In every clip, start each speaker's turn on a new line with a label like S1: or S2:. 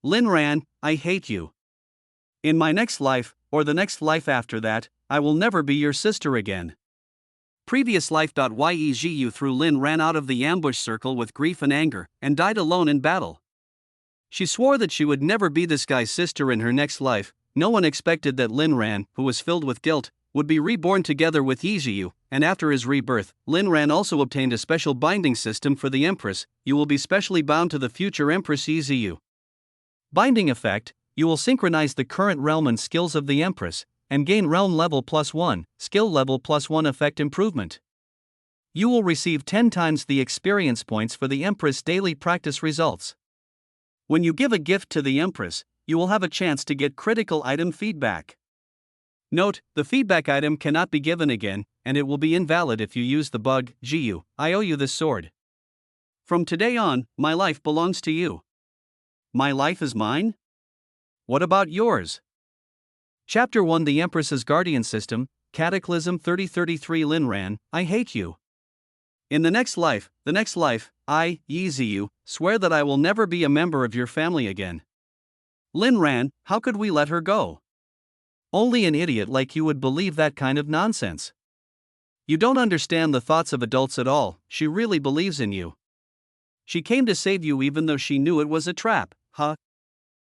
S1: Lin Ran, I hate you. In my next life, or the next life after that, I will never be your sister again. Previous life.yegu threw Lin Ran out of the ambush circle with grief and anger, and died alone in battle. She swore that she would never be this guy's sister in her next life. No one expected that Lin Ran, who was filled with guilt, would be reborn together with Yijiu, and after his rebirth, Lin Ran also obtained a special binding system for the Empress. You will be specially bound to the future Empress Yijiu. Binding effect: you will synchronize the current realm and skills of the Empress, and gain realm level +1, skill level +1 effect improvement. You will receive 10 times the experience points for the Empress daily practice results. When you give a gift to the Empress, you will have a chance to get critical item feedback. Note, the feedback item cannot be given again, and it will be invalid if you use the bug, Jiu, I owe you this sword. From today on, my life belongs to you. My life is mine? What about yours? Chapter 1: The Empress's Guardian System, Cataclysm 3033. Lin Ran, I hate you. In the next life, I, Yijiu, swear that I will never be a member of your family again. Lin Ran, how could we let her go? Only an idiot like you would believe that kind of nonsense. You don't understand the thoughts of adults at all. She really believes in you. She came to save you even though she knew it was a trap, huh?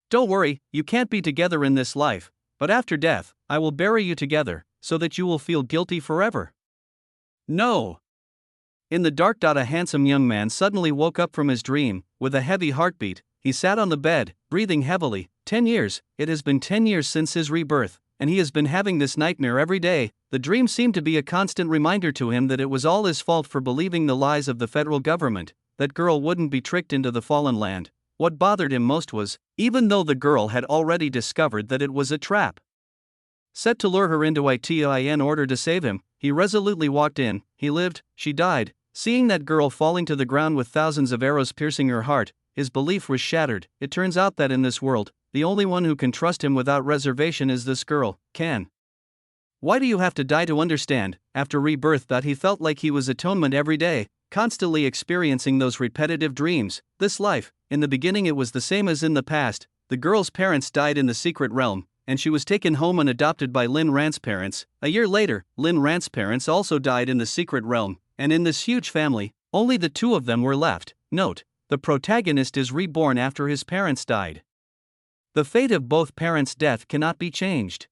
S1: Don't worry, you can't be together in this life, but after death, I will bury you together, so that you will feel guilty forever. No. In the dark. A handsome young man suddenly woke up from his dream. With a heavy heartbeat, he sat on the bed, breathing heavily. 10 years, it has been 10 years since his rebirth, and he has been having this nightmare every day. The dream seemed to be a constant reminder to him that it was all his fault for believing the lies of the federal government. That girl wouldn't be tricked into the fallen land. What bothered him most was, even though the girl had already discovered that it was a trap set to lure her into it in order to save him, he resolutely walked in. He lived, she died. Seeing that girl falling to the ground with thousands of arrows piercing her heart, his belief was shattered. It turns out that in this world, the only one who can trust him without reservation is this girl, Can. Why do you have to die to understand? After rebirth, he felt like he was atonement every day, constantly experiencing those repetitive dreams. This life, in the beginning it was the same as in the past. The girl's parents died in the secret realm, and she was taken home and adopted by Lin Ran's parents. A year later, Lin Ran's parents also died in the secret realm, and in this huge family, only the two of them were left. Note, the protagonist is reborn after his parents died. The fate of both parents' death cannot be changed.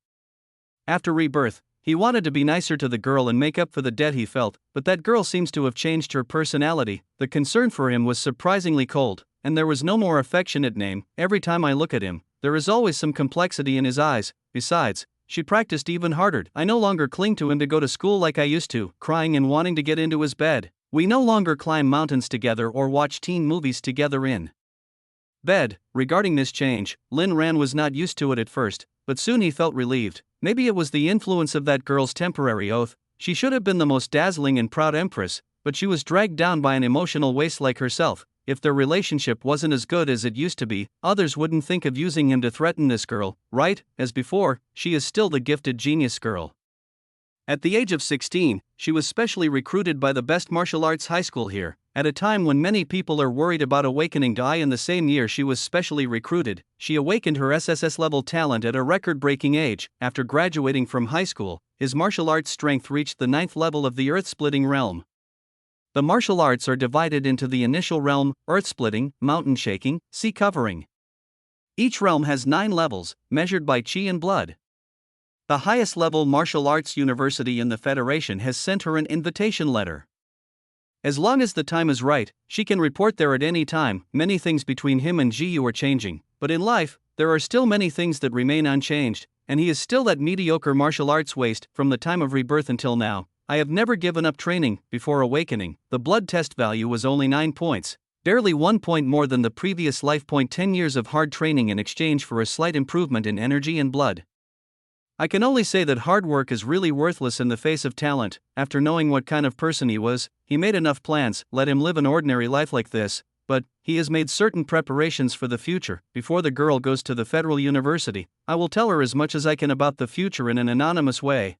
S1: After rebirth, he wanted to be nicer to the girl and make up for the debt he felt, but that girl seems to have changed her personality. The concern for him was surprisingly cold, and there was no more affectionate name. Every time I look at him, there is always some complexity in his eyes. Besides, she practiced even harder. I no longer cling to him to go to school like I used to, crying and wanting to get into his bed. We no longer climb mountains together or watch teen movies together in bed. Regarding this change, Lin Ran was not used to it at first, but soon he felt relieved. Maybe it was the influence of that girl's temporary oath. She should have been the most dazzling and proud empress, but she was dragged down by an emotional waste like herself. If their relationship wasn't as good as it used to be, others wouldn't think of using him to threaten this girl, right? As before, she is still the gifted genius girl. At the age of 16, she was specially recruited by the best martial arts high school here. At a time when many people are worried about awakening to in the same year she was specially recruited, she awakened her SSS level talent at a record-breaking age. After graduating from high school, his martial arts strength reached the 9th level of the earth-splitting realm. The martial arts are divided into the initial realm, earth-splitting, mountain shaking, sea covering. Each realm has 9 levels, measured by chi and blood. The highest level martial arts university in the Federation has sent her an invitation letter. As long as the time is right, she can report there at any time. Many things between him and Jiu are changing, but in life, there are still many things that remain unchanged, and he is still that mediocre martial arts waste from the time of rebirth until now. I have never given up training. Before awakening, the blood test value was only 9 points, barely 1 point more than the previous life. 10 years of hard training in exchange for a slight improvement in energy and blood. I can only say that hard work is really worthless in the face of talent. After knowing what kind of person he was, he made enough plans. Let him live an ordinary life like this, but he has made certain preparations for the future. Before the girl goes to the Federal University, I will tell her as much as I can about the future in an anonymous way.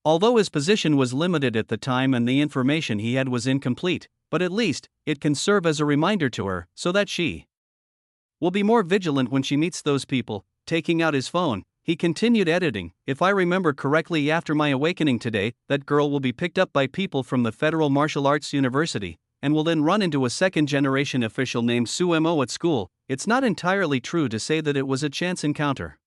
S1: Although his position was limited at the time and the information he had was incomplete, but at least, it can serve as a reminder to her, so that she Will be more vigilant when she meets those people. Taking out his phone, he continued editing. If I remember correctly, after my awakening today, that girl will be picked up by people from the Federal Martial Arts University, and will then run into a second-generation official named Sumo at school. It's not entirely true to say that it was a chance encounter.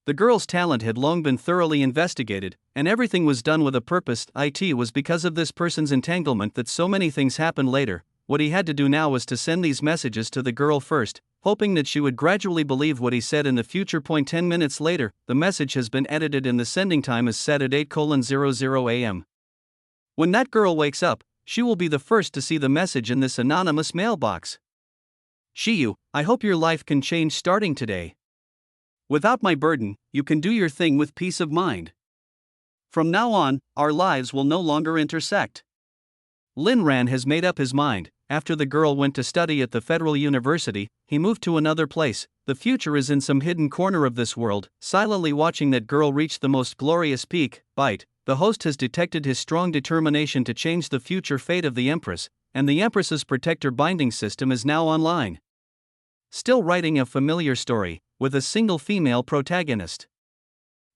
S1: The girl's talent had long been thoroughly investigated, and everything was done with a purpose. It was because of this person's entanglement that so many things happened later. What he had to do now was to send these messages to the girl first, hoping that she would gradually believe what he said in the future. 10 minutes later, the message has been edited and the sending time is set at 8:00 a.m. When that girl wakes up, she will be the first to see the message in this anonymous mailbox. Shiyu, I hope your life can change starting today. Without my burden, you can do your thing with peace of mind. From now on, our lives will no longer intersect. Lin Ran has made up his mind. After the girl went to study at the Federal University, he moved to another place. The future is in some hidden corner of this world, silently watching that girl reach the most glorious peak. The host has detected his strong determination to change the future fate of the Empress, and the Empress's protector binding system is now online. Still writing a familiar story, with a single female protagonist.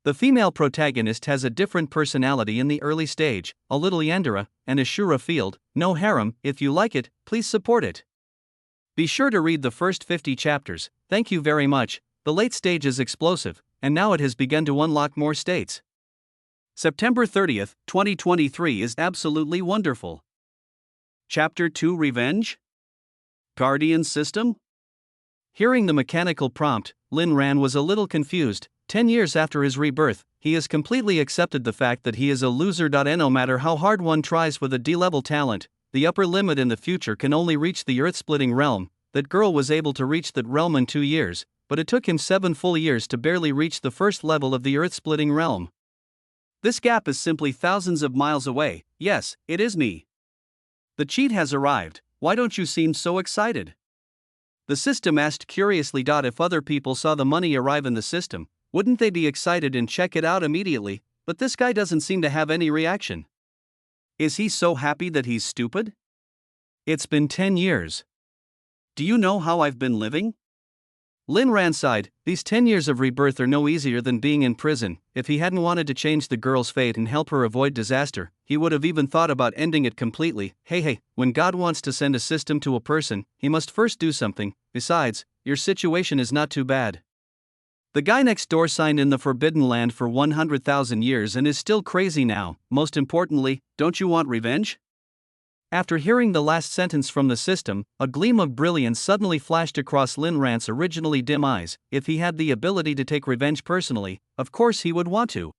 S1: The female protagonist has a different personality in the early stage, a little Yandere, and Ashura Field, no harem. If you like it, please support it. Be sure to read the first 50 chapters, thank you very much. The late stage is explosive, and now it has begun to unlock more states. September 30th, 2023 is absolutely wonderful. Chapter 2 Revenge? Guardian System? Hearing the mechanical prompt, Lin Ran was a little confused. 10 years after his rebirth, he has completely accepted the fact that he is a loser. No matter how hard one tries with a D-level talent, the upper limit in the future can only reach the earth-splitting realm. That girl was able to reach that realm in 2 years, but it took him 7 full years to barely reach the first level of the earth-splitting realm. This gap is simply thousands of miles away. Yes, it is me. The cheat has arrived. Why don't you seem so excited? The system asked curiously. If other people saw the money arrive in the system, wouldn't they be excited and check it out immediately? But this guy doesn't seem to have any reaction. Is he so happy that he's stupid? It's been 10 years. Do you know how I've been living? Lin Ran sighed. These 10 years of rebirth are no easier than being in prison. If he hadn't wanted to change the girl's fate and help her avoid disaster, he would have even thought about ending it completely. Hey, when God wants to send a system to a person, he must first do something. Besides, your situation is not too bad. The guy next door signed in the Forbidden Land for 100,000 years and is still crazy now. Most importantly, don't you want revenge? After hearing the last sentence from the system, a gleam of brilliance suddenly flashed across Lin Ran's originally dim eyes. If he had the ability to take revenge personally, of course he would want to.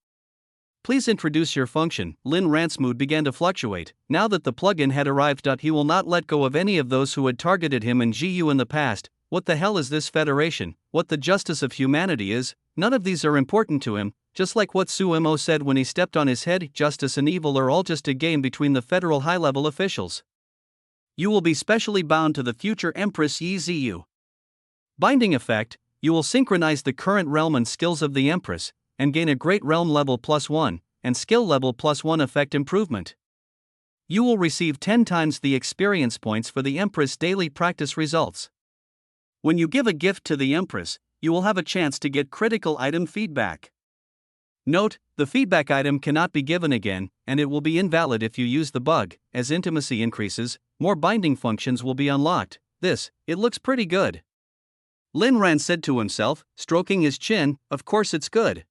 S1: Please introduce your function. Lin Ran's mood began to fluctuate. Now that the plugin had arrived, he will not let go of any of those who had targeted him and GU in the past. What the hell is this federation? What the justice of humanity is? None of these are important to him, just like what Sumo said when he stepped on his head. Justice and evil are all just a game between the federal high-level officials. You will be specially bound to the future Empress Yizu. Binding effect, you will synchronize the current realm and skills of the Empress, and gain a great realm level +1, and skill level +1 effect improvement. You will receive 10 times the experience points for the Empress daily practice results. When you give a gift to the Empress, you will have a chance to get critical item feedback. Note, the feedback item cannot be given again, and it will be invalid if you use the bug. As intimacy increases, more binding functions will be unlocked. It looks pretty good. Lin Ran said to himself, stroking his chin. Of course it's good.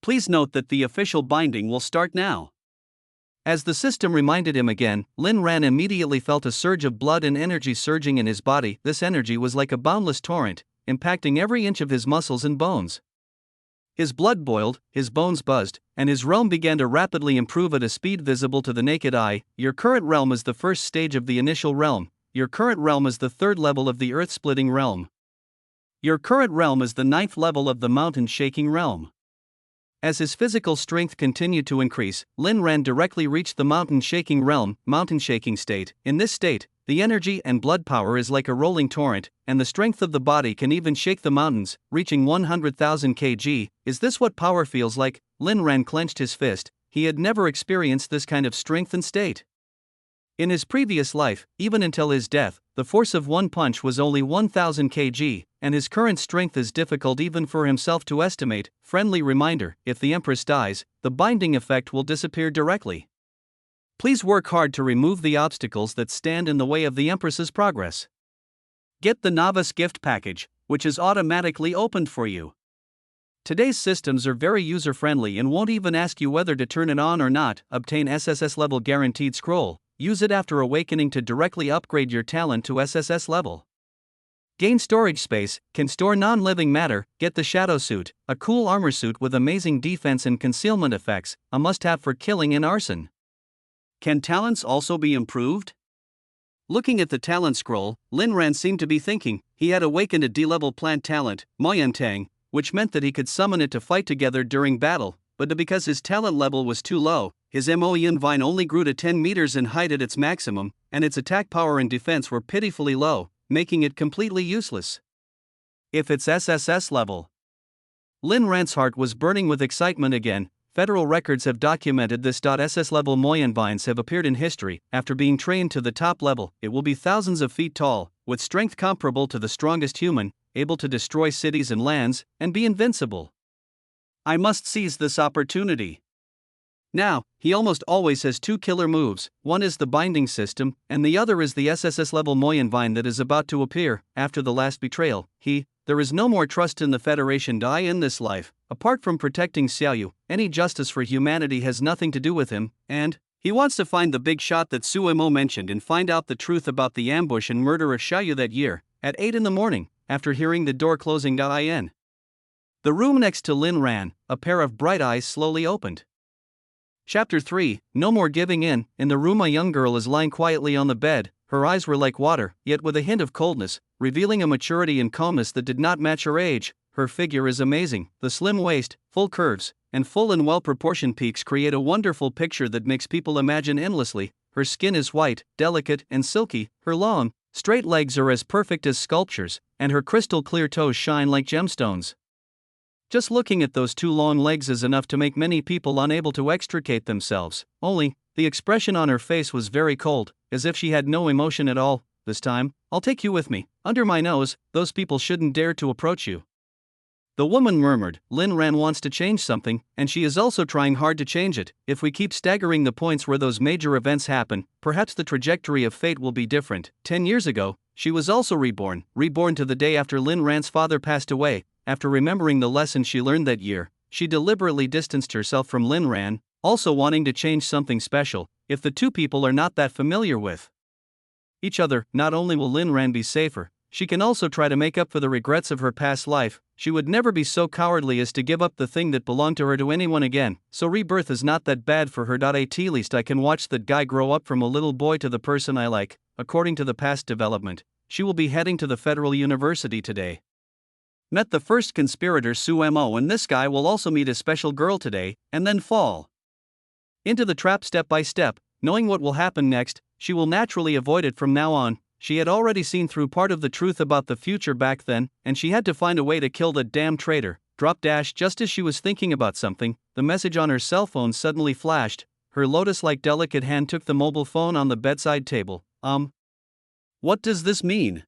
S1: Please note that the official binding will start now. As the system reminded him again, Lin Ran immediately felt a surge of blood and energy surging in his body. This energy was like a boundless torrent, impacting every inch of his muscles and bones. His blood boiled, his bones buzzed, and his realm began to rapidly improve at a speed visible to the naked eye. Your current realm is the first stage of the initial realm. Your current realm is the 3rd level of the earth-splitting realm. Your current realm is the 9th level of the mountain-shaking realm. As his physical strength continued to increase, Lin Ran directly reached the mountain-shaking realm, mountain-shaking state. In this state, the energy and blood power is like a rolling torrent, and the strength of the body can even shake the mountains, reaching 100,000 kg. Is this what power feels like? Lin Ran clenched his fist. He had never experienced this kind of strength and state. In his previous life, even until his death, the force of one punch was only 1000 kg, and his current strength is difficult even for himself to estimate. Friendly reminder: if the Empress dies, the binding effect will disappear directly. Please work hard to remove the obstacles that stand in the way of the Empress's progress. Get the Novice Gift Package, which is automatically opened for you. Today's systems are very user-friendly and won't even ask you whether to turn it on or not. Obtain SSS level guaranteed scroll. Use it after awakening to directly upgrade your talent to SSS level. Gain storage space, can store non-living matter. Get the Shadow Suit, a cool armor suit with amazing defense and concealment effects, a must-have for killing and arson. Can talents also be improved? Looking at the talent scroll, Lin Ran seemed to be thinking. He had awakened a D-level plant talent, Moyantang, which meant that he could summon it to fight together during battle, but because his talent level was too low, his Moyan vine only grew to 10 meters in height at its maximum, and its attack power and defense were pitifully low, making it completely useless. If it's SSS level. Lin Ran's heart was burning with excitement again. Federal records have documented this. SS level Moyan vines have appeared in history. After being trained to the top level, it will be thousands of feet tall, with strength comparable to the strongest human, able to destroy cities and lands, and be invincible. I must seize this opportunity. Now, he almost always has two killer moves. One is the binding system, and the other is the SSS level Moyan vine that is about to appear. After the last betrayal, there is no more trust in the Federation in this life. Apart from protecting Xiaoyu, any justice for humanity has nothing to do with him, and he wants to find the big shot that Suemo mentioned and find out the truth about the ambush and murder of Xiaoyu that year, at 8 in the morning, after hearing the door closing. In the room next to Lin Ran, a pair of bright eyes slowly opened. Chapter 3, No More Giving In. In the room, a young girl is lying quietly on the bed. Her eyes were like water, yet with a hint of coldness, revealing a maturity and calmness that did not match her age. Her figure is amazing. The slim waist, full curves, and full and well-proportioned peaks create a wonderful picture that makes people imagine endlessly. Her skin is white, delicate, and silky. Her long, straight legs are as perfect as sculptures, and her crystal-clear toes shine like gemstones. Just looking at those two long legs is enough to make many people unable to extricate themselves. Only, the expression on her face was very cold, as if she had no emotion at all. This time, I'll take you with me. Under my nose, those people shouldn't dare to approach you. The woman murmured. Lin Ran wants to change something, and she is also trying hard to change it. If we keep staggering the points where those major events happen, perhaps the trajectory of fate will be different. 10 years ago, she was also reborn to the day after Lin Ran's father passed away. After remembering the lesson she learned that year, she deliberately distanced herself from Lin Ran, also wanting to change something special. If the two people are not that familiar with each other, not only will Lin Ran be safer, she can also try to make up for the regrets of her past life. She would never be so cowardly as to give up the thing that belonged to her to anyone again, so rebirth is not that bad for her. At least I can watch that guy grow up from a little boy to the person I like. According to the past development, she will be heading to the Federal University today. Met the first conspirator Suemo, and this guy will also meet a special girl today, and then fall into the trap step by step. Knowing what will happen next, she will naturally avoid it from now on. She had already seen through part of the truth about the future back then, and she had to find a way to kill that damn traitor. Just as she was thinking about something, the message on her cell phone suddenly flashed. Her lotus-like delicate hand took the mobile phone on the bedside table. What does this mean?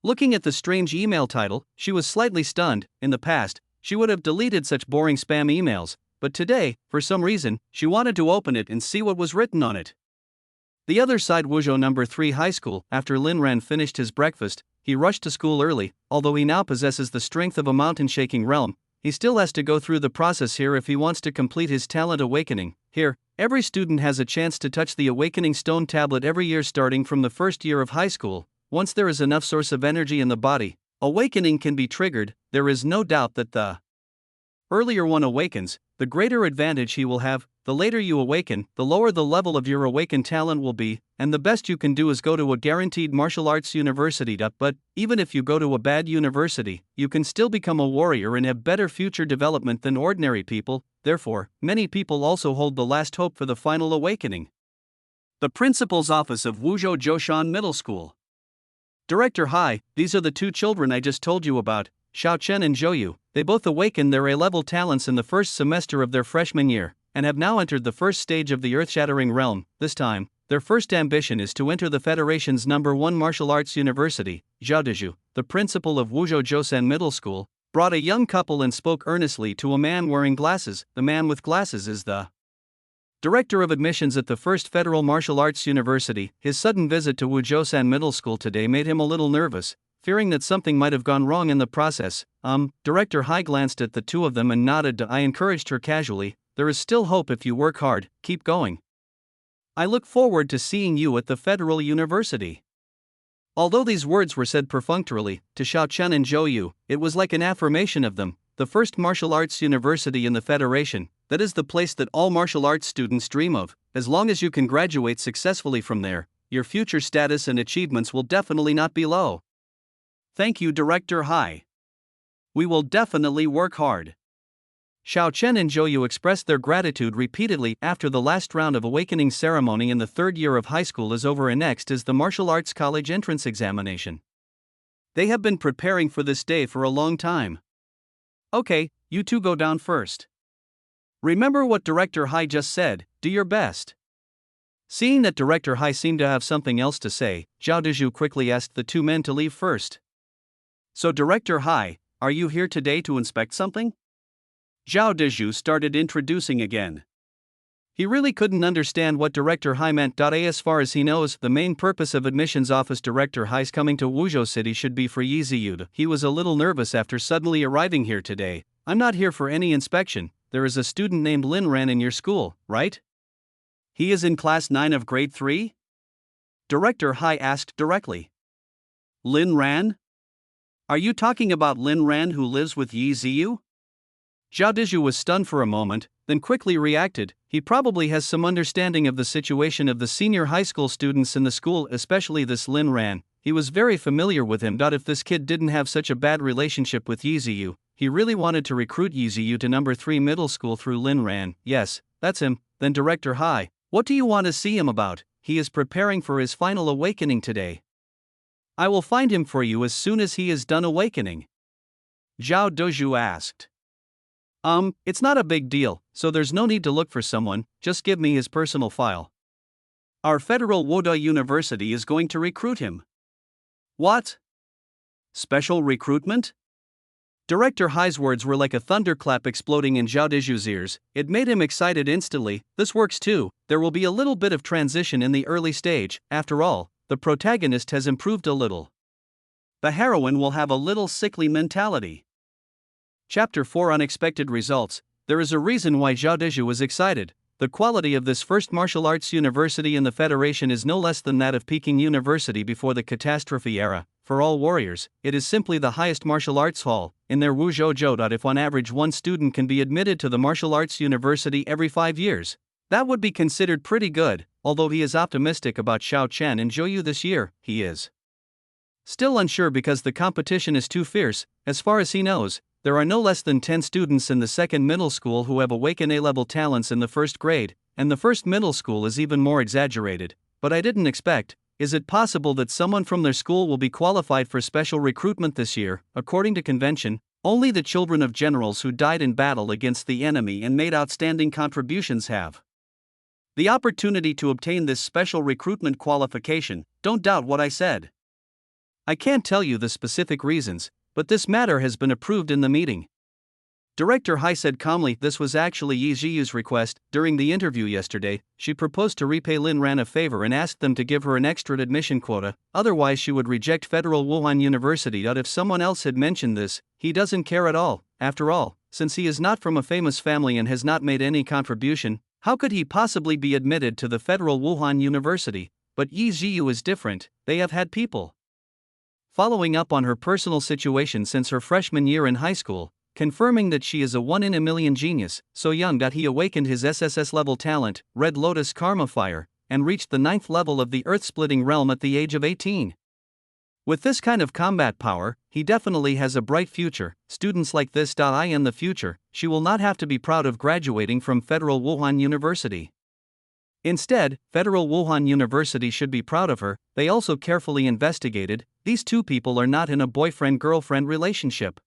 S1: Looking at the strange email title, she was slightly stunned. In the past, she would have deleted such boring spam emails, but today, for some reason, she wanted to open it and see what was written on it. The other side, Wuzhou No. 3 High School. After Lin Ran finished his breakfast, he rushed to school early. Although he now possesses the strength of a mountain-shaking realm, he still has to go through the process here if he wants to complete his talent awakening. Here, every student has a chance to touch the awakening stone tablet every year starting from the first year of high school. Once there is enough source of energy in the body, awakening can be triggered. There is no doubt that the earlier one awakens, the greater advantage he will have. The later you awaken, the lower the level of your awakened talent will be, and the best you can do is go to a guaranteed martial arts university. But even if you go to a bad university, you can still become a warrior and have better future development than ordinary people. Therefore, many people also hold the last hope for the final awakening. The principal's office of Wuzhou Joshan Middle School. Director, hi, these are the two children I just told you about, Xiao Chen and Zhou Yu. They both awakened their A-level talents in the first semester of their freshman year, and have now entered the first stage of the earth-shattering realm. This time, their first ambition is to enter the Federation's #1 martial arts university. Zhao Dezhu, the principal of Wuzhou Josan Middle School, brought a young couple and spoke earnestly to a man wearing glasses. The man with glasses is the director of admissions at the First Federal Martial Arts University. His sudden visit to Wuzhou Middle School today made him a little nervous, fearing that something might have gone wrong in the process. Director Hai glanced at the two of them and nodded. I encouraged her casually. There is still hope if you work hard, keep going. I look forward to seeing you at the Federal University. Although these words were said perfunctorily, to Xiao Chen and Zhou Yu, it was like an affirmation of them. The first martial arts university in the Federation, that is the place that all martial arts students dream of. As long as you can graduate successfully from there, your future status and achievements will definitely not be low. Thank you, Director Hai. We will definitely work hard. Xiao Chen and Zhou Yu expressed their gratitude repeatedly. After the last round of awakening ceremony in the third year of high school is over, and next is the martial arts college entrance examination. They have been preparing for this day for a long time. Okay, you two go down first. Remember what Director Hai just said, do your best. Seeing that Director Hai seemed to have something else to say, Zhao Dezhu quickly asked the two men to leave first. So Director Hai, are you here today to inspect something? Zhao Dezhu started introducing again. He really couldn't understand what Director Hai meant. As far as he knows, the main purpose of admissions office Director Hai's coming to Wuzhou City should be for Yi Ziyu. He was a little nervous after suddenly arriving here today. I'm not here for any inspection. There is a student named Lin Ran in your school, right? He is in class 9 of grade 3? Director Hai asked directly. Lin Ran? Are you talking about Lin Ran who lives with Yi Ziyu? Zhao Dezhu was stunned for a moment, then quickly reacted. He probably has some understanding of the situation of the senior high school students in the school, especially this Lin Ran. He was very familiar with him. If this kid didn't have such a bad relationship with Yi Ziyu, he really wanted to recruit Yi Ziyu to #3 middle school through Lin Ran. Yes, that's him. Then Director Hai, what do you want to see him about? He is preparing for his final awakening today. I will find him for you as soon as he is done awakening. Zhao Dezhu asked. It's not a big deal, so there's no need to look for someone, just give me his personal file. Our Federal Wuzhou University is going to recruit him. What? Special recruitment? Director Hai's words were like a thunderclap exploding in Zhao Dezhu's ears. It made him excited instantly. This works too. There will be a little bit of transition in the early stage. After all, the protagonist has improved a little. The heroine will have a little sickly mentality. Chapter 4 Unexpected Results. There is a reason why Zhao Dezhu was excited. The quality of this first martial arts university in the Federation is no less than that of Peking University before the catastrophe era. For all warriors, it is simply the highest martial arts hall in their Wuzhou. If on average one student can be admitted to the martial arts university every 5 years, that would be considered pretty good. Although he is optimistic about Xiao Chen and Zhou Yu this year, he is still unsure because the competition is too fierce. As far as he knows, there are no less than 10 students in the second middle school who have awakened A-level talents in the first grade, and the first middle school is even more exaggerated. But I didn't expect, is it possible that someone from their school will be qualified for special recruitment this year? According to convention, only the children of generals who died in battle against the enemy and made outstanding contributions have the opportunity to obtain this special recruitment qualification. Don't doubt what I said. I can't tell you the specific reasons, but this matter has been approved in the meeting. Director Hai said calmly. This was actually Yi Ziyu's request. During the interview yesterday, she proposed to repay Lin Ran a favor and asked them to give her an extra admission quota, otherwise she would reject Federal Wuhan University. If someone else had mentioned this, he doesn't care at all. After all, since he is not from a famous family and has not made any contribution, how could he possibly be admitted to the Federal Wuhan University? But Yi Ziyu is different. They have had people following up on her personal situation since her freshman year in high school, confirming that she is a 1-in-a-million genius, so young that he awakened his SSS level talent, Red Lotus Karma Fire, and reached the 9th level of the earth-splitting realm at the age of 18. With this kind of combat power, he definitely has a bright future. Students like this. In the future, she will not have to be proud of graduating from Federal Wuhan University. Instead, Federal Wuhan University should be proud of her. They also carefully investigated, these two people are not in a boyfriend-girlfriend relationship.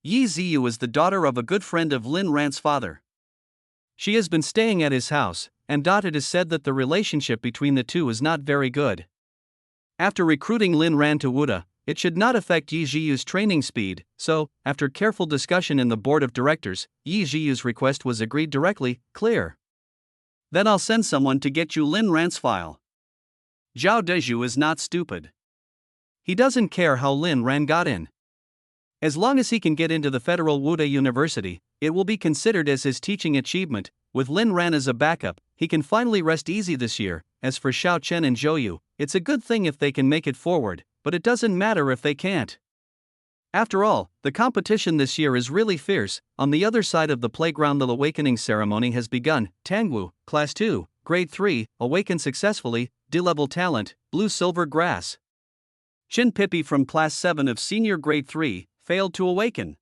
S1: Yi Ziyu is the daughter of a good friend of Lin Ran's father. She has been staying at his house, and it is said that the relationship between the two is not very good. After recruiting Lin Ran to Wuda, it should not affect Yi Zhiyu's training speed, so, after careful discussion in the board of directors, Yi Zhiyu's request was agreed directly, clear. Then I'll send someone to get you Lin Ran's file. Zhao Dezhu is not stupid. He doesn't care how Lin Ran got in. As long as he can get into the Federal Wuda University, it will be considered as his teaching achievement. With Lin Ran as a backup, he can finally rest easy this year. As for Xiao Chen and Zhou Yu, it's a good thing if they can make it forward, but it doesn't matter if they can't. After all, the competition this year is really fierce. On the other side of the playground, the awakening ceremony has begun. Tangwu, Class 2, Grade 3, awaken successfully, D-level talent, blue-silver grass. Chin Pippi from Class 7 of Senior Grade 3, failed to awaken.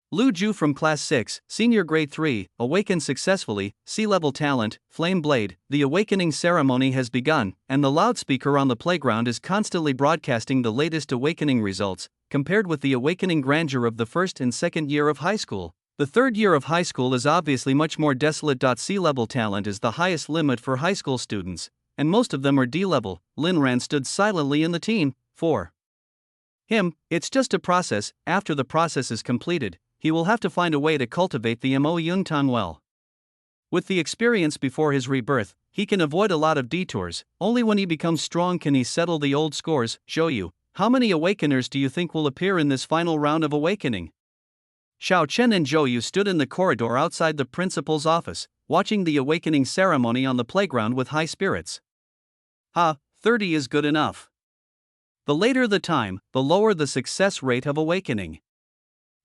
S1: Lu Ju from Class 6, Senior Grade 3, awakened successfully, C-level talent, Flame Blade. The awakening ceremony has begun, and the loudspeaker on the playground is constantly broadcasting the latest awakening results. Compared with the awakening grandeur of the first and second year of high school, the third year of high school is obviously much more desolate. C-level talent is the highest limit for high school students, and most of them are D-level. Lin Ran stood silently in the team. For him, it's just a process. After the process is completed, he will have to find a way to cultivate the Mo Yuntan well. With the experience before his rebirth, he can avoid a lot of detours. Only when he becomes strong can he settle the old scores. Zhou Yu, how many awakeners do you think will appear in this final round of awakening? Xiao Chen and Zhou Yu stood in the corridor outside the principal's office, watching the awakening ceremony on the playground with high spirits. 30 is good enough. The later the time, the lower the success rate of awakening.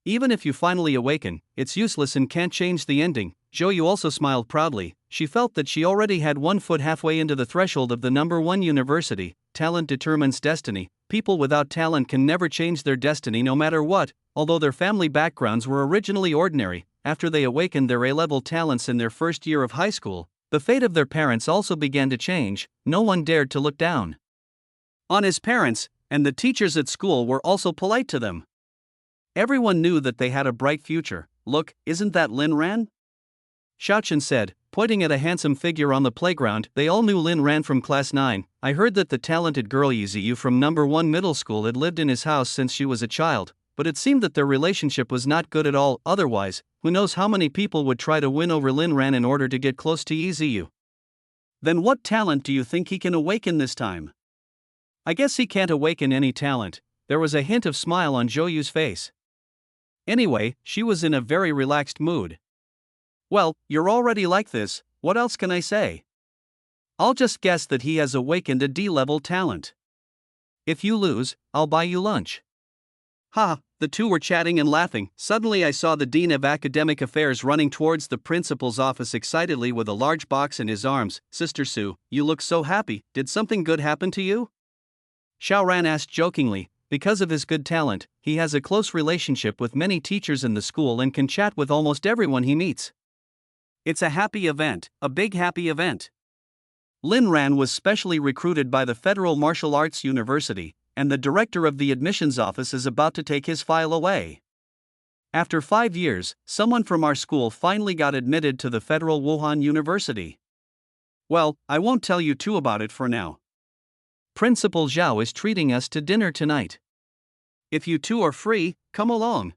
S1: Even if you finally awaken, it's useless and can't change the ending. Zhou Yu also smiled proudly. She felt that she already had 1 foot halfway into the threshold of the #1 university. Talent determines destiny. People without talent can never change their destiny no matter what. Although their family backgrounds were originally ordinary, after they awakened their A-level talents in their first year of high school, the fate of their parents also began to change. No one dared to look down on his parents, and the teachers at school were also polite to them. Everyone knew that they had a bright future. Look, isn't that Lin Ran? Xiaochen said, pointing at a handsome figure on the playground. They all knew Lin Ran from Class 9. I heard that the talented girl Yi Ziyu from #1 middle school had lived in his house since she was a child, but it seemed that their relationship was not good at all. Otherwise, who knows how many people would try to win over Lin Ran in order to get close to Yi Ziyu. Then what talent do you think he can awaken this time? I guess he can't awaken any talent. There was a hint of smile on Zhou Yu's face. Anyway, she was in a very relaxed mood. Well, you're already like this, what else can I say? I'll just guess that he has awakened a D-level talent. If you lose, I'll buy you lunch. The two were chatting and laughing. Suddenly I saw the Dean of Academic Affairs running towards the principal's office excitedly with a large box in his arms. Sister Sue, you look so happy, did something good happen to you? Xiao Ran asked jokingly. Because of his good talent, he has a close relationship with many teachers in the school and can chat with almost everyone he meets. It's a happy event, a big happy event. Lin Ran was specially recruited by the Federal Martial Arts University, and the director of the admissions office is about to take his file away. After 5 years, someone from our school finally got admitted to the Federal Wuhan University. Well, I won't tell you too about it for now. Principal Zhao is treating us to dinner tonight. If you two are free, come along.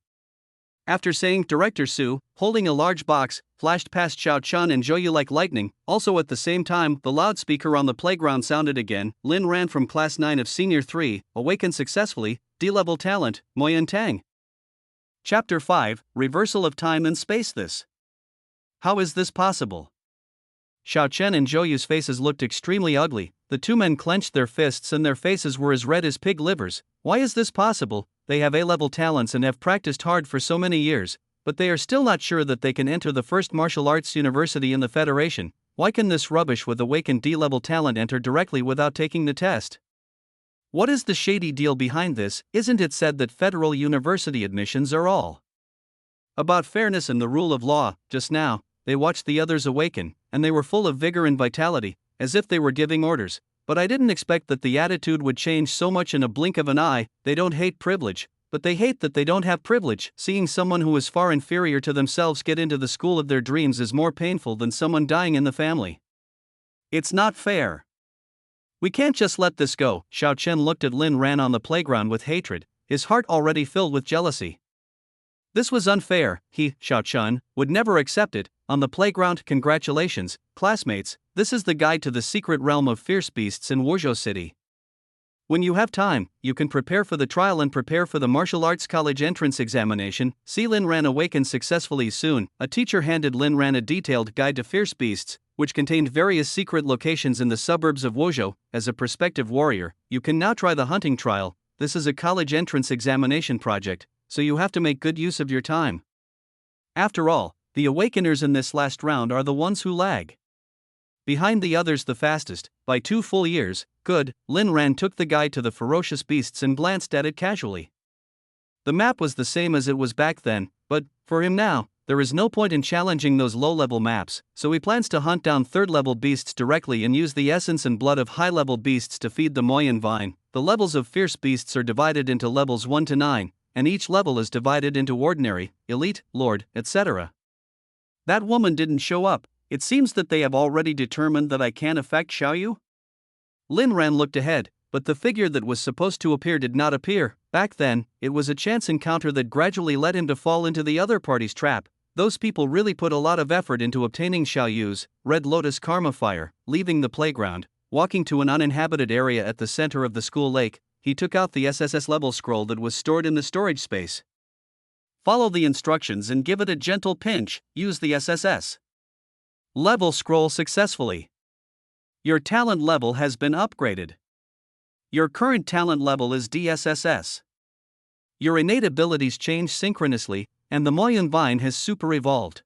S1: After saying, Director Su, holding a large box, flashed past Xiao Chun and Zhou Yu like lightning. Also at the same time, the loudspeaker on the playground sounded again. Lin Ran from Class 9 of Senior 3, awakened successfully, D-level talent, Moyan Tang. Chapter 5, Reversal of Time and Space. How is this possible? Xiao Chen and Zhou Yu's faces looked extremely ugly. The two men clenched their fists and their faces were as red as pig livers. Why is this possible? They have A-level talents and have practiced hard for so many years, but they are still not sure that they can enter the first martial arts university in the Federation. Why can this rubbish with awakened D-level talent enter directly without taking the test? What is the shady deal behind this? Isn't it said that federal university admissions are all about fairness and the rule of law? Just now, they watched the others awaken, and they were full of vigor and vitality, as if they were giving orders. But I didn't expect that the attitude would change so much in a blink of an eye. They don't hate privilege, but they hate that they don't have privilege. Seeing someone who is far inferior to themselves get into the school of their dreams is more painful than someone dying in the family. It's not fair. We can't just let this go. Xiao Chen looked at Lin Ran on the playground with hatred, his heart already filled with jealousy. This was unfair. He, Xiao Chen, would never accept it. On the playground, congratulations, classmates, this is the guide to the secret realm of fierce beasts in Wuzhou City. When you have time, you can prepare for the trial and prepare for the martial arts college entrance examination. See Lin Ran awakened successfully soon. A teacher handed Lin Ran a detailed guide to fierce beasts, which contained various secret locations in the suburbs of Wuzhou. As a prospective warrior, you can now try the hunting trial. This is a college entrance examination project, so you have to make good use of your time. After all, the awakeners in this last round are the ones who lag behind the others the fastest, by 2 full years. Good. Lin Ran took the guide to the ferocious beasts and glanced at it casually. The map was the same as it was back then, but, for him now, there is no point in challenging those low-level maps, so he plans to hunt down third-level beasts directly and use the essence and blood of high-level beasts to feed the Moyan vine. The levels of fierce beasts are divided into levels 1 to 9, and each level is divided into ordinary, elite, lord, etc. That woman didn't show up. It seems that they have already determined that I can't affect Xiaoyu? Lin Ran looked ahead, but the figure that was supposed to appear did not appear. Back then, it was a chance encounter that gradually led him to fall into the other party's trap. Those people really put a lot of effort into obtaining Xiaoyu's Red Lotus Karma Fire. Leaving the playground, walking to an uninhabited area at the center of the school lake, he took out the SSS level scroll that was stored in the storage space. Follow the instructions and give it a gentle pinch. Use the SSS level scroll successfully. Your talent level has been upgraded. Your current talent level is DSSS. Your innate abilities change synchronously, and the Moyan vine has super evolved.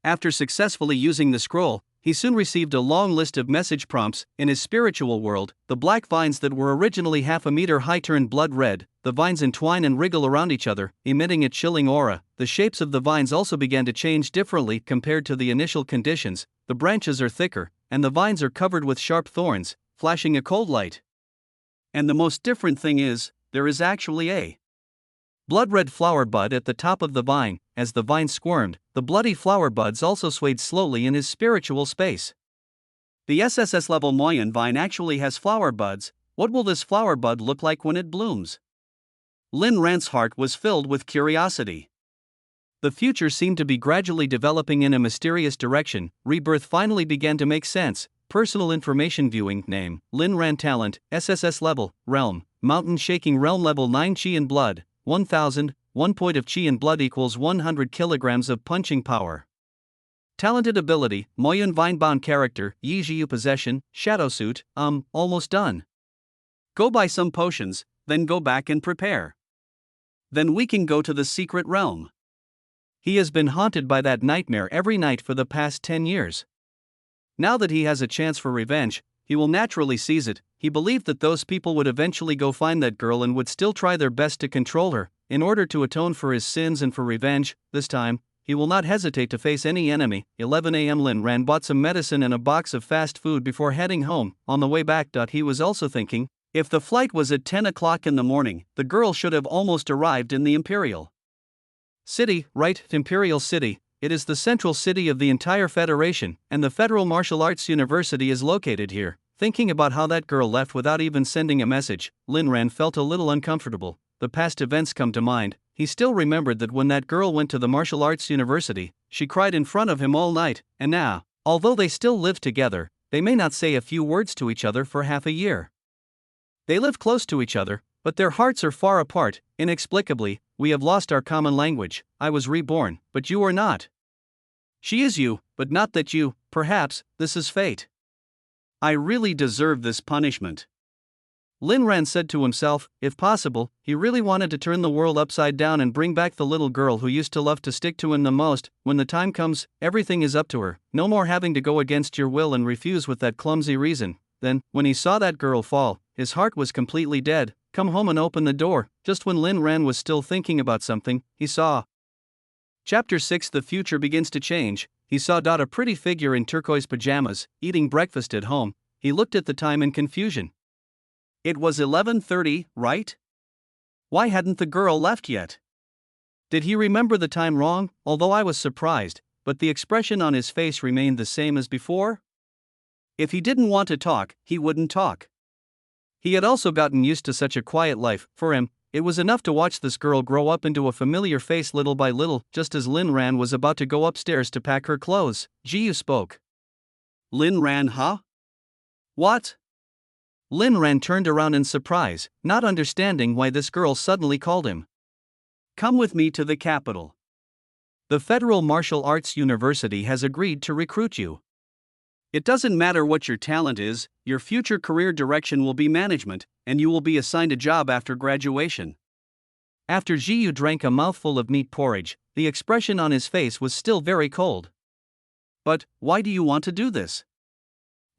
S1: After successfully using the scroll, he soon received a long list of message prompts. In his spiritual world, the black vines that were originally half a meter high turn blood red. The vines entwine and wriggle around each other, emitting a chilling aura. The shapes of the vines also began to change differently compared to the initial conditions. The branches are thicker, and the vines are covered with sharp thorns, flashing a cold light. And the most different thing is, there is actually a blood-red flower bud at the top of the vine. As the vine squirmed, the bloody flower buds also swayed slowly in his spiritual space. The SSS level Moyan vine actually has flower buds. What will this flower bud look like when it blooms? Lin Ran's heart was filled with curiosity. The future seemed to be gradually developing in a mysterious direction. Rebirth finally began to make sense. Personal information viewing. Name, Lin Ran. Talent, SSS level, realm, mountain shaking realm level 9 chi and blood, 1000, 1 point of chi and blood equals 100 kilograms of punching power. Talented ability, Moyan Vinebound character, Yi Jiu possession, shadow suit, almost done. Go buy some potions, then go back and prepare. Then we can go to the secret realm. He has been haunted by that nightmare every night for the past 10 years. Now that he has a chance for revenge, he will naturally seize it. He believed that those people would eventually go find that girl and would still try their best to control her. In order to atone for his sins and for revenge, this time, he will not hesitate to face any enemy. 11 a.m. Lin Ran bought some medicine and a box of fast food before heading home. On the way back, he was also thinking, if the flight was at 10 o'clock in the morning, the girl should have almost arrived in the Imperial City, right? Imperial City. It is the central city of the entire Federation, and the Federal Martial Arts University is located here. Thinking about how that girl left without even sending a message, Lin Ran felt a little uncomfortable. The past events come to mind. He still remembered that when that girl went to the Martial Arts University, she cried in front of him all night, and now, although they still live together, they may not say a few words to each other for half a year. They live close to each other, but their hearts are far apart. Inexplicably, we have lost our common language. I was reborn, but you are not. She is you, but not that you. Perhaps, this is fate. I really deserve this punishment. Lin Ran said to himself. If possible, he really wanted to turn the world upside down and bring back the little girl who used to love to stick to him the most. When the time comes, everything is up to her. No more having to go against your will and refuse with that clumsy reason. Then, when he saw that girl fall, his heart was completely dead. Come home and open the door. Just when Lin Ran was still thinking about something, he saw. Chapter 6. The future begins to change. He saw a pretty figure in turquoise pajamas, eating breakfast at home. He looked at the time in confusion. It was 11:30, right? Why hadn't the girl left yet? Did he remember the time wrong? Although I was surprised, but the expression on his face remained the same as before. If he didn't want to talk, he wouldn't talk. He had also gotten used to such a quiet life. For him, it was enough to watch this girl grow up into a familiar face little by little. Just as Lin Ran was about to go upstairs to pack her clothes, Jiyu spoke. Lin Ran, huh? What? Lin Ran turned around in surprise, not understanding why this girl suddenly called him. Come with me to the capital. The Federal Martial Arts University has agreed to recruit you. It doesn't matter what your talent is, your future career direction will be management, and you will be assigned a job after graduation. After Jiyu drank a mouthful of meat porridge, the expression on his face was still very cold. But, why do you want to do this?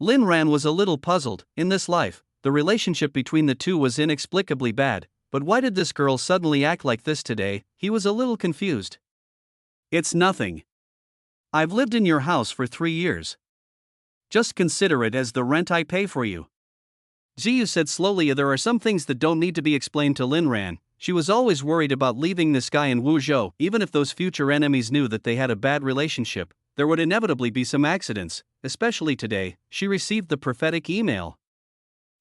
S1: Lin Ran was a little puzzled. In this life, the relationship between the two was inexplicably bad, but why did this girl suddenly act like this today? He was a little confused. It's nothing. I've lived in your house for 3 years. Just consider it as the rent I pay for you. Ziyu said slowly. There are some things that don't need to be explained to Lin Ran. She was always worried about leaving this guy in Wuzhou. Even if those future enemies knew that they had a bad relationship, there would inevitably be some accidents, especially today. She received the prophetic email.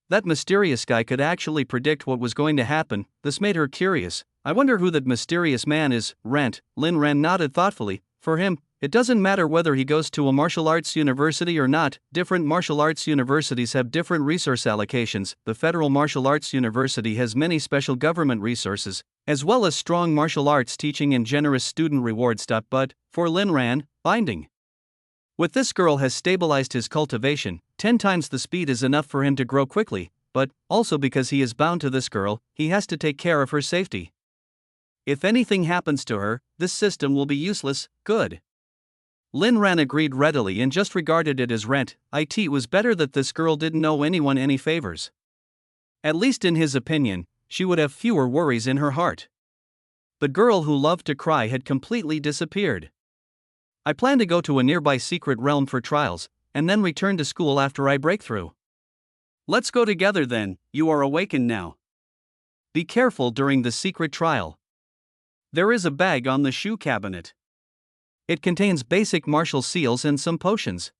S1: That mysterious guy could actually predict what was going to happen. This made her curious. I wonder who that mysterious man is. Lin Ran nodded thoughtfully. For him, it doesn't matter whether he goes to a martial arts university or not. Different martial arts universities have different resource allocations. The Federal Martial Arts University has many special government resources, as well as strong martial arts teaching and generous student rewards. But, for Lin Ran, binding with this girl has stabilized his cultivation. 10 times the speed is enough for him to grow quickly, but, also because he is bound to this girl, he has to take care of her safety. If anything happens to her, this system will be useless. Good. Lin Ran agreed readily and just regarded it as rent. It was better that this girl didn't owe anyone any favors. At least in his opinion, she would have fewer worries in her heart. The girl who loved to cry had completely disappeared. I plan to go to a nearby secret realm for trials, and then return to school after I break through. Let's go together then. You are awakened now. Be careful during the secret trial. There is a bag on the shoe cabinet. It contains basic martial seals and some potions.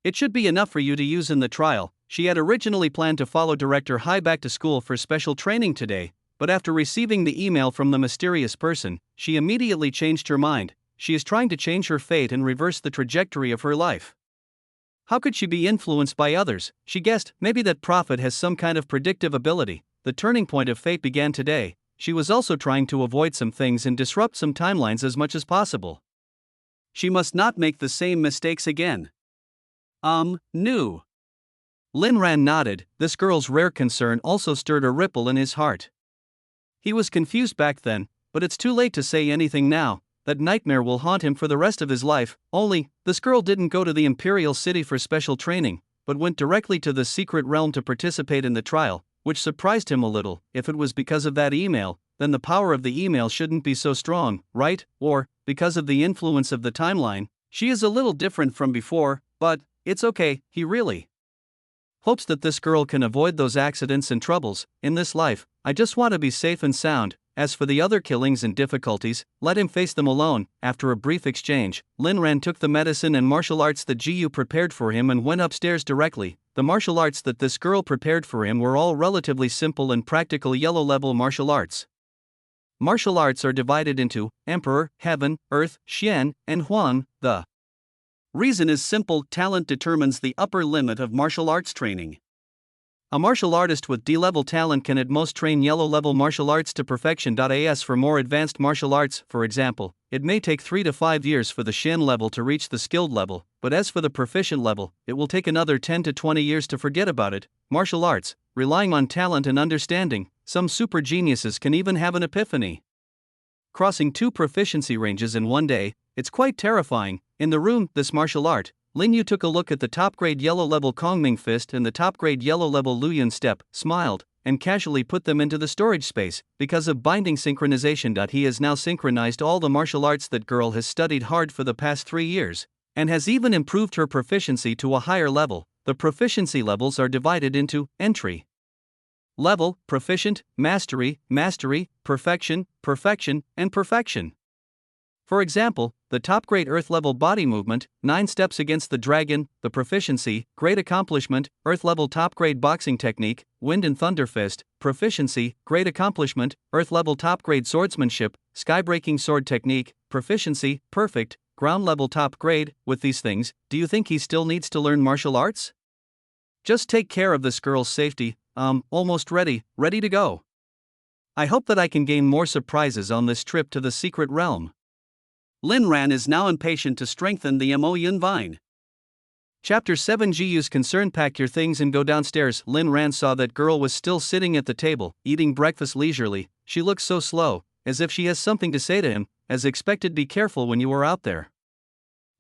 S1: It should be enough for you to use in the trial. She had originally planned to follow Director Hai back to school for special training today, but after receiving the email from the mysterious person, she immediately changed her mind. She is trying to change her fate and reverse the trajectory of her life. How could she be influenced by others? She guessed, maybe that prophet has some kind of predictive ability. The turning point of fate began today. She was also trying to avoid some things and disrupt some timelines as much as possible. She must not make the same mistakes again. New. Lin Ran nodded. This girl's rare concern also stirred a ripple in his heart. He was confused back then, but it's too late to say anything now. That nightmare will haunt him for the rest of his life. Only, this girl didn't go to the Imperial City for special training, but went directly to the secret realm to participate in the trial, which surprised him a little. If it was because of that email, then the power of the email shouldn't be so strong, right? Or, because of the influence of the timeline, she is a little different from before, but it's okay. He really hopes that this girl can avoid those accidents and troubles. In this life, I just want to be safe and sound. As for the other killings and difficulties, let him face them alone. After a brief exchange, Lin Ran took the medicine and martial arts that Jiyu prepared for him and went upstairs directly. The martial arts that this girl prepared for him were all relatively simple and practical yellow-level martial arts. Martial arts are divided into Emperor, Heaven, Earth, Xian, and Huan. The reason is simple: talent determines the upper limit of martial arts training. A martial artist with D-level talent can at most train yellow-level martial arts to perfection. As for more advanced martial arts, for example, it may take 3 to 5 years for the Xian level to reach the skilled level, but as for the proficient level, it will take another 10 to 20 years to forget about it. Martial arts, relying on talent and understanding, some super geniuses can even have an epiphany. Crossing 2 proficiency ranges in one day, it's quite terrifying. In the room, this martial art, Lin Yu took a look at the top-grade yellow-level Kongming Fist and the top-grade yellow-level Luyun Step, smiled, and casually put them into the storage space. Because of binding synchronization, he has now synchronized all the martial arts that girl has studied hard for the past 3 years, and has even improved her proficiency to a higher level. The proficiency levels are divided into entry level, proficient, mastery, mastery, perfection, perfection, and perfection. For example, the top grade Earth level body movement, 9 steps against the dragon, the proficiency, great accomplishment, Earth level top grade boxing technique, wind and thunder fist, proficiency, great accomplishment, Earth level top grade swordsmanship, skybreaking sword technique, proficiency, perfect, ground level top grade. With these things, do you think he still needs to learn martial arts? Just take care of this girl's safety. Almost ready to go. I hope that I can gain more surprises on this trip to the secret realm. Lin Ran is now impatient to strengthen the Mo Yun Vine. Chapter 7 Jiu's concern. Pack your things and go downstairs. Lin Ran saw that girl was still sitting at the table, eating breakfast leisurely. She looks so slow, as if she has something to say to him. As expected, be careful when you are out there.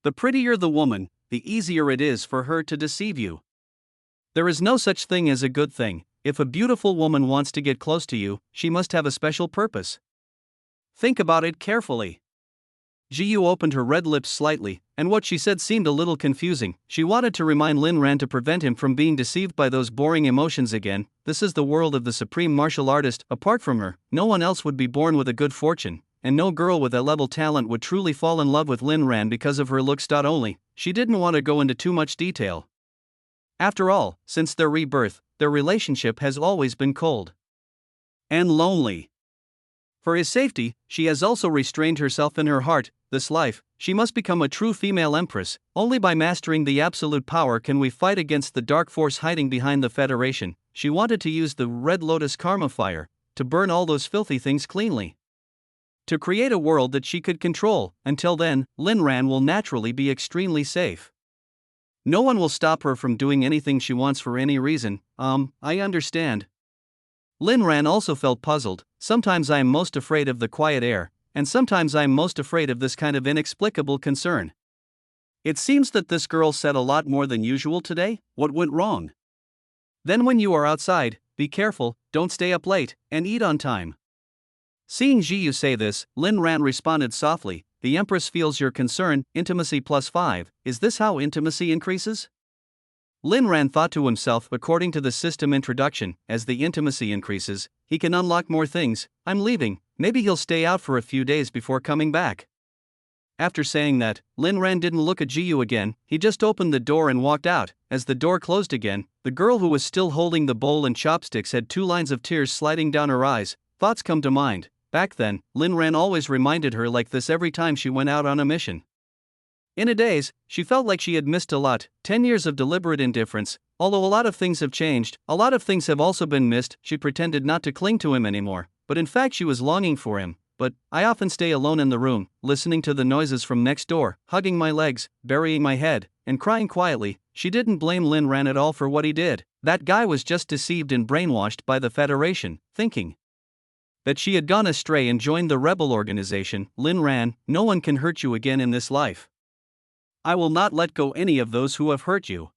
S1: The prettier the woman, the easier it is for her to deceive you. There is no such thing as a good thing. If a beautiful woman wants to get close to you, she must have a special purpose. Think about it carefully. Jiu opened her red lips slightly, and what she said seemed a little confusing. She wanted to remind Lin Ran to prevent him from being deceived by those boring emotions again. This is the world of the supreme martial artist. Apart from her, no one else would be born with a good fortune, and no girl with that level talent would truly fall in love with Lin Ran because of her looks. Only, she didn't want to go into too much detail. After all, since their rebirth, their relationship has always been cold and lonely. For his safety, she has also restrained herself in her heart. This life, she must become a true female empress. Only by mastering the absolute power can we fight against the dark force hiding behind the Federation. She wanted to use the Red Lotus Karma Fire to burn all those filthy things cleanly, to create a world that she could control. Until then, Lin Ran will naturally be extremely safe. No one will stop her from doing anything she wants for any reason. I understand. Lin Ran also felt puzzled. Sometimes I am most afraid of the quiet air, and sometimes I am most afraid of this kind of inexplicable concern. It seems that this girl said a lot more than usual today. What went wrong? Then when you are outside, be careful, don't stay up late, and eat on time. Seeing Jiu say this, Lin Ran responded softly, the Empress feels your concern. Intimacy +5, is this how intimacy increases? Lin Ran thought to himself. According to the system introduction, as the intimacy increases, he can unlock more things. I'm leaving, maybe he'll stay out for a few days before coming back. After saying that, Lin Ran didn't look at Jiu again, he just opened the door and walked out. As the door closed again, the girl who was still holding the bowl and chopsticks had 2 lines of tears sliding down her eyes. Thoughts come to mind. Back then, Lin Ran always reminded her like this every time she went out on a mission. In a daze, she felt like she had missed a lot. 10 years of deliberate indifference. Although a lot of things have changed, a lot of things have also been missed. She pretended not to cling to him anymore, but in fact she was longing for him. But I often stay alone in the room, listening to the noises from next door, hugging my legs, burying my head, and crying quietly. She didn't blame Lin Ran at all for what he did. That guy was just deceived and brainwashed by the Federation, thinking that she had gone astray and joined the rebel organization. Lin Ran, no one can hurt you again in this life. I will not let go any of those who have hurt you.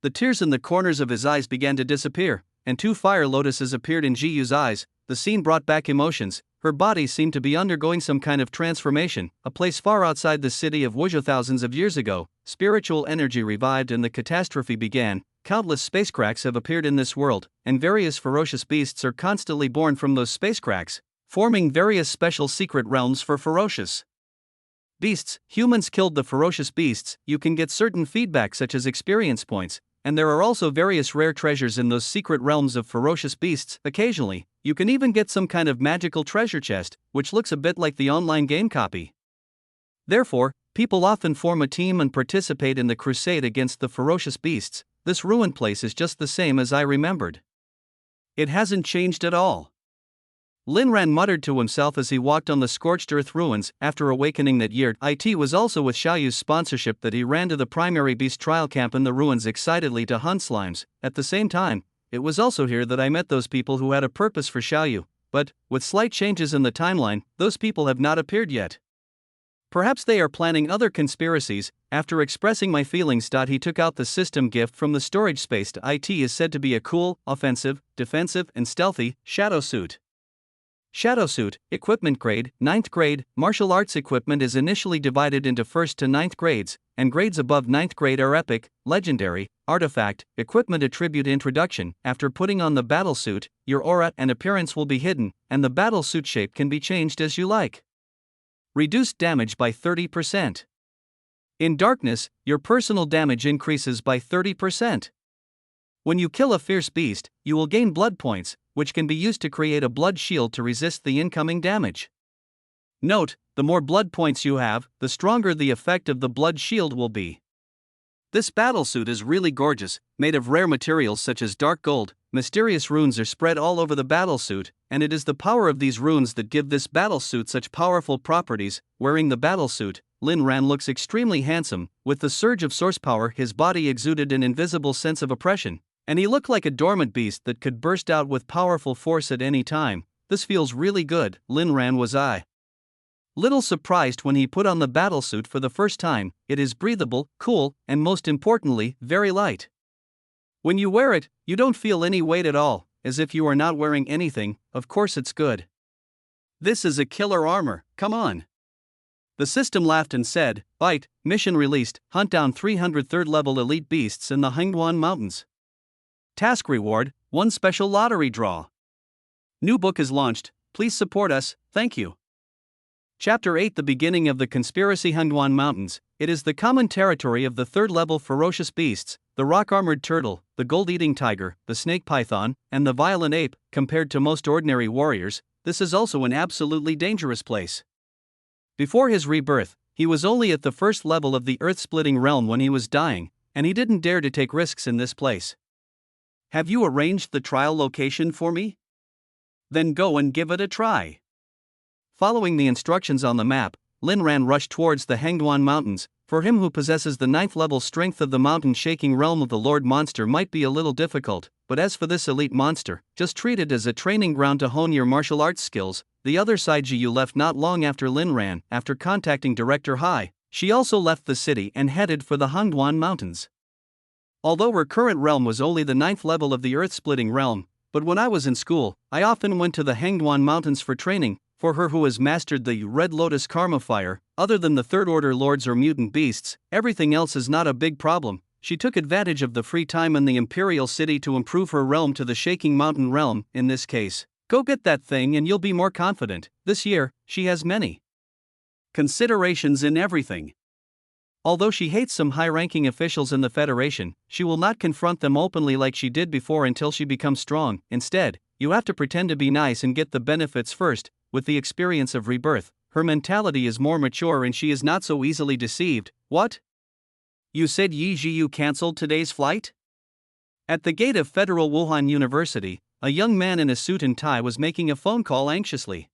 S1: The tears in the corners of his eyes began to disappear, and 2 fire lotuses appeared in Jiu's eyes. The scene brought back emotions. Her body seemed to be undergoing some kind of transformation. A place far outside the city of Wuzhou thousands of years ago, spiritual energy revived and the catastrophe began. Countless space cracks have appeared in this world, and various ferocious beasts are constantly born from those space cracks, forming various special secret realms for ferocious beasts. Humans killed the ferocious beasts. You can get certain feedback such as experience points, and there are also various rare treasures in those secret realms of ferocious beasts. Occasionally, you can even get some kind of magical treasure chest, which looks a bit like the online game copy. Therefore, people often form a team and participate in the crusade against the ferocious beasts. This ruined place is just the same as I remembered. It hasn't changed at all. Lin Ran muttered to himself as he walked on the scorched earth ruins. After awakening that year, it was also with Xiaoyu's sponsorship that he ran to the primary beast trial camp in the ruins excitedly to hunt slimes. At the same time, it was also here that I met those people who had a purpose for Xiaoyu, but, with slight changes in the timeline, those people have not appeared yet. Perhaps they are planning other conspiracies. After expressing my feelings, he took out the system gift from the storage space. It is said to be a cool, offensive, defensive, and stealthy shadow suit. Shadowsuit, Equipment Grade, Ninth Grade. Martial arts equipment is initially divided into 1st to 9th grades, and grades above 9th grade are Epic, Legendary, Artifact, Equipment Attribute Introduction. After putting on the battlesuit, your aura and appearance will be hidden, and the battlesuit shape can be changed as you like. Reduced damage by 30%. In darkness, your personal damage increases by 30%. When you kill a fierce beast, you will gain blood points, which can be used to create a blood shield to resist the incoming damage. Note, the more blood points you have, the stronger the effect of the blood shield will be. This battlesuit is really gorgeous, made of rare materials such as dark gold. Mysterious runes are spread all over the battlesuit, and it is the power of these runes that give this battlesuit such powerful properties. Wearing the battlesuit, Lin Ran looks extremely handsome. With the surge of source power, his body exuded an invisible sense of oppression, and he looked like a dormant beast that could burst out with powerful force at any time. This feels really good, Lin Ran was little surprised when he put on the battlesuit for the first time. It is breathable, cool, and most importantly, very light. When you wear it, you don't feel any weight at all, as if you are not wearing anything. Of course it's good. This is a killer armor, come on. The system laughed and said, "Bite, mission released, hunt down 300 third-level elite beasts in the Hengduan Mountains. Task reward, 1 special lottery draw. New book is launched, please support us, thank you." Chapter 8: The Beginning of the Conspiracy. Hengduan Mountains. It is the common territory of the third-level ferocious beasts, the rock-armored turtle, the gold-eating tiger, the snake python, and the violent ape. Compared to most ordinary warriors, this is also an absolutely dangerous place. Before his rebirth, he was only at the first level of the earth-splitting realm when he was dying, and he didn't dare to take risks in this place. Have you arranged the trial location for me? Then go and give it a try. Following the instructions on the map, Lin Ran rushed towards the Hengduan Mountains. For him who possesses the 9th level strength of the mountain-shaking realm of the Lord Monster might be a little difficult, but as for this elite monster, just treat it as a training ground to hone your martial arts skills. The other side, Jiyu left not long after Lin Ran. After contacting Director Hai, she also left the city and headed for the Hengduan Mountains. Although her current realm was only the 9th level of the earth-splitting realm, but when I was in school, I often went to the Hengduan Mountains for training. For her who has mastered the Red Lotus Karma Fire, other than the third-order lords or mutant beasts, everything else is not a big problem. She took advantage of the free time in the Imperial City to improve her realm to the Shaking Mountain realm. In this case, go get that thing and you'll be more confident. This year, she has many considerations in everything. Although she hates some high-ranking officials in the Federation, she will not confront them openly like she did before until she becomes strong. Instead, you have to pretend to be nice and get the benefits first. With the experience of rebirth, her mentality is more mature and she is not so easily deceived. What? You said Yi Jiyu cancelled today's flight? At the gate of Federal Wuhan University, a young man in a suit and tie was making a phone call anxiously.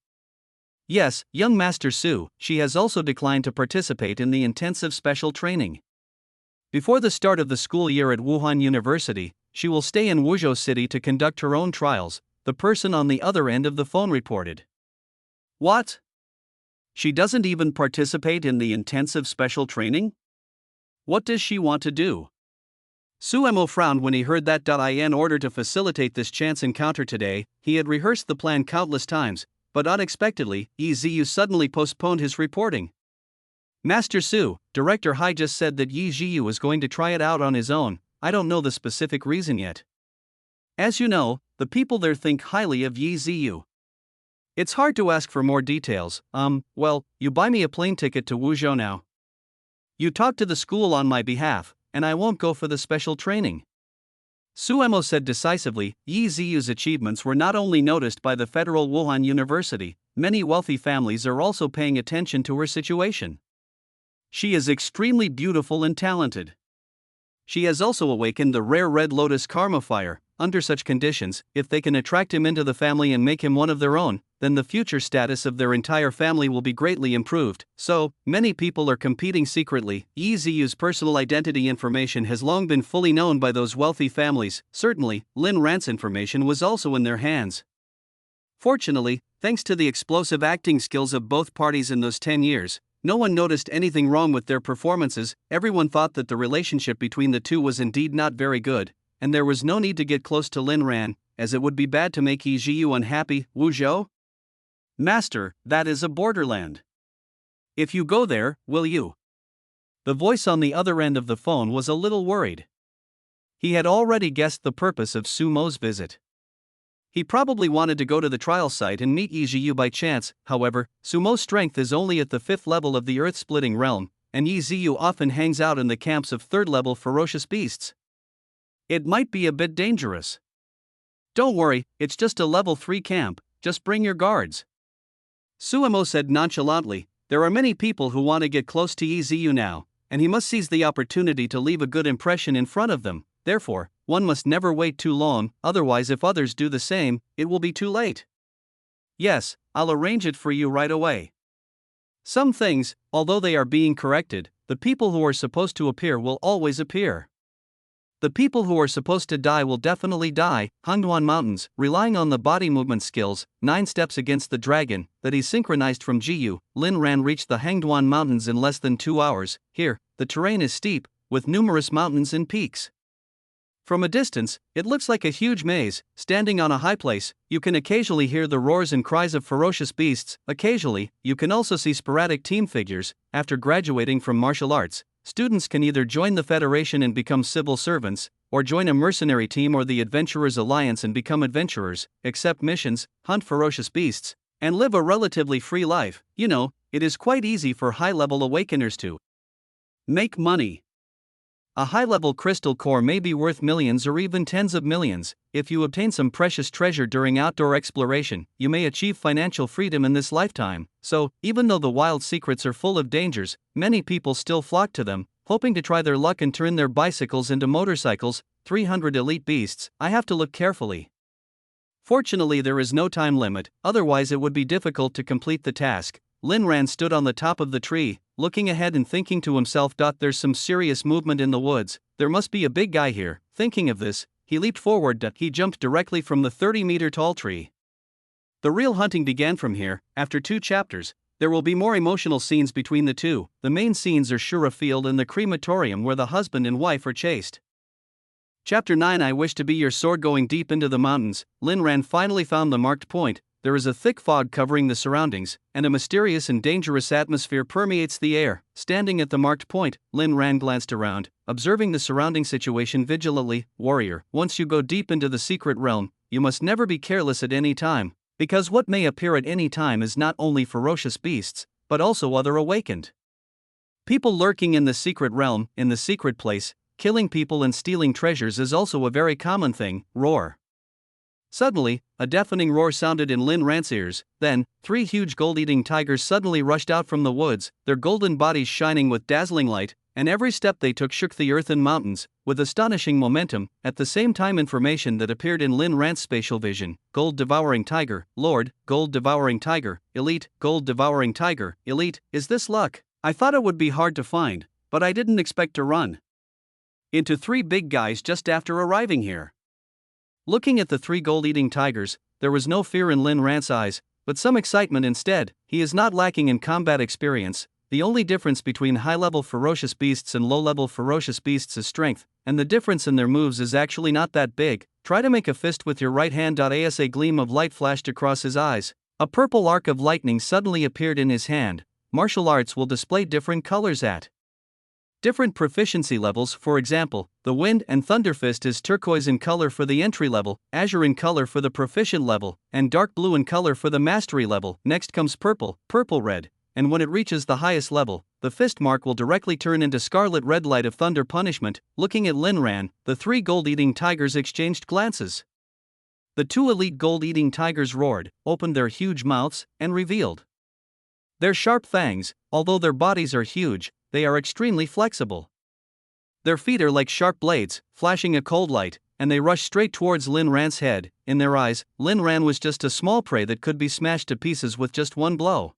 S1: Yes, young Master Su, she has also declined to participate in the intensive special training. Before the start of the school year at Wuhan University, she will stay in Wuzhou City to conduct her own trials, the person on the other end of the phone reported. What? She doesn't even participate in the intensive special training? What does she want to do? Suemo frowned when he heard that. In order to facilitate this chance encounter today, he had rehearsed the plan countless times, but unexpectedly, Yi Ziyu suddenly postponed his reporting. Master Su, Director Hai just said that Yi Ziyu was going to try it out on his own. I don't know the specific reason yet. As you know, the people there think highly of Yi Ziyu. It's hard to ask for more details. Well, you buy me a plane ticket to Wuzhou now. You talk to the school on my behalf, and I won't go for the special training. Suemo said decisively. Yi Ziyu's achievements were not only noticed by the Federal Wuhan University, many wealthy families are also paying attention to her situation. She is extremely beautiful and talented. She has also awakened the rare Red Lotus Karma Fire. Under such conditions, if they can attract him into the family and make him one of their own, then the future status of their entire family will be greatly improved. So, many people are competing secretly. Yi Ziyu's personal identity information has long been fully known by those wealthy families. Certainly, Lin Ran's information was also in their hands. Fortunately, thanks to the explosive acting skills of both parties in those 10 years, no one noticed anything wrong with their performances. Everyone thought that the relationship between the two was indeed not very good, and there was no need to get close to Lin Ran, as it would be bad to make Yi Jiyu unhappy. Wuzhou? Master, that is a borderland. If you go there, will you? The voice on the other end of the phone was a little worried. He had already guessed the purpose of Sumo's visit. He probably wanted to go to the trial site and meet Yijiu by chance. However, Sumo's strength is only at the 5th level of the earth-splitting realm, and Yijiu often hangs out in the camps of 3rd-level ferocious beasts. It might be a bit dangerous. Don't worry, it's just a level 3 camp, just bring your guards. Sumo said nonchalantly, there are many people who want to get close to Yijiu now, and he must seize the opportunity to leave a good impression in front of them. Therefore, one must never wait too long, otherwise if others do the same, it will be too late. Yes, I'll arrange it for you right away. Some things, although they are being corrected, the people who are supposed to appear will always appear. The people who are supposed to die will definitely die. Hangduan Mountains, relying on the body movement skills, 9 steps against the dragon, that he synchronized from Jiyu, Lin Ran reached the Hangduan Mountains in less than 2 hours. Here, the terrain is steep, with numerous mountains and peaks. From a distance, it looks like a huge maze. Standing on a high place, you can occasionally hear the roars and cries of ferocious beasts. Occasionally, you can also see sporadic team figures. After graduating from martial arts, students can either join the Federation and become civil servants, or join a mercenary team or the Adventurers Alliance and become adventurers, accept missions, hunt ferocious beasts, and live a relatively free life. You know, it is quite easy for high-level awakeners to make money. A high-level crystal core may be worth millions or even tens of millions. If you obtain some precious treasure during outdoor exploration, you may achieve financial freedom in this lifetime. So, even though the wild secrets are full of dangers, many people still flock to them, hoping to try their luck and turn their bicycles into motorcycles. 300 elite beasts, I have to look carefully. Fortunately, there is no time limit, otherwise it would be difficult to complete the task. Lin Ran stood on the top of the tree, looking ahead and thinking to himself, there's some serious movement in the woods, there must be a big guy here. Thinking of this, he leaped forward. He jumped directly from the 30-meter tall tree. The real hunting began from here. After 2 chapters, there will be more emotional scenes between the two. The main scenes are Shura Field and the crematorium where the husband and wife are chased. Chapter 9. I wish to be your sword. Going deep into the mountains, Lin Ran finally found the marked point. There is a thick fog covering the surroundings, and a mysterious and dangerous atmosphere permeates the air. Standing at the marked point, Lin Ran glanced around, observing the surrounding situation vigilantly. Warrior, once you go deep into the secret realm, you must never be careless at any time, because what may appear at any time is not only ferocious beasts, but also other awakened people lurking in the secret realm. In the secret place, killing people and stealing treasures is also a very common thing. Roar. Suddenly, a deafening roar sounded in Lin Ran's ears. Then, 3 huge gold-eating tigers suddenly rushed out from the woods, their golden bodies shining with dazzling light, and every step they took shook the earth and mountains, with astonishing momentum. At the same time, information that appeared in Lin Ran's spatial vision: Gold-devouring tiger, Lord, Gold-devouring tiger, Elite, Gold-devouring tiger, Elite. Is this luck? I thought it would be hard to find, but I didn't expect to run into 3 big guys just after arriving here. Looking at the 3 gold-eating tigers, there was no fear in Lin Ran's eyes, but some excitement instead. He is not lacking in combat experience. The only difference between high-level ferocious beasts and low-level ferocious beasts is strength, and the difference in their moves is actually not that big. Try to make a fist with your right hand. As a gleam of light flashed across his eyes, a purple arc of lightning suddenly appeared in his hand. Martial arts will display different colors at different proficiency levels. For example, the Wind and Thunder Fist is turquoise in color for the entry level, azure in color for the proficient level, and dark blue in color for the mastery level. Next comes purple, purple-red, and when it reaches the highest level, the fist mark will directly turn into scarlet red. Light of thunder punishment. Looking at Lin Ran, the 3 gold-eating tigers exchanged glances. The 2 elite gold-eating tigers roared, opened their huge mouths, and revealed their sharp fangs. Although their bodies are huge, they are extremely flexible. Their feet are like sharp blades, flashing a cold light, and they rush straight towards Lin Ran's head. In their eyes, Lin Ran was just a small prey that could be smashed to pieces with just one blow.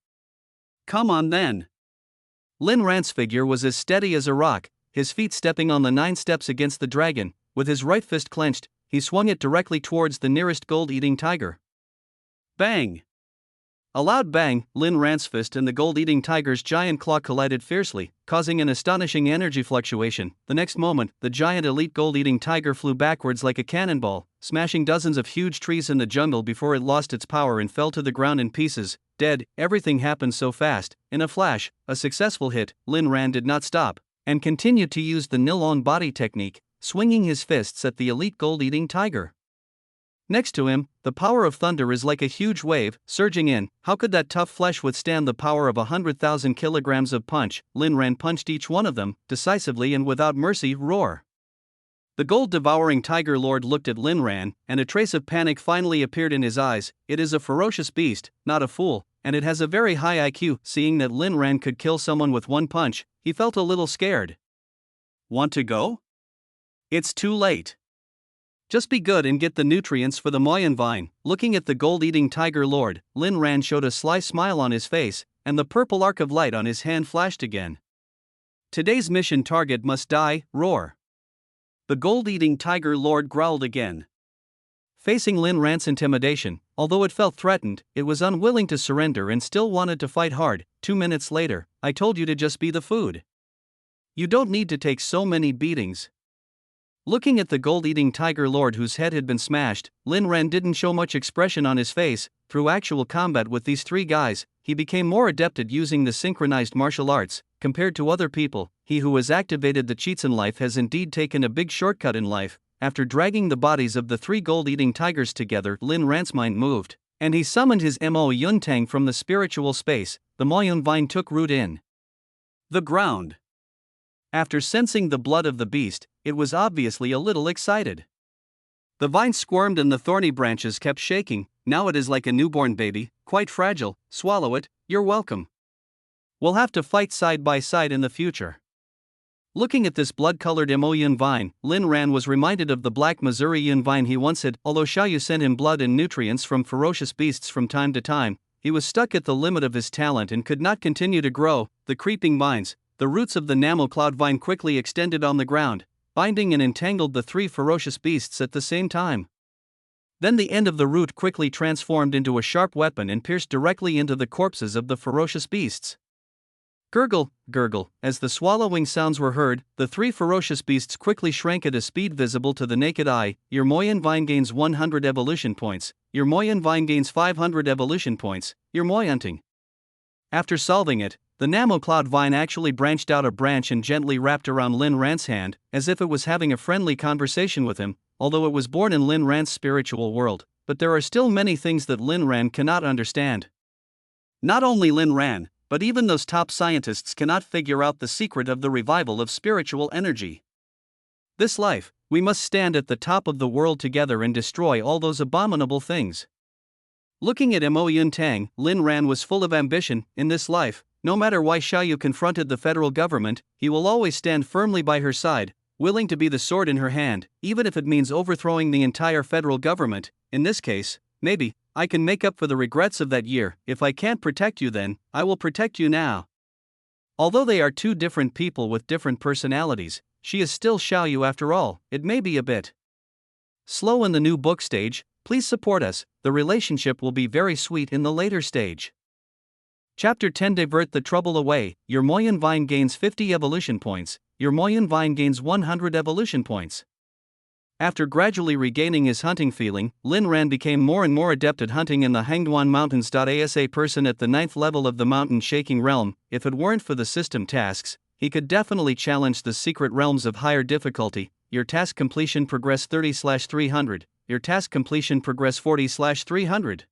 S1: Come on then. Lin Ran's figure was as steady as a rock, his feet stepping on the 9 steps against the dragon. With his right fist clenched, he swung it directly towards the nearest gold-eating tiger. Bang! A loud bang, Lin Ran's fist and the gold-eating tiger's giant claw collided fiercely, causing an astonishing energy fluctuation. The next moment, the giant elite gold-eating tiger flew backwards like a cannonball, smashing dozens of huge trees in the jungle before it lost its power and fell to the ground in pieces, dead. Everything happened so fast. In a flash, a successful hit. Lin Ran did not stop, and continued to use the nil-on body technique, swinging his fists at the elite gold-eating tiger. Next to him, the power of thunder is like a huge wave, surging in. How could that tough flesh withstand the power of 100,000 kilograms of punch? Lin Ran punched each one of them, decisively and without mercy. Roar! The gold-devouring Tiger Lord looked at Lin Ran, and a trace of panic finally appeared in his eyes. It is a ferocious beast, not a fool, and it has a very high IQ. Seeing that Lin Ran could kill someone with one punch, he felt a little scared. Want to go? It's too late. Just be good and get the nutrients for the Moyan vine. Looking at the gold-eating Tiger Lord, Lin Ran showed a sly smile on his face, and the purple arc of light on his hand flashed again. Today's mission target must die. Roar! The gold-eating Tiger Lord growled again. Facing Lin Ran's intimidation, although it felt threatened, it was unwilling to surrender and still wanted to fight hard. 2 minutes later, I told you to just be the food. You don't need to take so many beatings. Looking at the gold-eating Tiger Lord whose head had been smashed, Lin Ran didn't show much expression on his face. Through actual combat with these three guys, he became more adept at using the synchronized martial arts. Compared to other people, he who has activated the cheats in life has indeed taken a big shortcut in life. After dragging the bodies of the three gold-eating tigers together, Lin Ran's mind moved, and he summoned his Mo Yuntang from the spiritual space. The Moyun vine took root in the ground. After sensing the blood of the beast, it was obviously a little excited. The vine squirmed and the thorny branches kept shaking. Now it is like a newborn baby, quite fragile. Swallow it, you're welcome. We'll have to fight side by side in the future. Looking at this blood-colored Mo Yun vine, Lin Ran was reminded of the black Missouri Yun vine he once had. Although Xiaoyu sent him blood and nutrients from ferocious beasts from time to time, he was stuck at the limit of his talent and could not continue to grow. The creeping vines, the roots of the Namel Cloud vine quickly extended on the ground, binding and entangled the three ferocious beasts at the same time. Then the end of the root quickly transformed into a sharp weapon and pierced directly into the corpses of the ferocious beasts. Gurgle, gurgle, as the swallowing sounds were heard, the three ferocious beasts quickly shrank at a speed visible to the naked eye. Your Moyan vine gains 100 evolution points. Your Moyan vine gains 500 evolution points. Your Moyunting. After solving it, the Namel Cloud vine actually branched out a branch and gently wrapped around Lin Ran's hand, as if it was having a friendly conversation with him. Although it was born in Lin Ran's spiritual world, but there are still many things that Lin Ran cannot understand. Not only Lin Ran, but even those top scientists cannot figure out the secret of the revival of spiritual energy. This life, we must stand at the top of the world together and destroy all those abominable things. Looking at Mo Yun Tang, Lin Ran was full of ambition. In this life, no matter why Xiaoyu confronted the federal government, he will always stand firmly by her side, willing to be the sword in her hand, even if it means overthrowing the entire federal government. In this case, maybe, I can make up for the regrets of that year. If I can't protect you then, I will protect you now. Although they are two different people with different personalities, she is still Xiaoyu after all. It may be a bit slow in the new book stage. Please support us, the relationship will be very sweet in the later stage. Chapter 10 Divert the trouble away. Your Moyan vine gains 50 evolution points. Your Moyan vine gains 100 evolution points. After gradually regaining his hunting feeling, Lin Ran became more and more adept at hunting in the Hangduan Mountains. As a person at the 9th level of the mountain shaking realm, if it weren't for the system tasks, he could definitely challenge the secret realms of higher difficulty. Your task completion progress 30/300. Your task completion progress 40/300.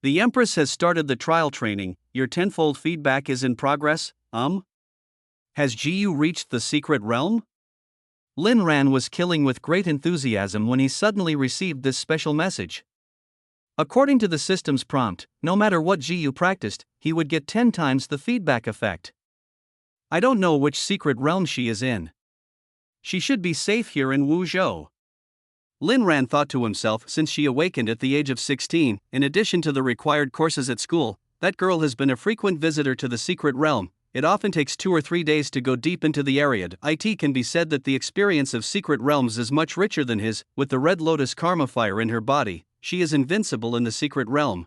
S1: The Empress has started the trial training. Your tenfold feedback is in progress. Has Jiyu reached the secret realm? Lin Ran was killing with great enthusiasm when he suddenly received this special message. According to the system's prompt, no matter what Jiyu practiced, he would get 10 times the feedback effect. I don't know which secret realm she is in. She should be safe here in Wuzhou. Lin Ran thought to himself. Since she awakened at the age of 16, in addition to the required courses at school, that girl has been a frequent visitor to the secret realm. It often takes 2 or 3 days to go deep into the area. It can be said that the experience of secret realms is much richer than his. With the Red Lotus Karma fire in her body, she is invincible in the secret realm.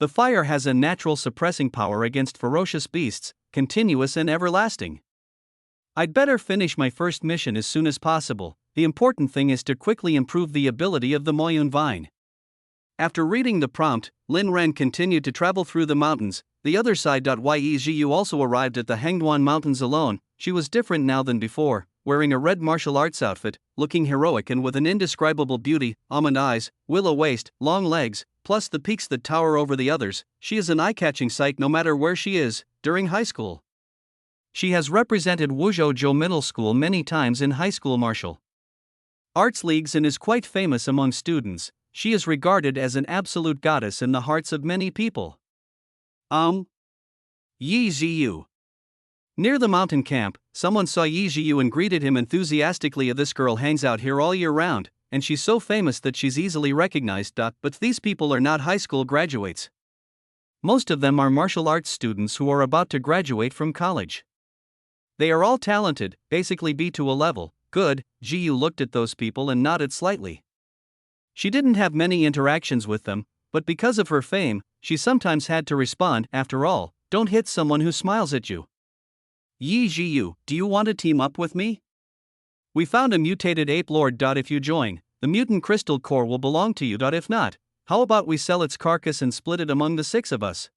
S1: The fire has a natural suppressing power against ferocious beasts, continuous and everlasting. I'd better finish my first mission as soon as possible. The important thing is to quickly improve the ability of the Moyun vine. After reading the prompt, Lin Ren continued to travel through the mountains. The other side. Yezhu also arrived at the Hangduan Mountains alone. She was different now than before, wearing a red martial arts outfit, looking heroic and with an indescribable beauty, almond eyes, willow waist, long legs, plus the peaks that tower over the others. She is an eye-catching sight no matter where she is. During high school, she has represented Wuzhou Middle School many times in high school martial arts leagues and is quite famous among students. She is regarded as an absolute goddess in the hearts of many people. Yi Ziyu. Near the mountain camp, someone saw Yi Ziyu and greeted him enthusiastically. This girl hangs out here all year round, and she's so famous that she's easily recognized. But these people are not high school graduates. Most of them are martial arts students who are about to graduate from college. They are all talented, basically B2 level. Good. Jiyu looked at those people and nodded slightly. She didn't have many interactions with them, but because of her fame, she sometimes had to respond. After all, don't hit someone who smiles at you. Yi Jiyu, do you want to team up with me? We found a mutated ape lord. If you join, the mutant crystal core will belong to you. If not, how about we sell its carcass and split it among the 6 of us?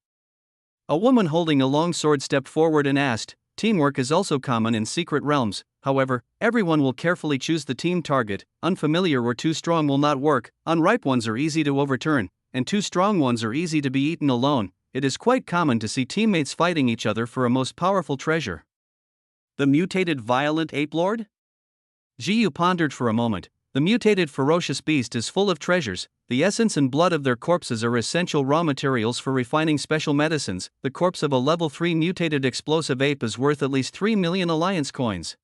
S1: A woman holding a long sword stepped forward and asked. Teamwork is also common in secret realms. However, everyone will carefully choose the team target. Unfamiliar or too strong will not work. Unripe ones are easy to overturn, and too strong ones are easy to be eaten alone. It is quite common to see teammates fighting each other for a most powerful treasure. The mutated violent ape lord? Jiyu pondered for a moment. The mutated ferocious beast is full of treasures. The essence and blood of their corpses are essential raw materials for refining special medicines. The corpse of a level 3 mutated explosive ape is worth at least 3 million alliance coins.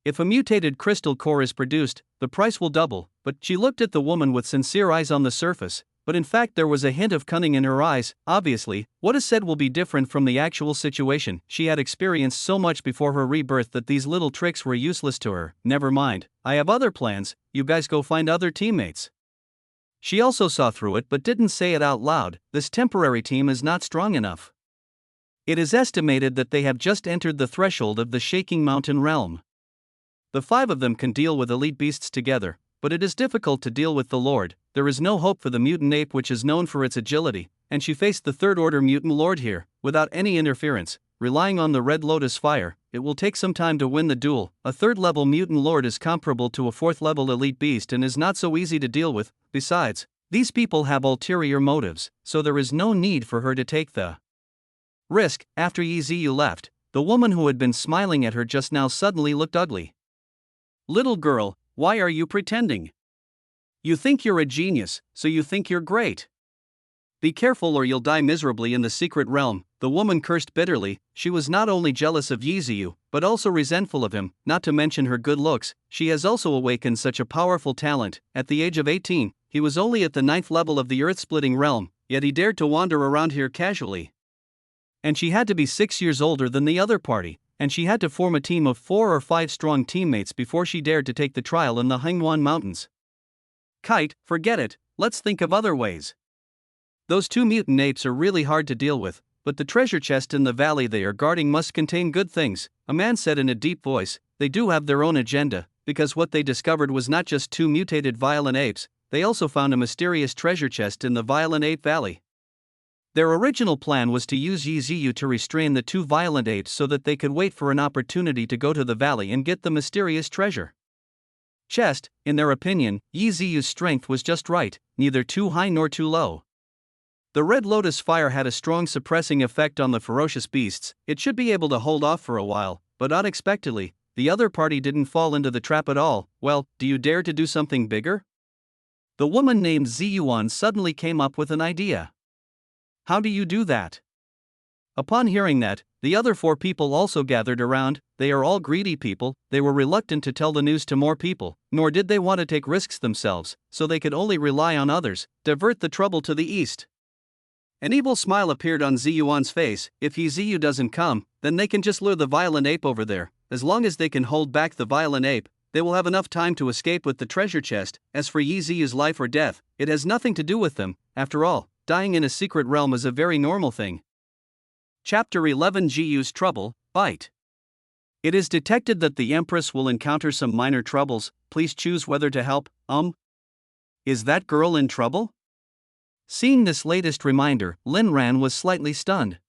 S1: If a mutated crystal core is produced, the price will double. But she looked at the woman with sincere eyes on the surface, but in fact there was a hint of cunning in her eyes. Obviously, what is said will be different from the actual situation. She had experienced so much before her rebirth that these little tricks were useless to her. Never mind, I have other plans. You guys go find other teammates. She also saw through it but didn't say it out loud. This temporary team is not strong enough. It is estimated that they have just entered the threshold of the Shaking Mountain realm. The 5 of them can deal with elite beasts together, but it is difficult to deal with the Lord. There is no hope for the mutant ape, which is known for its agility, and she faced the 3rd order mutant lord here, without any interference, relying on the Red Lotus fire. It will take some time to win the duel. A 3rd level mutant lord is comparable to a 4th level elite beast and is not so easy to deal with. Besides, these people have ulterior motives, so there is no need for her to take the risk. After Yi Ziyu left, the woman who had been smiling at her just now suddenly looked ugly. Little girl, why are you pretending? You think you're a genius, so you think you're great. Be careful or you'll die miserably in the secret realm. The woman cursed bitterly. She was not only jealous of Yi Ziyu, but also resentful of him, not to mention her good looks. She has also awakened such a powerful talent. At the age of 18, he was only at the 9th level of the earth-splitting realm, yet he dared to wander around here casually. And she had to be 6 years older than the other party, and she had to form a team of 4 or 5 strong teammates before she dared to take the trial in the Hangduan Mountains. Kite, forget it, let's think of other ways. Those 2 mutant apes are really hard to deal with, but the treasure chest in the valley they are guarding must contain good things, a man said in a deep voice. They do have their own agenda, because what they discovered was not just 2 mutated violent apes, they also found a mysterious treasure chest in the Violent Ape Valley. Their original plan was to use Yi Ziyu to restrain the 2 violent apes so that they could wait for an opportunity to go to the valley and get the mysterious treasure chest. In their opinion, Yi Ziyu's strength was just right, neither too high nor too low. The Red Lotus fire had a strong suppressing effect on the ferocious beasts. It should be able to hold off for a while, but unexpectedly, the other party didn't fall into the trap at all. Well, do you dare to do something bigger? The woman named Ziyuan suddenly came up with an idea. How do you do that? Upon hearing that, the other 4 people also gathered around. They are all greedy people. They were reluctant to tell the news to more people, nor did they want to take risks themselves, so they could only rely on others, divert the trouble to the east. An evil smile appeared on Ziyuan's face. If Yi Ziyu doesn't come, then they can just lure the violent ape over there. As long as they can hold back the violent ape, they will have enough time to escape with the treasure chest. As for Yi Ziyu's life or death, it has nothing to do with them. After all, dying in a secret realm is a very normal thing. Chapter 11 Jiyu's Trouble, Bite. It is detected that the Empress will encounter some minor troubles, please choose whether to help. Is that girl in trouble? Seeing this latest reminder, Lin Ran was slightly stunned.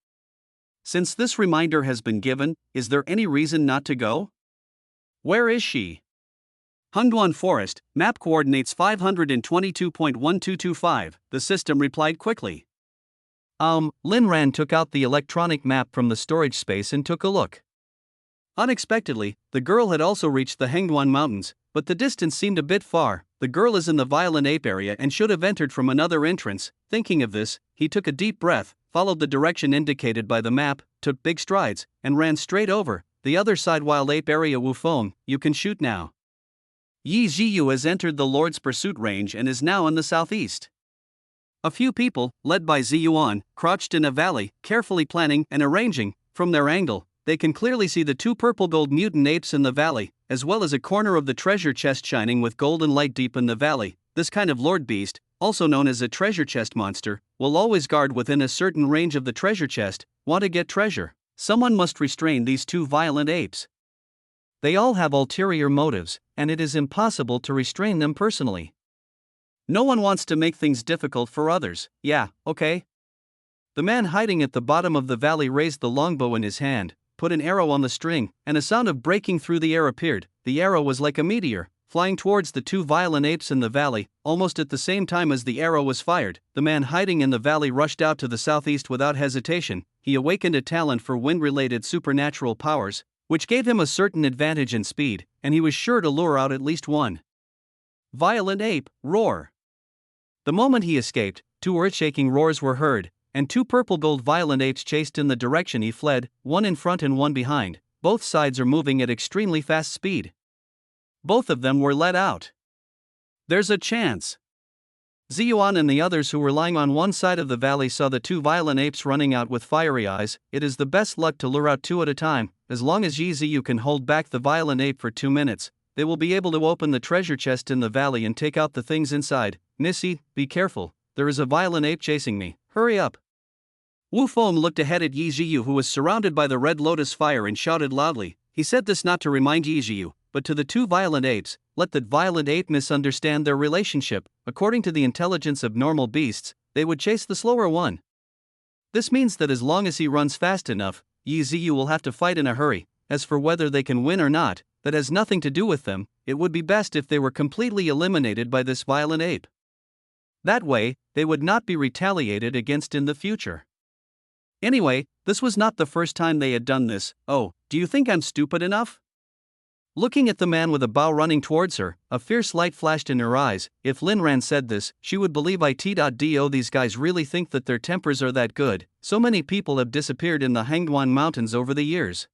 S1: Since this reminder has been given, is there any reason not to go? Where is she? Hungduan Forest, map coordinates 522.1225, the system replied quickly. Lin Ran took out the electronic map from the storage space and took a look. Unexpectedly, the girl had also reached the Hengduan Mountains, but the distance seemed a bit far. The girl is in the Violent Ape area and should have entered from another entrance. Thinking of this, he took a deep breath, followed the direction indicated by the map, took big strides, and ran straight over the other side. Wild Ape area. Wufeng, you can shoot now. Yi Ziyu has entered the Lord's pursuit range and is now in the southeast. A few people, led by Ziyuan, crouched in a valley, carefully planning and arranging. From their angle, they can clearly see the two purple gold mutant apes in the valley, as well as a corner of the treasure chest shining with golden light deep in the valley. This kind of lord beast, also known as a treasure chest monster, will always guard within a certain range of the treasure chest. Want to get treasure? Someone must restrain these two violent apes. They all have ulterior motives, and it is impossible to restrain them personally. No one wants to make things difficult for others. Yeah, okay. The man hiding at the bottom of the valley raised the longbow in his hand, put an arrow on the string, and a sound of breaking through the air appeared. The arrow was like a meteor, flying towards the two violent apes in the valley. Almost at the same time as the arrow was fired, the man hiding in the valley rushed out to the southeast without hesitation. He awakened a talent for wind-related supernatural powers, which gave him a certain advantage in speed, and he was sure to lure out at least one violent ape. Roar! The moment he escaped, two earth-shaking roars were heard, and two purple gold violent apes chased in the direction he fled, one in front and one behind. Both sides are moving at extremely fast speed. Both of them were let out. There's a chance. Ziyuan and the others who were lying on one side of the valley saw the two violent apes running out with fiery eyes. It is the best luck to lure out two at a time. As long as Yi Ziyu can hold back the violent ape for 2 minutes, they will be able to open the treasure chest in the valley and take out the things inside. Nissi, be careful, there is a violent ape chasing me, hurry up. Wufeng looked ahead at Yi Ziyu, who was surrounded by the red lotus fire, and shouted loudly. He said this not to remind Yi Ziyu, but to the two violent apes. Let that violent ape misunderstand their relationship. According to the intelligence of normal beasts, they would chase the slower one. This means that as long as he runs fast enough, Yi Ziyu will have to fight in a hurry. As for whether they can win or not, that has nothing to do with them. It would be best if they were completely eliminated by this violent ape. That way, they would not be retaliated against in the future. Anyway, this was not the first time they had done this. Oh, do you think I'm stupid enough? Looking at the man with a bow running towards her, a fierce light flashed in her eyes. If Lin Ran said this, she would believe it. These guys really think that their tempers are that good. So many people have disappeared in the Hengduan Mountains over the years.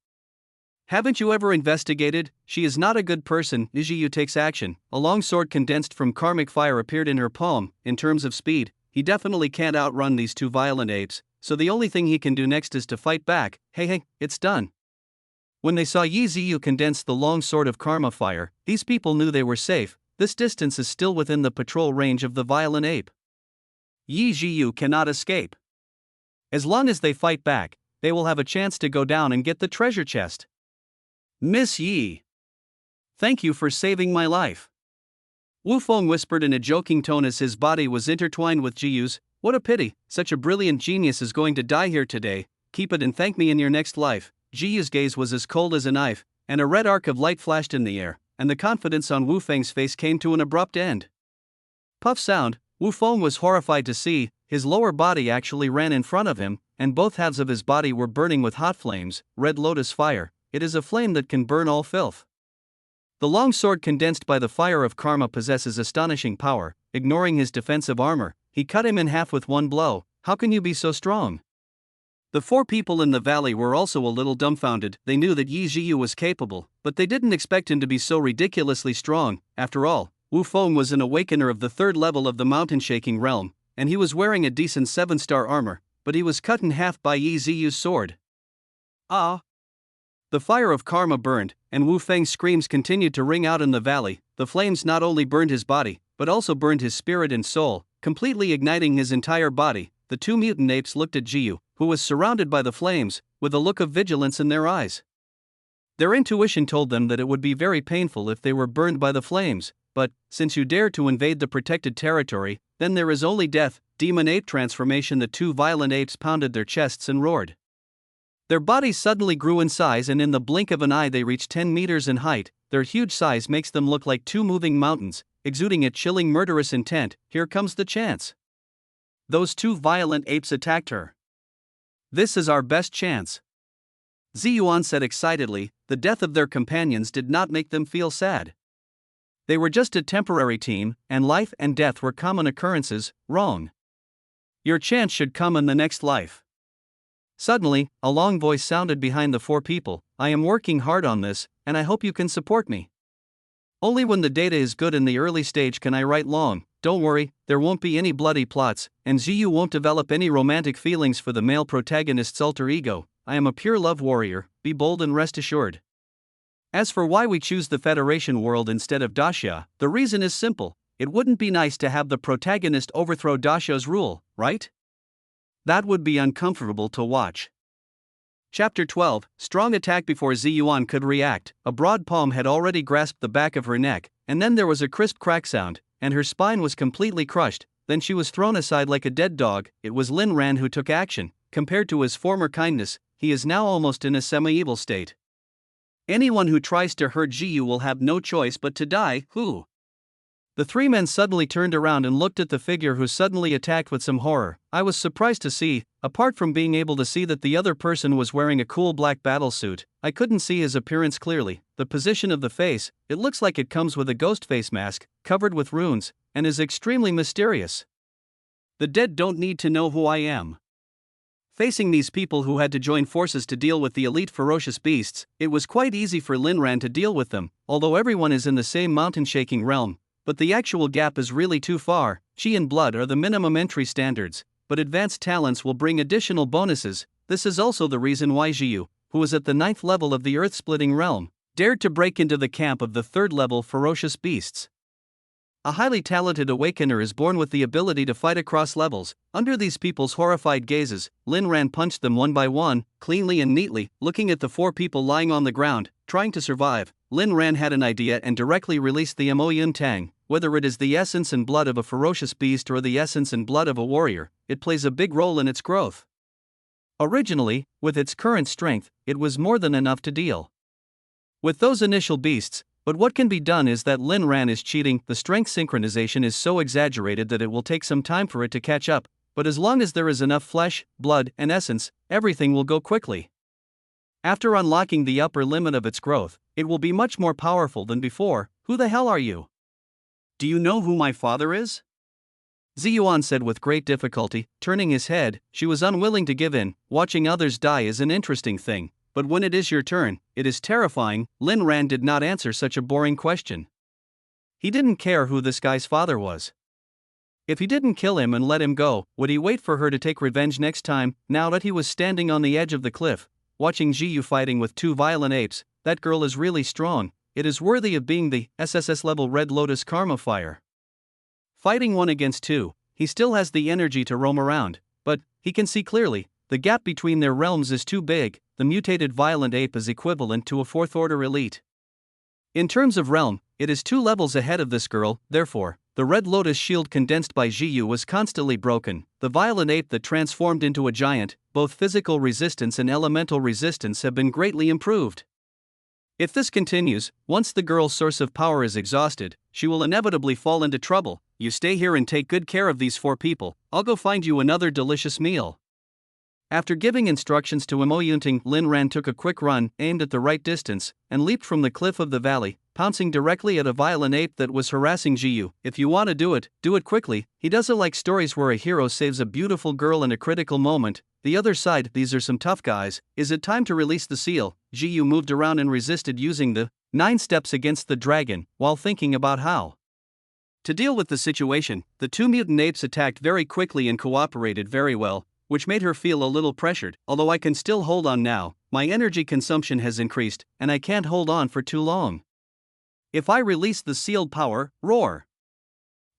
S1: Haven't you ever investigated? She is not a good person. Ziyu takes action. A long sword condensed from karmic fire appeared in her palm. In terms of speed, he definitely can't outrun these two violent apes, so the only thing he can do next is to fight back. Hey, it's done. When they saw Yi Ziyu condense the long sword of karma fire, these people knew they were safe. This distance is still within the patrol range of the violent ape. Yi Ziyu cannot escape. As long as they fight back, they will have a chance to go down and get the treasure chest. Miss Yi, thank you for saving my life. Wufeng whispered in a joking tone as his body was intertwined with Jiyu's. What a pity, such a brilliant genius is going to die here today. Keep it and thank me in your next life. Jiyu's gaze was as cold as a knife, and a red arc of light flashed in the air, and the confidence on Wufeng's face came to an abrupt end. Puff sound, Wufeng was horrified to see, his lower body actually ran in front of him, and both halves of his body were burning with hot flames. Red lotus fire, it is a flame that can burn all filth. The long sword condensed by the fire of karma possesses astonishing power. Ignoring his defensive armor, he cut him in half with one blow. How can you be so strong? The four people in the valley were also a little dumbfounded. They knew that Yi Ziyu was capable, but they didn't expect him to be so ridiculously strong. After all, Wufeng was an awakener of the third level of the mountain-shaking realm, and he was wearing a decent 7-star armor, but he was cut in half by Yi Ziyu's sword. Ah! The fire of karma burned, and Wufeng's screams continued to ring out in the valley. The flames not only burned his body, but also burned his spirit and soul, completely igniting his entire body. the two mutant apes looked at Jiyu, who was surrounded by the flames, with a look of vigilance in their eyes. Their intuition told them that it would be very painful if they were burned by the flames, but, since you dare to invade the protected territory, then there is only death. Demon ape transformation. The two violent apes pounded their chests and roared. Their bodies suddenly grew in size, and in the blink of an eye they reached 10 meters in height. Their huge size makes them look like two moving mountains, exuding a chilling murderous intent. Here comes the chance. Those two violent apes attacked her. This is our best chance. Ziyuan said excitedly. The death of their companions did not make them feel sad. They were just a temporary team, and life and death were common occurrences. Wrong. Your chance should come in the next life. Suddenly, a long voice sounded behind the four people. I am working hard on this, and I hope you can support me. Only when the data is good in the early stage can I write long. Don't worry, there won't be any bloody plots, and Ziyu won't develop any romantic feelings for the male protagonist's alter ego. I am a pure love warrior, be bold and rest assured. As for why we choose the Federation world instead of Dacia, the reason is simple. It wouldn't be nice to have the protagonist overthrow Dacia's rule, right? That would be uncomfortable to watch. Chapter 12, Strong Attack. Before Ziyuan could react, a broad palm had already grasped the back of her neck, and then there was a crisp crack sound, and her spine was completely crushed. Then she was thrown aside like a dead dog. It was Lin Ran who took action. Compared to his former kindness, he is now almost in a semi-evil state. Anyone who tries to hurt Jiyu will have no choice but to die. Who? The three men suddenly turned around and looked at the figure who suddenly attacked with some horror. I was surprised to see, apart from being able to see that the other person was wearing a cool black battlesuit, I couldn't see his appearance clearly. The position of the face, it looks like it comes with a ghost face mask, covered with runes, and is extremely mysterious. The dead don't need to know who I am. Facing these people who had to join forces to deal with the elite ferocious beasts, it was quite easy for Lin Ran to deal with them, although everyone is in the same mountain-shaking realm. But the actual gap is really too far. Chi and blood are the minimum entry standards, but advanced talents will bring additional bonuses. This is also the reason why Jiyu, who is at the 9th level of the earth-splitting realm, dared to break into the camp of the 3rd-level ferocious beasts. A highly talented awakener is born with the ability to fight across levels. Under these people's horrified gazes, Lin Ran punched them one by one, cleanly and neatly. Looking at the four people lying on the ground, trying to survive, Lin Ran had an idea and directly released the Mo Yun Tang. Whether it is the essence and blood of a ferocious beast or the essence and blood of a warrior, it plays a big role in its growth. Originally, with its current strength, it was more than enough to deal with those initial beasts, but what can be done is that Lin Ran is cheating. The strength synchronization is so exaggerated that it will take some time for it to catch up, but as long as there is enough flesh, blood, and essence, everything will go quickly. After unlocking the upper limit of its growth, it will be much more powerful than before. Who the hell are you? Do you know who my father is? Ziyuan said with great difficulty, turning his head. She was unwilling to give in. Watching others die is an interesting thing, but when it is your turn, it is terrifying. Lin Ran did not answer such a boring question. He didn't care who this guy's father was. If he didn't kill him and let him go, would he wait for her to take revenge next time? Now that he was standing on the edge of the cliff, watching Jiyu fighting with two violent apes, that girl is really strong. It is worthy of being the SSS level Red Lotus Karma Fire. Fighting 1 against 2, he still has the energy to roam around, but he can see clearly, the gap between their realms is too big. The mutated violent ape is equivalent to a 4th order elite. In terms of realm, it is 2 levels ahead of this girl. Therefore, the Red Lotus shield condensed by Jiyu was constantly broken. The violent ape that transformed into a giant, both physical resistance and elemental resistance have been greatly improved. If this continues, once the girl's source of power is exhausted, she will inevitably fall into trouble. You stay here and take good care of these 4 people. I'll go find you another delicious meal. After giving instructions to Mo Yunting, Lin Ran took a quick run, aimed at the right distance, and leaped from the cliff of the valley, pouncing directly at a violent ape that was harassing Jiyu. If you want to do it quickly. He doesn't like stories where a hero saves a beautiful girl in a critical moment. The other side, these are some tough guys. Is it time to release the seal? Jiyu moved around and resisted using the 9 steps against the dragon, while thinking about how to deal with the situation. The 2 mutant apes attacked very quickly and cooperated very well, which made her feel a little pressured. Although I can still hold on now, my energy consumption has increased, and I can't hold on for too long. If I release the sealed power, roar.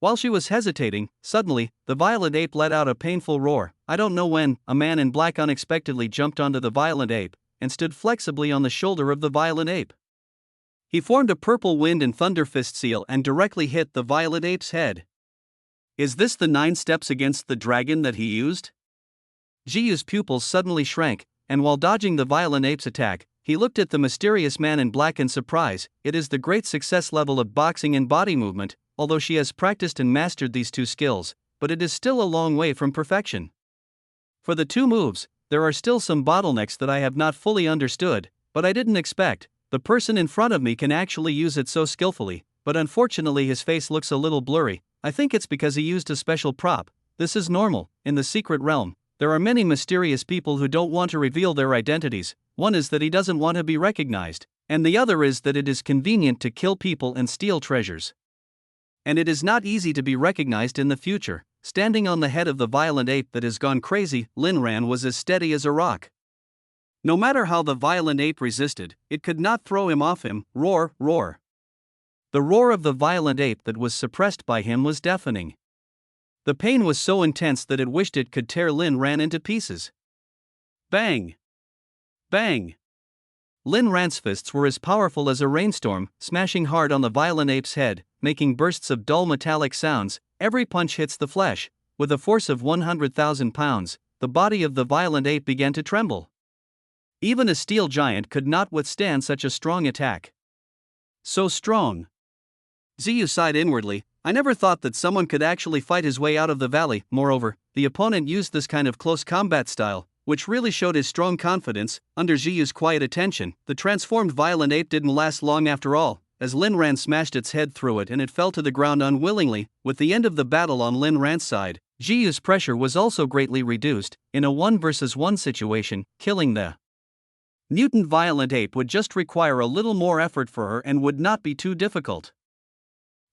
S1: While she was hesitating, suddenly, the violent ape let out a painful roar. I don't know when, a man in black unexpectedly jumped onto the violent ape and stood flexibly on the shoulder of the violent ape. He formed a purple wind and thunder fist seal and directly hit the violent ape's head. Is this the 9 steps against the dragon that he used? Jiyu's pupils suddenly shrank, and while dodging the violent ape's attack, he looked at the mysterious man in black in surprise. It is the great success level of boxing and body movement, although she has practiced and mastered these 2 skills, but it is still a long way from perfection. For the 2 moves, there are still some bottlenecks that I have not fully understood, but I didn't expect. The person in front of me can actually use it so skillfully, but unfortunately his face looks a little blurry. I think it's because he used a special prop. This is normal. In the secret realm, there are many mysterious people who don't want to reveal their identities. One is that he doesn't want to be recognized, and the other is that it is convenient to kill people and steal treasures. And it is not easy to be recognized in the future. Standing on the head of the violent ape that has gone crazy, Lin Ran was as steady as a rock. No matter how the violent ape resisted, it could not throw him off him. Roar, roar. The roar of the violent ape that was suppressed by him was deafening. The pain was so intense that it wished it could tear Lin Ran into pieces. Bang! Bang! Lin Ran's fists were as powerful as a rainstorm, smashing hard on the violent ape's head, making bursts of dull metallic sounds. Every punch hits the flesh. With a force of 100,000 pounds, the body of the violent ape began to tremble. Even a steel giant could not withstand such a strong attack. So strong. Ziyu sighed inwardly. I never thought that someone could actually fight his way out of the valley. Moreover, the opponent used this kind of close combat style, which really showed his strong confidence. Under Ziyu's quiet attention, the transformed violent ape didn't last long after all, as Lin Ran smashed its head through it and it fell to the ground unwillingly. With the end of the battle on Lin Ran's side, Ziyu's pressure was also greatly reduced. In a 1 versus 1 situation, killing the mutant violent ape would just require a little more effort for her and would not be too difficult.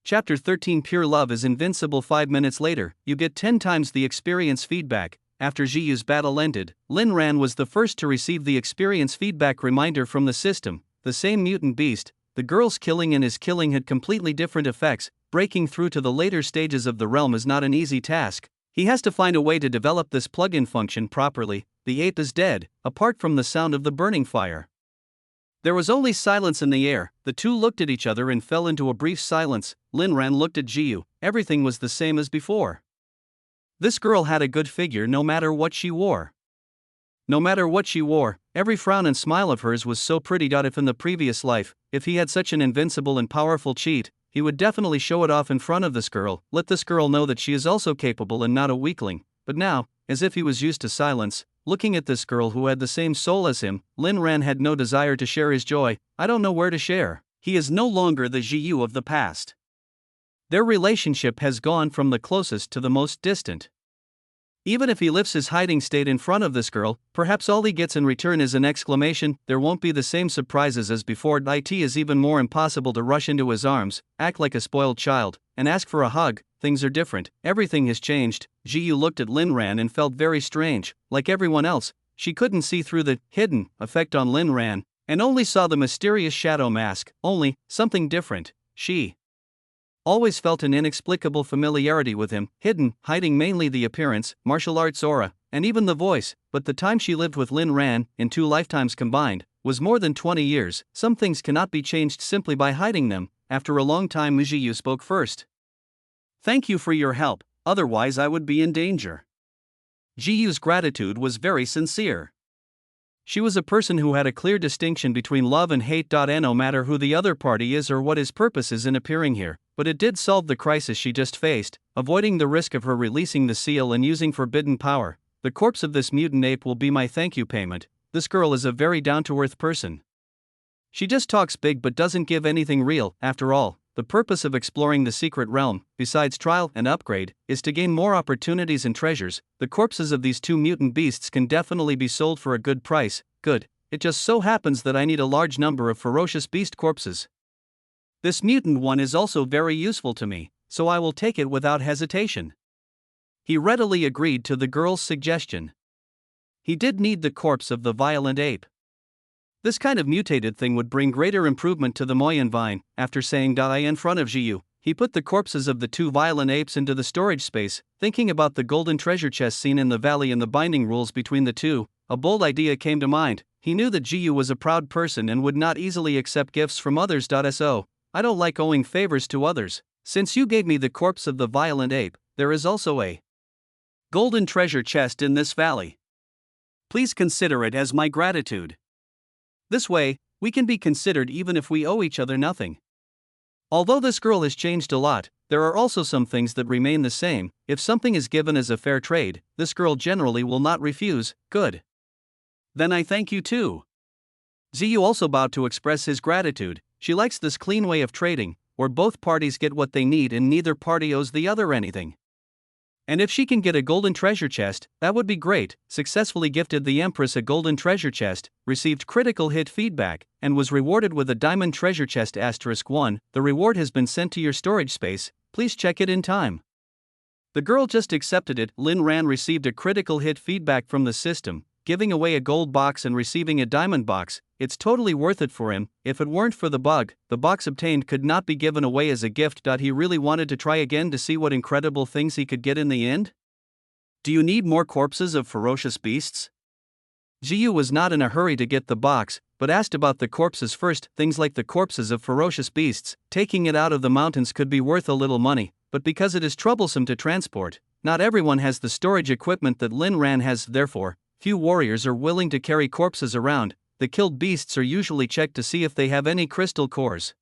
S1: Chapter 13 Pure Love is invincible. 5 minutes later, you get 10 times the experience feedback. After Ziyu's battle ended, Lin Ran was the first to receive the experience feedback reminder from the system. The same mutant beast, the girl's killing and his killing had completely different effects. Breaking through to the later stages of the realm is not an easy task. He has to find a way to develop this plug-in function properly. The ape is dead, apart from the sound of the burning fire. There was only silence in the air. The 2 looked at each other and fell into a brief silence. Lin Ran looked at Ziyu. Everything was the same as before. This girl had a good figure no matter what she wore. No matter what she wore, every frown and smile of hers was so pretty. If in the previous life, if he had such an invincible and powerful cheat, he would definitely show it off in front of this girl, let this girl know that she is also capable and not a weakling. But now, as if he was used to silence, looking at this girl who had the same soul as him, Lin Ran had no desire to share his joy. I don't know where to share. He is no longer the Ziyu of the past. Their relationship has gone from the closest to the most distant. Even if he lifts his hiding state in front of this girl, perhaps all he gets in return is an exclamation. There won't be the same surprises as before. It is even more impossible to rush into his arms, act like a spoiled child, and ask for a hug. Things are different. Everything has changed. Ziyu looked at Lin Ran and felt very strange. Like everyone else, she couldn't see through the hidden effect on Lin Ran, and only saw the mysterious shadow mask. Only something different. She always felt an inexplicable familiarity with him, hiding mainly the appearance, martial arts aura, and even the voice. But the time she lived with Lin Ran, in 2 lifetimes combined, was more than 20 years. Some things cannot be changed simply by hiding them. After a long time, Ziyu spoke first. Thank you for your help, otherwise I would be in danger. Jiyu's gratitude was very sincere. She was a person who had a clear distinction between love and hate. And no matter who the other party is or what his purpose is in appearing here, but it did solve the crisis she just faced, avoiding the risk of her releasing the seal and using forbidden power. The corpse of this mutant ape will be my thank you payment. This girl is a very down-to-earth person. She just talks big but doesn't give anything real. After all, the purpose of exploring the secret realm, besides trial and upgrade, is to gain more opportunities and treasures. The corpses of these 2 mutant beasts can definitely be sold for a good price. Good. It just so happens that I need a large number of ferocious beast corpses. This mutant one is also very useful to me, so I will take it without hesitation. He readily agreed to the girl's suggestion. He did need the corpse of the violent ape. This kind of mutated thing would bring greater improvement to the Moyan vine. After saying die in front of Ziyu, He put the corpses of the two violent apes into the storage space, thinking about the golden treasure chest seen in the valley and the binding rules between the two. A bold idea came to mind. He knew that Jiyu was a proud person and would not easily accept gifts from others. So, I don't like owing favors to others. Since you gave me the corpse of the violent ape, there is also a golden treasure chest in this valley. Please consider it as my gratitude. This way, we can be considered even if we owe each other nothing. Although this girl has changed a lot, there are also some things that remain the same. If something is given as a fair trade, this girl generally will not refuse. Good. Then I thank you too. Ziyu also bowed to express his gratitude. She likes this clean way of trading, where both parties get what they need and neither party owes the other anything. And if she can get a golden treasure chest, that would be great. Successfully gifted the Empress a golden treasure chest, received critical hit feedback, and was rewarded with a diamond treasure chest *1. The reward has been sent to your storage space, please check it in time. The girl just accepted it. Lin Ran received a critical hit feedback from the system, giving away a gold box and receiving a diamond box. It's totally worth it for him. If it weren't for the bug, the box obtained could not be given away as a gift. He really wanted to try again to see what incredible things he could get in the end. Do you need more corpses of ferocious beasts? Jiyu was not in a hurry to get the box, but asked about the corpses first. Things like the corpses of ferocious beasts, taking it out of the mountains could be worth a little money, but because it is troublesome to transport, not everyone has the storage equipment that Lin Ran has. Therefore, few warriors are willing to carry corpses around. The killed beasts are usually checked to see if they have any crystal cores.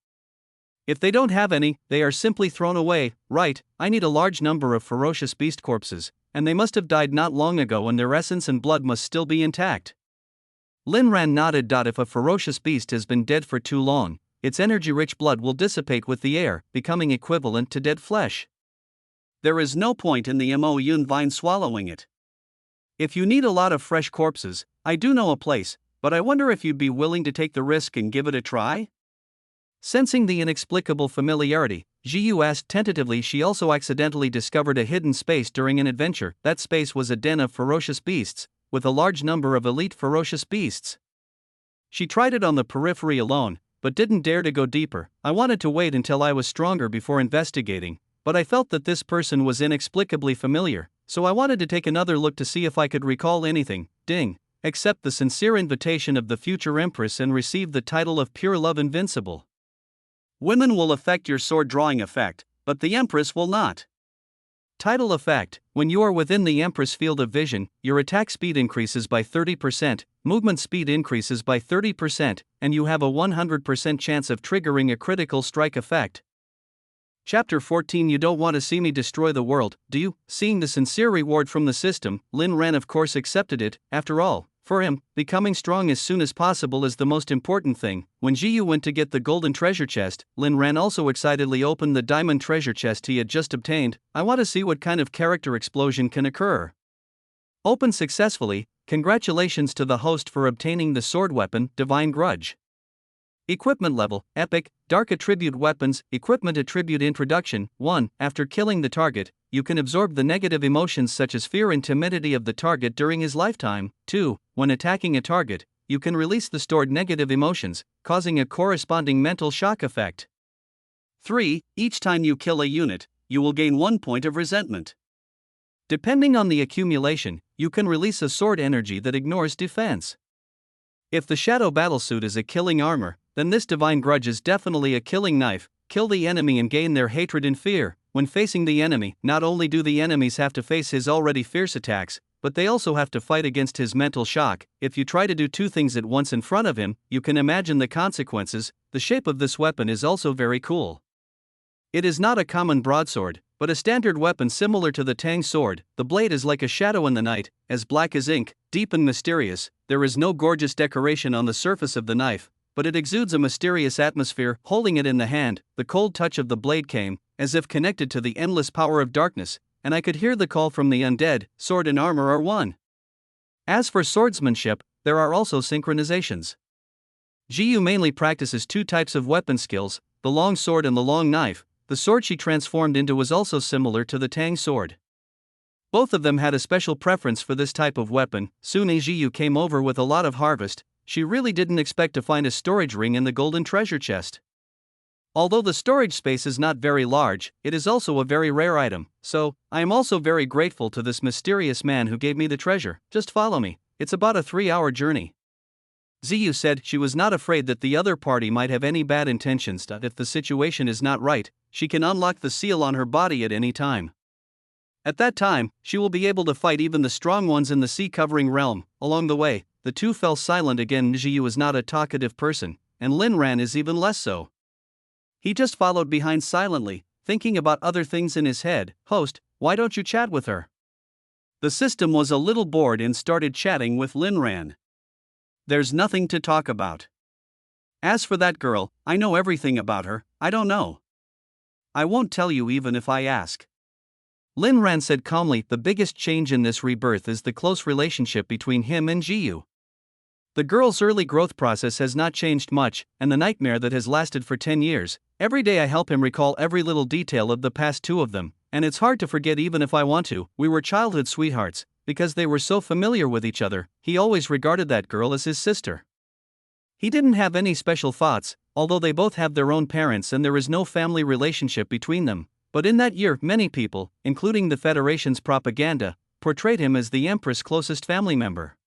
S1: If they don't have any, they are simply thrown away. Right, I need a large number of ferocious beast corpses, and they must have died not long ago and their essence and blood must still be intact. Lin Ran nodded. If a ferocious beast has been dead for too long, its energy-rich blood will dissipate with the air, becoming equivalent to dead flesh. There is no point in the Mo Yun vine swallowing it. If you need a lot of fresh corpses, I do know a place, but I wonder if you'd be willing to take the risk and give it a try? Sensing the inexplicable familiarity, Jiyu asked tentatively. She also accidentally discovered a hidden space during an adventure. That space was a den of ferocious beasts, with a large number of elite ferocious beasts. She tried it on the periphery alone, but didn't dare to go deeper. I wanted to wait until I was stronger before investigating, but I felt that this person was inexplicably familiar, so I wanted to take another look to see if I could recall anything. Ding. Accept the sincere invitation of the future Empress and receive the title of Pure Love Invincible. Women will affect your sword drawing effect, but the Empress will not. Title effect: when you are within the Empress field of vision, your attack speed increases by 30%, movement speed increases by 30%, and you have a 100% chance of triggering a critical strike effect. Chapter 14. You don't want to see me destroy the world, do you? Seeing the sincere reward from the system, Lin Ran of course accepted it. After all, for him, becoming strong as soon as possible is the most important thing. When Jiyu went to get the golden treasure chest, Lin Ran also excitedly opened the diamond treasure chest he had just obtained. I want to see what kind of character explosion can occur. Opened successfully. Congratulations to the host for obtaining the sword weapon, Divine Grudge. Equipment level, Epic, Dark Attribute Weapons, Equipment Attribute Introduction. 1. After killing the target, you can absorb the negative emotions such as fear and timidity of the target during his lifetime. 2. When attacking a target, you can release the stored negative emotions, causing a corresponding mental shock effect. 3. Each time you kill a unit, you will gain 1 point of resentment. Depending on the accumulation, you can release a sword energy that ignores defense. If the Shadow Battlesuit is a killing armor, then this Divine Grudge is definitely a killing knife. Kill the enemy and gain their hatred and fear. When facing the enemy, not only do the enemies have to face his already fierce attacks, but they also have to fight against his mental shock. If you try to do two things at once in front of him, you can imagine the consequences. The shape of this weapon is also very cool. It is not a common broadsword, but a standard weapon similar to the Tang sword. The blade is like a shadow in the night, as black as ink, deep and mysterious. There is no gorgeous decoration on the surface of the knife, but it exudes a mysterious atmosphere. Holding it in the hand, the cold touch of the blade came, as if connected to the endless power of darkness, and I could hear the call from the undead. Sword and armor are one. As for swordsmanship, there are also synchronizations. Jiyu mainly practices two types of weapon skills, the long sword and the long knife. The sword she transformed into was also similar to the Tang sword. Both of them had a special preference for this type of weapon. Soon as Jiyu came over with a lot of harvest, she really didn't expect to find a storage ring in the golden treasure chest. Although the storage space is not very large, it is also a very rare item, so I am also very grateful to this mysterious man who gave me the treasure. Just follow me, it's about a 3-hour journey. Ziyu said she was not afraid that the other party might have any bad intentions, that if the situation is not right, she can unlock the seal on her body at any time. At that time, she will be able to fight even the strong ones in the sea-covering realm. Along the way, the two fell silent again. Ziyu is not a talkative person, and Lin Ran is even less so. He just followed behind silently, thinking about other things in his head. Host, why don't you chat with her? The system was a little bored and started chatting with Lin Ran. There's nothing to talk about. As for that girl, I know everything about her. I don't know. I won't tell you even if I ask. Lin Ran said calmly. The biggest change in this rebirth is the close relationship between him and Jiyu. The girl's early growth process has not changed much, and the nightmare that has lasted for 10 years, every day I help him recall every little detail of the past two of them, and it's hard to forget even if I want to. We were childhood sweethearts, because they were so familiar with each other. He always regarded that girl as his sister. He didn't have any special thoughts, although they both have their own parents and there is no family relationship between them. But in that year, many people, including the Federation's propaganda, portrayed him as the Empress' closest family member.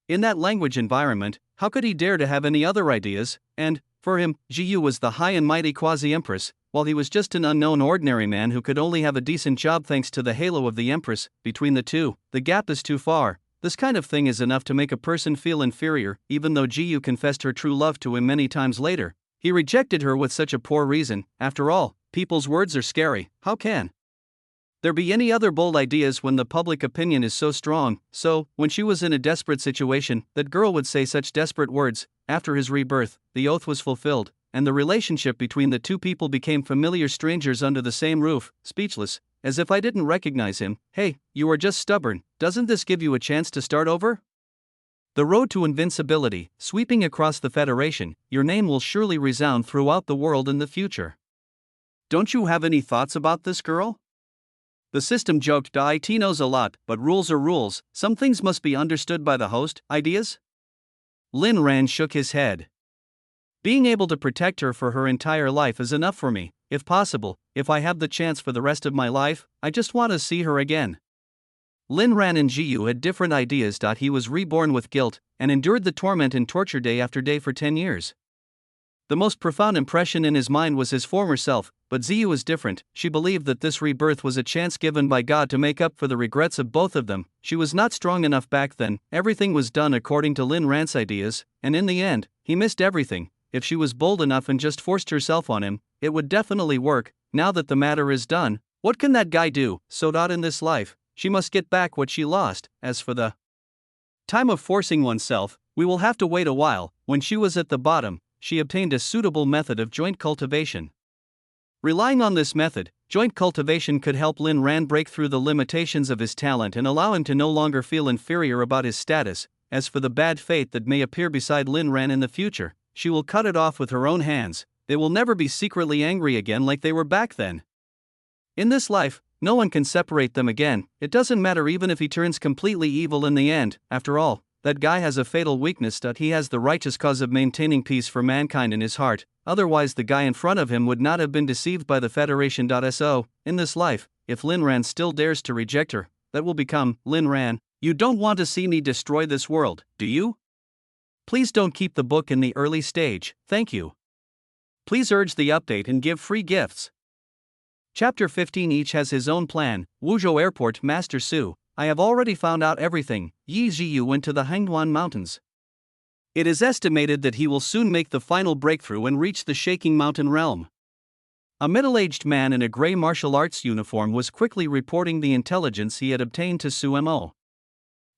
S1: In that language environment, how could he dare to have any other ideas? And, for him, Jiyu was the high and mighty quasi-Empress, while he was just an unknown ordinary man who could only have a decent job thanks to the halo of the Empress. Between the two, the gap is too far. This kind of thing is enough to make a person feel inferior. Even though Jiyu confessed her true love to him many times later, he rejected her with such a poor reason. After all, people's words are scary. How can there be any other bold ideas when the public opinion is so strong? So, when she was in a desperate situation, that girl would say such desperate words. After his rebirth, the oath was fulfilled, and the relationship between the two people became familiar strangers under the same roof. Speechless, as if I didn't recognize him. Hey, you are just stubborn. Doesn't this give you a chance to start over? The road to invincibility, sweeping across the Federation, your name will surely resound throughout the world in the future. Don't you have any thoughts about this girl? The system joked. It knows a lot, but rules are rules. Some things must be understood by the host. Ideas? Lin Ran shook his head. Being able to protect her for her entire life is enough for me. If possible, if I have the chance for the rest of my life, I just want to see her again. Lin Ran and Jiyu had different ideas. He was reborn with guilt, and endured the torment and torture day after day for 10 years. The most profound impression in his mind was his former self, but Ziyu was different. She believed that this rebirth was a chance given by God to make up for the regrets of both of them. She was not strong enough back then. Everything was done according to Lin Ran's ideas, and in the end, he missed everything. If she was bold enough and just forced herself on him, it would definitely work. Now that the matter is done, what can that guy do? So not in this life, she must get back what she lost. As for the time of forcing oneself, we will have to wait a while. When she was at the bottom, she obtained a suitable method of joint cultivation. Relying on this method, joint cultivation could help Lin Ran break through the limitations of his talent and allow him to no longer feel inferior about his status. As for the bad fate that may appear beside Lin Ran in the future, she will cut it off with her own hands. They will never be secretly angry again like they were back then. In this life, no one can separate them again. It doesn't matter even if he turns completely evil in the end. After all, that guy has a fatal weakness. He has the righteous cause of maintaining peace for mankind in his heart. Otherwise the guy in front of him would not have been deceived by the Federation. So, in this life, if Lin Ran still dares to reject her, that will become, Lin Ran, you don't want to see me destroy this world, do you? Please don't keep the book in the early stage, thank you. Please urge the update and give free gifts. Chapter 15. Each has his own plan. Wuzhou Airport. Master Su, I have already found out everything. Yi Ziyu went to the Hengduan Mountains. It is estimated that he will soon make the final breakthrough and reach the Shaking Mountain realm. A middle-aged man in a gray martial arts uniform was quickly reporting the intelligence he had obtained to Su Mo.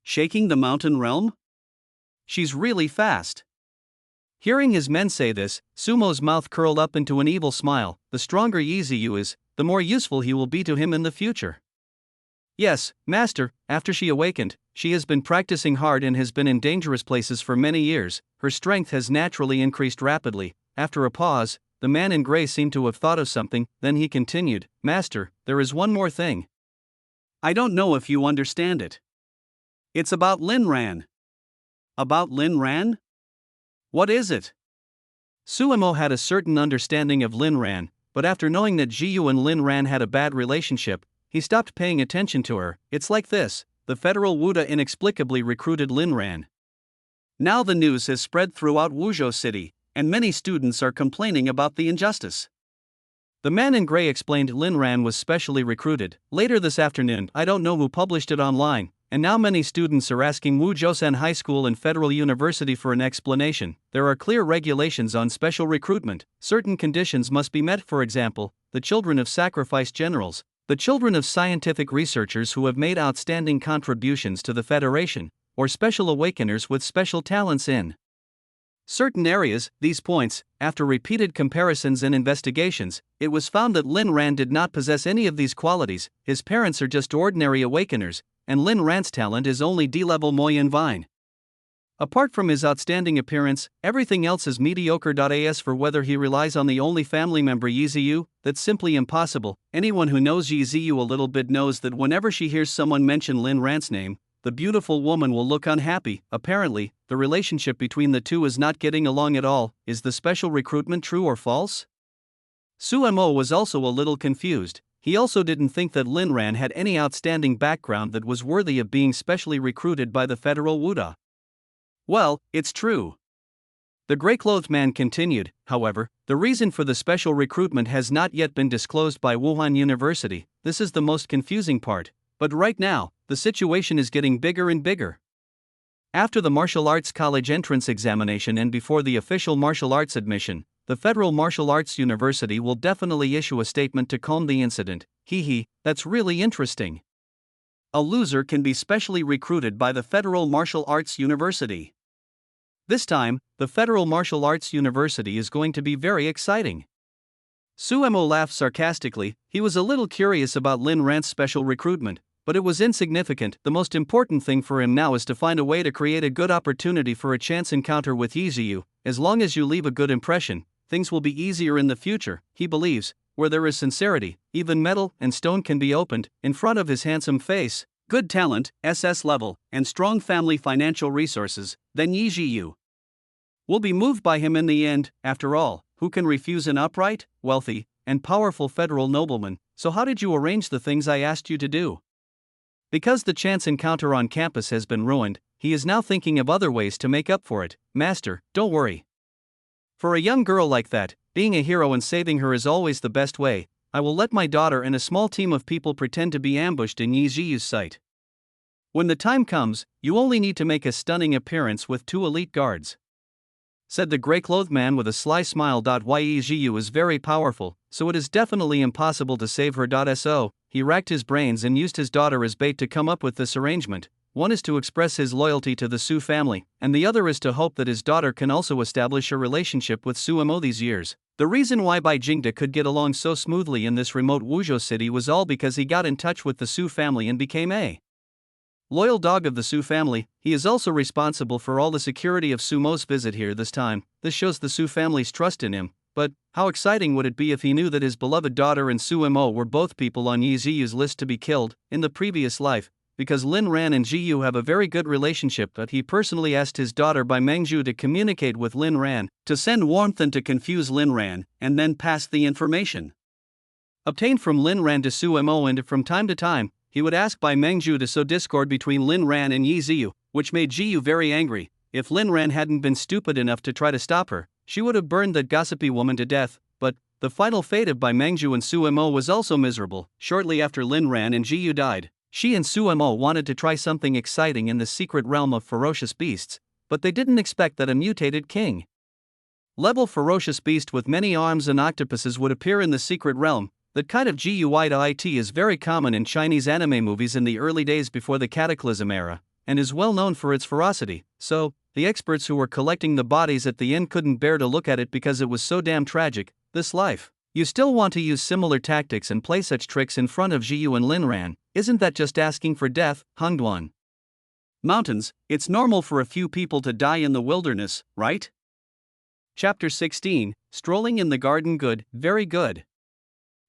S1: Shaking the mountain realm? She's really fast. Hearing his men say this, Sumo's mouth curled up into an evil smile. The stronger Yi Ziyu is, the more useful he will be to him in the future. Yes, master, after she awakened, she has been practicing hard and has been in dangerous places for many years. Her strength has naturally increased rapidly. After a pause, the man in gray seemed to have thought of something, then he continued, Master, there is one more thing. I don't know if you understand it. It's about Lin Ran. About Lin Ran? What is it? Suemo had a certain understanding of Lin Ran, but after knowing that Jiyu and Lin Ran had a bad relationship, he stopped paying attention to her. It's like this: the federal Wuda inexplicably recruited Lin Ran. Now the news has spread throughout Wuzhou City, and many students are complaining about the injustice. The man in gray explained Lin Ran was specially recruited. Later this afternoon, I don't know who published it online, and now many students are asking Wuzhousan High School and Federal University for an explanation. There are clear regulations on special recruitment. Certain conditions must be met, for example, the children of sacrificed generals, the children of scientific researchers who have made outstanding contributions to the Federation, or special awakeners with special talents in certain areas. These points, after repeated comparisons and investigations, it was found that Lin Ran did not possess any of these qualities. His parents are just ordinary awakeners, and Lin Ran's talent is only D-level Moyen Vine. Apart from his outstanding appearance, everything else is mediocre. As for whether he relies on the only family member Yi Ziyu, that's simply impossible. Anyone who knows Yi Ziyu a little bit knows that whenever she hears someone mention Lin Ran's name, the beautiful woman will look unhappy. Apparently, the relationship between the two is not getting along at all. Is the special recruitment true or false? Suemo was also a little confused. He also didn't think that Lin Ran had any outstanding background that was worthy of being specially recruited by the federal Wuda. Well, it's true. The gray-clothed man continued. However, the reason for the special recruitment has not yet been disclosed by Wuhan University. This is the most confusing part. But right now, the situation is getting bigger and bigger. After the martial arts college entrance examination and before the official martial arts admission, the Federal Martial Arts University will definitely issue a statement to calm the incident. That's really interesting. A loser can be specially recruited by the Federal Martial Arts University. This time, the Federal Martial Arts University is going to be very exciting. Suemo laughed sarcastically. He was a little curious about Lin Ran's special recruitment, but it was insignificant. The most important thing for him now is to find a way to create a good opportunity for a chance encounter with Yi Ziyu. As long as you leave a good impression, things will be easier in the future, he believes. Where there is sincerity, even metal and stone can be opened. In front of his handsome face, good talent, SS level, and strong family financial resources, then Yi Ziyu will be moved by him in the end. After all, who can refuse an upright, wealthy, and powerful federal nobleman? So how did you arrange the things I asked you to do? Because the chance encounter on campus has been ruined, he is now thinking of other ways to make up for it. Master, don't worry. For a young girl like that, being a hero and saving her is always the best way. I will let my daughter and a small team of people pretend to be ambushed in Yi Ziyu's site. When the time comes, you only need to make a stunning appearance with 2 elite guards, said the gray-clothed man with a sly smile. Yi Ziyu is very powerful, so it is definitely impossible to save her. So, he racked his brains and used his daughter as bait to come up with this arrangement. One is to express his loyalty to the Su family, and the other is to hope that his daughter can also establish a relationship with Suemo these years. The reason why Bai Jingde could get along so smoothly in this remote Wuzhou city was all because he got in touch with the Su family and became a loyal dog of the Su family. He is also responsible for all the security of Sumo's visit here this time. This shows the Su family's trust in him. But how exciting would it be if he knew that his beloved daughter and Suemo were both people on Yi Ziyu's list to be killed in the previous life? Because Lin Ran and Jiyu have a very good relationship, but he personally asked his daughter Bai Mengzhu to communicate with Lin Ran, to send warmth and to confuse Lin Ran, and then pass the information obtained from Lin Ran to Suemo, and from time to time, he would ask Bai Mengzhu to sow discord between Lin Ran and Yi Ziyu, which made Jiyu very angry. If Lin Ran hadn't been stupid enough to try to stop her, she would have burned that gossipy woman to death. But the final fate of Bai Mengzhu and Suemo was also miserable. Shortly after Lin Ran and Jiyu died, she and Suemo wanted to try something exciting in the secret realm of ferocious beasts, but they didn't expect that a mutated king-level ferocious beast with many arms and octopuses would appear in the secret realm. That kind of GUIT is very common in Chinese anime movies in the early days before the Cataclysm era, and is well known for its ferocity. So, the experts who were collecting the bodies at the end couldn't bear to look at it because it was so damn tragic. This life. You still want to use similar tactics and play such tricks in front of Jiyu and Lin Ran? Isn't that just asking for death? Hongduan Mountains, it's normal for a few people to die in the wilderness, right? Chapter 16, Strolling in the Garden. Good, very good.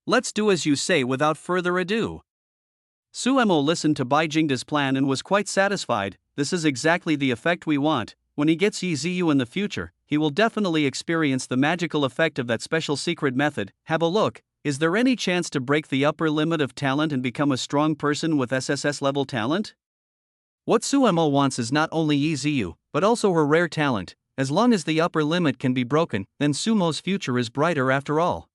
S1: Let's do as you say without further ado. Suemo listened to Bai Jingde's plan and was quite satisfied. This is exactly the effect we want. When he gets Yi Ziyu in the future, he will definitely experience the magical effect of that special secret method. Have a look. Is there any chance to break the upper limit of talent and become a strong person with SSS level talent? What Suemo wants is not only EZU, but also her rare talent. As long as the upper limit can be broken, then Sumo's future is brighter after all.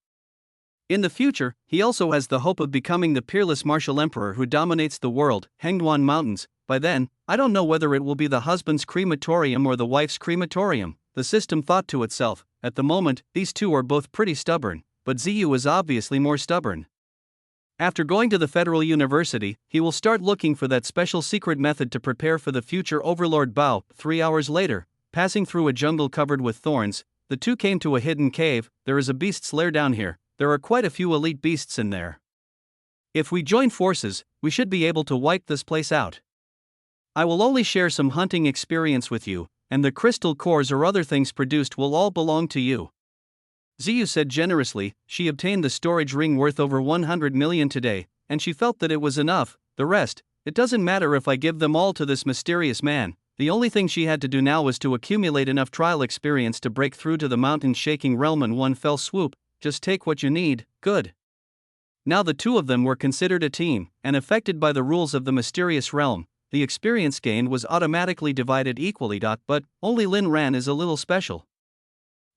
S1: In the future, he also has the hope of becoming the peerless martial emperor who dominates the world, Hengduan Mountains. By then, I don't know whether it will be the husband's crematorium or the wife's crematorium, the system thought to itself. At the moment, these two are both pretty stubborn, but Ziyu is obviously more stubborn. After going to the Federal University, he will start looking for that special secret method to prepare for the future Overlord Bao. 3 hours later, passing through a jungle covered with thorns, the two came to a hidden cave. There is a beast's lair down here. There are quite a few elite beasts in there. If we join forces, we should be able to wipe this place out. I will only share some hunting experience with you, and the crystal cores or other things produced will all belong to you. Ziyu said generously. She obtained the storage ring worth over 100 million today, and she felt that it was enough. The rest, it doesn't matter if I give them all to this mysterious man. The only thing she had to do now was to accumulate enough trial experience to break through to the mountain-shaking realm in one fell swoop. Just take what you need. Good. Now the two of them were considered a team, and affected by the rules of the mysterious realm, the experience gained was automatically divided equally. But only Lin Ran is a little special.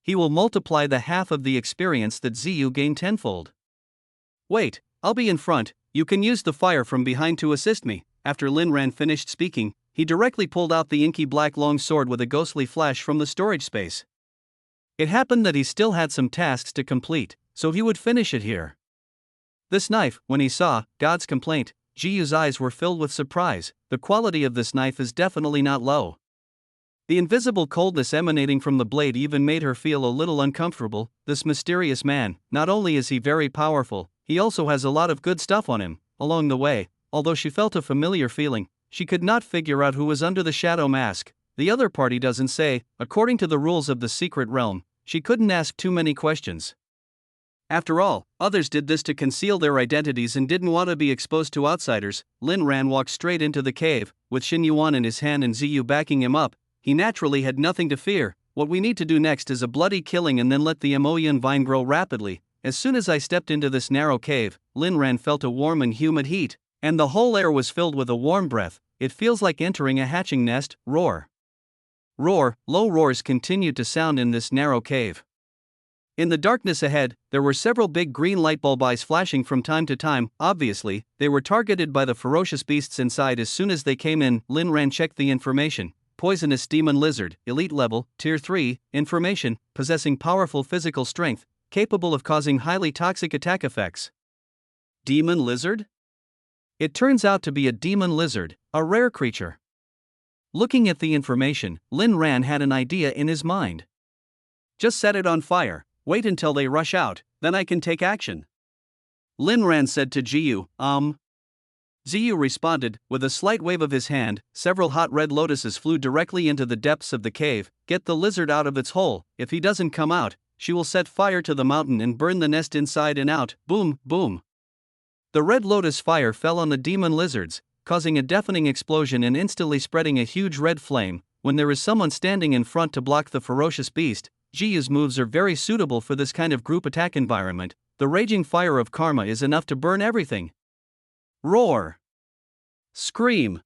S1: He will multiply the half of the experience that Ziyu gained tenfold. Wait, I'll be in front. You can use the fire from behind to assist me. After Lin Ran finished speaking, he directly pulled out the inky black long sword with a ghostly flash from the storage space. It happened that he still had some tasks to complete, so he would finish it here. This knife, when he saw God's complaint, Jiyu's eyes were filled with surprise. The quality of this knife is definitely not low. The invisible coldness emanating from the blade even made her feel a little uncomfortable. This mysterious man, not only is he very powerful, he also has a lot of good stuff on him. Along the way, although she felt a familiar feeling, she could not figure out who was under the shadow mask. The other party doesn't say. According to the rules of the secret realm, she couldn't ask too many questions. After all, others did this to conceal their identities and didn't want to be exposed to outsiders. Lin Ran walked straight into the cave, with Xin Yuan in his hand and Ziyu backing him up. He naturally had nothing to fear. What we need to do next is a bloody killing and then let the emoyan vine grow rapidly. As soon as I stepped into this narrow cave, Lin Ran felt a warm and humid heat, and the whole air was filled with a warm breath. It feels like entering a hatching nest. Roar. Roar. Low roars continued to sound in this narrow cave. In the darkness ahead, there were several big green light bulb eyes flashing from time to time. Obviously, they were targeted by the ferocious beasts inside. As soon as they came in, Lin Ran checked the information. Poisonous demon lizard, elite level, tier 3, information, possessing powerful physical strength, capable of causing highly toxic attack effects. Demon lizard? It turns out to be a demon lizard, a rare creature. Looking at the information, Lin Ran had an idea in his mind. Just set it on fire, wait until they rush out, then I can take action. Lin Ran said to Jiyu, Ziyu responded, with a slight wave of his hand. Several hot red lotuses flew directly into the depths of the cave. Get the lizard out of its hole. If he doesn't come out, she will set fire to the mountain and burn the nest inside and out. Boom, boom. The red lotus fire fell on the demon lizards, causing a deafening explosion and instantly spreading a huge red flame. When there is someone standing in front to block the ferocious beast, Jiyu's moves are very suitable for this kind of group attack environment. The raging fire of karma is enough to burn everything. Roar. Scream.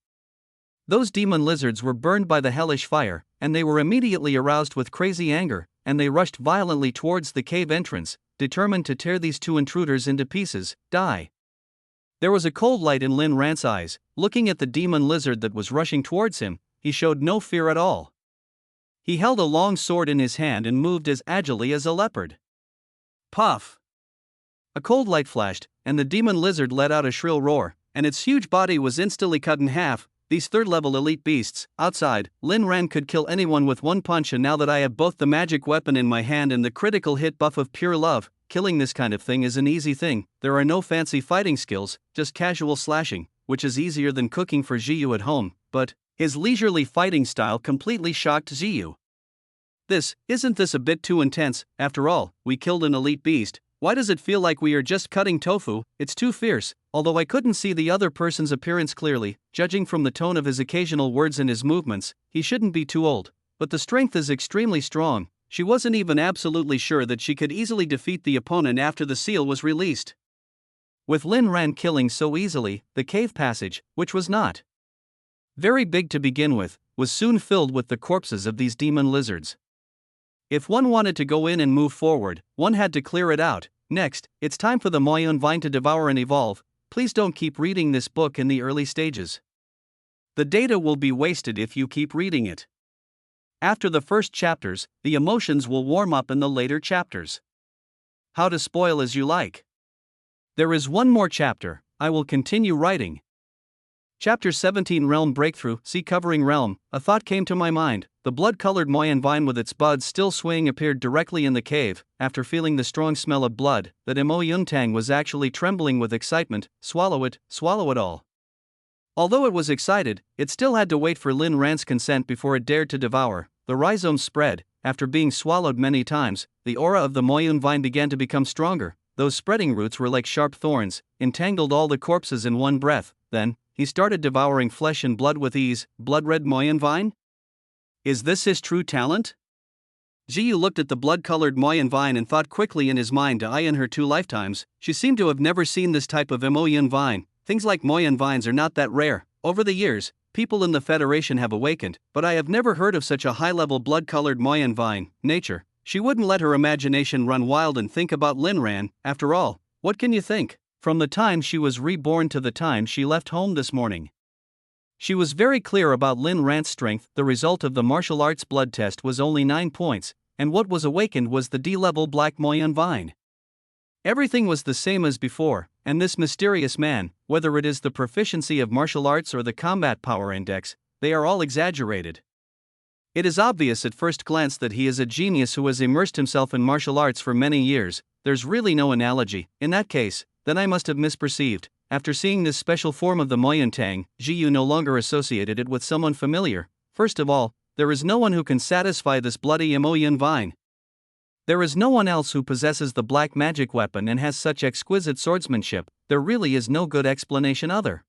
S1: Those demon lizards were burned by the hellish fire, and they were immediately aroused with crazy anger, and they rushed violently towards the cave entrance, determined to tear these two intruders into pieces. Die. There was a cold light in Lin Ran's eyes. Looking at the demon lizard that was rushing towards him, he showed no fear at all. He held a long sword in his hand and moved as agilely as a leopard. Puff! A cold light flashed, and the demon lizard let out a shrill roar, and its huge body was instantly cut in half. These third-level elite beasts, outside, Lin Ran could kill anyone with one punch, and now that I have both the magic weapon in my hand and the critical hit buff of pure love, killing this kind of thing is an easy thing. There are no fancy fighting skills, just casual slashing, which is easier than cooking for Jiyu at home, but his leisurely fighting style completely shocked Jiyu. Isn't this a bit too intense? After all, we killed an elite beast. Why does it feel like we are just cutting tofu? It's too fierce. Although I couldn't see the other person's appearance clearly, judging from the tone of his occasional words and his movements, he shouldn't be too old. But the strength is extremely strong. she wasn't even absolutely sure that she could easily defeat the opponent after the seal was released. With Lin Ran killing so easily, the cave passage, which was not very big to begin with, was soon filled with the corpses of these demon lizards. If one wanted to go in and move forward, one had to clear it out. Next, it's time for the Moyun Vine to devour and evolve. Please don't keep reading this book in the early stages. The data will be wasted if you keep reading it. After the first chapters, the emotions will warm up in the later chapters. How to spoil as you like. There is one more chapter, I will continue writing. Chapter 17 Realm Breakthrough. See covering realm. A thought came to my mind. The blood-colored Moyun vine with its buds still swaying appeared directly in the cave. After feeling the strong smell of blood, that Mo Yuntang was actually trembling with excitement. Swallow it all. Although it was excited, it still had to wait for Lin Ran's consent before it dared to devour. The rhizomes spread. After being swallowed many times, the aura of the Moyun vine began to become stronger. Those spreading roots were like sharp thorns, entangled all the corpses in one breath. Then, he started devouring flesh and blood with ease. Blood-red Moyun vine? Is this his true talent? Jiyu looked at the blood-colored Moyun vine and thought quickly in his mind. In her 2 lifetimes, she seemed to have never seen this type of Moyun vine. Things like Moyun vines are not that rare. Over the years, people in the Federation have awakened, but I have never heard of such a high-level blood-colored Moyun vine. Nature. She wouldn't let her imagination run wild and think about Lin Ran. After all, what can you think? From the time she was reborn to the time she left home this morning. She was very clear about Lin Ran's strength. The result of the martial arts blood test was only 9 points, and what was awakened was the D-level black Moyun vine. Everything was the same as before, and this mysterious man, whether it is the proficiency of martial arts or the combat power index, they are all exaggerated. It is obvious at first glance that he is a genius who has immersed himself in martial arts for many years. There's really no analogy. In that case, then I must have misperceived. After seeing this special form of the Moyun Tang, Jiyu no longer associated it with someone familiar. First of all, there is no one who can satisfy this bloody Moyun vine. There is no one else who possesses the black magic weapon and has such exquisite swordsmanship. There really is no good explanation other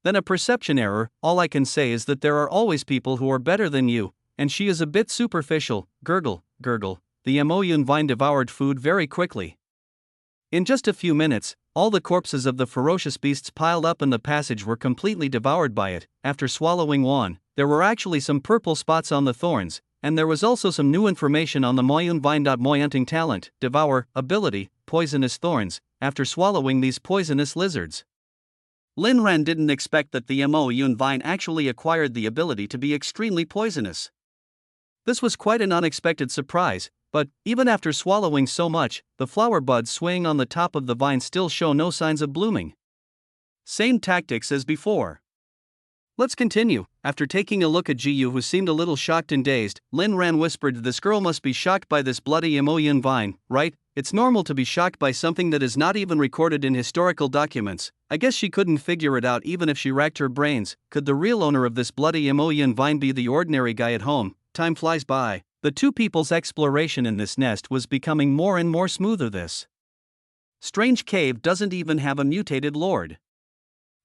S1: than a perception error. All I can say is that there are always people who are better than you, and she is a bit superficial. Gurgle, gurgle. The Moyun vine devoured food very quickly. In just a few minutes, all the corpses of the ferocious beasts piled up in the passage were completely devoured by it. After swallowing one, there were actually some purple spots on the thorns, and there was also some new information on the Moyun vine. Moyunting talent, devour, ability, poisonous thorns. After swallowing these poisonous lizards, Lin Ran didn't expect that the Moyun vine actually acquired the ability to be extremely poisonous. This was quite an unexpected surprise, but, even after swallowing so much, the flower buds swaying on the top of the vine still show no signs of blooming. Same tactics as before. Let's continue. After taking a look at Jiyu, who seemed a little shocked and dazed, Lin Ran whispered, "This girl must be shocked by this bloody Moyun vine, right? It's normal to be shocked by something that is not even recorded in historical documents. I guess she couldn't figure it out even if she racked her brains. Could the real owner of this bloody Moyun vine be the ordinary guy at home?" Time flies by. The two people's exploration in this nest was becoming more and more smoother. This strange cave doesn't even have a mutated lord.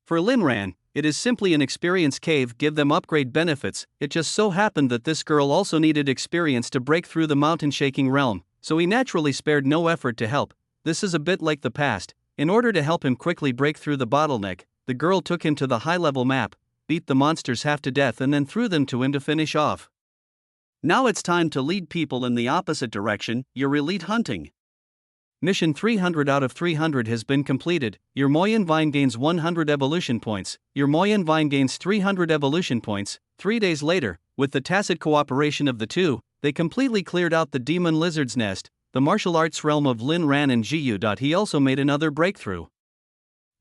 S1: For Lin Ran, it is simply an experience cave. Give them upgrade benefits. It just so happened that this girl also needed experience to break through the mountain-shaking realm, so he naturally spared no effort to help. This is a bit like the past. In order to help him quickly break through the bottleneck, the girl took him to the high-level map, beat the monsters half to death and then threw them to him to finish off. Now it's time to lead people in the opposite direction. Your elite hunting. Mission 300 out of 300 has been completed. Your Moyun vine gains 100 evolution points. Your Moyun vine gains 300 evolution points. 3 days later, with the tacit cooperation of the two, they completely cleared out the demon lizard's nest, the martial arts realm of Lin Ran and Jiyu. He also made another breakthrough.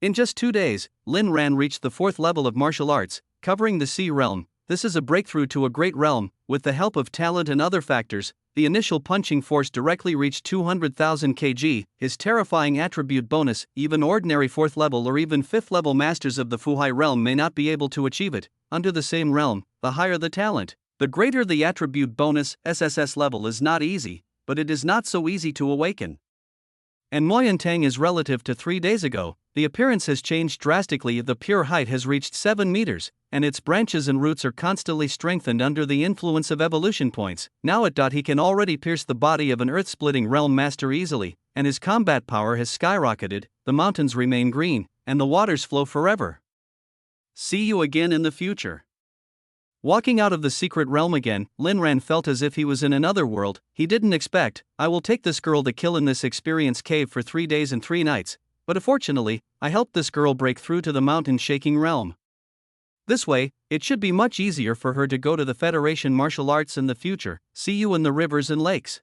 S1: In just 2 days, Lin Ran reached the 4th level of martial arts, covering the sea realm. This is a breakthrough to a great realm. With the help of talent and other factors, the initial punching force directly reached 200,000 kg. His terrifying attribute bonus, even ordinary 4th level or even 5th level masters of the Fuhai realm may not be able to achieve it. Under the same realm, the higher the talent, the greater the attribute bonus. SSS level is not easy, but it is not so easy to awaken. And Moyun Tang is relative to 3 days ago. The appearance has changed drastically. The pure height has reached 7 meters. and its branches and roots are constantly strengthened under the influence of evolution points. Now he can already pierce the body of an earth-splitting realm master easily, and his combat power has skyrocketed. The mountains remain green, and the waters flow forever. See you again in the future. Walking out of the secret realm again, Linran felt as if he was in another world. He didn't expect, I will take this girl to kill in this experience cave for 3 days and 3 nights, but fortunately, I helped this girl break through to the mountain-shaking realm. This way, it should be much easier for her to go to the Federation martial arts in the future. See you in the rivers and lakes.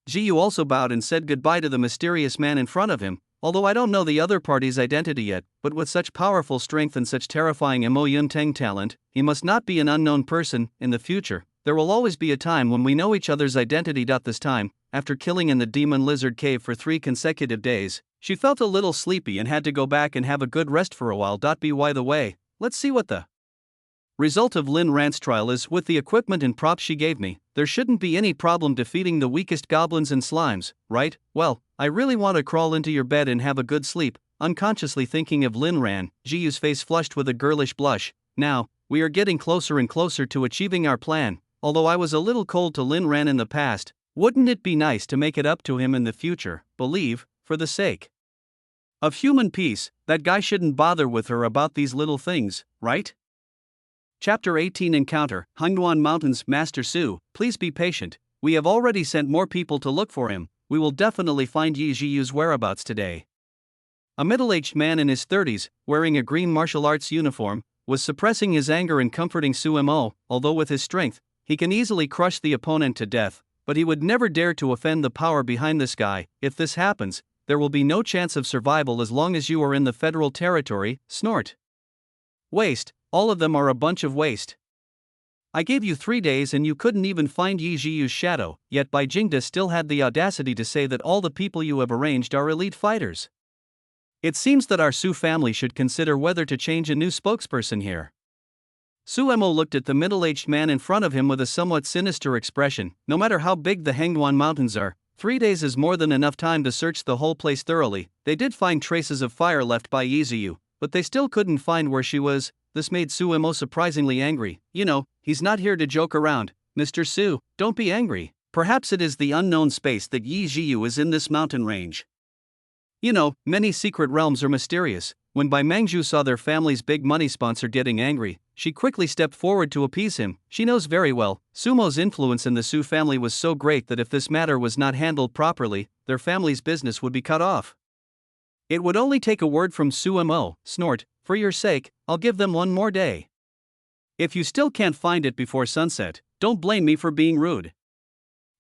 S1: Jiyu also bowed and said goodbye to the mysterious man in front of him. Although I don't know the other party's identity yet, but with such powerful strength and such terrifying Mo Yunteng talent, he must not be an unknown person. In the future, there will always be a time when we know each other's identity. This time, after killing in the demon lizard cave for 3 consecutive days, she felt a little sleepy and had to go back and have a good rest for a while. By the way, let's see what the result of Lin Rant's trial is. With the equipment and props she gave me, there shouldn't be any problem defeating the weakest goblins and slimes, right? Well, I really want to crawl into your bed and have a good sleep. Unconsciously thinking of Lin Ran, Jiyu's face flushed with a girlish blush. Now, we are getting closer and closer to achieving our plan. Although I was a little cold to Lin Ran in the past, wouldn't it be nice to make it up to him in the future? Believe, for the sake of human peace, that guy shouldn't bother with her about these little things, right? Chapter 18 Encounter, Hangduan Mountains. Master Su, please be patient. We have already sent more people to look for him. We will definitely find Yi Jiyu's whereabouts today. A middle-aged man in his 30s, wearing a green martial arts uniform, was suppressing his anger and comforting Su Mo. Although with his strength, he can easily crush the opponent to death, but he would never dare to offend the power behind this guy. If this happens, there will be no chance of survival as long as you are in the federal territory. Snort. Waste. All of them are a bunch of waste. I gave you 3 days and you couldn't even find Yi Jiyu's shadow, yet Bai Jingda still had the audacity to say that all the people you have arranged are elite fighters. It seems that our Su family should consider whether to change a new spokesperson here. Su Mo looked at the middle-aged man in front of him with a somewhat sinister expression. No matter how big the Hangduan Mountains are, 3 days is more than enough time to search the whole place thoroughly. They did find traces of fire left by Yi Jiyu, but they still couldn't find where she was. This made Su Mo surprisingly angry. You know, he's not here to joke around. Mr. Su, don't be angry. Perhaps it is the unknown space that Yi Jiyu is in this mountain range. You know, many secret realms are mysterious. When Bai Mangju saw their family's big money sponsor getting angry, she quickly stepped forward to appease him. She knows very well, Sumo's influence in the Su family was so great that if this matter was not handled properly, their family's business would be cut off. It would only take a word from Su Mo. Snort. For your sake, I'll give them 1 more day. If you still can't find it before sunset, don't blame me for being rude.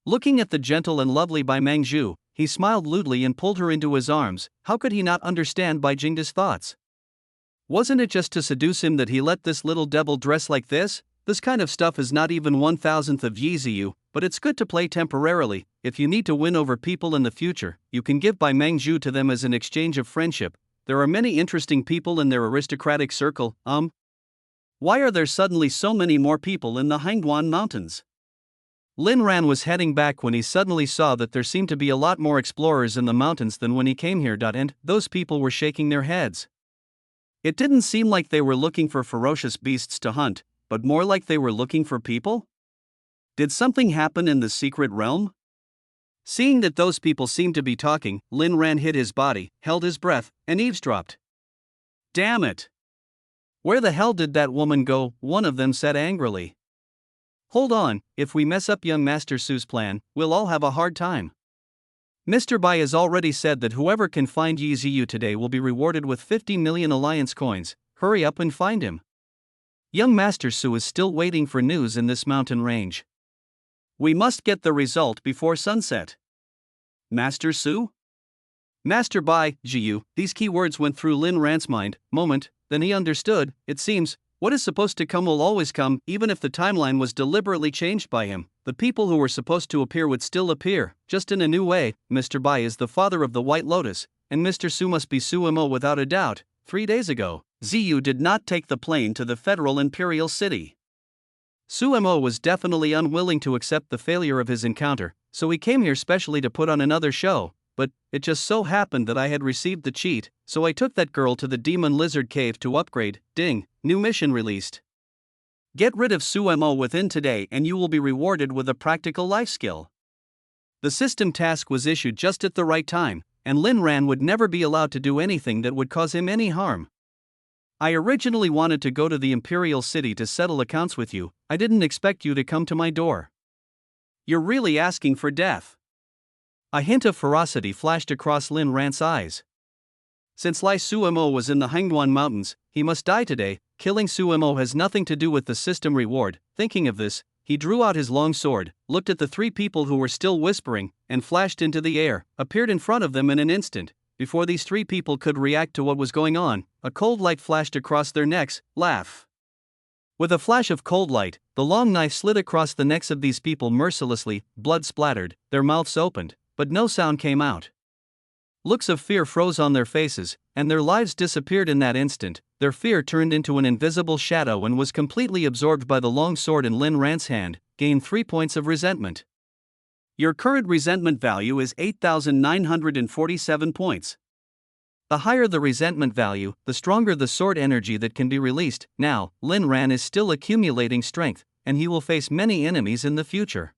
S1: Looking at the gentle and lovely Bai Mangju, he smiled lewdly and pulled her into his arms. How could he not understand Bai Jingda's thoughts? Wasn't it just to seduce him that he let this little devil dress like this? This kind of stuff is not even 1/1000th of Yi Jiyu, but it's good to play temporarily. If you need to win over people in the future, you can give Bai Mangju to them as an exchange of friendship. There are many interesting people in their aristocratic circle. Why are there suddenly so many more people in the Hangduan Mountains? Lin Ran was heading back when he suddenly saw that there seemed to be a lot more explorers in the mountains than when he came here. And those people were shaking their heads. It didn't seem like they were looking for ferocious beasts to hunt, but more like they were looking for people? Did something happen in the secret realm? Seeing that those people seemed to be talking, Lin Ran hid his body, held his breath, and eavesdropped. Damn it! Where the hell did that woman go? One of them said angrily. Hold on, if we mess up young Master Su's plan, we'll all have a hard time. Mr. Bai has already said that whoever can find Yi Jiyu today will be rewarded with 50 million alliance coins. Hurry up and find him. Young Master Su is still waiting for news in this mountain range. We must get the result before sunset. Master Su? Master Bai Jiyu. These key words went through Lin Ran's mind. Then he understood. It seems, what is supposed to come will always come, even if the timeline was deliberately changed by him. The people who were supposed to appear would still appear, just in a new way. Mr. Bai is the father of the White Lotus, and Mr. Su must be Su Mo without a doubt. 3 days ago, Ziyu did not take the plane to the Federal Imperial City. Su Mo was definitely unwilling to accept the failure of his encounter, so he came here specially to put on another show. but it just so happened that I had received the cheat, so I took that girl to the demon lizard cave to upgrade. Ding, new mission released. Get rid of Sumo within today and you will be rewarded with a practical life skill. The system task was issued just at the right time, and Lin Ran would never be allowed to do anything that would cause him any harm. I originally wanted to go to the Imperial City to settle accounts with you. I didn't expect you to come to my door. You're really asking for death. A hint of ferocity flashed across Lin Ran's eyes. Since Lai Sumo was in the Hangduan Mountains, he must die today. Killing Sumo has nothing to do with the system reward. Thinking of this, he drew out his long sword, looked at the three people who were still whispering, and flashed into the air, appeared in front of them in an instant. Before these three people could react to what was going on, a cold light flashed across their necks. Laugh. With a flash of cold light, the long knife slid across the necks of these people mercilessly, blood splattered, their mouths opened, but no sound came out. Looks of fear froze on their faces, and their lives disappeared in that instant. Their fear turned into an invisible shadow and was completely absorbed by the long sword in Lin Ran's hand. Gain 3 points of resentment. Your current resentment value is 8,947 points. The higher the resentment value, the stronger the sword energy that can be released. Now, Lin Ran is still accumulating strength, and he will face many enemies in the future.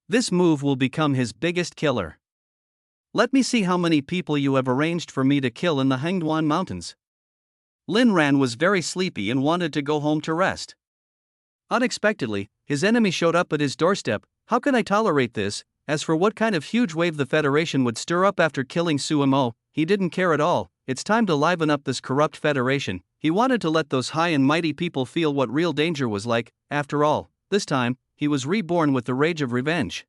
S1: This move will become his biggest killer. Let me see how many people you have arranged for me to kill in the Hangduan Mountains. Lin Ran was very sleepy and wanted to go home to rest. Unexpectedly, his enemy showed up at his doorstep. How can I tolerate this? As for what kind of huge wave the Federation would stir up after killing Sumo, he didn't care at all. It's time to liven up this corrupt Federation. He wanted to let those high and mighty people feel what real danger was like. After all, this time, he was reborn with the rage of revenge.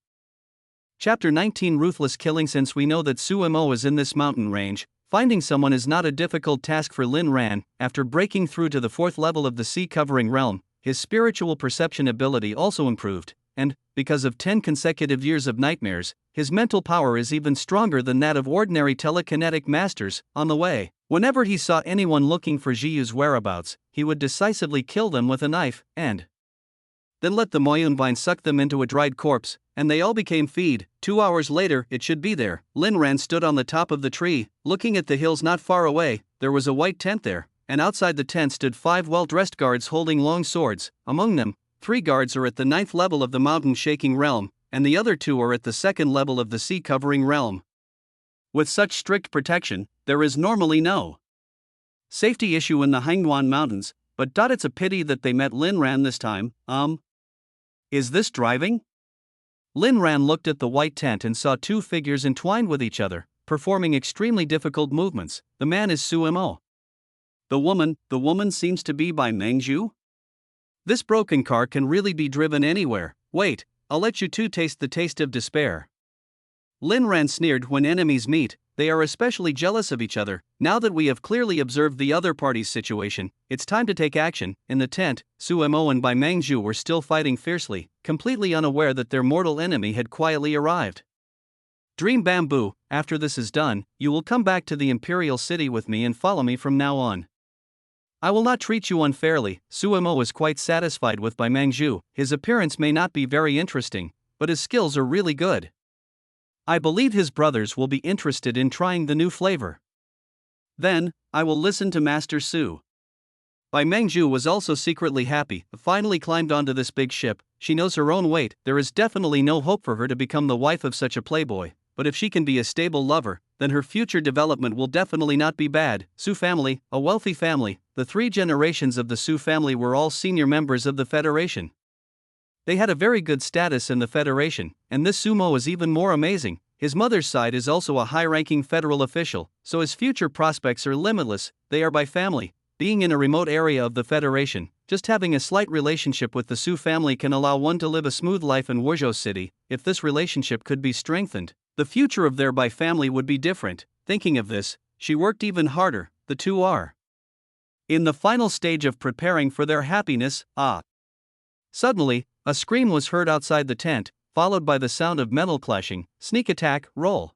S1: Chapter 19 Ruthless Killing. Since we know that Sumo is in this mountain range, finding someone is not a difficult task for Lin Ran. After breaking through to the 4th level of the sea-covering realm, his spiritual perception ability also improved, and, because of 10 consecutive years of nightmares, his mental power is even stronger than that of ordinary telekinetic masters. On the way, whenever he saw anyone looking for Jiyu's whereabouts, he would decisively kill them with a knife, and then let the Moyunvine suck them into a dried corpse, and they all became feed. 2 hours later, it should be there. Lin Ran stood on the top of the tree, looking at the hills not far away. There was a white tent there, and outside the tent stood 5 well-dressed guards holding long swords. Among them, 3 guards are at the 9th level of the mountain-shaking realm, and the other 2 are at the 2nd level of the sea-covering realm. With such strict protection, there is normally no safety issue in the Hangduan Mountains, but it's a pity that they met Lin Ran this time. Is this driving? Lin Ran looked at the white tent and saw 2 figures entwined with each other, performing extremely difficult movements. The man is Sumo. The woman seems to be by Mengzhu? This broken car can really be driven anywhere. Wait, I'll let you two taste the taste of despair. Lin Ran sneered. When enemies meet, they are especially jealous of each other. Now that we have clearly observed the other party's situation, it's time to take action. In the tent, Sumo and Bai Mengzhu were still fighting fiercely, completely unaware that their mortal enemy had quietly arrived. Dream Bamboo, after this is done, you will come back to the Imperial City with me and follow me from now on. I will not treat you unfairly. Sumo was quite satisfied with Bai Mengzhu. His appearance may not be very interesting, but his skills are really good. I believe his brothers will be interested in trying the new flavor. Then, I will listen to Master Su. Bai Mengzhu was also secretly happy. Finally climbed onto this big ship. She knows her own weight. There is definitely no hope for her to become the wife of such a playboy, but if she can be a stable lover, then her future development will definitely not be bad. Su family, a wealthy family. The 3 generations of the Su family were all senior members of the Federation. They had a very good status in the Federation, and this Sumo is even more amazing. His mother's side is also a high-ranking federal official, so his future prospects are limitless. They are by family. Being in a remote area of the Federation, just having a slight relationship with the Su family can allow one to live a smooth life in Wuzhou City. If this relationship could be strengthened, the future of their Bai family would be different. Thinking of this, she worked even harder. The 2 are in the final stage of preparing for their happiness. Suddenly, a scream was heard outside the tent, followed by the sound of metal clashing. Sneak attack, roll.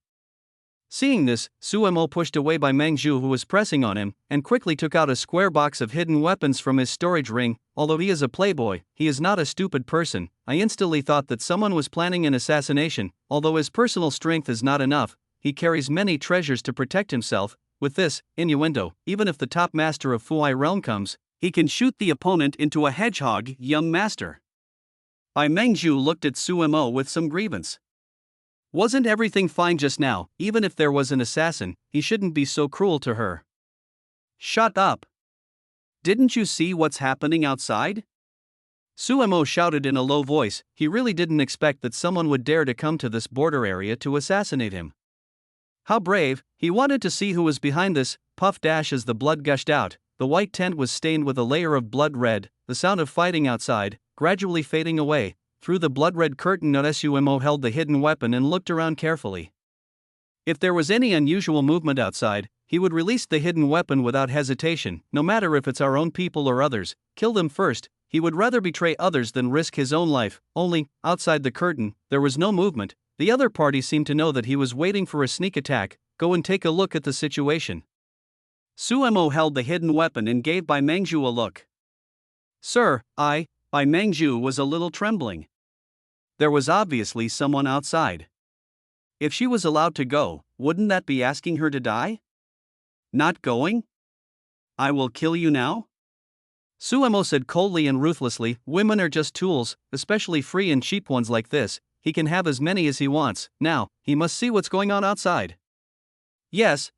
S1: Seeing this, Sumo pushed away Bai Mengzhu, who was pressing on him, and quickly took out a square box of hidden weapons from his storage ring. Although he is a playboy, he is not a stupid person. I instantly thought that someone was planning an assassination. Although his personal strength is not enough, he carries many treasures to protect himself. With this innuendo, even if the top master of Fuai realm comes, he can shoot the opponent into a hedgehog, young master. Bai Mengzhu looked at Su Mo with some grievance. Wasn't everything fine just now? Even if there was an assassin, he shouldn't be so cruel to her. Shut up! Didn't you see what's happening outside? Su Mo shouted in a low voice. He really didn't expect that someone would dare to come to this border area to assassinate him. How brave! He wanted to see who was behind this. Puff dash as the blood gushed out. The white tent was stained with a layer of blood red. The sound of fighting outside, gradually fading away. Through the blood-red curtain, Su Mo held the hidden weapon and looked around carefully. If there was any unusual movement outside, he would release the hidden weapon without hesitation. No matter if it's our own people or others, kill them first. He would rather betray others than risk his own life. Only, outside the curtain, there was no movement. The other party seemed to know that he was waiting for a sneak attack. Go and take a look at the situation. Su Mo held the hidden weapon and gave Bai Mengzhu a look. Sir, Bai Mengzhu was a little trembling. There was obviously someone outside. If she was allowed to go, wouldn't that be asking her to die? Not going? I will kill you now? Su Mo said coldly and ruthlessly. Women are just tools, especially free and cheap ones like this. He can have as many as he wants. Now, he must see what's going on outside. Yes.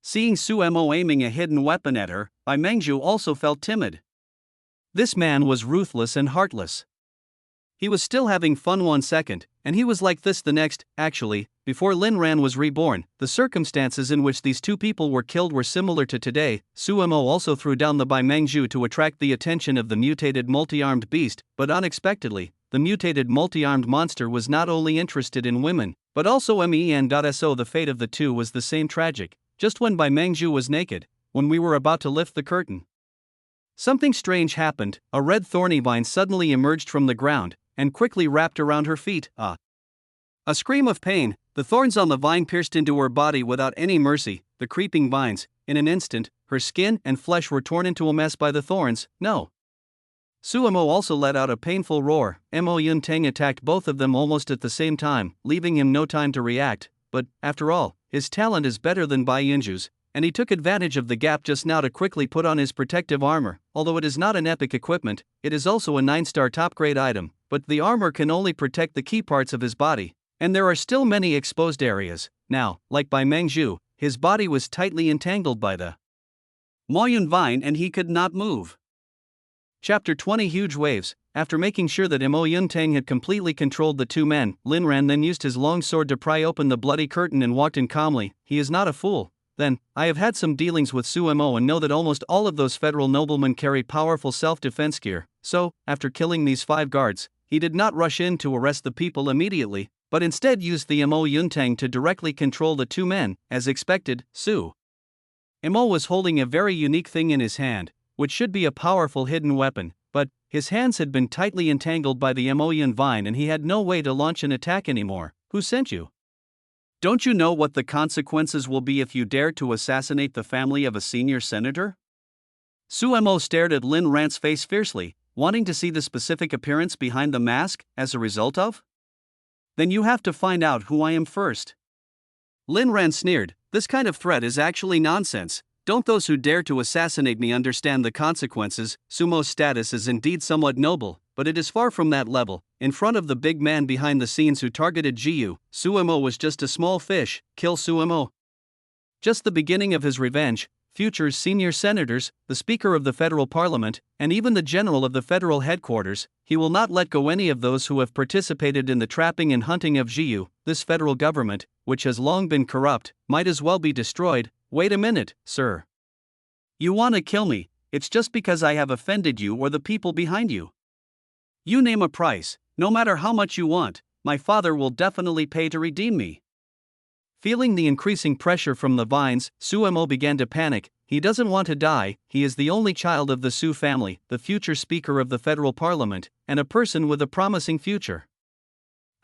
S1: Seeing Su Mo aiming a hidden weapon at her, Bai Mengzhu also felt timid. This man was ruthless and heartless. He was still having fun 1 second, and he was like this the next. Actually, before Lin Ran was reborn, the circumstances in which these two people were killed were similar to today. Su Mo also threw down the Bai Mengzhu to attract the attention of the mutated multi-armed beast, but unexpectedly, the mutated multi-armed monster was not only interested in women, but also men.so. The fate of the two was the same tragic. Just when Bai Mengzhu was naked, when we were about to lift the curtain, something strange happened. A red thorny vine suddenly emerged from the ground and quickly wrapped around her feet. A scream of pain. The thorns on the vine pierced into her body without any mercy. The creeping vines, in an instant, her skin and flesh were torn into a mess by the thorns. No. Su Mo also let out a painful roar. Mo Yun Tang attacked both of them almost at the same time, leaving him no time to react. But, after all, his talent is better than Bai Yinzhu's, and he took advantage of the gap just now to quickly put on his protective armor. Although it is not an epic equipment, it is also a 9-star top-grade item, but the armor can only protect the key parts of his body, and there are still many exposed areas. Now, like Bai Mengzhu, his body was tightly entangled by the Moyun vine and he could not move. Chapter 20 Huge Waves. After making sure that Mo Yun Tang had completely controlled the two men, Lin Ran then used his long sword to pry open the bloody curtain and walked in calmly. He is not a fool. Then, I have had some dealings with Su Mo and know that almost all of those federal noblemen carry powerful self-defense gear. So, after killing these 5 guards, he did not rush in to arrest the people immediately, but instead used the Mo Yun Tang to directly control the two men. As expected, Su Mo was holding a very unique thing in his hand, which should be a powerful hidden weapon, but his hands had been tightly entangled by the Mo Yun vine and he had no way to launch an attack anymore. Who sent you? Don't you know what the consequences will be if you dare to assassinate the family of a senior senator? Su Mo stared at Lin Ran's face fiercely, wanting to see the specific appearance behind the mask. As a result of? Then you have to find out who I am first. Lin Ran sneered. This kind of threat is actually nonsense. Don't those who dare to assassinate me understand the consequences? Sumo's status is indeed somewhat noble, but it is far from that level. In front of the big man behind the scenes who targeted Jiyu, Su Mo was just a small fish. Kill Su Mo. Just the beginning of his revenge. Future senior senators, the Speaker of the Federal Parliament, and even the General of the Federal Headquarters, he will not let go any of those who have participated in the trapping and hunting of Jiyu. This federal government, which has long been corrupt, might as well be destroyed. Wait a minute, sir. You want to kill me? It's just because I have offended you or the people behind you. You name a price, no matter how much you want, my father will definitely pay to redeem me. Feeling the increasing pressure from the vines, Su Mo began to panic. He doesn't want to die. He is the only child of the Su family, the future Speaker of the Federal Parliament, and a person with a promising future.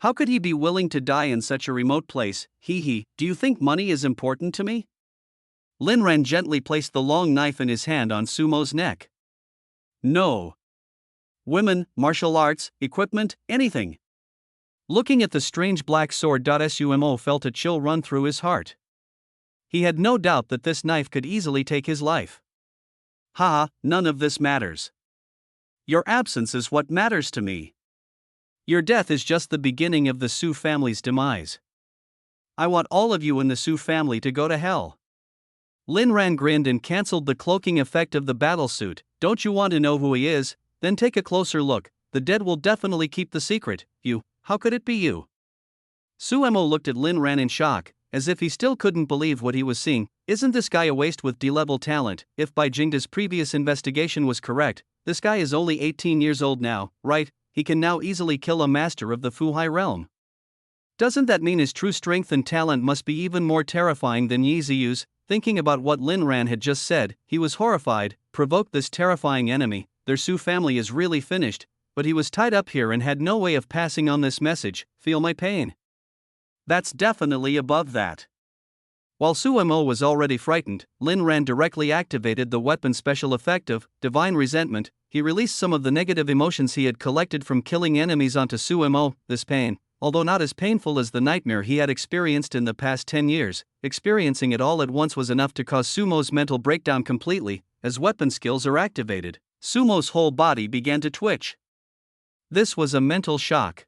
S1: How could he be willing to die in such a remote place? Do you think money is important to me? Lin Ran gently placed the long knife in his hand on Su Mo's neck. No. Women, martial arts, equipment, anything. Looking at the strange black sword, Sumo felt a chill run through his heart. He had no doubt that this knife could easily take his life. Haha, none of this matters. Your absence is what matters to me. Your death is just the beginning of the Su family's demise. I want all of you in the Su family to go to hell. Lin Ran grinned and cancelled the cloaking effect of the battlesuit. Don't you want to know who he is? Then take a closer look. The dead will definitely keep the secret. You, how could it be you? Suemo looked at Lin Ran in shock, as if he still couldn't believe what he was seeing. Isn't this guy a waste with D-level talent? If Bai Jingda's previous investigation was correct, this guy is only 18 years old now, right? He can now easily kill a master of the Fuhai realm. Doesn't that mean his true strength and talent must be even more terrifying than Yi Ziyu's? Thinking about what Lin Ran had just said, he was horrified. Provoked this terrifying enemy, their Su family is really finished, but he was tied up here and had no way of passing on this message. Feel my pain. That's definitely above that. While Suemo was already frightened, Lin Ran directly activated the weapon special effect of Divine Resentment. He released some of the negative emotions he had collected from killing enemies onto Suemo. This pain, although not as painful as the nightmare he had experienced in the past 10 years, experiencing it all at once was enough to cause Sumo's mental breakdown completely. As weapon skills are activated, Sumo's whole body began to twitch. This was a mental shock.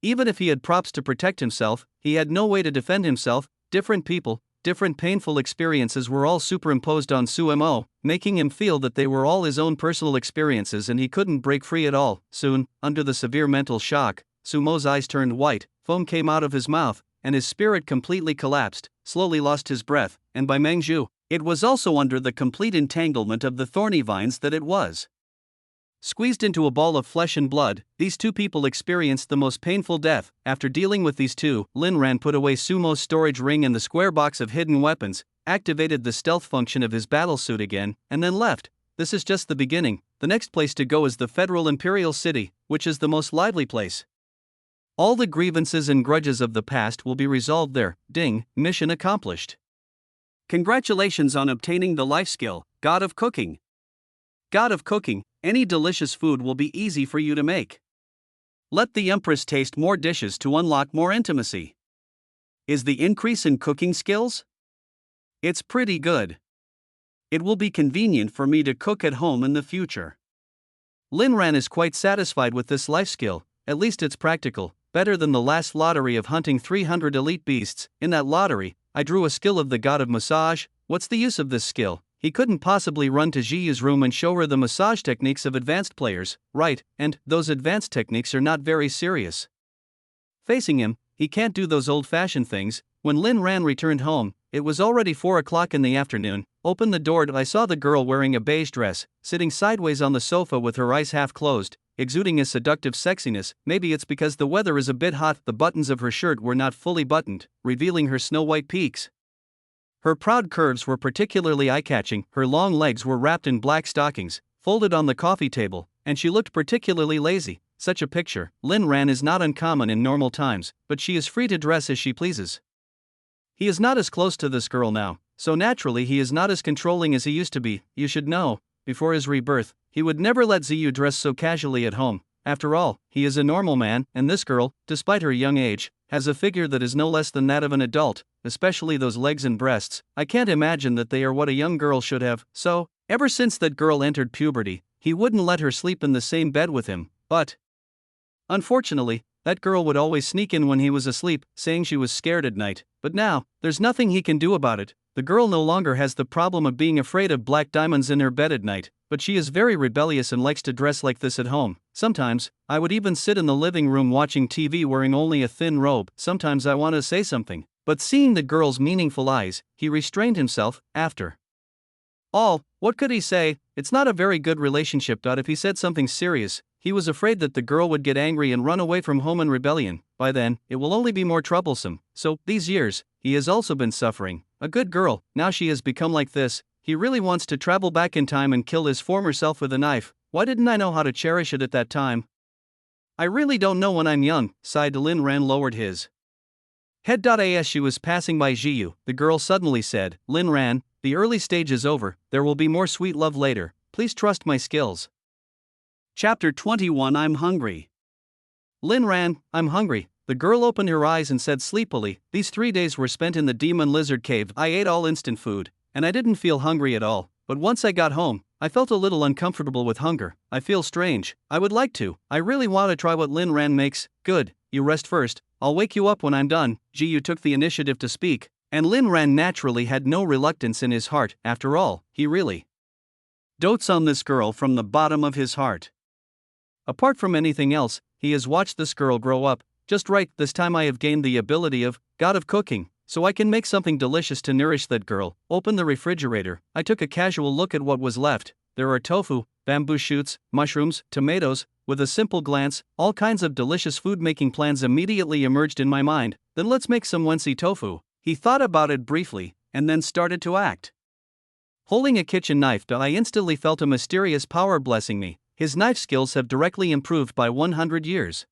S1: Even if he had props to protect himself, he had no way to defend himself. Different people, different painful experiences were all superimposed on Suemo, making him feel that they were all his own personal experiences and he couldn't break free at all. Soon, under the severe mental shock, Sumo's eyes turned white, foam came out of his mouth, and his spirit completely collapsed, slowly lost his breath, and by Mengzhu, it was also under the complete entanglement of the thorny vines that it was squeezed into a ball of flesh and blood. These two people experienced the most painful death. After dealing with these two, Lin Ran put away Sumo's storage ring and the square box of hidden weapons, activated the stealth function of his battlesuit again, and then left. This is just the beginning. The next place to go is the Federal Imperial City, which is the most lively place. All the grievances and grudges of the past will be resolved there. Ding, mission accomplished. Congratulations on obtaining the life skill, God of Cooking. God of Cooking, any delicious food will be easy for you to make. Let the Empress taste more dishes to unlock more intimacy. Is the increase in cooking skills? It's pretty good. It will be convenient for me to cook at home in the future. Lin Ran is quite satisfied with this life skill, at least it's practical, better than the last lottery of hunting 300 elite beasts. In that lottery, I drew a skill of the god of massage. What's the use of this skill? He couldn't possibly run to Zhiyu's room and show her the massage techniques of advanced players, right? And those advanced techniques are not very serious. Facing him, he can't do those old-fashioned things. When Lin Ran returned home, it was already 4 o'clock in the afternoon. Opened the door and I saw the girl wearing a beige dress, sitting sideways on the sofa with her eyes half closed, exuding a seductive sexiness. Maybe it's because the weather is a bit hot. The buttons of her shirt were not fully buttoned, revealing her snow-white peaks. Her proud curves were particularly eye-catching. Her long legs were wrapped in black stockings, folded on the coffee table, and she looked particularly lazy. Such a picture, Lin Ran, is not uncommon in normal times, but she is free to dress as she pleases. He is not as close to this girl now, so naturally he is not as controlling as he used to be. You should know, before his rebirth, he would never let Ziyu dress so casually at home. After all, he is a normal man, and this girl, despite her young age, has a figure that is no less than that of an adult, especially those legs and breasts. I can't imagine that they are what a young girl should have. So, ever since that girl entered puberty, he wouldn't let her sleep in the same bed with him, but unfortunately, that girl would always sneak in when he was asleep, saying she was scared at night. But now, there's nothing he can do about it. The girl no longer has the problem of being afraid of black diamonds in her bed at night, but she is very rebellious and likes to dress like this at home. Sometimes, I would even sit in the living room watching TV wearing only a thin robe. Sometimes I want to say something, but seeing the girl's meaningful eyes, he restrained himself. After all, what could he say? It's not a very good relationship. If he said something serious, he was afraid that the girl would get angry and run away from home in rebellion. By then, it will only be more troublesome. So, these years, he has also been suffering. A good girl, now she has become like this. He really wants to travel back in time and kill his former self with a knife. Why didn't I know how to cherish it at that time? I really don't know when I'm young, sighed. Lin Ran lowered his head. As she was passing by Zhiyu, the girl suddenly said, Lin Ran, the early stage is over, there will be more sweet love later, please trust my skills. Chapter 21. I'm hungry. Lin ran, I'm hungry. The girl opened her eyes and said sleepily, these 3 days were spent in the demon lizard cave. I ate all instant food, and I didn't feel hungry at all. But once I got home, I felt a little uncomfortable with hunger. I feel strange. I would like to. I really want to try what Lin Ran makes. Good, you rest first. I'll wake you up when I'm done. Jiyu took the initiative to speak, and Lin Ran naturally had no reluctance in his heart. After all, he really dotes on this girl from the bottom of his heart. Apart from anything else, he has watched this girl grow up. Just right, this time I have gained the ability of God of cooking, so I can make something delicious to nourish that girl. Open the refrigerator. I took a casual look at what was left. There are tofu, bamboo shoots, mushrooms, tomatoes. With a simple glance, all kinds of delicious food-making plans immediately emerged in my mind. Then let's make some wensi tofu. He thought about it briefly, and then started to act. Holding a kitchen knife, I instantly felt a mysterious power blessing me. His knife skills have directly improved by 100 years.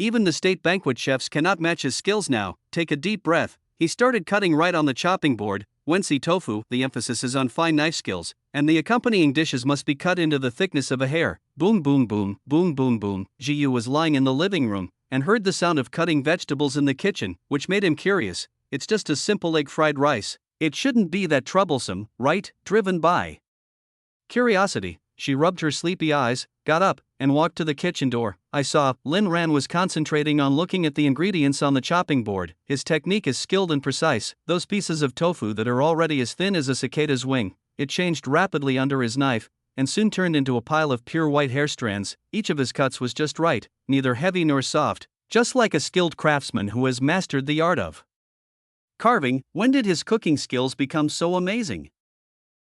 S1: Even the state banquet chefs cannot match his skills now. Take a deep breath. He started cutting right on the chopping board. Wensi tofu, the emphasis is on fine knife skills, and the accompanying dishes must be cut into the thickness of a hair. Boom boom boom, boom boom boom. Jiyu was lying in the living room, and heard the sound of cutting vegetables in the kitchen, which made him curious. It's just a simple egg fried rice. It shouldn't be that troublesome, right? Driven by curiosity, she rubbed her sleepy eyes, got up, and walked to the kitchen door. I saw Lin Ran was concentrating on looking at the ingredients on the chopping board. His technique is skilled and precise. Those pieces of tofu that are already as thin as a cicada's wing. It changed rapidly under his knife, and soon turned into a pile of pure white hair strands. Each of his cuts was just right, neither heavy nor soft, just like a skilled craftsman who has mastered the art of carving. When did his cooking skills become so amazing?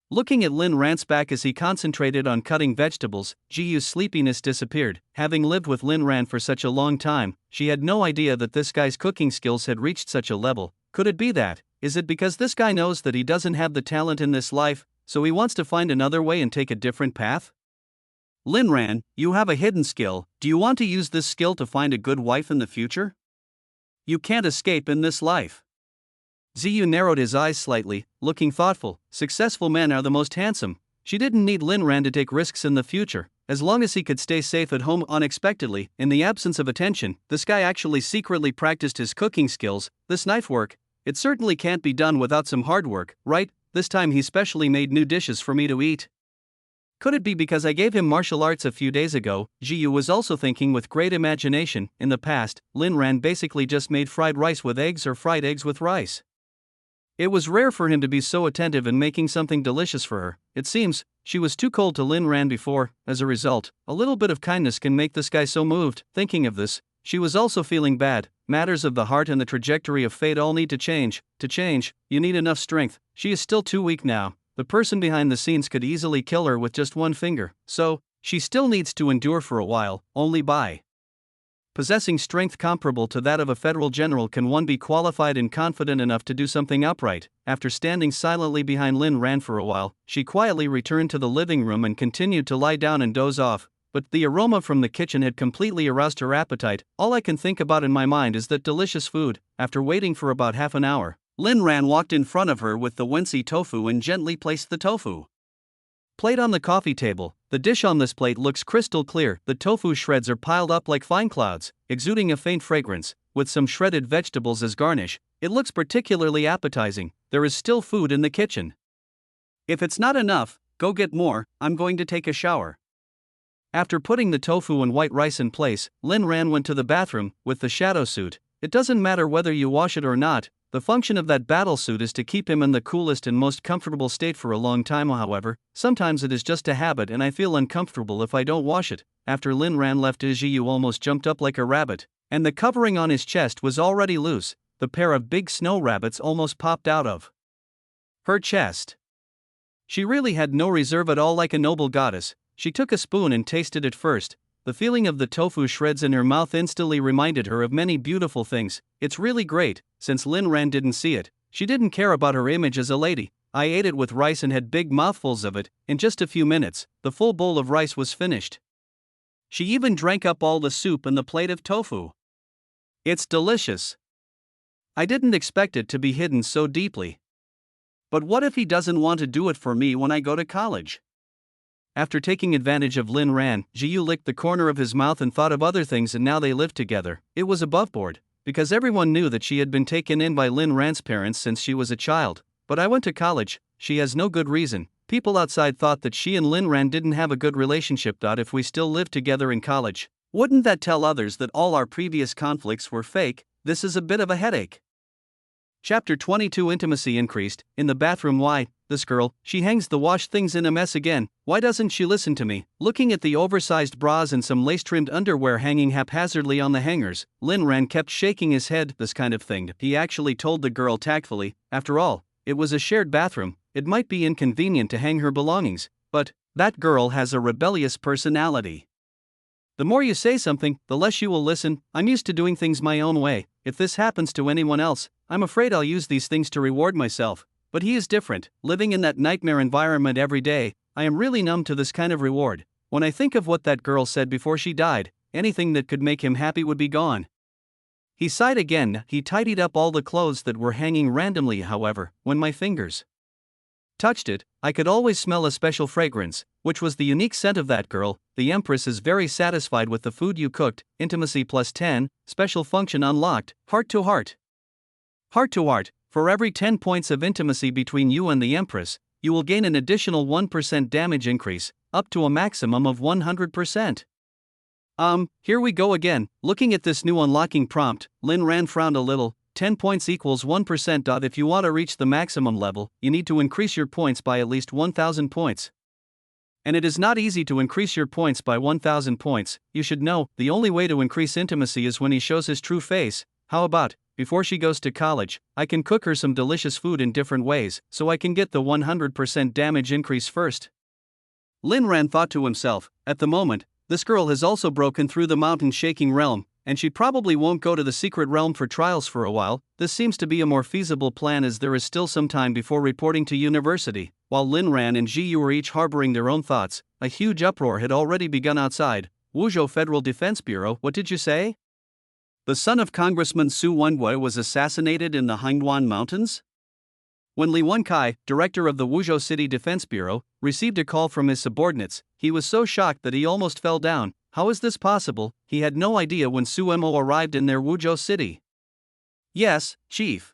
S1: Looking at Lin Ran's back as he concentrated on cutting vegetables, Jiyu's sleepiness disappeared. Having lived with Lin Ran for such a long time, she had no idea that this guy's cooking skills had reached such a level. Could it be that? Is it because this guy knows that he doesn't have the talent in this life, so he wants to find another way and take a different path? Lin Ran, you have a hidden skill. Do you want to use this skill to find a good wife in the future? You can't escape in this life. Ziyu narrowed his eyes slightly, looking thoughtful. Successful men are the most handsome. She didn't need Lin Ran to take risks in the future. As long as he could stay safe at home unexpectedly, in the absence of attention, this guy actually secretly practiced his cooking skills. This knife work, it certainly can't be done without some hard work, right? This time he specially made new dishes for me to eat. Could it be because I gave him martial arts a few days ago? Jiyu was also thinking with great imagination. In the past, Lin Ran basically just made fried rice with eggs or fried eggs with rice. It was rare for him to be so attentive in making something delicious for her. It seems, she was too cold to Lin Ran before. As a result, a little bit of kindness can make this guy so moved. Thinking of this, she was also feeling bad. Matters of the heart and the trajectory of fate all need to change. To change, you need enough strength. She is still too weak now. The person behind the scenes could easily kill her with just one finger. So, she still needs to endure for a while. Only by possessing strength comparable to that of a federal general can one be qualified and confident enough to do something upright. After standing silently behind Lin Ran for a while, she quietly returned to the living room and continued to lie down and doze off. But the aroma from the kitchen had completely aroused her appetite. All I can think about in my mind is that delicious food. After waiting for about half an hour, Lin Ran walked in front of her with the wensi tofu and gently placed the tofu plate on the coffee table. The dish on this plate looks crystal clear. The tofu shreds are piled up like fine clouds, exuding a faint fragrance. With some shredded vegetables as garnish, it looks particularly appetizing. There is still food in the kitchen. If it's not enough, go get more. I'm going to take a shower. After putting the tofu and white rice in place, Lin Ran went to the bathroom with the shadow suit. It doesn't matter whether you wash it or not. The function of that battle suit is to keep him in the coolest and most comfortable state for a long time. However, sometimes it is just a habit and I feel uncomfortable if I don't wash it. After Lin Ran left, Jiyu almost jumped up like a rabbit, and the covering on his chest was already loose. The pair of big snow rabbits almost popped out of her chest. She really had no reserve at all, like a noble goddess. She took a spoon and tasted it first. The feeling of the tofu shreds in her mouth instantly reminded her of many beautiful things. It's really great. Since Lin Ran didn't see it, she didn't care about her image as a lady. I ate it with rice and had big mouthfuls of it. In just a few minutes, the full bowl of rice was finished. She even drank up all the soup and the plate of tofu. It's delicious. I didn't expect it to be hidden so deeply. But what if he doesn't want to do it for me when I go to college? After taking advantage of Lin Ran, Jiyu licked the corner of his mouth and thought of other things, and now they lived together. It was above board, because everyone knew that she had been taken in by Lin Ran's parents since she was a child. But I went to college, she has no good reason. People outside thought that she and Lin Ran didn't have a good relationship. If we still lived together in college, wouldn't that tell others that all our previous conflicts were fake? This is a bit of a headache. Chapter 22 Intimacy increased. In the bathroom. Why, this girl, she hangs the wash things in a mess again. Why doesn't she listen to me? Looking at the oversized bras and some lace-trimmed underwear hanging haphazardly on the hangers, Lin Ran kept shaking his head. This kind of thing, he actually told the girl tactfully. After all, it was a shared bathroom. It might be inconvenient to hang her belongings, but that girl has a rebellious personality. The more you say something, the less you will listen. I'm used to doing things my own way. If this happens to anyone else, I'm afraid I'll use these things to reward myself. But he is different. Living in that nightmare environment every day, I am really numb to this kind of reward. When I think of what that girl said before she died, anything that could make him happy would be gone. He sighed again. He tidied up all the clothes that were hanging randomly. However, when my fingers touched it, I could always smell a special fragrance, which was the unique scent of that girl. The Empress is very satisfied with the food you cooked. Intimacy plus 10, special function unlocked, heart to heart. Heart to heart, for every 10 points of intimacy between you and the Empress, you will gain an additional 1% damage increase, up to a maximum of 100%. Here we go again. Looking at this new unlocking prompt, Lin Ran frowned a little. 10 points equals 1%. If you want to reach the maximum level, you need to increase your points by at least 1,000 points. And it is not easy to increase your points by 1,000 points. You should know, the only way to increase intimacy is when he shows his true face. How about, before she goes to college, I can cook her some delicious food in different ways, so I can get the 100% damage increase first. Lin Ran thought to himself, at the moment, this girl has also broken through the mountain-shaking realm, and she probably won't go to the secret realm for trials for a while. This seems to be a more feasible plan, as there is still some time before reporting to university. While Lin Ran and Jiyu were each harboring their own thoughts, a huge uproar had already begun outside. Wuzhou Federal Defense Bureau, what did you say? The son of Congressman Su Wenhui was assassinated in the Hangduan Mountains? When Li Wenkai, director of the Wuzhou City Defense Bureau, received a call from his subordinates, he was so shocked that he almost fell down. How is this possible? He had no idea when Su Mo arrived in their Wuzhou city. Yes, Chief.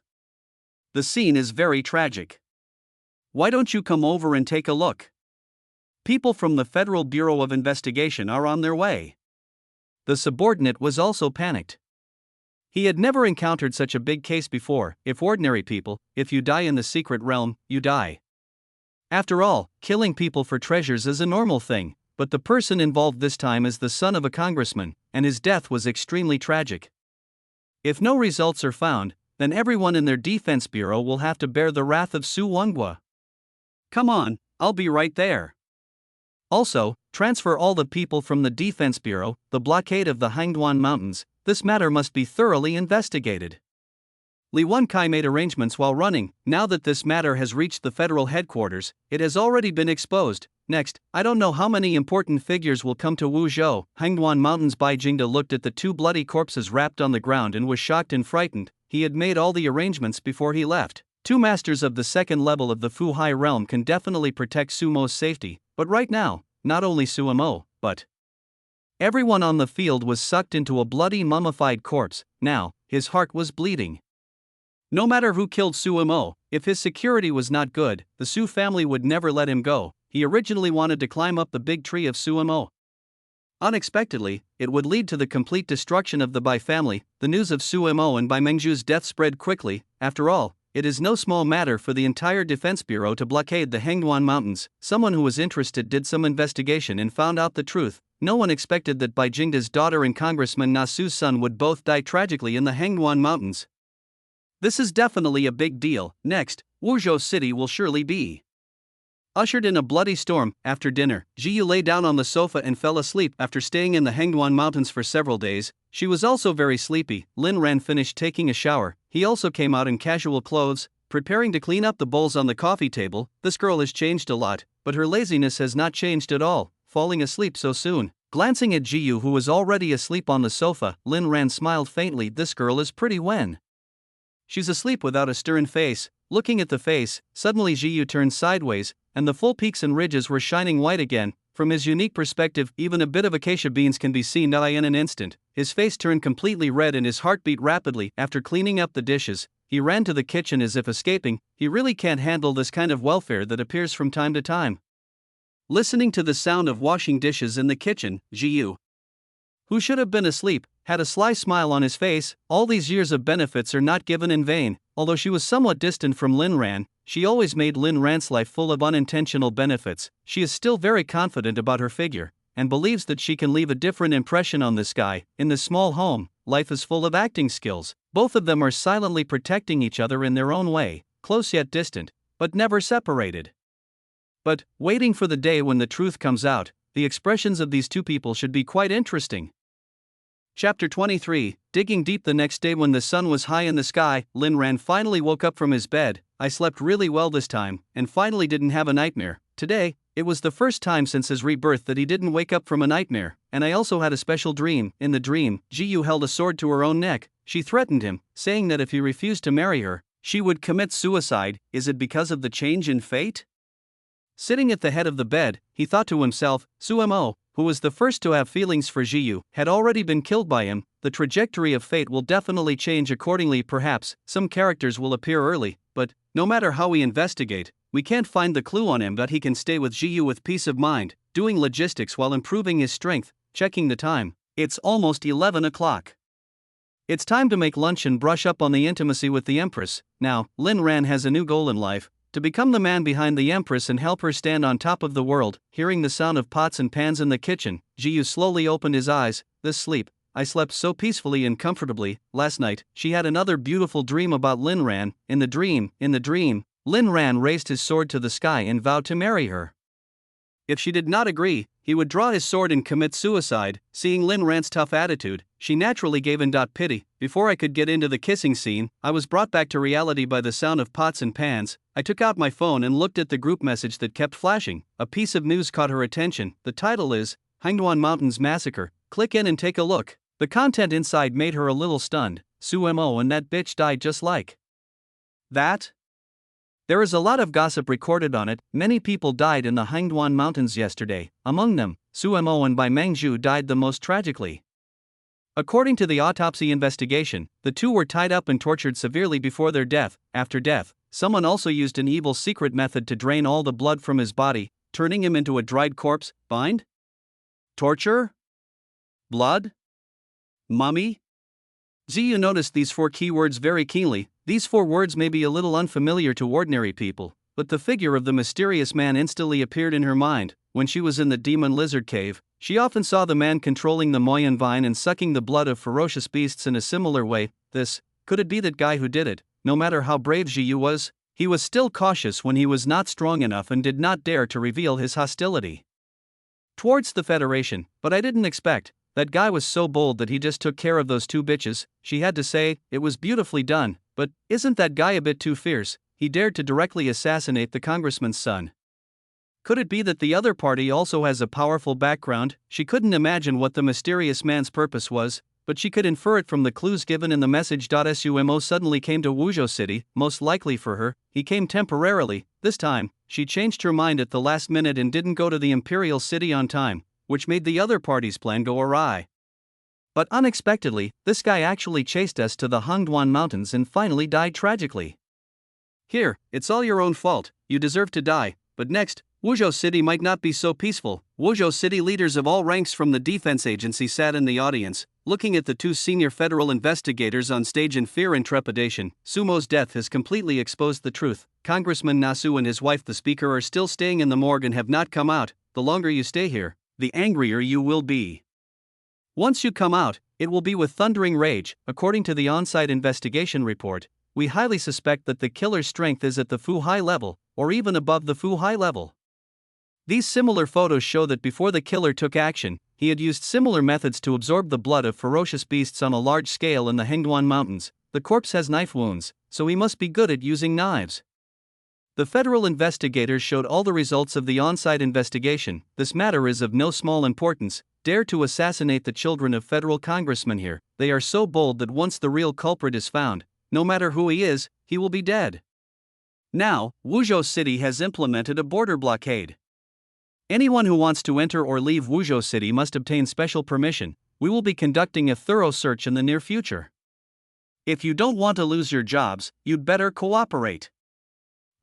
S1: The scene is very tragic. Why don't you come over and take a look? People from the Federal Bureau of Investigation are on their way. The subordinate was also panicked. He had never encountered such a big case before. If ordinary people, if you die in the secret realm, you die. After all, killing people for treasures is a normal thing. But the person involved this time is the son of a congressman, and his death was extremely tragic. If no results are found, then everyone in their defense bureau will have to bear the wrath of Su Wenhui. Come on, I'll be right there. Also, transfer all the people from the defense bureau. The blockade of the Hangduan Mountains, this matter must be thoroughly investigated. Li Wenkai made arrangements while running. Now that this matter has reached the federal headquarters, it has already been exposed. Next, I don't know how many important figures will come to Wuzhou. Hangduan Mountains. Bai Jingde looked at the two bloody corpses wrapped on the ground and was shocked and frightened. He had made all the arrangements before he left. Two masters of the second level of the Fu Hai realm can definitely protect Sumo's safety, but right now, not only Sumo, but everyone on the field was sucked into a bloody mummified corpse. Now, his heart was bleeding. No matter who killed Sumo, if his security was not good, the Su family would never let him go. He originally wanted to climb up the big tree of Sumo. Unexpectedly, it would lead to the complete destruction of the Bai family. The news of Sumo and Bai Mengzhu's death spread quickly. After all, it is no small matter for the entire defense bureau to blockade the Hangduan Mountains. Someone who was interested did some investigation and found out the truth. No one expected that Bai Jingde's daughter and Congressman Nasu's son would both die tragically in the Hangduan Mountains. This is definitely a big deal. Next, Wuzhou City will surely be ushered in a bloody storm. After dinner, Jiyu lay down on the sofa and fell asleep. After staying in the Hangduan Mountains for several days, she was also very sleepy. Lin Ran finished taking a shower. He also came out in casual clothes, preparing to clean up the bowls on the coffee table. This girl has changed a lot, but her laziness has not changed at all, falling asleep so soon. Glancing at Jiyu, who was already asleep on the sofa, Lin Ran smiled faintly. This girl is pretty when she's asleep without a stern face. Looking at the face, suddenly Jiyu turned sideways, and the full peaks and ridges were shining white again. From his unique perspective, even a bit of acacia beans can be seen in an instant. His face turned completely red and his heart beat rapidly. After cleaning up the dishes, he ran to the kitchen as if escaping. He really can't handle this kind of welfare that appears from time to time. Listening to the sound of washing dishes in the kitchen, Jiu, who should have been asleep, had a sly smile on his face. All these years of benefits are not given in vain. Although she was somewhat distant from Lin Ran, she always made Lin Ran's life full of unintentional benefits. She is still very confident about her figure, and believes that she can leave a different impression on this guy. In this small home, life is full of acting skills. Both of them are silently protecting each other in their own way, close yet distant, but never separated. But, waiting for the day when the truth comes out, the expressions of these two people should be quite interesting. Chapter 23, Digging deep. The next day when the sun was high in the sky, Lin Ran finally woke up from his bed. I slept really well this time, and finally didn't have a nightmare. Today, it was the first time since his rebirth that he didn't wake up from a nightmare, and I also had a special dream. In the dream, Jiu held a sword to her own neck. She threatened him, saying that if he refused to marry her, she would commit suicide. Is it because of the change in fate? Sitting at the head of the bed, he thought to himself, Sumo, who was the first to have feelings for Jiu, had already been killed by him. The trajectory of fate will definitely change accordingly. Perhaps some characters will appear early, but no matter how we investigate, we can't find the clue on him. But he can stay with Jiu with peace of mind, doing logistics while improving his strength. Checking the time, it's almost 11 o'clock. It's time to make lunch and brush up on the intimacy with the Empress. Now, Lin Ran has a new goal in life: to become the man behind the Empress and help her stand on top of the world. Hearing the sound of pots and pans in the kitchen, Jiu slowly opened his eyes. This sleep, I slept so peacefully and comfortably. Last night, she had another beautiful dream about Lin Ran. In the dream, Lin Ran raised his sword to the sky and vowed to marry her. If she did not agree, he would draw his sword and commit suicide. Seeing Lin Ran's tough attitude, she naturally gave in. Pity. Before I could get into the kissing scene, I was brought back to reality by the sound of pots and pans. I took out my phone and looked at the group message that kept flashing. A piece of news caught her attention. The title is, Hangduan Mountains Massacre. Click in and take a look. The content inside made her a little stunned. Sumo, and that bitch died just like that? There is a lot of gossip recorded on it. Many people died in the Hangduan Mountains yesterday. Among them, Sumo and Bai Mengzhu died the most tragically. According to the autopsy investigation, the two were tied up and tortured severely before their death. After death, someone also used an evil secret method to drain all the blood from his body, turning him into a dried corpse. Bind? Torture? Blood? Mummy? Ziyu noticed these 4 keywords very keenly. These 4 words may be a little unfamiliar to ordinary people, but the figure of the mysterious man instantly appeared in her mind. When she was in the demon lizard cave, she often saw the man controlling the Moyan vine and sucking the blood of ferocious beasts in a similar way. Could it be that guy who did it? No matter how brave Jiu was, he was still cautious when he was not strong enough and did not dare to reveal his hostility towards the Federation. But I didn't expect. That guy was so bold that he just took care of those 2 bitches. She had to say, it was beautifully done. But isn't that guy a bit too fierce? He dared to directly assassinate the congressman's son. Could it be that the other party also has a powerful background? She couldn't imagine what the mysterious man's purpose was, but she could infer it from the clues given in the message. Sumo suddenly came to Wuzhou City. Most likely for her, he came temporarily. This time, she changed her mind at the last minute and didn't go to the Imperial City on time, which made the other party's plan go awry. But unexpectedly, this guy actually chased us to the Hangduan Mountains and finally died tragically. Here, it's all your own fault. You deserve to die. But next, Wuzhou City might not be so peaceful. Wuzhou City leaders of all ranks from the defense agency sat in the audience, looking at the 2 senior federal investigators on stage in fear and trepidation. Sumo's death has completely exposed the truth. Congressman Nasu and his wife, the speaker, are still staying in the morgue and have not come out. The longer you stay here, the angrier you will be. Once you come out, it will be with thundering rage. According to the on-site investigation report, we highly suspect that the killer's strength is at the Fu High level, or even above the Fu High level. These similar photos show that before the killer took action, he had used similar methods to absorb the blood of ferocious beasts on a large scale in the Hangduan Mountains. The corpse has knife wounds, so he must be good at using knives. The federal investigators showed all the results of the on-site investigation. This matter is of no small importance. Dare to assassinate the children of federal congressmen here. They are so bold that once the real culprit is found, no matter who he is, he will be dead. Now, Wuzhou City has implemented a border blockade. Anyone who wants to enter or leave Wuzhou City must obtain special permission. We will be conducting a thorough search in the near future. If you don't want to lose your jobs, you'd better cooperate.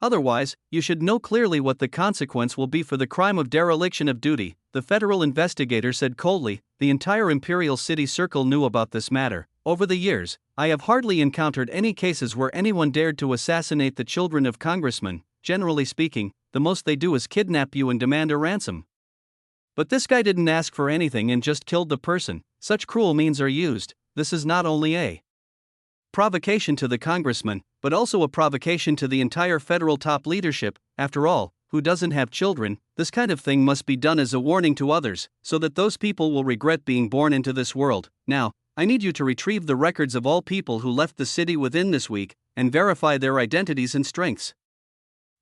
S1: Otherwise, you should know clearly what the consequence will be for the crime of dereliction of duty, the federal investigator said coldly. The entire Imperial City Circle knew about this matter. Over the years, I have hardly encountered any cases where anyone dared to assassinate the children of congressmen. Generally speaking, the most they do is kidnap you and demand a ransom. But this guy didn't ask for anything and just killed the person. Such cruel means are used. This is not only a provocation to the congressman, but also a provocation to the entire federal top leadership. After all, who doesn't have children? This kind of thing must be done as a warning to others, so that those people will regret being born into this world. Now, I need you to retrieve the records of all people who left the city within this week, and verify their identities and strengths.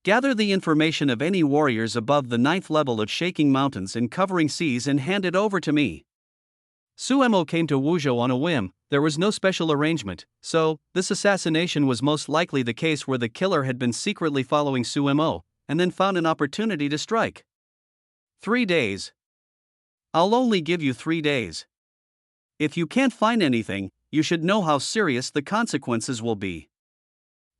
S1: Gather the information of any warriors above the 9th level of shaking mountains and covering seas and hand it over to me. Suemo came to Wuzhou on a whim. There was no special arrangement, so this assassination was most likely the case where the killer had been secretly following Suemo, and then found an opportunity to strike. 3 days. I'll only give you 3 days. If you can't find anything, you should know how serious the consequences will be.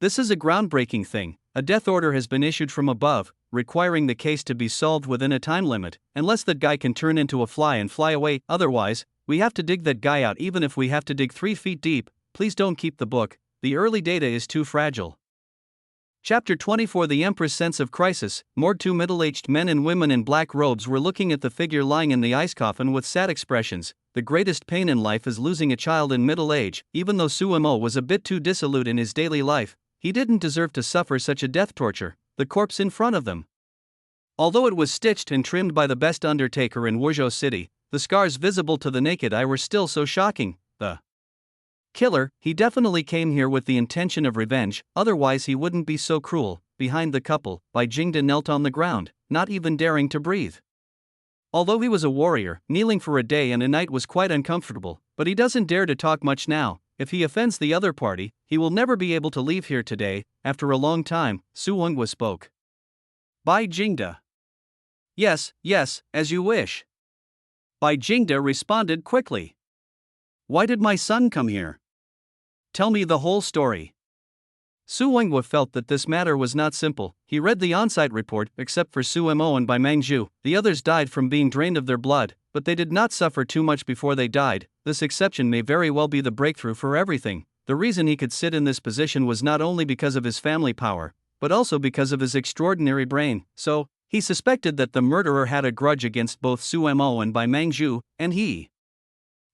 S1: This is a groundbreaking thing. A death order has been issued from above, requiring the case to be solved within a time limit, unless that guy can turn into a fly and fly away. Otherwise, we have to dig that guy out even if we have to dig 3 feet deep. Please don't keep the book, the early data is too fragile. Chapter 24. The Empress' sense of crisis. More 2 middle-aged men and women in black robes were looking at the figure lying in the ice coffin with sad expressions. The greatest pain in life is losing a child in middle age. Even though Suemo was a bit too dissolute in his daily life, he didn't deserve to suffer such a death torture. The corpse in front of them, although it was stitched and trimmed by the best undertaker in Wuzhou City, the scars visible to the naked eye were still so shocking. The killer, he definitely came here with the intention of revenge, otherwise he wouldn't be so cruel. Behind the couple, Bai Jingde knelt on the ground, not even daring to breathe. Although he was a warrior, kneeling for a day and a night was quite uncomfortable, but he doesn't dare to talk much now. If he offends the other party, he will never be able to leave here today. After a long time, Su Wenghua spoke. Bai Jingde. Yes, as you wish. Bai Jingde responded quickly. Why did my son come here? Tell me the whole story. Su Wenghua felt that this matter was not simple. He read the on-site report. Except for Suemo and Bai Mangzhu, the others died from being drained of their blood, but they did not suffer too much before they died. This exception may very well be the breakthrough for everything. The reason he could sit in this position was not only because of his family power, but also because of his extraordinary brain. So, he suspected that the murderer had a grudge against both Suemo and Bai Mangzhu, and he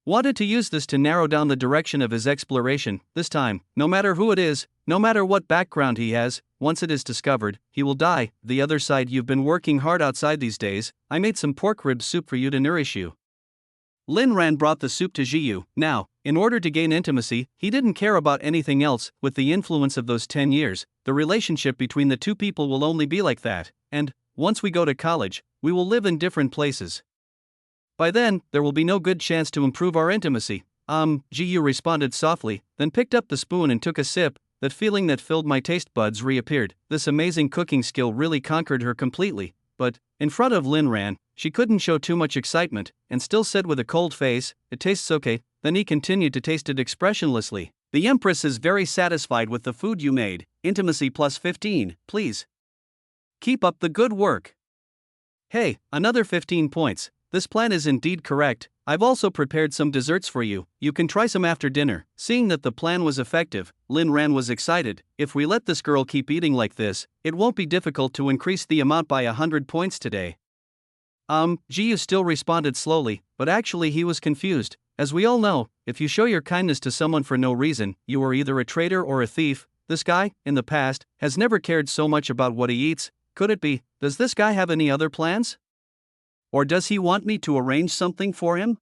S1: wanted to use this to narrow down the direction of his exploration. This time, no matter who it is, no matter what background he has, once it is discovered, he will die. The other side, you've been working hard outside these days. I made some pork rib soup for you to nourish you. Lin Ran brought the soup to Jiyu. Now, in order to gain intimacy, he didn't care about anything else. With the influence of those 10 years, the relationship between the two people will only be like that, and once we go to college, we will live in different places. By then, there will be no good chance to improve our intimacy. Jiyu responded softly, then picked up the spoon and took a sip. That feeling that filled my taste buds reappeared. This amazing cooking skill really conquered her completely, but in front of Lin Ran, she couldn't show too much excitement, and still said with a cold face, "It tastes okay." Then he continued to taste it expressionlessly. The Empress is very satisfied with the food you made. Intimacy plus 15, please. Keep up the good work. Hey, another 15 points. This plan is indeed correct. I've also prepared some desserts for you. You can try some after dinner. Seeing that the plan was effective, Lin Ran was excited. If we let this girl keep eating like this, it won't be difficult to increase the amount by 100 points today. Jiyu still responded slowly, but actually he was confused. As we all know, if you show your kindness to someone for no reason, you are either a traitor or a thief. This guy, in the past, has never cared so much about what he eats. Could it be, does this guy have any other plans? Or does he want me to arrange something for him?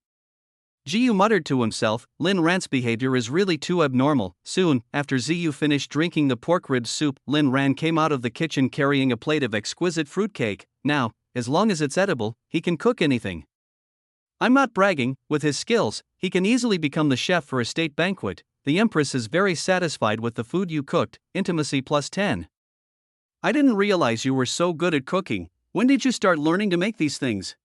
S1: Jiyu muttered to himself. Lin Ran's behavior is really too abnormal. Soon, after Ziyu finished drinking the pork rib soup, Lin Ran came out of the kitchen carrying a plate of exquisite fruitcake. Now, as long as it's edible, he can cook anything. I'm not bragging. With his skills, he can easily become the chef for a state banquet. The Empress is very satisfied with the food you cooked. Intimacy plus 10. I didn't realize you were so good at cooking. When did you start learning to make these things?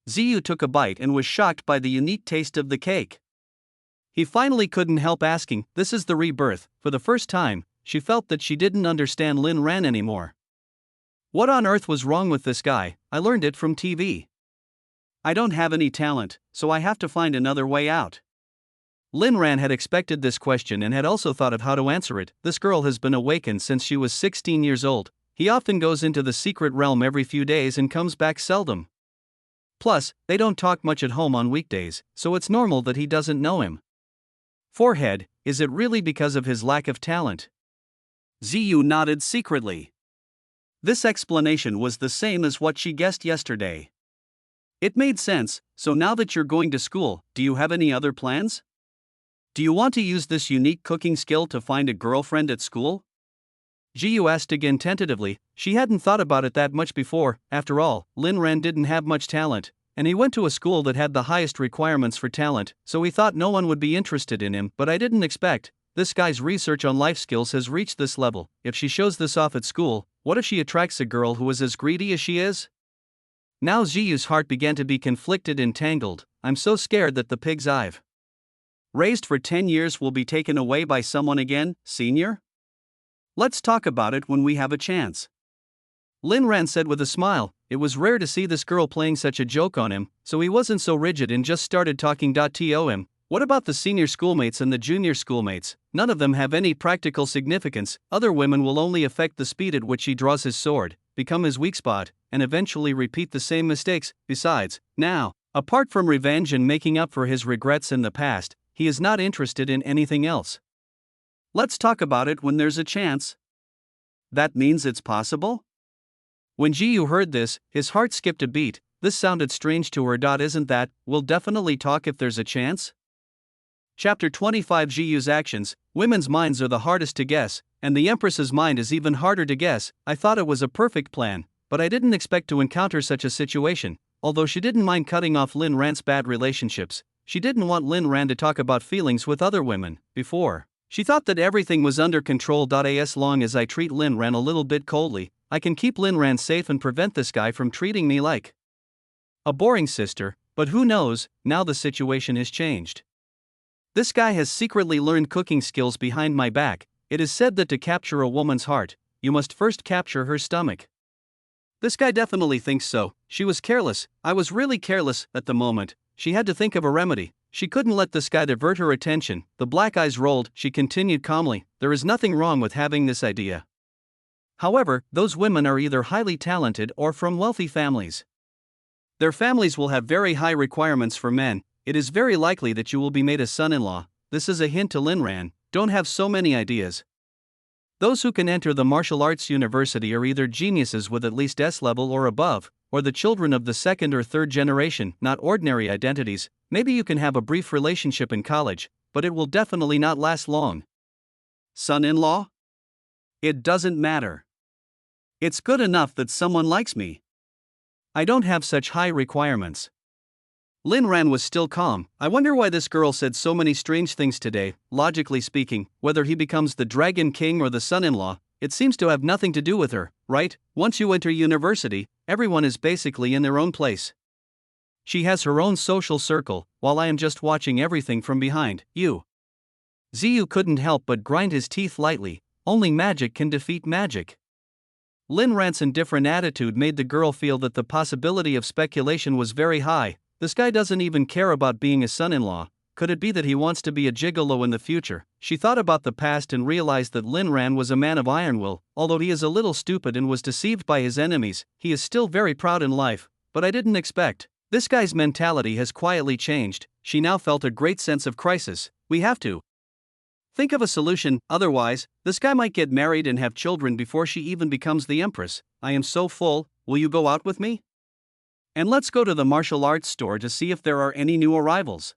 S1: Ziyu took a bite and was shocked by the unique taste of the cake. He finally couldn't help asking, "This is the rebirth." For the first time, she felt that she didn't understand Lin Ran anymore. What on earth was wrong with this guy? I learned it from TV. I don't have any talent, so I have to find another way out. Lin Ran had expected this question and had also thought of how to answer it. This girl has been awakened since she was 16 years old. He often goes into the secret realm every few days and comes back seldom. Plus, they don't talk much at home on weekdays, so it's normal that he doesn't know him. Forehead, is it really because of his lack of talent? Ziyu nodded secretly. This explanation was the same as what she guessed yesterday. It made sense. So now that you're going to school, do you have any other plans? Do you want to use this unique cooking skill to find a girlfriend at school? Jiyu asked again tentatively. She hadn't thought about it that much before. After all, Lin Ran didn't have much talent, and he went to a school that had the highest requirements for talent, so he thought no one would be interested in him. But I didn't expect. This guy's research on life skills has reached this level. If she shows this off at school, what if she attracts a girl who is as greedy as she is? Now Jiyu's heart began to be conflicted and tangled. I'm so scared that the pigs I've raised for 10 years will be taken away by someone again, senior? Let's talk about it when we have a chance. Lin Ran said with a smile. It was rare to see this girl playing such a joke on him, so he wasn't so rigid and just started talking. To what about the senior schoolmates and the junior schoolmates? None of them have any practical significance. Other women will only affect the speed at which he draws his sword, become his weak spot, and eventually repeat the same mistakes. Besides, now, apart from revenge and making up for his regrets in the past, he is not interested in anything else. Let's talk about it when there's a chance. That means it's possible? When Jiyu heard this, his heart skipped a beat. This sounded strange to her. Isn't that? We'll definitely talk if there's a chance? Chapter 25. Jiyu's actions. Women's minds are the hardest to guess, and the Empress's mind is even harder to guess. I thought it was a perfect plan, but I didn't expect to encounter such a situation. Although she didn't mind cutting off Lin Ran's bad relationships, she didn't want Lin Ran to talk about feelings with other women. Before, she thought that everything was under control. As long as I treat Lin Ran a little bit coldly, I can keep Lin Ran safe and prevent this guy from treating me like a boring sister. But who knows, now the situation has changed. This guy has secretly learned cooking skills behind my back. It is said that to capture a woman's heart, you must first capture her stomach. This guy definitely thinks so. She was careless. I was really careless at the moment. She had to think of a remedy. She couldn't let this guy divert her attention. The black eyes rolled. She continued calmly. There is nothing wrong with having this idea. However, those women are either highly talented or from wealthy families. Their families will have very high requirements for men. It is very likely that you will be made a son-in-law. This is a hint to Lin Ran. Don't have so many ideas. Those who can enter the martial arts university are either geniuses with at least S level or above, or the children of the second or third generation, not ordinary identities. Maybe you can have a brief relationship in college, but it will definitely not last long. Son-in-law? It doesn't matter. It's good enough that someone likes me. I don't have such high requirements. Lin Ran was still calm. I wonder why this girl said so many strange things today. Logically speaking, whether he becomes the Dragon King or the son-in-law, it seems to have nothing to do with her, right? Once you enter university, everyone is basically in their own place. She has her own social circle, while I am just watching everything from behind. Ziyu couldn't help but grind his teeth lightly. Only magic can defeat magic. Lin Ran's indifferent attitude made the girl feel that the possibility of speculation was very high. This guy doesn't even care about being a son-in-law. Could it be that he wants to be a gigolo in the future? She thought about the past and realized that Lin Ran was a man of iron will. Although he is a little stupid and was deceived by his enemies, he is still very proud in life. But I didn't expect. This guy's mentality has quietly changed. She now felt a great sense of crisis. We have to think of a solution, otherwise, this guy might get married and have children before she even becomes the Empress. I am so full. Will you go out with me? And let's go to the martial arts store to see if there are any new arrivals.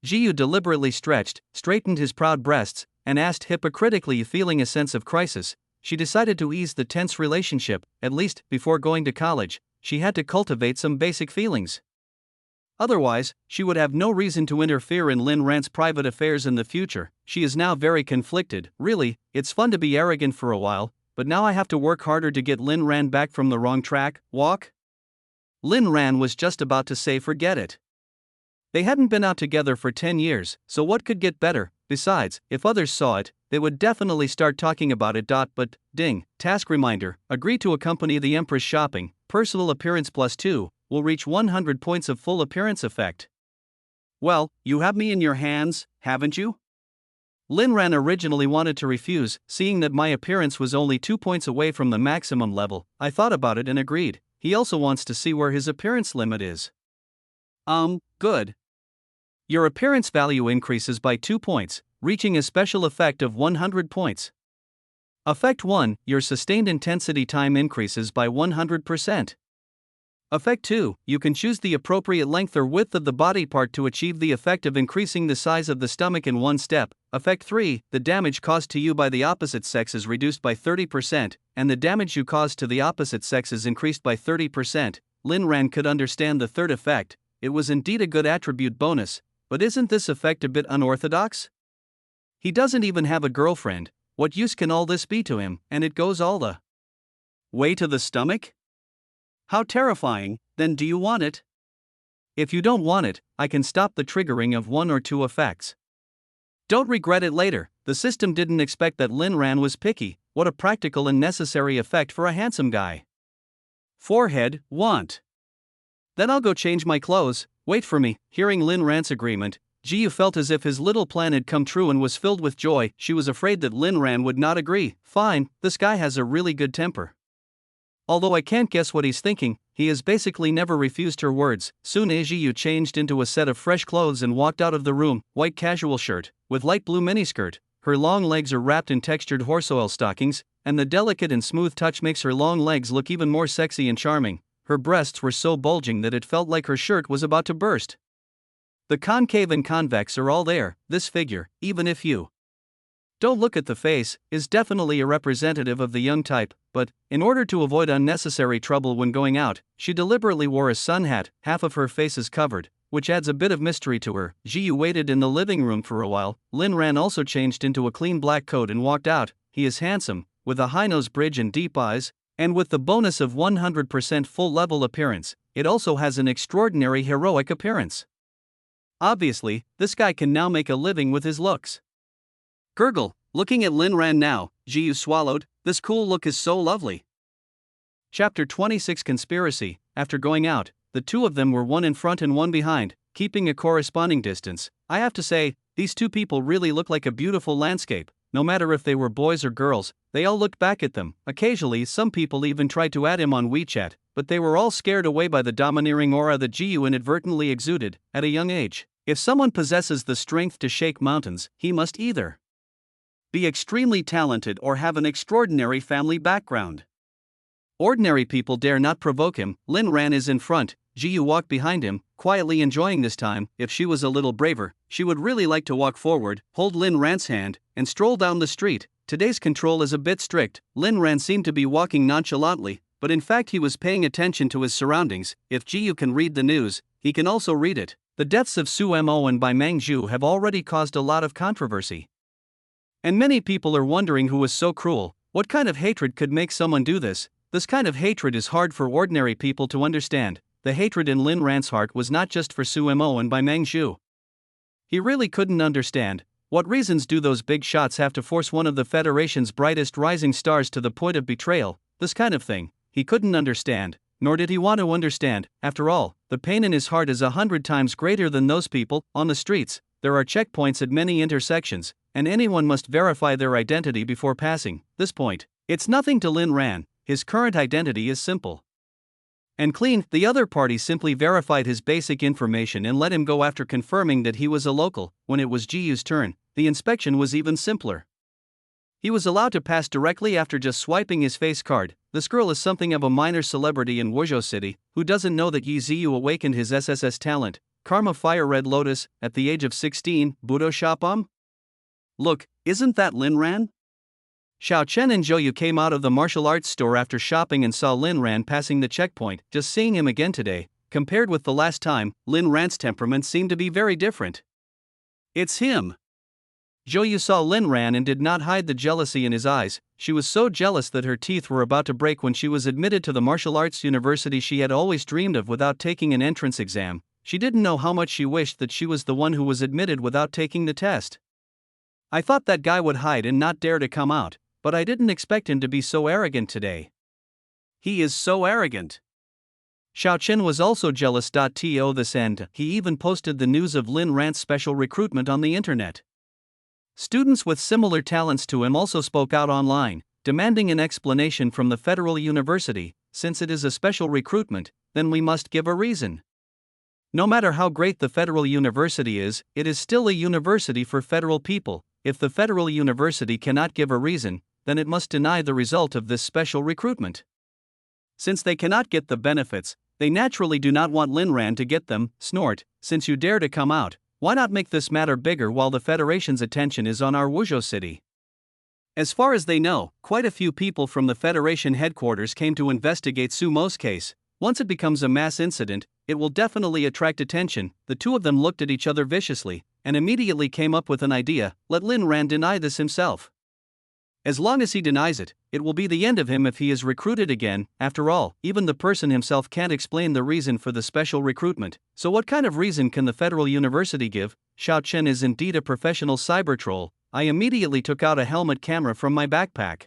S1: Jiyu deliberately stretched, straightened his proud breasts, and asked hypocritically, feeling a sense of crisis. She decided to ease the tense relationship. At least, before going to college, she had to cultivate some basic feelings. Otherwise, she would have no reason to interfere in Lin Ran's private affairs in the future. She is now very conflicted. Really, it's fun to be arrogant for a while, but now I have to work harder to get Lin Ran back from the wrong track. Walk? Lin Ran was just about to say forget it. They hadn't been out together for 10 years, so what could get better? Besides, if others saw it, they would definitely start talking about it. But, ding, task reminder, agree to accompany the Empress shopping, personal appearance +2, will reach 100 points of full appearance effect. Well, you have me in your hands, haven't you? Lin Ran originally wanted to refuse, seeing that my appearance was only 2 points away from the maximum level. I thought about it and agreed. He also wants to see where his appearance limit is. Good. Your appearance value increases by 2 points, reaching a special effect of 100 points. Effect 1, your sustained intensity time increases by 100%. Effect 2, you can choose the appropriate length or width of the body part to achieve the effect of increasing the size of the stomach in one step. Effect 3, the damage caused to you by the opposite sex is reduced by 30%, and the damage you cause to the opposite sex is increased by 30%. Lin Ran could understand the third effect. It was indeed a good attribute bonus, but isn't this effect a bit unorthodox? He doesn't even have a girlfriend. What use can all this be to him? And it goes all the way to the stomach? How terrifying. Then do you want it? If you don't want it, I can stop the triggering of 1 or 2 effects. Don't regret it later. The system didn't expect that Lin Ran was picky. What a practical and necessary effect for a handsome guy. Forehead, want. Then I'll go change my clothes. Wait for me. Hearing Lin Ran's agreement, Jiyu felt as if his little plan had come true and was filled with joy. She was afraid that Lin Ran would not agree. Fine, this guy has a really good temper. Although I can't guess what he's thinking, he has basically never refused her words. Soon Jiyu changed into a set of fresh clothes and walked out of the room. White casual shirt, with light blue miniskirt. Her long legs are wrapped in textured horse oil stockings, and the delicate and smooth touch makes her long legs look even more sexy and charming. Her breasts were so bulging that it felt like her shirt was about to burst. The concave and convex are all there. This figure, even if you don't look at the face, is definitely a representative of the young type, but, in order to avoid unnecessary trouble when going out, she deliberately wore a sun hat. Half of her face is covered, which adds a bit of mystery to her. Jiyu waited in the living room for a while. Lin Ran also changed into a clean black coat and walked out. He is handsome, with a high nose bridge and deep eyes, and with the bonus of 100% full level appearance, it also has an extraordinary heroic appearance. Obviously, this guy can now make a living with his looks. Gurgle, looking at Lin Ran now, Jiyu swallowed. This cool look is so lovely. Chapter 26 Conspiracy. After going out, the two of them were one in front and one behind, keeping a corresponding distance. I have to say, these two people really look like a beautiful landscape. No matter if they were boys or girls, they all looked back at them. Occasionally, some people even tried to add him on WeChat, but they were all scared away by the domineering aura that Jiyu inadvertently exuded at a young age. If someone possesses the strength to shake mountains, he must either be extremely talented or have an extraordinary family background. Ordinary people dare not provoke him. Lin Ran is in front, Jiyu walked behind him, quietly enjoying this time. If she was a little braver, she would really like to walk forward, hold Lin Ran's hand, and stroll down the street. Today's control is a bit strict. Lin Ran seemed to be walking nonchalantly, but in fact he was paying attention to his surroundings. If Jiyu can read the news, he can also read it. The deaths of Su Mo and Bai Mangzhu have already caused a lot of controversy. And many people are wondering who was so cruel. What kind of hatred could make someone do this? This kind of hatred is hard for ordinary people to understand. The hatred in Lin Ran's heart was not just for Su Mo and Bai Mangzhu. He really couldn't understand. What reasons do those big shots have to force one of the Federation's brightest rising stars to the point of betrayal? This kind of thing, he couldn't understand, nor did he want to understand. After all, the pain in his heart is 100 times greater than those people on the streets. There are checkpoints at many intersections, and anyone must verify their identity before passing this point. It's nothing to Lin Ran. His current identity is simple and clean. The other party simply verified his basic information and let him go after confirming that he was a local. When it was Jiyu's turn, the inspection was even simpler. He was allowed to pass directly after just swiping his face card. This girl is something of a minor celebrity in Wuzhou City. Who doesn't know that Yi Ziyu awakened his SSS talent, Karma Fire Red Lotus, at the age of 16, Budo Shopam? Look, isn't that Lin Ran? Xiao Chen and Zhou Yu came out of the martial arts store after shopping and saw Lin Ran passing the checkpoint. Just seeing him again today, compared with the last time, Lin Ran's temperament seemed to be very different. It's him. Zhou saw Lin Ran and did not hide the jealousy in his eyes. She was so jealous that her teeth were about to break when she was admitted to the martial arts university she had always dreamed of without taking an entrance exam. She didn't know how much she wished that she was the one who was admitted without taking the test. I thought that guy would hide and not dare to come out, but I didn't expect him to be so arrogant today. He is so arrogant. Xiao Chen was also jealous. To this end, he even posted the news of Lin Ran's special recruitment on the internet. Students with similar talents to him also spoke out online, demanding an explanation from the federal university. Since it is a special recruitment, then we must give a reason. No matter how great the federal university is, it is still a university for federal people. If the federal university cannot give a reason, then it must deny the result of this special recruitment. Since they cannot get the benefits, they naturally do not want Lin Ran to get them. Snort, since you dare to come out, why not make this matter bigger while the Federation's attention is on our Wuzhou city? As far as they know, quite a few people from the Federation headquarters came to investigate Su Mo's case. Once it becomes a mass incident, it will definitely attract attention. The two of them looked at each other viciously, and immediately came up with an idea: let Lin Ran deny this himself. As long as he denies it, it will be the end of him if he is recruited again. After all, even the person himself can't explain the reason for the special recruitment, so what kind of reason can the federal university give? Xiao Chen is indeed a professional cyber troll. I immediately took out a helmet camera from my backpack.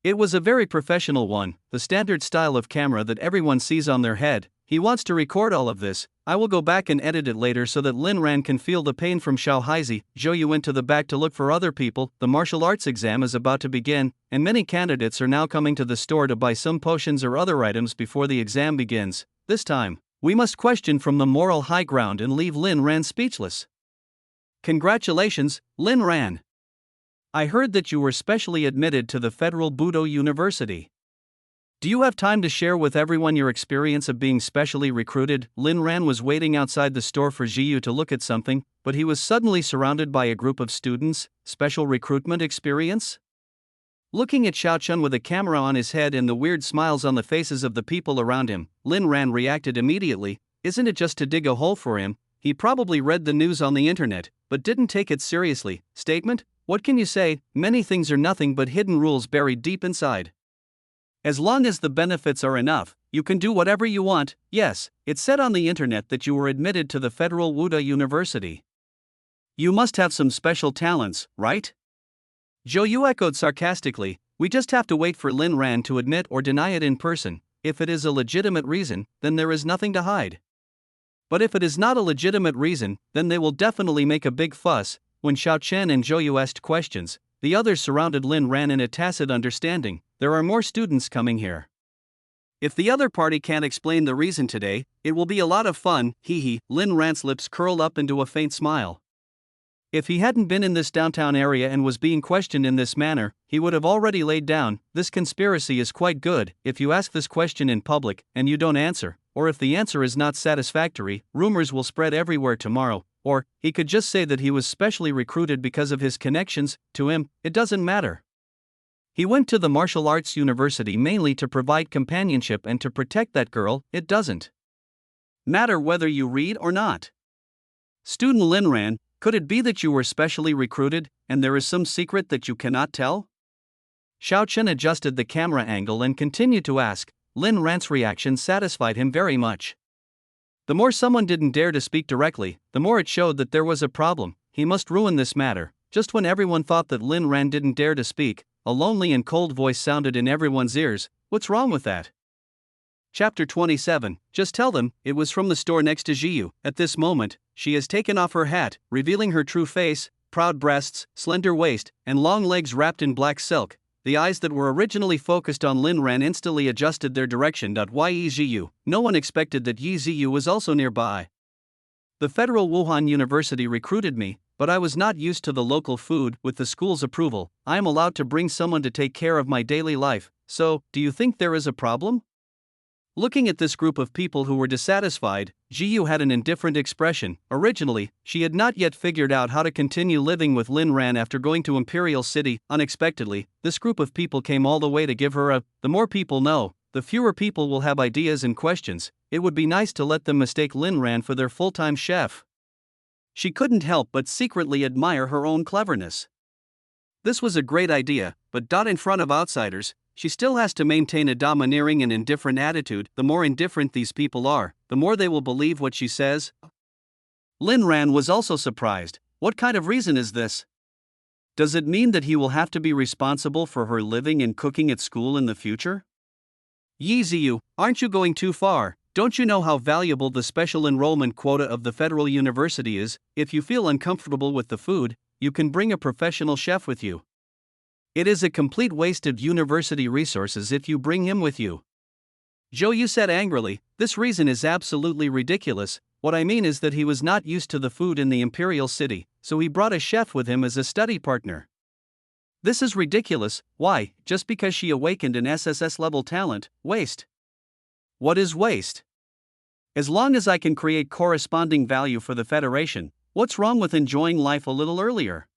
S1: It was a very professional one, the standard style of camera that everyone sees on their head. He wants to record all of this. I will go back and edit it later so that Lin Ran can feel the pain from Xiao Haizi. Zhou went to the back to look for other people. The martial arts exam is about to begin, and many candidates are now coming to the store to buy some potions or other items before the exam begins. This time, we must question from the moral high ground and leave Lin Ran speechless. Congratulations, Lin Ran. I heard that you were specially admitted to the Federal Budo University. Do you have time to share with everyone your experience of being specially recruited? Lin Ran was waiting outside the store for Zhiyu to look at something, but he was suddenly surrounded by a group of students. Special recruitment experience? Looking at Xiao Chen with a camera on his head and the weird smiles on the faces of the people around him, Lin Ran reacted immediately. Isn't it just to dig a hole for him? He probably read the news on the internet, but didn't take it seriously. Statement? What can you say? Many things are nothing but hidden rules buried deep inside. As long as the benefits are enough, you can do whatever you want. Yes, it said on the internet that you were admitted to the Federal Wuda University. You must have some special talents, right? Zhou echoed sarcastically. We just have to wait for Lin Ran to admit or deny it in person. If it is a legitimate reason, then there is nothing to hide. But if it is not a legitimate reason, then they will definitely make a big fuss. When Xiao Chen and Zhou asked questions, the others surrounded Lin Ran in a tacit understanding. There are more students coming here. If the other party can't explain the reason today, it will be a lot of fun. Hee. Lin Ran's lips curled up into a faint smile. If he hadn't been in this downtown area and was being questioned in this manner, he would have already laid down. This conspiracy is quite good. If you ask this question in public and you don't answer, or if the answer is not satisfactory, rumors will spread everywhere tomorrow. Or, he could just say that he was specially recruited because of his connections. To him, it doesn't matter. He went to the martial arts university mainly to provide companionship and to protect that girl. It doesn't matter whether you read or not. Student Lin Ran, could it be that you were specially recruited, and there is some secret that you cannot tell? Xiao Chen adjusted the camera angle and continued to ask. Lin Ran's reaction satisfied him very much. The more someone didn't dare to speak directly, the more it showed that there was a problem. He must ruin this matter. Just when everyone thought that Lin Ran didn't dare to speak, a lonely and cold voice sounded in everyone's ears. What's wrong with that? Chapter 27. Just tell them, it was from the store next to Zhiyu. At this moment, she has taken off her hat, revealing her true face, proud breasts, slender waist, and long legs wrapped in black silk. The eyes that were originally focused on Lin Ran instantly adjusted their direction. Ye Zhiyu. No one expected that Ye Zhiyu was also nearby. The Federal Wuhan University recruited me, but I was not used to the local food. With the school's approval, I am allowed to bring someone to take care of my daily life. So, do you think there is a problem? Looking at this group of people who were dissatisfied, Zhiyu had an indifferent expression. Originally, she had not yet figured out how to continue living with Lin Ran after going to Imperial City. Unexpectedly, this group of people came all the way to give her a. The more people know, the fewer people will have ideas and questions. It would be nice to let them mistake Lin Ran for their full-time chef. She couldn't help but secretly admire her own cleverness. This was a great idea, but in front of outsiders, she still has to maintain a domineering and indifferent attitude. The more indifferent these people are, the more they will believe what she says. Lin Ran was also surprised. What kind of reason is this? Does it mean that he will have to be responsible for her living and cooking at school in the future? Yi Ziyu, aren't you going too far? Don't you know how valuable the special enrollment quota of the federal university is? If you feel uncomfortable with the food, you can bring a professional chef with you. It is a complete waste of university resources if you bring him with you. Zhou Yu said angrily, this reason is absolutely ridiculous. What I mean is that he was not used to the food in the imperial city, so he brought a chef with him as a study partner. This is ridiculous. Why? Just because she awakened an SSS level talent? Waste. What is waste? As long as I can create corresponding value for the Federation, what's wrong with enjoying life a little earlier?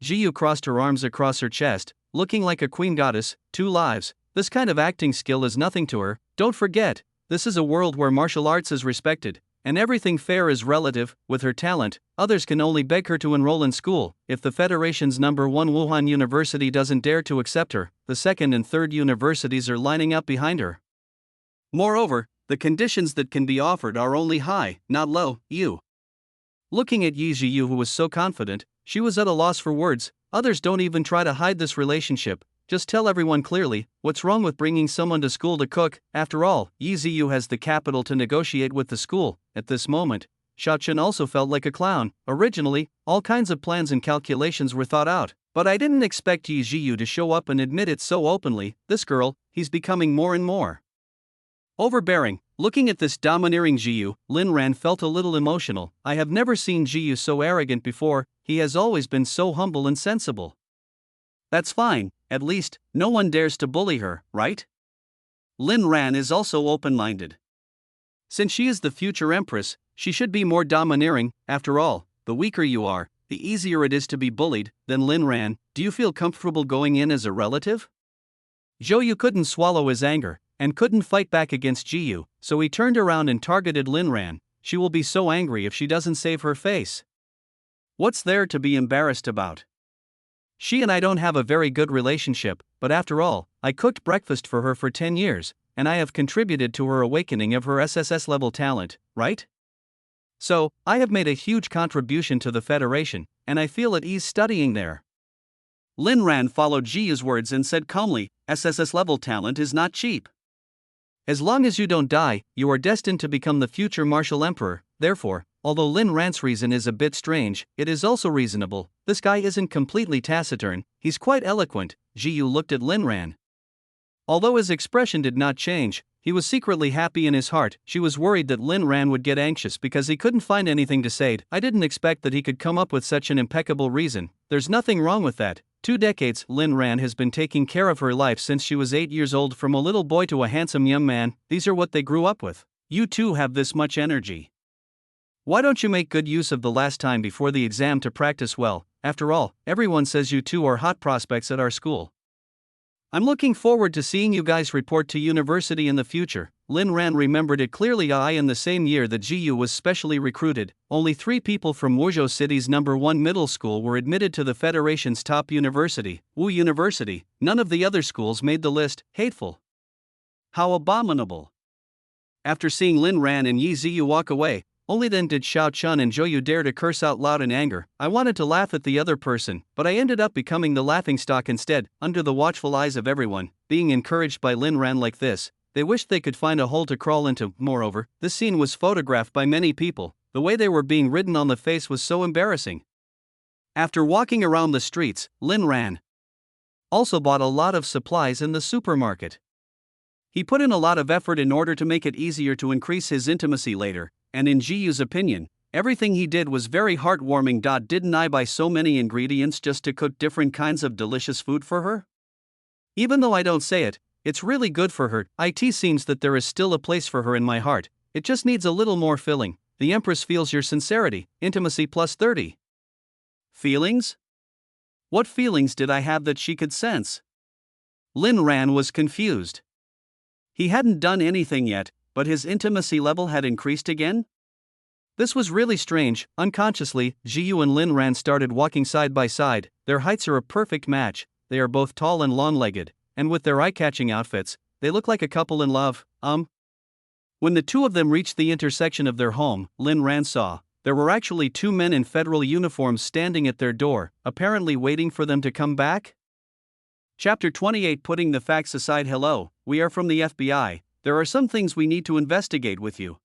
S1: Jiyu crossed her arms across her chest, looking like a queen goddess. 2 lives. This kind of acting skill is nothing to her. Don't forget, this is a world where martial arts is respected, and everything fair is relative. With her talent, others can only beg her to enroll in school. If the Federation's #1 Wuhan University doesn't dare to accept her, the 2nd and 3rd universities are lining up behind her. Moreover, the conditions that can be offered are only high, not low. Looking at Yi Ziyu, who was so confident, she was at a loss for words. Others don't even try to hide this relationship. Just tell everyone clearly, what's wrong with bringing someone to school to cook? After all, Yi Ziyu has the capital to negotiate with the school. At this moment, Xiao Chen also felt like a clown. Originally, all kinds of plans and calculations were thought out, but I didn't expect Yi Ziyu to show up and admit it so openly. This girl, he's becoming more and more overbearing. Looking at this domineering Jiyu, Lin Ran felt a little emotional. I have never seen Jiyu so arrogant before. He has always been so humble and sensible. That's fine, at least, no one dares to bully her, right? Lin Ran is also open-minded. Since she is the future Empress, she should be more domineering. After all, the weaker you are, the easier it is to be bullied. Then Lin Ran, do you feel comfortable going in as a relative? Zhou Yu couldn't swallow his anger, and couldn't fight back against Jiyu, so he turned around and targeted Lin Ran. She will be so angry if she doesn't save her face. What's there to be embarrassed about? She and I don't have a very good relationship, but after all, I cooked breakfast for her for 10 years, and I have contributed to her awakening of her SSS level talent, right? So, I have made a huge contribution to the Federation, and I feel at ease studying there. Lin Ran followed Jiyu's words and said calmly, SSS level talent is not cheap. As long as you don't die, you are destined to become the future martial emperor. Therefore, although Lin Ran's reason is a bit strange, it is also reasonable. This guy isn't completely taciturn, he's quite eloquent. Jiyu looked at Lin Ran. Although his expression did not change, he was secretly happy in his heart. She was worried that Lin Ran would get anxious because he couldn't find anything to say. I didn't expect that he could come up with such an impeccable reason. There's nothing wrong with that. 2 decades, Lin Ran has been taking care of her life since she was 8 years old. From a little boy to a handsome young man, these are what they grew up with. You too have this much energy. Why don't you make good use of the last time before the exam to practice well? After all, everyone says you two are hot prospects at our school. I'm looking forward to seeing you guys report to university in the future. Lin Ran remembered it clearly. In the same year that Jiyu was specially recruited, only 3 people from Wuzhou City's #1 middle school were admitted to the Federation's top university, Wu University. None of the other schools made the list. Hateful. How abominable. After seeing Lin Ran and Yi Ziyu walk away, only then did Xiao Chun and Zhou Yu dare to curse out loud in anger. I wanted to laugh at the other person, but I ended up becoming the laughingstock instead, under the watchful eyes of everyone. Being encouraged by Lin Ran like this, they wished they could find a hole to crawl into. Moreover, this scene was photographed by many people. The way they were being ridden on the face was so embarrassing. After walking around the streets, Lin Ran also bought a lot of supplies in the supermarket. He put in a lot of effort in order to make it easier to increase his intimacy later, and in Jiyu's opinion, everything he did was very heartwarming. Didn't I buy so many ingredients just to cook different kinds of delicious food for her? Even though I don't say it, it's really good for her. It seems that there is still a place for her in my heart. It just needs a little more filling. The Empress feels your sincerity. Intimacy plus 30. Feelings? What feelings did I have that she could sense? Lin Ran was confused. He hadn't done anything yet, but his intimacy level had increased again? This was really strange. Unconsciously, Jiyu and Lin Ran started walking side by side. Their heights are a perfect match. They are both tall and long-legged, and with their eye-catching outfits, they look like a couple in love. When the two of them reached the intersection of their home, Lin Ran saw there were actually two men in federal uniforms standing at their door, apparently waiting for them to come back. Chapter 28. Putting the facts aside. Hello, we are from the FBI. There are some things we need to investigate with you.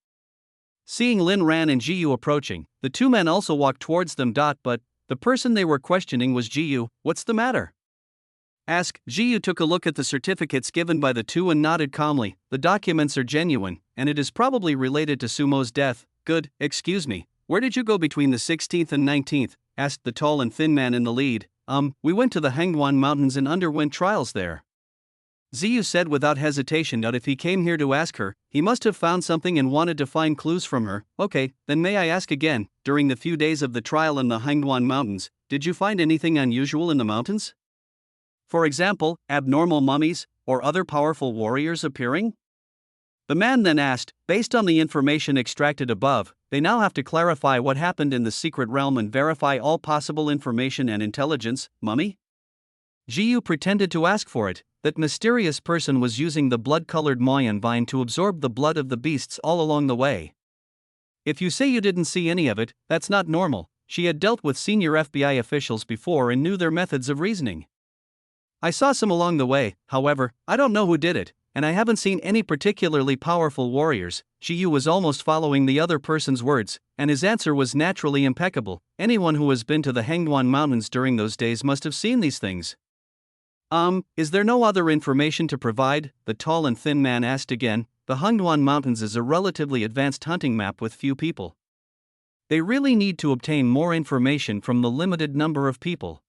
S1: Seeing Lin Ran and Jiyu approaching, the two men also walked towards them. But the person they were questioning was Jiyu. What's the matter? Jiyu took a look at the certificates given by the two and nodded calmly. The documents are genuine, and it is probably related to Sumo's death. Good. Excuse me, where did you go between the 16th and 19th? Asked the tall and thin man in the lead. We went to the Hangduan Mountains and underwent trials there. Ziyu said without hesitation that if he came here to ask her, he must have found something and wanted to find clues from her. Okay, then may I ask again, during the few days of the trial in the Hangduan Mountains, did you find anything unusual in the mountains? For example, abnormal mummies, or other powerful warriors appearing? The man then asked, based on the information extracted above, they now have to clarify what happened in the secret realm and verify all possible information and intelligence. Mummy? Jiyu pretended to ask for it. That mysterious person was using the blood-colored Moyan vine to absorb the blood of the beasts all along the way. If you say you didn't see any of it, that's not normal. She had dealt with senior FBI officials before and knew their methods of reasoning. I saw some along the way, however, I don't know who did it, and I haven't seen any particularly powerful warriors. Jiyu was almost following the other person's words, and his answer was naturally impeccable. Anyone who has been to the Hangduan Mountains during those days must have seen these things. Is there no other information to provide? The tall and thin man asked again. The Hangduan Mountains is a relatively advanced hunting map with few people. They really need to obtain more information from the limited number of people.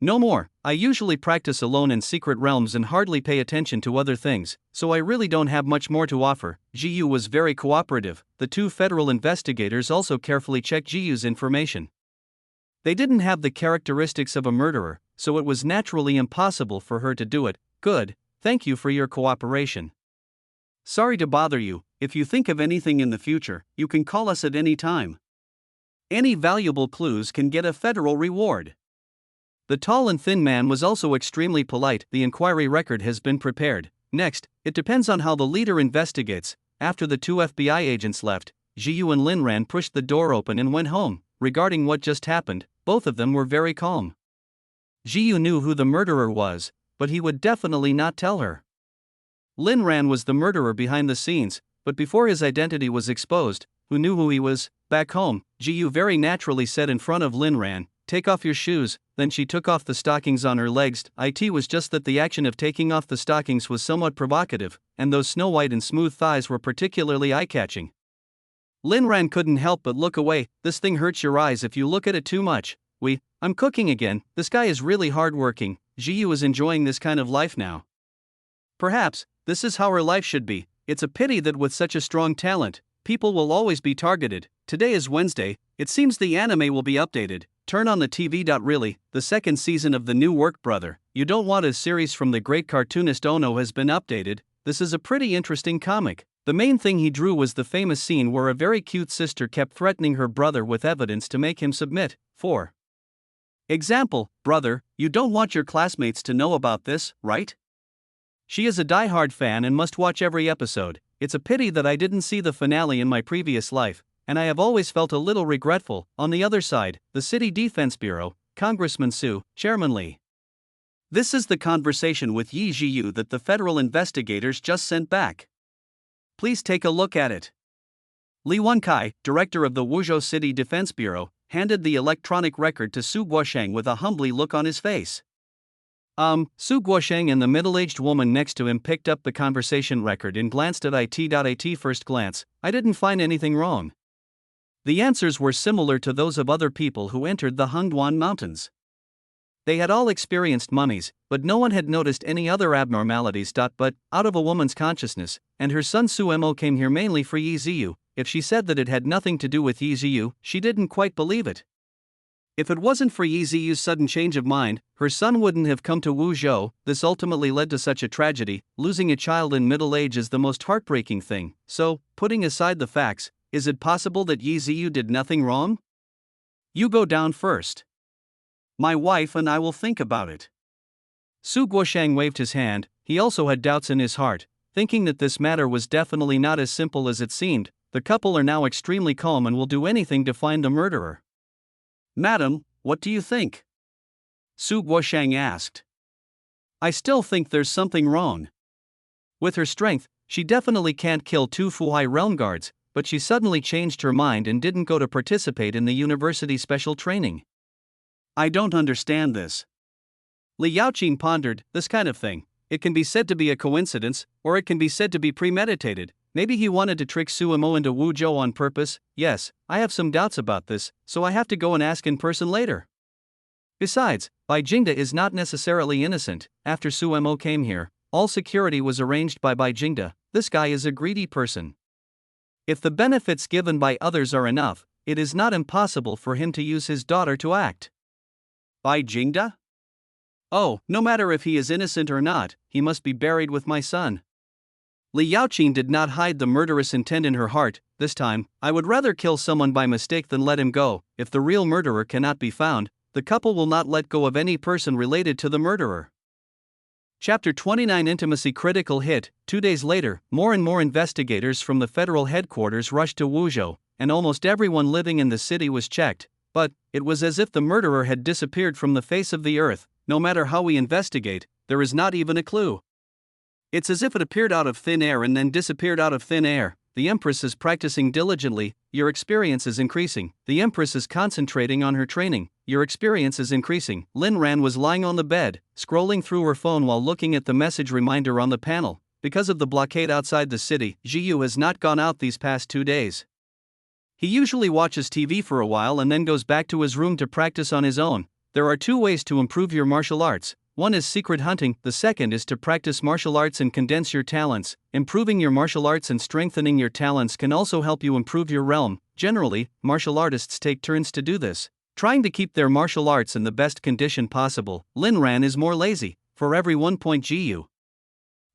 S1: No more. I usually practice alone in secret realms and hardly pay attention to other things, so I really don't have much more to offer. Jiyu was very cooperative. The two federal investigators also carefully checked Jiyu's information. They didn't have the characteristics of a murderer, so it was naturally impossible for her to do it. Good, thank you for your cooperation. Sorry to bother you. If you think of anything in the future, you can call us at any time. Any valuable clues can get a federal reward. The tall and thin man was also extremely polite. The inquiry record has been prepared. Next, it depends on how the leader investigates. After the two FBI agents left, Jiyu and Lin Ran pushed the door open and went home. Regarding what just happened, both of them were very calm. Jiyu knew who the murderer was, but he would definitely not tell her. Lin Ran was the murderer behind the scenes, but before his identity was exposed, who knew who he was? Back home, Jiyu very naturally said in front of Lin Ran, "Take off your shoes." Then she took off the stockings on her legs. It was just that the action of taking off the stockings was somewhat provocative, and those snow-white and smooth thighs were particularly eye-catching. Lin Ran couldn't help but look away. This thing hurts your eyes if you look at it too much. I'm cooking again. This guy is really hard-working. Jiyu is enjoying this kind of life now. Perhaps, this is how her life should be. It's a pity that with such a strong talent, people will always be targeted. Today is Wednesday. It seems the anime will be updated. Turn on the TV. Really, the second season of the new Work Brother, You Don't Want a series from the great cartoonist Ono has been updated. This is a pretty interesting comic. The main thing he drew was the famous scene where a very cute sister kept threatening her brother with evidence to make him submit. For example, brother, you don't want your classmates to know about this, right? She is a die-hard fan and must watch every episode. It's a pity that I didn't see the finale in my previous life, and I have always felt a little regretful. On the other side, the City Defense Bureau, Congressman Su, Chairman Lee. This is the conversation with Yi Jiyu that the federal investigators just sent back. Please take a look at it. Li Wenkai, director of the Wuzhou City Defense Bureau, handed the electronic record to Su Guosheng with a humbly look on his face. Su Guosheng and the middle-aged woman next to him picked up the conversation record and glanced at it. First glance, I didn't find anything wrong. The answers were similar to those of other people who entered the Hangduan Mountains. They had all experienced mummies, but no one had noticed any other abnormalities. But, out of a woman's consciousness, and her son Su Mo came here mainly for Yi Ziyu. If she said that it had nothing to do with Yi Ziyu, she didn't quite believe it. If it wasn't for Yi Ziyu's sudden change of mind, her son wouldn't have come to Wuzhou. This ultimately led to such a tragedy. Losing a child in middle age is the most heartbreaking thing. So, putting aside the facts, is it possible that Yi Ziyu did nothing wrong? You go down first. My wife and I will think about it. Su Guoshang waved his hand. He also had doubts in his heart, thinking that this matter was definitely not as simple as it seemed. The couple are now extremely calm and will do anything to find the murderer. Madam, what do you think? Su Guoshang asked. I still think there's something wrong. With her strength, she definitely can't kill 2 Fuhai realm guards, but she suddenly changed her mind and didn't go to participate in the university special training. I don't understand this. Li Yaoqing pondered. This kind of thing. It can be said to be a coincidence, or it can be said to be premeditated. Maybe he wanted to trick Su Imo into Wu Zhou on purpose. Yes, I have some doubts about this, so I have to go and ask in person later. Besides, Bai Jingda is not necessarily innocent. After Su Imo came here, all security was arranged by Bai Jingda. This guy is a greedy person. If the benefits given by others are enough, it is not impossible for him to use his daughter to act. Bai Jingda? Oh, no matter if he is innocent or not, he must be buried with my son. Li Yaoqing did not hide the murderous intent in her heart. This time, I would rather kill someone by mistake than let him go. If the real murderer cannot be found, the couple will not let go of any person related to the murderer. Chapter 29 Intimacy Critical Hit. 2 days later, more and more investigators from the federal headquarters rushed to Wuzhou, and almost everyone living in the city was checked. But it was as if the murderer had disappeared from the face of the earth. No matter how we investigate, there is not even a clue. It's as if it appeared out of thin air and then disappeared out of thin air. The Empress is practicing diligently. Your experience is increasing. The Empress is concentrating on her training. Your experience is increasing. Lin Ran was lying on the bed, scrolling through her phone while looking at the message reminder on the panel. Because of the blockade outside the city, Jiyu has not gone out these past 2 days. He usually watches TV for a while and then goes back to his room to practice on his own. There are 2 ways to improve your martial arts. One is secret hunting, the second is to practice martial arts and condense your talents. Improving your martial arts and strengthening your talents can also help you improve your realm. Generally, martial artists take turns to do this, trying to keep their martial arts in the best condition possible. Lin Ran is more lazy. For every 1 point Jiyu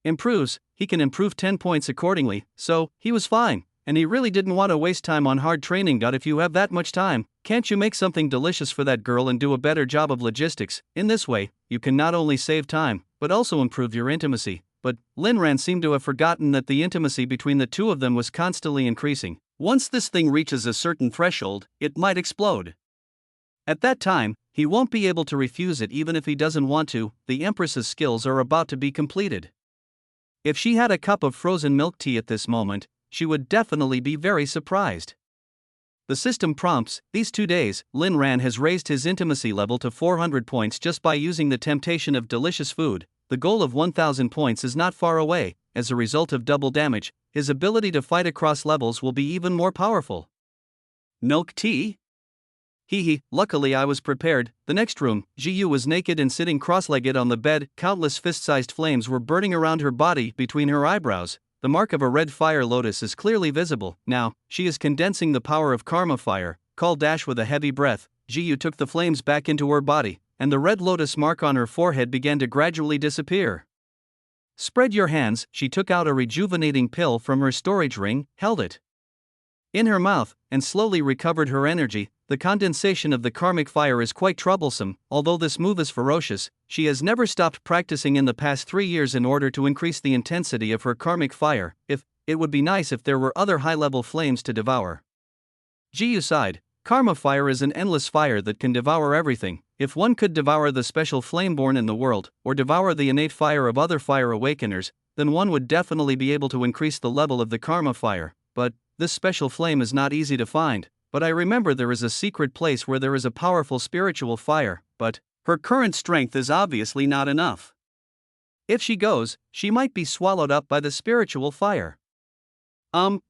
S1: improves, he can improve 10 points accordingly, so he was fine. And he really didn't want to waste time on hard training. If you have that much time, can't you make something delicious for that girl and do a better job of logistics? In this way, you can not only save time, but also improve your intimacy. But Lin Ran seemed to have forgotten that the intimacy between the 2 of them was constantly increasing. Once this thing reaches a certain threshold, it might explode. At that time, he won't be able to refuse it even if he doesn't want to. The Empress's skills are about to be completed. If she had a cup of frozen milk tea at this moment, she would definitely be very surprised. The system prompts. These 2 days, Lin Ran has raised his intimacy level to 400 points just by using the temptation of delicious food. The goal of 1000 points is not far away. As a result of double damage, his ability to fight across levels will be even more powerful. Milk tea? Hee, luckily I was prepared. The next room, Jiyu was naked and sitting cross-legged on the bed. Countless fist-sized flames were burning around her body between her eyebrows. The mark of a red fire lotus is clearly visible. Now, she is condensing the power of karma fire. Call dash with a heavy breath. Jiyu took the flames back into her body, and the red lotus mark on her forehead began to gradually disappear. Spread your hands. She took out a rejuvenating pill from her storage ring, held it in her mouth, and slowly recovered her energy. The condensation of the karmic fire is quite troublesome. Although this move is ferocious, she has never stopped practicing in the past 3 years in order to increase the intensity of her karmic fire. It would be nice if there were other high-level flames to devour. Jiyu sighed. Karma fire is an endless fire that can devour everything. If one could devour the special flame born in the world, or devour the innate fire of other fire awakeners, then one would definitely be able to increase the level of the karma fire. But this special flame is not easy to find. But I remember there is a secret place where there is a powerful spiritual fire, but her current strength is obviously not enough. If she goes, she might be swallowed up by the spiritual fire.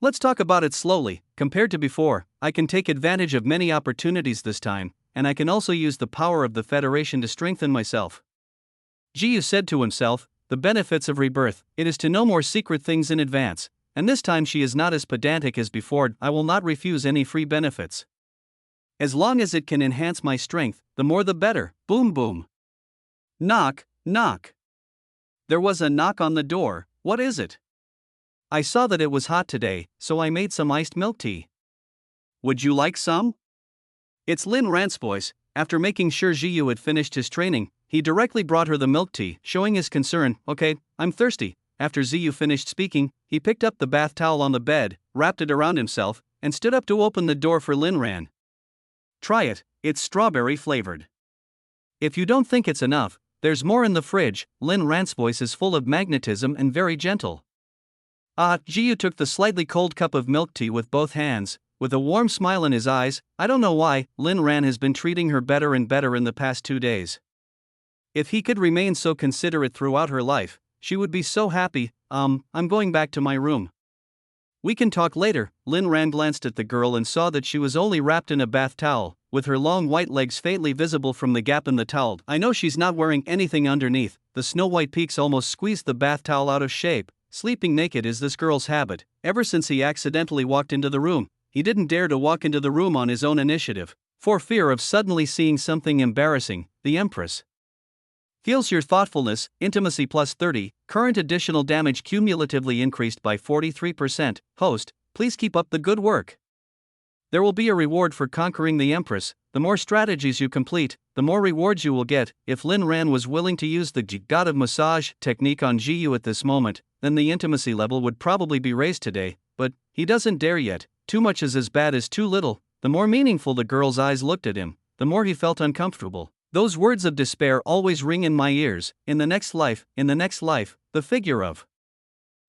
S1: Let's talk about it slowly. Compared to before, I can take advantage of many opportunities this time, and I can also use the power of the Federation to strengthen myself. Jiyu said to himself, the benefits of rebirth, it is to know more secret things in advance. And this time she is not as pedantic as before. I will not refuse any free benefits. As long as it can enhance my strength, the more the better. Boom boom. Knock, knock. There was a knock on the door. What is it? I saw that it was hot today, so I made some iced milk tea. Would you like some? It's Lin Rant's voice. After making sure Ziyu had finished his training, he directly brought her the milk tea, showing his concern. Okay, I'm thirsty. After Ziyu finished speaking, he picked up the bath towel on the bed, wrapped it around himself, and stood up to open the door for Lin Ran. Try it, it's strawberry flavored. If you don't think it's enough, there's more in the fridge. Lin Rant's voice is full of magnetism and very gentle. Ziyu took the slightly cold cup of milk tea with both hands. With a warm smile in his eyes, I don't know why, Lin Ran has been treating her better and better in the past 2 days. If he could remain so considerate throughout her life, she would be so happy. I'm going back to my room. We can talk later. Lin Ran glanced at the girl and saw that she was only wrapped in a bath towel, with her long white legs faintly visible from the gap in the towel. I know she's not wearing anything underneath. The snow-white peaks almost squeezed the bath towel out of shape. Sleeping naked is this girl's habit. Ever since he accidentally walked into the room, he didn't dare to walk into the room on his own initiative, for fear of suddenly seeing something embarrassing. The Empress feels your thoughtfulness. Intimacy plus 30, current additional damage cumulatively increased by 43%. Host, please keep up the good work. There will be a reward for conquering the Empress. The more strategies you complete, the more rewards you will get. If Lin Ran was willing to use the God of Massage technique on Ziyu at this moment, then the intimacy level would probably be raised today, but he doesn't dare yet. Too much is as bad as too little. The more meaningful the girl's eyes looked at him, the more he felt uncomfortable. Those words of despair always ring in my ears. In the next life, the figure of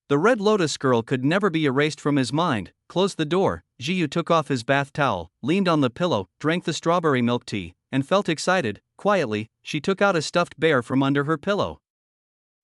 S1: the Red Lotus girl could never be erased from his mind. Closed the door. Ziyu took off his bath towel, leaned on the pillow, drank the strawberry milk tea, and felt excited. Quietly, she took out a stuffed bear from under her pillow.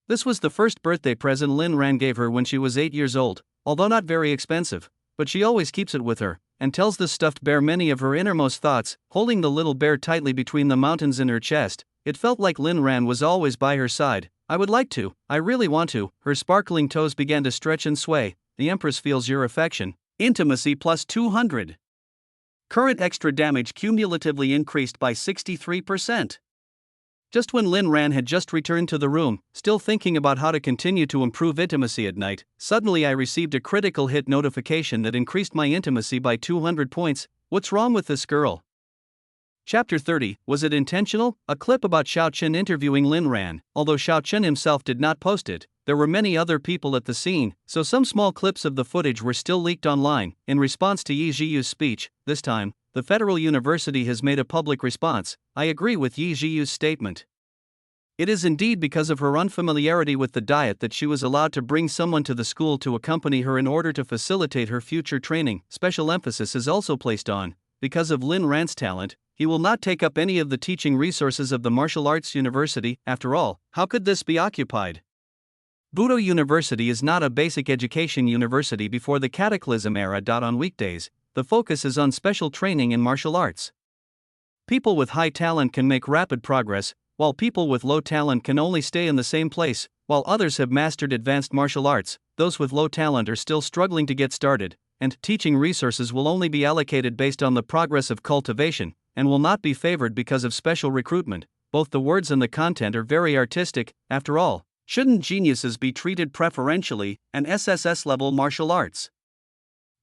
S1: This was the first birthday present Lin Ran gave her when she was 8 years old, although not very expensive. But she always keeps it with her, and tells the stuffed bear many of her innermost thoughts. Holding the little bear tightly between the mountains in her chest, it felt like Lin Ran was always by her side. I would like to, I really want to. Her sparkling toes began to stretch and sway. The Empress feels your affection. Intimacy plus 200. Current extra damage cumulatively increased by 63%. Just when Lin Ran had just returned to the room, still thinking about how to continue to improve intimacy at night, suddenly I received a critical hit notification that increased my intimacy by 200 points. What's wrong with this girl? Chapter 30, was it intentional? A clip about Xiao Chen interviewing Lin Ran. Although Xiao Chen himself did not post it, there were many other people at the scene, so some small clips of the footage were still leaked online. In response to Yi Zhiyu's speech, this time, the Federal University has made a public response. I agree with Yi Zhiyu's statement. It is indeed because of her unfamiliarity with the diet that she was allowed to bring someone to the school to accompany her in order to facilitate her future training. Special emphasis is also placed on, because of Lin Ran's talent, he will not take up any of the teaching resources of the Martial Arts University. After all, how could this be occupied? Budo University is not a basic education university before the Cataclysm era. On weekdays, the focus is on special training in martial arts. People with high talent can make rapid progress, while people with low talent can only stay in the same place. While others have mastered advanced martial arts, those with low talent are still struggling to get started, and teaching resources will only be allocated based on the progress of cultivation, and will not be favored because of special recruitment. Both the words and the content are very artistic. After all, shouldn't geniuses be treated preferentially? And SSS-level martial arts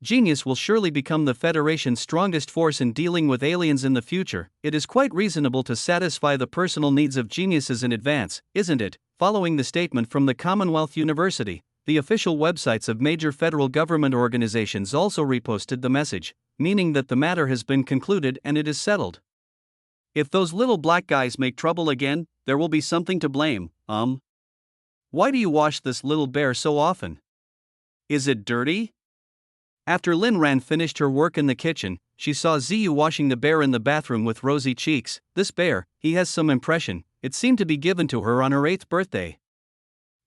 S1: genius will surely become the Federation's strongest force in dealing with aliens in the future. It is quite reasonable to satisfy the personal needs of geniuses in advance, isn't it? Following the statement from the Commonwealth University, the official websites of major federal government organizations also reposted the message, meaning that the matter has been concluded and it is settled. If those little black guys make trouble again, there will be something to blame. Why do you wash this little bear so often? Is it dirty? After Lin Ran finished her work in the kitchen, she saw Ziyu washing the bear in the bathroom with rosy cheeks. This bear, he has some impression. It seemed to be given to her on her 8th birthday.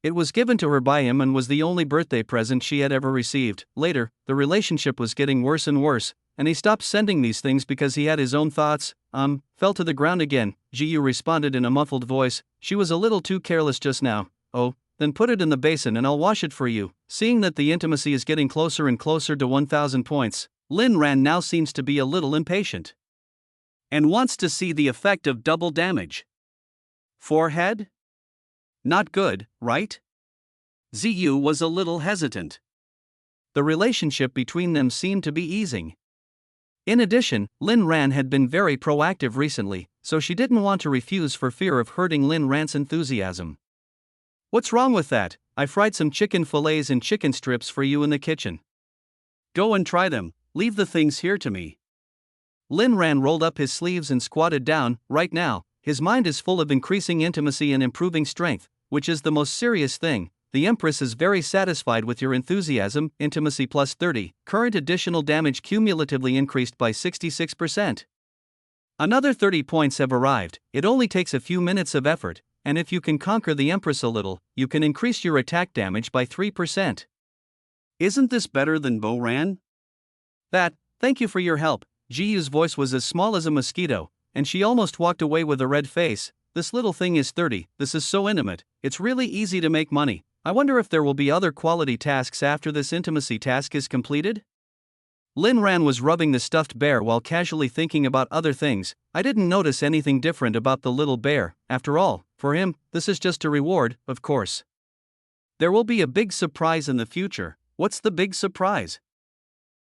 S1: It was given to her by him and was the only birthday present she had ever received. Later, the relationship was getting worse and worse, and he stopped sending these things because he had his own thoughts. Fell to the ground again. Ziyu responded in a muffled voice. She was a little too careless just now. Oh, then put it in the basin and I'll wash it for you. Seeing that the intimacy is getting closer and closer to 1,000 points, Lin Ran now seems to be a little impatient and wants to see the effect of double damage. Forehead? Not good, right? Ziyu was a little hesitant. The relationship between them seemed to be easing. In addition, Lin Ran had been very proactive recently, so she didn't want to refuse for fear of hurting Lin Ran's enthusiasm. "What's wrong with that? I fried some chicken fillets and chicken strips for you in the kitchen. Go and try them, leave the things here to me." Lin Ran rolled up his sleeves and squatted down. Right now, his mind is full of increasing intimacy and improving strength, which is the most serious thing. The Empress is very satisfied with your enthusiasm. Intimacy plus 30, current additional damage cumulatively increased by 66%. Another 30 points have arrived. It only takes a few minutes of effort, and if you can conquer the Empress a little, you can increase your attack damage by 3%. Isn't this better than Bo Ran? Thank you for your help. Jiyu's voice was as small as a mosquito, and she almost walked away with a red face. This little thing is 30, this is so intimate, it's really easy to make money. I wonder if there will be other quality tasks after this intimacy task is completed? Lin Ran was rubbing the stuffed bear while casually thinking about other things. I didn't notice anything different about the little bear. After all, for him, this is just a reward, of course. There will be a big surprise in the future. What's the big surprise?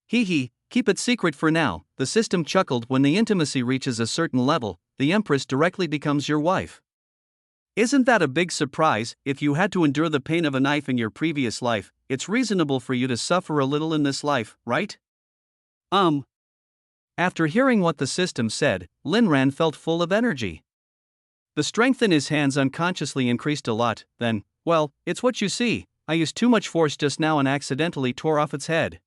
S1: Hee, keep it secret for now. The system chuckled. When the intimacy reaches a certain level, the Empress directly becomes your wife. Isn't that a big surprise? If you had to endure the pain of a knife in your previous life, it's reasonable for you to suffer a little in this life, right? After hearing what the system said, Lin Ran felt full of energy. The strength in his hands unconsciously increased a lot. Then, well, it's what you see. I used too much force just now and accidentally tore off its head.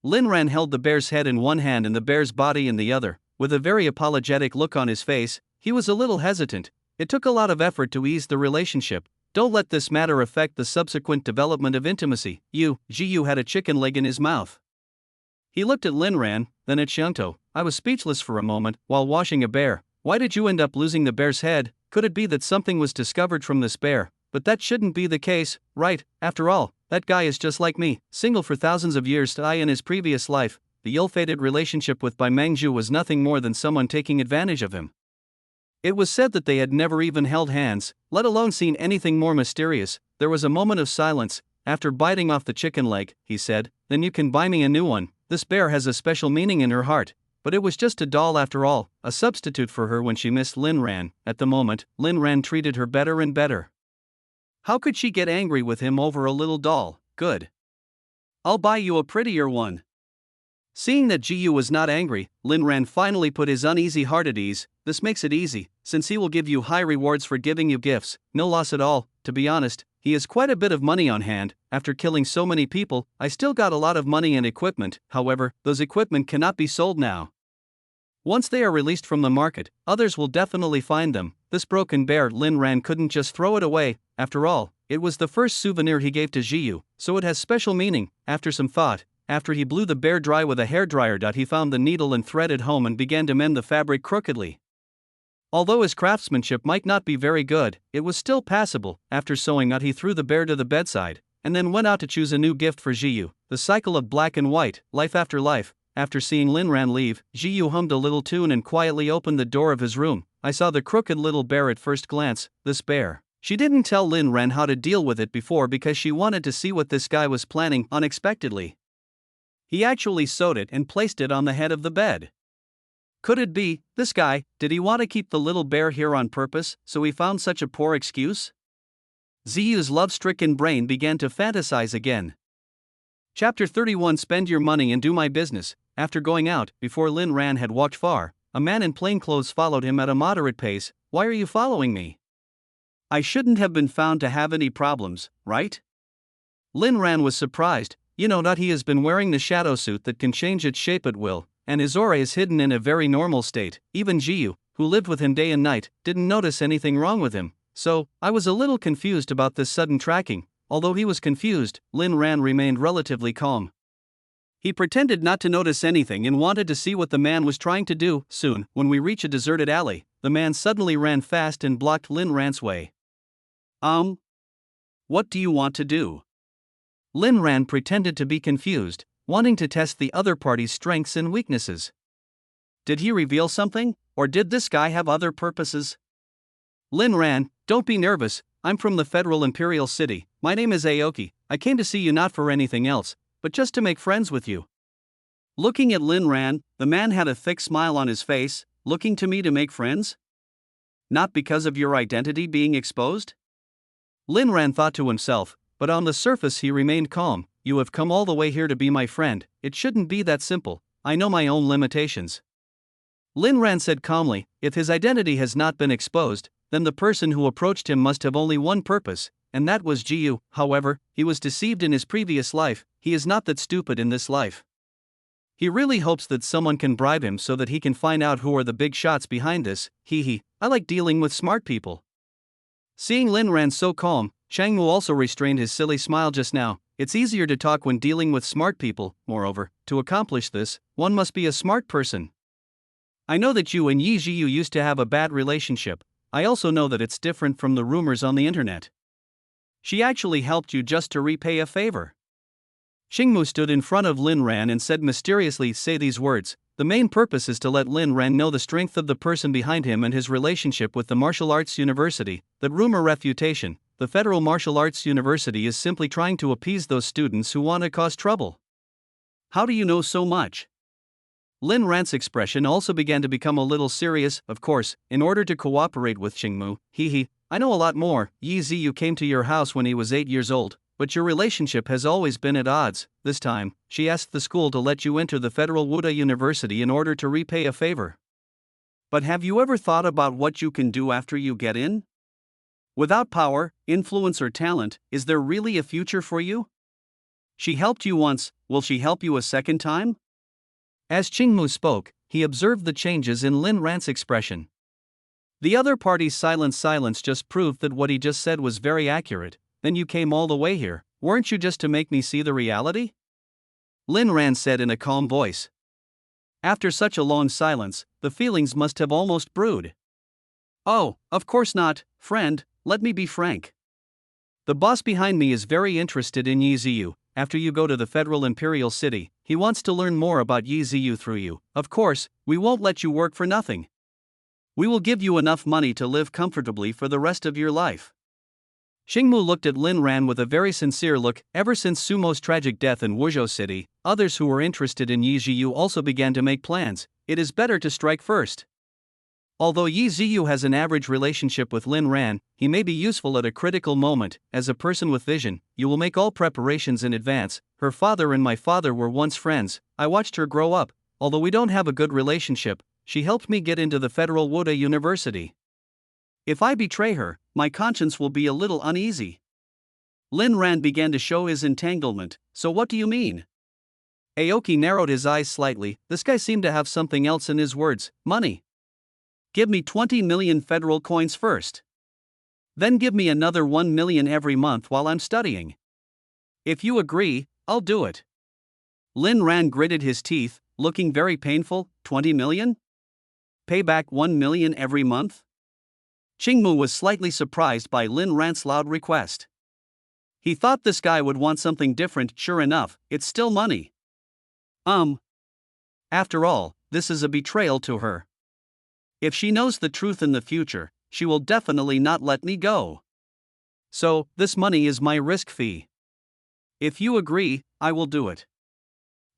S1: Lin Ran held the bear's head in one hand and the bear's body in the other. With a very apologetic look on his face, he was a little hesitant. It took a lot of effort to ease the relationship. Don't let this matter affect the subsequent development of intimacy. Jiyu had a chicken leg in his mouth. He looked at Lin Ran, then at Xiangtou. I was speechless for a moment. While washing a bear, why did you end up losing the bear's head? Could it be that something was discovered from this bear? But that shouldn't be the case, right? After all, that guy is just like me, single for thousands of years. In his previous life, the ill-fated relationship with Bai Mengzhu was nothing more than someone taking advantage of him. It was said that they had never even held hands, let alone seen anything more mysterious. There was a moment of silence. After biting off the chicken leg, he said, "Then you can buy me a new one." This bear has a special meaning in her heart, but it was just a doll after all, a substitute for her when she missed Lin Ran. At the moment, Lin Ran treated her better and better. How could she get angry with him over a little doll? Good. I'll buy you a prettier one. Seeing that Jiyu was not angry, Lin Ran finally put his uneasy heart at ease. This makes it easy, since he will give you high rewards for giving you gifts. No loss at all. To be honest, he has quite a bit of money on hand. After killing so many people, I still got a lot of money and equipment. However, those equipment cannot be sold now. Once they are released from the market, others will definitely find them. This broken bear, Lin Ran couldn't just throw it away. After all, it was the first souvenir he gave to Jiyu, so it has special meaning. After some thought, after he blew the bear dry with a hairdryer, he found the needle and thread at home and began to mend the fabric crookedly. Although his craftsmanship might not be very good, it was still passable. After sewing he threw the bear to the bedside, and then went out to choose a new gift for Jiyu. The cycle of black and white, life after life. After seeing Lin Ran leave, Jiyu hummed a little tune and quietly opened the door of his room. I saw the crooked little bear at first glance. This bear. She didn't tell Lin Ran how to deal with it before because she wanted to see what this guy was planning. Unexpectedly, he actually sewed it and placed it on the head of the bed. Could it be, this guy, did he want to keep the little bear here on purpose, so he found such a poor excuse? Ziyu's love-stricken brain began to fantasize again. Chapter 31. Spend your money and do my business. After going out, before Lin Ran had walked far, a man in plain clothes followed him at a moderate pace. Why are you following me? I shouldn't have been found to have any problems, right? Lin Ran was surprised. You know that he has been wearing the shadow suit that can change its shape at will, and his aura is hidden in a very normal state. Even Jiyu, who lived with him day and night, didn't notice anything wrong with him. So, I was a little confused about this sudden tracking. Although he was confused, Lin Ran remained relatively calm. He pretended not to notice anything and wanted to see what the man was trying to do. Soon, when we reach a deserted alley, the man suddenly ran fast and blocked Lin Ran's way. What do you want to do? Lin Ran pretended to be confused, wanting to test the other party's strengths and weaknesses. Did he reveal something, or did this guy have other purposes? Lin Ran, don't be nervous, I'm from the Federal Imperial City. My name is Aoki. I came to see you not for anything else, but just to make friends with you. Looking at Lin Ran, the man had a thick smile on his face. Looking to me to make friends? Not because of your identity being exposed? Lin Ran thought to himself, but on the surface he remained calm. You have come all the way here to be my friend, it shouldn't be that simple, I know my own limitations. Lin Ran said calmly, if his identity has not been exposed, then the person who approached him must have only one purpose, and that was Jiu. However, he was deceived in his previous life, he is not that stupid in this life. He really hopes that someone can bribe him so that he can find out who are the big shots behind this. I like dealing with smart people. Seeing Lin Ran so calm, Changmu also restrained his silly smile just now. It's easier to talk when dealing with smart people. Moreover, to accomplish this, one must be a smart person. I know that you and Yi Jiyu used to have a bad relationship. I also know that it's different from the rumors on the internet. She actually helped you just to repay a favor. Xingmu stood in front of Lin Ran and said mysteriously, say these words. The main purpose is to let Lin Ran know the strength of the person behind him and his relationship with the martial arts university. That rumor refutation, the Federal Martial Arts University is simply trying to appease those students who want to cause trouble. How do you know so much? Lin Ran's expression also began to become a little serious. Of course, in order to cooperate with Xingmu, I know a lot more. Yi Ziyu came to your house when he was 8 years old, but your relationship has always been at odds. This time, she asked the school to let you enter the Federal Wuda University in order to repay a favor. But have you ever thought about what you can do after you get in? Without power, influence or talent, is there really a future for you? She helped you once, will she help you a second time? As Qingmu spoke, he observed the changes in Lin Ran's expression. The other party's silence just proved that what he just said was very accurate. Then you came all the way here, weren't you, just to make me see the reality? Lin Ran said in a calm voice. After such a long silence, the feelings must have almost brewed. Oh, of course not, friend, let me be frank. The boss behind me is very interested in Yi Ziyu. After you go to the Federal Imperial City, he wants to learn more about Yi Ziyu through you. Of course, we won't let you work for nothing. We will give you enough money to live comfortably for the rest of your life. Xingmu looked at Lin Ran with a very sincere look. Ever since Sumo's tragic death in Wuzhou City, others who were interested in Yi Ziyu also began to make plans. It is better to strike first. Although Yi Ziyu has an average relationship with Lin Ran, he may be useful at a critical moment. As a person with vision, you will make all preparations in advance. Her father and my father were once friends. I watched her grow up. Although we don't have a good relationship, she helped me get into the Federal Wuda University. If I betray her, my conscience will be a little uneasy. Lin Ran began to show his entanglement. So what do you mean? Aoki narrowed his eyes slightly. This guy seemed to have something else in his words. Money. Give me 20 million federal coins first. Then give me another 1 million every month while I'm studying. If you agree, I'll do it. Lin Ran gritted his teeth, looking very painful. 20 million? Pay back 1 million every month? Qingmu was slightly surprised by Lin Ran's loud request. He thought this guy would want something different. Sure enough, it's still money. After all, this is a betrayal to her. If she knows the truth in the future, she will definitely not let me go. So, this money is my risk fee. If you agree, I will do it.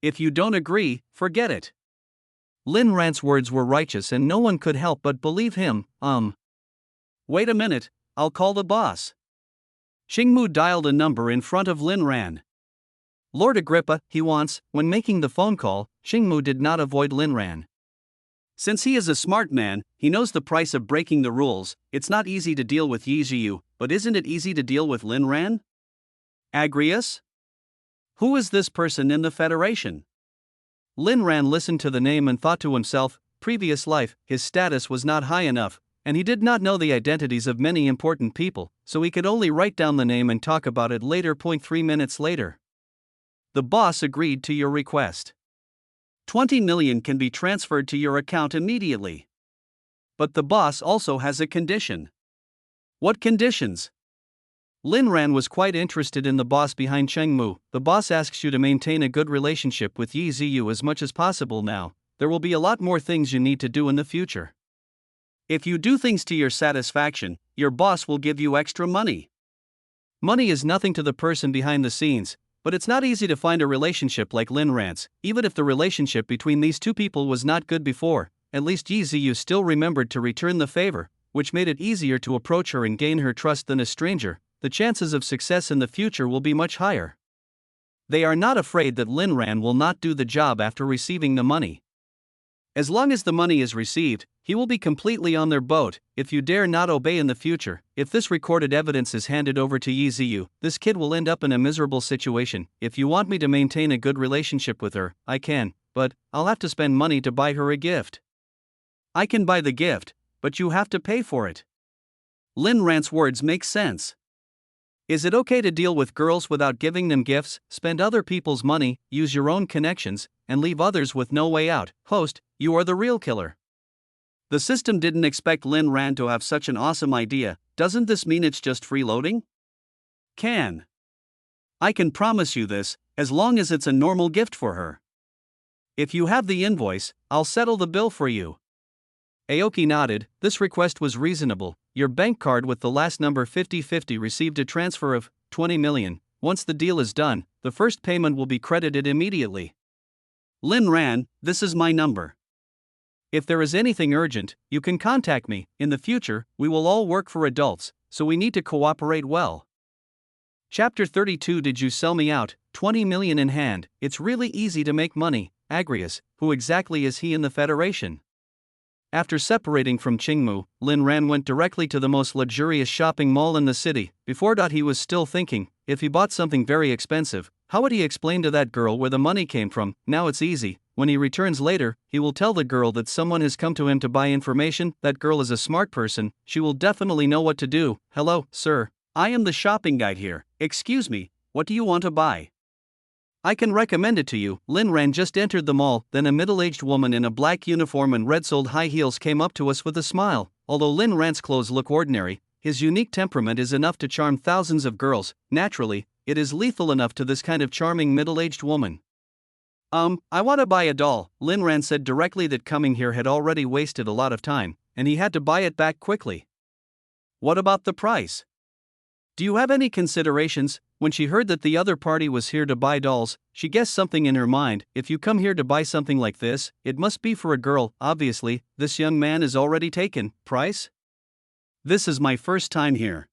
S1: If you don't agree, forget it. Lin Ran's words were righteous and no one could help but believe him. Wait a minute, I'll call the boss. Xingmu dialed a number in front of Lin Ran. Lord Agrippa, he wants. When making the phone call, Xingmu did not avoid Lin Ran. Since he is a smart man, he knows the price of breaking the rules. It's not easy to deal with Yi Ziyu, but isn't it easy to deal with Lin Ran? Agrius? Who is this person in the Federation? Lin Ran listened to the name and thought to himself, previous life, his status was not high enough, and he did not know the identities of many important people, so he could only write down the name and talk about it later. 3 minutes later. The boss agreed to your request. 20 million can be transferred to your account immediately. But the boss also has a condition. What conditions? Lin Ran was quite interested in the boss behind Chengmu. The boss asks you to maintain a good relationship with Yi Ziyu as much as possible now. There will be a lot more things you need to do in the future. If you do things to your satisfaction, your boss will give you extra money. Money is nothing to the person behind the scenes, But it's not easy to find a relationship like Lin Ran's. Even if the relationship between these two people was not good before, at least Yi Ziyu still remembered to return the favor, which made it easier to approach her and gain her trust than a stranger. The chances of success in the future will be much higher. They are not afraid that Lin Ran will not do the job after receiving the money. As long as the money is received, he will be completely on their boat. If you dare not obey in the future, if this recorded evidence is handed over to Yi Ziyu, this kid will end up in a miserable situation. If you want me to maintain a good relationship with her, I can, but I'll have to spend money to buy her a gift. I can buy the gift, but you have to pay for it. Lin Ran's words make sense. Is it okay to deal with girls without giving them gifts, spend other people's money, use your own connections, and leave others with no way out? Host, you are the real killer. The system didn't expect Lin Ran to have such an awesome idea. Doesn't this mean it's just freeloading? I can promise you this, as long as it's a normal gift for her. If you have the invoice, I'll settle the bill for you. Aoki nodded. This request was reasonable. Your bank card with the last number 5050 received a transfer of 20 million. Once the deal is done, the first payment will be credited immediately. Lin Ran, this is my number. If there is anything urgent, you can contact me. In the future, we will all work for adults, so we need to cooperate well. Chapter 32. Did you sell me out? 20 million in hand. It's really easy to make money. Agrius, who exactly is he in the Federation? After separating from Qingmu, Lin Ran went directly to the most luxurious shopping mall in the city. Before that, he was still thinking, if he bought something very expensive, how would he explain to that girl where the money came from? Now it's easy. When he returns later, he will tell the girl that someone has come to him to buy information. That girl is a smart person, she will definitely know what to do. Hello, sir. I am the shopping guide here. Excuse me, what do you want to buy? I can recommend it to you. Lin Ran just entered the mall, then a middle-aged woman in a black uniform and red-soled high heels came up to us with a smile. Although Lin Ran's clothes look ordinary, his unique temperament is enough to charm thousands of girls. Naturally, it is lethal enough to this kind of charming middle-aged woman. I want to buy a doll. Lin Ran said directly that coming here had already wasted a lot of time, and he had to buy it back quickly. What about the price? Do you have any considerations? When she heard that the other party was here to buy dolls, she guessed something in her mind. If you come here to buy something like this, it must be for a girl. Obviously, this young man is already taken. Price? This is my first time here.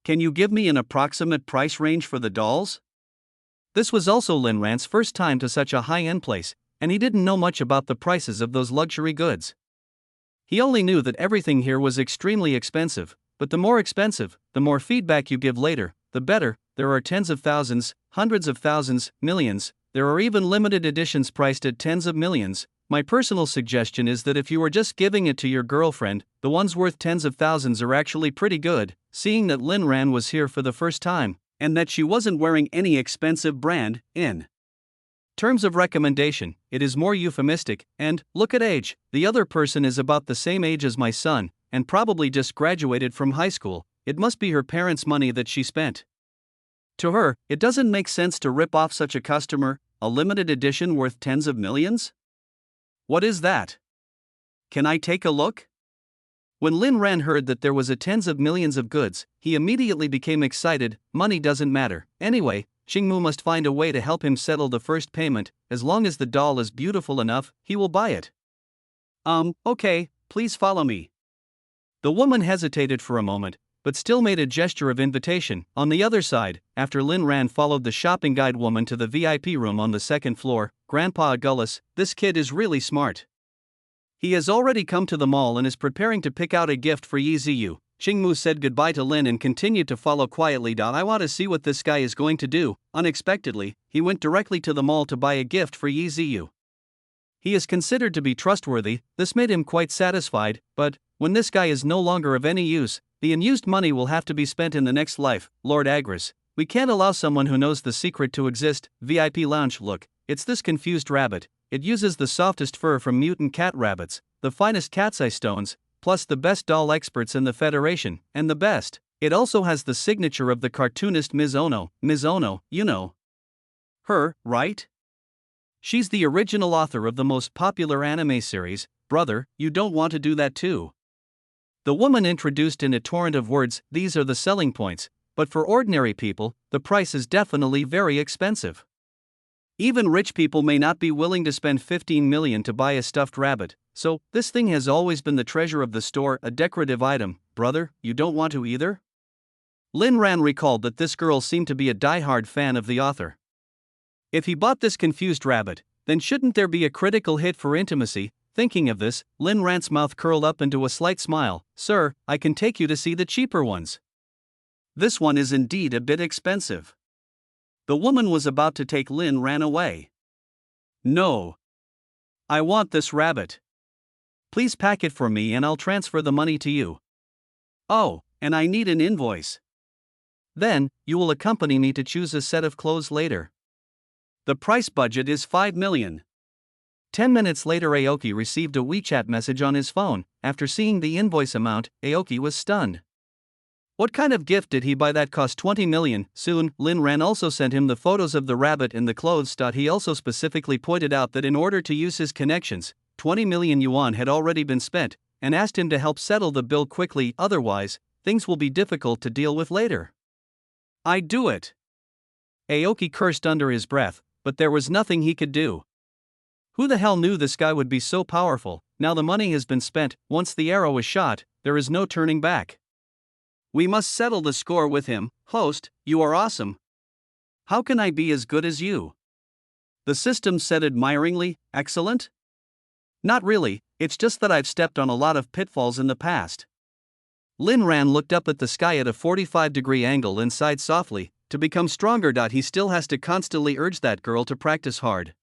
S1: Can you give me an approximate price range for the dolls? This was also Lin Ran's first time to such a high-end place, and he didn't know much about the prices of those luxury goods. He only knew that everything here was extremely expensive, but the more expensive, the more feedback you give later, the better. There are tens of thousands, hundreds of thousands, millions. There are even limited editions priced at tens of millions. My personal suggestion is that if you are just giving it to your girlfriend, the ones worth tens of thousands are actually pretty good. Seeing that Lin Ran was here for the first time, and that she wasn't wearing any expensive brand, in terms of recommendation, it is more euphemistic. And, look at age, the other person is about the same age as my son, and probably just graduated from high school. It must be her parents' money that she spent. To her, it doesn't make sense to rip off such a customer. A limited edition worth tens of millions? What is that? Can I take a look? When Lin Ran heard that there was a tens of millions of goods, he immediately became excited. Money doesn't matter. Anyway, Qingmu must find a way to help him settle the first payment. As long as the doll is beautiful enough, he will buy it. Okay, please follow me. The woman hesitated for a moment, but still made a gesture of invitation. On the other side, after Lin Ran followed the shopping guide woman to the VIP room on the second floor, Grandpa Agulhas, this kid is really smart. He has already come to the mall and is preparing to pick out a gift for Yi Ziyu. Qingmu said goodbye to Lin and continued to follow quietly. I want to see what this guy is going to do. Unexpectedly, he went directly to the mall to buy a gift for Yi Ziyu. He is considered to be trustworthy. This made him quite satisfied, but when this guy is no longer of any use, the unused money will have to be spent in the next life. Lord Agris, we can't allow someone who knows the secret to exist. VIP lounge. Look, it's this confused rabbit. It uses the softest fur from mutant cat rabbits, the finest cat's eye stones, plus the best doll experts in the Federation, and the best. It also has the signature of the cartoonist Ms. Ono. Ms. Ono, you know her, right? She's the original author of the most popular anime series. Brother, you don't want to do that too? The woman introduced in a torrent of words. These are the selling points, but for ordinary people, the price is definitely very expensive. Even rich people may not be willing to spend 15 million to buy a stuffed rabbit, so this thing has always been the treasure of the store, a decorative item. Brother, you don't want to either? Lin Ran recalled that this girl seemed to be a die-hard fan of the author. If he bought this confused rabbit, then shouldn't there be a critical hit for intimacy? Thinking of this, Lin Ran's mouth curled up into a slight smile. Sir, I can take you to see the cheaper ones. This one is indeed a bit expensive. The woman was about to take Lin Ran away. No. I want this rabbit. Please pack it for me and I'll transfer the money to you. Oh, and I need an invoice. Then, you will accompany me to choose a set of clothes later. The price budget is 5 million. 10 minutes later, Aoki received a WeChat message on his phone. After seeing the invoice amount, Aoki was stunned. What kind of gift did he buy that cost 20 million? Soon, Lin Ran also sent him the photos of the rabbit and the clothes. He also specifically pointed out that in order to use his connections, 20 million yuan had already been spent, and asked him to help settle the bill quickly, otherwise, things will be difficult to deal with later. I'd do it. Aoki cursed under his breath, but there was nothing he could do. Who the hell knew this guy would be so powerful? Now the money has been spent, once the arrow is shot, there is no turning back. We must settle the score with him. Host, you are awesome. How can I be as good as you? The system said admiringly. Excellent? Not really, it's just that I've stepped on a lot of pitfalls in the past. Lin Ran looked up at the sky at a 45-degree angle and sighed softly. To become stronger. He still has to constantly urge that girl to practice hard.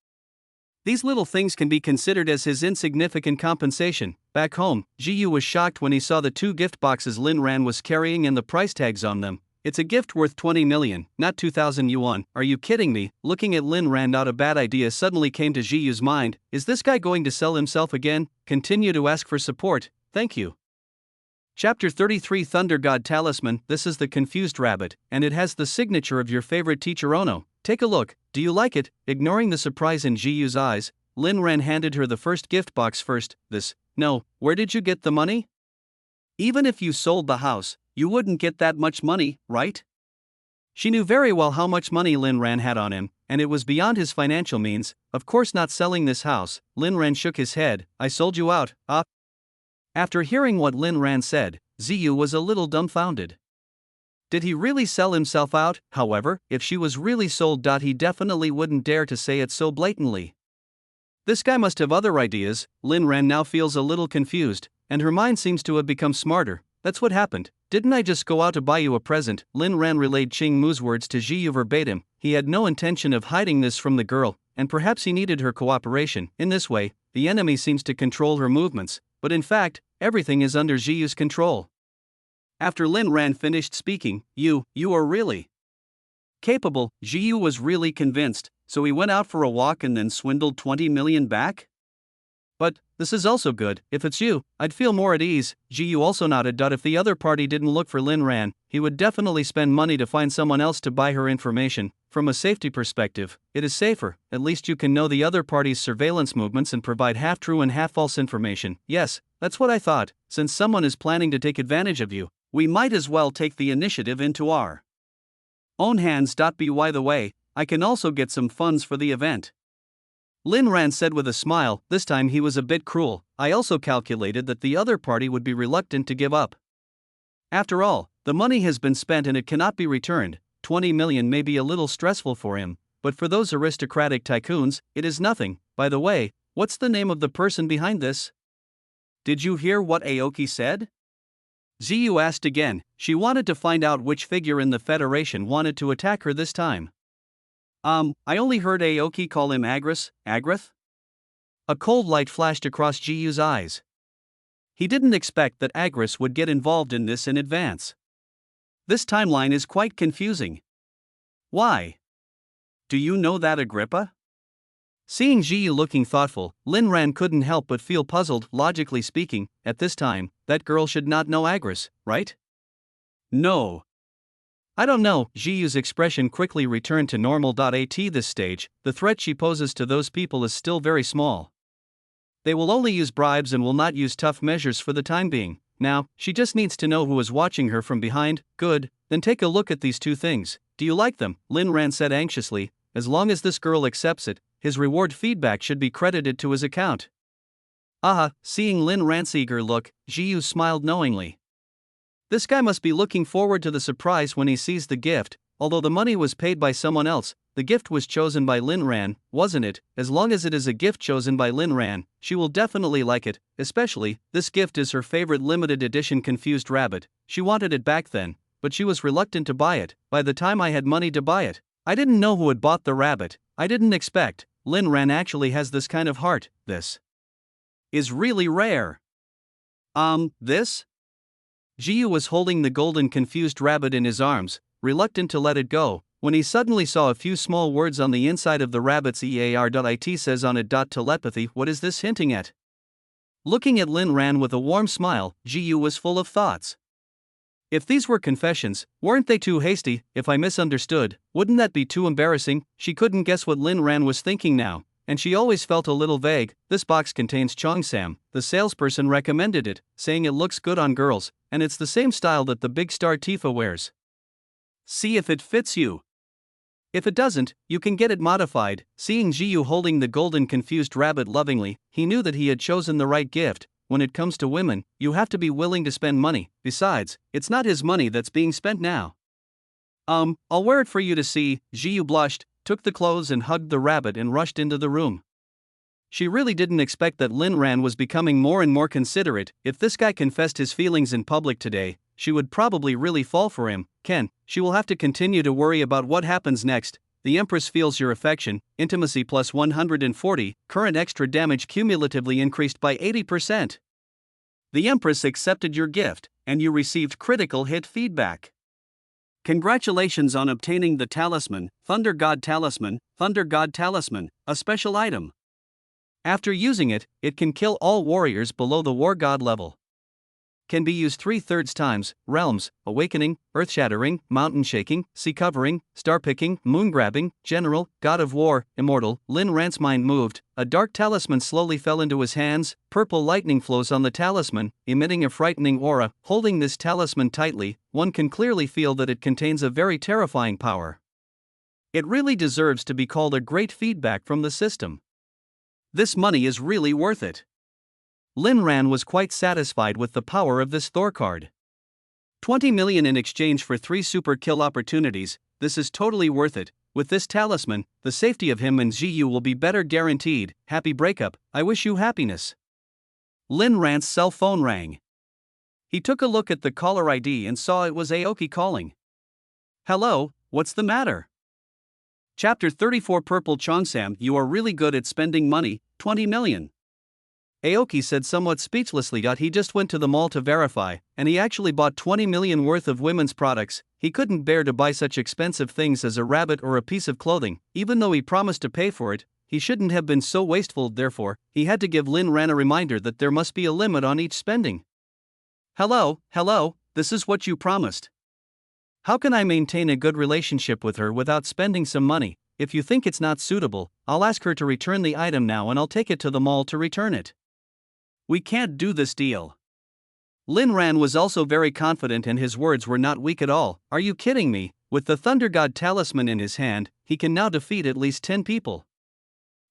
S1: These little things can be considered as his insignificant compensation. Back home, Jiyu was shocked when he saw the 2 gift boxes Lin Ran was carrying and the price tags on them. It's a gift worth 20 million, not 2,000 yuan. Are you kidding me? Looking at Lin Ran, not a bad idea suddenly came to Jiyu's mind. Is this guy going to sell himself again? Continue to ask for support, thank you. Chapter 33 Thunder God Talisman. This is the confused rabbit, and it has the signature of your favorite teacher Ono. Take a look, do you like it? Ignoring the surprise in Jiyu's eyes, Lin Ran handed her the first gift box first. This? No, where did you get the money? Even if you sold the house, you wouldn't get that much money, right? She knew very well how much money Lin Ran had on him, and it was beyond his financial means. Of course not selling this house. Lin Ran shook his head. I sold you out, After hearing what Lin Ran said, Ziyu was a little dumbfounded. Did he really sell himself out? However, if she was really sold, he definitely wouldn't dare to say it so blatantly. This guy must have other ideas. Lin Ran now feels a little confused, and her mind seems to have become smarter. That's what happened. Didn't I just go out to buy you a present? Lin Ran relayed Qing Mu's words to Ziyu verbatim. He had no intention of hiding this from the girl, and perhaps he needed her cooperation. In this way, the enemy seems to control her movements, but in fact, everything is under Ziyu's control. After Lin Ran finished speaking, you are really capable. Ziyu was really convinced, so he went out for a walk and then swindled 20 million back? But, this is also good. If it's you, I'd feel more at ease. Ziyu also nodded. If the other party didn't look for Lin Ran, he would definitely spend money to find someone else to buy her information. From a safety perspective, it is safer. At least you can know the other party's surveillance movements and provide half-true and half-false information. Yes, that's what I thought. Since someone is planning to take advantage of you, we might as well take the initiative into our own hands. By the way, I can also get some funds for the event. Lin Ran said with a smile. This time he was a bit cruel. I also calculated that the other party would be reluctant to give up. After all, the money has been spent and it cannot be returned. 20 million may be a little stressful for him, but for those aristocratic tycoons, it is nothing. By the way, what's the name of the person behind this? Did you hear what Aoki said? Ziyu asked again. She wanted to find out which figure in the Federation wanted to attack her this time. I only heard Aoki call him Agrith? A cold light flashed across Jiyu's eyes. He didn't expect that Agrith would get involved in this in advance. This timeline is quite confusing. Why? Do you know that, Agrippa? Seeing Jiyu looking thoughtful, Lin Ran couldn't help but feel puzzled. Logically speaking, at this time, that girl should not know Agrith, right? No. I don't know. Jiyu's expression quickly returned to normal. At this stage, the threat she poses to those people is still very small. They will only use bribes and will not use tough measures for the time being. Now, she just needs to know who is watching her from behind. Good, then take a look at these two things. Do you like them? Lin Ran said anxiously. As long as this girl accepts it, his reward feedback should be credited to his account. Aha, seeing Lin Ran's eager look, Jiyu smiled knowingly. This guy must be looking forward to the surprise when he sees the gift. Although the money was paid by someone else, the gift was chosen by Lin Ran, wasn't it? As long as it is a gift chosen by Lin Ran, she will definitely like it, especially, this gift is her favorite limited edition confused rabbit. She wanted it back then, but she was reluctant to buy it. By the time I had money to buy it, I didn't know who had bought the rabbit. I didn't expect. Lin Ran actually has this kind of heart. This is really rare. This? Jiyu was holding the golden confused rabbit in his arms, reluctant to let it go, when he suddenly saw a few small words on the inside of the rabbit's EAR.it says on it. Telepathy. What is this hinting at? Looking at Lin Ran with a warm smile, Jiyu was full of thoughts. If these were confessions, weren't they too hasty? If I misunderstood, wouldn't that be too embarrassing? She couldn't guess what Lin Ran was thinking now, and she always felt a little vague. This box contains Cheongsam. The salesperson recommended it, saying it looks good on girls, and it's the same style that the big star Tifa wears. See if it fits you. If it doesn't, you can get it modified. Seeing Jiyu holding the golden confused rabbit lovingly, he knew that he had chosen the right gift. When it comes to women, you have to be willing to spend money. Besides, it's not his money that's being spent now. I'll wear it for you to see. Jiyu blushed, took the clothes and hugged the rabbit and rushed into the room. She really didn't expect that Lin Ran was becoming more and more considerate. If this guy confessed his feelings in public today, she would probably really fall for him. She will have to continue to worry about what happens next. The Empress feels your affection. Intimacy plus 140, current extra damage cumulatively increased by 80%. The Empress accepted your gift, and you received critical hit feedback. Congratulations on obtaining the talisman, Thunder God Talisman, a special item. After using it, it can kill all warriors below the War God level. Can be used 3/3 times, realms, awakening, earth-shattering, mountain shaking, sea covering, star picking, moon grabbing, general, god of war, immortal. Lin Ran's mind moved, a dark talisman slowly fell into his hands, purple lightning flows on the talisman, emitting a frightening aura. Holding this talisman tightly, one can clearly feel that it contains a very terrifying power. It really deserves to be called a great feedback from the system. This money is really worth it. Lin Ran was quite satisfied with the power of this Thor card. 20 million in exchange for 3 super kill opportunities, this is totally worth it. With this talisman, the safety of him and Jiyu will be better guaranteed. Happy breakup, I wish you happiness. Lin Ran's cell phone rang. He took a look at the caller ID and saw it was Aoki calling. Hello, what's the matter? Chapter 34 Purple Cheongsam. You are really good at spending money, 20 million. Aoki said somewhat speechlessly. He just went to the mall to verify, and he actually bought 20 million worth of women's products. He couldn't bear to buy such expensive things as a rabbit or a piece of clothing. Even though he promised to pay for it, he shouldn't have been so wasteful. Therefore, he had to give Lin Ran a reminder that there must be a limit on each spending. Hello, this is what you promised. How can I maintain a good relationship with her without spending some money? If you think it's not suitable, I'll ask her to return the item now and I'll take it to the mall to return it. We can't do this deal. Lin Ran was also very confident and his words were not weak at all. Are you kidding me? With the Thunder God Talisman in his hand, he can now defeat at least 10 people.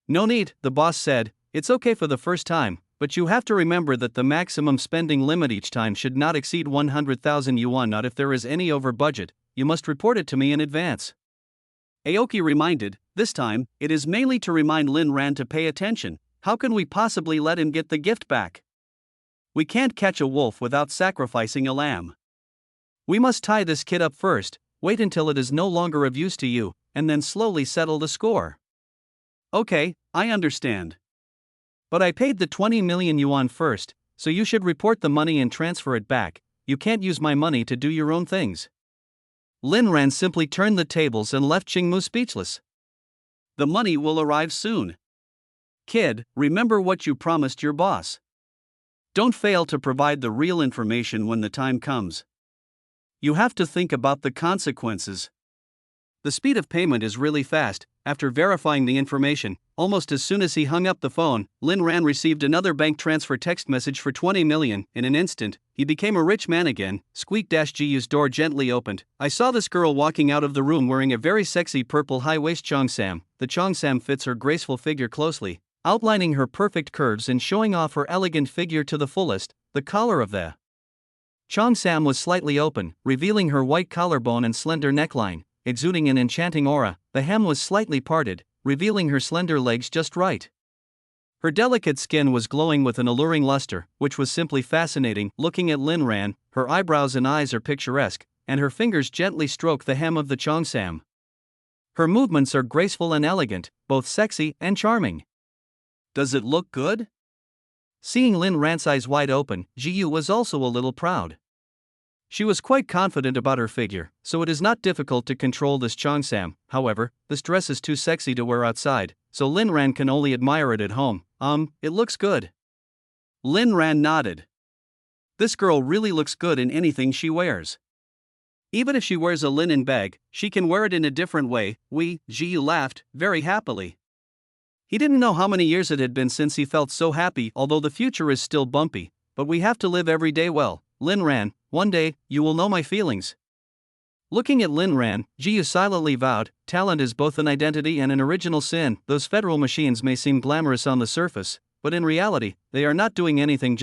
S1: No need, the boss said. It's okay for the first time, but you have to remember that the maximum spending limit each time should not exceed 100,000 yuan. Not if there is any over budget, you must report it to me in advance. Aoki reminded, this time, it is mainly to remind Lin Ran to pay attention. How can we possibly let him get the gift back? We can't catch a wolf without sacrificing a lamb. We must tie this kid up first, wait until it is no longer of use to you, and then slowly settle the score. Okay, I understand. But I paid the 20 million yuan first, so you should report the money and transfer it back. You can't use my money to do your own things. Lin Ran simply turned the tables and left Qingmu speechless. The money will arrive soon. Kid, remember what you promised your boss. Don't fail to provide the real information when the time comes. You have to think about the consequences. The speed of payment is really fast. After verifying the information, almost as soon as he hung up the phone, Lin Ran received another bank transfer text message for 20 million. In an instant, he became a rich man again. Squeak-Gu's door gently opened. I saw this girl walking out of the room wearing a very sexy purple high-waist cheongsam. The cheongsam fits her graceful figure closely, outlining her perfect curves and showing off her elegant figure to the fullest. The collar of the cheongsam was slightly open, revealing her white collarbone and slender neckline. Exuding an enchanting aura, the hem was slightly parted, revealing her slender legs just right. Her delicate skin was glowing with an alluring luster, which was simply fascinating. Looking at Lin Ran, her eyebrows and eyes are picturesque, and her fingers gently stroke the hem of the cheongsam. Her movements are graceful and elegant, both sexy and charming. Does it look good? Seeing Lin Ran's eyes wide open, Jiyu was also a little proud. She was quite confident about her figure, so it is not difficult to control this cheongsam. However, this dress is too sexy to wear outside, so Lin Ran can only admire it at home. It looks good. Lin Ran nodded. This girl really looks good in anything she wears. Even if she wears a linen bag, she can wear it in a different way. Jiyu laughed, very happily. He didn't know how many years it had been since he felt so happy, although the future is still bumpy, but we have to live every day well. Lin Ran, one day, you will know my feelings. Looking at Lin Ran, Jiyu silently vowed, talent is both an identity and an original sin. Those federal machines may seem glamorous on the surface, but in reality, they are not doing anything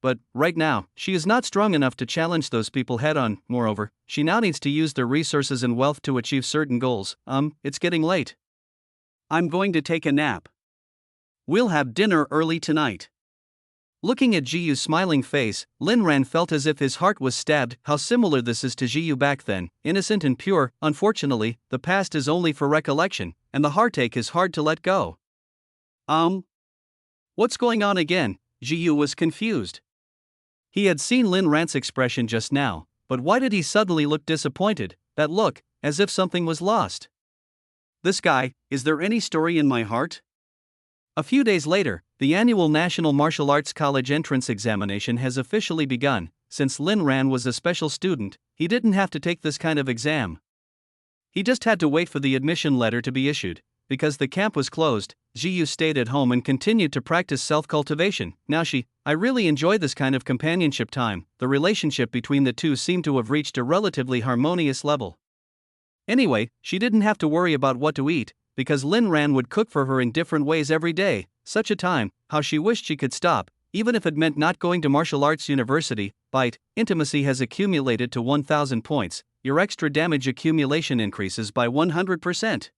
S1: but right now, she is not strong enough to challenge those people head on. Moreover, she now needs to use their resources and wealth to achieve certain goals. It's getting late. I'm going to take a nap. We'll have dinner early tonight. Looking at Jiyu's smiling face, Lin Ran felt as if his heart was stabbed. How similar this is to Jiyu back then, innocent and pure. Unfortunately, the past is only for recollection, and the heartache is hard to let go. What's going on again? Jiyu was confused. He had seen Lin Ran's expression just now, but why did he suddenly look disappointed? That look, as if something was lost. This guy, is there any story in my heart? A few days later, the annual National Martial Arts College entrance examination has officially begun. Since Lin Ran was a special student, he didn't have to take this kind of exam. He just had to wait for the admission letter to be issued. Because the camp was closed, Jiyu stayed at home and continued to practice self-cultivation. Now I really enjoy this kind of companionship time. The relationship between the two seemed to have reached a relatively harmonious level. Anyway, she didn't have to worry about what to eat, because Lin Ran would cook for her in different ways every day. Such a time, how she wished she could stop, even if it meant not going to martial arts university. Intimacy has accumulated to 1000 points. Your extra damage accumulation increases by 100%.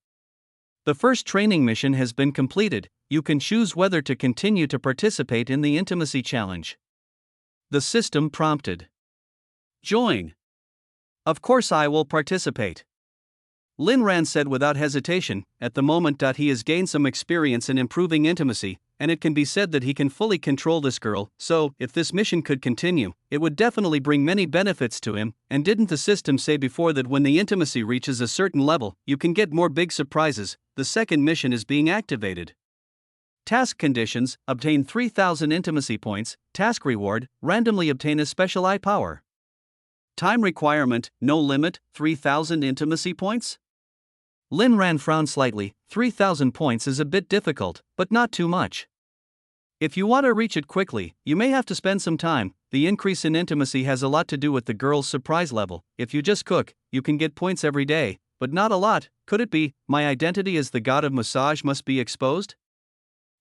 S1: The first training mission has been completed. You can choose whether to continue to participate in the intimacy challenge. The system prompted. Join. Of course I will participate. Lin Ran said without hesitation. At the moment he has gained some experience in improving intimacy, and it can be said that he can fully control this girl, so, if this mission could continue, it would definitely bring many benefits to him. And didn't the system say before that when the intimacy reaches a certain level, you can get more big surprises? The second mission is being activated. Task conditions: obtain 3000 intimacy points. Task reward: randomly obtain a special eye power. Time requirement: no limit, 3000 intimacy points? Lin Ran frowned slightly. 3000 points is a bit difficult, but not too much. If you want to reach it quickly, you may have to spend some time. The increase in intimacy has a lot to do with the girl's surprise level. If you just cook, you can get points every day, but not a lot. Could it be, my identity as the god of massage must be exposed?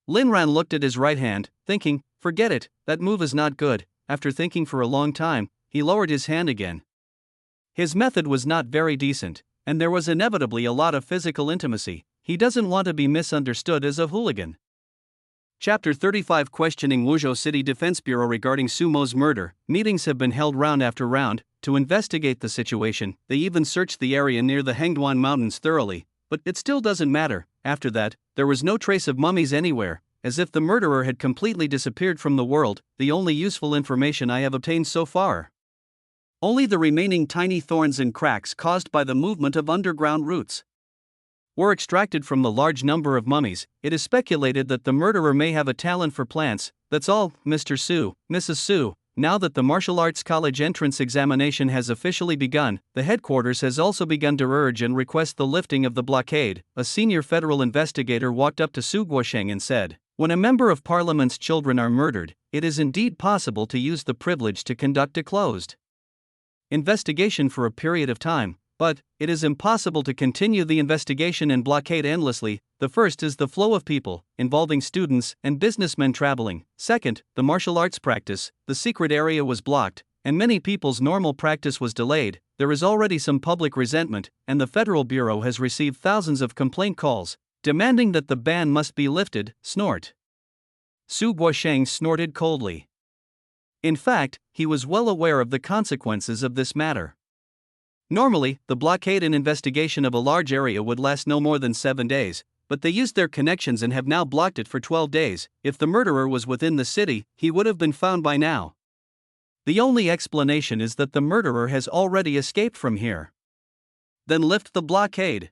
S1: Lin Ran looked at his right hand, thinking, forget it, that move is not good. After thinking for a long time, he lowered his hand again. His method was not very decent, and there was inevitably a lot of physical intimacy. He doesn't want to be misunderstood as a hooligan. Chapter 35: Questioning Wuzhou City Defense Bureau regarding Sumo's murder. Meetings have been held round after round to investigate the situation. They even searched the area near the Hengduan Mountains thoroughly, but it still doesn't matter. After that, there was no trace of mummies anywhere, as if the murderer had completely disappeared from the world. The only useful information I have obtained so far. Only the remaining tiny thorns and cracks caused by the movement of underground roots were extracted from the large number of mummies. It is speculated that the murderer may have a talent for plants. That's all, Mr. Su, Mrs. Su. now that the martial arts college entrance examination has officially begun, the headquarters has also begun to urge and request the lifting of the blockade. A senior federal investigator walked up to Su Guosheng and said, "When a member of parliament's children are murdered, it is indeed possible to use the privilege to conduct a closed investigation for a period of time, but it is impossible to continue the investigation and blockade endlessly. The first is the flow of people, involving students and businessmen traveling. Second, the martial arts practice. The secret area was blocked, and many people's normal practice was delayed. There is already some public resentment, and the Federal Bureau has received thousands of complaint calls, demanding that the ban must be lifted." Snort. Su Guosheng snorted coldly. In fact, he was well aware of the consequences of this matter. Normally, the blockade and investigation of a large area would last no more than 7 days, but they used their connections and have now blocked it for 12 days. If the murderer was within the city, he would have been found by now. The only explanation is that the murderer has already escaped from here. Then lift the blockade.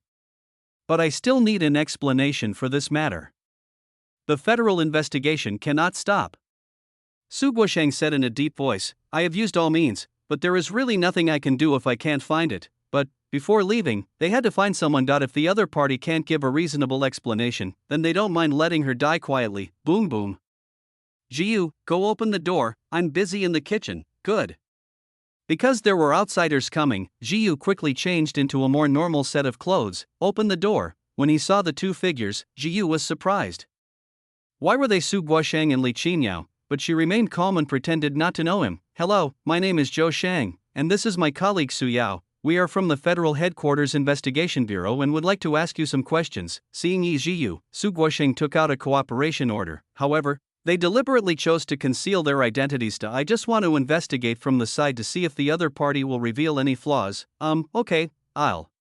S1: But I still need an explanation for this matter. The federal investigation cannot stop. Su Guosheng said in a deep voice, "I have used all means, but there is really nothing I can do if I can't find it." But, before leaving, they had to find someone. If the other party can't give a reasonable explanation, then they don't mind letting her die quietly. Boom boom. "Jiyu, go open the door, I'm busy in the kitchen." "Good." Because there were outsiders coming, Jiyu quickly changed into a more normal set of clothes, opened the door. When he saw the two figures, Jiyu was surprised. Why were they Su Guosheng and Li Qinyao? But she remained calm and pretended not to know him. "Hello, my name is Zhou Shang, and this is my colleague Su Yao. We are from the Federal Headquarters Investigation Bureau and would like to ask you some questions." Seeing Yi Jiyu, Su Guosheng took out a cooperation order. However, they deliberately chose to conceal their identities. "I just want to investigate from the side to see if the other party will reveal any flaws." Okay, I'll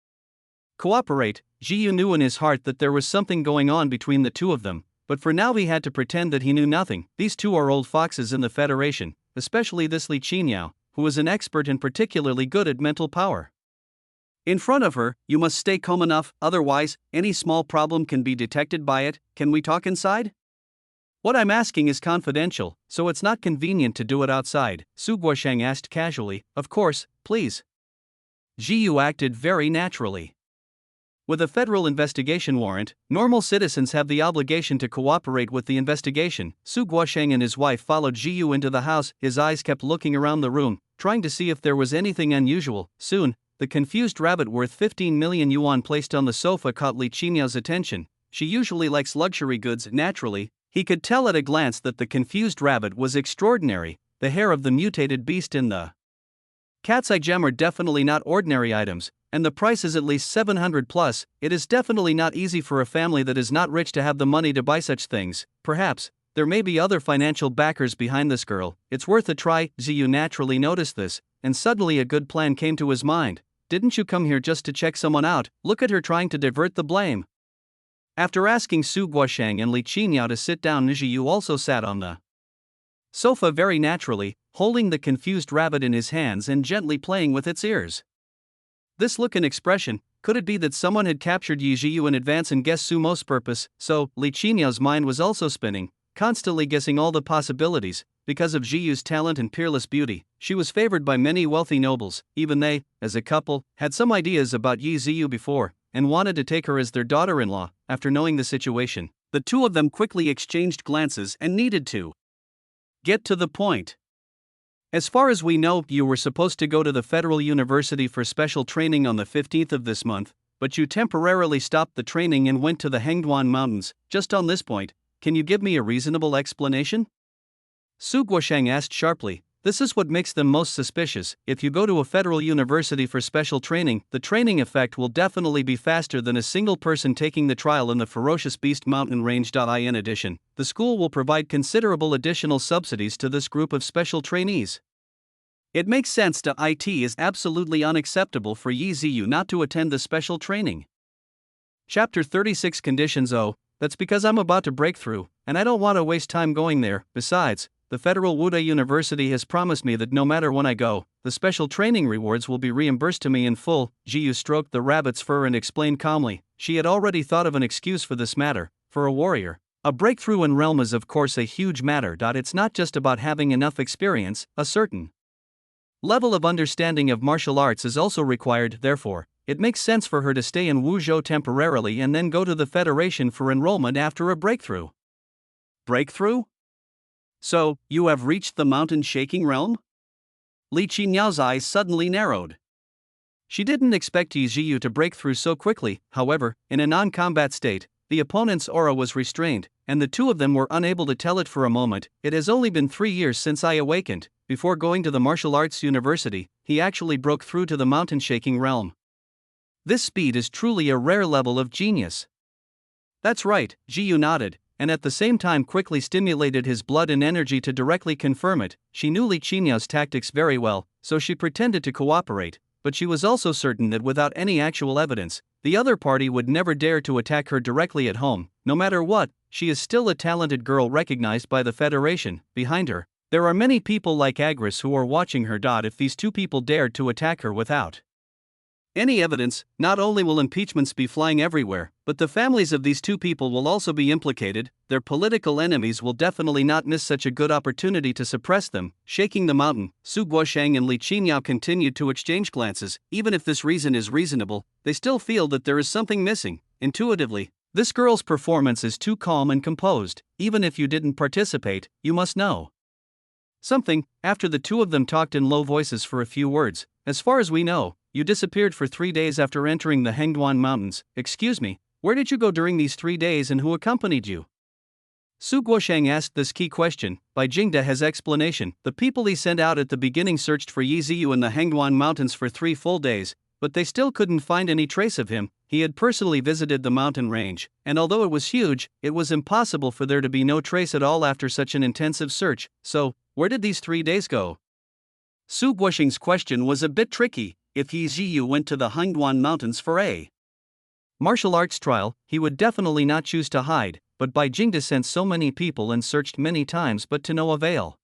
S1: cooperate." Jiyu knew in his heart that there was something going on between the two of them, but for now he had to pretend that he knew nothing. These two are old foxes in the Federation, especially this Li Qinyao, who is an expert and particularly good at mental power. In front of her, you must stay calm enough, otherwise, any small problem can be detected by it. "Can we talk inside?" "What I'm asking is confidential, so it's not convenient to do it outside," Su Guosheng asked casually. "Of course, please." Jiyu acted very naturally. With a federal investigation warrant, normal citizens have the obligation to cooperate with the investigation. Su Guosheng and his wife followed Jiyu into the house. His eyes kept looking around the room, trying to see if there was anything unusual. Soon, the confused rabbit worth 15 million yuan placed on the sofa caught Li Qinyao's attention. She usually likes luxury goods. Naturally, he could tell at a glance that the confused rabbit was extraordinary. The hair of the mutated beast and the cat's eye gem are definitely not ordinary items, and the price is at least 700 plus. It is definitely not easy for a family that is not rich to have the money to buy such things. Perhaps there may be other financial backers behind this girl. It's worth a try. Ziyu naturally noticed this, and suddenly a good plan came to his mind. "Didn't you come here just to check someone out?" Look at her trying to divert the blame. After asking Su Guosheng and Li Qinyao to sit down, Ziyu also sat on the sofa very naturally, holding the confused rabbit in his hands and gently playing with its ears. This look and expression, could it be that someone had captured Yi Jiyu in advance and guessed Sumo's purpose? So, Li Qinyao's mind was also spinning, constantly guessing all the possibilities. Because of Jiyu's talent and peerless beauty, she was favored by many wealthy nobles. Even they, as a couple, had some ideas about Yi Jiyu before, and wanted to take her as their daughter-in-law. After knowing the situation, the two of them quickly exchanged glances and needed to get to the point. "As far as we know, you were supposed to go to the Federal University for special training on the 15th of this month, but you temporarily stopped the training and went to the Hengduan Mountains. Just on this point, can you give me a reasonable explanation?" Su Guosheng asked sharply. "This is what makes them most suspicious. If you go to a federal university for special training, the training effect will definitely be faster than a single person taking the trial in the ferocious beast mountain range. In addition, the school will provide considerable additional subsidies to this group of special trainees. It makes sense. It is absolutely unacceptable for Yi Ziyu not to attend the special training." Chapter 36 Conditions. "Oh, that's because I'm about to break through, and I don't want to waste time going there. Besides, the Federal Wuda University has promised me that no matter when I go, the special training rewards will be reimbursed to me in full." Jiyu stroked the rabbit's fur and explained calmly. She had already thought of an excuse for this matter. For a warrior, A breakthrough in realm is of course a huge matter. It's not just about having enough experience, a certain level of understanding of martial arts is also required. Therefore, it makes sense for her to stay in Wuzhou temporarily and then go to the Federation for enrollment after a breakthrough. Breakthrough? So, you have reached the mountain-shaking realm? Li Qinyao's eyes suddenly narrowed. She didn't expect Yi Ziyu to break through so quickly. However, in a non-combat state, the opponent's aura was restrained, and the two of them were unable to tell it for a moment. It has only been 3 years since I awakened. Before going to the martial arts university, he actually broke through to the mountain-shaking realm. This speed is truly a rare level of genius. That's right, Jiyu nodded, and at the same time quickly stimulated his blood and energy to directly confirm it. She knew Li Qinyao's tactics very well, so she pretended to cooperate, but she was also certain that without any actual evidence, the other party would never dare to attack her directly at home. No matter what, she is still a talented girl recognized by the Federation. Behind her, there are many people like Agris who are watching her. If these two people dared to attack her without any evidence, not only will impeachments be flying everywhere, but the families of these two people will also be implicated. Their political enemies will definitely not miss such a good opportunity to suppress them. Shaking the mountain, Su Guosheng and Li Qinyao continued to exchange glances. Even if this reason is reasonable, they still feel that there is something missing. Intuitively, this girl's performance is too calm and composed. Even if you didn't participate, you must know something. After the two of them talked in low voices for a few words, as far as we know, you disappeared for 3 days after entering the Hengduan Mountains. Excuse me, where did you go during these 3 days and who accompanied you? Su Guosheng asked this key question. By Jingda's explanation, the people he sent out at the beginning searched for Yi Ziyu in the Hengduan Mountains for 3 full days, but they still couldn't find any trace of him. He had personally visited the mountain range, and although it was huge, it was impossible for there to be no trace at all after such an intensive search. So, where did these 3 days go? Su Guosheng's question was a bit tricky. If Yi Ziyu went to the Hengduan Mountains for a martial arts trial, he would definitely not choose to hide, but Bai Jingda sent so many people and searched many times but to no avail.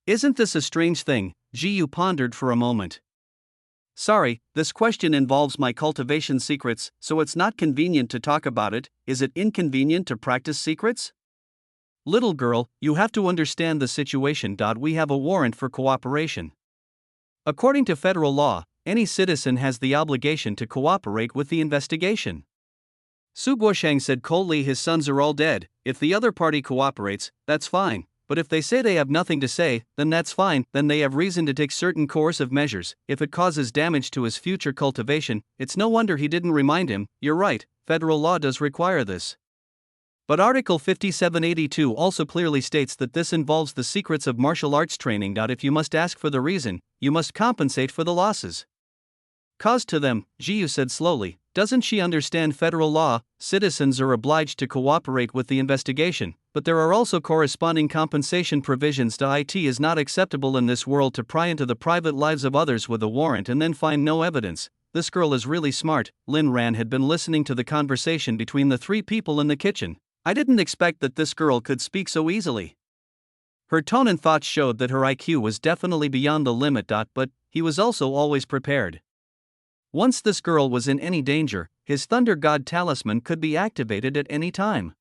S1: Isn't this a strange thing? Jiyu pondered for a moment. Sorry, this question involves my cultivation secrets, so it's not convenient to talk about it. Is it inconvenient to practice secrets? Little girl, you have to understand the situation. We have a warrant for cooperation. According to federal law, any citizen has the obligation to cooperate with the investigation. Su Guosheng said coldly, his sons are all dead. If the other party cooperates, that's fine. But if they say they have nothing to say, then that's fine. Then they have reason to take certain coercive measures. If it causes damage to his future cultivation, it's no wonder he didn't remind him. You're right, federal law does require this. But Article 5782 also clearly states that this involves the secrets of martial arts training. If you must ask for the reason, you must compensate for the losses caused to them, Jiyu said slowly. Doesn't she understand federal law? Citizens are obliged to cooperate with the investigation, but there are also corresponding compensation provisions. It is not acceptable in this world to pry into the private lives of others with a warrant and then find no evidence. This girl is really smart. Lin Ran had been listening to the conversation between the 3 people in the kitchen. I didn't expect that this girl could speak so easily. Her tone and thoughts showed that her IQ was definitely beyond the limit. But he was also always prepared. Once this girl was in any danger, his Thunder God talisman could be activated at any time.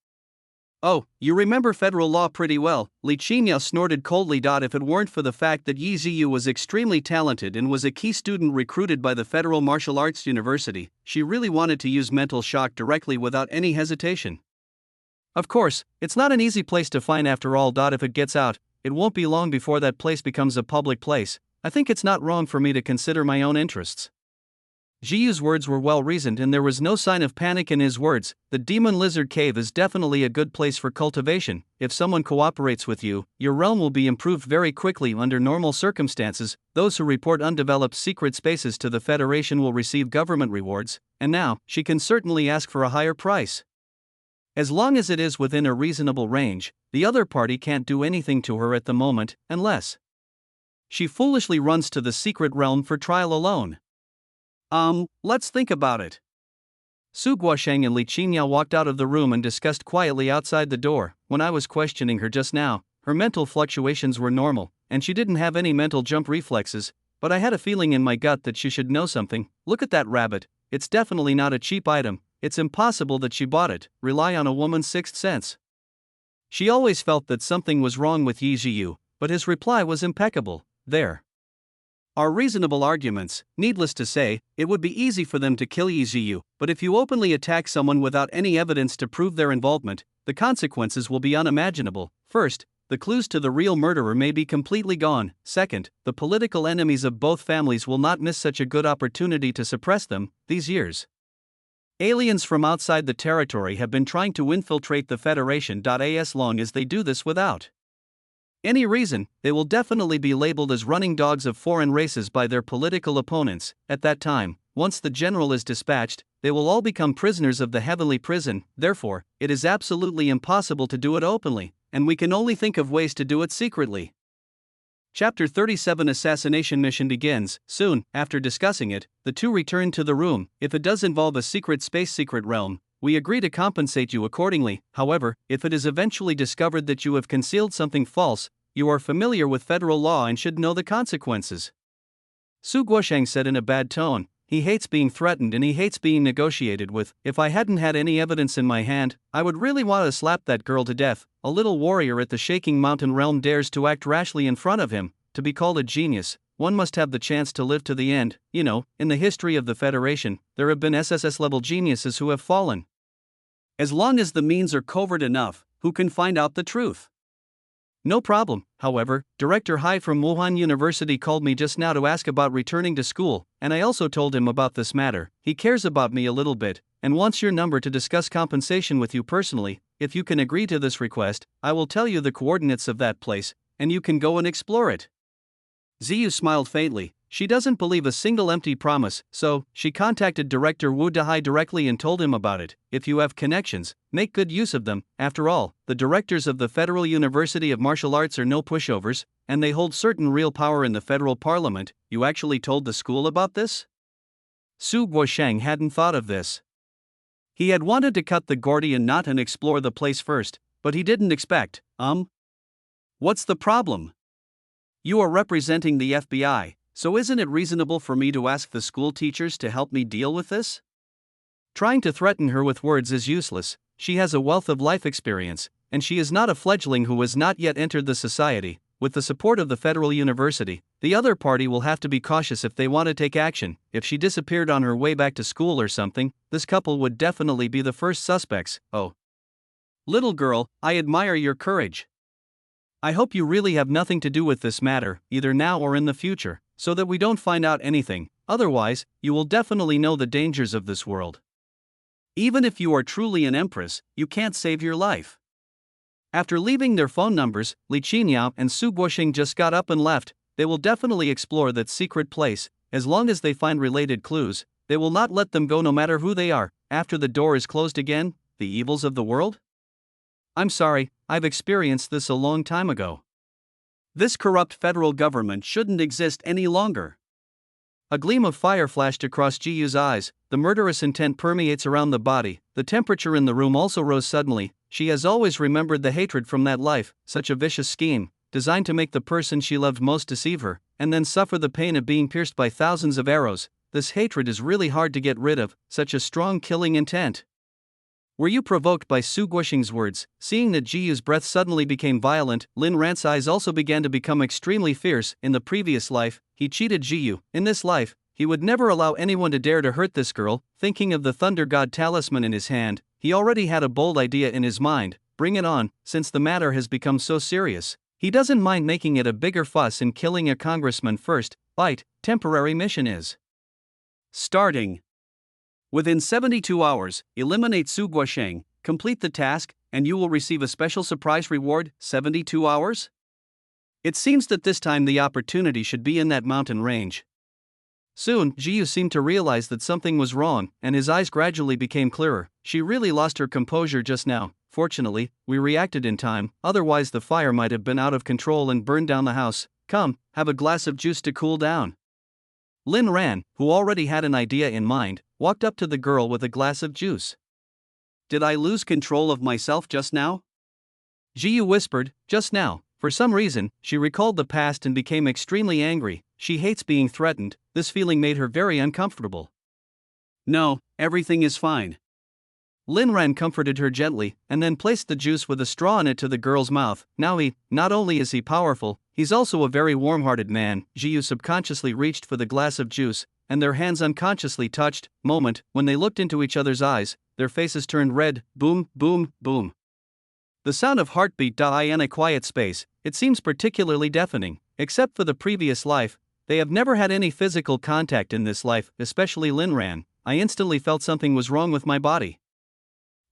S1: Oh, you remember federal law pretty well, Li Qinyao snorted coldly. If it weren't for the fact that Yi Ziyu was extremely talented and was a key student recruited by the Federal Martial Arts University, she really wanted to use mental shock directly without any hesitation. Of course, it's not an easy place to find after all. If it gets out, it won't be long before that place becomes a public place. I think it's not wrong for me to consider my own interests. Jiyu's words were well reasoned and there was no sign of panic in his words. The Demon Lizard Cave is definitely a good place for cultivation. If someone cooperates with you, your realm will be improved very quickly. Under normal circumstances, those who report undeveloped secret spaces to the Federation will receive government rewards, and now, she can certainly ask for a higher price. As long as it is within a reasonable range, the other party can't do anything to her at the moment, unless she foolishly runs to the secret realm for trial alone. Let's think about it. Su Guosheng and Li Qinyao walked out of the room and discussed quietly outside the door. When I was questioning her just now, her mental fluctuations were normal, and she didn't have any mental jump reflexes, but I had a feeling in my gut that she should know something. Look at that rabbit, it's definitely not a cheap item, it's impossible that she bought it. Rely on a woman's sixth sense. She always felt that something was wrong with Yi Jiyu, but his reply was impeccable. There are reasonable arguments. Needless to say, it would be easy for them to kill Yi Jiyu, but if you openly attack someone without any evidence to prove their involvement, the consequences will be unimaginable. First, the clues to the real murderer may be completely gone. Second, the political enemies of both families will not miss such a good opportunity to suppress them. These years, aliens from outside the territory have been trying to infiltrate the Federation. As long as they do this without any reason, they will definitely be labeled as running dogs of foreign races by their political opponents. At that time, once the general is dispatched, they will all become prisoners of the heavenly prison. Therefore, it is absolutely impossible to do it openly, and we can only think of ways to do it secretly. Chapter 37 Assassination Mission begins. Soon, after discussing it, the two return to the room. If it does involve a secret realm, we agree to compensate you accordingly. However, if it is eventually discovered that you have concealed something false, you are familiar with federal law and should know the consequences. Su Guosheng said in a bad tone. He hates being threatened and he hates being negotiated with. If I hadn't had any evidence in my hand, I would really want to slap that girl to death. A little warrior at the Shaking Mountain realm dares to act rashly in front of him. To be called a genius, one must have the chance to live to the end. You know, in the history of the Federation, there have been SSS-level geniuses who have fallen. As long as the means are covert enough, who can find out the truth? No problem. However, Director Hai from Wuhan University called me just now to ask about returning to school, and I also told him about this matter. He cares about me a little bit, and wants your number to discuss compensation with you personally. If you can agree to this request, I will tell you the coordinates of that place, and you can go and explore it. Ziyu smiled faintly. She doesn't believe a single empty promise, so she contacted Director Wu Dahai directly and told him about it. If you have connections, make good use of them. After all, the directors of the Federal University of Martial Arts are no pushovers, and they hold certain real power in the federal parliament. You actually told the school about this? Su Guosheng hadn't thought of this. He had wanted to cut the Gordian knot and explore the place first, but he didn't expect. What's the problem? You are representing the FBI. So isn't it reasonable for me to ask the school teachers to help me deal with this? Trying to threaten her with words is useless. She has a wealth of life experience, and she is not a fledgling who has not yet entered the society. With the support of the Federal University, the other party will have to be cautious if they want to take action. If she disappeared on her way back to school or something, this couple would definitely be the first suspects. Oh. Little girl, I admire your courage. I hope you really have nothing to do with this matter, either now or in the future, so that we don't find out anything. Otherwise, you will definitely know the dangers of this world. Even if you are truly an empress, you can't save your life. After leaving their phone numbers, Li Qinyao and Su Guosheng just got up and left. They will definitely explore that secret place. As long as they find related clues, they will not let them go no matter who they are. After the door is closed again, the evils of the world? I'm sorry, I've experienced this a long time ago. This corrupt federal government shouldn't exist any longer. A gleam of fire flashed across Jiyu's eyes. The murderous intent permeates around the body. The temperature in the room also rose suddenly. She has always remembered the hatred from that life, such a vicious scheme, designed to make the person she loved most deceive her, and then suffer the pain of being pierced by thousands of arrows. This hatred is really hard to get rid of, such a strong killing intent. Were you provoked by Su Guosheng's words? Seeing that Jiyu's breath suddenly became violent, Lin Rant's eyes also began to become extremely fierce. In the previous life, he cheated Jiyu. In this life, he would never allow anyone to dare to hurt this girl. Thinking of the Thunder God talisman in his hand, he already had a bold idea in his mind. Bring it on, since the matter has become so serious. He doesn't mind making it a bigger fuss and killing a congressman first. Bite, temporary mission is starting. Within 72 hours, eliminate Su Guosheng, complete the task, and you will receive a special surprise reward. 72 hours? It seems that this time the opportunity should be in that mountain range. Soon, Jiyu seemed to realize that something was wrong, and his eyes gradually became clearer. She really lost her composure just now. Fortunately, we reacted in time, otherwise the fire might have been out of control and burned down the house. Come, have a glass of juice to cool down. Lin Ran, who already had an idea in mind, walked up to the girl with a glass of juice. Did I lose control of myself just now? Jiyu whispered, just now. For some reason, she recalled the past and became extremely angry. She hates being threatened. This feeling made her very uncomfortable. No, everything is fine. Lin Ran comforted her gently, and then placed the juice with a straw in it to the girl's mouth. Now not only is he powerful, he's also a very warm-hearted man. Jiyu subconsciously reached for the glass of juice, and their hands unconsciously touched. Moment, when they looked into each other's eyes, their faces turned red. Boom, boom, boom. The sound of heartbeat in a quiet space, it seems particularly deafening. Except for the previous life, they have never had any physical contact in this life, especially Lin Ran. I instantly felt something was wrong with my body.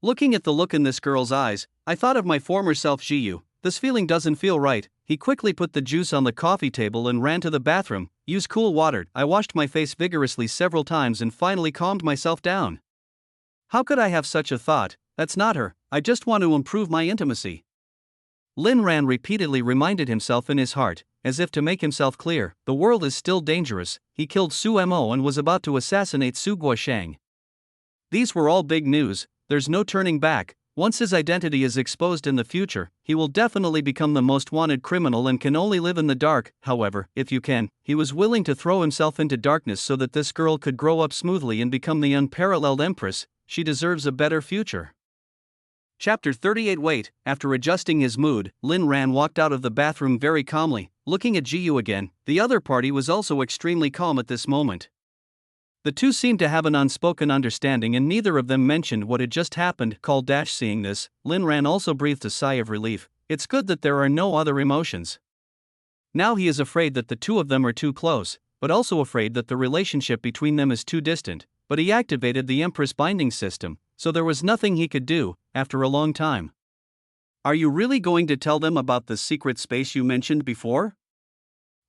S1: Looking at the look in this girl's eyes, I thought of my former self Jiyu. This feeling doesn't feel right. He quickly put the juice on the coffee table and ran to the bathroom. Use cool water. I washed my face vigorously several times and finally calmed myself down. How could I have such a thought? That's not her. I just want to improve my intimacy. Lin Ran repeatedly reminded himself in his heart, as if to make himself clear, the world is still dangerous. He killed Su Mo and was about to assassinate Su Guosheng. These were all big news. There's no turning back. Once his identity is exposed in the future, he will definitely become the most wanted criminal and can only live in the dark. However, if you can, he was willing to throw himself into darkness so that this girl could grow up smoothly and become the unparalleled Empress. She deserves a better future. Chapter 38. Wait. After adjusting his mood, Lin Ran walked out of the bathroom very calmly, looking at Jiyu again. The other party was also extremely calm at this moment. The two seemed to have an unspoken understanding and neither of them mentioned what had just happened. Seeing this, Lin Ran also breathed a sigh of relief. It's good that there are no other emotions. Now he is afraid that the two of them are too close, but also afraid that the relationship between them is too distant. But he activated the Empress binding system, so there was nothing he could do, after a long time. Are you really going to tell them about the secret space you mentioned before?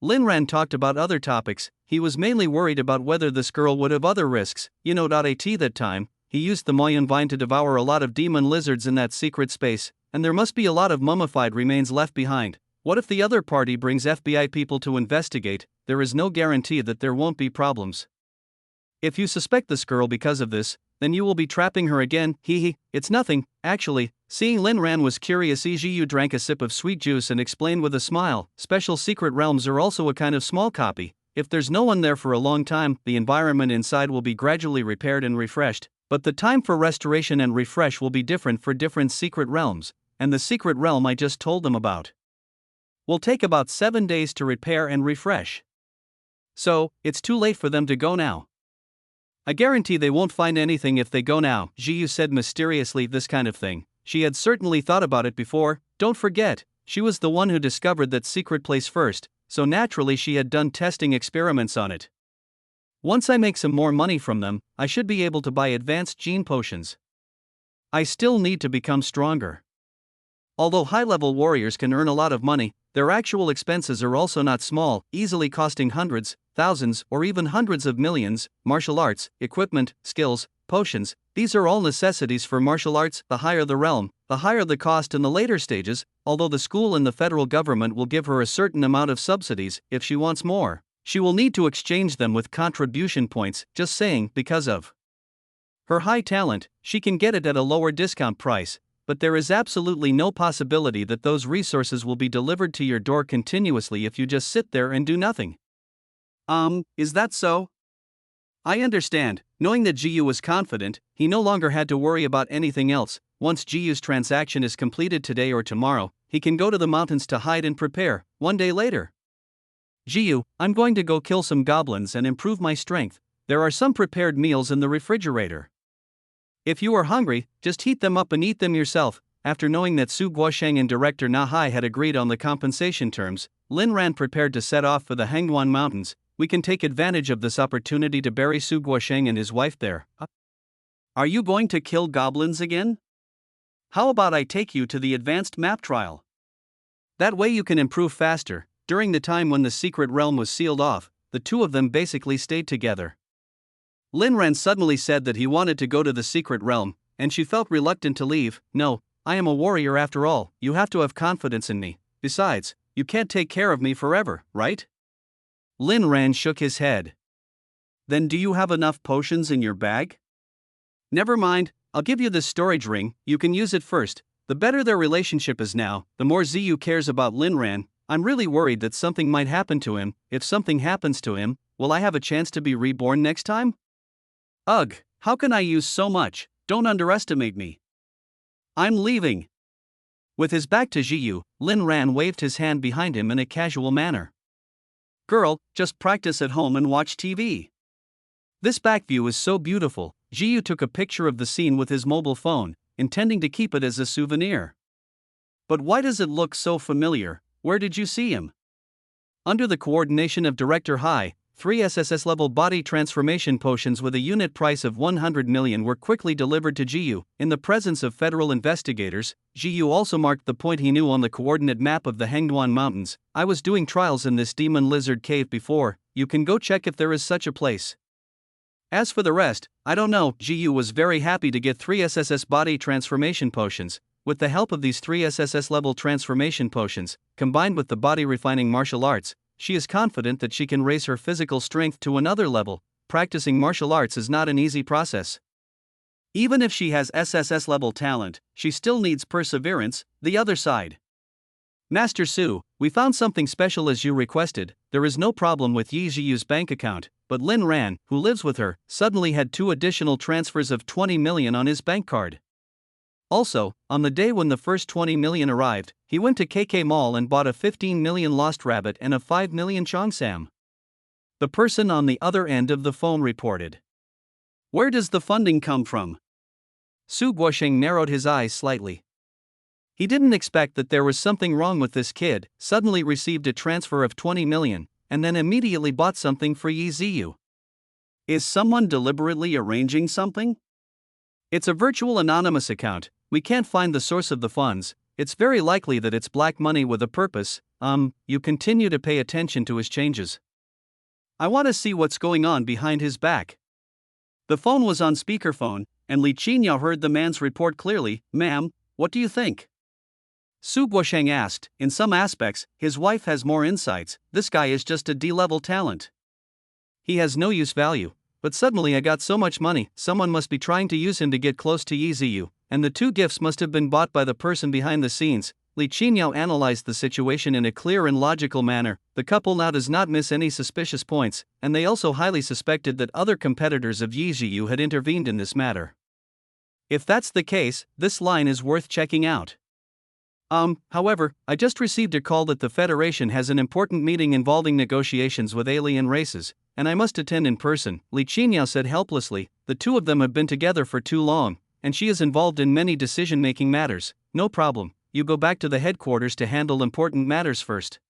S1: Lin Ran talked about other topics. He was mainly worried about whether this girl would have other risks. At that time, he used the Moyan vine to devour a lot of demon lizards in that secret space, and there must be a lot of mummified remains left behind. What if the other party brings FBI people to investigate? There is no guarantee that there won't be problems. If you suspect this girl because of this, then you will be trapping her again. It's nothing, actually. Seeing Lin Ran was curious, Jiyu drank a sip of sweet juice and explained with a smile, special secret realms are also a kind of small copy. If there's no one there for a long time, the environment inside will be gradually repaired and refreshed, but the time for restoration and refresh will be different for different secret realms, and the secret realm I just told them about will take about 7 days to repair and refresh. So, it's too late for them to go now. I guarantee they won't find anything if they go now, Jiyu said mysteriously. This kind of thing. She had certainly thought about it before. Don't forget, she was the one who discovered that secret place first, so naturally she had done testing experiments on it. Once I make some more money from them, I should be able to buy advanced gene potions. I still need to become stronger. Although high-level warriors can earn a lot of money, their actual expenses are also not small, easily costing hundreds, thousands, or even hundreds of millions. Martial arts, equipment, skills, potions, these are all necessities for martial arts. The higher the realm, the higher the cost in the later stages, although the school and the federal government will give her a certain amount of subsidies. If she wants more, she will need to exchange them with contribution points. Just saying, because of her high talent, she can get it at a lower discount price, but there is absolutely no possibility that those resources will be delivered to your door continuously if you just sit there and do nothing. Is that so? I understand. Knowing that Jiyu was confident, he no longer had to worry about anything else. Once Jiyu's transaction is completed today or tomorrow, he can go to the mountains to hide and prepare. 1 day later. Jiyu, I'm going to go kill some goblins and improve my strength. There are some prepared meals in the refrigerator. If you are hungry, just heat them up and eat them yourself. After knowing that Su Guosheng and Director Nahai had agreed on the compensation terms, Lin Ran prepared to set off for the Hengwan Mountains. We can take advantage of this opportunity to bury Su Guosheng and his wife there. Are you going to kill goblins again? How about I take you to the advanced map trial? That way you can improve faster. During the time when the secret realm was sealed off, the two of them basically stayed together. Lin Ran suddenly said that he wanted to go to the secret realm, and she felt reluctant to leave. No, I am a warrior after all. You have to have confidence in me. Besides, you can't take care of me forever, right? Lin Ran shook his head. Then do you have enough potions in your bag? Never mind, I'll give you this storage ring, you can use it first. The better their relationship is now, the more Ziyu cares about Lin Ran. I'm really worried that something might happen to him. If something happens to him, will I have a chance to be reborn next time? Ugh, how can I use so much? Don't underestimate me. I'm leaving. With his back to Jiyu, Lin Ran waved his hand behind him in a casual manner. Girl, just practice at home and watch TV. This back view is so beautiful. Jiyu took a picture of the scene with his mobile phone, intending to keep it as a souvenir. But why does it look so familiar? Where did you see him? Under the coordination of Director Hai, 3 SSS-level body transformation potions with a unit price of 100 million were quickly delivered to Jiyu. In the presence of federal investigators, Jiyu also marked the point he knew on the coordinate map of the Hengduan Mountains. I was doing trials in this demon lizard cave before, you can go check if there is such a place. As for the rest, I don't know. Jiyu was very happy to get 3 SSS body transformation potions. With the help of these 3 SSS-level transformation potions, combined with the body-refining martial arts, she is confident that she can raise her physical strength to another level. Practicing martial arts is not an easy process. Even if she has SSS-level talent, she still needs perseverance. The other side. Master Su, we found something special as you requested. There is no problem with Yi Jiyu's bank account, but Lin Ran, who lives with her, suddenly had 2 additional transfers of 20 million on his bank card. Also, on the day when the first 20 million arrived, he went to KK Mall and bought a 15 million Lost Rabbit and a 5 million Chongsam. The person on the other end of the phone reported. Where does the funding come from? Su Guosheng narrowed his eyes slightly. He didn't expect that there was something wrong with this kid, suddenly received a transfer of 20 million, and then immediately bought something for Yi Ziyu. Is someone deliberately arranging something? It's a virtual anonymous account. We can't find the source of the funds. It's very likely that it's black money with a purpose. You continue to pay attention to his changes. I want to see what's going on behind his back. The phone was on speakerphone, and Li Qinyao heard the man's report clearly. Ma'am, what do you think? Su Guosheng asked. In some aspects, his wife has more insights. This guy is just a D-level talent. He has no use value. But suddenly I got so much money, someone must be trying to use him to get close to Yi Ziyu, and the 2 gifts must have been bought by the person behind the scenes. Li Qinyao analyzed the situation in a clear and logical manner. The couple now does not miss any suspicious points, and they also highly suspected that other competitors of Yi Ziyu had intervened in this matter. If that's the case, this line is worth checking out. However, I just received a call that the Federation has an important meeting involving negotiations with alien races, and I must attend in person, Li Qinyao said helplessly. The 2 of them have been together for too long, and she is involved in many decision-making matters. No problem, you go back to the headquarters to handle important matters first.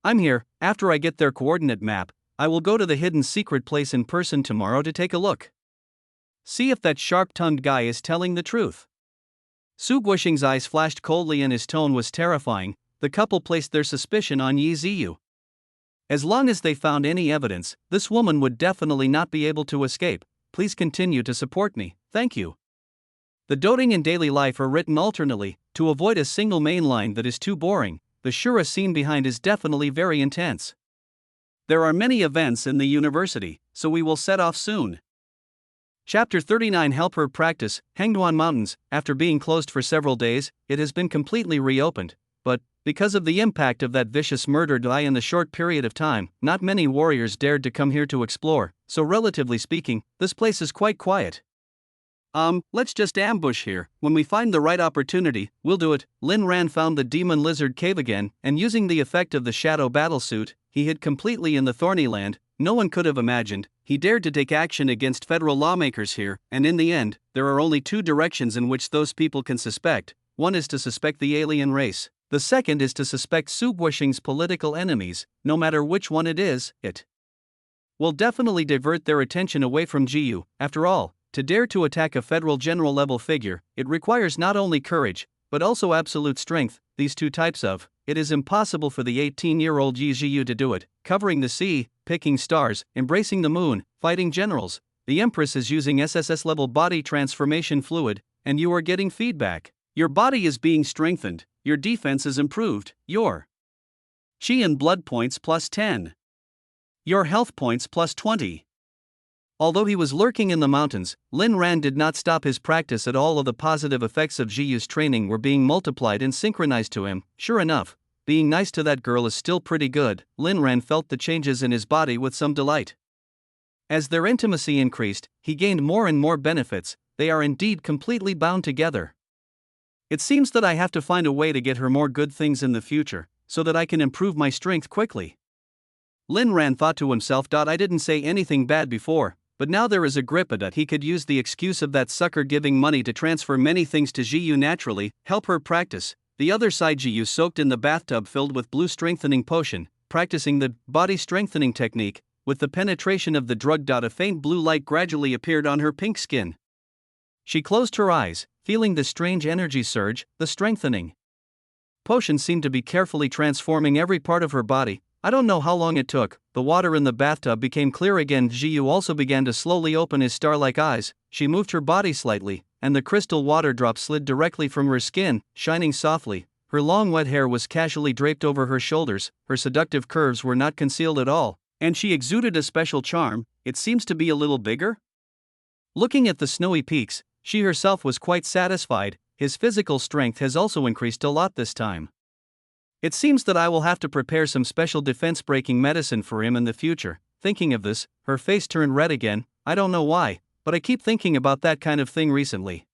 S1: I'm here. After I get their coordinate map, I will go to the hidden secret place in person tomorrow to take a look. See if that sharp-tongued guy is telling the truth. Su Guosheng's eyes flashed coldly and his tone was terrifying. The couple placed their suspicion on Yi Ziyu. As long as they found any evidence, this woman would definitely not be able to escape. Please continue to support me, thank you. The doting and daily life are written alternately, to avoid a single main line that is too boring. The Shura scene behind is definitely very intense. There are many events in the university, so we will set off soon. Chapter 39 Help her practice. Hengduan Mountains, after being closed for several days, it has been completely reopened, but, because of the impact of that vicious murder in the short period of time, not many warriors dared to come here to explore, so relatively speaking, this place is quite quiet. Let's just ambush here. When we find the right opportunity, we'll do it. Lin Ran found the demon lizard cave again, and using the effect of the shadow battlesuit, he hid completely in the thorny land. No one could have imagined. He dared to take action against federal lawmakers here, and in the end, there are only 2 directions in which those people can suspect. One is to suspect the alien race. The second is to suspect Su Guosheng's political enemies. No matter which one it is, it will definitely divert their attention away from Jiyu. After all, to dare to attack a federal general-level figure, it requires not only courage, but also absolute strength. These 2 types of, it is impossible for the 18-year-old Yi Ziyu to do it. Covering the sea, picking stars, embracing the moon, fighting generals. The Empress is using SSS-level body transformation fluid, and you are getting feedback. Your body is being strengthened, your defense is improved, your chi and blood points plus 10. Your health points plus 20. Although he was lurking in the mountains, Lin Ran did not stop his practice at all. Of the positive effects of Jiyu's training were being multiplied and synchronized to him. Sure enough, being nice to that girl is still pretty good. Lin Ran felt the changes in his body with some delight. As their intimacy increased, he gained more and more benefits. they are indeed completely bound together. It seems that I have to find a way to get her more good things in the future, so that I can improve my strength quickly. Lin Ran thought to himself. I didn't say anything bad before, but now there is Agrippa. He could use the excuse of that sucker giving money to transfer many things to Jiyu naturally, help her practice. The other side, Jiyu soaked in the bathtub filled with blue strengthening potion, practicing the body strengthening technique. With the penetration of the drug. A faint blue light gradually appeared on her pink skin. She closed her eyes, feeling the strange energy surge. The strengthening potion seemed to be carefully transforming every part of her body. I don't know how long it took. The water in the bathtub became clear again. Jiyu also began to slowly open his star-like eyes. She moved her body slightly, and the crystal water drop slid directly from her skin, shining softly. Her long wet hair was casually draped over her shoulders. Her seductive curves were not concealed at all, and she exuded a special charm. It seems to be a little bigger. Looking at the snowy peaks, she herself was quite satisfied. His physical strength has also increased a lot this time. It seems that I will have to prepare some special defense-breaking medicine for him in the future. Thinking of this, her face turned red again. I don't know why, but I keep thinking about that kind of thing recently.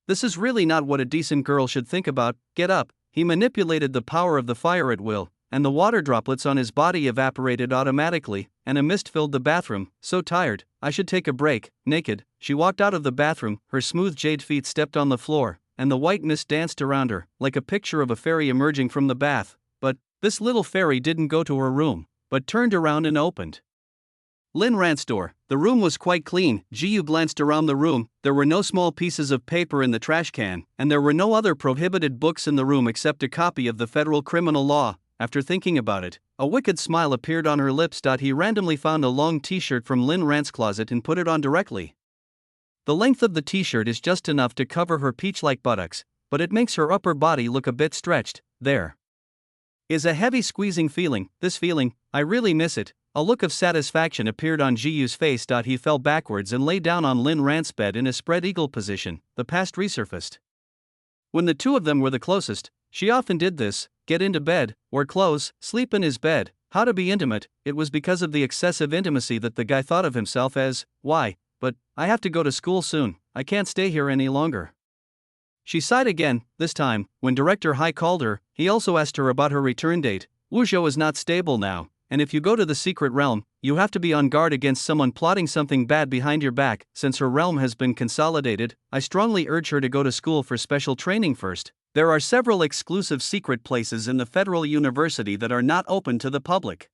S1: This is really not what a decent girl should think about. Get up. He manipulated the power of the fire at will, and the water droplets on his body evaporated automatically, and a mist filled the bathroom. So tired, I should take a break. Naked, she walked out of the bathroom. Her smooth jade feet stepped on the floor, and the white mist danced around her, like a picture of a fairy emerging from the bath. But this little fairy didn't go to her room, but turned around and opened Lin Ran's door. The room was quite clean. Jiyu glanced around the room. There were no small pieces of paper in the trash can, and there were no other prohibited books in the room except a copy of the federal criminal law. After thinking about it, a wicked smile appeared on her lips. He randomly found a long t-shirt from Lin Ran's closet and put it on directly. The length of the t-shirt is just enough to cover her peach-like buttocks, but it makes her upper body look a bit stretched. There is a heavy squeezing feeling. This feeling, I really miss it. A look of satisfaction appeared on Jiyu's face. He fell backwards and lay down on Lin Ran's bed in a spread eagle position. The past resurfaced. When the two of them were the closest, she often did this: get into bed, wear clothes, sleep in his bed. How to be intimate. It was because of the excessive intimacy that the guy thought of himself as, why? But I have to go to school soon. I can't stay here any longer. She sighed again. This time, when Director Hai called her, he also asked her about her return date. Wuzhou is not stable now, and if you go to the secret realm, you have to be on guard against someone plotting something bad behind your back. Since her realm has been consolidated, I strongly urge her to go to school for special training first. There are several exclusive secret places in the Federal University that are not open to the public.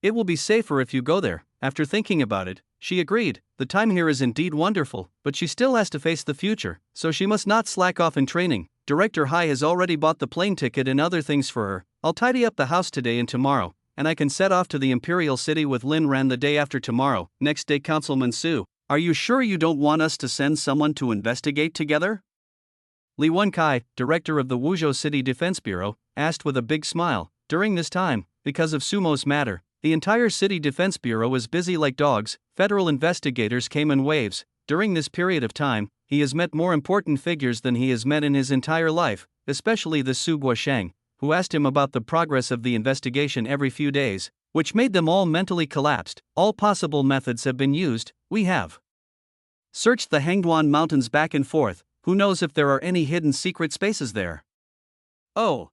S1: It will be safer if you go there. After thinking about it, she agreed. The time here is indeed wonderful, but she still has to face the future, so she must not slack off in training. Director Hai has already bought the plane ticket and other things for her. I'll tidy up the house today and tomorrow, and I can set off to the Imperial City with Lin Ran the day after tomorrow. Next day, Councilman Su, are you sure you don't want us to send someone to investigate together? Li Wenkai, director of the Wuzhou City Defense Bureau, asked with a big smile. During this time, because of Sumo's matter, the entire City Defense Bureau was busy like dogs. Federal investigators came in waves. During this period of time, he has met more important figures than he has met in his entire life, especially the Su Guosheng, who asked him about the progress of the investigation every few days, which made them all mentally collapsed. All possible methods have been used. We have searched the Hangduan Mountains back and forth. Who knows if there are any hidden secret spaces there? Oh.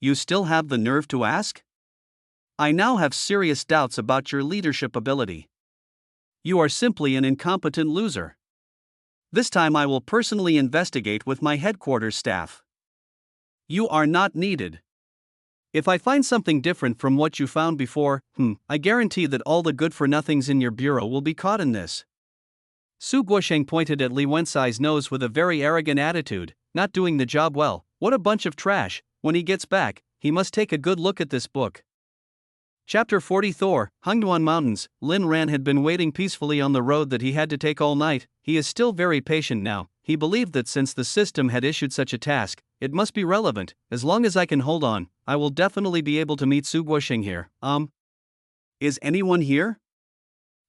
S1: You still have the nerve to ask? I now have serious doubts about your leadership ability. You are simply an incompetent loser. This time I will personally investigate with my headquarters staff. You are not needed. If I find something different from what you found before, I guarantee that all the good-for-nothings in your bureau will be caught in this. Su Guosheng pointed at Li Wencai's nose with a very arrogant attitude. Not doing the job well. What a bunch of trash. When he gets back, he must take a good look at this book. Chapter 40 Thor, Hangduan Mountains. Lin Ran had been waiting peacefully on the road that he had to take all night. He is still very patient now. He believed that since the system had issued such a task, it must be relevant. As long as I can hold on, I will definitely be able to meet Su Guosheng here. Is anyone here?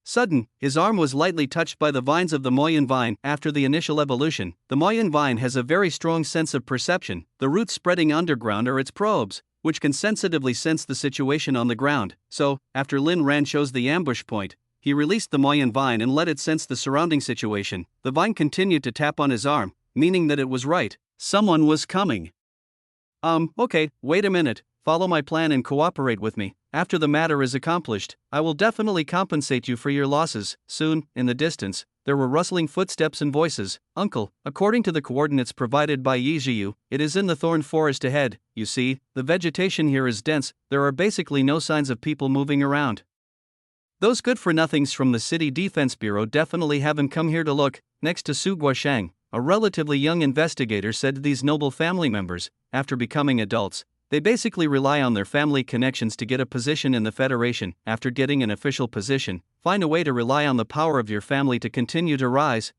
S1: Sudden, his arm was lightly touched by the vines of the Moyan vine. After the initial evolution, the Moyan vine has a very strong sense of perception. The roots spreading underground are its probes, which can sensitively sense the situation on the ground. So, after Lin Ran chose the ambush point, he released the Moyan vine and let it sense the surrounding situation. The vine continued to tap on his arm, meaning that it was right. Someone was coming. Okay, wait a minute, follow my plan and cooperate with me. After the matter is accomplished, I will definitely compensate you for your losses. Soon, in the distance, there were rustling footsteps and voices. Uncle, according to the coordinates provided by Yijiu, it is in the thorn forest ahead. You see, the vegetation here is dense, there are basically no signs of people moving around. Those good-for-nothings from the City Defense Bureau definitely haven't come here to look. Next to Su Guosheng, a relatively young investigator said to these noble family members, after becoming adults, they basically rely on their family connections to get a position in the Federation. After getting an official position, find a way to rely on the power of your family to continue to rise.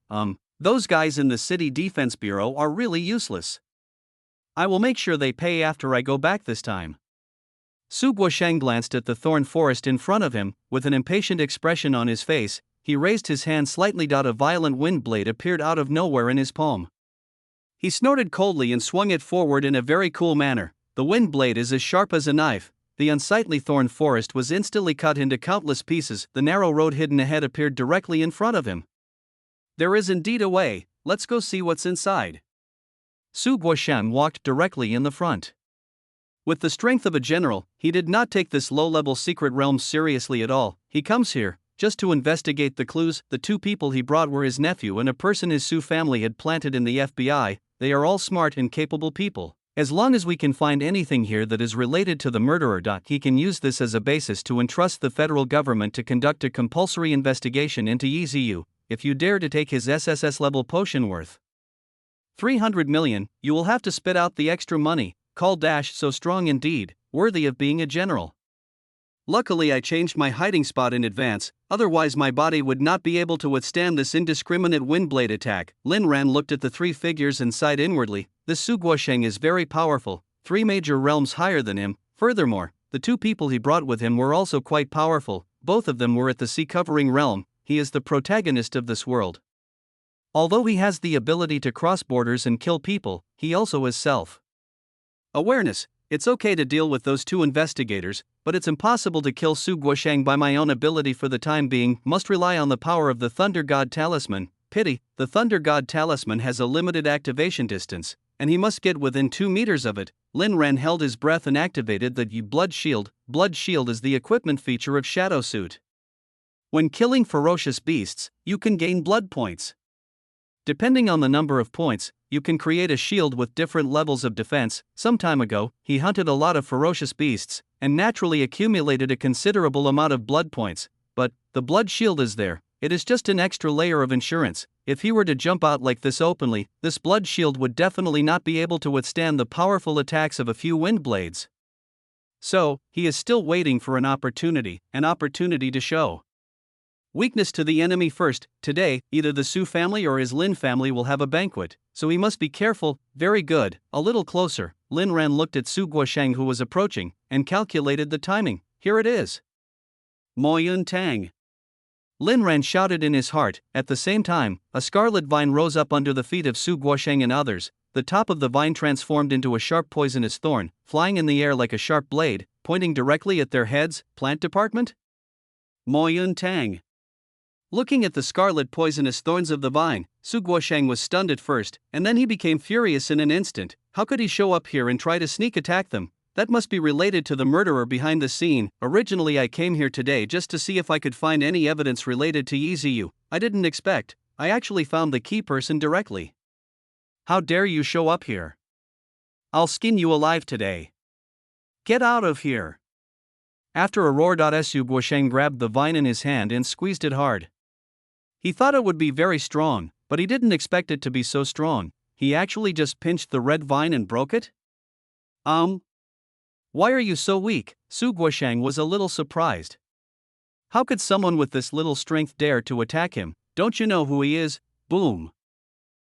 S1: Those guys in the City Defense Bureau are really useless. I will make sure they pay after I go back this time. Su Guosheng glanced at the thorn forest in front of him, with an impatient expression on his face. He raised his hand slightly. A violent wind blade appeared out of nowhere in his palm. He snorted coldly and swung it forward in a very cool manner. The wind blade is as sharp as a knife. The unsightly thorn forest was instantly cut into countless pieces. The narrow road hidden ahead appeared directly in front of him. There is indeed a way, let's go see what's inside. Su Guosheng walked directly in the front. With the strength of a general, he did not take this low-level secret realm seriously at all. He comes here just to investigate the clues. The two people he brought were his nephew and a person his Su family had planted in the FBI. They are all smart and capable people. As long as we can find anything here that is related to the murderer, he can use this as a basis to entrust the federal government to conduct a compulsory investigation into Yijiu. If you dare to take his SSS level potion worth 300 million, you will have to spit out the extra money. Call so strong indeed, worthy of being a general. Luckily I changed my hiding spot in advance, otherwise my body would not be able to withstand this indiscriminate windblade attack. Lin Ran looked at the three figures and sighed inwardly. This Su Guosheng is very powerful, 3 major realms higher than him. Furthermore, the two people he brought with him were also quite powerful. Both of them were at the sea-covering realm. He is the protagonist of this world. Although he has the ability to cross borders and kill people, he also has self-awareness. It's okay to deal with those two investigators, but it's impossible to kill Su Guosheng by my own ability for the time being. Must rely on the power of the Thunder God Talisman. Pity, the Thunder God Talisman has a limited activation distance, and he must get within 2 meters of it. Lin Ran held his breath and activated the Blood Shield. Blood Shield is the equipment feature of Shadow Suit. When killing ferocious beasts, you can gain blood points. Depending on the number of points, you can create a shield with different levels of defense. Some time ago, he hunted a lot of ferocious beasts, and naturally accumulated a considerable amount of blood points. But the blood shield is there, it is just an extra layer of insurance. If he were to jump out like this openly, this blood shield would definitely not be able to withstand the powerful attacks of a few wind blades. So, he is still waiting for an opportunity to show weakness to the enemy first. Today, either the Su family or his Lin family will have a banquet, so he must be careful. Very good, a little closer. Lin Ran looked at Su Guosheng who was approaching, and calculated the timing. Here it is. Mo Yun Tang. Lin Ran shouted in his heart. At the same time, a scarlet vine rose up under the feet of Su Guosheng and others. The top of the vine transformed into a sharp poisonous thorn, flying in the air like a sharp blade, pointing directly at their heads. Plant department? Mo Yun Tang. Looking at the scarlet poisonous thorns of the vine, Su Guosheng was stunned at first, and then he became furious in an instant. How could he show up here and try to sneak attack them? That must be related to the murderer behind the scene. Originally I came here today just to see if I could find any evidence related to Yijiu. I didn't expect. I actually found the key person directly. How dare you show up here? I'll skin you alive today. Get out of here. After a roar, Su Guosheng grabbed the vine in his hand and squeezed it hard. He thought it would be very strong, but he didn't expect it to be so strong. He actually just pinched the red vine and broke it? Why are you so weak? Su Guosheng was a little surprised. How could someone with this little strength dare to attack him? Don't you know who he is? Boom.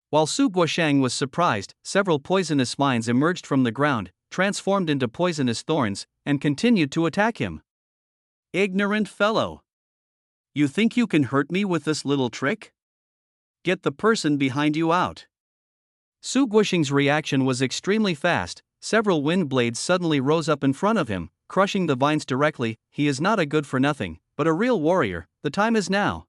S1: While Su Guosheng was surprised, several poisonous vines emerged from the ground, transformed into poisonous thorns, and continued to attack him. Ignorant fellow. You think you can hurt me with this little trick? Get the person behind you out. Su Guosheng's reaction was extremely fast. Several wind blades suddenly rose up in front of him, crushing the vines directly. He is not a good for nothing. but a real warrior. The time is now.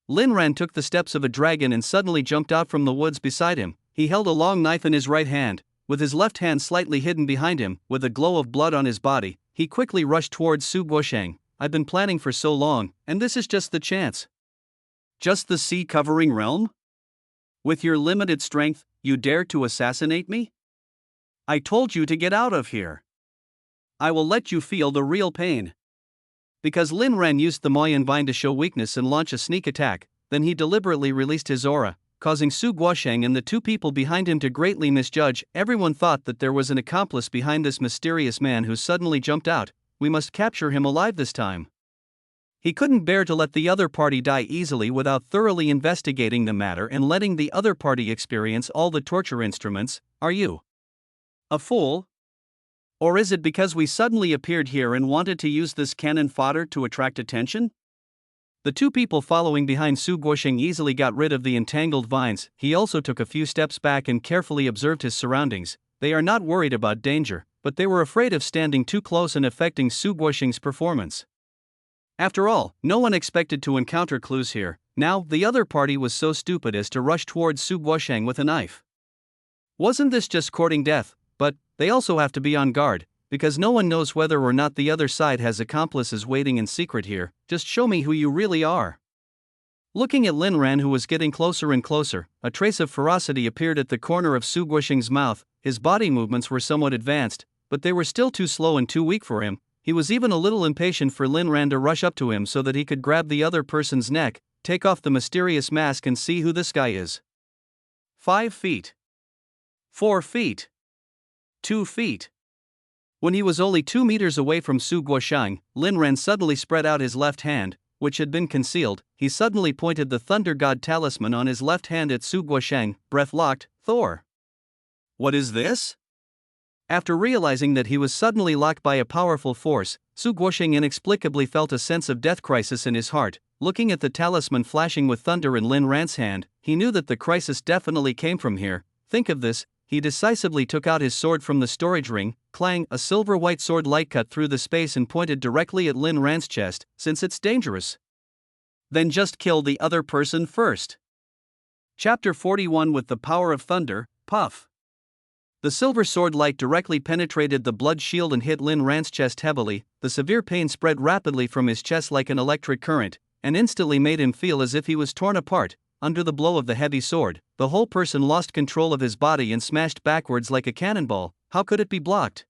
S1: Lin Ran took the steps of a dragon and suddenly jumped out from the woods beside him. He held a long knife in his right hand, with his left hand slightly hidden behind him, with a glow of blood on his body. He quickly rushed towards Su Guosheng. I've been planning for so long, and this is just the chance. Just the sea-covering realm? With your limited strength, you dare to assassinate me? I told you to get out of here. I will let you feel the real pain. Because Lin Ran used the Moyan Vine to show weakness and launch a sneak attack, then he deliberately released his aura, causing Su Guosheng and the two people behind him to greatly misjudge. Everyone thought that there was an accomplice behind this mysterious man who suddenly jumped out. We must capture him alive this time. He couldn't bear to let the other party die easily without thoroughly investigating the matter and letting the other party experience all the torture instruments. Are you a fool? Or is it because we suddenly appeared here and wanted to use this cannon fodder to attract attention? The two people following behind Su Guosheng easily got rid of the entangled vines. He also took a few steps back and carefully observed his surroundings. They are not worried about danger, but they were afraid of standing too close and affecting Su Guosheng's performance. After all, no one expected to encounter clues here. Now, the other party was so stupid as to rush towards Su Guosheng with a knife. Wasn't this just courting death? But they also have to be on guard, because no one knows whether or not the other side has accomplices waiting in secret here. Just show me who you really are. Looking at Lin Ran, who was getting closer and closer, a trace of ferocity appeared at the corner of Su Guosheng's mouth. His body movements were somewhat advanced, but they were still too slow and too weak for him. He was even a little impatient for Lin Ran to rush up to him so that he could grab the other person's neck, take off the mysterious mask and see who this guy is. 5 feet. 4 feet. 2 feet. When he was only 2 meters away from Su Guosheng, Lin Ran suddenly spread out his left hand, which had been concealed. He suddenly pointed the Thunder God talisman on his left hand at Su Guosheng, breath locked. Thor. What is this? After realizing that he was suddenly locked by a powerful force, Su Guosheng inexplicably felt a sense of death crisis in his heart. Looking at the talisman flashing with thunder in Lin Ran's hand, he knew that the crisis definitely came from here. Think of this. He decisively took out his sword from the storage ring. Clang, a silver-white sword light cut through the space and pointed directly at Lin Ran's chest. Since it's dangerous, then just kill the other person first. Chapter 41. With the power of thunder, puff. The silver sword light directly penetrated the blood shield and hit Lin Ran's chest heavily. The severe pain spread rapidly from his chest like an electric current, and instantly made him feel as if he was torn apart. Under the blow of the heavy sword, the whole person lost control of his body and smashed backwards like a cannonball. How could it be blocked?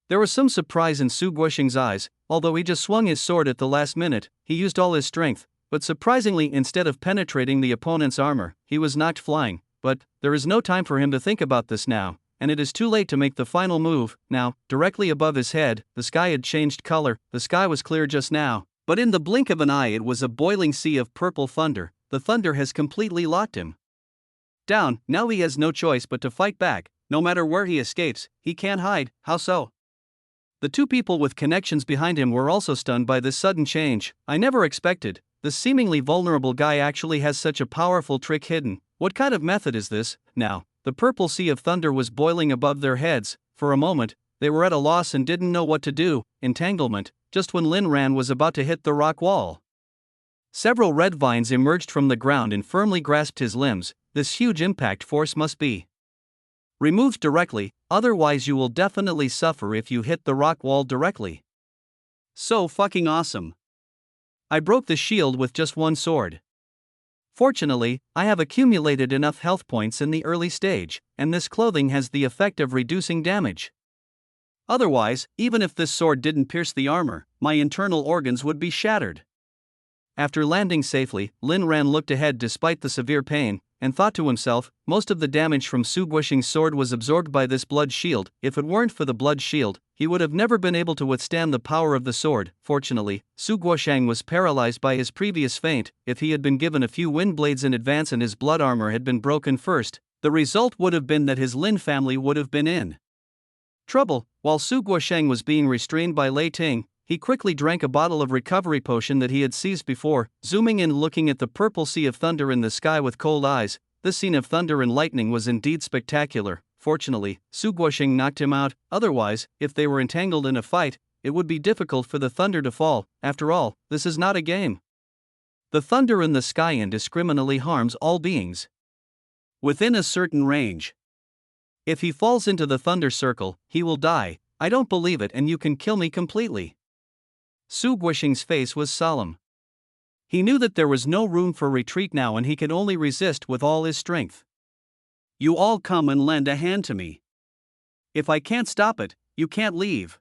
S1: There was some surprise in Su Guosheng's eyes. Although he just swung his sword at the last minute, he used all his strength, but surprisingly, instead of penetrating the opponent's armor, he was knocked flying. But there is no time for him to think about this now, and it is too late to make the final move. Now, directly above his head, the sky had changed color. The sky was clear just now, but in the blink of an eye it was a boiling sea of purple thunder. The thunder has completely locked him down. Now he has no choice but to fight back. No matter where he escapes, he can't hide. How so? The two people with connections behind him were also stunned by this sudden change. I never expected. The seemingly vulnerable guy actually has such a powerful trick hidden. What kind of method is this? Now, the purple sea of thunder was boiling above their heads. For a moment, they were at a loss and didn't know what to do. Entanglement. Just when Lin Ran was about to hit the rock wall, several red vines emerged from the ground and firmly grasped his limbs. This huge impact force must be removed directly, otherwise you will definitely suffer if you hit the rock wall directly. So fucking awesome. I broke the shield with just one sword. Fortunately, I have accumulated enough health points in the early stage, and this clothing has the effect of reducing damage. Otherwise, even if this sword didn't pierce the armor, my internal organs would be shattered. After landing safely, Lin Ran looked ahead despite the severe pain, and thought to himself, most of the damage from Su Guosheng's sword was absorbed by this blood shield. If it weren't for the blood shield, he would have never been able to withstand the power of the sword. Fortunately, Su Guosheng was paralyzed by his previous feint. If he had been given a few wind blades in advance and his blood armor had been broken first, the result would have been that his Lin family would have been in trouble. While Su Guosheng was being restrained by Lei Ting, he quickly drank a bottle of recovery potion that he had seized before. Zooming in, looking at the purple sea of thunder in the sky with cold eyes, this scene of thunder and lightning was indeed spectacular. Fortunately, Su Guosheng knocked him out. Otherwise, if they were entangled in a fight, it would be difficult for the thunder to fall. After all, this is not a game. The thunder in the sky indiscriminately harms all beings within a certain range. If he falls into the thunder circle, he will die. I don't believe it, and you can kill me completely. Su Guoxing's face was solemn. He knew that there was no room for retreat now, and he could only resist with all his strength. You all come and lend a hand to me. If I can't stop it, you can't leave.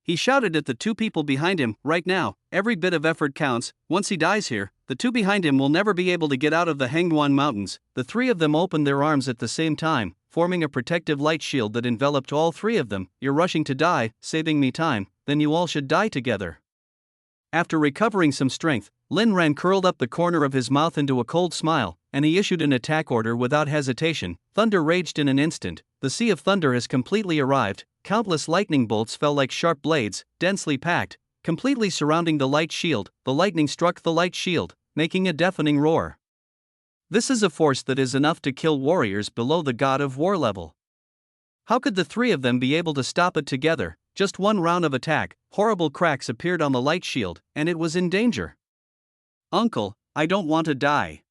S1: He shouted at the two people behind him. Right now, every bit of effort counts. Once he dies here, the two behind him will never be able to get out of the Hengguan Mountains. The three of them opened their arms at the same time, forming a protective light shield that enveloped all three of them. You're rushing to die, saving me time, then you all should die together. After recovering some strength, Lin Ran curled up the corner of his mouth into a cold smile, and he issued an attack order without hesitation. Thunder raged in an instant. The sea of thunder has completely arrived. Countless lightning bolts fell like sharp blades, densely packed, completely surrounding the light shield. The lightning struck the light shield, making a deafening roar. This is a force that is enough to kill warriors below the God of War level. How could the three of them be able to stop it together? Just one round of attack, horrible cracks appeared on the light shield, and it was in danger. Uncle, I don't want to die.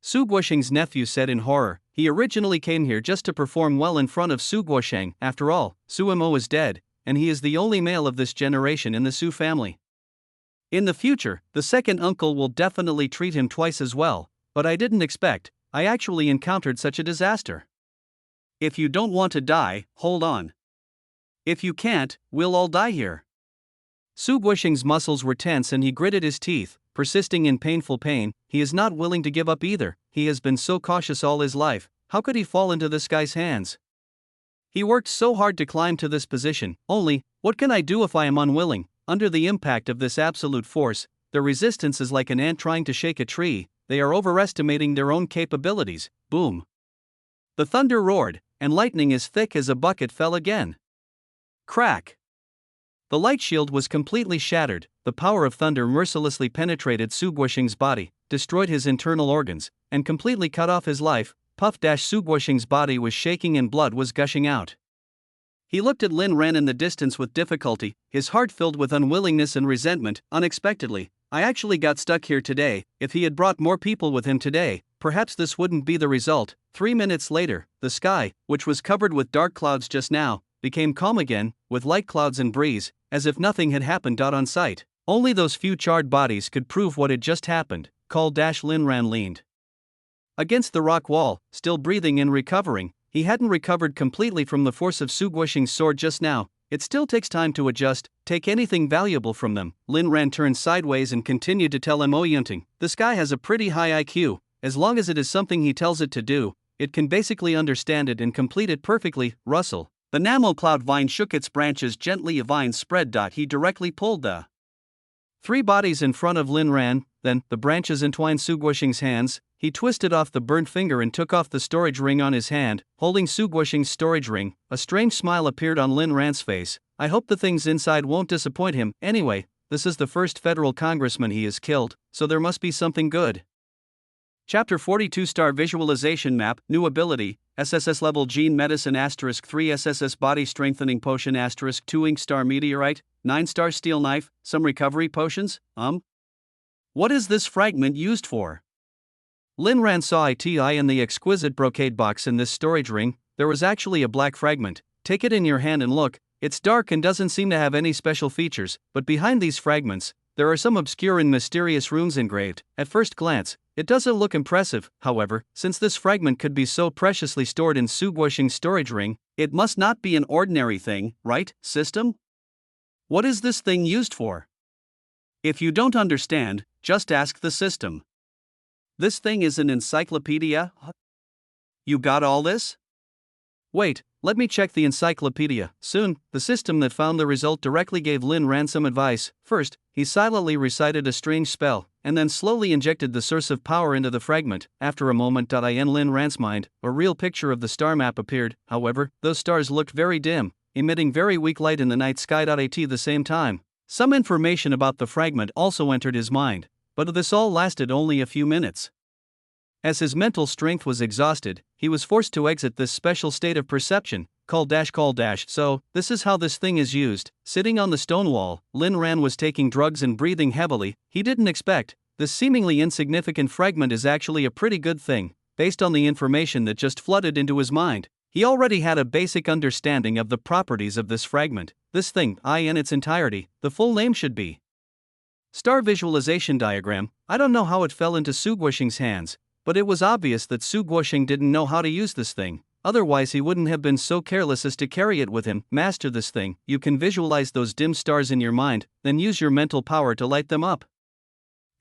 S1: Su Guoxing's nephew said in horror. He originally came here just to perform well in front of Su Guoxing. After all, Su Mo is dead, and he is the only male of this generation in the Su family. In the future, the second uncle will definitely treat him twice as well, but I didn't expect. I actually encountered such a disaster. If you don't want to die, hold on. If you can't, we'll all die here. Su Guoxing's muscles were tense and he gritted his teeth, persisting in painful pain. He is not willing to give up either. He has been so cautious all his life. How could he fall into this guy's hands? He worked so hard to climb to this position. Only, what can I do if I am unwilling? Under the impact of this absolute force, their resistance is like an ant trying to shake a tree. They are overestimating their own capabilities. Boom. The thunder roared, and lightning as thick as a bucket fell again. Crack. The light shield was completely shattered. The power of thunder mercilessly penetrated Su Guoxing's body, destroyed his internal organs, and completely cut off his life. Su Guoxing's body was shaking and blood was gushing out. He looked at Lin Ran in the distance with difficulty, his heart filled with unwillingness and resentment. Unexpectedly, I actually got stuck here today. If he had brought more people with him today, perhaps this wouldn't be the result. 3 minutes later, the sky, which was covered with dark clouds just now, became calm again, with light clouds and breeze, as if nothing had happened. On sight, only those few charred bodies could prove what had just happened. Lin Ran leaned against the rock wall, still breathing and recovering. He hadn't recovered completely from the force of Su Guoxing's sword just now. It still takes time to adjust. Take anything valuable from them. Lin Ran turned sideways and continued to tell Mo Yunting, this guy has a pretty high IQ. As long as it is something he tells it to do, it can basically understand it and complete it perfectly. Rustle. The Namo cloud vine shook its branches gently. A vine spread. He directly pulled the 3 bodies in front of Lin Ran, then, the branches entwined Su Guoxing's hands. He twisted off the burnt finger and took off the storage ring on his hand, holding Su Guoxing's storage ring. A strange smile appeared on Lin Ran's face. I hope the things inside won't disappoint him. Anyway, this is the first federal congressman he has killed, so there must be something good. Chapter 42 Star Visualization Map, New Ability, SSS Level Gene Medicine *3 SSS Body Strengthening Potion *2 Ink Star Meteorite, 9 Star Steel Knife, some recovery potions, What is this fragment used for? Lin Ran saw it in the exquisite brocade box in this storage ring. There was actually a black fragment. Take it in your hand and look. It's dark and doesn't seem to have any special features, but behind these fragments, there are some obscure and mysterious runes engraved. At first glance, it doesn't look impressive. However, since this fragment could be so preciously stored in Su Guoxing's storage ring, it must not be an ordinary thing, right, system? What is this thing used for? If you don't understand, just ask the system. This thing is an encyclopedia? You got all this? Wait, let me check the encyclopedia. Soon, the system that found the result directly gave Lin Ran some advice. First, he silently recited a strange spell, and then slowly injected the source of power into the fragment. After a moment, in Lin Ran's mind, a real picture of the star map appeared. However, those stars looked very dim, emitting very weak light in the night sky. At the same time, some information about the fragment also entered his mind, but this all lasted only a few minutes. As his mental strength was exhausted, he was forced to exit this special state of perception. call dash. So, this is how this thing is used. Sitting on the stone wall, Lin Ran was taking drugs and breathing heavily. He didn't expect this seemingly insignificant fragment is actually a pretty good thing, based on the information that just flooded into his mind. He already had a basic understanding of the properties of this fragment. This thing, in its entirety, the full name should be Star Visualization Diagram. I don't know how it fell into Su Guoxing's hands, but it was obvious that Su Guoxing didn't know how to use this thing. Otherwise he wouldn't have been so careless as to carry it with him. Master this thing. You can visualize those dim stars in your mind, then use your mental power to light them up.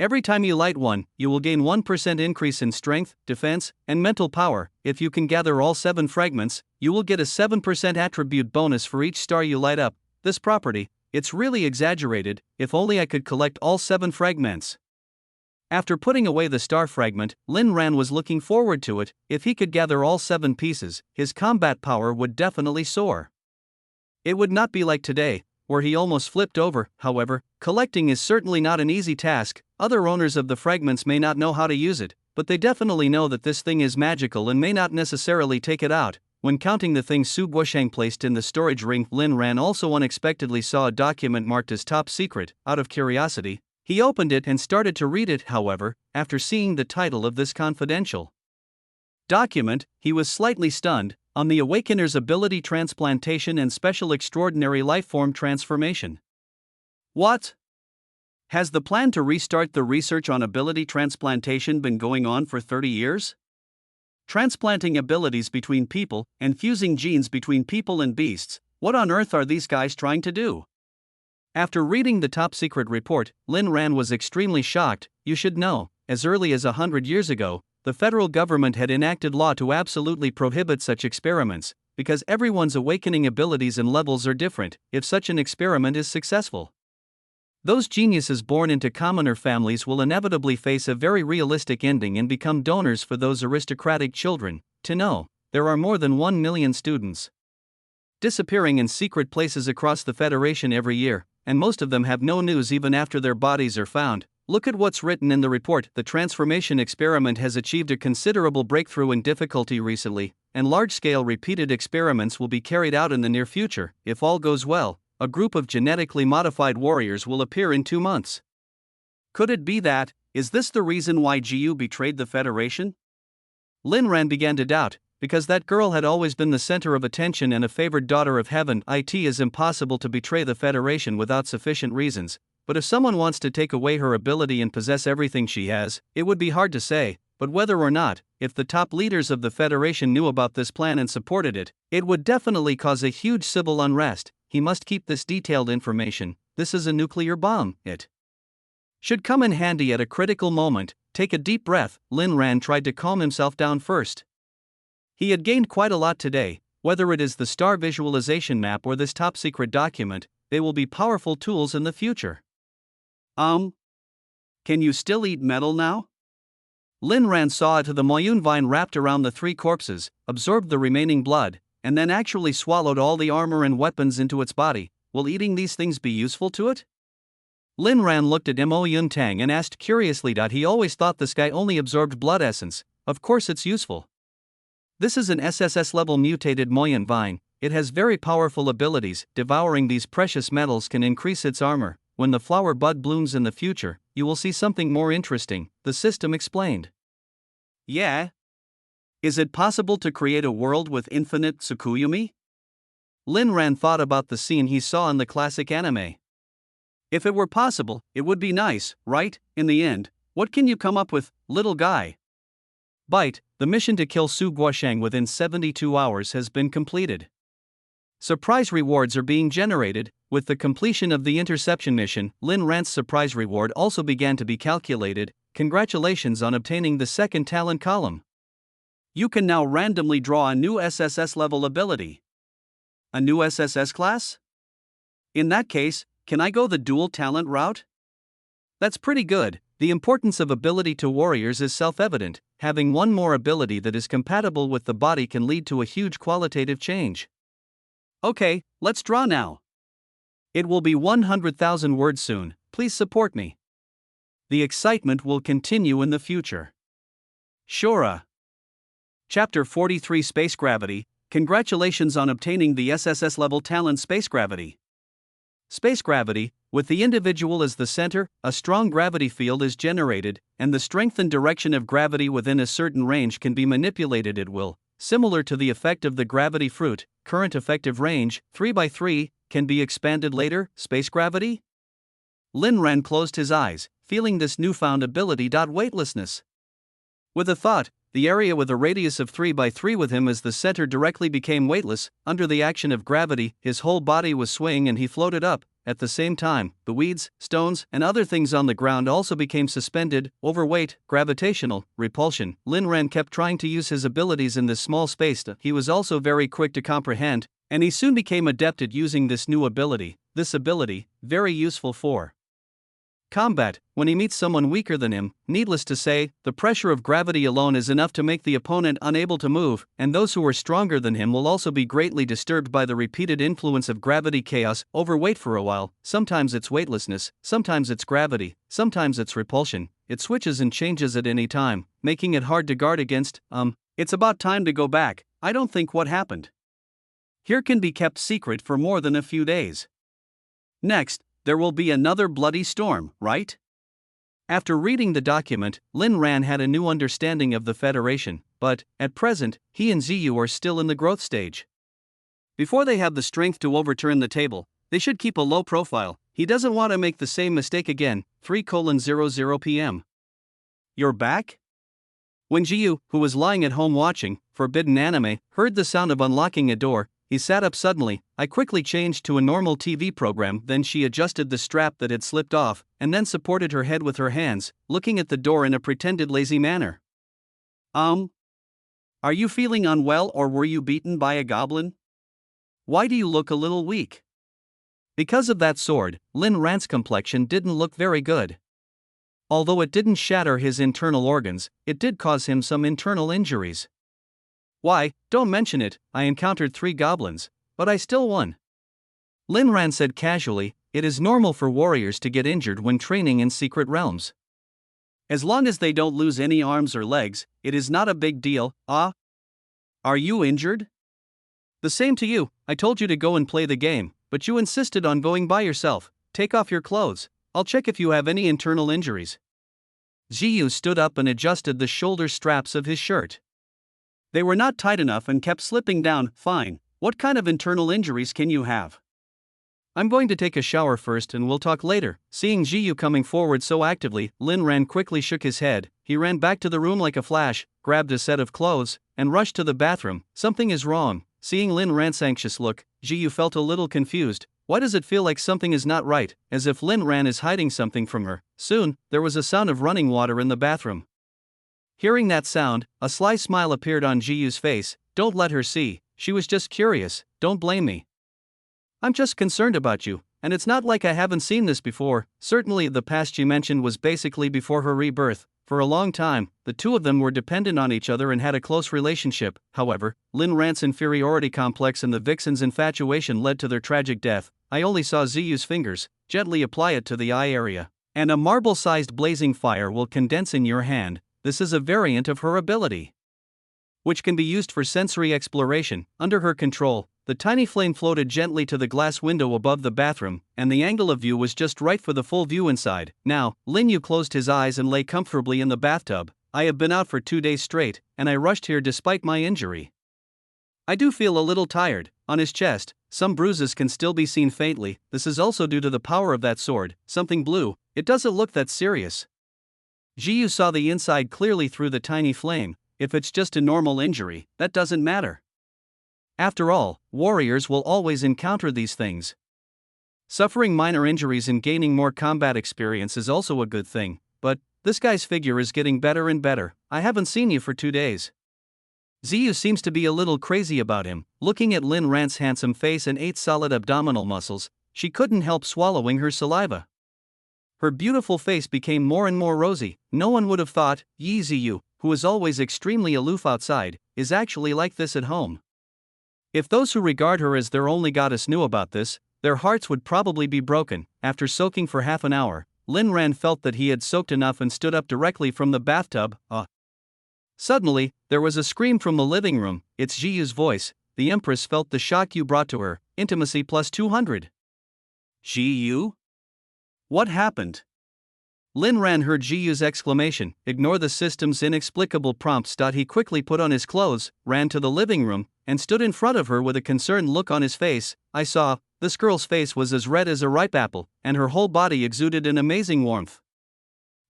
S1: Every time you light one, you will gain 1% increase in strength, defense, and mental power. If you can gather all 7 fragments, you will get a 7% attribute bonus for each star you light up. This property, it's really exaggerated. If only I could collect all 7 fragments. After putting away the star fragment, Lin Ran was looking forward to it. If he could gather all 7 pieces, his combat power would definitely soar. It would not be like today, where he almost flipped over. However, collecting is certainly not an easy task. Other owners of the fragments may not know how to use it, but they definitely know that this thing is magical and may not necessarily take it out. When counting the things Su Guosheng placed in the storage ring, Lin Ran also unexpectedly saw a document marked as top secret. Out of curiosity, he opened it and started to read it. However, after seeing the title of this confidential document, he was slightly stunned. On the Awakener's ability transplantation and special extraordinary lifeform transformation. What? Has the plan to restart the research on ability transplantation been going on for 30 years? Transplanting abilities between people and fusing genes between people and beasts, what on earth are these guys trying to do? After reading the top secret report, Lin Ran was extremely shocked. You should know, as early as 100 years ago, the federal government had enacted law to absolutely prohibit such experiments, because everyone's awakening abilities and levels are different. If such an experiment is successful, those geniuses born into commoner families will inevitably face a very realistic ending and become donors for those aristocratic children. To know, there are more than 1 million students disappearing in secret places across the Federation every year, and most of them have no news even after their bodies are found. Look at what's written in the report. The transformation experiment has achieved a considerable breakthrough in difficulty recently, and large-scale repeated experiments will be carried out in the near future. If all goes well, a group of genetically modified warriors will appear in 2 months. Could it be that? Is this the reason why Jiu betrayed the Federation? Lin Ran began to doubt, because that girl had always been the center of attention and a favored daughter of heaven. It is impossible to betray the Federation without sufficient reasons. But if someone wants to take away her ability and possess everything she has, it would be hard to say. But whether or not, if the top leaders of the Federation knew about this plan and supported it, it would definitely cause a huge civil unrest. He must keep this detailed information. This is a nuclear bomb. It should come in handy at a critical moment. Take a deep breath. Lin Ran tried to calm himself down first. He had gained quite a lot today. Whether it is the star visualization map or this top secret document, they will be powerful tools in the future. Can you still eat metal now? Lin Ran saw it to the Moyun vine wrapped around the 3 corpses, absorbed the remaining blood, and then actually swallowed all the armor and weapons into its body. Will eating these things be useful to it? Lin Ran looked at Mo Yun Tang and asked curiously. He always thought this guy only absorbed blood essence. Of course it's useful. This is an SSS level mutated Moyun vine. It has very powerful abilities. Devouring these precious metals can increase its armor. When the flower bud blooms in the future, you will see something more interesting, the system explained. Yeah? Is it possible to create a world with infinite Tsukuyumi? Lin Ran thought about the scene he saw in the classic anime. If it were possible, it would be nice, right? In the end, what can you come up with, little guy? Bite, the mission to kill Su Guosheng within 72 hours has been completed. Surprise rewards are being generated. With the completion of the interception mission, Lin Ran's surprise reward also began to be calculated. Congratulations on obtaining the 2nd talent column. You can now randomly draw a new SSS level ability. A new SSS class? In that case, can I go the dual talent route? That's pretty good. The importance of ability to warriors is self-evident. Having one more ability that is compatible with the body can lead to a huge qualitative change. Okay, let's draw now. It will be 100,000 words soon. Please support me. The excitement will continue in the future. Shura. Chapter 43 Space Gravity. Congratulations on obtaining the SSS level talent Space Gravity. Space gravity, with the individual as the center, a strong gravity field is generated, and the strength and direction of gravity within a certain range can be manipulated at will. Similar to the effect of the gravity fruit, current effective range, 3x3, can be expanded later. Space gravity? Lin Ran closed his eyes, feeling this newfound ability. Weightlessness. With a thought, the area with a radius of 3x3 with him as the center directly became weightless. Under the action of gravity, his whole body was swaying and he floated up. At the same time, the weeds, stones, and other things on the ground also became suspended. Overweight, gravitational, repulsion. Lin Ran kept trying to use his abilities in this small space. He was also very quick to comprehend, and he soon became adept at using this new ability. This ability, very useful for combat, when he meets someone weaker than him. Needless to say, the pressure of gravity alone is enough to make the opponent unable to move, and those who are stronger than him will also be greatly disturbed by the repeated influence of gravity chaos. Overweight for a while, sometimes it's weightlessness, sometimes it's gravity, sometimes it's repulsion. It switches and changes at any time, making it hard to guard against. It's about time to go back. I don't think what happened here can be kept secret for more than a few days. Next, there will be another bloody storm, right? After reading the document, Lin Ran had a new understanding of the Federation, but, at present, he and Ziyu are still in the growth stage. Before they have the strength to overturn the table, they should keep a low profile. He doesn't want to make the same mistake again. 3:00 p.m. You're back? When Ziyu, who was lying at home watching forbidden anime, heard the sound of unlocking a door, he sat up suddenly. I quickly changed to a normal TV program, then she adjusted the strap that had slipped off, and then supported her head with her hands, looking at the door in a pretended lazy manner. Are you feeling unwell or were you beaten by a goblin? Why do you look a little weak? Because of that sword, Lin Ran's complexion didn't look very good. Although it didn't shatter his internal organs, it did cause him some internal injuries. Why, don't mention it, I encountered 3 goblins, but I still won. Lin Ran said casually, it is normal for warriors to get injured when training in secret realms. As long as they don't lose any arms or legs, it is not a big deal. Are you injured? The same to you. I told you to go and play the game, but you insisted on going by yourself. Take off your clothes. I'll check if you have any internal injuries. Ziyu stood up and adjusted the shoulder straps of his shirt. They were not tight enough and kept slipping down. Fine. What kind of internal injuries can you have? I'm going to take a shower first and we'll talk later. Seeing Ziyu coming forward so actively, Lin Ran quickly shook his head. He ran back to the room like a flash, grabbed a set of clothes, and rushed to the bathroom. Something is wrong. Seeing Lin Ran's anxious look, Ziyu felt a little confused. Why does it feel like something is not right, as if Lin Ran is hiding something from her? Soon, there was a sound of running water in the bathroom. Hearing that sound, a sly smile appeared on Jiyu's face. Don't let her see, she was just curious, don't blame me. I'm just concerned about you, and it's not like I haven't seen this before. Certainly the past she mentioned was basically before her rebirth. For a long time, the two of them were dependent on each other and had a close relationship. However, Lin Ran's inferiority complex and the vixen's infatuation led to their tragic death. I only saw Ziyu's fingers. Gently apply it to the eye area, and a marble-sized blazing fire will condense in your hand. This is a variant of her ability, which can be used for sensory exploration. Under her control, the tiny flame floated gently to the glass window above the bathroom, and the angle of view was just right for the full view inside. Now, Lin Yu closed his eyes and lay comfortably in the bathtub. I have been out for 2 days straight, and I rushed here despite my injury. I do feel a little tired. On his chest, some bruises can still be seen faintly. This is also due to the power of that sword, something blue. It doesn't look that serious. Ziyu saw the inside clearly through the tiny flame. If it's just a normal injury, that doesn't matter. After all, warriors will always encounter these things. Suffering minor injuries and gaining more combat experience is also a good thing, but this guy's figure is getting better and better. I haven't seen you for 2 days. Ziyu seems to be a little crazy about him. Looking at Lin Ran's handsome face and 8 solid abdominal muscles, she couldn't help swallowing her saliva. Her beautiful face became more and more rosy. No one would have thought, Ziyu, who is always extremely aloof outside, is actually like this at home. If those who regard her as their only goddess knew about this, their hearts would probably be broken. After soaking for half an hour, Lin Ran felt that he had soaked enough and stood up directly from the bathtub. Suddenly, there was a scream from the living room. It's Jiyu's voice. the Empress felt the shock you brought to her. Intimacy plus 200. Ji-yu? What happened? Lin Ran heard Ji-yu's exclamation. Ignore the system's inexplicable prompts. He quickly put on his clothes, ran to the living room, and stood in front of her with a concerned look on his face. I saw, this girl's face was as red as a ripe apple, and her whole body exuded an amazing warmth.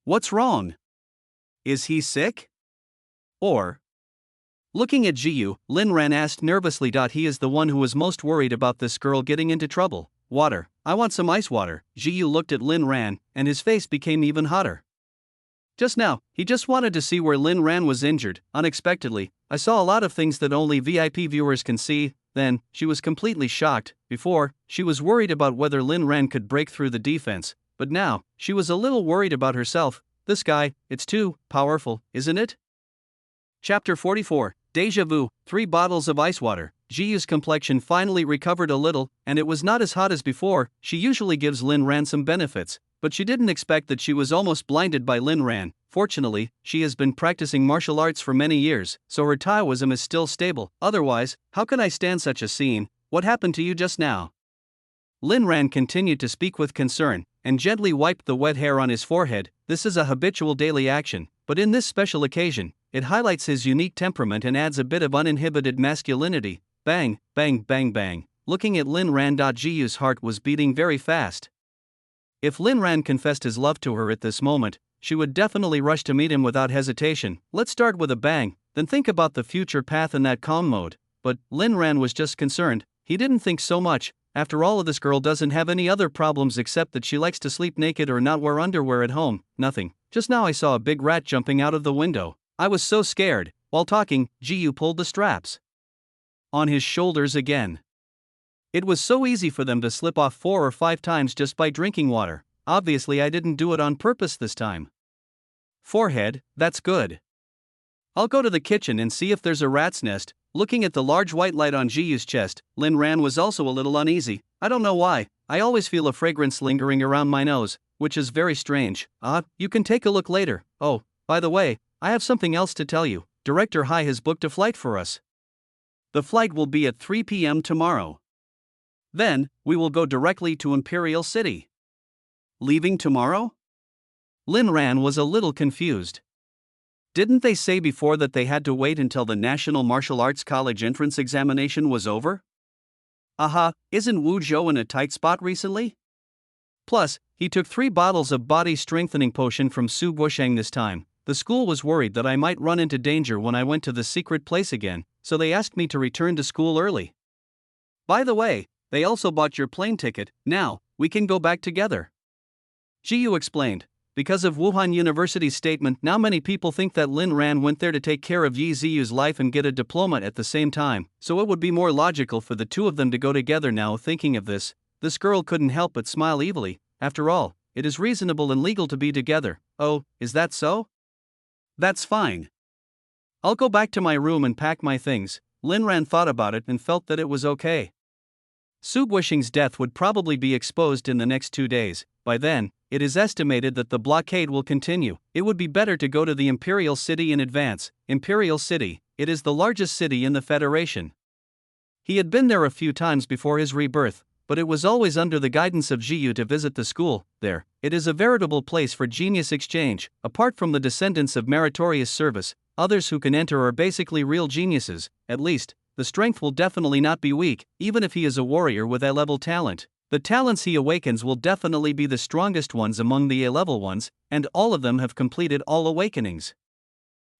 S1: What's wrong? Is he sick? Or? Looking at Ji-yu, Lin Ran asked nervously. He is the one who was most worried about this girl getting into trouble. Water. I want some ice water. Ji-yu looked at Lin Ran, and his face became even hotter. Just now, he just wanted to see where Lin Ran was injured. Unexpectedly, I saw a lot of things that only VIP viewers can see. Then, she was completely shocked. Before, she was worried about whether Lin Ran could break through the defense, but now, she was a little worried about herself. This guy, it's too powerful, isn't it? Chapter 44, Deja Vu, 3 bottles of ice water. Ji-yu's complexion finally recovered a little, and it was not as hot as before. She usually gives Lin Ran some benefits, but she didn't expect that she was almost blinded by Lin Ran. Fortunately, she has been practicing martial arts for many years, so her Taoism is still stable. Otherwise, how can I stand such a scene? What happened to you just now? Lin Ran continued to speak with concern, and gently wiped the wet hair on his forehead. This is a habitual daily action, but in this special occasion, it highlights his unique temperament and adds a bit of uninhibited masculinity. Bang, bang, bang, bang. Looking at Lin Ran. Ji-yu's heart was beating very fast. If Lin Ran confessed his love to her at this moment, she would definitely rush to meet him without hesitation. Let's start with a bang, then think about the future path in that calm mode. But Lin Ran was just concerned. He didn't think so much. After all, this girl doesn't have any other problems except that she likes to sleep naked or not wear underwear at home. Nothing. Just now I saw a big rat jumping out of the window. I was so scared. While talking, Ji-yu pulled the straps on his shoulders again. It was so easy for them to slip off 4 or 5 times just by drinking water. Obviously, I didn't do it on purpose this time. Forehead, that's good. I'll go to the kitchen and see if there's a rat's nest. Looking at the large white light on Ji-yu's chest, Lin Ran was also a little uneasy. I don't know why, I always feel a fragrance lingering around my nose, which is very strange. You can take a look later. Oh, by the way, I have something else to tell you. Director Hai has booked a flight for us. The flight will be at 3 p.m. tomorrow. Then, we will go directly to Imperial City. Leaving tomorrow? Lin Ran was a little confused. Didn't they say before that they had to wait until the National Martial Arts College entrance examination was over? Isn't Wu Zhou in a tight spot recently? Plus, he took 3 bottles of body strengthening potion from Su Guosheng this time. The school was worried that I might run into danger when I went to the secret place again, so they asked me to return to school early. By the way, they also bought your plane ticket. Now, we can go back together. Ji-yu explained. Because of Wuhan University's statement, now many people think that Lin Ran went there to take care of Yi Ziyu's life and get a diploma at the same time, so it would be more logical for the two of them to go together now. Thinking of this, this girl couldn't help but smile evilly. After all, it is reasonable and legal to be together. Oh, is that so? That's fine. I'll go back to my room and pack my things. Lin Ran thought about it and felt that it was okay. Su Guosheng's death would probably be exposed in the next 2 days. By then, it is estimated that the blockade will continue. It would be better to go to the Imperial City in advance. Imperial City, it is the largest city in the Federation. He had been there a few times before his rebirth, but it was always under the guidance of Ji-yu to visit the school. There, it is a veritable place for genius exchange. Apart from the descendants of meritorious service, others who can enter are basically real geniuses. At least, the strength will definitely not be weak, even if he is a warrior with A-level talent. The talents he awakens will definitely be the strongest ones among the A-level ones, and all of them have completed all awakenings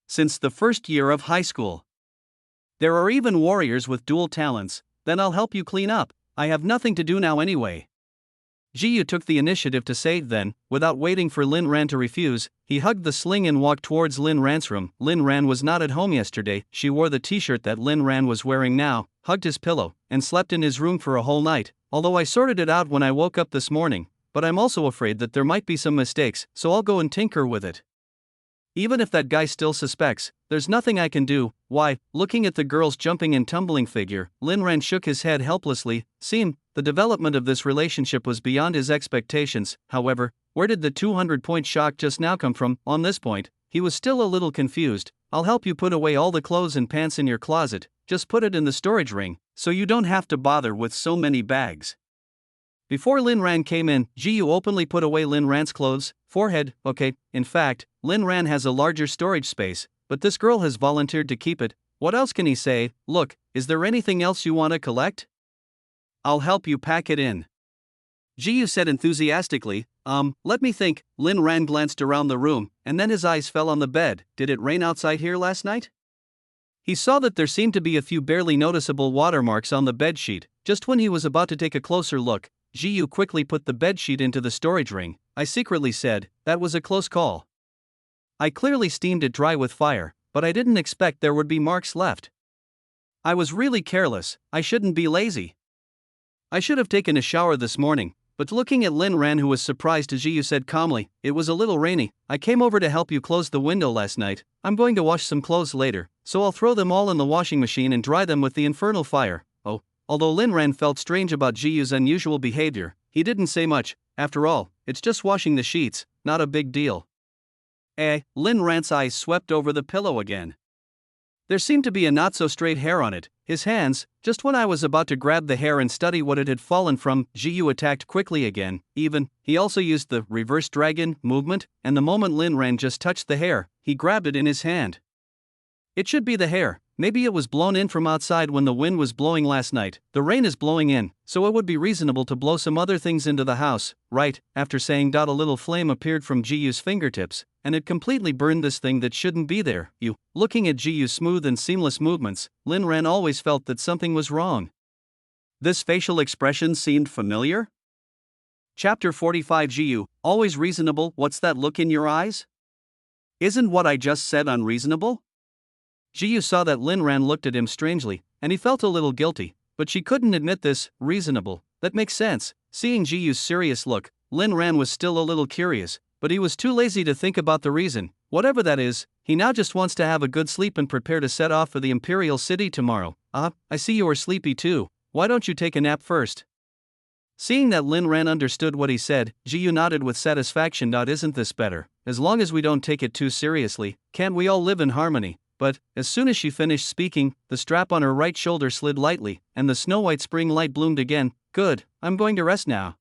S1: since the first year of high school. There are even warriors with dual talents. Then I'll help you clean up. I have nothing to do now anyway. Ji-yu took the initiative to say. Then, without waiting for Lin Ran to refuse, he hugged the sling and walked towards Lin Ran's room. Lin Ran was not at home yesterday. She wore the t-shirt that Lin Ran was wearing now, hugged his pillow, and slept in his room for a whole night. Although I sorted it out when I woke up this morning, but I'm also afraid that there might be some mistakes, so I'll go and tinker with it. Even if that guy still suspects, there's nothing I can do. Why? Looking at the girl's jumping and tumbling figure, Lin Ran shook his head helplessly. The development of this relationship was beyond his expectations. However, where did the 200-point shock just now come from? On this point, he was still a little confused. I'll help you put away all the clothes and pants in your closet, just put it in the storage ring, so you don't have to bother with so many bags. Before Lin Ran came in, Jiyu openly put away Lin Ran's clothes. Forehead, okay, in fact, Lin Ran has a larger storage space, but this girl has volunteered to keep it. What else can he say? Look, is there anything else you want to collect? I'll help you pack it in. Jiyu said enthusiastically. Let me think. Lin Ran glanced around the room, and then his eyes fell on the bed. Did it rain outside here last night? He saw that there seemed to be a few barely noticeable watermarks on the bedsheet. Just when he was about to take a closer look, Jiyu quickly put the bedsheet into the storage ring. I secretly said, that was a close call. I clearly steamed it dry with fire, but I didn't expect there would be marks left. I was really careless. I shouldn't be lazy. I should have taken a shower this morning. But looking at Lin Ran, who was surprised, Jiyu said calmly, it was a little rainy. I came over to help you close the window last night. I'm going to wash some clothes later, so I'll throw them all in the washing machine and dry them with the infernal fire. Oh, although Lin Ran felt strange about Jiyu's unusual behavior, he didn't say much. After all, it's just washing the sheets, not a big deal. Lin Ran's eyes swept over the pillow again. There seemed to be a not-so-straight hair on it. His hands, just when I was about to grab the hair and study what it had fallen from, Jiyu attacked quickly again. He also used the reverse dragon movement, and the moment Lin Ran just touched the hair, he grabbed it in his hand. It should be the hair. Maybe it was blown in from outside when the wind was blowing last night. The rain is blowing in, so it would be reasonable to blow some other things into the house, right? After saying that, a little flame appeared from Jiyu's fingertips, and it completely burned this thing that shouldn't be there. Looking at Jiyu's smooth and seamless movements, Lin Ran always felt that something was wrong. This facial expression seemed familiar? Chapter 45. Jiyu, always reasonable. What's that look in your eyes? Isn't what I just said unreasonable? Jiyu saw that Lin Ran looked at him strangely, and he felt a little guilty, but she couldn't admit this. Reasonable. That makes sense. Seeing Jiyu's serious look, Lin Ran was still a little curious, but he was too lazy to think about the reason. Whatever that is, he now just wants to have a good sleep and prepare to set off for the Imperial City tomorrow. I see you are sleepy too. Why don't you take a nap first? Seeing that Lin Ran understood what he said, Jiyu nodded with satisfaction. Isn't this better? As long as we don't take it too seriously, can't we all live in harmony? But, as soon as she finished speaking, the strap on her right shoulder slid lightly, and the snow-white spring light bloomed again. Good, I'm going to rest now.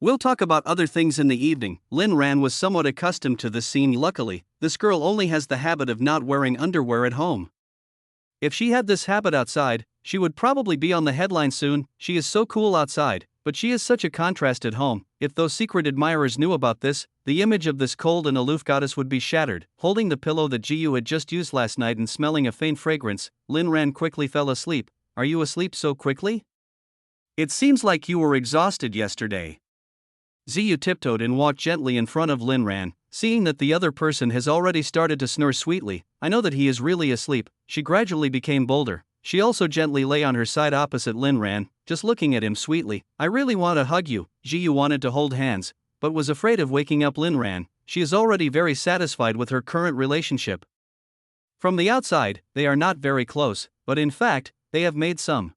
S1: We'll talk about other things in the evening. Lin Ran was somewhat accustomed to this scene. Luckily, this girl only has the habit of not wearing underwear at home. If she had this habit outside, she would probably be on the headline soon. She is so cool outside, but she is such a contrast at home. If those secret admirers knew about this, the image of this cold and aloof goddess would be shattered. Holding the pillow that Jiyu had just used last night and smelling a faint fragrance, Lin Ran quickly fell asleep. Are you asleep so quickly? It seems like you were exhausted yesterday. Jiyu tiptoed and walked gently in front of Lin Ran, seeing that the other person has already started to snore sweetly. I know that he is really asleep. She gradually became bolder. She also gently lay on her side opposite Lin Ran, just looking at him sweetly. I really want to hug you. Jiyu wanted to hold hands, but was afraid of waking up Lin Ran. She is already very satisfied with her current relationship. From the outside, they are not very close, but in fact, they have made some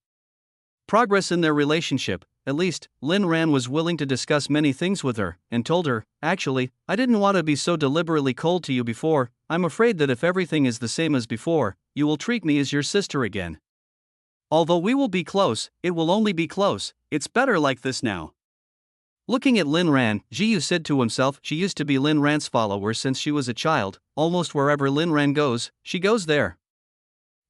S1: progress in their relationship. At least, Lin Ran was willing to discuss many things with her, and told her, actually, I didn't want to be so deliberately cold to you before. I'm afraid that if everything is the same as before, you will treat me as your sister again. Although we will be close, it will only be close. It's better like this now. Looking at Lin Ran, Jiyu said to himself, she used to be Lin Ran's follower since she was a child. Almost wherever Lin Ran goes, she goes there.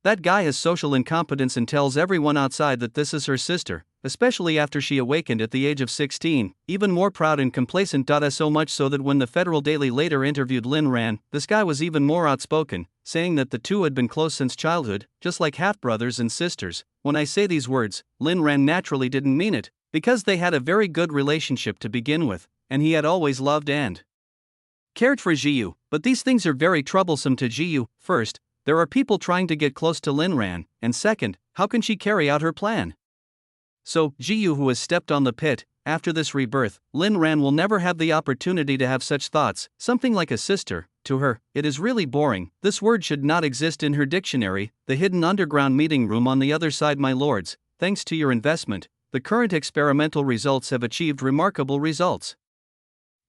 S1: That guy has social incompetence and tells everyone outside that this is her sister, especially after she awakened at the age of 16, even more proud and complacent. So much so that when the Federal Daily later interviewed Lin Ran, this guy was even more outspoken, saying that the two had been close since childhood, just like half-brothers and sisters. When I say these words, Lin Ran naturally didn't mean it, because they had a very good relationship to begin with, and he had always loved and cared for Jiyu. But these things are very troublesome to Jiyu. First, there are people trying to get close to Lin Ran, and second, how can she carry out her plan? So, Jiyu, who has stepped on the pit, after this rebirth, Lin Ran will never have the opportunity to have such thoughts. Something like a sister, to her, it is really boring. This word should not exist in her dictionary. The hidden underground meeting room on the other side. My lords, thanks to your investment, the current experimental results have achieved remarkable results.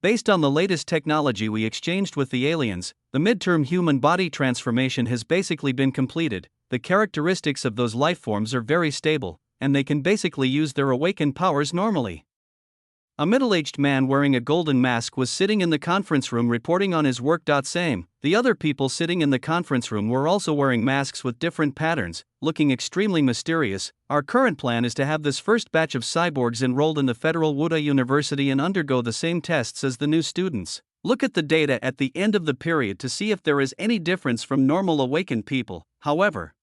S1: Based on the latest technology we exchanged with the aliens, the midterm human body transformation has basically been completed. The characteristics of those life forms are very stable, and they can basically use their awakened powers normally. A middle-aged man wearing a golden mask was sitting in the conference room reporting on his work. Same. The other people sitting in the conference room were also wearing masks with different patterns, looking extremely mysterious. Our current plan is to have this first batch of cyborgs enrolled in the Federal Wuda University and undergo the same tests as the new students. Look at the data at the end of the period to see if there is any difference from normal awakened people. However,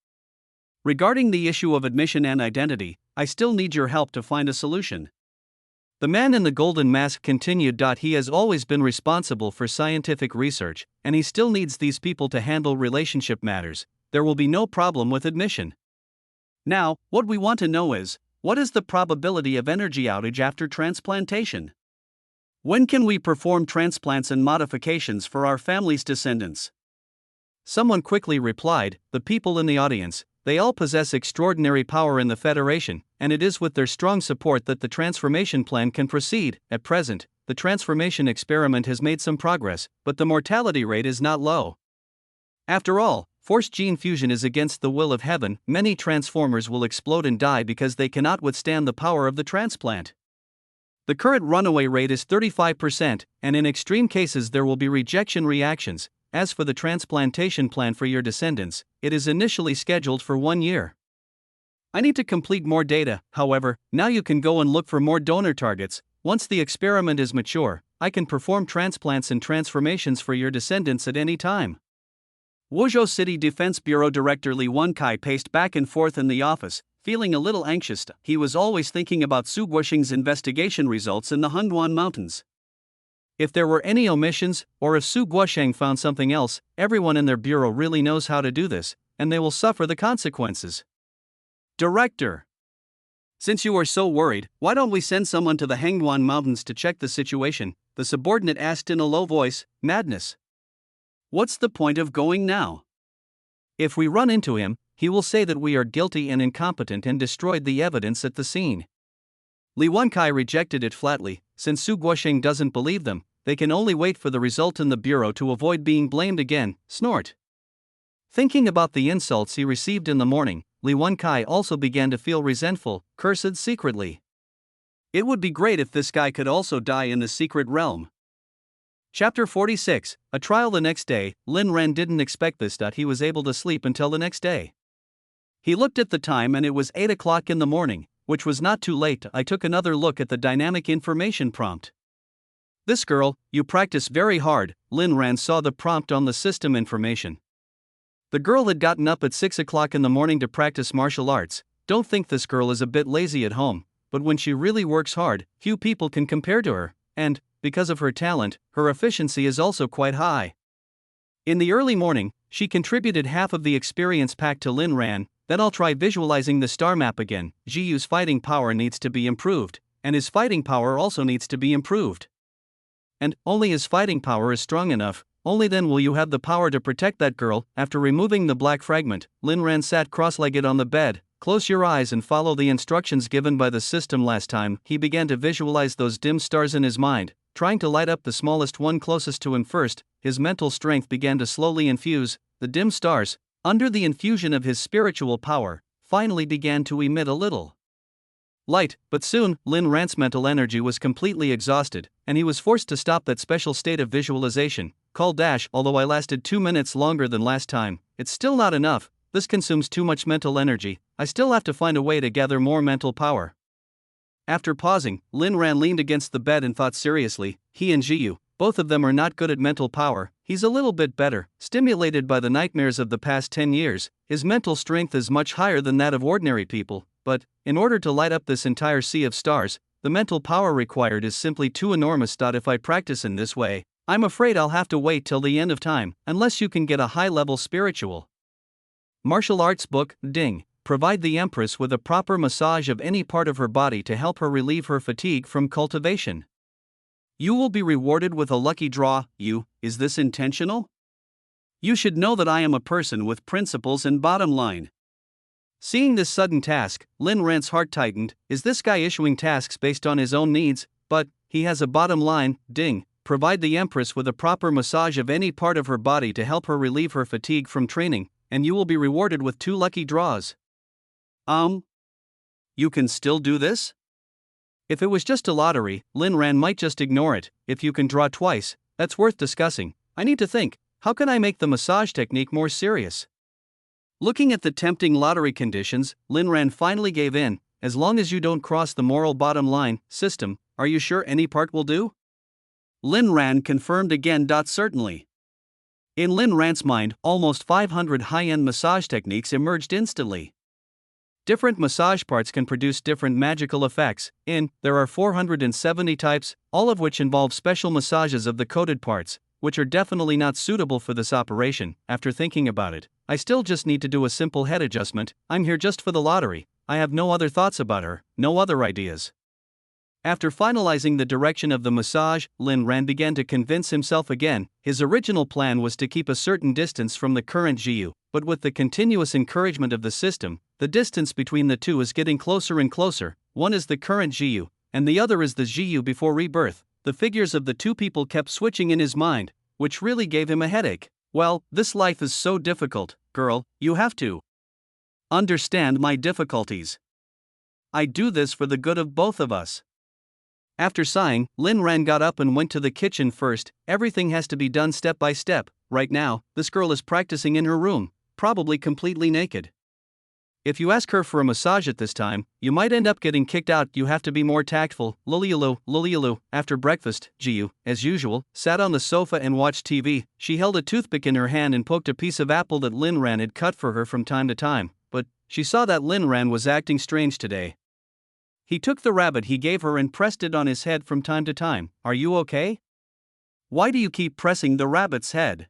S1: regarding the issue of admission and identity, I still need your help to find a solution. The man in the golden mask continued. He has always been responsible for scientific research, and he still needs these people to handle relationship matters. There will be no problem with admission. Now, what we want to know is, what is the probability of energy outage after transplantation? When can we perform transplants and modifications for our family's descendants? Someone quickly replied, the people in the audience. They all possess extraordinary power in the Federation, and it is with their strong support that the transformation plan can proceed. At present, the transformation experiment has made some progress, but the mortality rate is not low. After all, forced gene fusion is against the will of heaven. Many transformers will explode and die because they cannot withstand the power of the transplant. The current runaway rate is 35%, and in extreme cases there will be rejection reactions. As for the transplantation plan for your descendants, it is initially scheduled for 1 year. I need to complete more data. However, now you can go and look for more donor targets. Once the experiment is mature, I can perform transplants and transformations for your descendants at any time. Wuzhou City Defense Bureau Director Li Wenkai paced back and forth in the office, feeling a little anxious. He was always thinking about Su Guoxing's investigation results in the Hunduan Mountains. If there were any omissions, or if Su Guoxing found something else, everyone in their bureau really knows how to do this, and they will suffer the consequences. Director, since you are so worried, why don't we send someone to the Hunduan Mountains to check the situation? The subordinate asked in a low voice. Madness. What's the point of going now? If we run into him, he will say that we are guilty and incompetent and destroyed the evidence at the scene. Li Wenkai rejected it flatly. Since Su Guoxing doesn't believe them, they can only wait for the result in the bureau to avoid being blamed again. Snort. Thinking about the insults he received in the morning, Li Wenkai also began to feel resentful, cursed secretly. It would be great if this guy could also die in the secret realm. Chapter 46, A Trial. The next day, Lin Ran didn't expect this. He was able to sleep until the next day. He looked at the time and it was 8 o'clock in the morning, which was not too late. I took another look at the dynamic information prompt. This girl, you practice very hard. Lin Ran saw the prompt on the system information. The girl had gotten up at 6 o'clock in the morning to practice martial arts. Don't think this girl is a bit lazy at home, but when she really works hard, few people can compare to her, and, because of her talent, her efficiency is also quite high. In the early morning, she contributed half of the experience pack to Lin Ran. Then I'll try visualizing the star map again. Zhiyu's fighting power needs to be improved, and his fighting power also needs to be improved. And only his fighting power is strong enough, only then will you have the power to protect that girl. After removing the black fragment, Lin Ran sat cross-legged on the bed. Close your eyes and follow the instructions given by the system last time. He began to visualize those dim stars in his mind, trying to light up the smallest one closest to him first. His mental strength began to slowly infuse. The dim stars, under the infusion of his spiritual power, finally began to emit a little light, but soon, Lin Ran's mental energy was completely exhausted, and he was forced to stop that special state of visualization. Call dash. Although I lasted 2 minutes longer than last time, it's still not enough. This consumes too much mental energy. I still have to find a way to gather more mental power. After pausing, Lin Ran leaned against the bed and thought seriously. He and Zhiyu, both of them are not good at mental power. He's a little bit better, stimulated by the nightmares of the past 10 years. His mental strength is much higher than that of ordinary people, but, in order to light up this entire sea of stars, the mental power required is simply too enormous. If I practice in this way, I'm afraid I'll have to wait till the end of time, unless you can get a high-level spiritual martial arts book. Ding. Provide the Empress with a proper massage of any part of her body to help her relieve her fatigue from cultivation. You will be rewarded with a lucky draw. Is this intentional? You should know that I am a person with principles and bottom line. Seeing this sudden task, Lin Ran's heart tightened. Is this guy issuing tasks based on his own needs? But he has a bottom line. Ding. provide the Empress with a proper massage of any part of her body to help her relieve her fatigue from training, and you will be rewarded with 2 lucky draws. You can still do this? If it was just a lottery, Lin Ran might just ignore it. If you can draw twice, that's worth discussing. I need to think, how can I make the massage technique more serious? Looking at the tempting lottery conditions, Lin Ran finally gave in. As long as you don't cross the moral bottom line, system, are you sure any part will do? Lin Ran confirmed again. Certainly. In Lin Ran's mind, almost 500 high-end massage techniques emerged instantly. Different massage parts can produce different magical effects. There are 470 types, all of which involve special massages of the coated parts, which are definitely not suitable for this operation. After thinking about it, I still just need to do a simple head adjustment. I'm here just for the lottery. I have no other thoughts about her, no other ideas. After finalizing the direction of the massage, Lin Ran began to convince himself again. His original plan was to keep a certain distance from the current Jiu, but with the continuous encouragement of the system, the distance between the two is getting closer and closer. One is the current Jiu, and the other is the Jiu before rebirth. The figures of the two people kept switching in his mind, which really gave him a headache. Well, this life is so difficult, girl, you have to understand my difficulties. I do this for the good of both of us. After sighing, Lin Ran got up and went to the kitchen first. Everything has to be done step by step. Right now, this girl is practicing in her room, probably completely naked. If you ask her for a massage at this time, you might end up getting kicked out. You have to be more tactful. Lululu. After breakfast, Jiu, as usual, sat on the sofa and watched TV. She held a toothpick in her hand and poked a piece of apple that Lin Ran had cut for her from time to time, but she saw that Lin Ran was acting strange today. He took the rabbit he gave her and pressed it on his head from time to time. Are you okay? Why do you keep pressing the rabbit's head?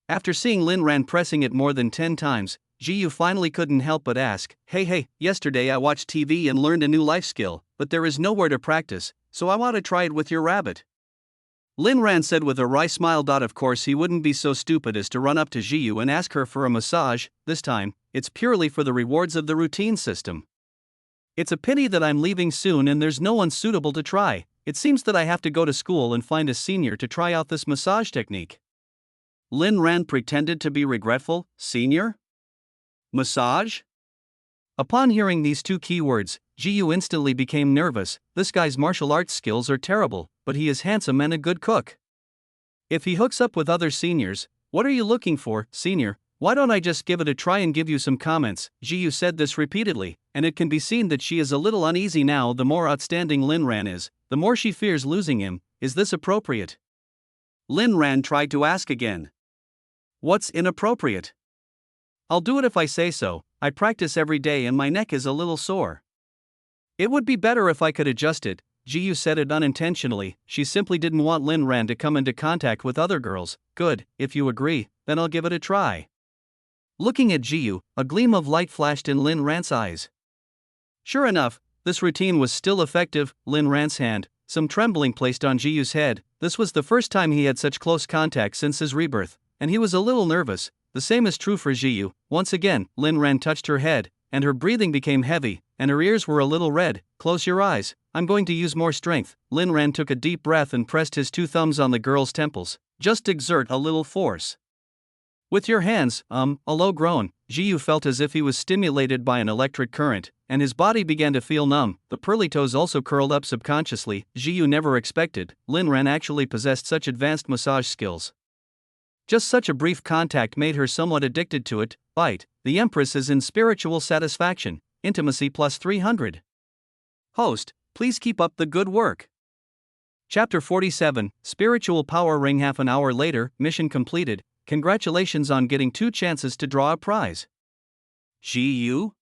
S1: After seeing Lin Ran pressing it more than 10 times, Jiu finally couldn't help but ask, Hey, yesterday I watched TV and learned a new life skill, but there is nowhere to practice, so I want to try it with your rabbit. Lin Ran said with a wry smile. Of course he wouldn't be so stupid as to run up to Jiu and ask her for a massage. This time, it's purely for the rewards of the routine system. It's a pity that I'm leaving soon and there's no one suitable to try. It seems that I have to go to school and find a senior to try out this massage technique. Lin Ran pretended to be regretful. Senior? Massage? Upon hearing these two keywords, Jiu instantly became nervous. This guy's martial arts skills are terrible, but he is handsome and a good cook. If he hooks up with other seniors, what are you looking for, senior? Why don't I just give it a try and give you some comments? Jiu said this repeatedly, and it can be seen that she is a little uneasy now. The more outstanding Lin Ran is, the more she fears losing him. Is this appropriate? Lin Ran tried to ask again. What's inappropriate? I'll do it if I say so. I practice every day and my neck is a little sore. It would be better if I could adjust it. Jiu said it unintentionally. She simply didn't want Lin Ran to come into contact with other girls. Good, if you agree, then I'll give it a try. Looking at Jiu, a gleam of light flashed in Lin Ran's eyes. Sure enough, this routine was still effective. Lin Ran's hand, some trembling placed on Jiu's head. This was the first time he had such close contact since his rebirth, and he was a little nervous. The same is true for Jiu. Once again, Lin Ran touched her head, and her breathing became heavy, and her ears were a little red. Close your eyes, I'm going to use more strength. Lin Ran took a deep breath and pressed his 2 thumbs on the girl's temples. Just exert a little force. With your hands, a low groan. Jiu felt as if he was stimulated by an electric current, and his body began to feel numb. The pearly toes also curled up subconsciously. Jiu never expected Lin Ran actually possessed such advanced massage skills. Just such a brief contact made her somewhat addicted to it. Bite. The Empress is in spiritual satisfaction. Intimacy plus 300. Host, please keep up the good work. Chapter 47, Spiritual Power Ring. Half an hour later, mission completed. Congratulations on getting 2 chances to draw a prize. Jiu?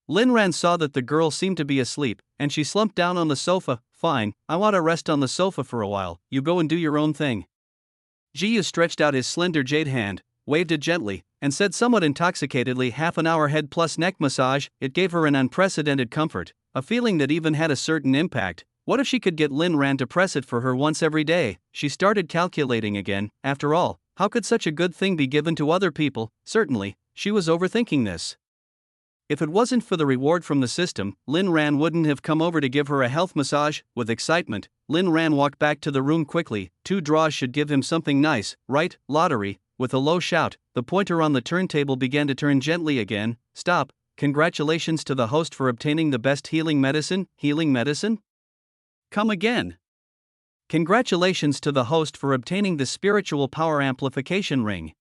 S1: Lin Ran saw that the girl seemed to be asleep, and she slumped down on the sofa. Fine, I want to rest on the sofa for a while. You go and do your own thing. Jiu stretched out his slender jade hand, waved it gently, and said somewhat intoxicatedly, half an hour head plus neck massage. It gave her an unprecedented comfort, a feeling that even had a certain impact. What if she could get Lin Ran to press it for her once every day? She started calculating again. After all, how could such a good thing be given to other people? Certainly, she was overthinking this. If it wasn't for the reward from the system, Lin Ran wouldn't have come over to give her a health massage. With excitement, Lin Ran walked back to the room quickly. 2 draws should give him something nice, right? Lottery. With a low shout, the pointer on the turntable began to turn gently again. Stop. Congratulations to the host for obtaining the best healing medicine. Healing medicine? Come again. Congratulations to the host for obtaining the Spiritual Power Amplification Ring.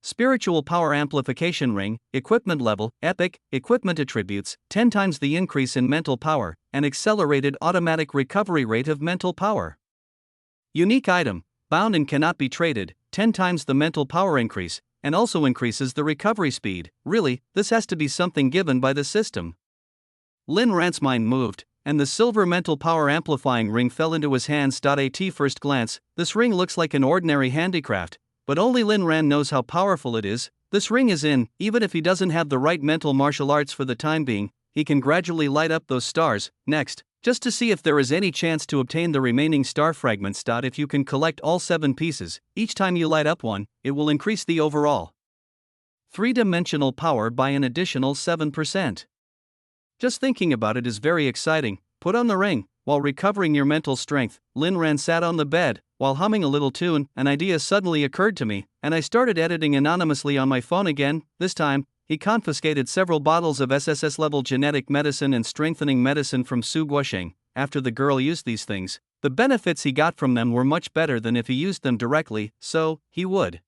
S1: Spiritual Power Amplification Ring, equipment level, epic, equipment attributes, 10 times the increase in mental power, and accelerated automatic recovery rate of mental power. Unique item, bound and cannot be traded, 10 times the mental power increase, and also increases the recovery speed. Really, this has to be something given by the system. Lin Ran's mind moved, and the silver mental power amplifying ring fell into his hands. At first glance, this ring looks like an ordinary handicraft, but only Lin Ran knows how powerful it is. This ring is in, even if he doesn't have the right mental martial arts for the time being, he can gradually light up those stars. Next, just to see if there is any chance to obtain the remaining star fragments. If you can collect all 7 pieces, each time you light up one, it will increase the overall 3-dimensional power by an additional 7%. Just thinking about it is very exciting. Put on the ring. While recovering your mental strength, Lin Ran sat on the bed. While humming a little tune, an idea suddenly occurred to me, and I started editing anonymously on my phone again. This time, he confiscated several bottles of SSS-level genetic medicine and strengthening medicine from Su Guosheng. After the girl used these things, the benefits he got from them were much better than if he used them directly, so he would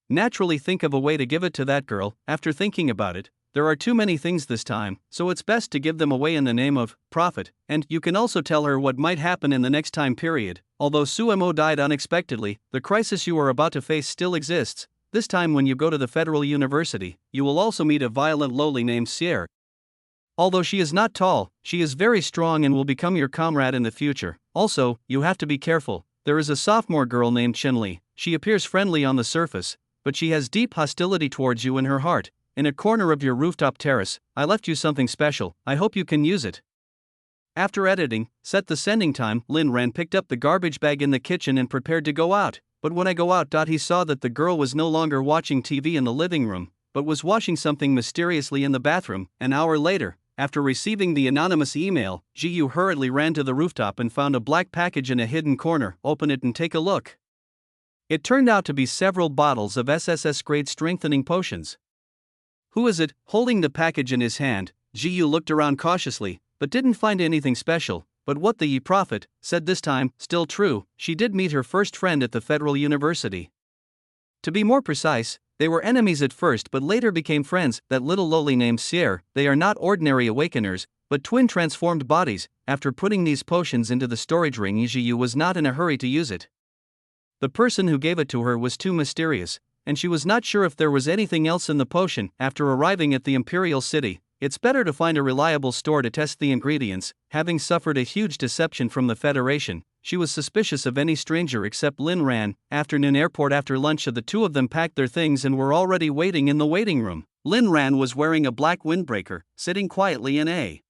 S1: naturally think of a way to give it to that girl. After thinking about it, there are too many things this time, so it's best to give them away in the name of profit, and you can also tell her what might happen in the next time period. Although Su Mo died unexpectedly, the crisis you are about to face still exists. This time when you go to the Federal University, you will also meet a violent loli named Sierre. Although she is not tall, she is very strong and will become your comrade in the future. Also, you have to be careful. There is a sophomore girl named Chenli. She appears friendly on the surface, but she has deep hostility towards you in her heart. In a corner of your rooftop terrace, I left you something special. I hope you can use it. After editing, set the sending time, Lin Ran picked up the garbage bag in the kitchen and prepared to go out. But when I go out, he saw that the girl was no longer watching TV in the living room, but was watching something mysteriously in the bathroom. An hour later, after receiving the anonymous email, Jiyu hurriedly ran to the rooftop and found a black package in a hidden corner. Open it and take a look. It turned out to be several bottles of SSS-grade strengthening potions. Who is it? Holding the package in his hand, Jiyu looked around cautiously, but didn't find anything special. But what the prophet said this time, still true, she did meet her first friend at the Federal University. To be more precise, they were enemies at first but later became friends. That little loli named Sierre. They are not ordinary awakeners, but twin transformed bodies. After putting these potions into the storage ring, Jiyu was not in a hurry to use it. The person who gave it to her was too mysterious, and she was not sure if there was anything else in the potion. After arriving at the Imperial City, it's better to find a reliable store to test the ingredients. Having suffered a huge deception from the Federation, she was suspicious of any stranger except Lin Ran. Afternoon airport. After lunch, the two of them packed their things and were already waiting in the waiting room. Lin Ran was wearing a black windbreaker, sitting quietly in a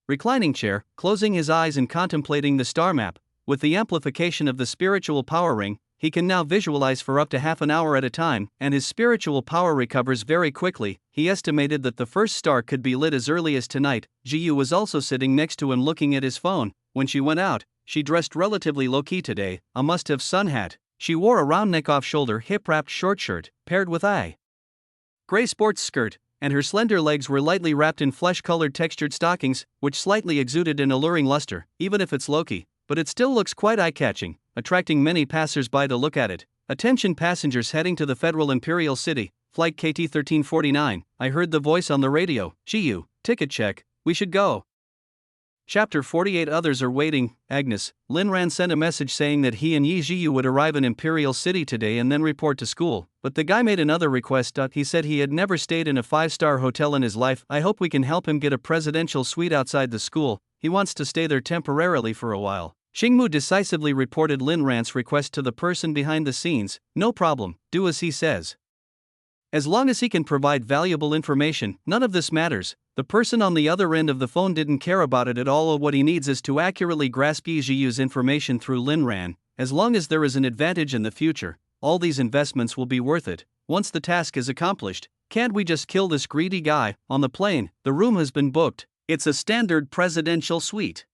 S1: reclining chair, closing his eyes and contemplating the star map. With the amplification of the spiritual power ring, he can now visualize for up to half an hour at a time, and his spiritual power recovers very quickly. He estimated that the first star could be lit as early as tonight. Jiyu was also sitting next to him looking at his phone. When she went out, she dressed relatively low-key today, a must-have sun hat. She wore a round neck off-shoulder hip-wrapped short shirt, paired with a gray sports skirt, and her slender legs were lightly wrapped in flesh-colored textured stockings, which slightly exuded an alluring luster. Even if it's low-key, but it still looks quite eye-catching, attracting many passers-by to look at it. Attention passengers heading to the Federal Imperial City, flight KT-1349. I heard the voice on the radio. Jiyu, ticket check, we should go. Chapter 48. Others are waiting. Agnes. Lin Ran sent a message saying that he and Yi Jiyu would arrive in Imperial City today and then report to school, but the guy made another request. He said he had never stayed in a 5-star hotel in his life. I hope we can help him get a presidential suite outside the school. He wants to stay there temporarily for a while. Xingmu decisively reported Lin Ran's request to the person behind the scenes. No problem, do as he says. As long as he can provide valuable information, none of this matters. The person on the other end of the phone didn't care about it at all. What he needs is to accurately grasp Yi Jiyu's information through Lin Ran. As long as there is an advantage in the future, all these investments will be worth it. Once the task is accomplished, Can't we just kill this greedy guy on the plane? The room has been booked. It's a standard presidential suite.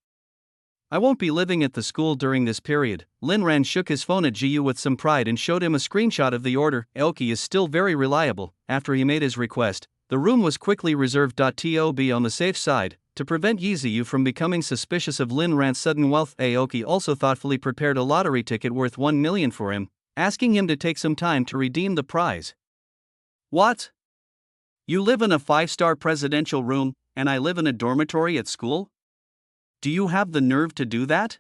S1: I won't be living at the school during this period. Lin Ran shook his phone at Jiyu with some pride and showed him a screenshot of the order. Aoki is still very reliable. After he made his request, the room was quickly reserved. Tob on the safe side, to prevent Yi Ziyu from becoming suspicious of Lin Ran's sudden wealth. Aoki also thoughtfully prepared a lottery ticket worth 1 million for him, asking him to take some time to redeem the prize. What? You live in a 5-star presidential room, and I live in a dormitory at school? Do you have the nerve to do that?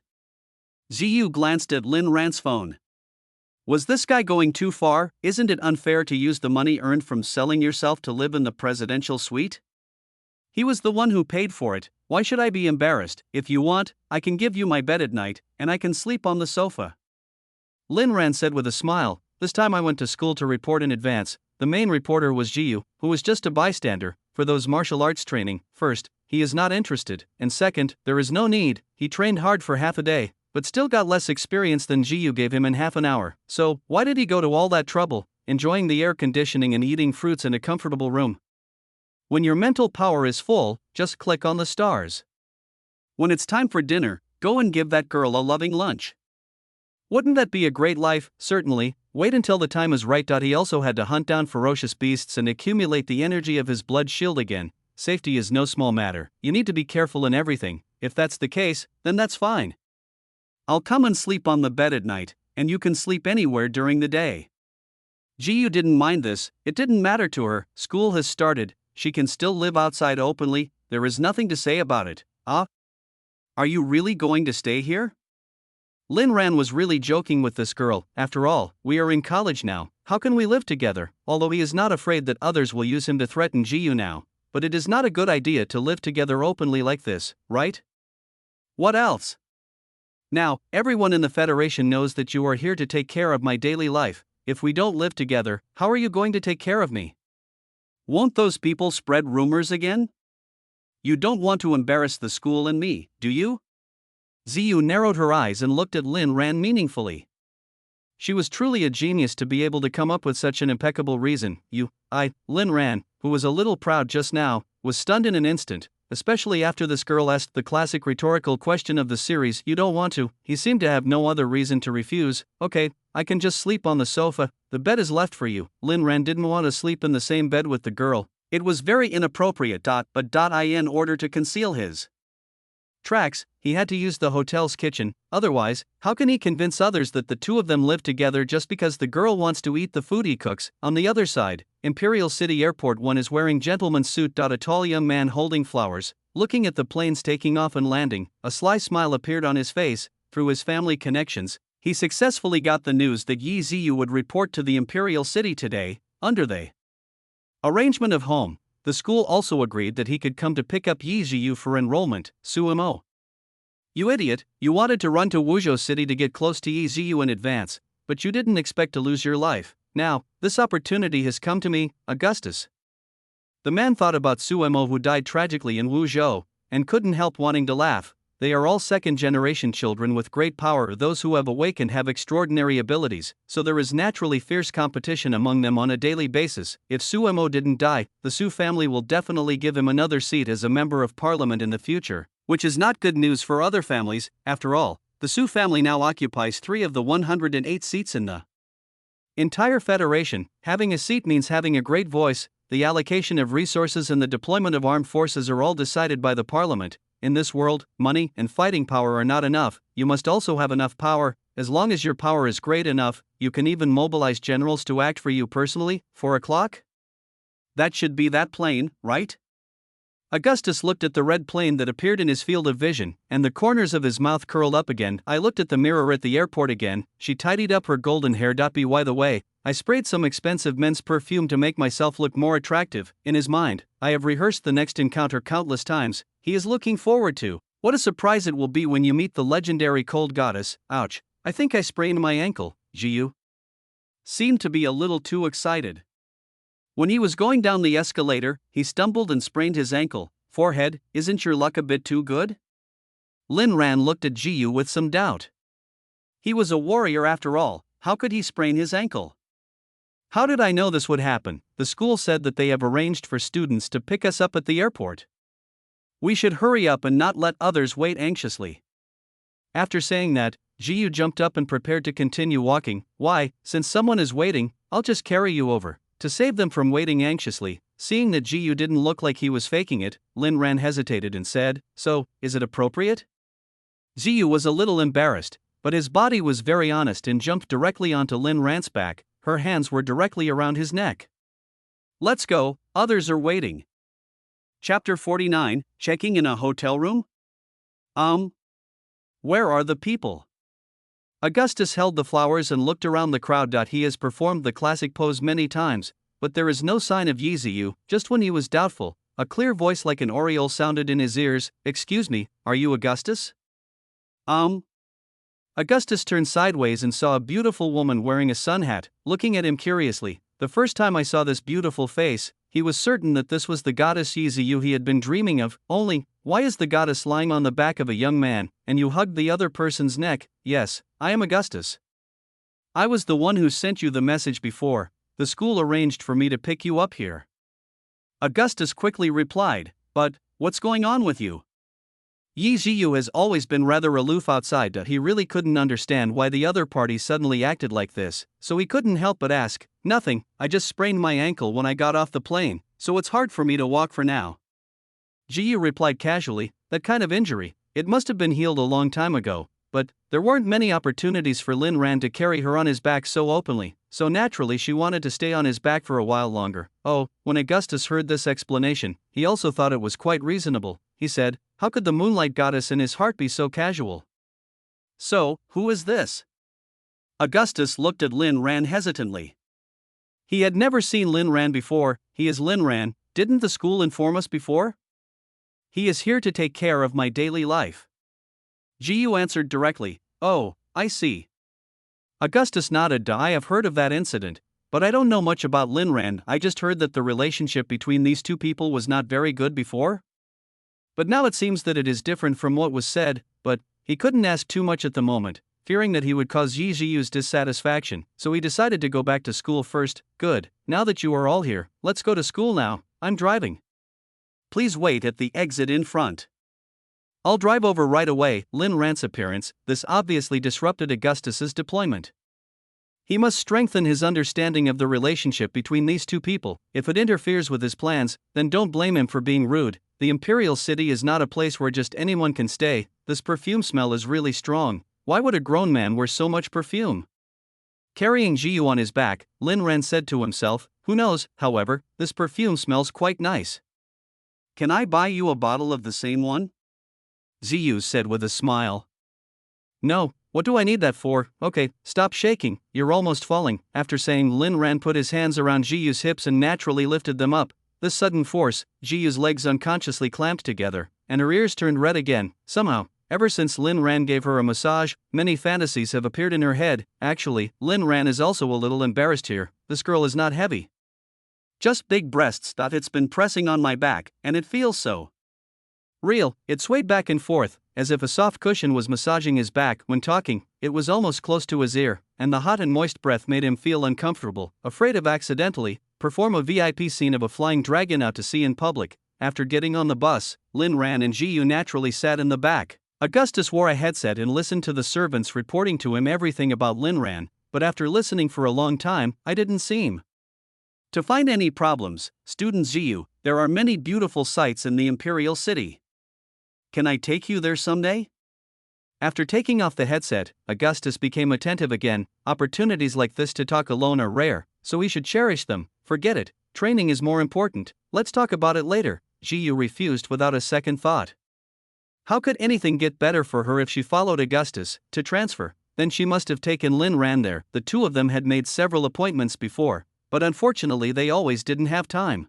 S1: Ziyu glanced at Lin Ran's phone. Was this guy going too far? Isn't it unfair to use the money earned from selling yourself to live in the presidential suite? He was the one who paid for it. Why should I be embarrassed? If you want, I can give you my bed at night, and I can sleep on the sofa. Lin Ran said with a smile. This time I went to school to report in advance. The main reporter was Jiyu, who was just a bystander, for those martial arts training. First, he is not interested, and second, there is no need. He trained hard for half a day, but still got less experience than Jiyu gave him in half an hour. So, why did he go to all that trouble, enjoying the air conditioning and eating fruits in a comfortable room? When your mental power is full, just click on the stars. When it's time for dinner, go and give that girl a loving lunch. Wouldn't that be a great life? Certainly. Wait until the time is right. He also had to hunt down ferocious beasts and accumulate the energy of his blood shield again. Safety is no small matter. You need to be careful in everything. If that's the case, then that's fine. I'll come and sleep on the bed at night, and you can sleep anywhere during the day. Jiyu didn't mind this. It didn't matter to her. School has started. She can still live outside openly. There is nothing to say about it. Are you really going to stay here? Lin Ran was really joking with this girl. After all, we are in college now. How can we live together? Although he is not afraid that others will use him to threaten Jiyu now. But it is not a good idea to live together openly like this, right? What else? Now, everyone in the Federation knows that you are here to take care of my daily life. If we don't live together, how are you going to take care of me? Won't those people spread rumors again? You don't want to embarrass the school and me, do you? Ziyu narrowed her eyes and looked at Lin Ran meaningfully. She was truly a genius to be able to come up with such an impeccable reason. Lin Ran, who was a little proud just now, was stunned in an instant, especially after this girl asked the classic rhetorical question of the series. You don't want to? He seemed to have no other reason to refuse. Okay, I can just sleep on the sofa. The bed is left for you. Lin Ran didn't want to sleep in the same bed with the girl. It was very inappropriate. But in order to conceal his tracks, he had to use the hotel's kitchen. Otherwise, how can he convince others that the two of them live together just because the girl wants to eat the food he cooks? On the other side, Imperial City Airport, one is wearing gentleman's suit. A tall young man holding flowers, looking at the planes taking off and landing. A sly smile appeared on his face. Through his family connections, he successfully got the news that Yi Ziyu would report to the Imperial City today, under the arrangement of home. The school also agreed that he could come to pick up Yi Ziyu for enrollment. Sumo. You idiot, you wanted to run to Wuzhou City to get close to Yi Ziyu in advance, but you didn't expect to lose your life. Now, this opportunity has come to me, Augustus. The man thought about Sumo, who died tragically in Wuzhou, and couldn't help wanting to laugh. They are all second-generation children with great power. Those who have awakened have extraordinary abilities, so there is naturally fierce competition among them on a daily basis. If Sumo didn't die, the Su family will definitely give him another seat as a member of parliament in the future, which is not good news for other families. After all, the Su family now occupies 3 of the 108 seats in the entire federation. Having a seat means having a great voice. The allocation of resources and the deployment of armed forces are all decided by the parliament. In this world, money and fighting power are not enough. You must also have enough power. As long as your power is great enough, you can even mobilize generals to act for you personally. 4 o'clock? That should be that plane, right? Augustus looked at the red plane that appeared in his field of vision, and the corners of his mouth curled up again. I looked at the mirror at the airport again. She tidied up her golden hair. By the way, I sprayed some expensive men's perfume to make myself look more attractive. In his mind, I have rehearsed the next encounter countless times. He is looking forward to. What a surprise it will be when you meet the legendary cold goddess. Ouch, I think I sprained my ankle. Jiyu seemed to be a little too excited. When he was going down the escalator, he stumbled and sprained his ankle. Forehead, isn't your luck a bit too good? Lin Ran looked at Jiyu with some doubt. He was a warrior after all. How could he sprain his ankle? How did I know this would happen? The school said that they have arranged for students to pick us up at the airport. We should hurry up and not let others wait anxiously. After saying that, Jiyu jumped up and prepared to continue walking. Why, since someone is waiting, I'll just carry you over. To save them from waiting anxiously, seeing that Jiyu didn't look like he was faking it, Lin Ran hesitated and said, "So, is it appropriate?" Jiyu was a little embarrassed, but his body was very honest and jumped directly onto Lin Ran's back. Her hands were directly around his neck. Let's go, others are waiting. Chapter 49, Checking in a hotel room? Where are the people? Augustus held the flowers and looked around the crowd. He has performed the classic pose many times, but there is no sign of Yi Ziyu. Just when he was doubtful, a clear voice like an oriole sounded in his ears. "Excuse me, are you Augustus?" Augustus turned sideways and saw a beautiful woman wearing a sun hat, looking at him curiously. The first time I saw this beautiful face, he was certain that this was the goddess Yi Ziyu he had been dreaming of. Only, why is the goddess lying on the back of a young man, and you hugged the other person's neck? Yes, I am Augustus. I was the one who sent you the message before. The school arranged for me to pick you up here. Augustus quickly replied, "But, what's going on with you?" Yi Ziyu has always been rather aloof outside. He really couldn't understand why the other party suddenly acted like this, so he couldn't help but ask, "Nothing, I just sprained my ankle when I got off the plane, so it's hard for me to walk for now." Jiyu replied casually, "That kind of injury, it must have been healed a long time ago, but there weren't many opportunities for Lin Ran to carry her on his back so openly, so naturally she wanted to stay on his back for a while longer." Oh, when Augustus heard this explanation, he also thought it was quite reasonable. He said, "How could the moonlight goddess in his heart be so casual?" "So, who is this?" Augustus looked at Lin Ran hesitantly. He had never seen Lin Ran before. "He is Lin Ran, didn't the school inform us before? He is here to take care of my daily life." Jiyu answered directly, "Oh, I see." Augustus nodded. "I have heard of that incident, but I don't know much about Lin Ran. I just heard that the relationship between these two people was not very good before. But now it seems that it is different from what was said," but he couldn't ask too much at the moment, fearing that he would cause Yi Ziyu's dissatisfaction, so he decided to go back to school first. "Good, now that you are all here, let's go to school now. I'm driving. Please wait at the exit in front. I'll drive over right away." Lin Ran's appearance, this obviously disrupted Augustus's deployment. He must strengthen his understanding of the relationship between these two people. If it interferes with his plans, then don't blame him for being rude. The Imperial City is not a place where just anyone can stay. This perfume smell is really strong. Why would a grown man wear so much perfume? Carrying Jiyu on his back, Lin Ran said to himself, "Who knows, however, this perfume smells quite nice. Can I buy you a bottle of the same one?" Jiyu said with a smile. "No, what do I need that for? Okay, stop shaking, you're almost falling." After saying, Lin Ran put his hands around Jiyu's hips and naturally lifted them up. This sudden force, Jiyu's legs unconsciously clamped together, and her ears turned red again. Somehow, ever since Lin Ran gave her a massage, many fantasies have appeared in her head. Actually, Lin Ran is also a little embarrassed here. This girl is not heavy. Just big breasts. It's been pressing on my back, and it feels so real. It swayed back and forth, as if a soft cushion was massaging his back. When talking, it was almost close to his ear, and the hot and moist breath made him feel uncomfortable, afraid of accidentally perform a VIP scene of a flying dragon out to sea in public. After getting on the bus, Lin Ran and Jiyu naturally sat in the back. Augustus wore a headset and listened to the servants reporting to him everything about Lin Ran, but after listening for a long time, I didn't seem to find any problems. "Student Jiyu, there are many beautiful sights in the Imperial City. Can I take you there someday?" After taking off the headset, Augustus became attentive again. Opportunities like this to talk alone are rare, so we should cherish them. "Forget it, training is more important, let's talk about it later." Jiyu refused without a second thought. How could anything get better for her if she followed Augustus to transfer? Then she must have taken Lin Ran there. The two of them had made several appointments before, but unfortunately they always didn't have time.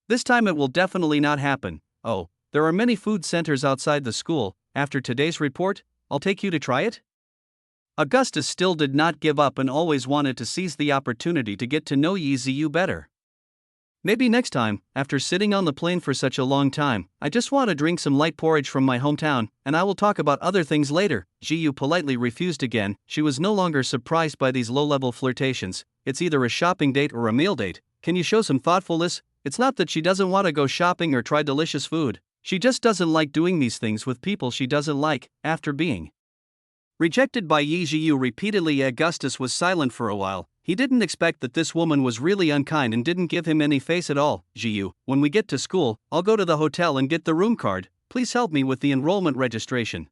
S1: This time it will definitely not happen. "Oh, there are many food centers outside the school. After today's report, I'll take you to try it?" Augustus still did not give up and always wanted to seize the opportunity to get to know Yi Ziyu better. Maybe next time, after sitting on the plane for such a long time, I just want to drink some light porridge from my hometown, and I will talk about other things later. Ji politely refused again. She was no longer surprised by these low-level flirtations. It's either a shopping date or a meal date. Can you show some thoughtfulness? It's not that she doesn't want to go shopping or try delicious food. She just doesn't like doing these things with people she doesn't like. After being rejected by Yi Jiu repeatedly, Augustus was silent for a while. He didn't expect that this woman was really unkind and didn't give him any face at all. Jiu, when we get to school, I'll go to the hotel and get the room card. Please help me with the enrollment registration.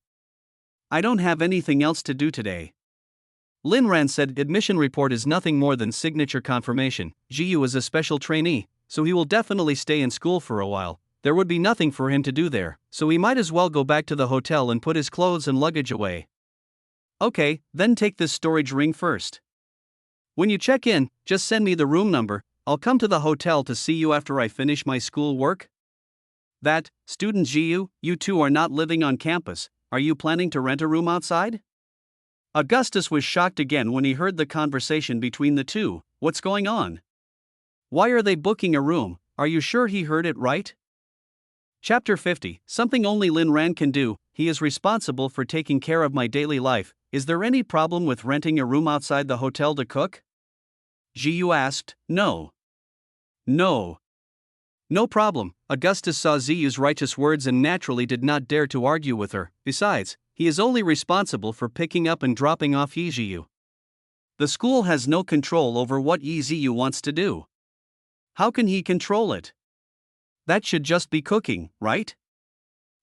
S1: I don't have anything else to do today. Lin Ran said admission report is nothing more than signature confirmation. Jiu is a special trainee, so he will definitely stay in school for a while. There would be nothing for him to do there, so he might as well go back to the hotel and put his clothes and luggage away. Okay, then take this storage ring first. When you check in, just send me the room number. I'll come to the hotel to see you after I finish my school work. That, student Jiu, you two are not living on campus. Are you planning to rent a room outside? Augustus was shocked again when he heard the conversation between the two. What's going on? Why are they booking a room? Are you sure he heard it right? Chapter 50, something only Lin Ran can do. He is responsible for taking care of my daily life. Is there any problem with renting a room outside the hotel to cook? Jiu asked. No. No problem. Augustus saw Ziyu's righteous words and naturally did not dare to argue with her. Besides, he is only responsible for picking up and dropping off Yi Jiu. The school has no control over what Yi Jiu wants to do. How can he control it? That should just be cooking, right?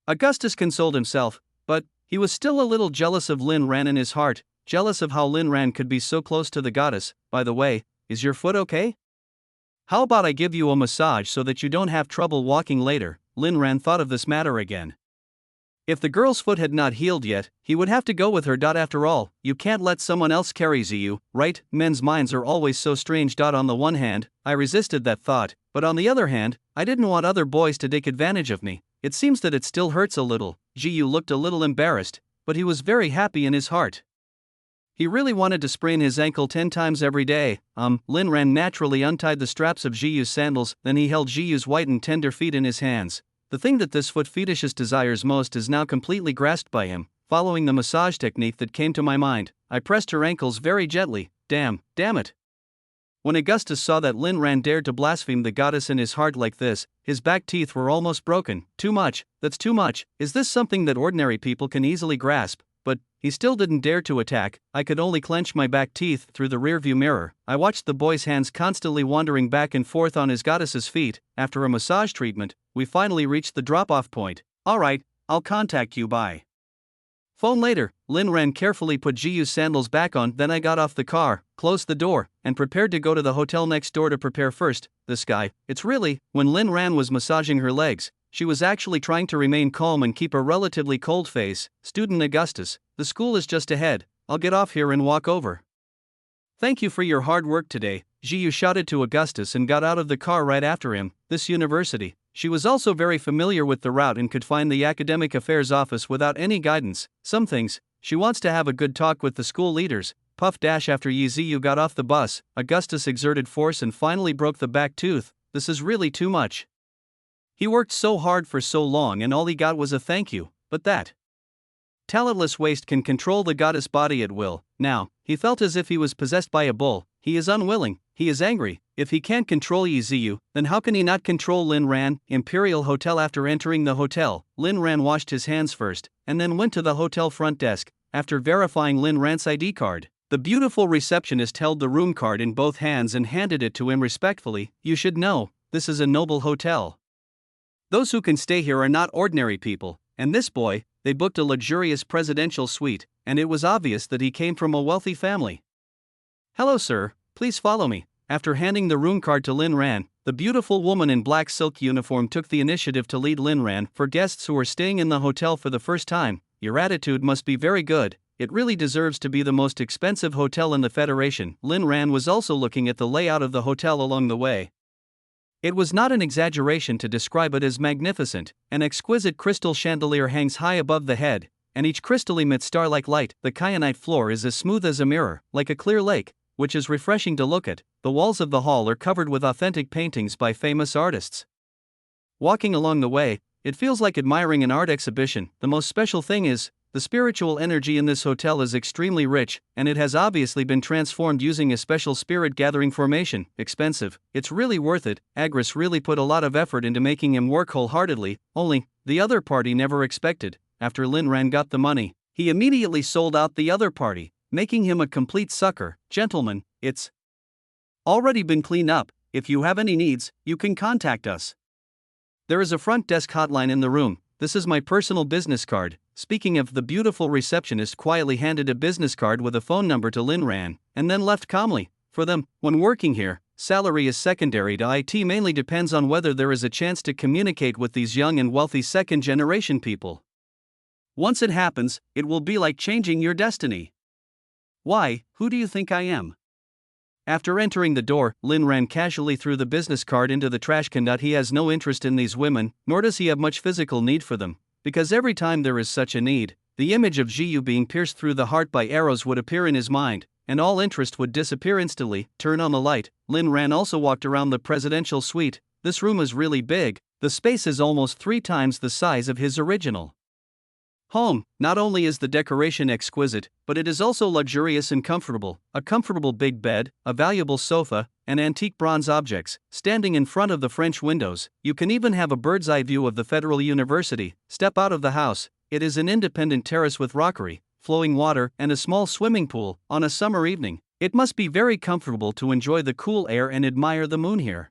S1: Augustus consoled himself, but he was still a little jealous of Lin Ran in his heart, jealous of how Lin Ran could be so close to the goddess. By the way, is your foot okay? How about I give you a massage so that you don't have trouble walking later? Lin Ran thought of this matter again. If the girl's foot had not healed yet, he would have to go with her. After all, you can't let someone else carry you, right? Men's minds are always so strange. On the one hand, I resisted that thought, but on the other hand, I didn't want other boys to take advantage of me. It seems that it still hurts a little. Jiu looked a little embarrassed, but he was very happy in his heart. He really wanted to sprain his ankle 10 times every day. Lin Ran naturally untied the straps of Jiu's sandals, then he held Jiu's white and tender feet in his hands. The thing that this foot fetishist desires most is now completely grasped by him. Following the massage technique that came to my mind, I pressed her ankles very gently. Damn it. When Augustus saw that Lin Ran dared to blaspheme the goddess in his heart like this, his back teeth were almost broken. Too much, that's too much. Is this something that ordinary people can easily grasp? But he still didn't dare to attack. I could only clench my back teeth through the rearview mirror. I watched the boy's hands constantly wandering back and forth on his goddess's feet. After a massage treatment, we finally reached the drop-off point. Alright, I'll contact you by phone later. Lin Ran carefully put Jiu's sandals back on, then I got off the car, closed the door, and prepared to go to the hotel next door to prepare first. This guy, it's really, when Lin Ran was massaging her legs, she was actually trying to remain calm and keep a relatively cold face. Student Augustus, the school is just ahead. I'll get off here and walk over. Thank you for your hard work today, Jiu shouted to Augustus and got out of the car right after him. This university. She was also very familiar with the route and could find the academic affairs office without any guidance. Some things, she wants to have a good talk with the school leaders. Puff dash after Yi Jiu got off the bus, Augustus exerted force and finally broke the back tooth. This is really too much. He worked so hard for so long and all he got was a thank you, but that talentless waste can control the goddess body at will. Now, he felt as if he was possessed by a bull. He is unwilling, he is angry. If he can't control Yi Jiu, then how can he not control Lin Ran? Imperial Hotel. After entering the hotel, Lin Ran washed his hands first, and then went to the hotel front desk. After verifying Lin Ran's ID card, the beautiful receptionist held the room card in both hands and handed it to him respectfully. You should know, this is a noble hotel. Those who can stay here are not ordinary people, and this boy, they booked a luxurious presidential suite, and it was obvious that he came from a wealthy family. Hello sir, please follow me. After handing the room card to Lin Ran, the beautiful woman in black silk uniform took the initiative to lead Lin Ran. For guests who are staying in the hotel for the first time, your attitude must be very good. It really deserves to be the most expensive hotel in the Federation. Lin Ran was also looking at the layout of the hotel along the way. It was not an exaggeration to describe it as magnificent. An exquisite crystal chandelier hangs high above the head, and each crystal emits star-like light. The kyanite floor is as smooth as a mirror, like a clear lake, which is refreshing to look at. the walls of the hall are covered with authentic paintings by famous artists. Walking along the way, it feels like admiring an art exhibition. The most special thing is, the spiritual energy in this hotel is extremely rich, and it has obviously been transformed using a special spirit gathering formation. Expensive, it's really worth it. Agris really put a lot of effort into making him work wholeheartedly, only, the other party never expected. After Lin Ran got the money, he immediately sold out the other party, making him a complete sucker. Gentlemen, it's already been cleaned up. If you have any needs, you can contact us. There is a front desk hotline in the room. This is my personal business card. Speaking of, the beautiful receptionist quietly handed a business card with a phone number to Lin Ran, and then left calmly. For them, when working here, salary is secondary to IT, mainly depends on whether there is a chance to communicate with these young and wealthy second-generation people. Once it happens, it will be like changing your destiny. Why, who do you think I am? After entering the door, Lin ran casually threw the business card into the trash can. He has no interest in these women, nor does he have much physical need for them, because every time there is such a need, the image of Jiyu being pierced through the heart by arrows would appear in his mind, and all interest would disappear instantly. Turn on the light. Lin Ran also walked around the presidential suite. This room is really big. The space is almost 3 times the size of his original home. Not only is the decoration exquisite, but it is also luxurious and comfortable. A comfortable big bed, a valuable sofa, and antique bronze objects standing in front of the French windows. You can even have a bird's eye view of the Federal University. Step out of the house. It is an independent terrace with rockery, flowing water, and a small swimming pool. On a summer evening, it must be very comfortable to enjoy the cool air and admire the moon here.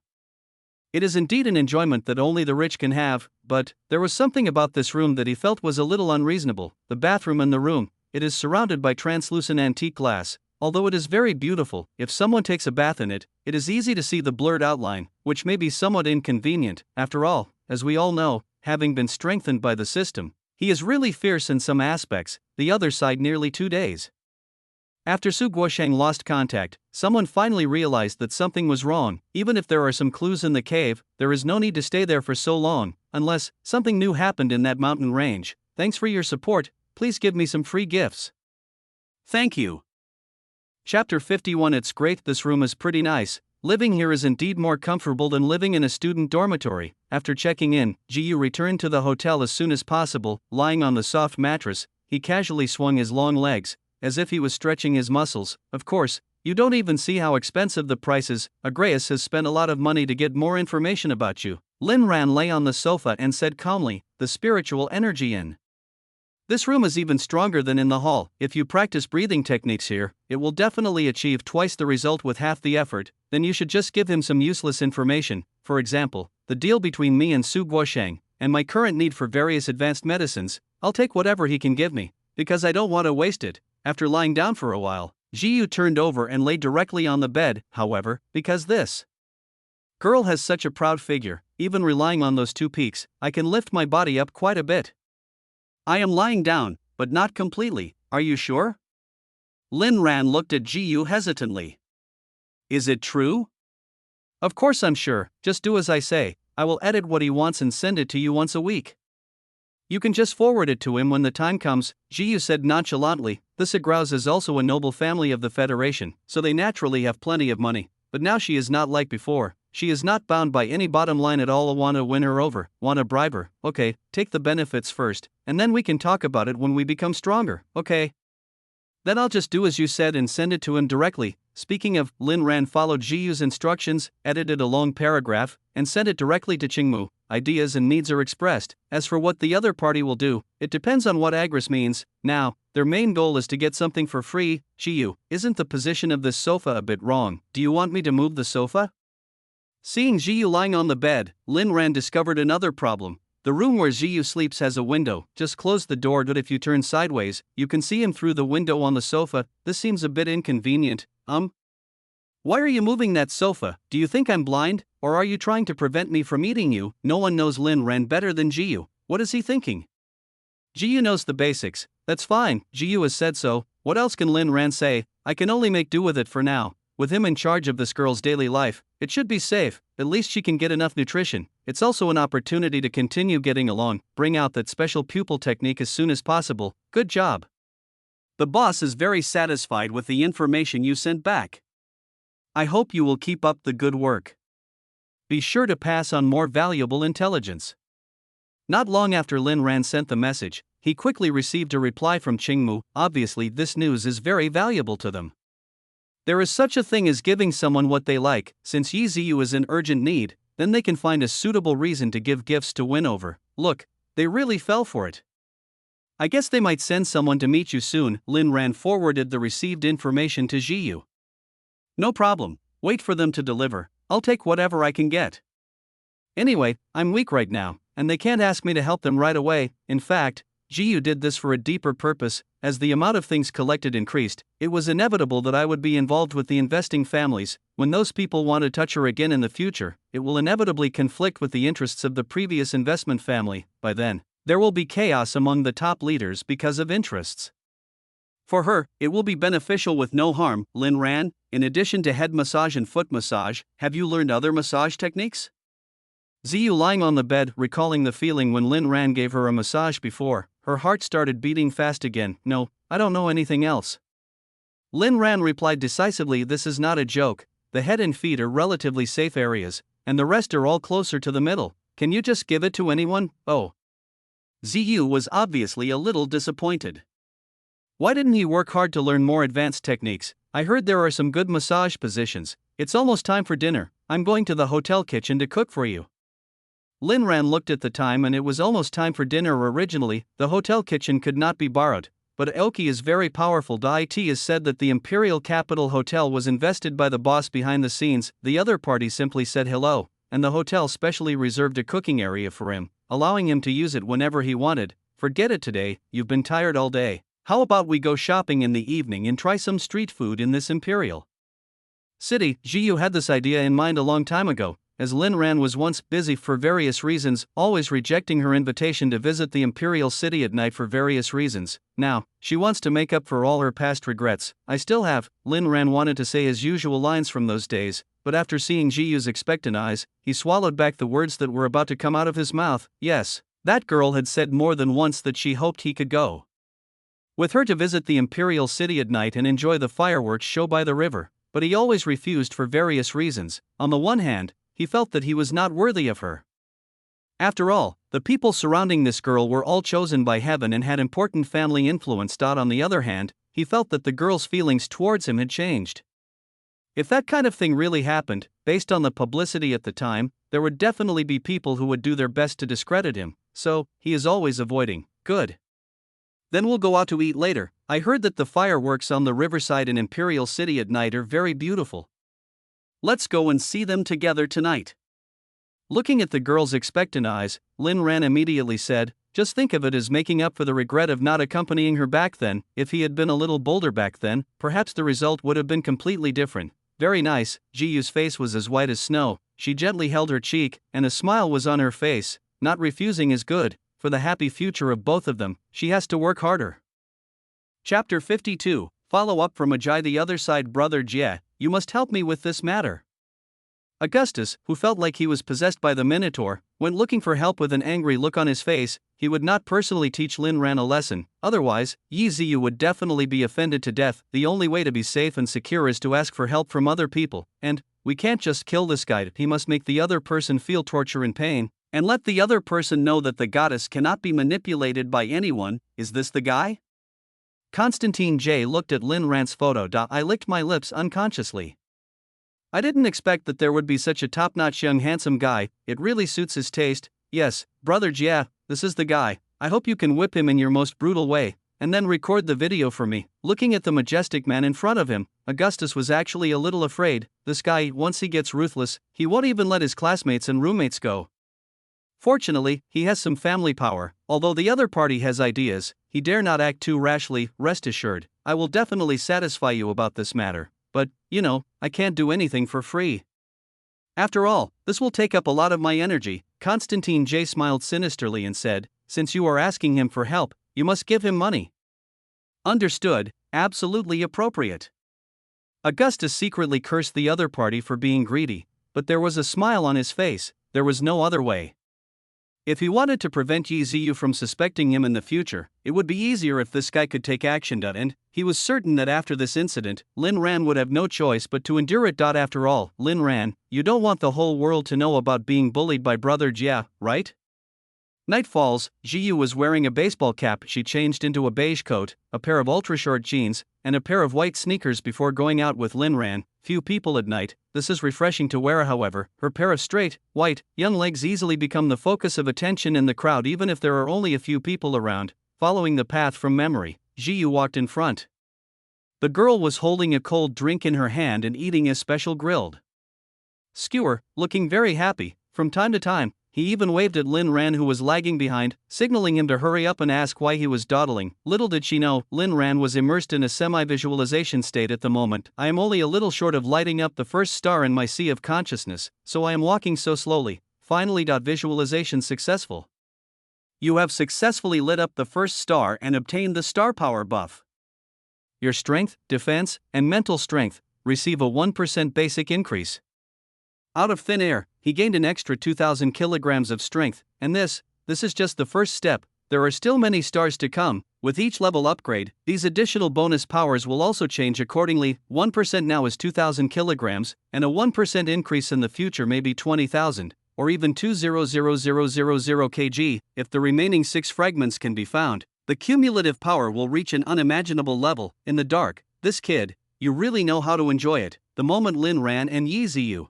S1: It is indeed an enjoyment that only the rich can have, but there was something about this room that he felt was a little unreasonable. The bathroom in the room, it is surrounded by translucent antique glass. Although it is very beautiful, if someone takes a bath in it, it is easy to see the blurred outline, which may be somewhat inconvenient. After all, as we all know, having been strengthened by the system, he is really fierce in some aspects, the other side nearly 2 days. After Su Guosheng lost contact, someone finally realized that something was wrong. Even if there are some clues in the cave, there is no need to stay there for so long, unless something new happened in that mountain range. Thanks for your support, please give me some free gifts. Thank you. Chapter 51. It's great, this room is pretty nice. Living here is indeed more comfortable than living in a student dormitory. After checking in, Jiyu returned to the hotel as soon as possible. Lying on the soft mattress, he casually swung his long legs, as if he was stretching his muscles. Of course, you don't even see how expensive the price is. Agreus has spent a lot of money to get more information about you. Lin Ran lay on the sofa and said calmly, the spiritual energy in this room is even stronger than in the hall. If you practice breathing techniques here, it will definitely achieve twice the result with half the effort. Then you should just give him some useless information. For example, the deal between me and Su Guosheng, and my current need for various advanced medicines. I'll take whatever he can give me, because I don't want to waste it. After lying down for a while, Jiyu turned over and lay directly on the bed. However, because this girl has such a proud figure, even relying on those 2 peaks, I can lift my body up quite a bit. I am lying down, but not completely. Are you sure? Lin Ran looked at Jiyu hesitantly. Is it true? Of course I'm sure, just do as I say. I will edit what he wants and send it to you once a week. You can just forward it to him when the time comes, Jiyu said nonchalantly. The Sagraus is also a noble family of the Federation, so they naturally have plenty of money. But now she is not like before. She is not bound by any bottom line at all. I want to win her over, want to bribe her. Okay, take the benefits first, and then we can talk about it when we become stronger, okay? Then I'll just do as you said and send it to him directly. Speaking of, Lin Ran followed Jiyu's instructions, edited a long paragraph, and sent it directly to Qingmu. Ideas and needs are expressed. As for what the other party will do, it depends on what Agris means. Now, their main goal is to get something for free. Jiyu, isn't the position of this sofa a bit wrong? Do you want me to move the sofa? Seeing Jiyu lying on the bed, Lin Ran discovered another problem. The room where Jiyu sleeps has a window. Just close the door, but if you turn sideways, you can see him through the window on the sofa. This seems a bit inconvenient. Why are you moving that sofa? Do you think I'm blind, or are you trying to prevent me from eating you? No one knows Lin Ran better than Jiyu. What is he thinking? Jiyu knows the basics. That's fine, Jiyu has said so. What else can Lin Ran say? I can only make do with it for now. With him in charge of this girl's daily life, it should be safe. At least she can get enough nutrition. It's also an opportunity to continue getting along. Bring out that special pupil technique as soon as possible. Good job. The boss is very satisfied with the information you sent back. I hope you will keep up the good work. Be sure to pass on more valuable intelligence. Not long after Lin Ran sent the message, he quickly received a reply from Qingmu. Obviously, this news is very valuable to them. There is such a thing as giving someone what they like. Since Yi Ziyu is in urgent need, then they can find a suitable reason to give gifts to win over. Look, they really fell for it. I guess they might send someone to meet you soon. Lin Ran forwarded the received information to Ziyu. No problem, wait for them to deliver, I'll take whatever I can get. Anyway, I'm weak right now, and they can't ask me to help them right away. In fact, Ziyu did this for a deeper purpose. As the amount of things collected increased, it was inevitable that I would be involved with the investing families. When those people want to touch her again in the future, it will inevitably conflict with the interests of the previous investment family. By then, there will be chaos among the top leaders because of interests. For her, it will be beneficial with no harm. Lin Ran, in addition to head massage and foot massage, have you learned other massage techniques? Ziyu lying on the bed, recalling the feeling when Lin Ran gave her a massage before, her heart started beating fast again. No, I don't know anything else. Lin Ran replied decisively, this is not a joke, the head and feet are relatively safe areas, and the rest are all closer to the middle. Can you just give it to anyone? Oh. Ziyu was obviously a little disappointed. Why didn't he work hard to learn more advanced techniques? I heard there are some good massage positions. It's almost time for dinner, I'm going to the hotel kitchen to cook for you. Lin Ran looked at the time and it was almost time for dinner. Originally, the hotel kitchen could not be borrowed, but Aoki is very powerful. It is said that the Imperial Capital Hotel was invested by the boss behind the scenes. The other party simply said hello, and the hotel specially reserved a cooking area for him, allowing him to use it whenever he wanted. Forget it today, you've been tired all day. How about we go shopping in the evening and try some street food in this Imperial City? Ziyu had this idea in mind a long time ago, as Lin Ran was once busy for various reasons, always rejecting her invitation to visit the Imperial City at night for various reasons. Now, she wants to make up for all her past regrets. I still have, Lin Ran wanted to say his usual lines from those days, but after seeing Jiyu's expectant eyes, he swallowed back the words that were about to come out of his mouth. Yes, that girl had said more than once that she hoped he could go with her to visit the Imperial City at night and enjoy the fireworks show by the river, but he always refused for various reasons. On the one hand, he felt that he was not worthy of her. After all, the people surrounding this girl were all chosen by heaven and had important family influence. On the other hand, he felt that the girl's feelings towards him had changed. If that kind of thing really happened, based on the publicity at the time, there would definitely be people who would do their best to discredit him, so he is always avoiding. Good. Then we'll go out to eat later. I heard that the fireworks on the riverside in Imperial City at night are very beautiful. Let's go and see them together tonight. Looking at the girl's expectant eyes, Lin Ran immediately said, just think of it as making up for the regret of not accompanying her back then. If he had been a little bolder back then, perhaps the result would have been completely different. Very nice. Jiyu's face was as white as snow. She gently held her cheek, and a smile was on her face. Not refusing is good. For the happy future of both of them, she has to work harder. Chapter 52, Follow-up from Ajay. The other side. Brother Jie, you must help me with this matter. Augustus, who felt like he was possessed by the Minotaur, went looking for help with an angry look on his face. He would not personally teach Lin Ran a lesson, otherwise, Yi Ziyu would definitely be offended to death. The only way to be safe and secure is to ask for help from other people, and we can't just kill this guy. He must make the other person feel torture and pain, and let the other person know that the goddess cannot be manipulated by anyone. Is this the guy? Constantine J. looked at Lin Ran's photo. I licked my lips unconsciously. I didn't expect that there would be such a top-notch young handsome guy. It really suits his taste. Yes, brother Jia, this is the guy. I hope you can whip him in your most brutal way, and then record the video for me. Looking at the majestic man in front of him, Augustus was actually a little afraid. This guy, once he gets ruthless, he won't even let his classmates and roommates go. Fortunately, he has some family power. Although the other party has ideas, he dare not act too rashly. Rest assured, I will definitely satisfy you about this matter. But, I can't do anything for free. After all, this will take up a lot of my energy. Constantine J. smiled sinisterly and said, since you are asking him for help, you must give him money. Understood, absolutely appropriate. Augustus secretly cursed the other party for being greedy, but there was a smile on his face. There was no other way. If he wanted to prevent Yi Ziyu from suspecting him in the future, it would be easier if this guy could take action. And he was certain that after this incident, Lin Ran would have no choice but to endure it. After all, Lin Ran, you don't want the whole world to know about being bullied by brother Jia, right? Night falls. Jiyu was wearing a baseball cap. She changed into a beige coat, a pair of ultra-short jeans, and a pair of white sneakers before going out with Lin Ran. Few people at night, this is refreshing to wear. However, her pair of straight, white, young legs easily become the focus of attention in the crowd even if there are only a few people around. Following the path from memory, Jiyu walked in front. The girl was holding a cold drink in her hand and eating a special grilled skewer, looking very happy. From time to time, he even waved at Lin Ran, who was lagging behind, signaling him to hurry up and ask why he was dawdling. Little did she know, Lin Ran was immersed in a semi-visualization state at the moment. I am only a little short of lighting up the first star in my sea of consciousness, so I am walking so slowly. Finally. Visualization successful. You have successfully lit up the first star and obtained the star power buff. Your strength, defense, and mental strength receive a 1% basic increase. Out of thin air, he gained an extra 2,000 kilograms of strength, and this is just the first step. There are still many stars to come. With each level upgrade, these additional bonus powers will also change accordingly. 1% now is 2,000 kilograms, and a 1% increase in the future may be 20,000, or even 200,000 kg. If the remaining 6 fragments can be found, the cumulative power will reach an unimaginable level. In the dark, this kid, you really know how to enjoy it. The moment Lin Ran and Yi Ziyu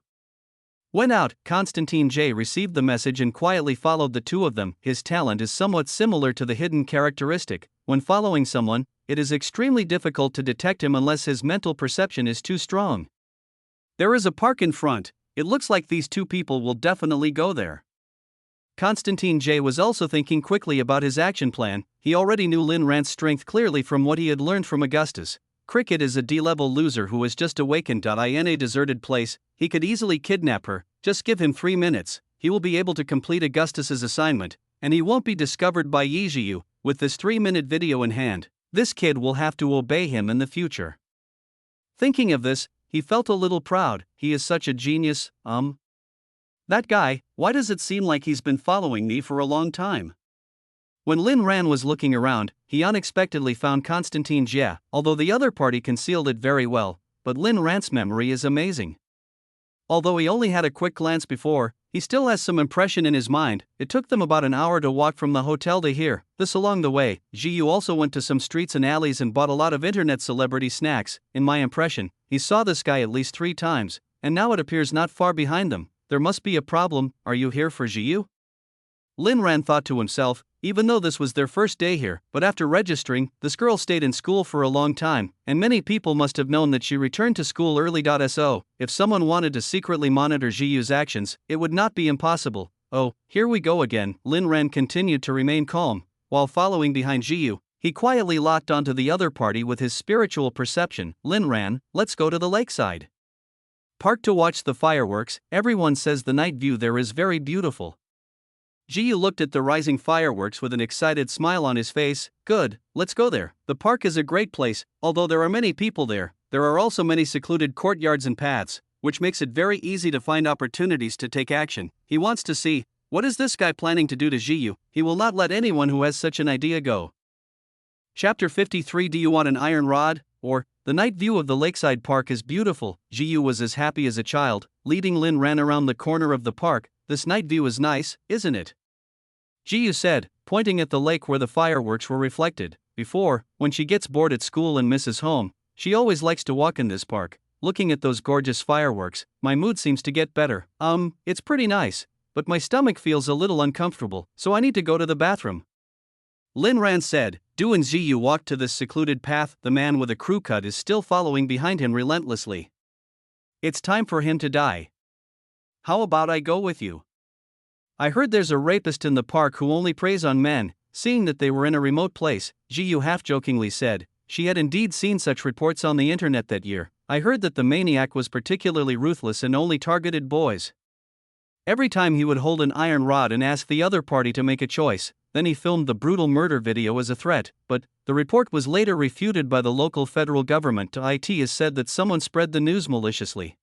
S1: went out, Constantine J received the message and quietly followed the two of them. His talent is somewhat similar to the hidden characteristic. When following someone, it is extremely difficult to detect him unless his mental perception is too strong. There is a park in front. It looks like these two people will definitely go there. Constantine J was also thinking quickly about his action plan. He already knew Lin Ran's strength clearly from what he had learned from Augustus. Cricket is a D-level loser who has just awakened. In a deserted place, he could easily kidnap her. Just give him 3 minutes, he will be able to complete Augustus's assignment, and he won't be discovered by Yi Ziyu. With this 3-minute video in hand, this kid will have to obey him in the future. Thinking of this, he felt a little proud. He is such a genius. That guy, why does it seem like he's been following me for a long time? When Lin Ran was looking around, he unexpectedly found Constantine Jia, although the other party concealed it very well, but Lin Ran's memory is amazing. Although he only had a quick glance before, he still has some impression in his mind. It took them about an hour to walk from the hotel to here. This along the way, Jiyu also went to some streets and alleys and bought a lot of internet celebrity snacks. In my impression, he saw this guy at least 3 times, and now it appears not far behind them. There must be a problem. Are you here for Jiyu? Lin Ran thought to himself, even though this was their first day here, but after registering, this girl stayed in school for a long time, and many people must have known that she returned to school early. So, if someone wanted to secretly monitor Jiyu's actions, it would not be impossible. Oh, here we go again. Lin Ran continued to remain calm. While following behind Jiyu, he quietly locked onto the other party with his spiritual perception. Lin Ran, let's go to the lakeside park to watch the fireworks. Everyone says the night view there is very beautiful. Jiyu looked at the rising fireworks with an excited smile on his face. Good, let's go there. The park is a great place, although there are many people there. There are also many secluded courtyards and paths, which makes it very easy to find opportunities to take action. He wants to see, what is this guy planning to do to Jiyu? He will not let anyone who has such an idea go. Chapter 53. Do you want an iron rod? Or, the night view of the lakeside park is beautiful. Jiyu was as happy as a child, leading Lin Ran around the corner of the park. This night view is nice, isn't it? Jiyu said, pointing at the lake where the fireworks were reflected. Before, when she gets bored at school and misses home, she always likes to walk in this park. Looking at those gorgeous fireworks, my mood seems to get better. It's pretty nice, but my stomach feels a little uncomfortable, so I need to go to the bathroom. Lin Ran said. Du and Jiyu walked to this secluded path. The man with a crew cut is still following behind him relentlessly. It's time for him to die. How about I go with you? I heard there's a rapist in the park who only preys on men. Seeing that they were in a remote place, Jiyu half-jokingly said. She had indeed seen such reports on the internet that year. I heard that the maniac was particularly ruthless and only targeted boys. Every time he would hold an iron rod and ask the other party to make a choice, then he filmed the brutal murder video as a threat, but the report was later refuted by the local federal government. It is said that someone spread the news maliciously.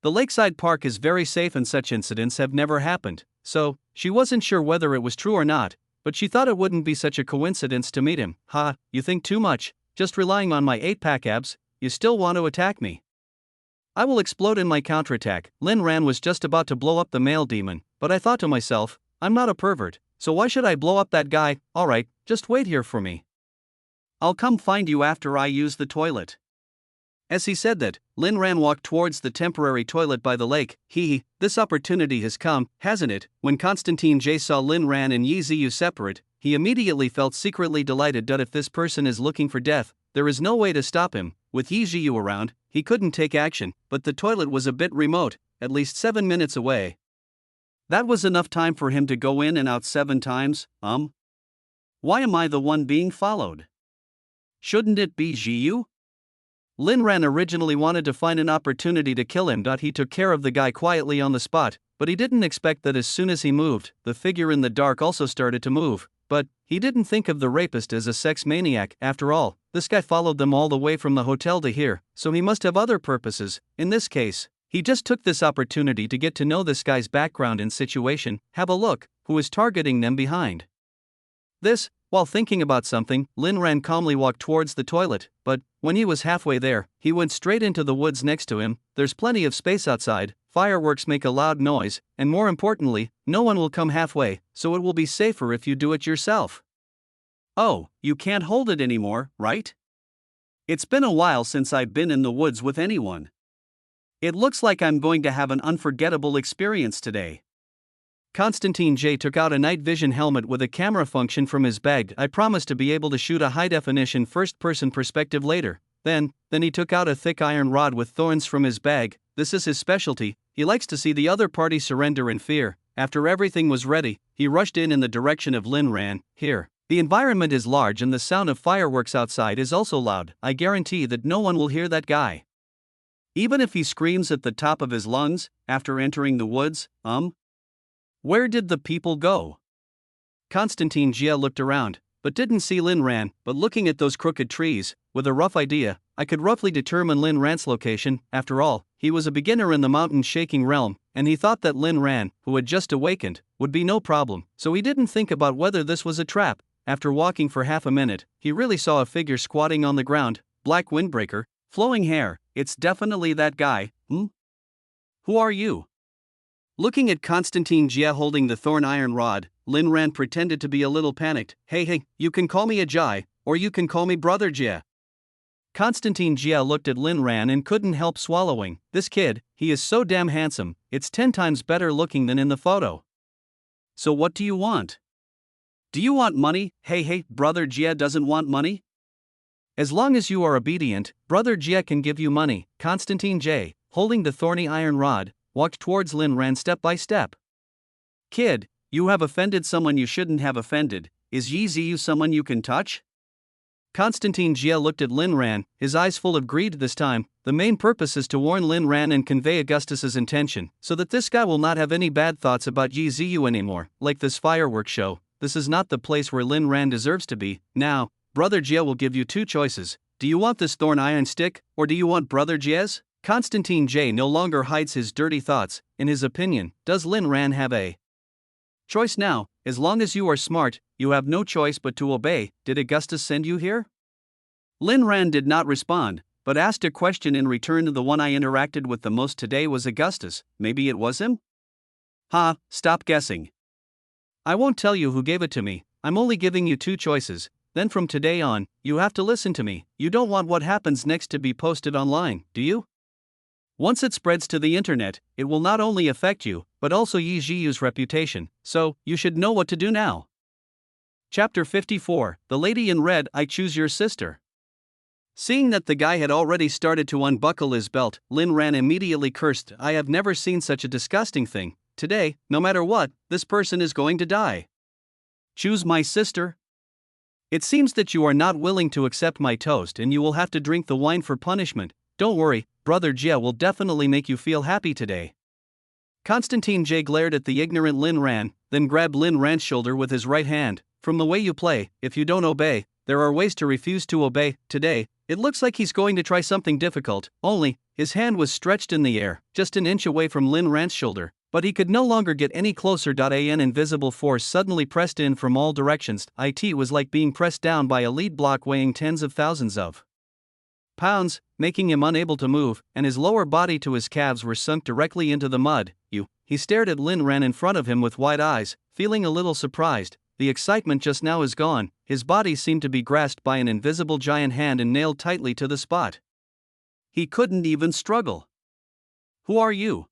S1: The lakeside park is very safe and such incidents have never happened. so she wasn't sure whether it was true or not, but she thought it wouldn't be such a coincidence to meet him. Ha, you think too much, just relying on my 8-pack abs, you still want to attack me. I will explode in my counterattack. Lin Ran was just about to blow up the male demon, but I thought to myself, I'm not a pervert, so why should I blow up that guy? Alright, just wait here for me. I'll come find you after I use the toilet. As he said that, Lin Ran walked towards the temporary toilet by the lake. This opportunity has come, hasn't it? When Constantine J saw Lin Ran and Yi Ziyu separate, he immediately felt secretly delighted that if this person is looking for death, there is no way to stop him. With Yi Ziyu around, he couldn't take action, but the toilet was a bit remote, at least 7 minutes away. That was enough time for him to go in and out 7 times. Why am I the one being followed? Shouldn't it be Ziyu? Lin Ran originally wanted to find an opportunity to kill him. He took care of the guy quietly on the spot, but he didn't expect that as soon as he moved, the figure in the dark also started to move. But he didn't think of the rapist as a sex maniac. After all, this guy followed them all the way from the hotel to here, so he must have other purposes. In this case, he just took this opportunity to get to know this guy's background and situation. Have a look, who is targeting them behind. While thinking about something, Lin Ran calmly walked towards the toilet, but when he was halfway there, he went straight into the woods next to him. There's plenty of space outside, fireworks make a loud noise, and more importantly, no one will come halfway, so it will be safer if you do it yourself. Oh, you can't hold it anymore, right? It's been a while since I've been in the woods with anyone. It looks like I'm going to have an unforgettable experience today. Constantine J took out a night vision helmet with a camera function from his bag. I promised to be able to shoot a high-definition first-person perspective later. Then he took out a thick iron rod with thorns from his bag. This is his specialty. He likes to see the other party surrender in fear. After everything was ready, he rushed in the direction of Lin Ran. Here, the environment is large and the sound of fireworks outside is also loud. I guarantee that no one will hear that guy. Even if he screams at the top of his lungs, after entering the woods, Where did the people go? Constantine Jia looked around, but didn't see Lin Ran. But looking at those crooked trees, with a rough idea, I could roughly determine Lin Ran's location. After all, he was a beginner in the mountain-shaking realm, and he thought that Lin Ran, who had just awakened, would be no problem, so he didn't think about whether this was a trap. After walking for half a minute, he really saw a figure squatting on the ground, black windbreaker, flowing hair. It's definitely that guy. Who are you? Looking at Constantine Jia holding the thorn iron rod, Lin Ran pretended to be a little panicked. Hey, you can call me Ajay, or you can call me Brother Jia. Constantine Jia looked at Lin Ran and couldn't help swallowing. This kid, he is so damn handsome, it's 10 times better looking than in the photo. So what do you want? Do you want money? Hey, Brother Jia doesn't want money? As long as you are obedient, Brother Jia can give you money. Constantine J, holding the thorny iron rod, walked towards Lin Ran step by step. Kid, you have offended someone you shouldn't have offended. Is Yi Ziyu someone you can touch? Constantine Jia looked at Lin Ran, his eyes full of greed this time. The main purpose is to warn Lin Ran and convey Augustus's intention, so that this guy will not have any bad thoughts about Yi Ziyu anymore. Like this fireworks show, this is not the place where Lin Ran deserves to be. Now, Brother Jia will give you 2 choices. Do you want this thorn iron stick, or do you want Brother Jia's? Constantine J no longer hides his dirty thoughts. In his opinion, does Lin Ran have a choice now? As long as you are smart, you have no choice but to obey. Did Augustus send you here? Lin Ran did not respond, but asked a question in return. The one I interacted with the most today was Augustus. Maybe it was him? Stop guessing. I won't tell you who gave it to me. I'm only giving you 2 choices. Then from today on, you have to listen to me. You don't want what happens next to be posted online, do you? Once it spreads to the internet, it will not only affect you, but also Yi Ziyu's reputation, so you should know what to do now. Chapter 54, The Lady in Red. I choose your sister. Seeing that the guy had already started to unbuckle his belt, Lin Ran immediately cursed. I have never seen such a disgusting thing. Today, no matter what, this person is going to die. Choose my sister? It seems that you are not willing to accept my toast and you will have to drink the wine for punishment. Don't worry, Brother Jia will definitely make you feel happy today. Constantine J glared at the ignorant Lin Ran, then grabbed Lin Ran's shoulder with his right hand. From the way you play, if you don't obey, there are ways to refuse to obey. Today, it looks like he's going to try something difficult, only, his hand was stretched in the air, just an inch away from Lin Ran's shoulder. But he could no longer get any closer. An invisible force suddenly pressed in from all directions. It was like being pressed down by a lead block weighing tens of thousands of pounds, making him unable to move, and his lower body to his calves were sunk directly into the mud. He stared at Lin Ran in front of him with wide eyes, feeling a little surprised. The excitement just now is gone. His body seemed to be grasped by an invisible giant hand and nailed tightly to the spot. He couldn't even struggle. Who are you?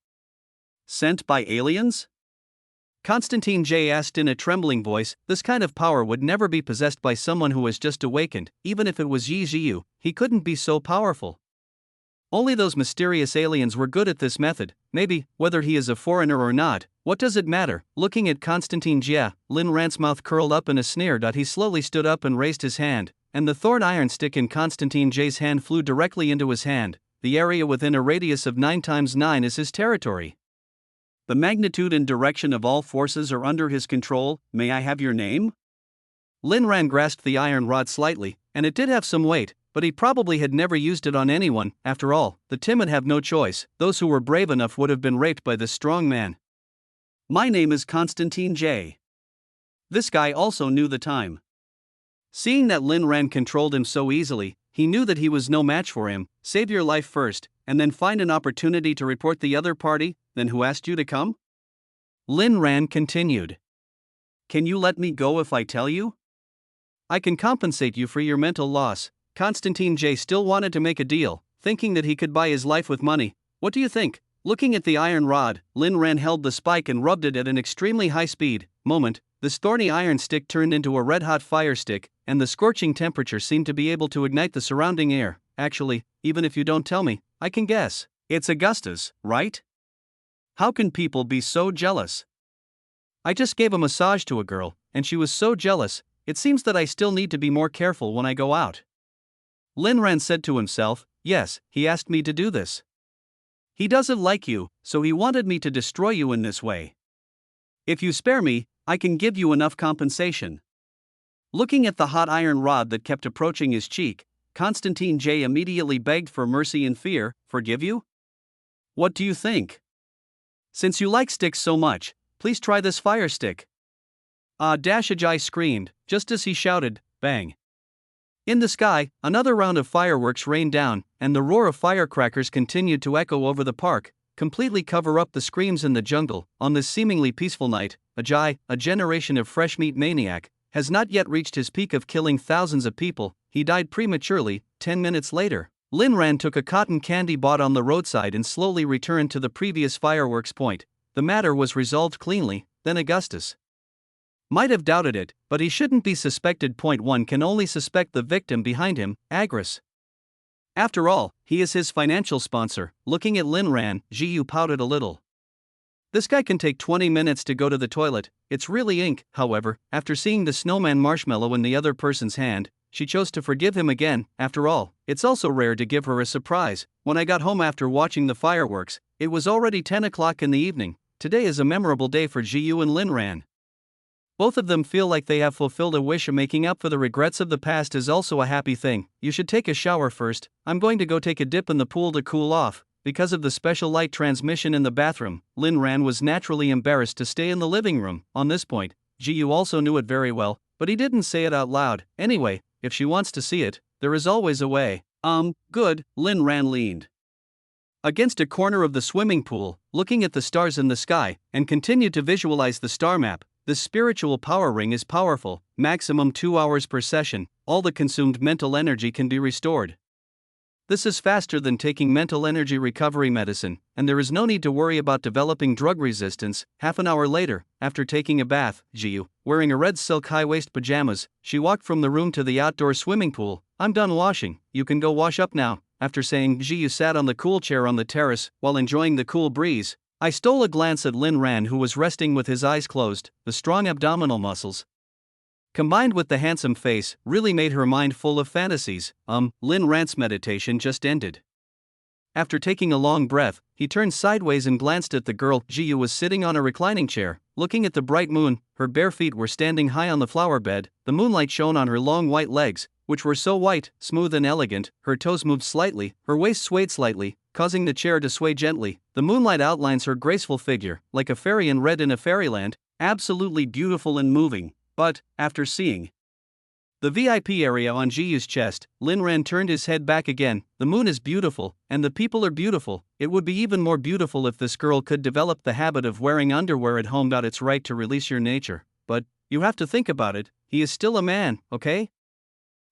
S1: Sent by aliens? Constantine J asked in a trembling voice. This kind of power would never be possessed by someone who has just awakened. Even if it was Yi Jiu, he couldn't be so powerful. Only those mysterious aliens were good at this method. Maybe, whether he is a foreigner or not, what does it matter? Looking at Constantine Jia, Lin Ran's mouth curled up in a sneer. He slowly stood up and raised his hand, and the thorn iron stick in Constantine J's hand flew directly into his hand. The area within a radius of 9 times 9 is his territory. The magnitude and direction of all forces are under his control. May I have your name? Lin Ran grasped the iron rod slightly, and it did have some weight, but he probably had never used it on anyone. After all, the timid have no choice. Those who were brave enough would have been raped by this strong man. My name is Constantine J. This guy also knew the time. Seeing that Lin Ran controlled him so easily, he knew that he was no match for him. Save your life first, and then find an opportunity to report the other party. Then who asked you to come? Lin Ran continued. Can you let me go if I tell you? I can compensate you for your mental loss. Constantine J still wanted to make a deal, thinking that he could buy his life with money. What do you think? Looking at the iron rod, Lin Ran held the spike and rubbed it at an extremely high speed. This thorny iron stick turned into a red-hot fire stick, and the scorching temperature seemed to be able to ignite the surrounding air. Actually, even if you don't tell me, I can guess. It's Augustus, right? How can people be so jealous? I just gave a massage to a girl, and she was so jealous. It seems that I still need to be more careful when I go out. Lin Ran said to himself. Yes, he asked me to do this. He doesn't like you, so he wanted me to destroy you in this way. If you spare me, I can give you enough compensation. Looking at the hot iron rod that kept approaching his cheek, Constantine J immediately begged for mercy and fear. Forgive you? What do you think? Since you like sticks so much, please try this fire stick. Ajay screamed, just as he shouted, bang. In the sky, another round of fireworks rained down, and the roar of firecrackers continued to echo over the park, completely cover up the screams in the jungle. On this seemingly peaceful night, Ajay, a generation of fresh meat maniac, has not yet reached his peak of killing thousands of people. He died prematurely. 10 minutes later, Lin Ran took a cotton candy bought on the roadside and slowly returned to the previous fireworks point. The matter was resolved cleanly. Then Augustus might have doubted it, but he shouldn't be suspected. One can only suspect the victim behind him, Agris. After all, he is his financial sponsor. Looking at Lin Ran, Jiu pouted a little. This guy can take 20 minutes to go to the toilet. It's really ink. However, after seeing the snowman marshmallow in the other person's hand, she chose to forgive him again. After all, it's also rare to give her a surprise. When I got home after watching the fireworks, it was already 10 o'clock in the evening. Today is a memorable day for Jiu and Lin Ran. Both of them feel like they have fulfilled a wish. Making up for the regrets of the past is also a happy thing. You should take a shower first. I'm going to go take a dip in the pool to cool off. Because of the special light transmission in the bathroom, Lin Ran was naturally embarrassed to stay in the living room. On this point, Jiu also knew it very well, but he didn't say it out loud. Anyway, if she wants to see it, there is always a way. Good. Lin Ran leaned against a corner of the swimming pool, looking at the stars in the sky, and continued to visualize the star map. The spiritual power ring is powerful, maximum 2 hours per session. All the consumed mental energy can be restored. This is faster than taking mental energy recovery medicine, and there is no need to worry about developing drug resistance. Half an hour later, after taking a bath, Jiu, wearing a red silk high-waist pajamas, she walked from the room to the outdoor swimming pool. I'm done washing, you can go wash up now. After saying, Jiu sat on the cool chair on the terrace, while enjoying the cool breeze. I stole a glance at Lin Ran, who was resting with his eyes closed. The strong abdominal muscles, combined with the handsome face, really made her mind full of fantasies. Lin Ran's meditation just ended. After taking a long breath, he turned sideways and glanced at the girl. Jiu was sitting on a reclining chair, looking at the bright moon. Her bare feet were standing high on the flower bed. The moonlight shone on her long white legs, which were so white, smooth and elegant. Her toes moved slightly, her waist swayed slightly, causing the chair to sway gently. The moonlight outlines her graceful figure, like a fairy in red in a fairyland, absolutely beautiful and moving. But, after seeing the VIP area on Jiyu's chest, Lin Ran turned his head back again. The moon is beautiful, and the people are beautiful. It would be even more beautiful if this girl could develop the habit of wearing underwear at home. It's right to release your nature, but you have to think about it, he is still a man, okay?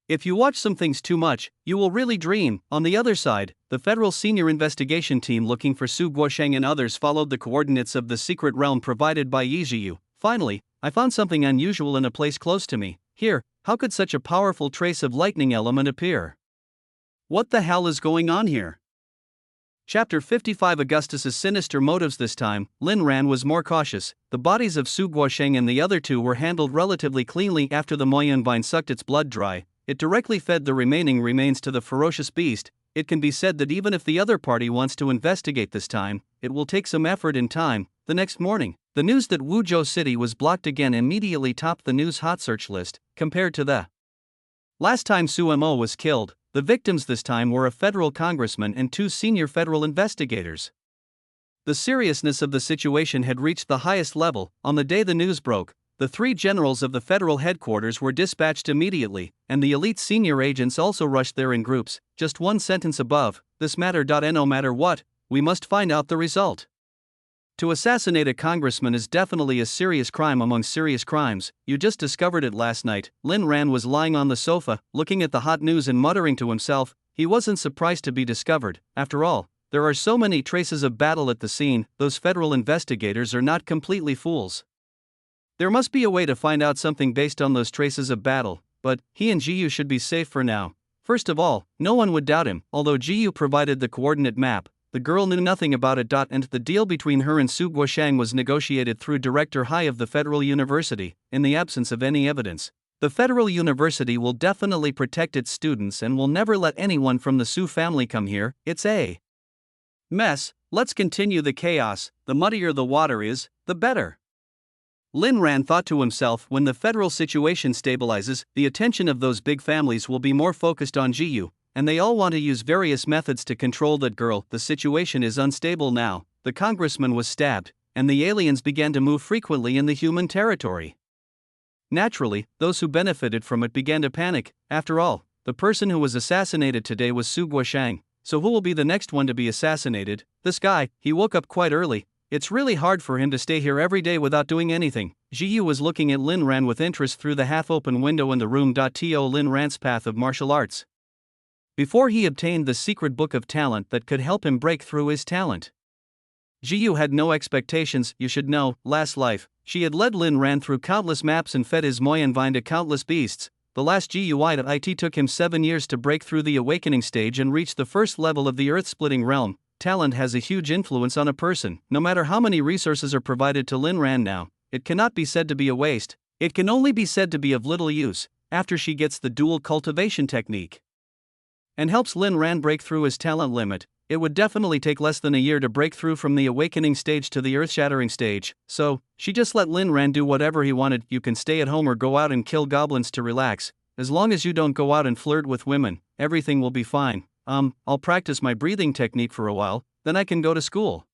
S1: If you watch some things too much, you will really dream. On the other side, the federal senior investigation team looking for Su Guosheng and others followed the coordinates of the secret realm provided by Yi Jiyu. Finally, I found something unusual in a place close to me. Here, how could such a powerful trace of lightning element appear? What the hell is going on here? Chapter 55 Augustus's sinister motives. This time, Lin Ran was more cautious. The bodies of Su Guosheng and the other two were handled relatively cleanly after the Moyan vine sucked its blood dry. It directly fed the remaining remains to the ferocious beast. It can be said that even if the other party wants to investigate this time, it will take some effort and time. The next morning, the news that Wuzhou City was blocked again immediately topped the news hot search list. Compared to the last time Su Mo was killed, the victims this time were a federal congressman and two senior federal investigators. The seriousness of the situation had reached the highest level. On the day the news broke, the three generals of the federal headquarters were dispatched immediately, and the elite senior agents also rushed there in groups. Just one sentence above, this matter. No matter what, we must find out the result. To assassinate a congressman is definitely a serious crime among serious crimes. You just discovered it last night. Lin Ran was lying on the sofa, looking at the hot news and muttering to himself. He wasn't surprised to be discovered. After all, there are so many traces of battle at the scene. Those federal investigators are not completely fools. There must be a way to find out something based on those traces of battle, but he and Jiyu should be safe for now. First of all, no one would doubt him. Although Jiyu provided the coordinate map, the girl knew nothing about it. And the deal between her and Su Guosheng was negotiated through Director Hai of the Federal University. In the absence of any evidence, the Federal University will definitely protect its students and will never let anyone from the Su family come here. It's a mess. Let's continue the chaos. The muddier the water is, the better. Lin Ran thought to himself, when the federal situation stabilizes, the attention of those big families will be more focused on Jiyu, and they all want to use various methods to control that girl. The situation is unstable now. The congressman was stabbed, and the aliens began to move frequently in the human territory. Naturally, those who benefited from it began to panic. After all, the person who was assassinated today was Su Guosheng, so who will be the next one to be assassinated? This guy. He woke up quite early. It's really hard for him to stay here every day without doing anything. Jiyu was looking at Lin Ran with interest through the half-open window in the room. To Lin Ran's path of martial arts. Before he obtained the secret book of talent that could help him break through his talent. Jiyu had no expectations. You should know, last life, she had led Lin Ran through countless maps and fed his Moyan vine to countless beasts. The last GUIT took him 7 years to break through the awakening stage and reach the first level of the earth-splitting realm. Talent has a huge influence on a person. No matter how many resources are provided to Lin Ran now, it cannot be said to be a waste. It can only be said to be of little use after she gets the dual cultivation technique and helps Lin Ran break through his talent limit. It would definitely take less than a year to break through from the awakening stage to the earth-shattering stage, so she just let Lin Ran do whatever he wanted. You can stay at home or go out and kill goblins to relax. As long as you don't go out and flirt with women, everything will be fine. I'll practice my breathing technique for a while, then I can go to school.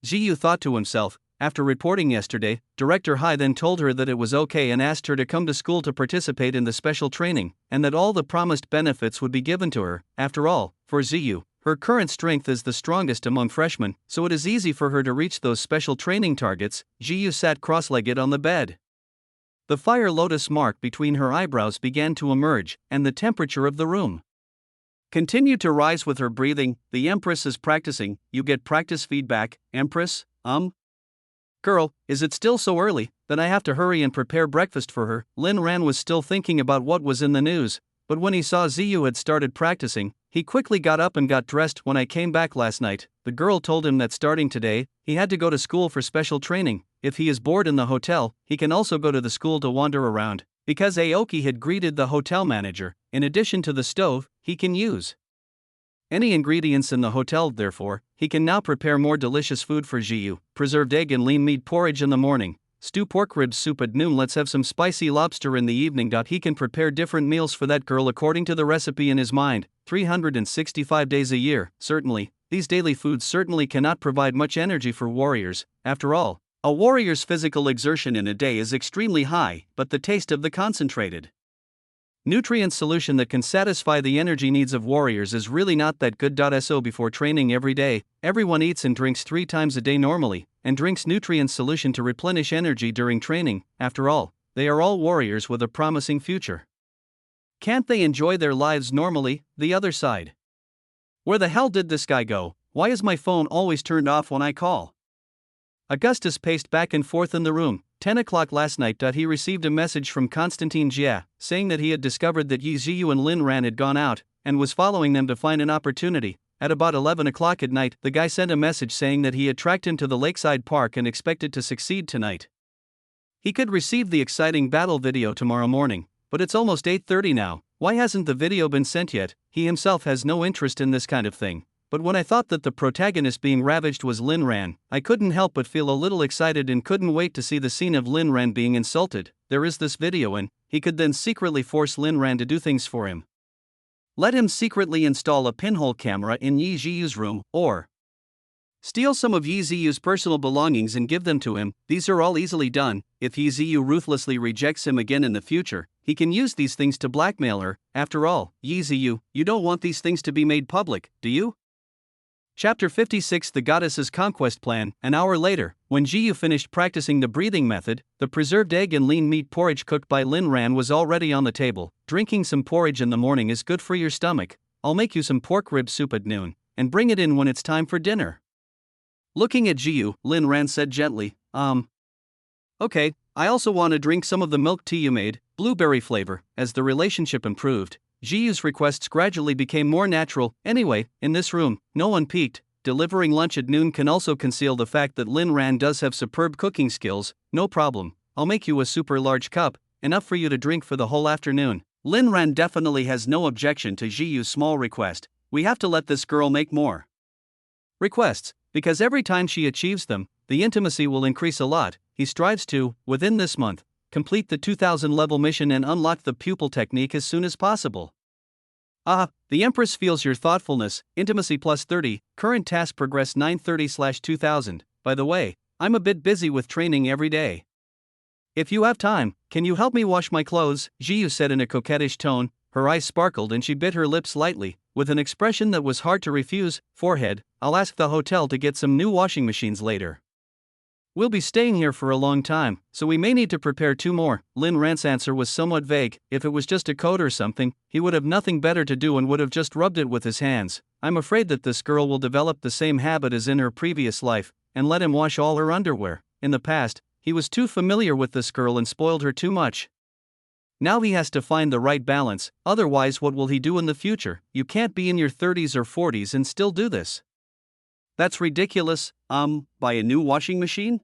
S1: Jiyu thought to himself. After reporting yesterday, Director Hai then told her that it was okay and asked her to come to school to participate in the special training, and that all the promised benefits would be given to her. After all, for Jiyu, her current strength is the strongest among freshmen, so it is easy for her to reach those special training targets. Jiyu sat cross-legged on the bed. The fire lotus mark between her eyebrows began to emerge, and the temperature of the room continued to rise with her breathing. The Empress is practicing. You get practice feedback, Empress? Girl, is it still so early? Then I have to hurry and prepare breakfast for her. Lin Ran was still thinking about what was in the news, but when he saw Jiyu had started practicing, he quickly got up and got dressed. When I came back last night, the girl told him that starting today, he had to go to school for special training. If he is bored in the hotel, he can also go to the school to wander around. Because Aoki had greeted the hotel manager, in addition to the stove, he can use any ingredients in the hotel. Therefore, he can now prepare more delicious food for Jiyu. Preserved egg and lean meat porridge in the morning. Stew pork ribs soup at noon. Let's have some spicy lobster in the evening. He can prepare different meals for that girl according to the recipe in his mind. 365 days a year. Certainly, these daily foods certainly cannot provide much energy for warriors. After all, a warrior's physical exertion in a day is extremely high, but the taste of the concentrated nutrient solution that can satisfy the energy needs of warriors is really not that good. So before training every day, everyone eats and drinks 3 times a day normally, and drinks nutrient solution to replenish energy during training. After all, they are all warriors with a promising future. Can't they enjoy their lives normally? The other side. Where the hell did this guy go? Why is my phone always turned off when I call? Augustus paced back and forth in the room. 10 o'clock last night. He received a message from Constantine Jia, saying that he had discovered that Yi Ziyu and Lin Ran had gone out, and was following them to find an opportunity. At about 11 o'clock at night, the guy sent a message saying that he had tracked him to the lakeside park and expected to succeed tonight. He could receive the exciting battle video tomorrow morning, but it's almost 8:30 now. Why hasn't the video been sent yet? He himself has no interest in this kind of thing. But when I thought that the protagonist being ravaged was Lin Ran, I couldn't help but feel a little excited and couldn't wait to see the scene of Lin Ran being insulted. There is this video, and he could then secretly force Lin Ran to do things for him. Let him secretly install a pinhole camera in Yi Ziyu's room, or steal some of Yi Ziyu's personal belongings and give them to him. These are all easily done. If Yi Ziyu ruthlessly rejects him again in the future, he can use these things to blackmail her. After all, Yi Ziyu, you don't want these things to be made public, do you? Chapter 56 The Goddess's Conquest Plan. An hour later, when Jiyu finished practicing the breathing method, the preserved egg and lean meat porridge cooked by Lin Ran was already on the table. Drinking some porridge in the morning is good for your stomach. I'll make you some pork rib soup at noon, and bring it in when it's time for dinner. Looking at Jiyu, Lin Ran said gently, Okay, I also want to drink some of the milk tea you made, blueberry flavor. As the relationship improved, Jiyu's requests gradually became more natural. Anyway, in this room, no one peeked. Delivering lunch at noon can also conceal the fact that Lin Ran does have superb cooking skills. No problem, I'll make you a super large cup, enough for you to drink for the whole afternoon. Lin Ran definitely has no objection to Jiyu's small request. We have to let this girl make more requests, because every time she achieves them, the intimacy will increase a lot. He strives to, within this month, complete the 2000 level mission and unlock the pupil technique as soon as possible. The Empress feels your thoughtfulness. Intimacy plus 30, current task progress 930/2000. By the way, I'm a bit busy with training every day. If you have time, can you help me wash my clothes? Jiyu said in a coquettish tone. Her eyes sparkled and she bit her lips lightly, with an expression that was hard to refuse. Forehead, I'll ask the hotel to get some new washing machines later. We'll be staying here for a long time, so we may need to prepare 2 more. Lin Ran's answer was somewhat vague. If it was just a coat or something, he would have nothing better to do and would have just rubbed it with his hands. I'm afraid that this girl will develop the same habit as in her previous life, and let him wash all her underwear. In the past, he was too familiar with this girl and spoiled her too much. Now he has to find the right balance, otherwise what will he do in the future? You can't be in your 30s or 40s and still do this. That's ridiculous. Buy a new washing machine?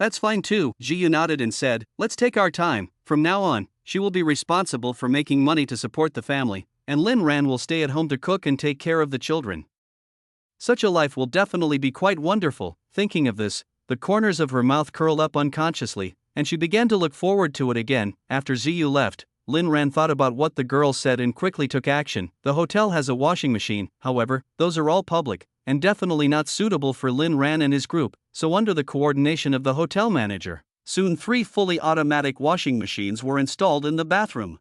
S1: That's fine too. Jiyu nodded and said, let's take our time. From now on, she will be responsible for making money to support the family, and Lin Ran will stay at home to cook and take care of the children. Such a life will definitely be quite wonderful. Thinking of this, the corners of her mouth curled up unconsciously, and she began to look forward to it again. After Jiyu left, Lin Ran thought about what the girl said and quickly took action. The hotel has a washing machine, however, those are all public, and definitely not suitable for Lin Ran and his group, so under the coordination of the hotel manager, soon 3 fully automatic washing machines were installed in the bathroom.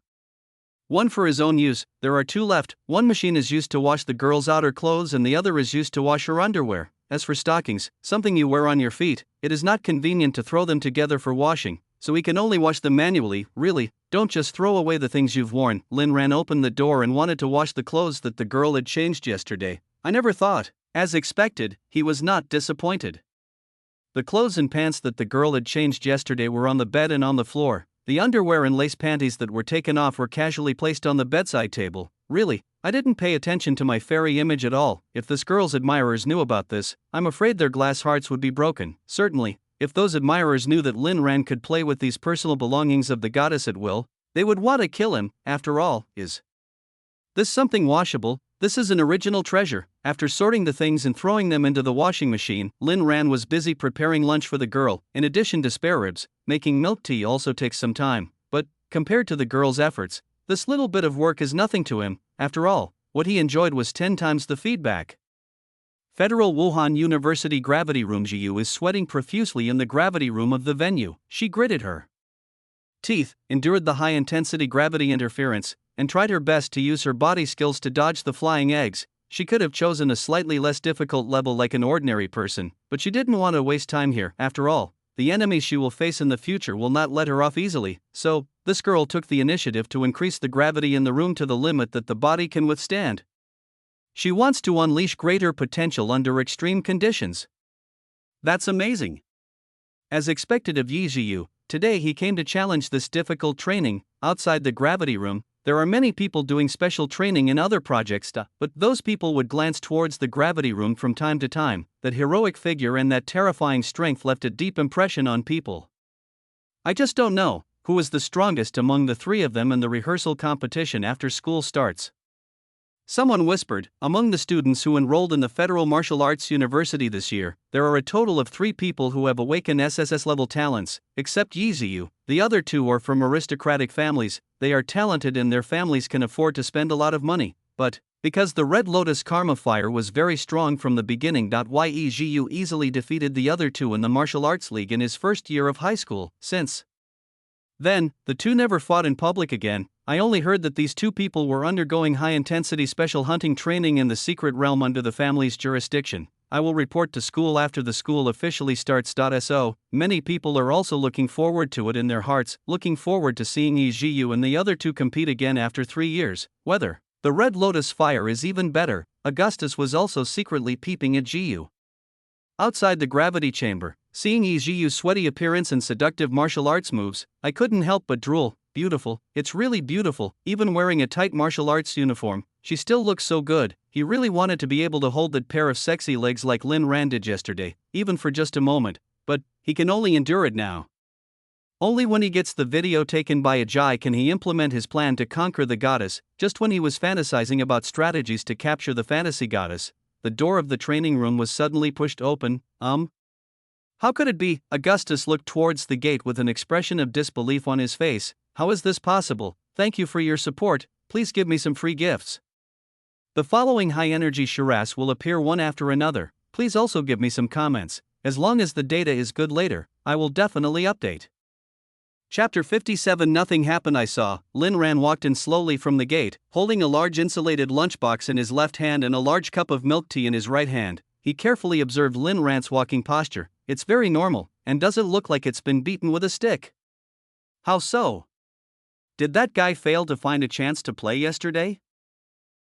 S1: One for his own use, there are 2 left. One machine is used to wash the girl's outer clothes and the other is used to wash her underwear. As for stockings, something you wear on your feet, it is not convenient to throw them together for washing, so he can only wash them manually. Really, don't just throw away the things you've worn. Lin Ran opened the door and wanted to wash the clothes that the girl had changed yesterday. I never thought. As expected, he was not disappointed. The clothes and pants that the girl had changed yesterday were on the bed and on the floor. The underwear and lace panties that were taken off were casually placed on the bedside table. Really, I didn't pay attention to my fairy image at all. If this girl's admirers knew about this, I'm afraid their glass hearts would be broken. Certainly, if those admirers knew that Lin Ran could play with these personal belongings of the goddess at will, they would want to kill him. After all, is this something washable? This is an original treasure. After sorting the things and throwing them into the washing machine, Lin Ran was busy preparing lunch for the girl. In addition to spare ribs, making milk tea also takes some time. But, compared to the girl's efforts, this little bit of work is nothing to him. After all, what he enjoyed was 10 times the feedback. Federal Wuhan University gravity room. Jiu is sweating profusely in the gravity room of the venue. She gritted her teeth, endured the high-intensity gravity interference, and tried her best to use her body skills to dodge the flying eggs. She could have chosen a slightly less difficult level like an ordinary person, but she didn't want to waste time here. After all, the enemies she will face in the future will not let her off easily, so this girl took the initiative to increase the gravity in the room to the limit that the body can withstand. She wants to unleash greater potential under extreme conditions. That's amazing. As expected of Yi Jiu, today he came to challenge this difficult training. Outside the gravity room, there are many people doing special training in other projects, but those people would glance towards the gravity room from time to time. That heroic figure and that terrifying strength left a deep impression on people. I just don't know who is the strongest among the three of them in the rehearsal competition after school starts. Someone whispered, among the students who enrolled in the Federal Martial Arts University this year, there are a total of 3 people who have awakened SSS-level talents, except Yi Jiu. The other 2 are from aristocratic families. They are talented and their families can afford to spend a lot of money, but because the Red Lotus Karma Fire was very strong from the beginning. Yi Jiu easily defeated the other 2 in the martial arts league in his first year of high school. Since then, the 2 never fought in public again. I only heard that these 2 people were undergoing high-intensity special hunting training in the secret realm under the family's jurisdiction. I will report to school after the school officially starts. So, many people are also looking forward to it in their hearts, looking forward to seeing Yi Jiu and the other 2 compete again after 3 years. Whether the Red Lotus Fire is even better, Augustus was also secretly peeping at Jiu. Outside the gravity chamber, seeing Yi Jiu's sweaty appearance and seductive martial arts moves, I couldn't help but drool. Beautiful, it's really beautiful. Even wearing a tight martial arts uniform, she still looks so good. He really wanted to be able to hold that pair of sexy legs like Lin Ran did yesterday, even for just a moment, but he can only endure it now. Only when he gets the video taken by Ajay can he implement his plan to conquer the goddess. Just when he was fantasizing about strategies to capture the fantasy goddess, the door of the training room was suddenly pushed open. How could it be? Augustus looked towards the gate with an expression of disbelief on his face. How is this possible? Thank you for your support, please give me some free gifts. The following high-energy Shiraz will appear one after another. Please also give me some comments. As long as the data is good later, I will definitely update. Chapter 57. Nothing happened. I saw Lin Ran walked in slowly from the gate, holding a large insulated lunchbox in his left hand and a large cup of milk tea in his right hand. He carefully observed Lin Ran's walking posture. It's very normal, and does it look like it's been beaten with a stick? How so? Did that guy fail to find a chance to play yesterday?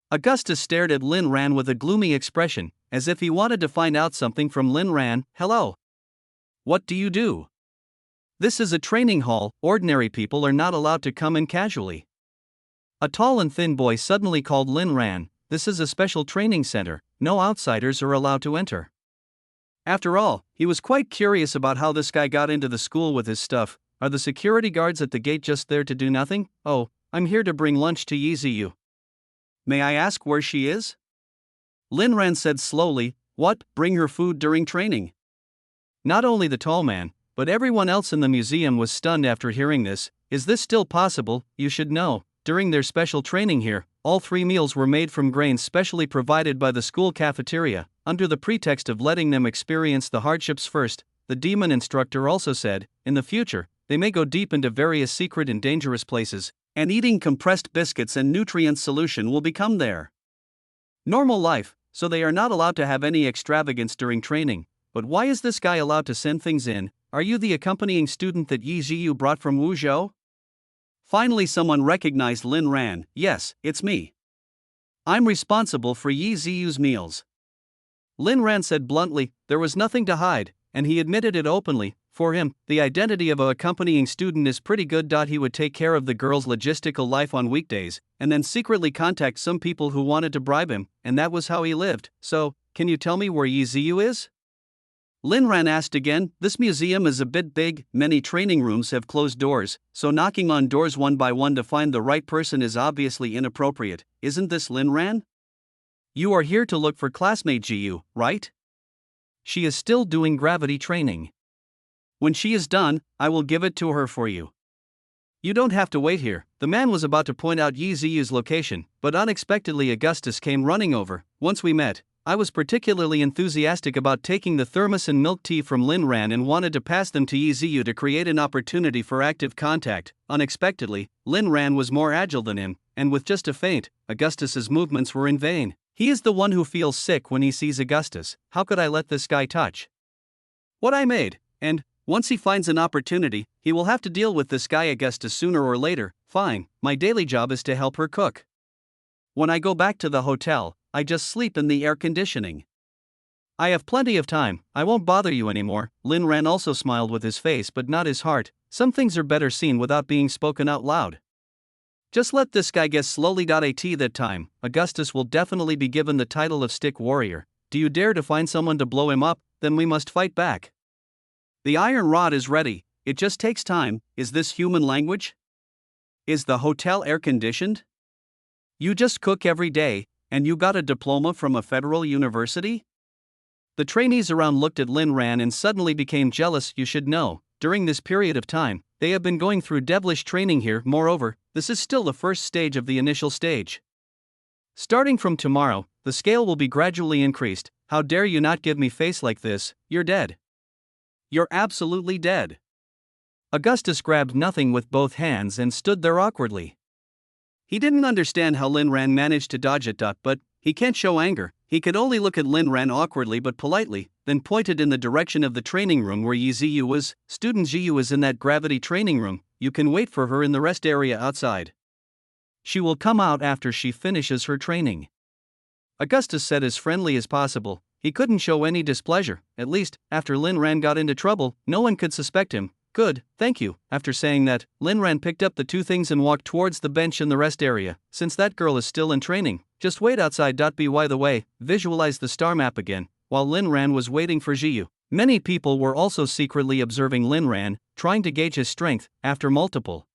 S1: Augustus stared at Lin Ran with a gloomy expression, as if he wanted to find out something from Lin Ran. Hello. What do you do? This is a training hall, ordinary people are not allowed to come in casually. A tall and thin boy suddenly called Lin Ran. This is a special training center, no outsiders are allowed to enter. After all, he was quite curious about how this guy got into the school with his stuff. Are the security guards at the gate just there to do nothing? Oh, I'm here to bring lunch to Yi Jiu. May I ask where she is? Lin Ran said slowly. What, bring her food during training? Not only the tall man, but everyone else in the museum was stunned after hearing this. Is this still possible? You should know, during their special training here, all 3 meals were made from grains specially provided by the school cafeteria, under the pretext of letting them experience the hardships first. The demon instructor also said, in the future, they may go deep into various secret and dangerous places, and eating compressed biscuits and nutrient solution will become their normal life, so they are not allowed to have any extravagance during training. But why is this guy allowed to send things in? Are you the accompanying student that Yi Jiu brought from Wuzhou? Finally someone recognized Lin Ran. Yes, it's me. I'm responsible for Yi Jiu's meals. Lin Ran said bluntly. There was nothing to hide, and he admitted it openly. For him, the identity of a accompanying student is pretty good. He would take care of the girl's logistical life on weekdays, and then secretly contact some people who wanted to bribe him, and that was how he lived. So, can you tell me where Yi Jiu is? Lin Ran asked again. This museum is a bit big, many training rooms have closed doors, so knocking on doors one by one to find the right person is obviously inappropriate. Isn't this Lin Ran? You are here to look for classmate Jiu, right? She is still doing gravity training. When she is done, I will give it to her for you. You don't have to wait here. The man was about to point out Yi Jiu's location, but unexpectedly Augustus came running over. Once we met, I was particularly enthusiastic about taking the thermos and milk tea from Lin Ran and wanted to pass them to Yi Ziyu to create an opportunity for active contact. Unexpectedly, Lin Ran was more agile than him, and with just a feint, Augustus's movements were in vain. He is the one who feels sick when he sees Augustus. How could I let this guy touch what I made? And once he finds an opportunity, he will have to deal with this guy Augustus sooner or later. Fine, my daily job is to help her cook. When I go back to the hotel, I just sleep in the air conditioning. I have plenty of time, I won't bother you anymore. Lin Ran also smiled with his face but not his heart. Some things are better seen without being spoken out loud. Just let this guy guess slowly. At that time, Augustus will definitely be given the title of Stick Warrior. Do you dare to find someone to blow him up? Then we must fight back. The iron rod is ready, it just takes time. Is this human language? Is the hotel air conditioned? You just cook every day, and you got a diploma from a federal university? The trainees around looked at Lin Ran and suddenly became jealous. You should know, during this period of time, they have been going through devilish training here. Moreover, this is still the first stage of the initial stage. Starting from tomorrow, the scale will be gradually increased. How dare you not give me face like this? You're dead. You're absolutely dead. Augustus grabbed nothing with both hands and stood there awkwardly. He didn't understand how Lin Ran managed to dodge it. But he can't show anger. He could only look at Lin Ran awkwardly but politely, then pointed in the direction of the training room where Yi Ziyu was. Student Ziyu is in that gravity training room. You can wait for her in the rest area outside. She will come out after she finishes her training. Augustus said as friendly as possible. He couldn't show any displeasure. At least, after Lin Ran got into trouble, no one could suspect him. Good, thank you. After saying that, Lin Ran picked up the two things and walked towards the bench in the rest area. Since that girl is still in training, just wait outside. By the way, visualize the star map again. While Lin Ran was waiting for Ziyu, many people were also secretly observing Lin Ran, trying to gauge his strength. After multiple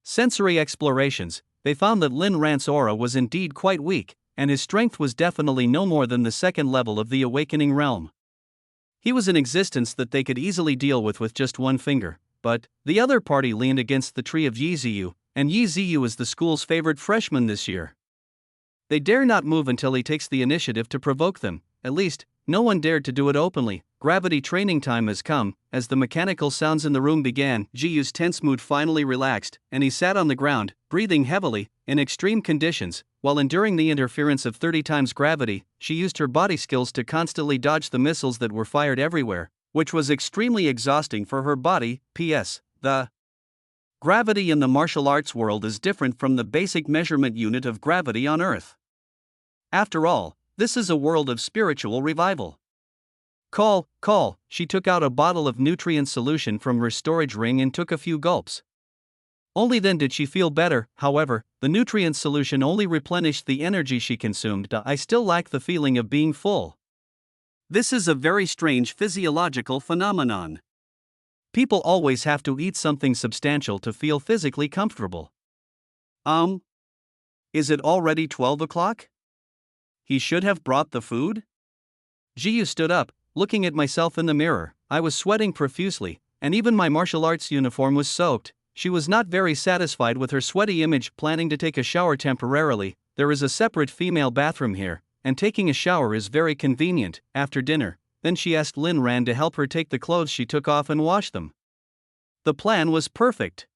S1: sensory explorations, they found that Lin Ran's aura was indeed quite weak, and his strength was definitely no more than the second level of the awakening realm. He was an existence that they could easily deal with just one finger, but the other party leaned against the tree of Yi Ziyu, and Yi Ziyu is the school's favorite freshman this year. They dare not move until he takes the initiative to provoke them. At least, no one dared to do it openly. Gravity training time has come. As the mechanical sounds in the room began, Jiyu's tense mood finally relaxed, and he sat on the ground, breathing heavily. In extreme conditions, while enduring the interference of 30 times gravity, she used her body skills to constantly dodge the missiles that were fired everywhere, which was extremely exhausting for her body. P.S. The gravity in the martial arts world is different from the basic measurement unit of gravity on Earth. After all, this is a world of spiritual revival. Call. She took out a bottle of nutrient solution from her storage ring and took a few gulps. Only then did she feel better. However, the nutrient solution only replenished the energy she consumed. I still lack the feeling of being full. This is a very strange physiological phenomenon. People always have to eat something substantial to feel physically comfortable. Is it already 12 o'clock? He should have brought the food? Jiyu stood up, looking at myself in the mirror. I was sweating profusely, and even my martial arts uniform was soaked. She was not very satisfied with her sweaty image. Planning to take a shower temporarily. There is a separate female bathroom here, and taking a shower is very convenient. After dinner, then she asked Lin Ran to help her take the clothes she took off and wash them. The plan was perfect.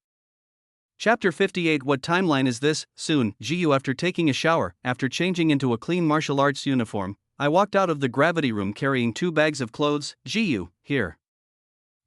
S1: Chapter 58. What timeline is this? Soon, Jiyu, after taking a shower, after changing into a clean martial arts uniform, I walked out of the gravity room carrying 2 bags of clothes. Jiyu, here.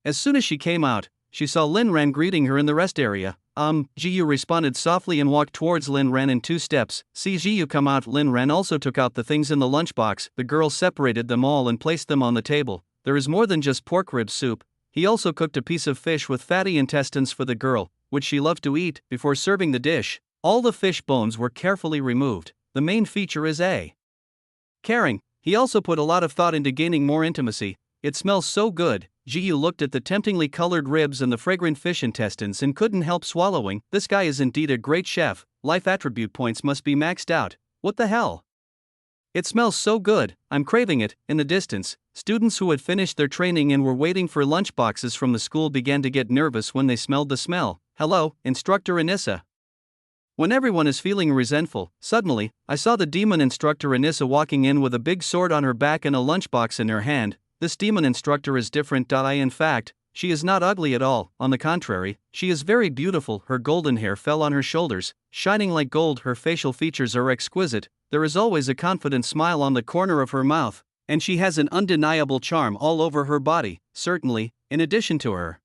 S1: As soon as she came out, she saw Lin Ran greeting her in the rest area. Jiyu responded softly and walked towards Lin Ran in 2 steps. See Jiyu come out. Lin Ran also took out the things in the lunchbox. The girl separated them all and placed them on the table. There is more than just pork rib soup. He also cooked a piece of fish with fatty intestines for the girl, which she loved to eat. Before serving the dish, all the fish bones were carefully removed. The main feature is caring. He also put a lot of thought into gaining more intimacy. It smells so good. Jiyu looked at the temptingly colored ribs and the fragrant fish intestines and couldn't help swallowing. This guy is indeed a great chef. Life attribute points must be maxed out. What the hell? It smells so good, I'm craving it. In the distance, students who had finished their training and were waiting for lunch boxes from the school began to get nervous when they smelled the smell. Hello, Instructor Anissa. When everyone is feeling resentful, suddenly, I saw the demon instructor Anissa walking in with a big sword on her back and a lunchbox in her hand. This demon instructor is different. In fact, she is not ugly at all, on the contrary, she is very beautiful. Her golden hair fell on her shoulders, shining like gold. Her facial features are exquisite, there is always a confident smile on the corner of her mouth, and she has an undeniable charm all over her body. Certainly, in addition to her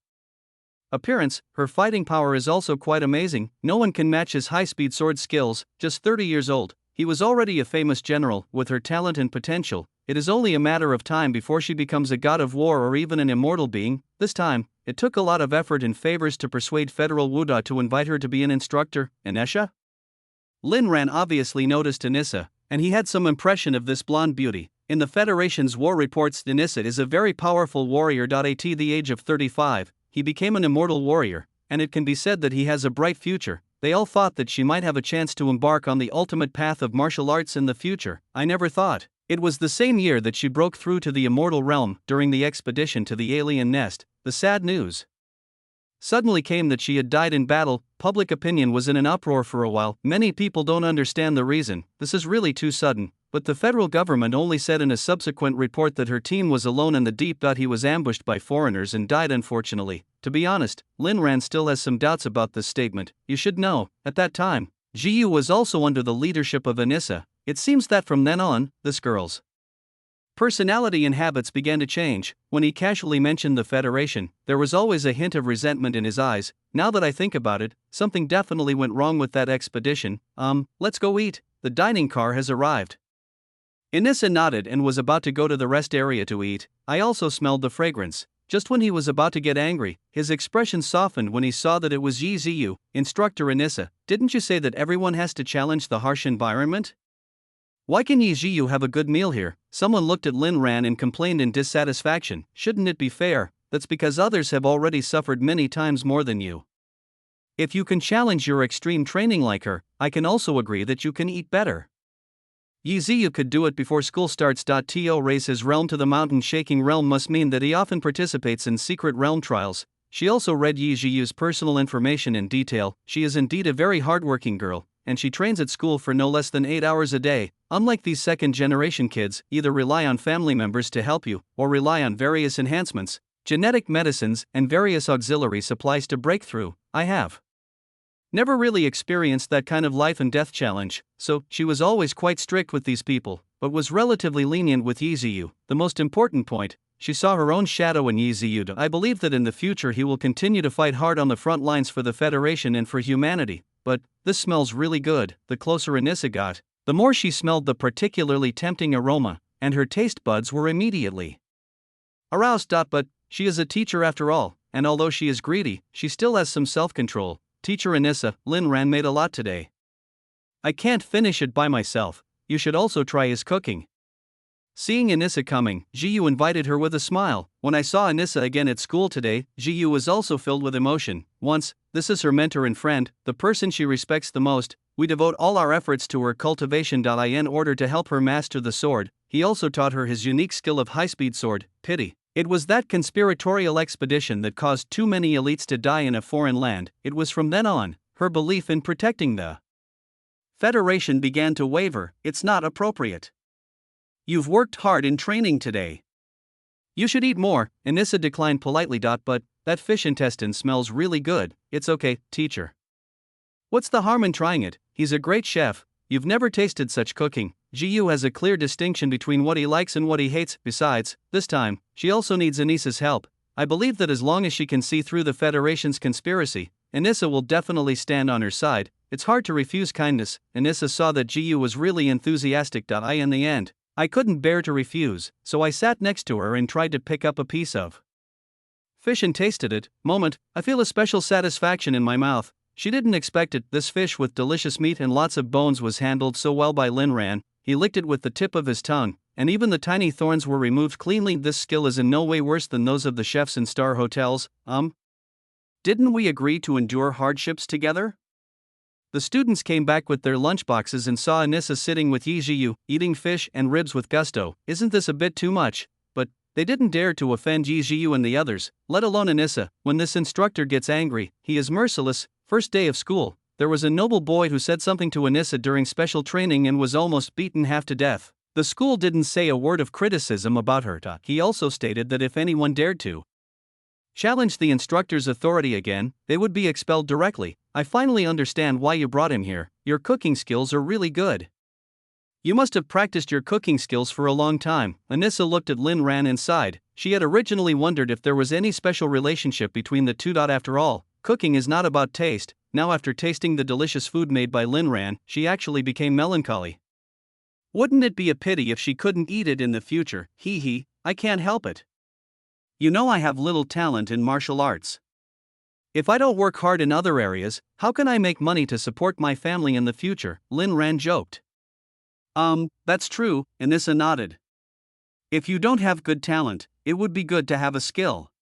S1: appearance, her fighting power is also quite amazing. No one can match his high-speed sword skills. Just 30 years old, he was already a famous general. With her talent and potential, it is only a matter of time before she becomes a god of war or even an immortal being. This time, it took a lot of effort and favors to persuade Federal Wuda to invite her to be an instructor. Anisha? Lin Ran obviously noticed Anissa, and he had some impression of this blonde beauty. In the Federation's war reports, Anissa is a very powerful warrior. At the age of 35, he became an immortal warrior, and it can be said that he has a bright future. They all thought that she might have a chance to embark on the ultimate path of martial arts in the future. I never thought. It was the same year that she broke through to the immortal realm. During the expedition to the alien nest, the sad news suddenly came that she had died in battle. Public opinion was in an uproar for a while. Many people don't understand the reason. This is really too sudden. But the federal government only said in a subsequent report that her team was alone in the deep. He was ambushed by foreigners and died unfortunately. To be honest, Lin Ran still has some doubts about this statement. You should know, at that time, Jiyu was also under the leadership of Anissa. It seems that from then on, this girl's personality and habits began to change. When he casually mentioned the Federation, there was always a hint of resentment in his eyes. Now that I think about it, something definitely went wrong with that expedition. Let's go eat. The dining car has arrived. Anissa nodded and was about to go to the rest area to eat. I also smelled the fragrance. Just when he was about to get angry, his expression softened when he saw that it was Yi Ziyu. Instructor Anissa, didn't you say that everyone has to challenge the harsh environment? Why can Yi Ziyu have a good meal here? Someone looked at Lin Ran and complained in dissatisfaction. Shouldn't it be fair? That's because others have already suffered many times more than you. If you can challenge your extreme training like her, I can also agree that you can eat better. Yi Ziyu could do it before school starts. To raise his realm to the mountain-shaking realm must mean that he often participates in secret realm trials. She also read Yi Ziyu's personal information in detail. She is indeed a very hardworking girl, and she trains at school for no less than 8 hours a day. Unlike these second-generation kids, either rely on family members to help you, or rely on various enhancements, genetic medicines, and various auxiliary supplies to break through. I have never really experienced that kind of life and death challenge, so she was always quite strict with these people, but was relatively lenient with Yi Ziyu. The most important point, she saw her own shadow in Yi Ziyu. I believe that in the future he will continue to fight hard on the front lines for the Federation and for humanity. But this smells really good. The closer Anissa got, the more she smelled the particularly tempting aroma, and her taste buds were immediately aroused. But she is a teacher after all, and although she is greedy, she still has some self-control. Teacher Anissa, Lin Ran made a lot today. I can't finish it by myself. You should also try his cooking. Seeing Anissa coming, Jiyu invited her with a smile. When I saw Anissa again at school today, Jiyu was also filled with emotion. Once, this is her mentor and friend, the person she respects the most. We devote all our efforts to her cultivation. In order to help her master the sword, he also taught her his unique skill of high-speed sword. Pity. It was that conspiratorial expedition that caused too many elites to die in a foreign land. It was from then on, her belief in protecting the Federation began to waver. It's not appropriate. You've worked hard in training today. You should eat more. Anissa declined politely. But that fish intestine smells really good. It's okay, teacher. What's the harm in trying it? He's a great chef. You've never tasted such cooking. Jiyu has a clear distinction between what he likes and what he hates. Besides, this time, she also needs Anissa's help. I believe that as long as she can see through the Federation's conspiracy, Anissa will definitely stand on her side. It's hard to refuse kindness. Anissa saw that Jiyu was really enthusiastic. In the end, I couldn't bear to refuse, so I sat next to her and tried to pick up a piece of fish and tasted it. I feel a special satisfaction in my mouth. She didn't expect it. This fish with delicious meat and lots of bones was handled so well by Lin Ran. He licked it with the tip of his tongue, and even the tiny thorns were removed cleanly. This skill is in no way worse than those of the chefs in star hotels. Didn't we agree to endure hardships together? The students came back with their lunchboxes and saw Anissa sitting with Yi Ziyu, eating fish and ribs with gusto. Isn't this a bit too much? But they didn't dare to offend Yi Ziyu and the others, let alone Anissa. When this instructor gets angry, he is merciless. First day of school, there was a noble boy who said something to Anissa during special training and was almost beaten half to death. The school didn't say a word of criticism about her. He also stated that if anyone dared to challenge the instructor's authority again, they would be expelled directly. I finally understand why you brought him here. Your cooking skills are really good. You must have practiced your cooking skills for a long time. Anissa looked at Lin Ran and sighed. She had originally wondered if there was any special relationship between the two. After all, cooking is not about taste. Now, after tasting the delicious food made by Lin Ran, she actually became melancholy. Wouldn't it be a pity if she couldn't eat it in the future? I can't help it. You know, I have little talent in martial arts. If I don't work hard in other areas, how can I make money to support my family in the future? Lin Ran joked. That's true, Anissa nodded. If you don't have good talent, it would be good to have a skill.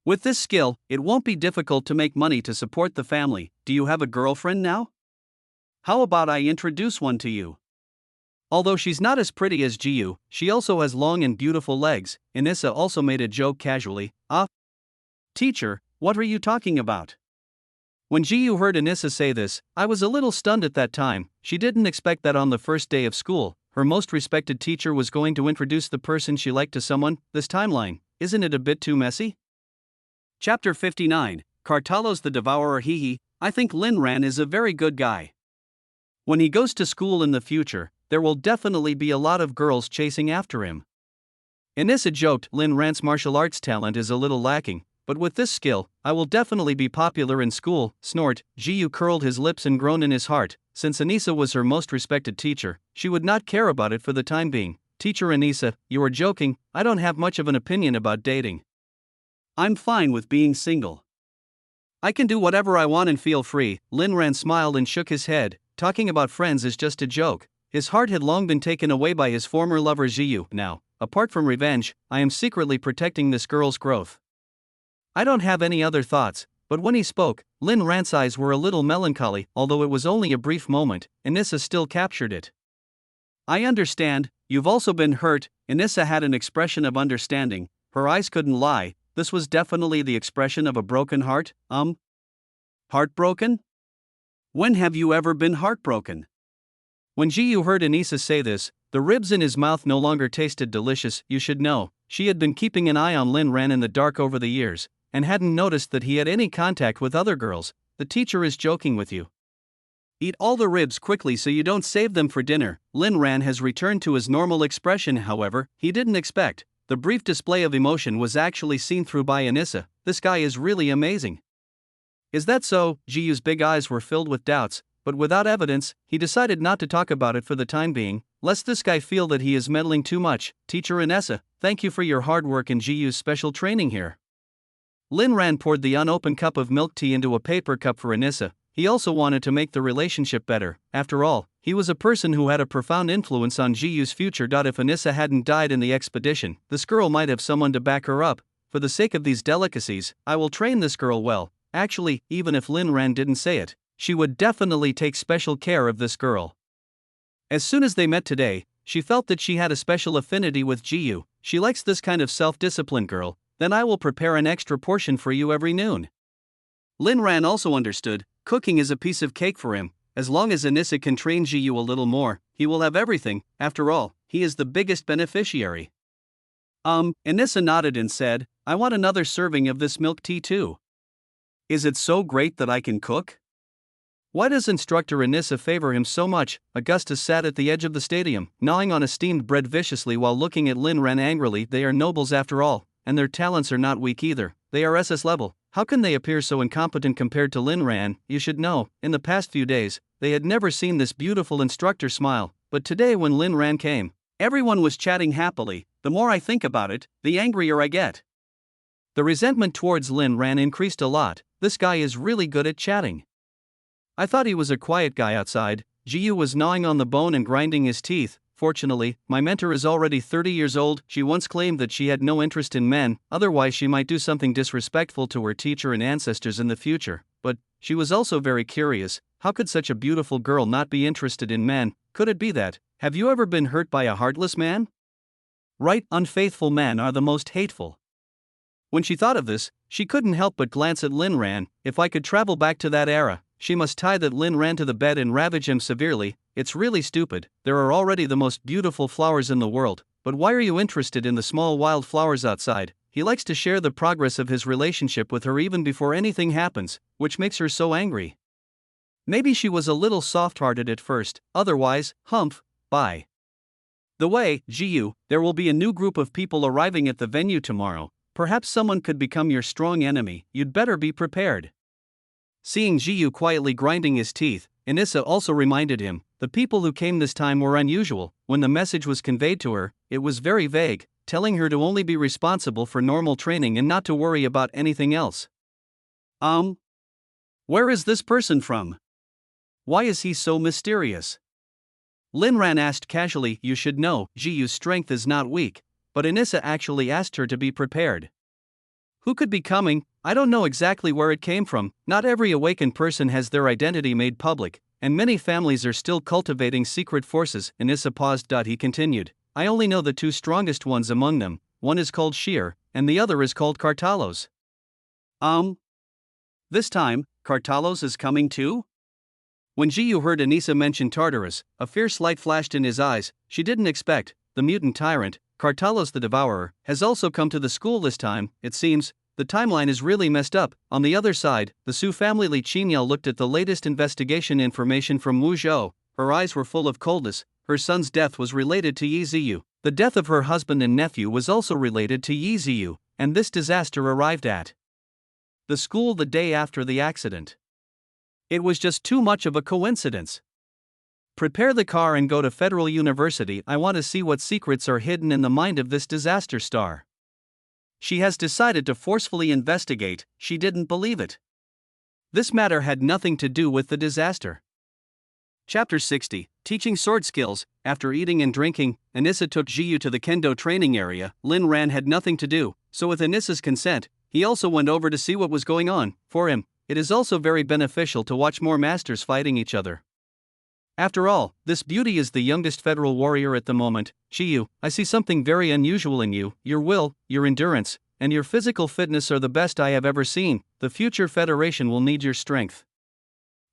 S1: With this skill, it won't be difficult to make money to support the family. Do you have a girlfriend now? How about I introduce one to you? Although she's not as pretty as Jiyu, she also has long and beautiful legs. Anissa also made a joke casually. Teacher, what are you talking about? When Jiyu heard Anissa say this, I was a little stunned at that time. She didn't expect that on the first day of school, her most respected teacher was going to introduce the person she liked to someone. This timeline, isn't it a bit too messy? Chapter 59, Cartalos the Devourer. I think Lin Ran is a very good guy. When he goes to school in the future, there will definitely be a lot of girls chasing after him. Anissa joked, Lin Ran's martial arts talent is a little lacking, but with this skill, I will definitely be popular in school. Snort, Jiyu curled his lips and groaned in his heart. Since Anissa was her most respected teacher, she would not care about it for the time being. Teacher Anissa, you are joking, I don't have much of an opinion about dating. I'm fine with being single. I can do whatever I want and feel free. Lin Ran smiled and shook his head. Talking about friends is just a joke. His heart had long been taken away by his former lover Jiyu. Now, apart from revenge, I am secretly protecting this girl's growth. I don't have any other thoughts, but when he spoke, Lin Ran's eyes were a little melancholy. Although it was only a brief moment, Anissa still captured it. I understand, you've also been hurt. Anissa had an expression of understanding, her eyes couldn't lie. This was definitely the expression of a broken heart. Heartbroken? When have you ever been heartbroken? When Jiyu heard Anissa say this, the ribs in his mouth no longer tasted delicious. You should know, she had been keeping an eye on Lin Ran in the dark over the years, and hadn't noticed that he had any contact with other girls. The teacher is joking with you. Eat all the ribs quickly so you don't save them for dinner. Lin Ran has returned to his normal expression. However, he didn't expect. The brief display of emotion was actually seen through by Anissa. This guy is really amazing. Is that so? Jiyu's big eyes were filled with doubts, but without evidence, he decided not to talk about it for the time being, lest this guy feel that he is meddling too much. Teacher Anissa, thank you for your hard work in Jiyu's special training here. Lin Ran poured the unopened cup of milk tea into a paper cup for Anissa. He also wanted to make the relationship better. After all, he was a person who had a profound influence on Jiyu's future. If Anissa hadn't died in the expedition, this girl might have someone to back her up. For the sake of these delicacies, I will train this girl well. Actually, even if Lin Ran didn't say it, she would definitely take special care of this girl. As soon as they met today, she felt that she had a special affinity with Jiyu. She likes this kind of self-disciplined girl. Then I will prepare an extra portion for you every noon. Lin Ran also understood, cooking is a piece of cake for him. As long as Anissa can train Jiyu a little more, he will have everything. After all, he is the biggest beneficiary. Anissa nodded and said, I want another serving of this milk tea too. Is it so great that I can cook? Why does instructor Anissa favor him so much? Augustus sat at the edge of the stadium, gnawing on a steamed bread viciously while looking at Lin Ran angrily. They are nobles after all, and their talents are not weak either. They are SS level. How can they appear so incompetent compared to Lin Ran? You should know, in the past few days, they had never seen this beautiful instructor smile, but today when Lin Ran came, everyone was chatting happily. The more I think about it, the angrier I get. The resentment towards Lin Ran increased a lot. This guy is really good at chatting. I thought he was a quiet guy outside. Jiyu was gnawing on the bone and grinding his teeth. Fortunately, my mentor is already 30 years old. She once claimed that she had no interest in men, otherwise she might do something disrespectful to her teacher and ancestors in the future. But she was also very curious. How could such a beautiful girl not be interested in men? Could it be that? Have you ever been hurt by a heartless man? Right, unfaithful men are the most hateful. When she thought of this, she couldn't help but glance at Lin Ran. If I could travel back to that era, she must tie that. Lin ran to the bed and ravaged him severely. It's really stupid, there are already the most beautiful flowers in the world, but why are you interested in the small wild flowers outside? He likes to share the progress of his relationship with her even before anything happens, which makes her so angry. Maybe she was a little soft-hearted at first, otherwise, humph, bye. The way, Jiyu, there will be a new group of people arriving at the venue tomorrow. Perhaps someone could become your strong enemy, you'd better be prepared. Seeing Jiyu quietly grinding his teeth, Anissa also reminded him, the people who came this time were unusual. When the message was conveyed to her, it was very vague, telling her to only be responsible for normal training and not to worry about anything else. Where is this person from? Why is he so mysterious? Linran asked casually. You should know, Jiyu's strength is not weak, but Anissa actually asked her to be prepared. Who could be coming? I don't know exactly where it came from. Not every awakened person has their identity made public, and many families are still cultivating secret forces. Anissa paused. He continued, I only know the two strongest ones among them, one is called Sheer, and the other is called Kartalos. This time, Kartalos is coming too? When Jiyu heard Anissa mention Tartarus, a fierce light flashed in his eyes. She didn't expect, the mutant tyrant, Kartalos the Devourer, has also come to the school this time. It seems, the timeline is really messed up. On the other side, the Su family Li Qingyao looked at the latest investigation information from Wu Zhou. Her eyes were full of coldness. Her son's death was related to Yi Ziyu. The death of her husband and nephew was also related to Yi Ziyu, and this disaster arrived at the school the day after the accident. It was just too much of a coincidence. Prepare the car and go to Federal University. I want to see what secrets are hidden in the mind of this disaster star. She has decided to forcefully investigate. She didn't believe it. This matter had nothing to do with the disaster. Chapter 60, Teaching Sword Skills. After eating and drinking, Anissa took Jiyu to the kendo training area. Lin Ran had nothing to do, so with Anissa's consent, he also went over to see what was going on. For him, it is also very beneficial to watch more masters fighting each other. After all, this beauty is the youngest federal warrior at the moment. Jiyu, I see something very unusual in you. Your will, your endurance, and your physical fitness are the best I have ever seen. The future federation will need your strength.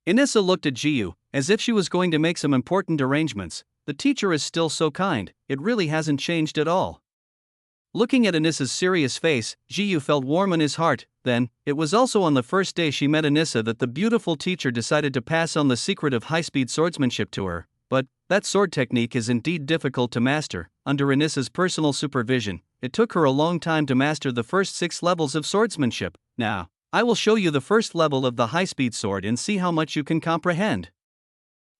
S1: Anissa looked at Jiyu, as if she was going to make some important arrangements. The teacher is still so kind, it really hasn't changed at all. Looking at Anissa's serious face, Jiyu felt warm in his heart. Then, it was also on the first day she met Anissa that the beautiful teacher decided to pass on the secret of high-speed swordsmanship to her. But, that sword technique is indeed difficult to master. Under Anissa's personal supervision, it took her a long time to master the first 6 levels of swordsmanship. Now, I will show you the first level of the high-speed sword and see how much you can comprehend.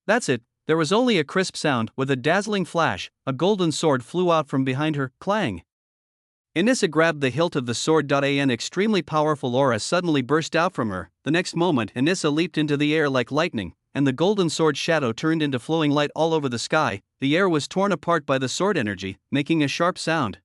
S1: That's it. There was only a crisp sound. With a dazzling flash, a golden sword flew out from behind her. Clang! Anissa grabbed the hilt of the sword. An extremely powerful aura suddenly burst out from her. The next moment, Anissa leaped into the air like lightning, and the golden sword's shadow turned into flowing light all over the sky. The air was torn apart by the sword energy, making a sharp sound.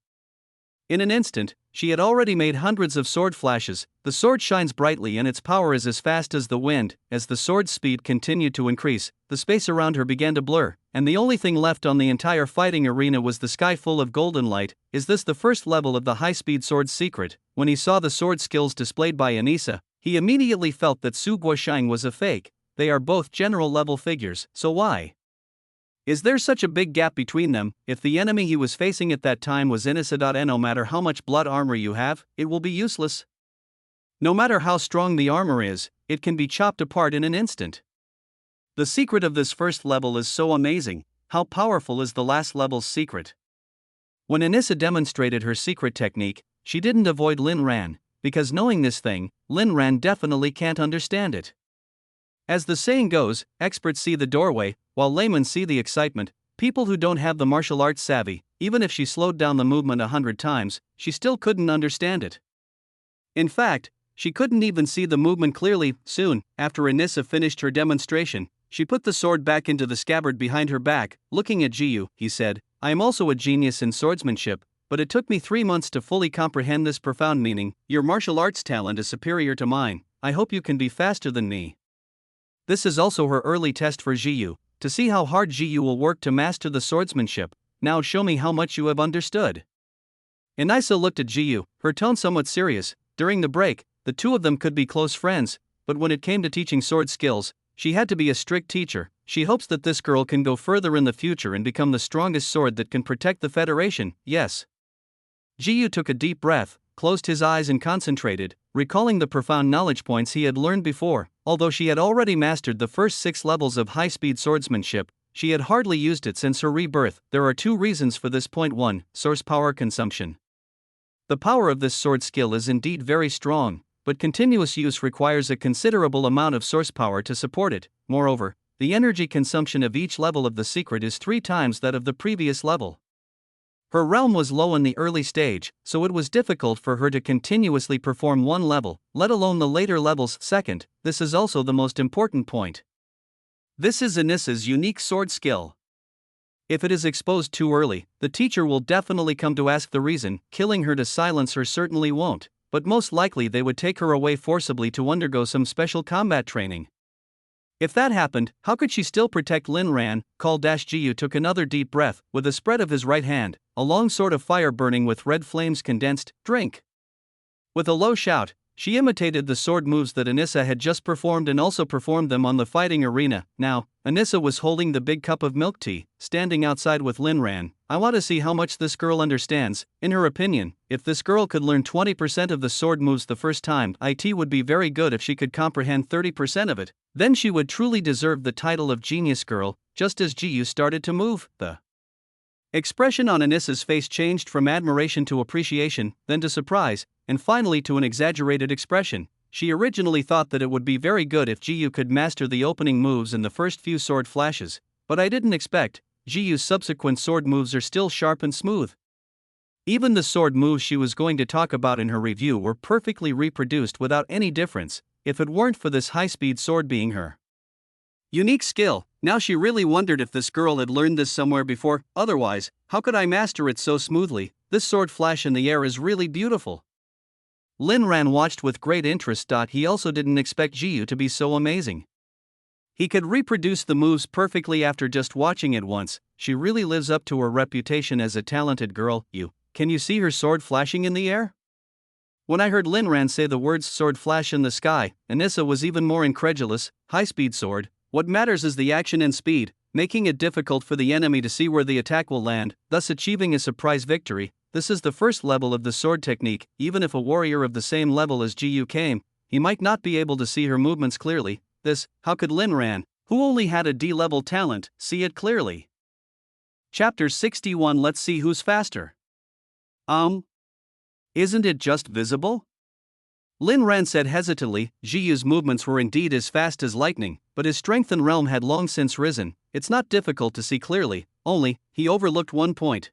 S1: In an instant, she had already made hundreds of sword flashes. The sword shines brightly and its power is as fast as the wind. As the sword's speed continued to increase, the space around her began to blur, and the only thing left on the entire fighting arena was the sky full of golden light. Is this the first level of the high-speed sword's secret? When he saw the sword skills displayed by Anissa, he immediately felt that Su Guoshang was a fake. They are both general-level figures, so why is there such a big gap between them? If the enemy he was facing at that time was Anissa, no matter how much blood armor you have, it will be useless. No matter how strong the armor is, it can be chopped apart in an instant. The secret of this first level is so amazing. How powerful is the last level's secret? When Anissa demonstrated her secret technique, she didn't avoid Lin Ran, because knowing this thing, Lin Ran definitely can't understand it. As the saying goes, experts see the doorway, while laymen see the excitement. People who don't have the martial arts savvy, even if she slowed down the movement 100 times, she still couldn't understand it. In fact, she couldn't even see the movement clearly. Soon, after Anissa finished her demonstration, she put the sword back into the scabbard behind her back. Looking at Jiyu, he said, I am also a genius in swordsmanship, but it took me 3 months to fully comprehend this profound meaning. Your martial arts talent is superior to mine. I hope you can be faster than me. This is also her early test for Jiyu, to see how hard Jiyu will work to master the swordsmanship. Now show me how much you have understood. Anissa looked at Jiyu, her tone somewhat serious. During the break, the two of them could be close friends, but when it came to teaching sword skills, she had to be a strict teacher. She hopes that this girl can go further in the future and become the strongest sword that can protect the Federation. Yes. Jiyu took a deep breath, closed his eyes and concentrated, recalling the profound knowledge points he had learned before. Although she had already mastered the first 6 levels of high-speed swordsmanship, she had hardly used it since her rebirth. There are 2 reasons for this. Point 1. Source power consumption. The power of this sword skill is indeed very strong, but continuous use requires a considerable amount of source power to support it. Moreover, the energy consumption of each level of the secret is 3 times that of the previous level. Her realm was low in the early stage, so it was difficult for her to continuously perform one level, let alone the later levels. Second, this is also the most important point. This is Anissa's unique sword skill. If it is exposed too early, the teacher will definitely come to ask the reason. Killing her to silence her certainly won't, but most likely they would take her away forcibly to undergo some special combat training. If that happened, how could she still protect Lin Ran? Jiyu took another deep breath, with a spread of his right hand, a long sword of fire burning with red flames condensed. Drink! With a low shout, she imitated the sword moves that Anissa had just performed and also performed them on the fighting arena. Now, Anissa was holding the big cup of milk tea, standing outside with Lin Ran. I want to see how much this girl understands. In her opinion, if this girl could learn 20% of the sword moves the first time, it would be very good if she could comprehend 30% of it. Then she would truly deserve the title of Genius Girl. Just as Jiyu started to move, the expression on Anissa's face changed from admiration to appreciation, then to surprise, and finally to an exaggerated expression. She originally thought that it would be very good if Jiyu could master the opening moves and the first few sword flashes, but I didn't expect. Jiyu's subsequent sword moves are still sharp and smooth. Even the sword moves she was going to talk about in her review were perfectly reproduced without any difference, if it weren't for this high-speed sword being her unique skill. Now she really wondered if this girl had learned this somewhere before. Otherwise, how could I master it so smoothly? This sword flash in the air is really beautiful. Lin Ran watched with great interest. He also didn't expect Jiyu to be so amazing. He could reproduce the moves perfectly after just watching it once. She really lives up to her reputation as a talented girl. Can you see her sword flashing in the air? When I heard Lin Ran say the words sword flash in the sky, Anissa was even more incredulous. High-speed sword. What matters is the action and speed, making it difficult for the enemy to see where the attack will land, thus achieving a surprise victory. This is the first level of the sword technique. Even if a warrior of the same level as Jiyu came, he might not be able to see her movements clearly. How could Lin Ran, who only had a D-level talent, see it clearly? Chapter 61. Let's see who's faster. Isn't it just visible? Lin Ran said hesitantly. Jiyu's movements were indeed as fast as lightning, but his strength and realm had long since risen. It's not difficult to see clearly, only, he overlooked one point.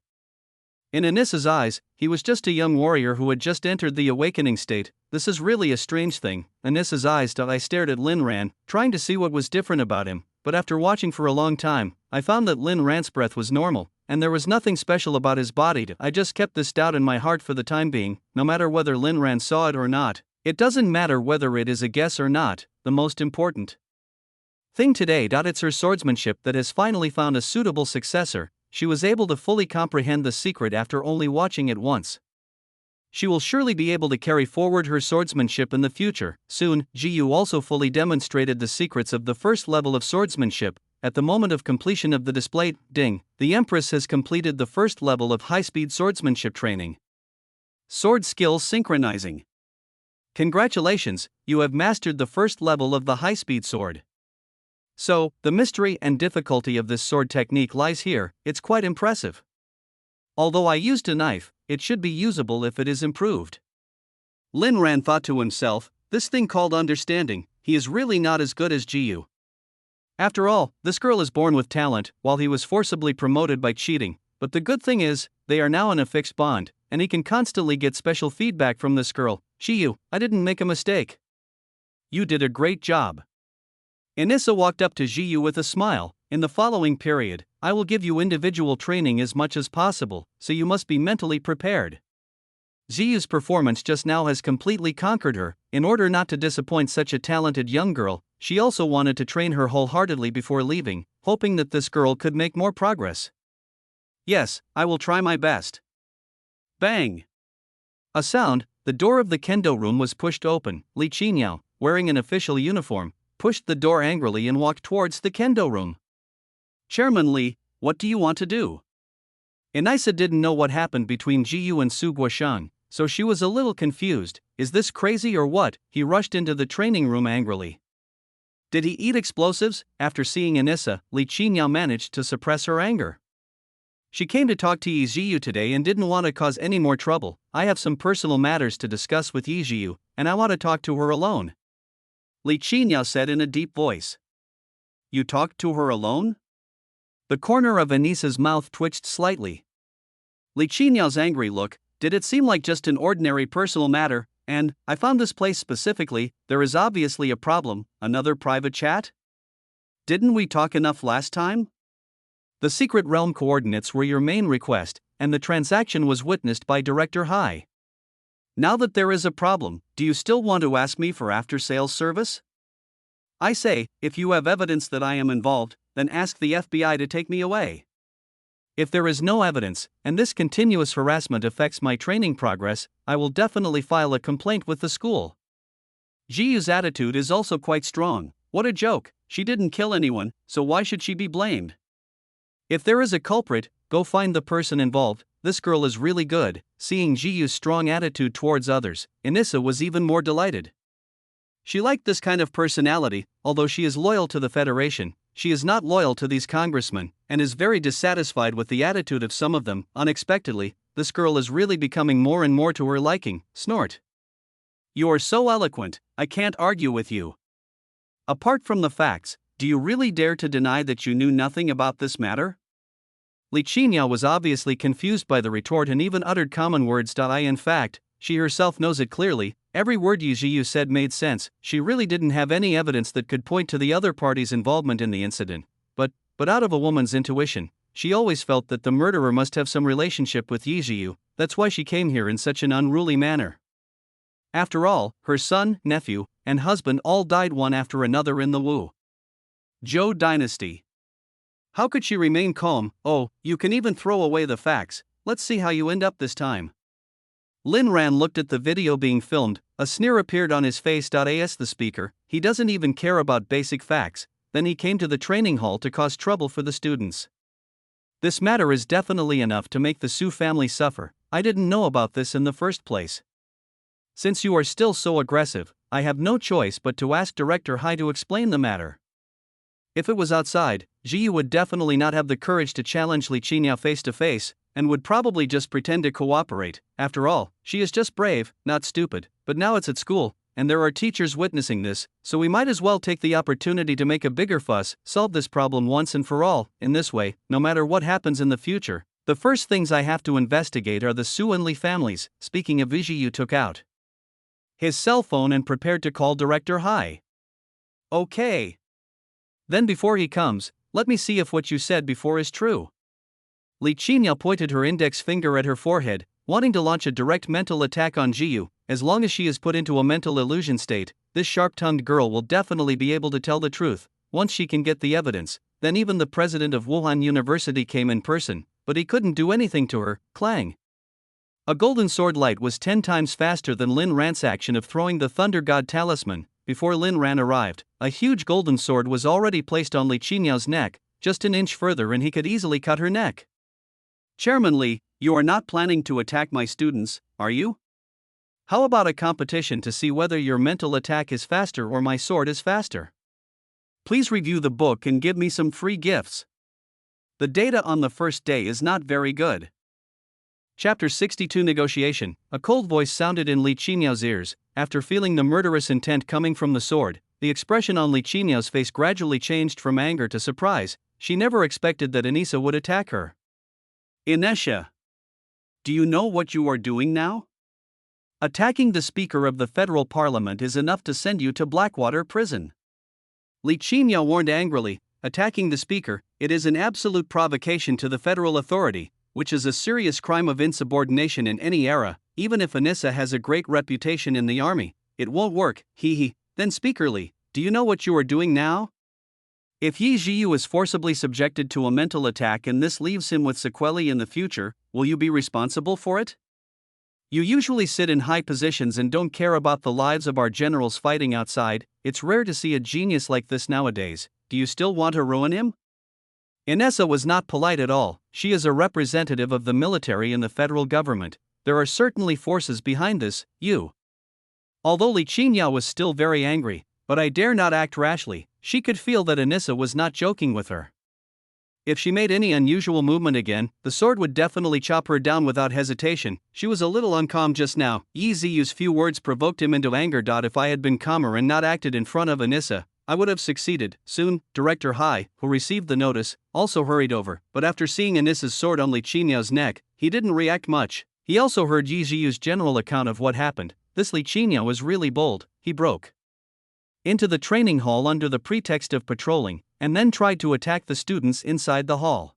S1: In Anissa's eyes, he was just a young warrior who had just entered the awakening state. This is really a strange thing. Anissa's eyes. I stared at Lin Ran, trying to see what was different about him, but after watching for a long time, I found that Lin Ran's breath was normal, and there was nothing special about his body. I just kept this doubt in my heart for the time being. No matter whether Lin Ran saw it or not, it doesn't matter whether it is a guess or not. The most important thing today. It's her swordsmanship that has finally found a suitable successor. She was able to fully comprehend the secret after only watching it once. She will surely be able to carry forward her swordsmanship in the future. Soon, Jiyu also fully demonstrated the secrets of the first level of swordsmanship. At the moment of completion of the display, ding, the Empress has completed the first level of high-speed swordsmanship training. Sword skill synchronizing. Congratulations, you have mastered the first level of the high-speed sword. So, the mystery and difficulty of this sword technique lies here. It's quite impressive. Although I used a knife, it should be usable if it is improved. Lin Ran thought to himself, this thing called understanding, he is really not as good as Jiyu. After all, this girl is born with talent, while he was forcibly promoted by cheating. But the good thing is, they are now in a fixed bond, and he can constantly get special feedback from this girl. Jiyu, I didn't make a mistake. You did a great job. Anissa walked up to Jiyu with a smile. In the following period, I will give you individual training as much as possible, so you must be mentally prepared. Jiyu's performance just now has completely conquered her. In order not to disappoint such a talented young girl, she also wanted to train her wholeheartedly before leaving, hoping that this girl could make more progress. Yes, I will try my best. Bang! A sound, the door of the kendo room was pushed open. Li Qinyao, wearing an official uniform, pushed the door angrily and walked towards the kendo room. Chairman Lee, what do you want to do? Anissa didn't know what happened between Jiyu and Su Guoshan, so she was a little confused. Is this crazy or what? He rushed into the training room angrily. Did he eat explosives? After seeing Anissa, Li Qinyao managed to suppress her anger. She came to talk to Yi Jiyu today and didn't want to cause any more trouble. I have some personal matters to discuss with Yi Jiyu, and I want to talk to her alone. Li Qinyao said in a deep voice. You talked to her alone? The corner of Anissa's mouth twitched slightly. Li Qinyao's angry look, did it seem like just an ordinary personal matter, and, I found this place specifically, there is obviously a problem, another private chat? Didn't we talk enough last time? The secret realm coordinates were your main request, and the transaction was witnessed by Director Hai. Now that there is a problem, do you still want to ask me for after-sales service? I say, if you have evidence that I am involved, then ask the FBI to take me away. If there is no evidence, and this continuous harassment affects my training progress, I will definitely file a complaint with the school. Jiyu's attitude is also quite strong. What a joke, she didn't kill anyone, so why should she be blamed? If there is a culprit, go find the person involved. This girl is really good. Seeing Jiyu's strong attitude towards others, Anissa was even more delighted. She liked this kind of personality. Although she is loyal to the Federation, she is not loyal to these congressmen, and is very dissatisfied with the attitude of some of them. Unexpectedly, this girl is really becoming more and more to her liking. Snort. You are so eloquent, I can't argue with you. Apart from the facts, do you really dare to deny that you knew nothing about this matter? Li Qinyao was obviously confused by the retort and even uttered common words. In fact, she herself knows it clearly. Every word Yi Jiyu said made sense. She really didn't have any evidence that could point to the other party's involvement in the incident. But out of a woman's intuition, she always felt that the murderer must have some relationship with Yi Jiyu. That's why she came here in such an unruly manner. After all, her son, nephew, and husband all died one after another in the Wu Zhou dynasty. How could she remain calm? Oh, you can even throw away the facts. Let's see how you end up this time. Lin Ran looked at the video being filmed. A sneer appeared on his face. As the speaker, he doesn't even care about basic facts. Then he came to the training hall to cause trouble for the students. This matter is definitely enough to make the Su family suffer. I didn't know about this in the first place. Since you are still so aggressive, I have no choice but to ask Director Hai to explain the matter. If it was outside, Jiyu would definitely not have the courage to challenge Li Qinyao face to face, and would probably just pretend to cooperate. After all, she is just brave, not stupid. But now it's at school, and there are teachers witnessing this, so we might as well take the opportunity to make a bigger fuss, solve this problem once and for all. In this way, no matter what happens in the future, the first things I have to investigate are the Su and Li families. Speaking of, Jiyu took out his cell phone and prepared to call Director Hai. Okay. Then before he comes, let me see if what you said before is true. Li Qinyao pointed her index finger at her forehead, wanting to launch a direct mental attack on Jiyu. As long as she is put into a mental illusion state, this sharp-tongued girl will definitely be able to tell the truth. Once she can get the evidence, then even the president of Wuhan University came in person, but he couldn't do anything to her. Clang. A golden sword light was 10 times faster than Lin Ran's action of throwing the Thunder God talisman. Before Lin Ran arrived, a huge golden sword was already placed on Li Qinyao's neck. Just an inch further and he could easily cut her neck. Chairman Li, you are not planning to attack my students, are you? How about a competition to see whether your mental attack is faster or my sword is faster? Please review the book and give me some free gifts. The data on the first day is not very good. Chapter 62 Negotiation. A cold voice sounded in Li Qinyao ears. After feeling the murderous intent coming from the sword, the expression on Li Qinyao face gradually changed from anger to surprise. She never expected that Anissa would attack her. Inesha, do you know what you are doing now? Attacking the Speaker of the Federal Parliament is enough to send you to Blackwater Prison. Li Qinyao warned angrily. Attacking the Speaker, it is an absolute provocation to the federal authority, which is a serious crime of insubordination in any era. Even if Anissa has a great reputation in the army, it won't work. Then Speaker Li, do you know what you are doing now? If Yi Jiyu is forcibly subjected to a mental attack and this leaves him with sequelae in the future, will you be responsible for it? You usually sit in high positions and don't care about the lives of our generals fighting outside. It's rare to see a genius like this nowadays. Do you still want to ruin him? Inessa was not polite at all. She is a representative of the military and the federal government. There are certainly forces behind this, you. Although Li Qinyao was still very angry, but I dare not act rashly. She could feel that Inessa was not joking with her. If she made any unusual movement again, the sword would definitely chop her down without hesitation. She was a little uncalm just now. Yi Ziyu's few words provoked him into anger. If I had been calmer and not acted in front of Inessa, I would have succeeded. Soon, Director Hai, who received the notice, also hurried over, but after seeing Inessa's sword on Li Qinyao's neck, he didn't react much. He also heard Yi Ziyu's general account of what happened. This Li Qinyao was really bold. He broke into the training hall under the pretext of patrolling, and then tried to attack the students inside the hall.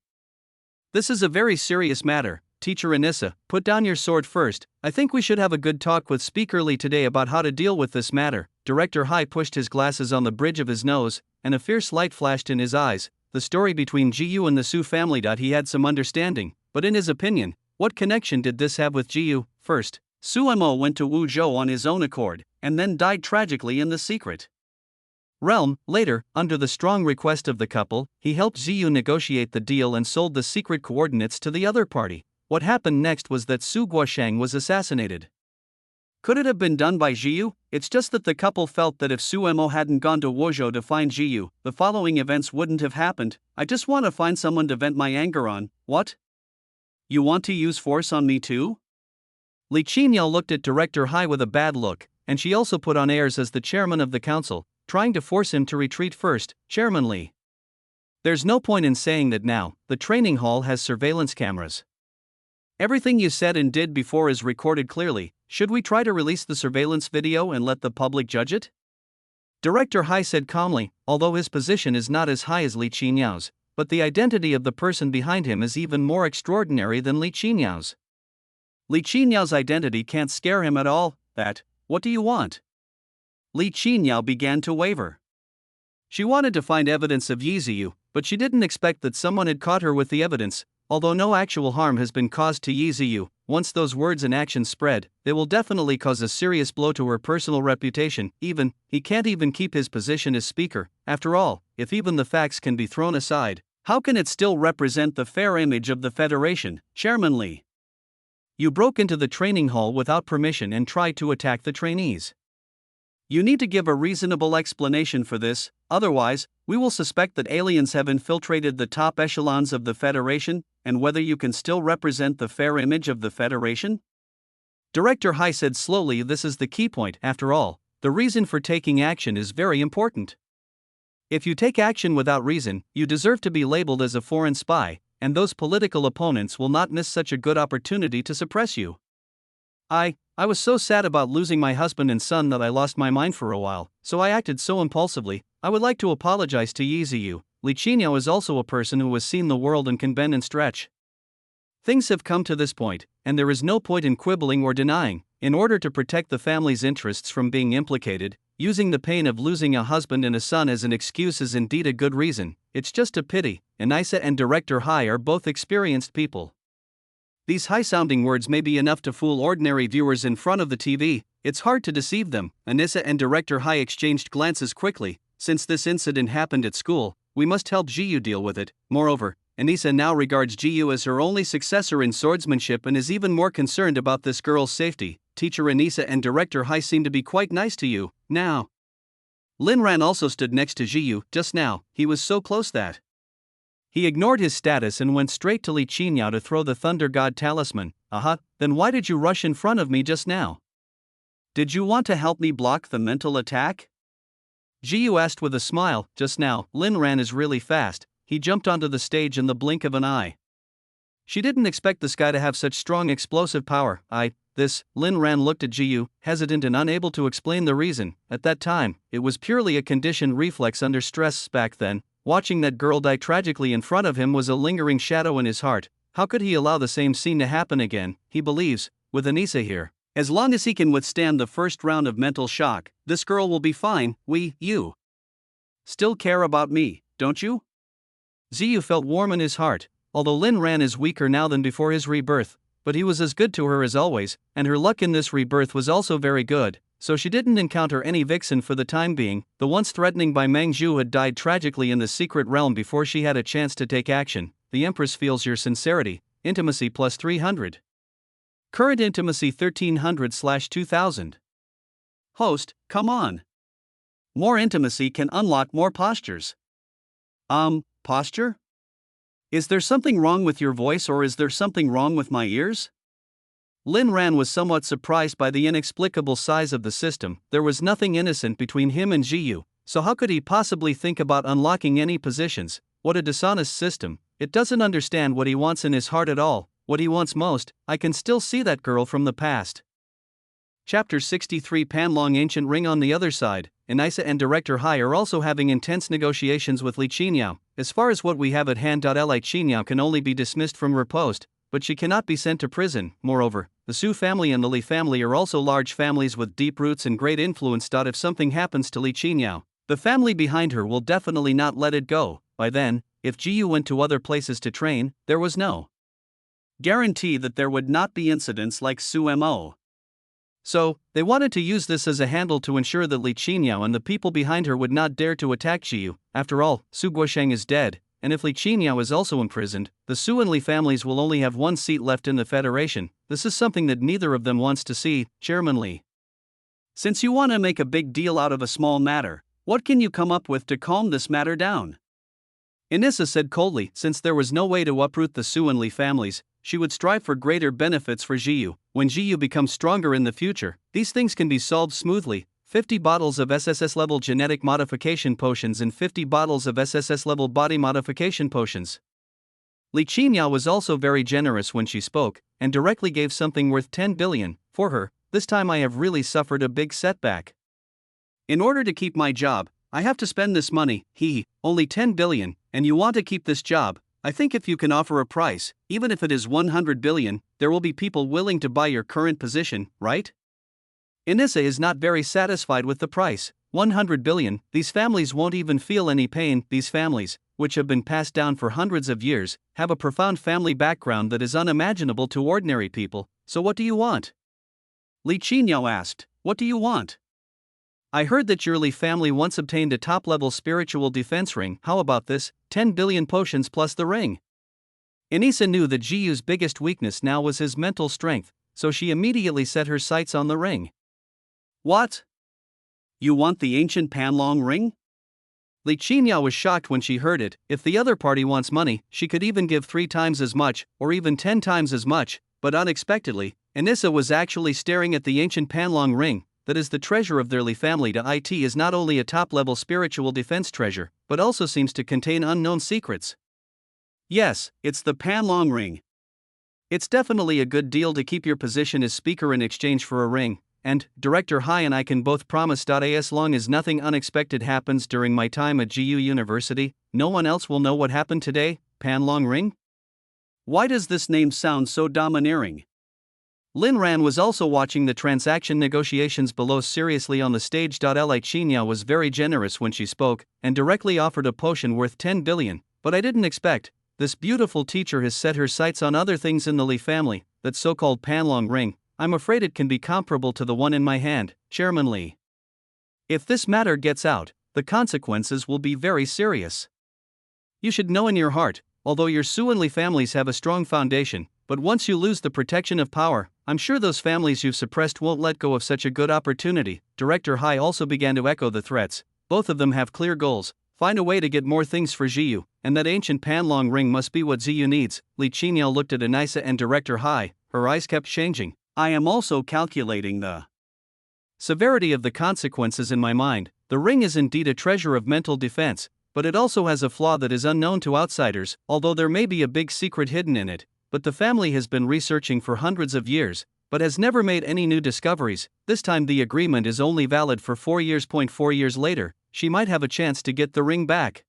S1: This is a very serious matter. Teacher Inessa, put down your sword first. I think we should have a good talk with Speaker Li today about how to deal with this matter. Director Hai pushed his glasses on the bridge of his nose, and a fierce light flashed in his eyes. The story between Jiyu and the Su family. He had some understanding, but in his opinion, what connection did this have with Jiyu? First, Su Mo went to Wuzhou on his own accord, and then died tragically in the secret realm. Later, under the strong request of the couple, he helped Ziyu negotiate the deal and sold the secret coordinates to the other party. What happened next was that Su Guoshang was assassinated. Could it have been done by Jiyu? It's just that the couple felt that if Su Mo hadn't gone to Wuzhou to find Jiyu, the following events wouldn't have happened. I just want to find someone to vent my anger on. What? You want to use force on me too? Li Qinyao looked at Director Hai with a bad look, and she also put on airs as the chairman of the council, trying to force him to retreat first. Chairman Li. There's no point in saying that now. The training hall has surveillance cameras. Everything you said and did before is recorded clearly. Should we try to release the surveillance video and let the public judge it? Director Hai said calmly, although his position is not as high as Li Qinyao's, but the identity of the person behind him is even more extraordinary than Li Qinyao's. Li Qinyao's identity can't scare him at all. What do you want? Li Qinyao began to waver. She wanted to find evidence of Yi Ziyu, but she didn't expect that someone had caught her with the evidence. Although no actual harm has been caused to Yi Ziyu, once those words and actions spread, they will definitely cause a serious blow to her personal reputation. He can't even keep his position as speaker. After all, if even the facts can be thrown aside, how can it still represent the fair image of the Federation? Chairman Li. You broke into the training hall without permission and tried to attack the trainees. You need to give a reasonable explanation for this, otherwise, we will suspect that aliens have infiltrated the top echelons of the Federation, and whether you can still represent the fair image of the Federation? Director Hai said slowly, this is the key point. After all, the reason for taking action is very important. If you take action without reason, you deserve to be labeled as a foreign spy, and those political opponents will not miss such a good opportunity to suppress you. I was so sad about losing my husband and son that I lost my mind for a while, so I acted so impulsively. I would like to apologize to Yi Ziyu. Li Qinyao is also a person who has seen the world and can bend and stretch. Things have come to this point, and there is no point in quibbling or denying. In order to protect the family's interests from being implicated, using the pain of losing a husband and a son as an excuse is indeed a good reason. It's just a pity. Inessa and Director Hai are both experienced people. These high-sounding words may be enough to fool ordinary viewers in front of the TV. It's hard to deceive them. Inessa and Director Hai exchanged glances quickly. Since this incident happened at school, we must help Jiyu deal with it. Moreover, Inessa now regards Jiyu as her only successor in swordsmanship and is even more concerned about this girl's safety. Teacher Inessa and Director Hai seem to be quite nice to you, now. Lin Ran also stood next to Jiyu. Just now, he was so close that he ignored his status and went straight to Li Qinyao to throw the Thunder God talisman. Then why did you rush in front of me just now? Did you want to help me block the mental attack? Jiyu asked with a smile. Just now, Lin Ran is really fast. He jumped onto the stage in the blink of an eye. She didn't expect this guy to have such strong explosive power. Lin Ran looked at Jiyu, hesitant and unable to explain the reason. At that time, it was purely a conditioned reflex under stress. Back then, watching that girl die tragically in front of him was a lingering shadow in his heart. How could he allow the same scene to happen again? He believes, with Inessa here, as long as he can withstand the first round of mental shock, this girl will be fine. You still care about me, don't you? Ziyu felt warm in his heart. Although Lin Ran is weaker now than before his rebirth, but he was as good to her as always, and her luck in this rebirth was also very good, so she didn't encounter any vixen for the time being. The once threatening by Meng Zhu had died tragically in the secret realm before she had a chance to take action. The Empress feels your sincerity. Intimacy plus 300. Current intimacy 1300/2000. Host, come on. More intimacy can unlock more postures. Posture? Is there something wrong with your voice, or is there something wrong with my ears? Lin Ran was somewhat surprised by the inexplicable size of the system. There was nothing innocent between him and Jiyu, so how could he possibly think about unlocking any positions? What a dishonest system. It doesn't understand what he wants in his heart at all. What he wants most, I can still see that girl from the past. Chapter 63 Panlong Ancient Ring. On the other side, Anissa and Director Hai are also having intense negotiations with Li Qiniao. As far as what we have at hand, Li Qiniao can only be dismissed from her post, but she cannot be sent to prison. Moreover, the Su family and the Li family are also large families with deep roots and great influence. If something happens to Li Qiniao, the family behind her will definitely not let it go. By then, if Jiyu went to other places to train, there was no guarantee that there would not be incidents like Su Mo. So, they wanted to use this as a handle to ensure that Li Qiniao and the people behind her would not dare to attack Jiyu. After all, Su Guosheng is dead, and if Li Qiniao is also imprisoned, the Su and Li families will only have one seat left in the Federation. This is something that neither of them wants to see. Chairman Li, since you want to make a big deal out of a small matter, what can you come up with to calm this matter down? Anissa said coldly. Since there was no way to uproot the Su and Li families, she would strive for greater benefits for Jiyu. When Jiyu becomes stronger in the future, these things can be solved smoothly. 50 bottles of SSS-level genetic modification potions and 50 bottles of SSS-level body modification potions. Li Qiniao was also very generous when she spoke, and directly gave something worth 10 billion. For her, this time I have really suffered a big setback. In order to keep my job, I have to spend this money. Only 10 billion, and you want to keep this job? I think if you can offer a price, even if it is 100 billion, there will be people willing to buy your current position, right? Anissa is not very satisfied with the price. 100 billion, these families won't even feel any pain. These families, which have been passed down for hundreds of years, have a profound family background that is unimaginable to ordinary people. So what do you want? Li Qiniao asked. What do you want? I heard that your Li family once obtained a top-level spiritual defense ring. How about this? 10 billion potions plus the ring. Anissa knew that Jiyu's biggest weakness now was his mental strength, so she immediately set her sights on the ring. What? You want the ancient Panlong ring? Li Qiniao was shocked when she heard it. If the other party wants money, she could even give 3 times as much, or even 10 times as much, but unexpectedly, Anissa was actually staring at the ancient Panlong ring. That is the treasure of their Li family. It is not only a top-level spiritual defense treasure, but also seems to contain unknown secrets. Yes, it's the Panlong ring. It's definitely a good deal to keep your position as speaker in exchange for a ring, and Director Hai and I can both promise. As long as nothing unexpected happens during my time at GU University, no one else will know what happened today. Panlong ring? Why does this name sound so domineering? Lin Ran was also watching the transaction negotiations below seriously on the stage. Li Qiniao was very generous when she spoke, and directly offered a potion worth 10 billion, but I didn't expect. This beautiful teacher has set her sights on other things in the Li family. That so-called Panlong ring, I'm afraid it can be comparable to the one in my hand, Chairman Li. If this matter gets out, the consequences will be very serious. You should know in your heart, although your Su and Li families have a strong foundation, but once you lose the protection of power, I'm sure those families you've suppressed won't let go of such a good opportunity. Director Hai also began to echo the threats. Both of them have clear goals. Find a way to get more things for Jiyu, and that ancient Panlong ring must be what Jiyu needs. Li Qiniao looked at Anissa and Director Hai. Her eyes kept changing. I am also calculating the severity of the consequences in my mind. The ring is indeed a treasure of mental defense, but it also has a flaw that is unknown to outsiders, although there may be a big secret hidden in it. But the family has been researching for hundreds of years, but has never made any new discoveries. This time the agreement is only valid for 4 years. 4 years later, she might have a chance to get the ring back.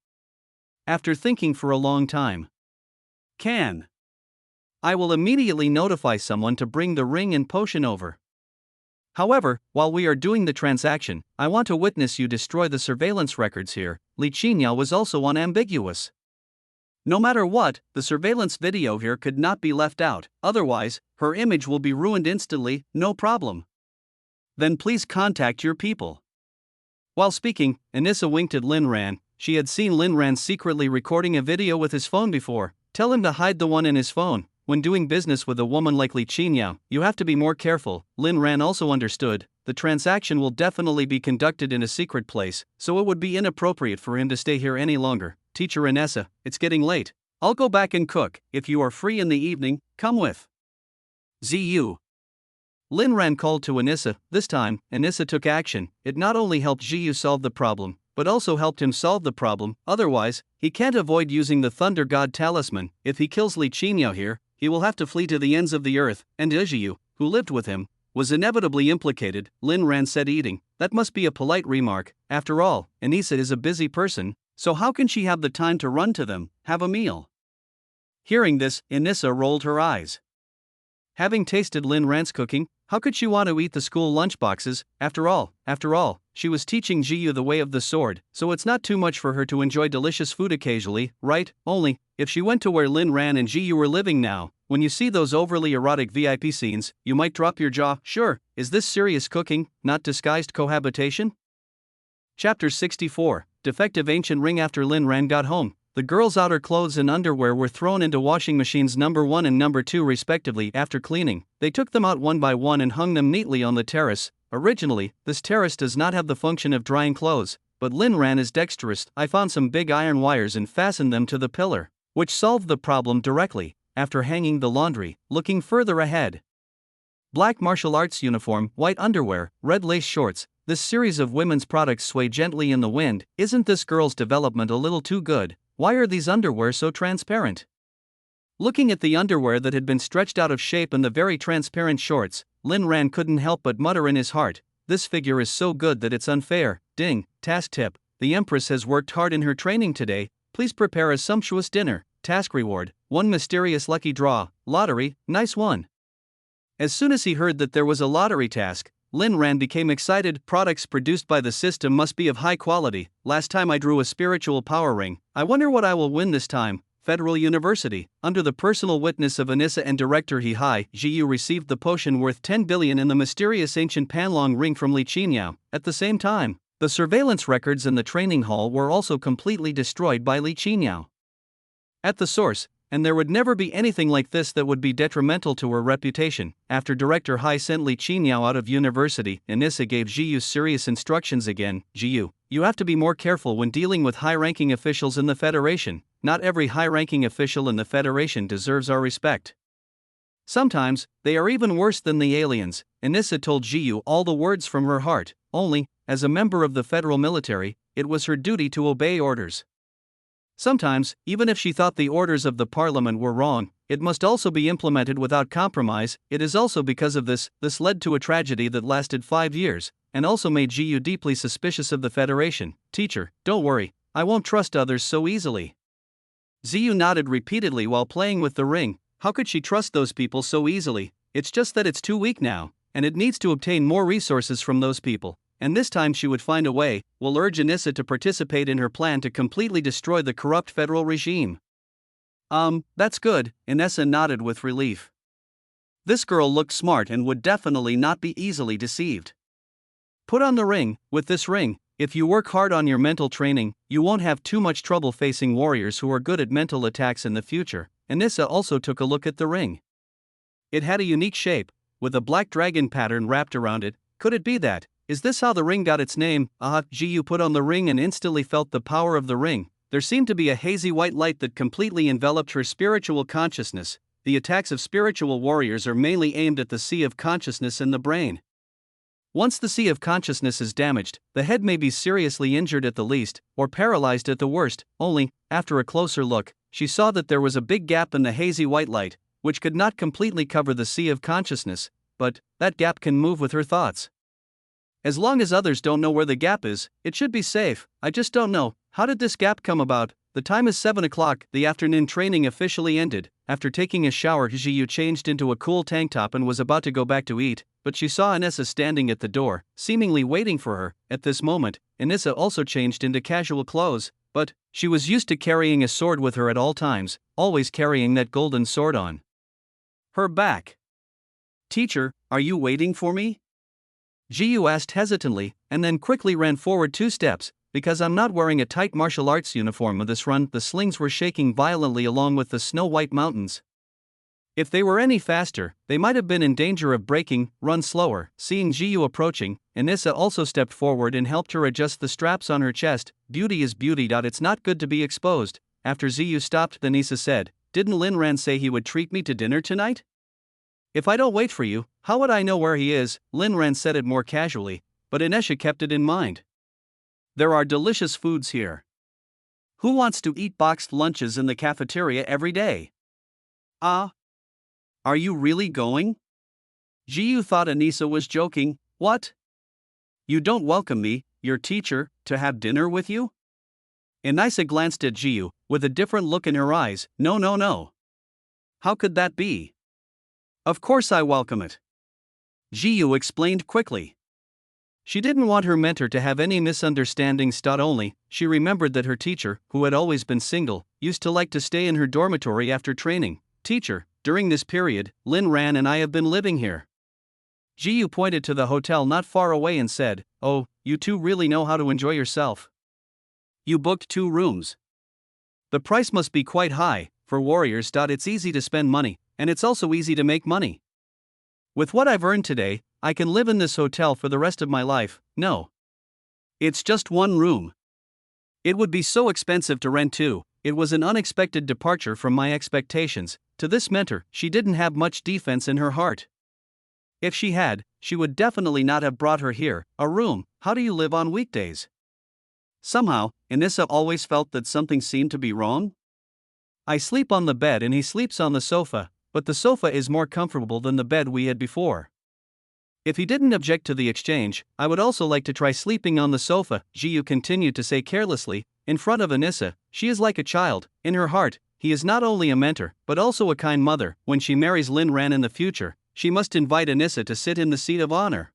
S1: After thinking for a long time, I will immediately notify someone to bring the ring and potion over. However, while we are doing the transaction, I want to witness you destroy the surveillance records here. Li Qiniao was also unambiguous. No matter what, the surveillance video here could not be left out, otherwise, her image will be ruined instantly, no problem. Then please contact your people. While speaking, Anissa winked at Lin Ran. She had seen Lin Ran secretly recording a video with his phone before. Tell him to hide the one in his phone. When doing business with a woman like Li Qinyao, you have to be more careful. Lin Ran also understood. The transaction will definitely be conducted in a secret place, so it would be inappropriate for him to stay here any longer. Teacher Anissa, it's getting late. I'll go back and cook. If you are free in the evening, come with. ZU. Lin Ran called to Anissa. This time, Anissa took action. It not only helped Ziyu solve the problem, but also helped him solve the problem. Otherwise, he can't avoid using the Thunder God talisman. If he kills Li Qinyao here, he will have to flee to the ends of the earth, and Ziyu, who lived with him, was inevitably implicated. Lin Ran said, eating. That must be a polite remark. After all, Anissa is a busy person, so how can she have the time to run to them, have a meal? Hearing this, Anissa rolled her eyes. Having tasted Lin Ran's cooking, how could she want to eat the school lunchboxes? After all, she was teaching Ziyu the way of the sword, so it's not too much for her to enjoy delicious food occasionally, right? Only, if she went to where Lin Ran and Ziyu were living now, when you see those overly erotic VIP scenes, you might drop your jaw. Sure, is this serious cooking, not disguised cohabitation? Chapter 64, Defective Ancient Ring. After Lin Ran got home, the girls' outer clothes and underwear were thrown into washing machines number 1 and number 2 respectively. After cleaning, they took them out one by one and hung them neatly on the terrace. Originally, this terrace does not have the function of drying clothes, but Lin Ran is dexterous. I found some big iron wires and fastened them to the pillar, which solved the problem directly. After hanging the laundry, looking further ahead. Black martial arts uniform, white underwear, red lace shorts. This series of women's products sway gently in the wind. Isn't this girl's development a little too good? Why are these underwear so transparent? Looking at the underwear that had been stretched out of shape and the very transparent shorts, Lin Ran couldn't help but mutter in his heart, this figure is so good that it's unfair. Ding, task tip. The Empress has worked hard in her training today. Please prepare a sumptuous dinner. Task reward, 1 mysterious lucky draw, lottery, nice one. As soon as he heard that there was a lottery task, Lin Ran became excited. Products produced by the system must be of high quality. Last time I drew a spiritual power ring. I wonder what I will win this time. Federal University. Under the personal witness of Anissa and director He Hai, Ziyu received the potion worth 10 billion and the mysterious ancient Panlong ring from Li Qinyao. At the same time, the surveillance records in the training hall were also completely destroyed by Li Qinyao. At the source, and there would never be anything like this that would be detrimental to her reputation. After Director Hai sent Li Qinyao out of university, Anissa gave Ziyu serious instructions again. Ziyu, you have to be more careful when dealing with high-ranking officials in the Federation. Not every high-ranking official in the Federation deserves our respect. Sometimes, they are even worse than the aliens. Anissa told Ziyu all the words from her heart, only, as a member of the federal military, it was her duty to obey orders. Sometimes, even if she thought the orders of the parliament were wrong, it must also be implemented without compromise. It is also because of this led to a tragedy that lasted 5 years, and also made Ziyu deeply suspicious of the Federation. Teacher, don't worry, I won't trust others so easily. Ziyu nodded repeatedly while playing with the ring. How could she trust those people so easily? It's just that it's too weak now, and it needs to obtain more resources from those people. And this time she would find a way. Will urge Anissa to participate in her plan to completely destroy the corrupt federal regime. That's good, Anissa nodded with relief. This girl looked smart and would definitely not be easily deceived. Put on the ring. With this ring, if you work hard on your mental training, you won't have too much trouble facing warriors who are good at mental attacks in the future. Anissa also took a look at the ring. It had a unique shape, with a black dragon pattern wrapped around it. Could it be that? Is this how the ring got its name? Ziyu put on the ring and instantly felt the power of the ring. There seemed to be a hazy white light that completely enveloped her spiritual consciousness. The attacks of spiritual warriors are mainly aimed at the sea of consciousness in the brain. Once the sea of consciousness is damaged, the head may be seriously injured at the least, or paralyzed at the worst. Only, after a closer look, she saw that there was a big gap in the hazy white light, which could not completely cover the sea of consciousness, but that gap can move with her thoughts. As long as others don't know where the gap is, it should be safe. I just don't know, how did this gap come about? The time is 7 o'clock, the afternoon training officially ended. After taking a shower, Ziyu changed into a cool tank top and was about to go back to eat, but she saw Anissa standing at the door, seemingly waiting for her. At this moment, Anissa also changed into casual clothes. but she was used to carrying a sword with her at all times, always carrying that golden sword on her back. "Teacher, are you waiting for me?" Jiyu asked hesitantly, and then quickly ran forward 2 steps. "Because I'm not wearing a tight martial arts uniform with this run." The slings were shaking violently along with the snow-white mountains. If they were any faster, they might have been in danger of breaking. "Run slower." Seeing Jiyu approaching, Anissa also stepped forward and helped her adjust the straps on her chest. "Beauty is beauty. It's not good to be exposed." After Jiyu stopped, Anissa said, "Didn't Linran say he would treat me to dinner tonight? If I don't wait for you, how would I know where he is?" Linran said it more casually, but Anisha kept it in mind. "There are delicious foods here. Who wants to eat boxed lunches in the cafeteria every day?" "Ah. Are you really going?" Jiyu thought Anissa was joking. "What? You don't welcome me, your teacher, to have dinner with you?" Anissa glanced at Jiyu, with a different look in her eyes. No, no, no. How could that be? Of course I welcome it," Jiyu explained quickly. She didn't want her mentor to have any misunderstandings. Only, she remembered that her teacher, who had always been single, used to like to stay in her dormitory after training. "Teacher, during this period, Lin Ran and I have been living here." Jiyu pointed to the hotel not far away and said, "Oh, you two really know how to enjoy yourself. You booked 2 rooms. The price must be quite high for warriors. It's easy to spend money, and it's also easy to make money. With what I've earned today, I can live in this hotel for the rest of my life." "No. It's just 1 room. It would be so expensive to rent 2. It was an unexpected departure from my expectations." To this mentor, she didn't have much defense in her heart. If she had, she would definitely not have brought her here. "A room? How do you live on weekdays?" Somehow, Anissa always felt that something seemed to be wrong. "I sleep on the bed and he sleeps on the sofa, but the sofa is more comfortable than the bed we had before. If he didn't object to the exchange, I would also like to try sleeping on the sofa," Jiyu continued to say carelessly. In front of Anissa, she is like a child. In her heart, he is not only a mentor, but also a kind mother. When she marries Lin Ran in the future, she must invite Anissa to sit in the seat of honor.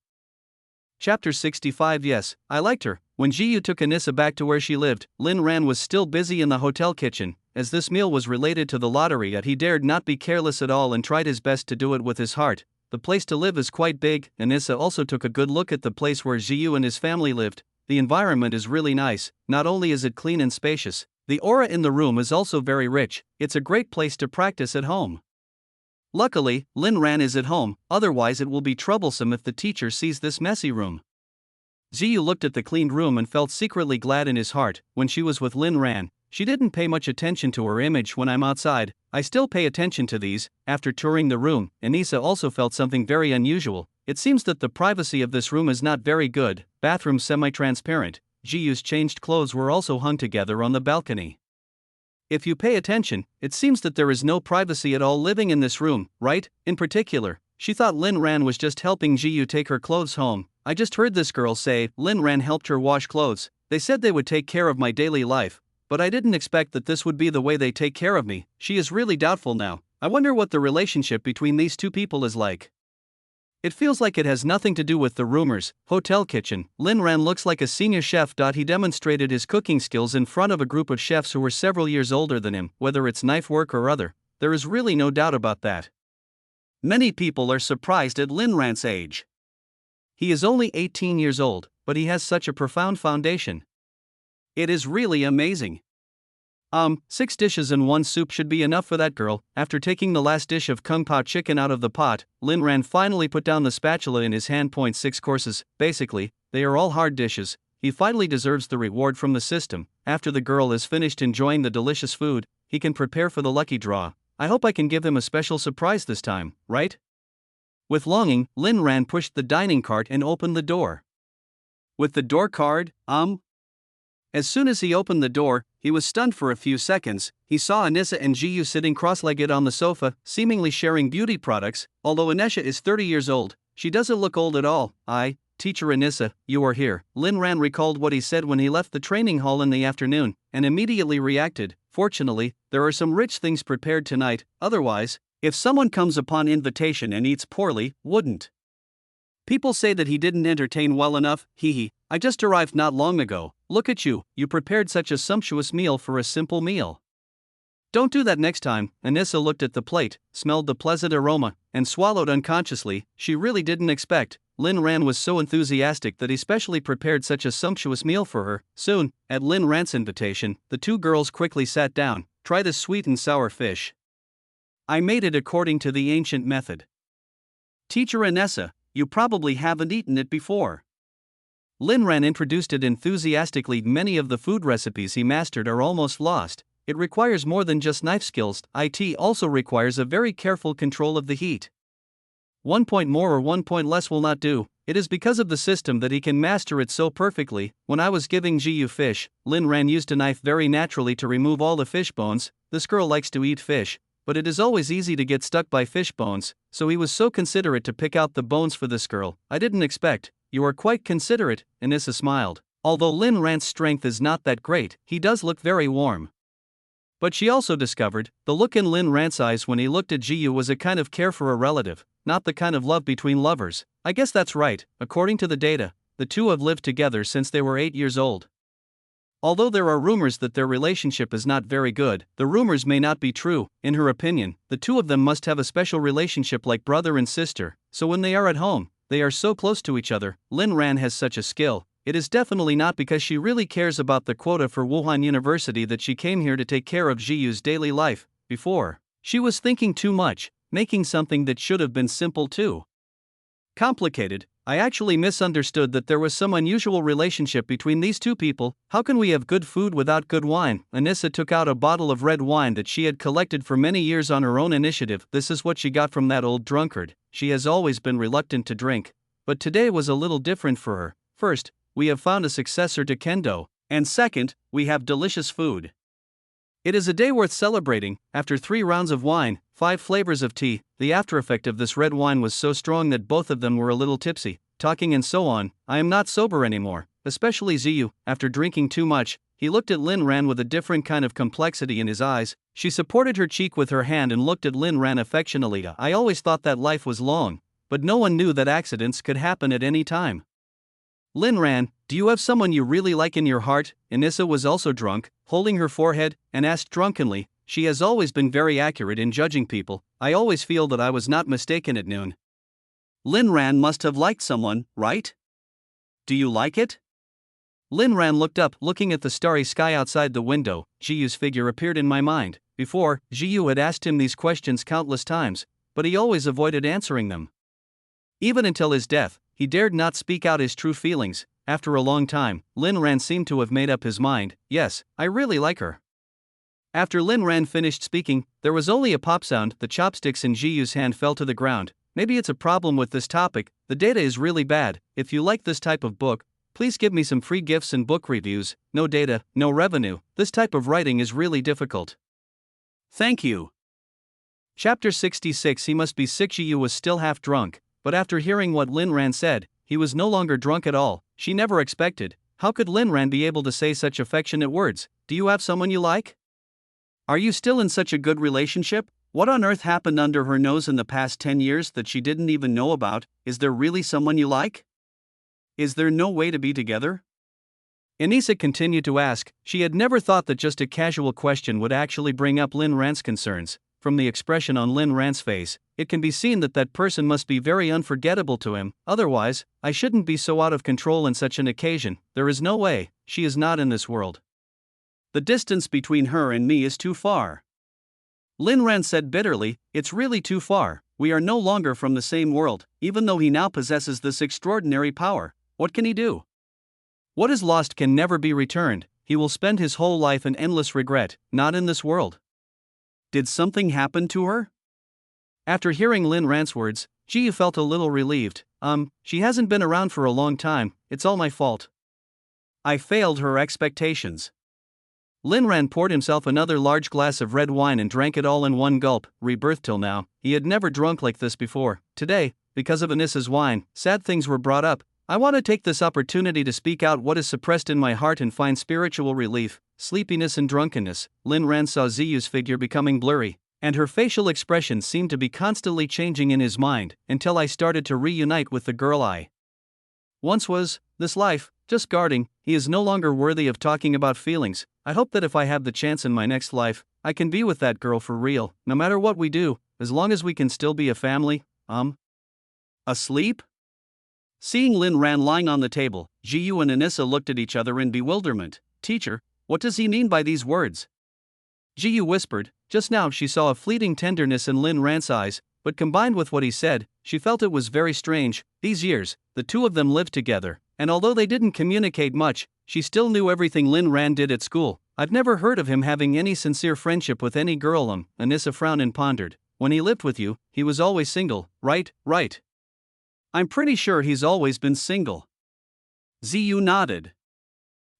S1: Chapter 65. Yes, I liked her. When Jiyu took Anissa back to where she lived, Lin Ran was still busy in the hotel kitchen. As this meal was related to the lottery, he dared not be careless at all and tried his best to do it with his heart. The place to live is quite big. Anissa also took a good look at the place where Jiyu and his family lived. The environment is really nice. Not only is it clean and spacious, the aura in the room is also very rich. It's a great place to practice at home. Luckily, Lin Ran is at home, otherwise it will be troublesome if the teacher sees this messy room. Jiyu looked at the cleaned room and felt secretly glad in his heart. When she was with Lin Ran, she didn't pay much attention to her image. "When I'm outside, I still pay attention to these." After touring the room, Anissa also felt something very unusual. It seems that the privacy of this room is not very good. Bathroom semi-transparent. Jiyu's changed clothes were also hung together on the balcony. If you pay attention, it seems that there is no privacy at all living in this room, right? In particular, she thought Lin Ran was just helping Jiyu take her clothes home. "I just heard this girl say Lin Ran helped her wash clothes. They said they would take care of my daily life, but I didn't expect that this would be the way they take care of me." She is really doubtful now. I wonder what the relationship between these two people is like. It feels like it has nothing to do with the rumors. Hotel kitchen. Lin Ran looks like a senior chef. He demonstrated his cooking skills in front of a group of chefs who were several years older than him. Whether it's knife work or other, there is really no doubt about that. Many people are surprised at Lin Ran's age. He is only 18 years old, but he has such a profound foundation. It is really amazing. 6 dishes and 1 soup should be enough for that girl. After taking the last dish of kung pao chicken out of the pot, Lin Ran finally put down the spatula in his hand. 6 courses, basically, they are all hard dishes. He finally deserves the reward from the system. After the girl is finished enjoying the delicious food, he can prepare for the lucky draw. I hope I can give him a special surprise this time, right? With longing, Lin Ran pushed the dining cart and opened the door. With the door card, As soon as he opened the door, he was stunned for a few seconds. He saw Anissa and Jiyu sitting cross-legged on the sofa, seemingly sharing beauty products. Although Anissa is 30 years old, she doesn't look old at all. Teacher Anissa, you are here." Lin Ran recalled what he said when he left the training hall in the afternoon, and immediately reacted. "Fortunately, there are some rich things prepared tonight. Otherwise, if someone comes upon invitation and eats poorly, wouldn't people say that he didn't entertain well enough? I just arrived not long ago. Look at you, you prepared such a sumptuous meal for a simple meal. Don't do that next time. Anissa looked at the plate, smelled the pleasant aroma, and swallowed unconsciously. She really didn't expect. Lin Ran was so enthusiastic that he specially prepared such a sumptuous meal for her. Soon, at Lin Ran's invitation, the two girls quickly sat down. Try this sweet and sour fish. I made it according to the ancient method. Teacher Anessa, you probably haven't eaten it before. Lin Ran introduced it enthusiastically. Many of the food recipes he mastered are almost lost. It requires more than just knife skills. It also requires a very careful control of the heat. 1 point more or 1 point less will not do. It is because of the system that he can master it so perfectly. When I was giving Jiyu fish, Lin Ran used a knife very naturally to remove all the fish bones. This girl likes to eat fish, but it is always easy to get stuck by fish bones, so he was so considerate to pick out the bones for this girl. I didn't expect. You are quite considerate, Anissa smiled. Although Lin Ran's strength is not that great, he does look very warm. But she also discovered, the look in Lin Ran's eyes when he looked at Jiyu was a kind of care for a relative, not the kind of love between lovers. I guess that's right. According to the data, the two have lived together since they were 8 years old. Although there are rumors that their relationship is not very good, the rumors may not be true. In her opinion, the two of them must have a special relationship like brother and sister, so when they are at home, they are so close to each other. Lin Ran has such a skill. It is definitely not because she really cares about the quota for Wuhan University that she came here to take care of Jiyu's daily life. Before, she was thinking too much, making something that should have been simple too complicated. I actually misunderstood that there was some unusual relationship between these two people. How can we have good food without good wine? Anissa took out a bottle of red wine that she had collected for many years on her own initiative. This is what she got from that old drunkard. She has always been reluctant to drink, but today was a little different for her. First, we have found a successor to Kendo, and second, we have delicious food. It is a day worth celebrating. After 3 rounds of wine, 5 flavors of tea, the after effect of this red wine was so strong that both of them were a little tipsy, talking and so on. I am not sober anymore, especially Ziyu. After drinking too much, he looked at Lin Ran with a different kind of complexity in his eyes. She supported her cheek with her hand and looked at Lin Ran affectionately. I always thought that life was long, but no one knew that accidents could happen at any time. Lin Ran, do you have someone you really like in your heart? Anissa was also drunk, holding her forehead, and asked drunkenly. She has always been very accurate in judging people. I always feel that I was not mistaken at noon. Lin Ran must have liked someone, right? Do you like it? Lin Ran looked up, looking at the starry sky outside the window. Jiyu's figure appeared in my mind. Before, Jiyu had asked him these questions countless times, but he always avoided answering them. Even until his death, he dared not speak out his true feelings. After a long time, Lin Ran seemed to have made up his mind. Yes, I really like her. After Lin Ran finished speaking, there was only a pop sound. The chopsticks in Jiyu's hand fell to the ground. Maybe it's a problem with this topic. The data is really bad. If you like this type of book, please give me some free gifts and book reviews. No data, no revenue. This type of writing is really difficult. Thank you. Chapter 66. He must be sick. Jiyu was still half drunk. But after hearing what Lin Ran said, he was no longer drunk at all. She never expected. How could Lin Ran be able to say such affectionate words? Do you have someone you like? Are you still in such a good relationship? What on earth happened under her nose in the past 10 years that she didn't even know about? Is there really someone you like? Is there no way to be together? Anissa continued to ask. She had never thought that just a casual question would actually bring up Lin Ran's concerns. From the expression on Lin Ran's face, it can be seen that that person must be very unforgettable to him. Otherwise, I shouldn't be so out of control in such an occasion. There is no way. She is not in this world. The distance between her and me is too far. Lin Ran said bitterly, it's really too far. We are no longer from the same world, even though he now possesses this extraordinary power. What can he do? What is lost can never be returned. He will spend his whole life in endless regret, not in this world. Did something happen to her? After hearing Lin Ran's words, Jiyu felt a little relieved. She hasn't been around for a long time. It's all my fault. I failed her expectations. Lin Ran poured himself another large glass of red wine and drank it all in one gulp. Rebirth till now, he had never drunk like this before. Today, because of Anissa's wine, sad things were brought up. I want to take this opportunity to speak out what is suppressed in my heart and find spiritual relief. Sleepiness and drunkenness. Lin Ran saw Ziyu's figure becoming blurry, and her facial expression seemed to be constantly changing in his mind, until I started to reunite with the girl I once was. This life, just guarding, he is no longer worthy of talking about feelings. I hope that if I have the chance in my next life, I can be with that girl for real, no matter what we do, as long as we can still be a family. Asleep? Seeing Lin Ran lying on the table, Jiyu and Anissa looked at each other in bewilderment. Teacher, what does he mean by these words? Jiyu whispered. Just now she saw a fleeting tenderness in Lin Ran's eyes, but combined with what he said, she felt it was very strange. These years, the two of them lived together, and although they didn't communicate much, she still knew everything Lin Ran did at school. I've never heard of him having any sincere friendship with any girl. Anissa frowned and pondered. When he lived with you, he was always single, right? Right. I'm pretty sure he's always been single. Ziyu nodded.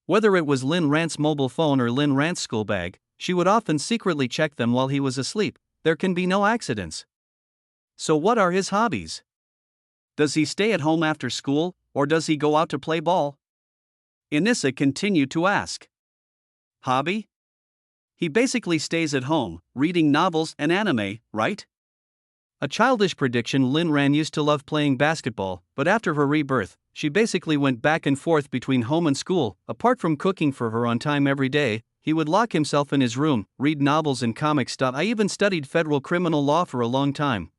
S1: Whether it was Lin Ran's mobile phone or Lin Ran's school bag, she would often secretly check them while he was asleep. There can be no accidents. So what are his hobbies? Does he stay at home after school, or does he go out to play ball? Anissa continued to ask. Hobby? He basically stays at home, reading novels and anime, right? A childish prediction. Lin Ran used to love playing basketball, but after her rebirth, she basically went back and forth between home and school. Apart from cooking for her on time every day, he would lock himself in his room, read novels and comic stuff. I even studied federal criminal law for a long time.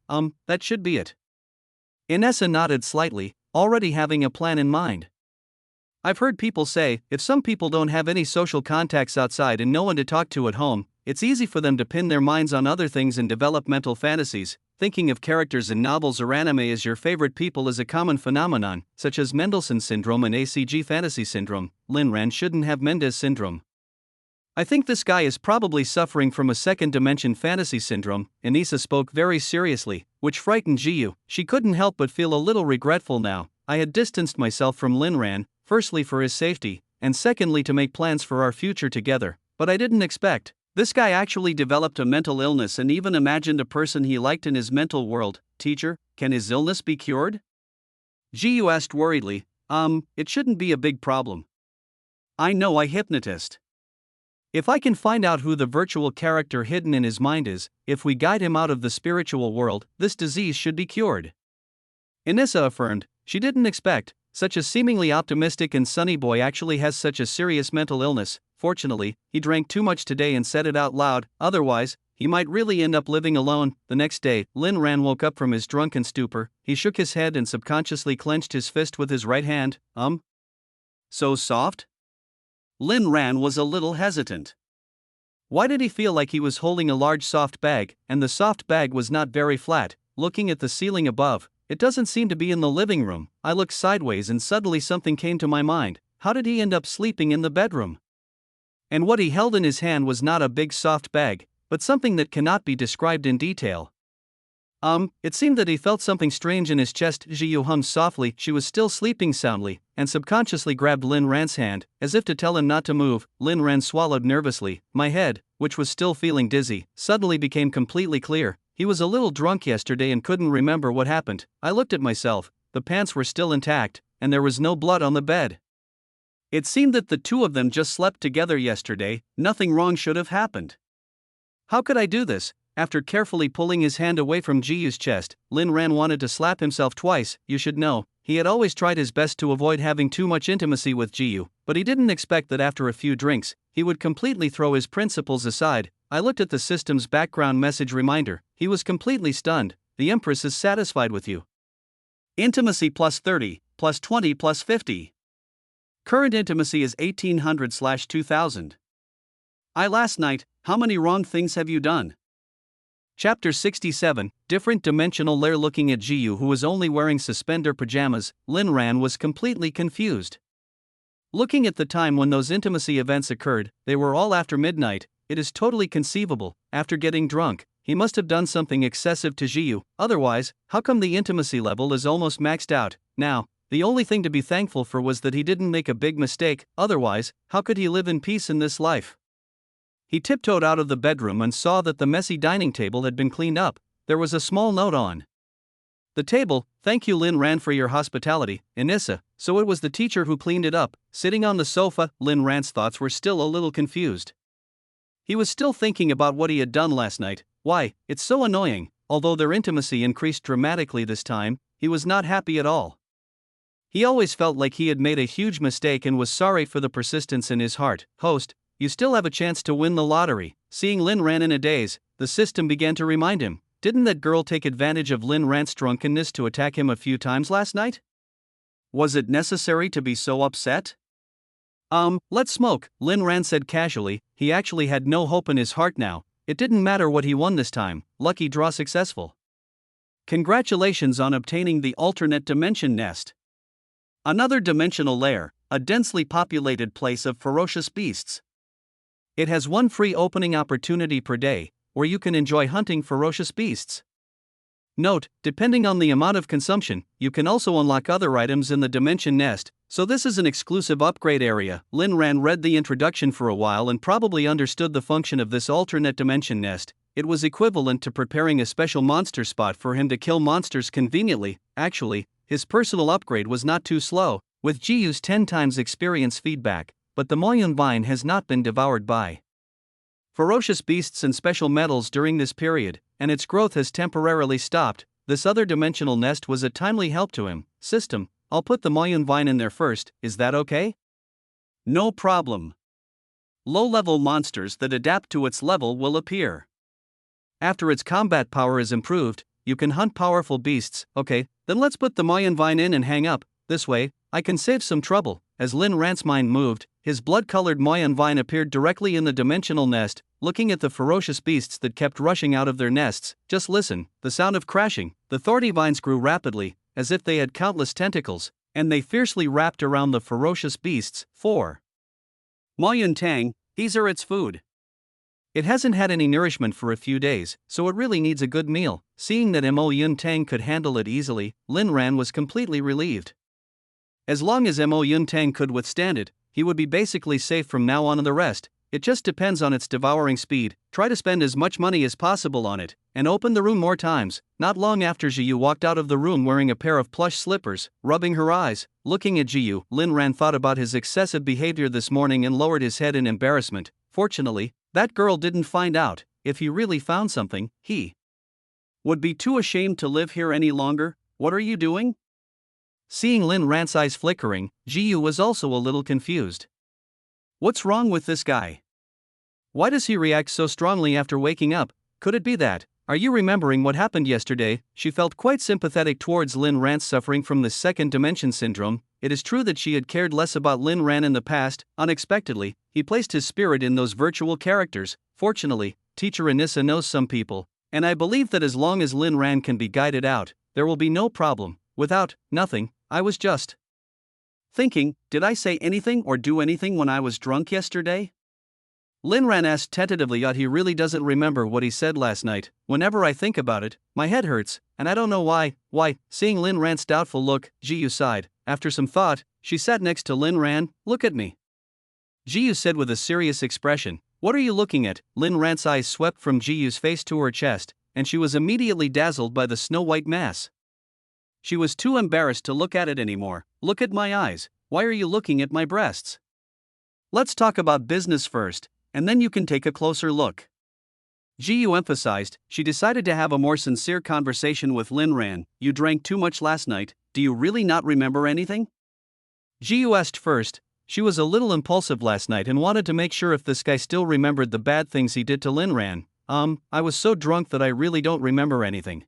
S1: That should be it. Anissa nodded slightly, already having a plan in mind. I've heard people say, if some people don't have any social contacts outside and no one to talk to at home, it's easy for them to pin their minds on other things and develop mental fantasies. Thinking of characters in novels or anime as your favorite people is a common phenomenon, such as Mendelssohn syndrome and ACG fantasy syndrome. Lin Ran shouldn't have Mendes syndrome. I think this guy is probably suffering from a second-dimension fantasy syndrome. Anissa spoke very seriously, which frightened Jiyu. She couldn't help but feel a little regretful now. I had distanced myself from Lin Ran, firstly for his safety, and secondly to make plans for our future together, but I didn't expect. This guy actually developed a mental illness and even imagined a person he liked in his mental world. Teacher, can his illness be cured? Jiyu asked worriedly. It shouldn't be a big problem. I know a hypnotist. If I can find out who the virtual character hidden in his mind is, if we guide him out of the spiritual world, this disease should be cured. Anissa affirmed. She didn't expect such a seemingly optimistic and sunny boy actually has such a serious mental illness. Fortunately, he drank too much today and said it out loud, otherwise, he might really end up living alone. The next day, Lin Ran woke up from his drunken stupor. He shook his head and subconsciously clenched his fist with his right hand. So soft? Lin Ran was a little hesitant. Why did he feel like he was holding a large soft bag, and the soft bag was not very flat? Looking at the ceiling above, it doesn't seem to be in the living room. I looked sideways and suddenly something came to my mind. How did he end up sleeping in the bedroom? And what he held in his hand was not a big soft bag, but something that cannot be described in detail. It seemed that he felt something strange in his chest. Jiyu hummed softly. She was still sleeping soundly, and subconsciously grabbed Lin Ran's hand, as if to tell him not to move. Lin Ran swallowed nervously. My head, which was still feeling dizzy, suddenly became completely clear. He was a little drunk yesterday and couldn't remember what happened. I looked at myself. The pants were still intact, and there was no blood on the bed. It seemed that the two of them just slept together yesterday. Nothing wrong should have happened. How could I do this? After carefully pulling his hand away from Jiyu's chest, Lin Ran wanted to slap himself twice. You should know, he had always tried his best to avoid having too much intimacy with Jiyu, but he didn't expect that after a few drinks, he would completely throw his principles aside. I looked at the system's background message reminder. He was completely stunned. The Empress is satisfied with you. Intimacy plus 30, plus 20 plus 50. Current intimacy is 1800/2000. Last night, how many wrong things have you done? Chapter 67, Different Dimensional Layer. Looking at Jiyu, who was only wearing suspender pajamas, Lin Ran was completely confused. Looking at the time when those intimacy events occurred, they were all after midnight. It is totally conceivable. After getting drunk, he must have done something excessive to Jiyu. Otherwise, how come the intimacy level is almost maxed out? Now, the only thing to be thankful for was that he didn't make a big mistake. Otherwise, how could he live in peace in this life? He tiptoed out of the bedroom and saw that the messy dining table had been cleaned up. There was a small note on the table. Thank you, Lin Ran, for your hospitality, Anissa. So it was the teacher who cleaned it up. Sitting on the sofa, Lin Ran's thoughts were still a little confused. He was still thinking about what he had done last night. Why, it's so annoying. Although their intimacy increased dramatically this time, he was not happy at all. He always felt like he had made a huge mistake and was sorry for the persistence in his heart. Host, you still have a chance to win the lottery. Seeing Lin Ran in a daze, the system began to remind him. Didn't that girl take advantage of Lin Ran's drunkenness to attack him a few times last night? Was it necessary to be so upset? Let's smoke, Lin Ran said casually. He actually had no hope in his heart now. It didn't matter what he won this time. Lucky draw successful. Congratulations on obtaining the alternate dimension nest. Another dimensional lair, a densely populated place of ferocious beasts. It has one free opening opportunity per day, where you can enjoy hunting ferocious beasts. Note, depending on the amount of consumption, you can also unlock other items in the dimension nest, so this is an exclusive upgrade area. Lin Ran read the introduction for a while and probably understood the function of this alternate dimension nest. It was equivalent to preparing a special monster spot for him to kill monsters conveniently. Actually, his personal upgrade was not too slow, with Jiyu's 10 times experience feedback, but the Moyun Vine has not been devoured by ferocious beasts and special metals during this period, and its growth has temporarily stopped. This other dimensional nest was a timely help to him. System, I'll put the Moyun Vine in there first, is that okay? No problem. Low-level monsters that adapt to its level will appear. After its combat power is improved, you can hunt powerful beasts. Okay, then let's put the Moyun Vine in and hang up. This way, I can save some trouble. As Lin Ran's mind moved, his blood-colored Moyun Vine appeared directly in the dimensional nest, looking at the ferocious beasts that kept rushing out of their nests. Just listen, the sound of crashing. The thorny vines grew rapidly, as if they had countless tentacles, and they fiercely wrapped around the ferocious beasts. 4. Moyun Tang, these are its food. It hasn't had any nourishment for a few days, so it really needs a good meal. Seeing that Moyun Tang could handle it easily, Lin Ran was completely relieved. As long as Moyun Tang could withstand it, he would be basically safe from now on. And the rest, it just depends on its devouring speed. Try to spend as much money as possible on it, and open the room more times. Not long after Jiyu walked out of the room wearing a pair of plush slippers, rubbing her eyes. Looking at Jiyu, Lin Ran thought about his excessive behavior this morning and lowered his head in embarrassment. Fortunately, that girl didn't find out. If he really found something, he would be too ashamed to live here any longer. What are you doing? Seeing Lin Ran's eyes flickering, Jiyu was also a little confused. What's wrong with this guy? Why does he react so strongly after waking up? Could it be that, are you remembering what happened yesterday? She felt quite sympathetic towards Lin Ran suffering from the second dimension syndrome. It is true that she had cared less about Lin Ran in the past. Unexpectedly, he placed his spirit in those virtual characters. Fortunately, Teacher Anissa knows some people, and I believe that as long as Lin Ran can be guided out, there will be no problem. Without, nothing. I was just thinking, did I say anything or do anything when I was drunk yesterday? Lin Ran asked tentatively. He really doesn't remember what he said last night. Whenever I think about it, my head hurts, and I don't know why. Seeing Lin Ran's doubtful look, Jiyu sighed. After some thought, she sat next to Lin Ran. Look at me, Jiyu said with a serious expression. What are you looking at? Lin Ran's eyes swept from Jiyu's face to her chest, and she was immediately dazzled by the snow-white mass. She was too embarrassed to look at it anymore. Look at my eyes. Why are you looking at my breasts? Let's talk about business first, and then you can take a closer look. Jiyu emphasized. She decided to have a more sincere conversation with Lin Ran. You drank too much last night. Do you really not remember anything? Jiyu asked first. She was a little impulsive last night and wanted to make sure if this guy still remembered the bad things he did to Lin Ran. I was so drunk that I really don't remember anything.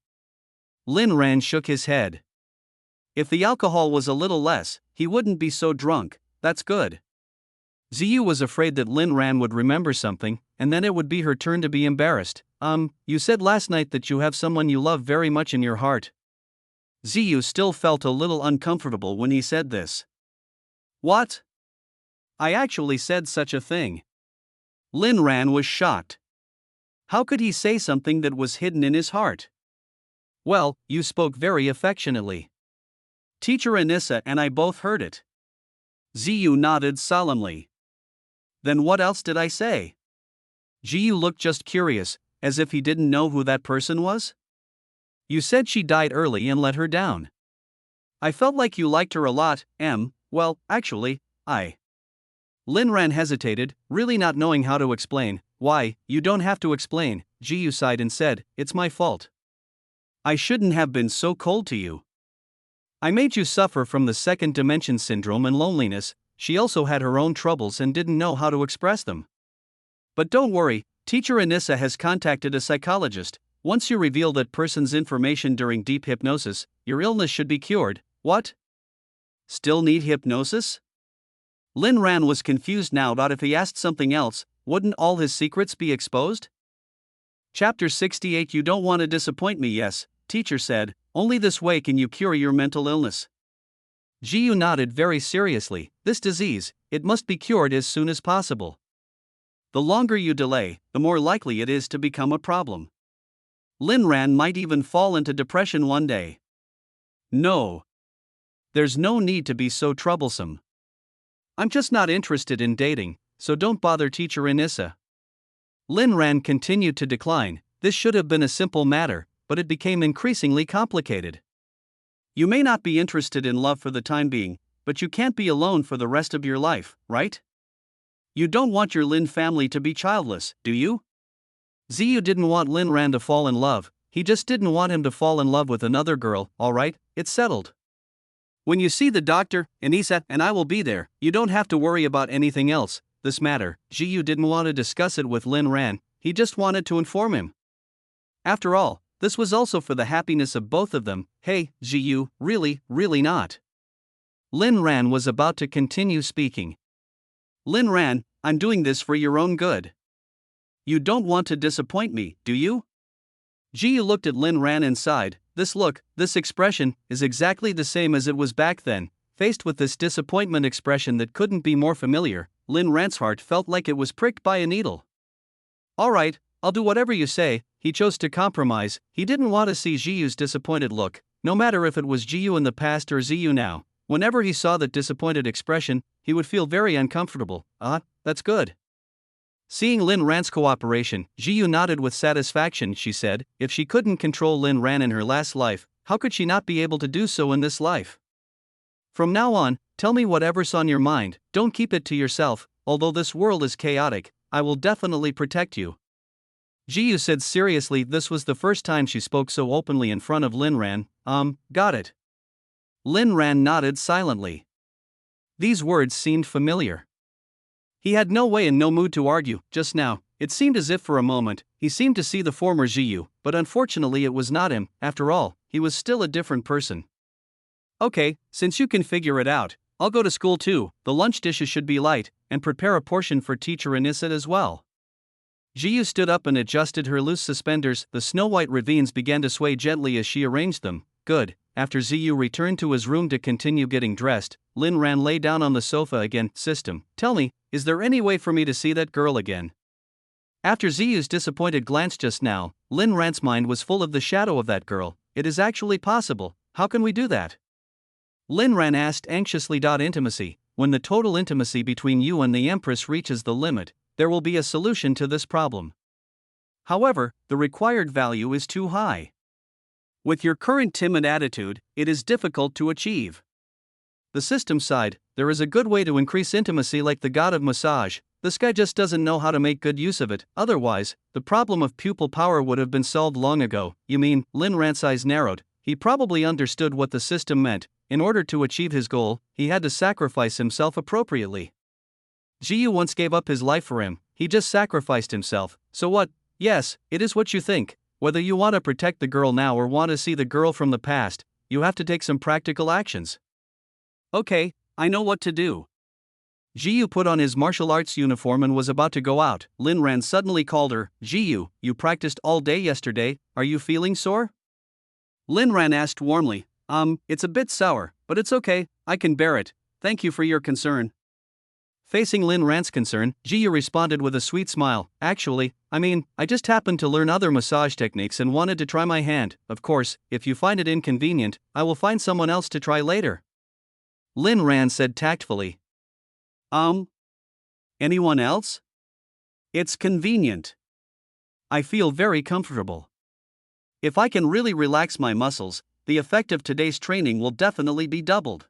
S1: Lin Ran shook his head. If the alcohol was a little less, he wouldn't be so drunk. That's good. Ziyu was afraid that Lin Ran would remember something, and then it would be her turn to be embarrassed. You said last night that you have someone you love very much in your heart. Ziyu still felt a little uncomfortable when he said this. What? I actually said such a thing. Lin Ran was shocked. How could he say something that was hidden in his heart? Well, you spoke very affectionately. Teacher Anissa and I both heard it. Ziyu nodded solemnly. Then what else did I say? Jiyu looked just curious, as if he didn't know who that person was. You said she died early and let her down. I felt like you liked her a lot, well, actually, Lin Ran hesitated, really not knowing how to explain. Why, you don't have to explain, Jiyu sighed and said, it's my fault. I shouldn't have been so cold to you. I made you suffer from the second dimension syndrome and loneliness. She also had her own troubles and didn't know how to express them. But don't worry, teacher Anissa has contacted a psychologist. Once you reveal that person's information during deep hypnosis, your illness should be cured. What? Still need hypnosis? Lin Ran was confused now about if he asked something else, wouldn't all his secrets be exposed? Chapter 68. You don't want to disappoint me. Yes, teacher said, only this way can you cure your mental illness. Jiyu nodded very seriously. This disease, it must be cured as soon as possible. The longer you delay, the more likely it is to become a problem. Lin Ran might even fall into depression one day. No. There's no need to be so troublesome. I'm just not interested in dating, so don't bother teacher Anissa. Lin Ran continued to decline. This should have been a simple matter, but it became increasingly complicated. You may not be interested in love for the time being, but you can't be alone for the rest of your life, right? You don't want your Lin family to be childless, do you? Ziyu didn't want Lin Ran to fall in love, he just didn't want him to fall in love with another girl. Alright, it's settled. When you see the doctor, Anissa and I will be there. You don't have to worry about anything else. This matter, Jiyu didn't want to discuss it with Lin Ran, he just wanted to inform him. After all, this was also for the happiness of both of them. Hey, Jiyu, really not. Lin Ran was about to continue speaking. Lin Ran, I'm doing this for your own good. You don't want to disappoint me, do you? Jiyu looked at Lin Ran and sighed. This look, this expression, is exactly the same as it was back then. Faced with this disappointment expression that couldn't be more familiar, Lin Ran's heart felt like it was pricked by a needle. Alright, I'll do whatever you say. He chose to compromise. He didn't want to see Jiyu's disappointed look, no matter if it was Jiyu in the past or Ziyu now. Whenever he saw that disappointed expression, he would feel very uncomfortable. That's good. Seeing Lin Ran's cooperation, Jiyu nodded with satisfaction. She said, if she couldn't control Lin Ran in her last life, how could she not be able to do so in this life? From now on, tell me whatever's on your mind, don't keep it to yourself. Although this world is chaotic, I will definitely protect you. Jiyu said seriously. This was the first time she spoke so openly in front of Lin Ran. Got it. Lin Ran nodded silently. These words seemed familiar. He had no way and no mood to argue. Just now, it seemed as if for a moment, he seemed to see the former Jiyu, but unfortunately it was not him. After all, he was still a different person. Okay, since you can figure it out, I'll go to school too. The lunch dishes should be light, and prepare a portion for teacher Anissa as well. Jiyu stood up and adjusted her loose suspenders. The snow-white ravines began to sway gently as she arranged them. Good. After Ziyu returned to his room to continue getting dressed, Lin Ran lay down on the sofa again. System, tell me, is there any way for me to see that girl again? After Ziyu's disappointed glance just now, Lin Ran's mind was full of the shadow of that girl. It is actually possible. How can we do that? Lin Ran asked anxiously. Intimacy. When the total intimacy between you and the Empress reaches the limit, there will be a solution to this problem. However, the required value is too high. With your current timid attitude, it is difficult to achieve. The system side, there is a good way to increase intimacy like the god of massage. This guy just doesn't know how to make good use of it. Otherwise, the problem of pupil power would have been solved long ago. You mean? Lin Ran's eyes narrowed. He probably understood what the system meant. In order to achieve his goal, he had to sacrifice himself appropriately. Jiyu once gave up his life for him. He just sacrificed himself. So what? Yes, it is what you think. Whether you want to protect the girl now or want to see the girl from the past, you have to take some practical actions. Okay, I know what to do. Jiyu put on his martial arts uniform and was about to go out. Lin Ran suddenly called her. Jiyu, you practiced all day yesterday, are you feeling sore? Lin Ran asked warmly. It's a bit sour, but it's okay, I can bear it. Thank you for your concern. Facing Lin Ran's concern, Jiyu responded with a sweet smile. Actually, I just happened to learn other massage techniques and wanted to try my hand. Of course, if you find it inconvenient, I will find someone else to try later. Lin Ran said tactfully. Anyone else? It's convenient. I feel very comfortable. If I can really relax my muscles, the effect of today's training will definitely be doubled.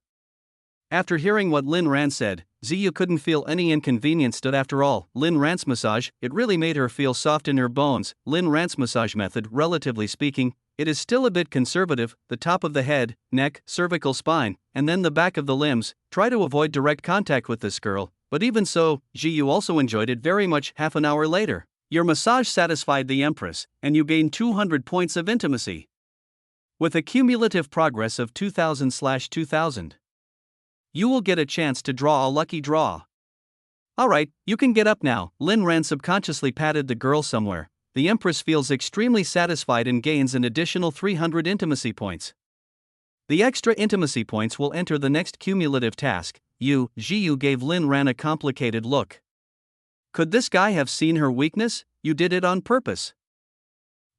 S1: After hearing what Lin Ran said, Ziyu couldn't feel any inconvenience. After all, Lin Ran's massage, it really made her feel soft in her bones. Lin Ran's massage method, relatively speaking, it is still a bit conservative, the top of the head, neck, cervical spine, and then the back of the limbs. Try to avoid direct contact with this girl, but even so, Ziyu also enjoyed it very much. Half an hour later, your massage satisfied the Empress, and you gained 200 points of intimacy. With a cumulative progress of 2000/2000. You will get a chance to draw a lucky draw. Alright, you can get up now. Lin Ran subconsciously patted the girl somewhere. The Empress feels extremely satisfied and gains an additional 300 intimacy points. The extra intimacy points will enter the next cumulative task. Ziyu gave Lin Ran a complicated look. Could this guy have seen her weakness? You did it on purpose.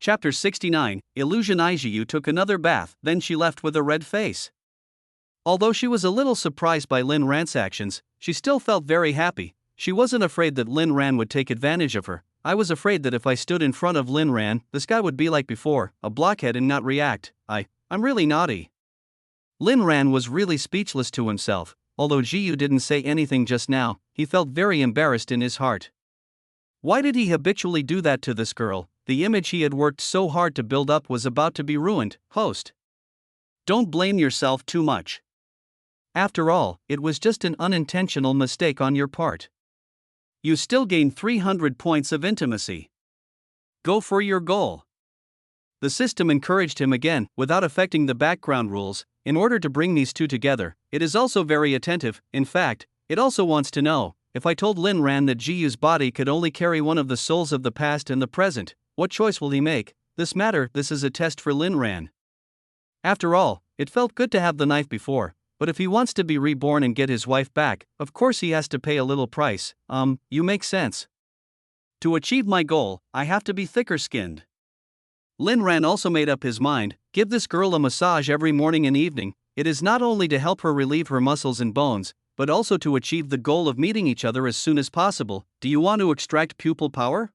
S1: Chapter 69, Illusion. Ziyu took another bath, then she left with a red face. Although she was a little surprised by Lin Ran's actions, she still felt very happy. She wasn't afraid that Lin Ran would take advantage of her. I was afraid that if I stood in front of Lin Ran, this guy would be like before, a blockhead and not react. I'm really naughty. Lin Ran was really speechless to himself. Although Ziyu didn't say anything just now, he felt very embarrassed in his heart. Why did he habitually do that to this girl? The image he had worked so hard to build up was about to be ruined. Host. Don't blame yourself too much. After all, it was just an unintentional mistake on your part. You still gain 300 points of intimacy. Go for your goal. The system encouraged him again, without affecting the background rules, in order to bring these two together. It is also very attentive. In fact, it also wants to know, if I told Lin Ran that Jiyu's body could only carry one of the souls of the past and the present, what choice will he make? This is a test for Lin Ran. After all, it felt good to have the knife before. But if he wants to be reborn and get his wife back, of course he has to pay a little price. You make sense. To achieve my goal, I have to be thicker skinned. Lin Ran also made up his mind, give this girl a massage every morning and evening. It is not only to help her relieve her muscles and bones, but also to achieve the goal of meeting each other as soon as possible. Do you want to extract pupil power?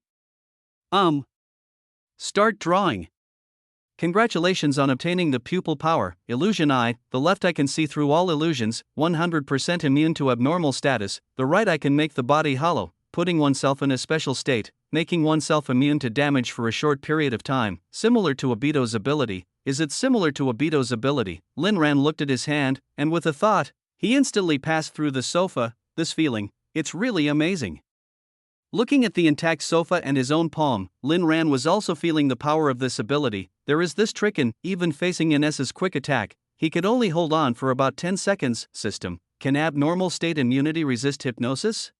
S1: Start drawing. Congratulations on obtaining the pupil power, illusion eye. The left eye can see through all illusions, 100% immune to abnormal status. The right eye can make the body hollow, putting oneself in a special state, making oneself immune to damage for a short period of time, similar to Obito's ability. Is it similar to Obito's ability? Lin Ran looked at his hand, and with a thought, he instantly passed through the sofa. This feeling, it's really amazing. Looking at the intact sofa and his own palm, Lin Ran was also feeling the power of this ability. There is this trick in, even facing Ines' quick attack, he could only hold on for about 10 seconds. System, can abnormal state immunity resist hypnosis?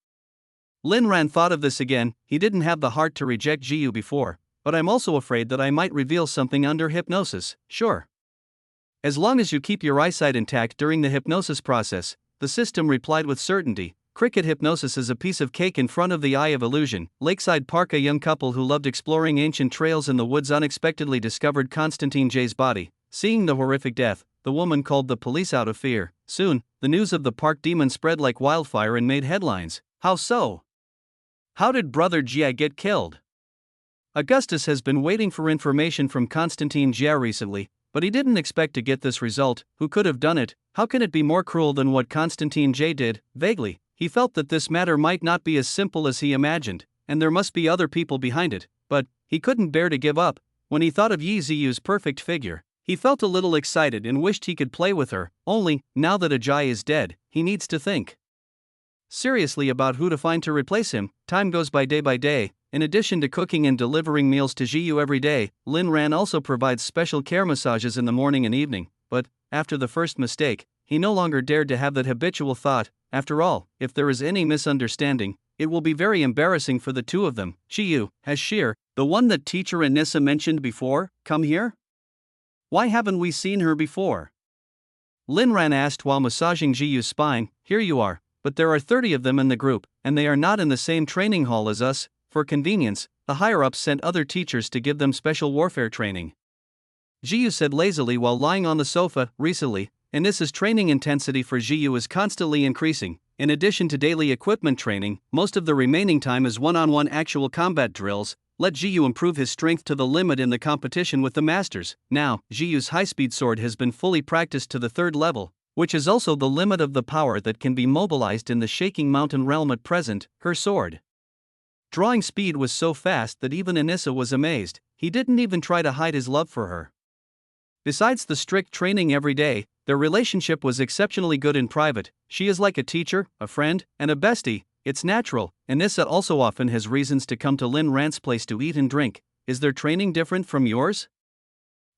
S1: Lin Ran thought of this again. He didn't have the heart to reject Jiyu before, but I'm also afraid that I might reveal something under hypnosis. Sure. As long as you keep your eyesight intact during the hypnosis process, the system replied with certainty. Cricket hypnosis is a piece of cake in front of the eye of illusion. Lakeside Park. A young couple who loved exploring ancient trails in the woods unexpectedly discovered Constantine J's body. Seeing the horrific death, the woman called the police out of fear. Soon, the news of the park demon spread like wildfire and made headlines. How so? How did Brother Jia get killed? Augustus has been waiting for information from Constantine Jia recently, but he didn't expect to get this result. Who could have done it? How can it be more cruel than what Constantine J did? Vaguely, he felt that this matter might not be as simple as he imagined, and there must be other people behind it, but he couldn't bear to give up. When he thought of Yi Ziyu's perfect figure, he felt a little excited and wished he could play with her. Only, now that Ajay is dead, he needs to think seriously about who to find to replace him. Time goes by day. In addition to cooking and delivering meals to Jiyu every day, Lin Ran also provides special care massages in the morning and evening. But, after the first mistake, he no longer dared to have that habitual thought. After all, if there is any misunderstanding, it will be very embarrassing for the two of them. Jiyu, has Sheer, the one that teacher Anissa mentioned before, come here? Why haven't we seen her before? Lin Ran asked while massaging Jiyu's spine. Here you are, but there are 30 of them in the group, and they are not in the same training hall as us. For convenience, the higher-ups sent other teachers to give them special warfare training. Jiyu said lazily while lying on the sofa. Recently, Anissa's training intensity for Jiyu is constantly increasing. In addition to daily equipment training, most of the remaining time is one-on-one actual combat drills. Let Jiyu improve his strength to the limit in the competition with the masters. Now, Jiyu's high-speed sword has been fully practiced to the 3rd level. which is also the limit of the power that can be mobilized in the shaking mountain realm at present, her sword. Drawing speed was so fast that even Anissa was amazed. He didn't even try to hide his love for her. Besides the strict training every day, their relationship was exceptionally good in private. She is like a teacher, a friend, and a bestie. It's natural. Anissa also often has reasons to come to Lin Ran's place to eat and drink. Is their training different from yours?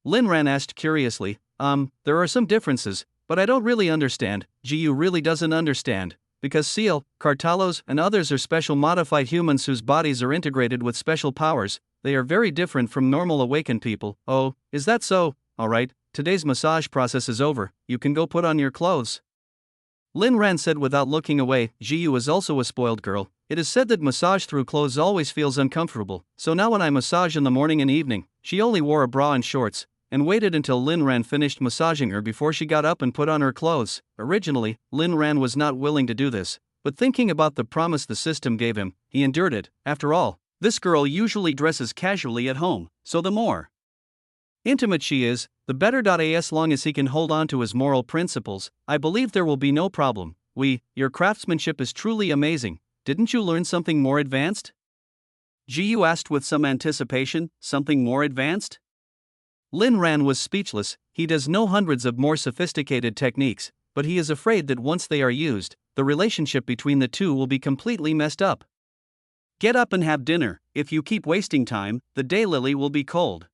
S1: Lin Ran asked curiously. There are some differences, but I don't really understand. Jiyu really doesn't understand. Because Seal, Cartalos, and others are special modified humans whose bodies are integrated with special powers, they are very different from normal awakened people. Oh, is that so? Alright, today's massage process is over, you can go put on your clothes. Lin Ran said without looking away. Jiyu is also a spoiled girl. It is said that massage through clothes always feels uncomfortable, so now when I massage in the morning and evening, she only wore a bra and shorts, and waited until Lin Ran finished massaging her before she got up and put on her clothes. Originally, Lin Ran was not willing to do this, but thinking about the promise the system gave him, he endured it. After all, this girl usually dresses casually at home, so the more intimate she is, the better. As long as he can hold on to his moral principles, I believe there will be no problem. Your craftsmanship is truly amazing. Didn't you learn something more advanced? Jiyu asked with some anticipation. Something more advanced? Lin Ran was speechless. He does know hundreds of more sophisticated techniques, but he is afraid that once they are used, the relationship between the two will be completely messed up. Get up and have dinner. If you keep wasting time, the daylily will be cold.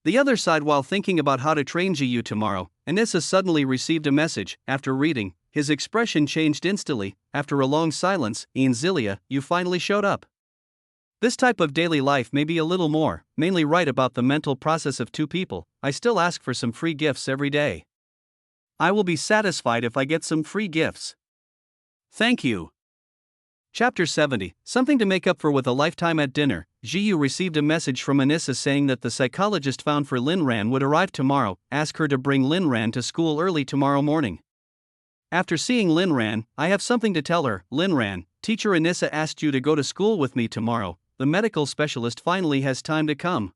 S1: The other side. While thinking about how to train Jiyu tomorrow, Anissa suddenly received a message. After reading, his expression changed instantly. After a long silence, Zilia, you finally showed up. This type of daily life may be a little more, mainly right about the mental process of two people. I still ask for some free gifts every day. I will be satisfied if I get some free gifts. Thank you. Chapter 70. Something to make up for with a lifetime at dinner. Jiyu received a message from Anissa saying that the psychologist found for Lin Ran would arrive tomorrow. Ask her to bring Lin Ran to school early tomorrow morning. After seeing Lin Ran, I have something to tell her. Lin Ran, teacher Anissa asked you to go to school with me tomorrow. The medical specialist finally has time to come.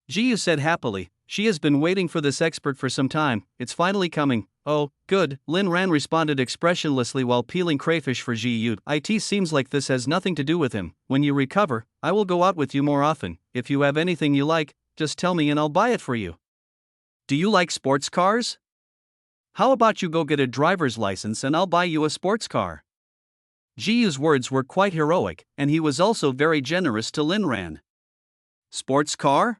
S1: Jiyu said happily. She has been waiting for this expert for some time. It's finally coming. Oh, good, Lin Ran responded expressionlessly while peeling crayfish for Jiyu. It seems like this has nothing to do with him. When you recover, I will go out with you more often. If you have anything you like, just tell me and I'll buy it for you. Do you like sports cars? How about you go get a driver's license and I'll buy you a sports car? Jiyu's words were quite heroic, and he was also very generous to Lin Ran. Sports car?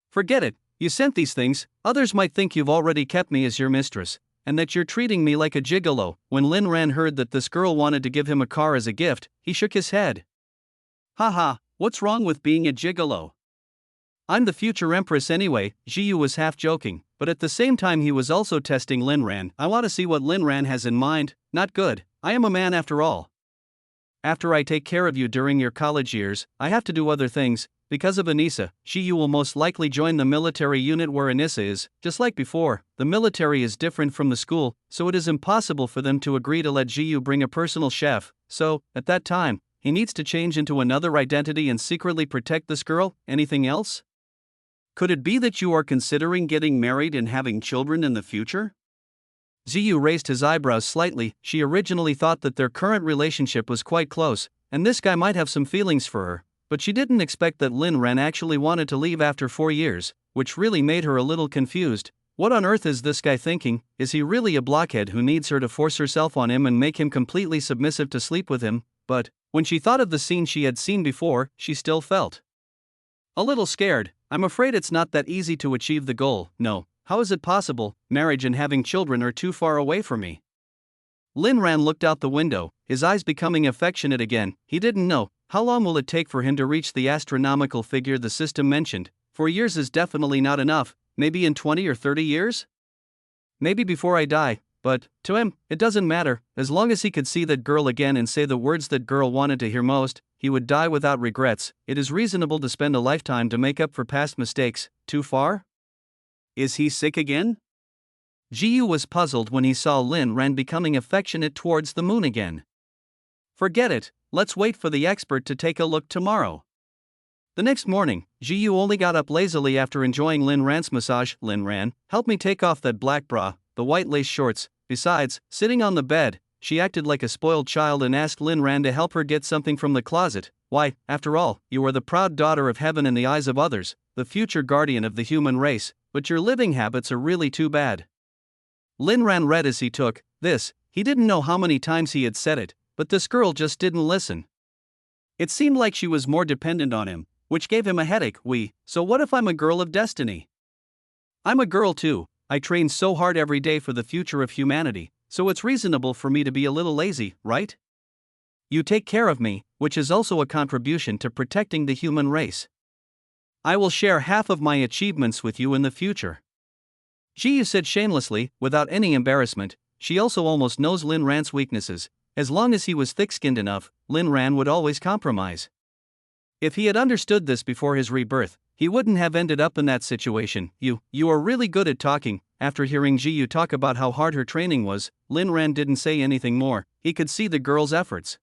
S1: Forget it, you sent these things. Others might think you've already kept me as your mistress, and that you're treating me like a gigolo. When Lin Ran heard that this girl wanted to give him a car as a gift, he shook his head. Haha, what's wrong with being a gigolo? I'm the future Empress anyway. Jiyu was half joking, but at the same time he was also testing Lin Ran. I want to see what Lin Ran has in mind. Not good. I am a man after all. After I take care of you during your college years, I have to do other things. Because of Anissa, Jiyu will most likely join the military unit where Anissa is. Just like before, the military is different from the school, so it is impossible for them to agree to let Jiyu bring a personal chef. So, at that time, he needs to change into another identity and secretly protect this girl. Anything else? Could it be that you are considering getting married and having children in the future? Jiyu raised his eyebrows slightly. She originally thought that their current relationship was quite close, and this guy might have some feelings for her, but she didn't expect that Lin Ran actually wanted to leave after 4 years, which really made her a little confused. What on earth is this guy thinking? Is he really a blockhead who needs her to force herself on him and make him completely submissive to sleep with him? But, when she thought of the scene she had seen before, she still felt a little scared. I'm afraid it's not that easy to achieve the goal. No. How is it possible? Marriage and having children are too far away for me. Lin Ran looked out the window, his eyes becoming affectionate again. He didn't know. How long will it take for him to reach the astronomical figure the system mentioned? 4 years is definitely not enough. Maybe in 20 or 30 years? Maybe before I die. But, to him, it doesn't matter. As long as he could see that girl again and say the words that girl wanted to hear most, he would die without regrets. It is reasonable to spend a lifetime to make up for past mistakes. Too far? Is he sick again? Jiyu was puzzled when he saw Lin Ran becoming affectionate towards the moon again. Forget it, let's wait for the expert to take a look tomorrow. The next morning, Jiyu only got up lazily after enjoying Lin Ran's massage. Lin Ran, help me take off that black bra. the white lace shorts. Besides, sitting on the bed, she acted like a spoiled child and asked Lin Ran to help her get something from the closet. Why, after all, you are the proud daughter of heaven in the eyes of others, the future guardian of the human race, but your living habits are really too bad. Lin Ran read as he took this. He didn't know how many times he had said it, but this girl just didn't listen. It seemed like she was more dependent on him, which gave him a headache. So what if I'm a girl of destiny? I'm a girl too. I train so hard every day for the future of humanity, so it's reasonable for me to be a little lazy, right? You take care of me, which is also a contribution to protecting the human race. I will share half of my achievements with you in the future. Ji said shamelessly, without any embarrassment. She also almost knows Lin Ran's weaknesses. As long as he was thick-skinned enough, Lin Ran would always compromise. If he had understood this before his rebirth, he wouldn't have ended up in that situation. You are really good at talking. After hearing Ji talk about how hard her training was, Lin Ran didn't say anything more. He could see the girl's efforts.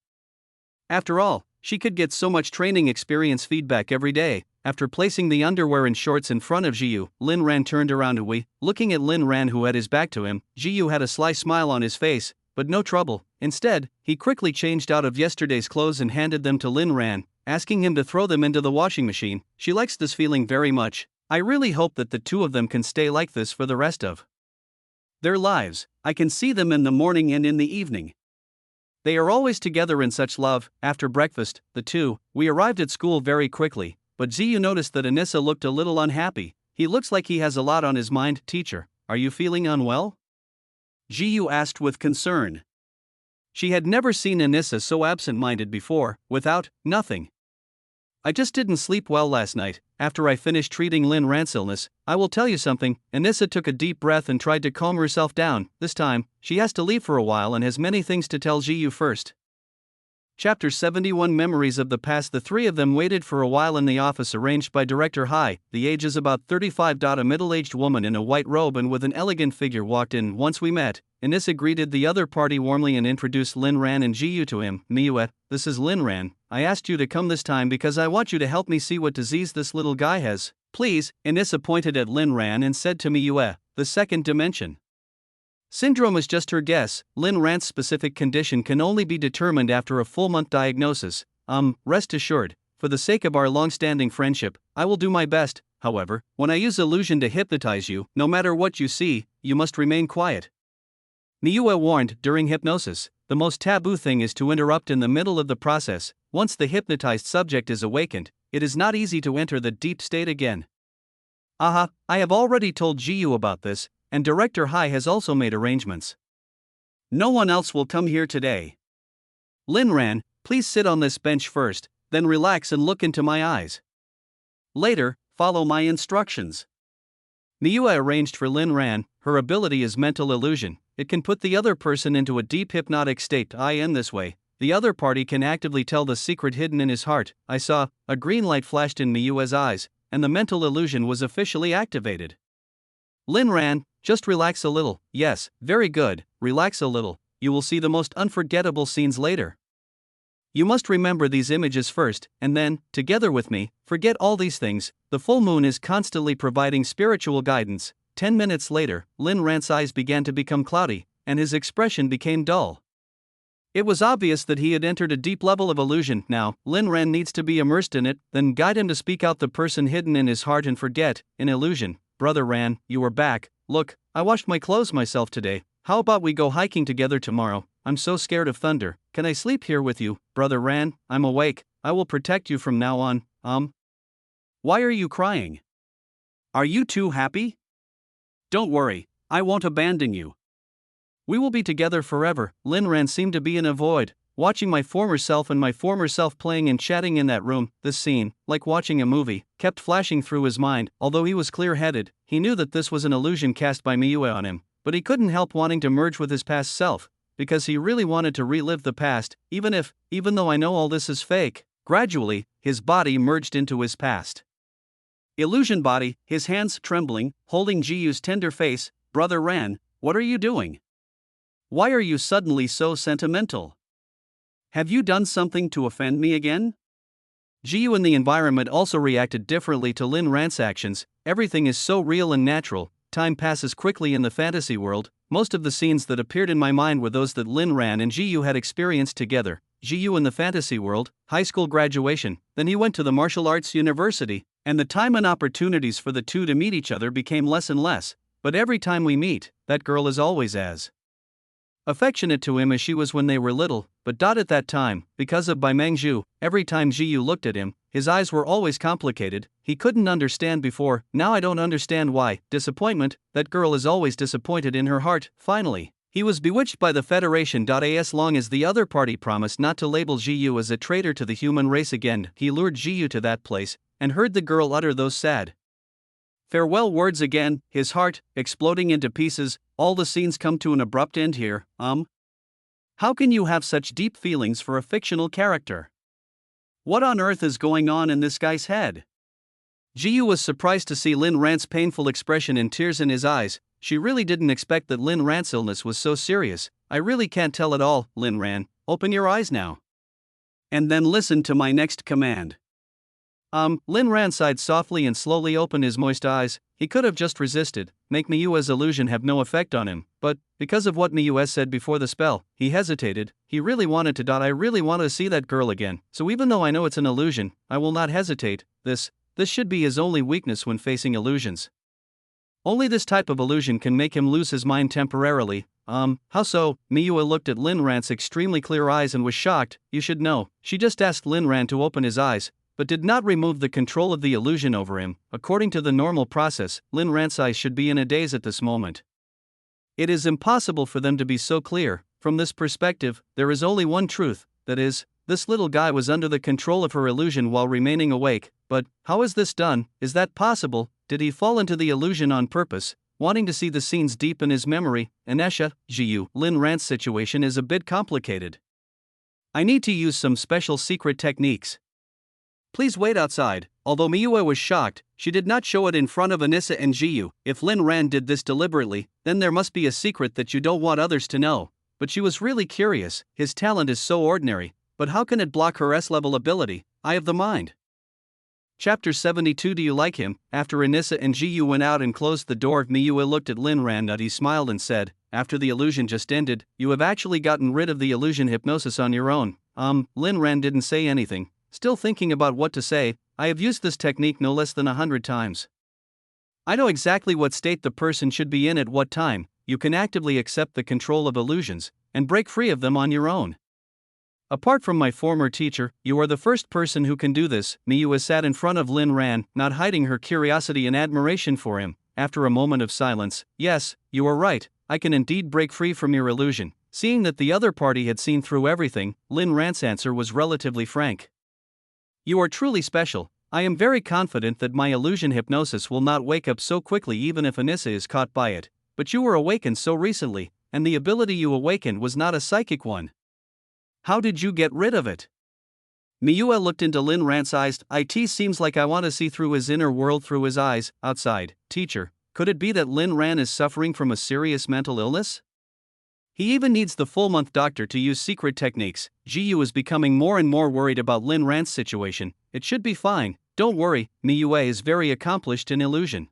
S1: After all, she could get so much training experience feedback every day. After placing the underwear and shorts in front of Ji, Lin Ran turned around to looking at Lin Ran, who had his back to him. Ji had a sly smile on his face, but no trouble. Instead, he quickly changed out of yesterday's clothes and handed them to Lin Ran, asking him to throw them into the washing machine. She likes this feeling very much. I really hope that the two of them can stay like this for the rest of their lives. I can see them in the morning and in the evening. They are always together in such love. After breakfast, we arrived at school very quickly, but Ziyu noticed that Anissa looked a little unhappy. He looks like he has a lot on his mind. Teacher, are you feeling unwell? Ziyu asked with concern. She had never seen Anissa so absent-minded before, without nothing. I just didn't sleep well last night. After I finished treating Lin Ran's illness, I will tell you something. Anissa took a deep breath and tried to calm herself down. This time, she has to leave for a while and has many things to tell Ziyu first. Chapter 71 Memories of the Past. The three of them waited for a while in the office arranged by Director Hai. The age is about 35. A middle-aged woman in a white robe and with an elegant figure walked in. Once we met, Anissa greeted the other party warmly and introduced Lin Ran and Ji to him. Miue, this is Lin Ran. I asked you to come this time because I want you to help me see what disease this little guy has. Please. Anissa pointed at Lin Ran and said to Miue, the second dimension syndrome is just her guess. Lin Ran's specific condition can only be determined after a full-month diagnosis. Rest assured, for the sake of our long-standing friendship, I will do my best. However, when I use illusion to hypnotize you, no matter what you see, you must remain quiet. Miue warned. During hypnosis, the most taboo thing is to interrupt in the middle of the process. Once the hypnotized subject is awakened, it is not easy to enter the deep state again. I have already told Ji about this, and Director Hai has also made arrangements. No one else will come here today. Lin Ran, please sit on this bench first, then relax and look into my eyes. Later, follow my instructions. Miue arranged for Lin Ran. Her ability is mental illusion. It can put the other person into a deep hypnotic state. In this way, the other party can actively tell the secret hidden in his heart. I saw a green light flashed in Miue's eyes, and the mental illusion was officially activated. Lin Ran, just relax a little. Yes, very good, relax a little. You will see the most unforgettable scenes later. You must remember these images first, and then, together with me, forget all these things. The full moon is constantly providing spiritual guidance. 10 minutes later, Lin Ran's eyes began to become cloudy, and his expression became dull. It was obvious that he had entered a deep level of illusion. Now, Lin Ran needs to be immersed in it, then guide him to speak out the person hidden in his heart and forget, in illusion. Brother Ran, you are back. Look, I washed my clothes myself today. How about we go hiking together tomorrow? I'm so scared of thunder. Can I sleep here with you? Brother Ran, I'm awake. I will protect you from now on. Why are you crying? Are you too happy? Don't worry, I won't abandon you. We will be together forever. Lin Ran seemed to be in a void, watching my former self and my former self playing and chatting in that room. This scene, like watching a movie, kept flashing through his mind. Although he was clear-headed, he knew that this was an illusion cast by Miue on him, but he couldn't help wanting to merge with his past self, because he really wanted to relive the past, even though I know all this is fake. Gradually, his body merged into his past illusion body, his hands trembling, holding Jiyu's tender face. Brother Ran, what are you doing? Why are you suddenly so sentimental? Have you done something to offend me again? Jiyu and the environment also reacted differently to Lin Ran's actions. Everything is so real and natural. time passes quickly in the fantasy world, most of the scenes that appeared in my mind were those that Lin Ran and Ji Yu had experienced together. Ji Yu in the fantasy world, high school graduation, then he went to the martial arts university, and the time and opportunities for the two to meet each other became less and less. But every time we meet, that girl is always as affectionate to him as she was when they were little, but at that time, because of Bai Mengzhu, every time Ji Yu looked at him, his eyes were always complicated. He couldn't understand before, now I don't understand why. Disappointment, that girl is always disappointed in her heart. Finally, he was bewitched by the Federation. As long as the other party promised not to label Ji Yu as a traitor to the human race again, he lured Ji Yu to that place, and heard the girl utter those sad farewell words again, his heart exploding into pieces. All the scenes come to an abrupt end here. How can you have such deep feelings for a fictional character? What on earth is going on in this guy's head? Ji Yu was surprised to see Lin Ran's painful expression and tears in his eyes. She really didn't expect that Lin Ran's illness was so serious. I really can't tell at all, Lin Ran. Open your eyes now. And then listen to my next command. Lin Ran sighed softly and slowly opened his moist eyes. He could have just resisted, make Miyue's illusion have no effect on him, but, because of what Miyue said before the spell, he hesitated. He really wanted to. I really want to see that girl again, so even though I know it's an illusion, I will not hesitate. This should be his only weakness when facing illusions. Only this type of illusion can make him lose his mind temporarily. How so? Miyue looked at Lin Ran's extremely clear eyes and was shocked. You should know, she just asked Lin Ran to open his eyes, but did not remove the control of the illusion over him. According to the normal process, Lin Ran's eyes should be in a daze at this moment. It is impossible for them to be so clear. From this perspective, there is only one truth, that is, this little guy was under the control of her illusion while remaining awake. But how is this done? Is that possible? Did he fall into the illusion on purpose, wanting to see the scenes deep in his memory? Anesha, Ji Yu, Lin Ran's situation is a bit complicated. I need to use some special secret techniques. Please wait outside. Although Miyue was shocked, she did not show it in front of Anissa and Ji Yu. If Lin Ran did this deliberately, then there must be a secret that you don't want others to know. But she was really curious. His talent is so ordinary, but how can it block her S-level ability, Eye of the Mind? Chapter 72. Do you like him? After Anissa and Ji Yu went out and closed the door, Miyue looked at Lin Ran. He smiled and said, after the illusion just ended, you have actually gotten rid of the illusion hypnosis on your own. Lin Ran didn't say anything. Still thinking about what to say, I have used this technique no less than 100 times. I know exactly what state the person should be in at what time. You can actively accept the control of illusions, and break free of them on your own. Apart from my former teacher, you are the first person who can do this. Miyue sat in front of Lin Ran, not hiding her curiosity and admiration for him. After a moment of silence, yes, you are right, I can indeed break free from your illusion. Seeing that the other party had seen through everything, Lin Ran's answer was relatively frank. You are truly special. I am very confident that my illusion hypnosis will not wake up so quickly even if Anissa is caught by it. But you were awakened so recently, and the ability you awakened was not a psychic one. How did you get rid of it? Miyue looked into Lin Ran's eyes. It seems like I want to see through his inner world through his eyes. Outside, teacher, could it be that Lin Ran is suffering from a serious mental illness? He even needs the full-month doctor to use secret techniques. Ji Yu is becoming more and more worried about Lin Ran's situation. It should be fine, don't worry, Miyue is very accomplished in illusion.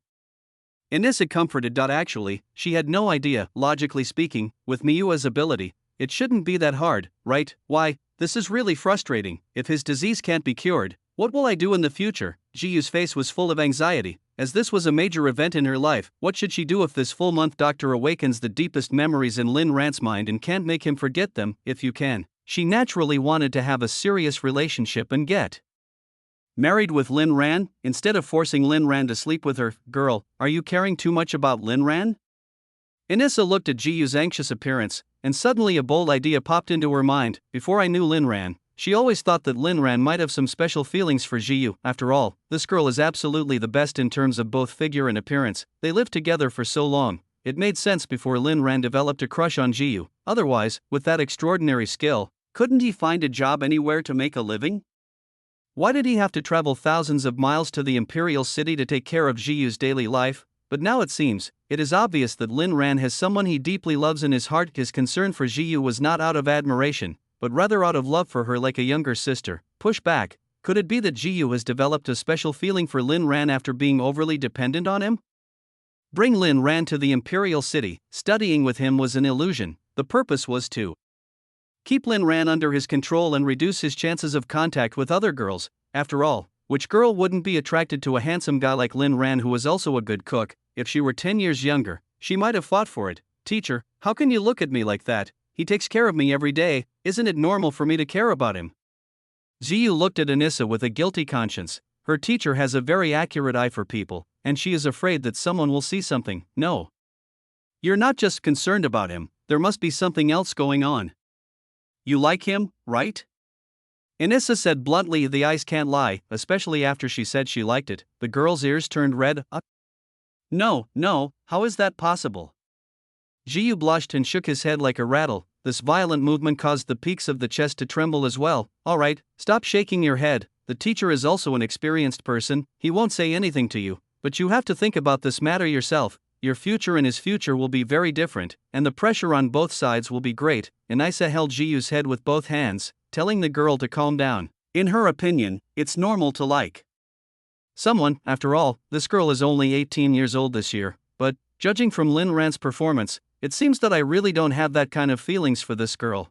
S1: Anissa comforted. Actually, she had no idea, logically speaking, with Miyue's ability, it shouldn't be that hard, right? Why, this is really frustrating. If his disease can't be cured, what will I do in the future? Ji Yu's face was full of anxiety. As this was a major event in her life, what should she do if this full-month doctor awakens the deepest memories in Lin Ran's mind and can't make him forget them? If you can. She naturally wanted to have a serious relationship and get married with Lin Ran, instead of forcing Lin Ran to sleep with her. Girl, are you caring too much about Lin Ran? Anissa looked at Ji Yu's anxious appearance, and suddenly a bold idea popped into her mind. Before I knew Lin Ran, she always thought that Lin Ran might have some special feelings for Ji Yu. After all, this girl is absolutely the best in terms of both figure and appearance. They lived together for so long. It made sense before Lin Ran developed a crush on Ji Yu. Otherwise, with that extraordinary skill, couldn't he find a job anywhere to make a living? Why did he have to travel thousands of miles to the imperial city to take care of Ji Yu's daily life? But now it seems, it is obvious that Lin Ran has someone he deeply loves in his heart. His concern for Ji Yu was not out of admiration, but rather out of love for her like a younger sister. Push back. Could it be that Ji Yu has developed a special feeling for Lin Ran after being overly dependent on him? Bring Lin Ran to the imperial city. Studying with him was an illusion. The purpose was to keep Lin Ran under his control and reduce his chances of contact with other girls. After all, which girl wouldn't be attracted to a handsome guy like Lin Ran who was also a good cook? If she were 10 years younger, she might have fought for it. Teacher, how can you look at me like that? He takes care of me every day. Isn't it normal for me to care about him? Ziyu looked at Anissa with a guilty conscience. Her teacher has a very accurate eye for people, and she is afraid that someone will see something. No. You're not just concerned about him, there must be something else going on. You like him, right? Anissa said bluntly. The eyes can't lie, especially after she said she liked it. The girl's ears turned red. No, how is that possible? Ziyu blushed and shook his head like a rattle. This violent movement caused the peaks of the chest to tremble as well. Alright, stop shaking your head. The teacher is also an experienced person. He won't say anything to you, but you have to think about this matter yourself. Your future and his future will be very different, and the pressure on both sides will be great. Anissa held Jiyu's head with both hands, telling the girl to calm down. In her opinion, it's normal to like someone. After all, this girl is only 18 years old this year, but, judging from Lin Ran's performance, it seems that I really don't have that kind of feelings for this girl.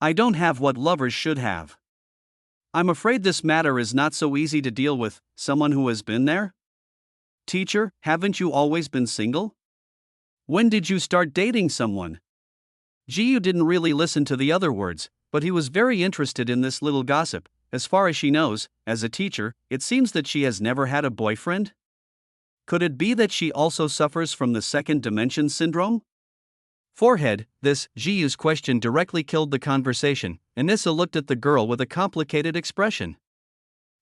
S1: I don't have what lovers should have. I'm afraid this matter is not so easy to deal with. Someone who has been there? Teacher, haven't you always been single? When did you start dating someone? Jiyu didn't really listen to the other words, but he was very interested in this little gossip. As far as she knows, as a teacher, it seems that she has never had a boyfriend? Could it be that she also suffers from the second dimension syndrome? Forehead. This, Jiyu's question directly killed the conversation. Anissa looked at the girl with a complicated expression.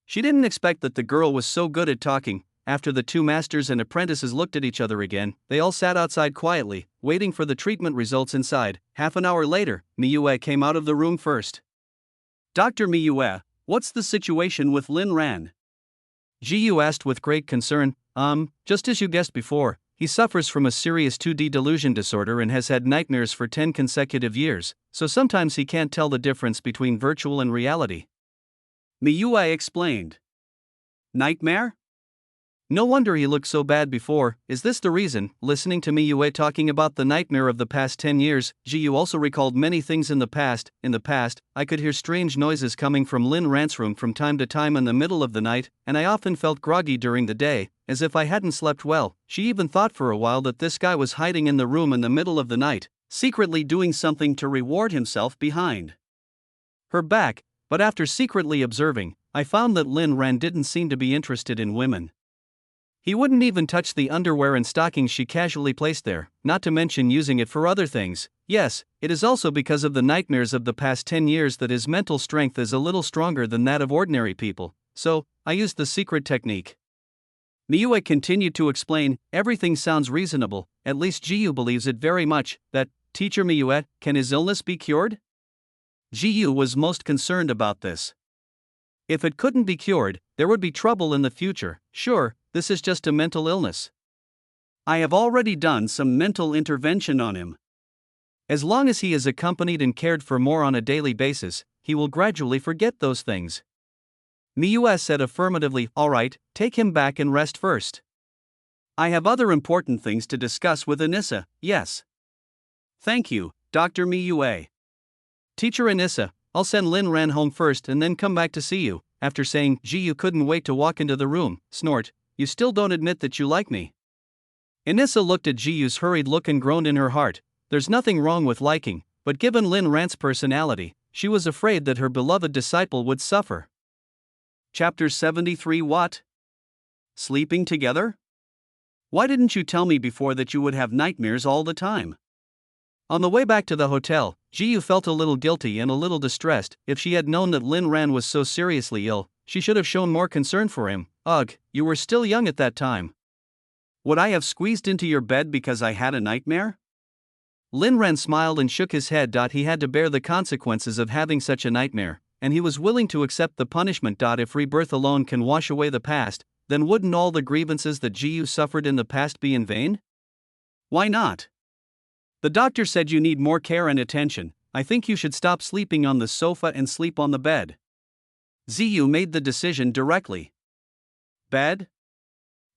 S1: She didn't expect that the girl was so good at talking. After the two masters and apprentices looked at each other again, they all sat outside quietly, waiting for the treatment results inside. Half an hour later, Miyue came out of the room first. Dr. Miyue, what's the situation with Lin Ran? Jiyu asked with great concern. Just as you guessed before, he suffers from a serious 2D delusion disorder and has had nightmares for 10 consecutive years, so sometimes he can't tell the difference between virtual and reality. Miyue explained. Nightmare? No wonder he looked so bad before. Is this the reason? Listening to Miyue talking about the nightmare of the past 10 years, Jiyu also recalled many things in the past. In the past, I could hear strange noises coming from Lin Ran's room from time to time in the middle of the night, and I often felt groggy during the day, as if I hadn't slept well. She even thought for a while that this guy was hiding in the room in the middle of the night, secretly doing something to reward himself behind her back, but after secretly observing, I found that Lin Ran didn't seem to be interested in women. He wouldn't even touch the underwear and stockings she casually placed there, not to mention using it for other things. Yes, it is also because of the nightmares of the past 10 years that his mental strength is a little stronger than that of ordinary people, so I used the secret technique. Miyue continued to explain. Everything sounds reasonable, at least Jiyu believes it very much. That, Teacher Miyue, can his illness be cured? Jiyu was most concerned about this. If it couldn't be cured, there would be trouble in the future. Sure, this is just a mental illness. I have already done some mental intervention on him. As long as he is accompanied and cared for more on a daily basis, he will gradually forget those things. Miyue said affirmatively. Alright, take him back and rest first. I have other important things to discuss with Anissa. Yes. Thank you, Dr. Miyue. Teacher Anissa, I'll send Lin Ran home first and then come back to see you. After saying, Jiyu couldn't wait to walk into the room. Snort. You still don't admit that you like me. Anissa looked at Jiyu's hurried look and groaned in her heart. There's nothing wrong with liking, but given Lin Ran's personality, she was afraid that her beloved disciple would suffer. Chapter 73. What? Sleeping together? Why didn't you tell me before that you would have nightmares all the time? On the way back to the hotel, Jiyu felt a little guilty and a little distressed. If she had known that Lin Ran was so seriously ill, she should have shown more concern for him. Ugh, you were still young at that time. Would I have squeezed into your bed because I had a nightmare? Lin Ran smiled and shook his head. He had to bear the consequences of having such a nightmare, and he was willing to accept the punishment. If rebirth alone can wash away the past, then wouldn't all the grievances that Jiyu suffered in the past be in vain? Why not? The doctor said you need more care and attention. I think you should stop sleeping on the sofa and sleep on the bed. Ziyu made the decision directly. Bed?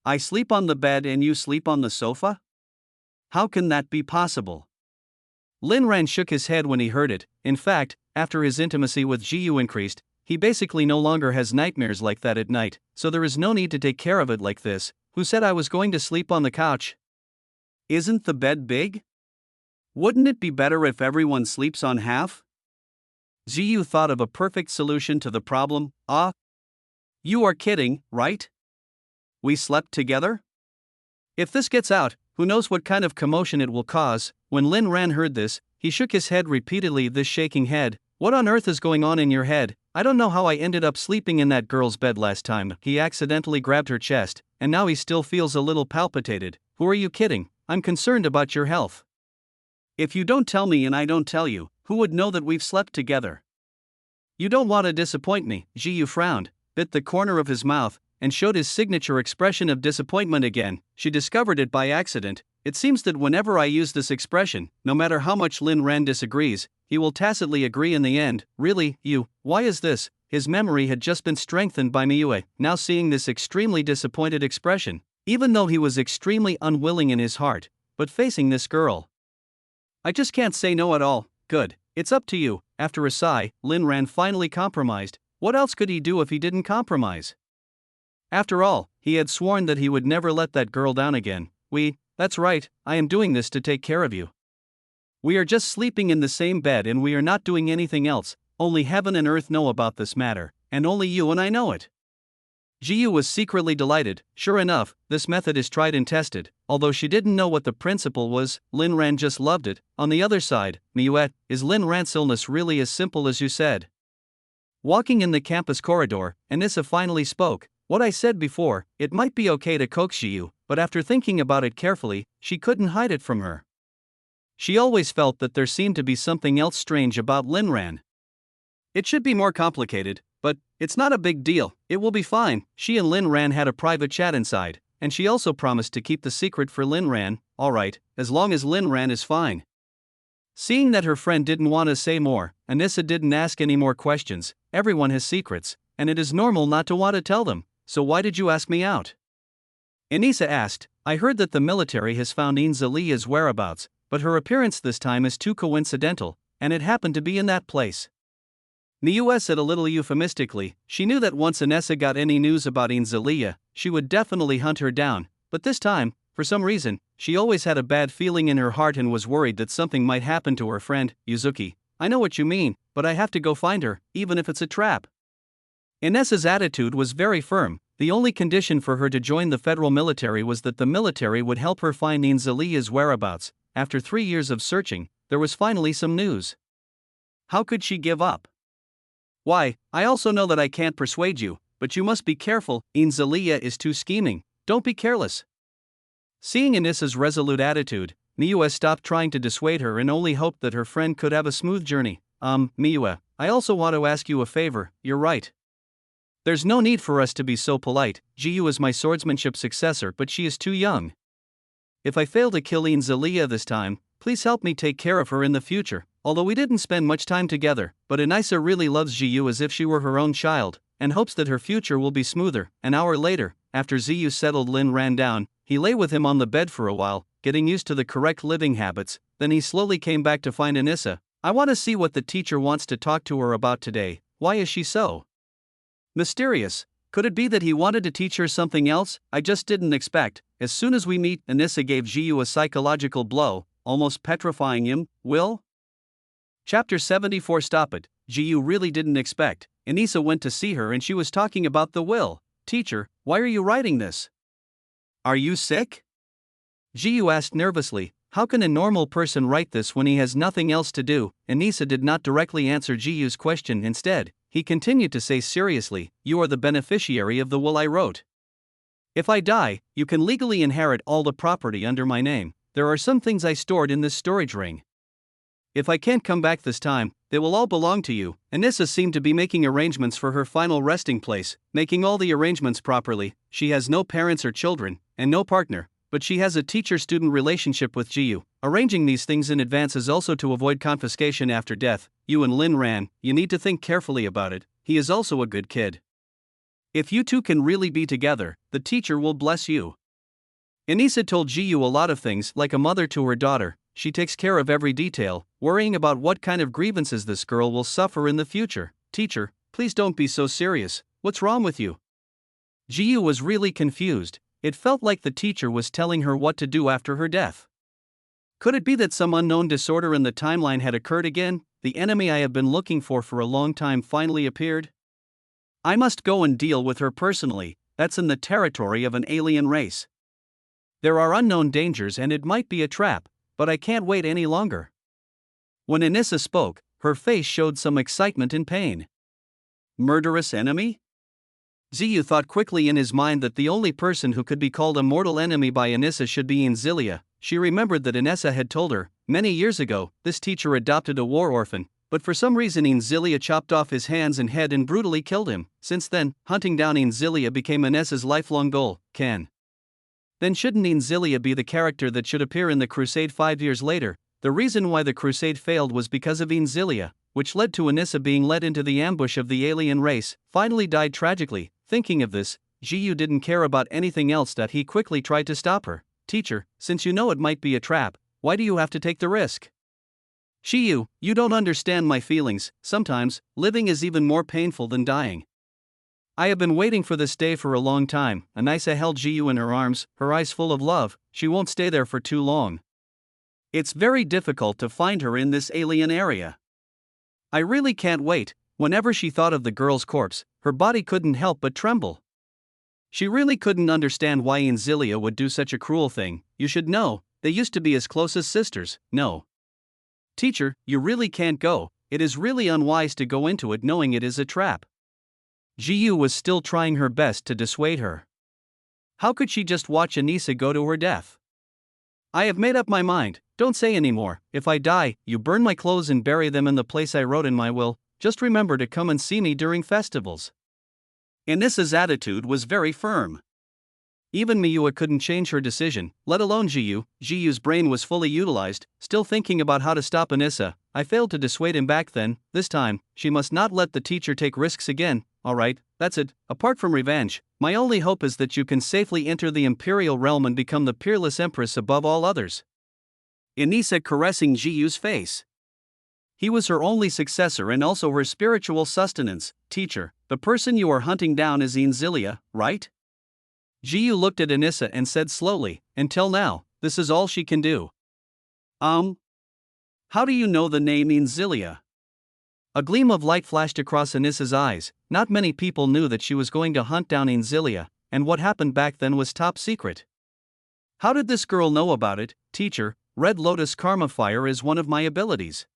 S1: I sleep on the bed and you sleep on the sofa? How can that be possible? Lin Ran shook his head when he heard it. In fact, after his intimacy with Jiyu increased, he basically no longer has nightmares like that at night, so there is no need to take care of it like this. Who said I was going to sleep on the couch? Isn't the bed big? Wouldn't it be better if everyone sleeps on half? Jiyu thought of a perfect solution to the problem. You are kidding, right? We slept together? If this gets out, who knows what kind of commotion it will cause. When Lin Ran heard this, he shook his head repeatedly. This shaking head. What on earth is going on in your head? I don't know how I ended up sleeping in that girl's bed last time. He accidentally grabbed her chest, and now he still feels a little palpitated. Who are you kidding? I'm concerned about your health. If you don't tell me and I don't tell you, who would know that we've slept together? You don't want to disappoint me. Jiyu frowned, bit the corner of his mouth, and showed his signature expression of disappointment again. She discovered it by accident. It seems that whenever I use this expression, no matter how much Lin Ran disagrees, he will tacitly agree in the end. Really, you, why is this? His memory had just been strengthened by Miyue, now seeing this extremely disappointed expression, even though he was extremely unwilling in his heart, but facing this girl. I just can't say no at all. Good, it's up to you. After a sigh, Lin Ran finally compromised. What else could he do if he didn't compromise? After all, he had sworn that he would never let that girl down again. That's right, I am doing this to take care of you. We are just sleeping in the same bed and we are not doing anything else. Only heaven and earth know about this matter, and only you and I know it. Jiyu was secretly delighted. Sure enough, this method is tried and tested. Although she didn't know what the principle was, Lin Ran just loved it. On the other side, Miyue, is Lin Ran's illness really as simple as you said? Walking in the campus corridor, Anissa finally spoke. What I said before, it might be okay to coax Jiyu, but after thinking about it carefully, she couldn't hide it from her. She always felt that there seemed to be something else strange about Lin Ran. It should be more complicated, but it's not a big deal, it will be fine. She and Lin Ran had a private chat inside, and she also promised to keep the secret for Lin Ran. Alright, as long as Lin Ran is fine. Seeing that her friend didn't want to say more, Anissa didn't ask any more questions. Everyone has secrets, and it is normal not to want to tell them. So why did you ask me out? Anissa asked. I heard that the military has found Inzalia's whereabouts, but her appearance this time is too coincidental, and it happened to be in that place. Niue said a little euphemistically. She knew that once Anissa got any news about Inzalia, she would definitely hunt her down, but this time, for some reason, she always had a bad feeling in her heart and was worried that something might happen to her friend, Yuzuki. I know what you mean, but I have to go find her, even if it's a trap. Inesa's attitude was very firm. The only condition for her to join the federal military was that the military would help her find Inzalia's whereabouts. After 3 years of searching, there was finally some news. How could she give up? Why, I also know that I can't persuade you, but you must be careful. Inzalia is too scheming. Don't be careless. Seeing Anissa's resolute attitude, Miyue stopped trying to dissuade her and only hoped that her friend could have a smooth journey. Miyue, I also want to ask you a favor. You're right. There's no need for us to be so polite. Jiyu is my swordsmanship successor, but she is too young. If I fail to kill Inzalia this time, please help me take care of her in the future. Although we didn't spend much time together, but Anissa really loves Jiyu as if she were her own child, and hopes that her future will be smoother. An hour later, after Ziyu settled Lin Ran down, he lay with him on the bed for a while, getting used to the correct living habits. Then he slowly came back to find Anissa. I want to see what the teacher wants to talk to her about today. Why is she so mysterious? Could it be that he wanted to teach her something else I just didn't expect? As soon as we meet, Anissa gave Jiyu a psychological blow, almost petrifying him. Will? Chapter 74. Stop it. Jiyu really didn't expect. Anissa went to see her and she was talking about the will. Teacher, why are you writing this? Are you sick? Jiyu asked nervously. How can a normal person write this when he has nothing else to do? Anissa did not directly answer Jiyu's question. Instead, he continued to say seriously, you are the beneficiary of the will I wrote. If I die, you can legally inherit all the property under my name. There are some things I stored in this storage ring. If I can't come back this time, they will all belong to you. Anissa seemed to be making arrangements for her final resting place, making all the arrangements properly. She has no parents or children, and no partner, but she has a teacher-student relationship with Jiyu. Arranging these things in advance is also to avoid confiscation after death. You and Lin Ran, you need to think carefully about it. He is also a good kid. If you two can really be together, the teacher will bless you. Anissa told Jiyu a lot of things, like a mother to her daughter. She takes care of every detail, worrying about what kind of grievances this girl will suffer in the future. Teacher, please don't be so serious. What's wrong with you? Jiyu was really confused. It felt like the teacher was telling her what to do after her death. Could it be that some unknown disorder in the timeline had occurred again? The enemy I have been looking for a long time finally appeared? I must go and deal with her personally. That's in the territory of an alien race. There are unknown dangers and it might be a trap, but I can't wait any longer. When Anissa spoke, her face showed some excitement and pain. Murderous enemy? Ziyu thought quickly in his mind that the only person who could be called a mortal enemy by Anissa should be Inzilia. She remembered that Anissa had told her, many years ago, this teacher adopted a war orphan, but for some reason Inzilia chopped off his hands and head and brutally killed him. Since then, hunting down Inzilia became Anissa's lifelong goal. Then shouldn't Inzilia be the character that should appear in the crusade 5 years later? The reason why the crusade failed was because of Inzilia, which led to Anissa being led into the ambush of the alien race, finally died tragically. Thinking of this, Jiyu didn't care about anything else that he quickly tried to stop her. Teacher, since you know it might be a trap, why do you have to take the risk? Jiyu, you don't understand my feelings. Sometimes, living is even more painful than dying. I have been waiting for this day for a long time. Anissa held Jiyu in her arms, her eyes full of love. She won't stay there for too long. It's very difficult to find her in this alien area. I really can't wait. Whenever she thought of the girl's corpse, her body couldn't help but tremble. She really couldn't understand why Inzilia would do such a cruel thing. You should know, they used to be as close as sisters. No. Teacher, you really can't go. It is really unwise to go into it knowing it is a trap. Jiyu was still trying her best to dissuade her. How could she just watch Anissa go to her death? I have made up my mind. Don't say anymore. If I die, you burn my clothes and bury them in the place I wrote in my will. Just remember to come and see me during festivals. Anissa's attitude was very firm. Even Miua couldn't change her decision, let alone Jiyu. Jiyu's brain was fully utilized, still thinking about how to stop Anissa. I failed to dissuade him back then. This time, she must not let the teacher take risks again. Alright, that's it. Apart from revenge, my only hope is that you can safely enter the Imperial realm and become the peerless Empress above all others. Anissa caressing Jiyu's face. He was her only successor and also her spiritual sustenance. Teacher, the person you are hunting down is Inzilia, right? Jiyu looked at Anissa and said slowly, until now, this is all she can do. How do you know the name Inzilia? A gleam of light flashed across Anissa's eyes. Not many people knew that she was going to hunt down Inzilia, and what happened back then was top secret. How did this girl know about it? Teacher, Red Lotus Karma Fire is one of my abilities.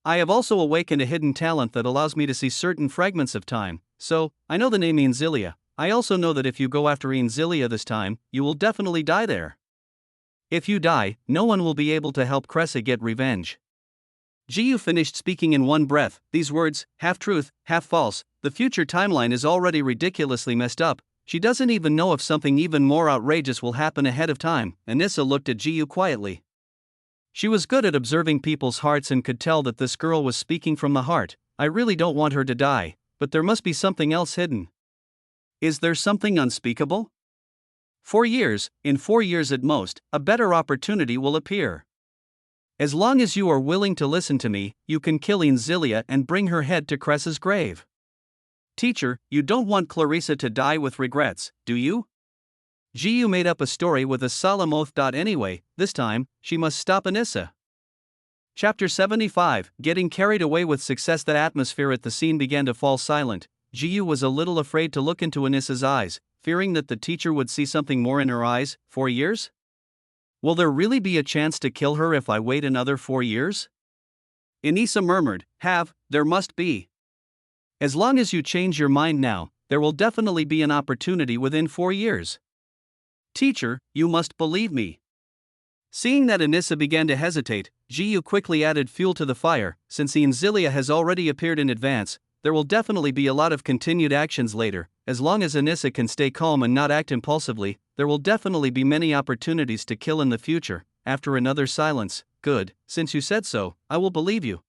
S1: I have also awakened a hidden talent that allows me to see certain fragments of time, so, I know the name Inzilia. I also know that if you go after Inzilia this time, you will definitely die there. If you die, no one will be able to help Cressa get revenge. Jiyu finished speaking in one breath, these words, half truth, half false. The future timeline is already ridiculously messed up. She doesn't even know if something even more outrageous will happen ahead of time. Anissa looked at Jiyu quietly. She was good at observing people's hearts and could tell that this girl was speaking from the heart. I really don't want her to die, but there must be something else hidden. Is there something unspeakable? 4 years, in 4 years at most, a better opportunity will appear. As long as you are willing to listen to me, you can kill Inzilia and bring her head to Cressa's grave. Teacher, you don't want Clarissa to die with regrets, do you? Jiyu made up a story with a solemn oath. Anyway, this time, she must stop Anissa. Chapter 75, Getting carried away with success. The atmosphere at the scene began to fall silent. Jiyu was a little afraid to look into Anissa's eyes, fearing that the teacher would see something more in her eyes. 4 years? Will there really be a chance to kill her if I wait another 4 years? Anissa murmured, there must be. As long as you change your mind now, there will definitely be an opportunity within 4 years. Teacher, you must believe me. Seeing that Anissa began to hesitate, Jiyu quickly added fuel to the fire. Since Inzilia has already appeared in advance, there will definitely be a lot of continued actions later. As long as Anissa can stay calm and not act impulsively, there will definitely be many opportunities to kill in the future. After another silence, good, since you said so, I will believe you.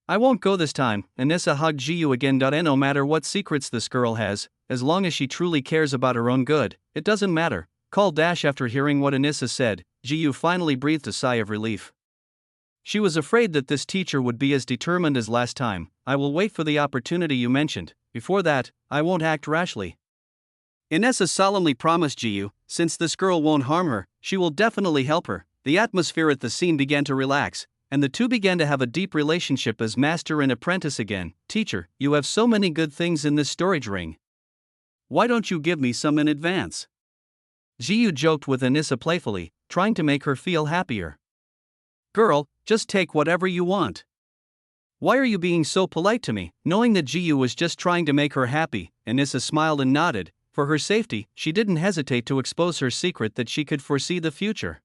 S1: I won't go this time. Anissa hugged Jiyu again. No matter what secrets this girl has, as long as she truly cares about her own good, it doesn't matter. Call dash after hearing what Anissa said, Ji-yu finally breathed a sigh of relief. She was afraid that this teacher would be as determined as last time. I will wait for the opportunity you mentioned. Before that, I won't act rashly. Inessa solemnly promised Ji-yu, since this girl won't harm her, she will definitely help her. The atmosphere at the scene began to relax, and the two began to have a deep relationship as master and apprentice again. Teacher, you have so many good things in this storage ring. Why don't you give me some in advance? Ji-yu joked with Anissa playfully, trying to make her feel happier. Girl, just take whatever you want. Why are you being so polite to me? Knowing that Ji-yu was just trying to make her happy, Anissa smiled and nodded. For her safety, she didn't hesitate to expose her secret that she could foresee the future.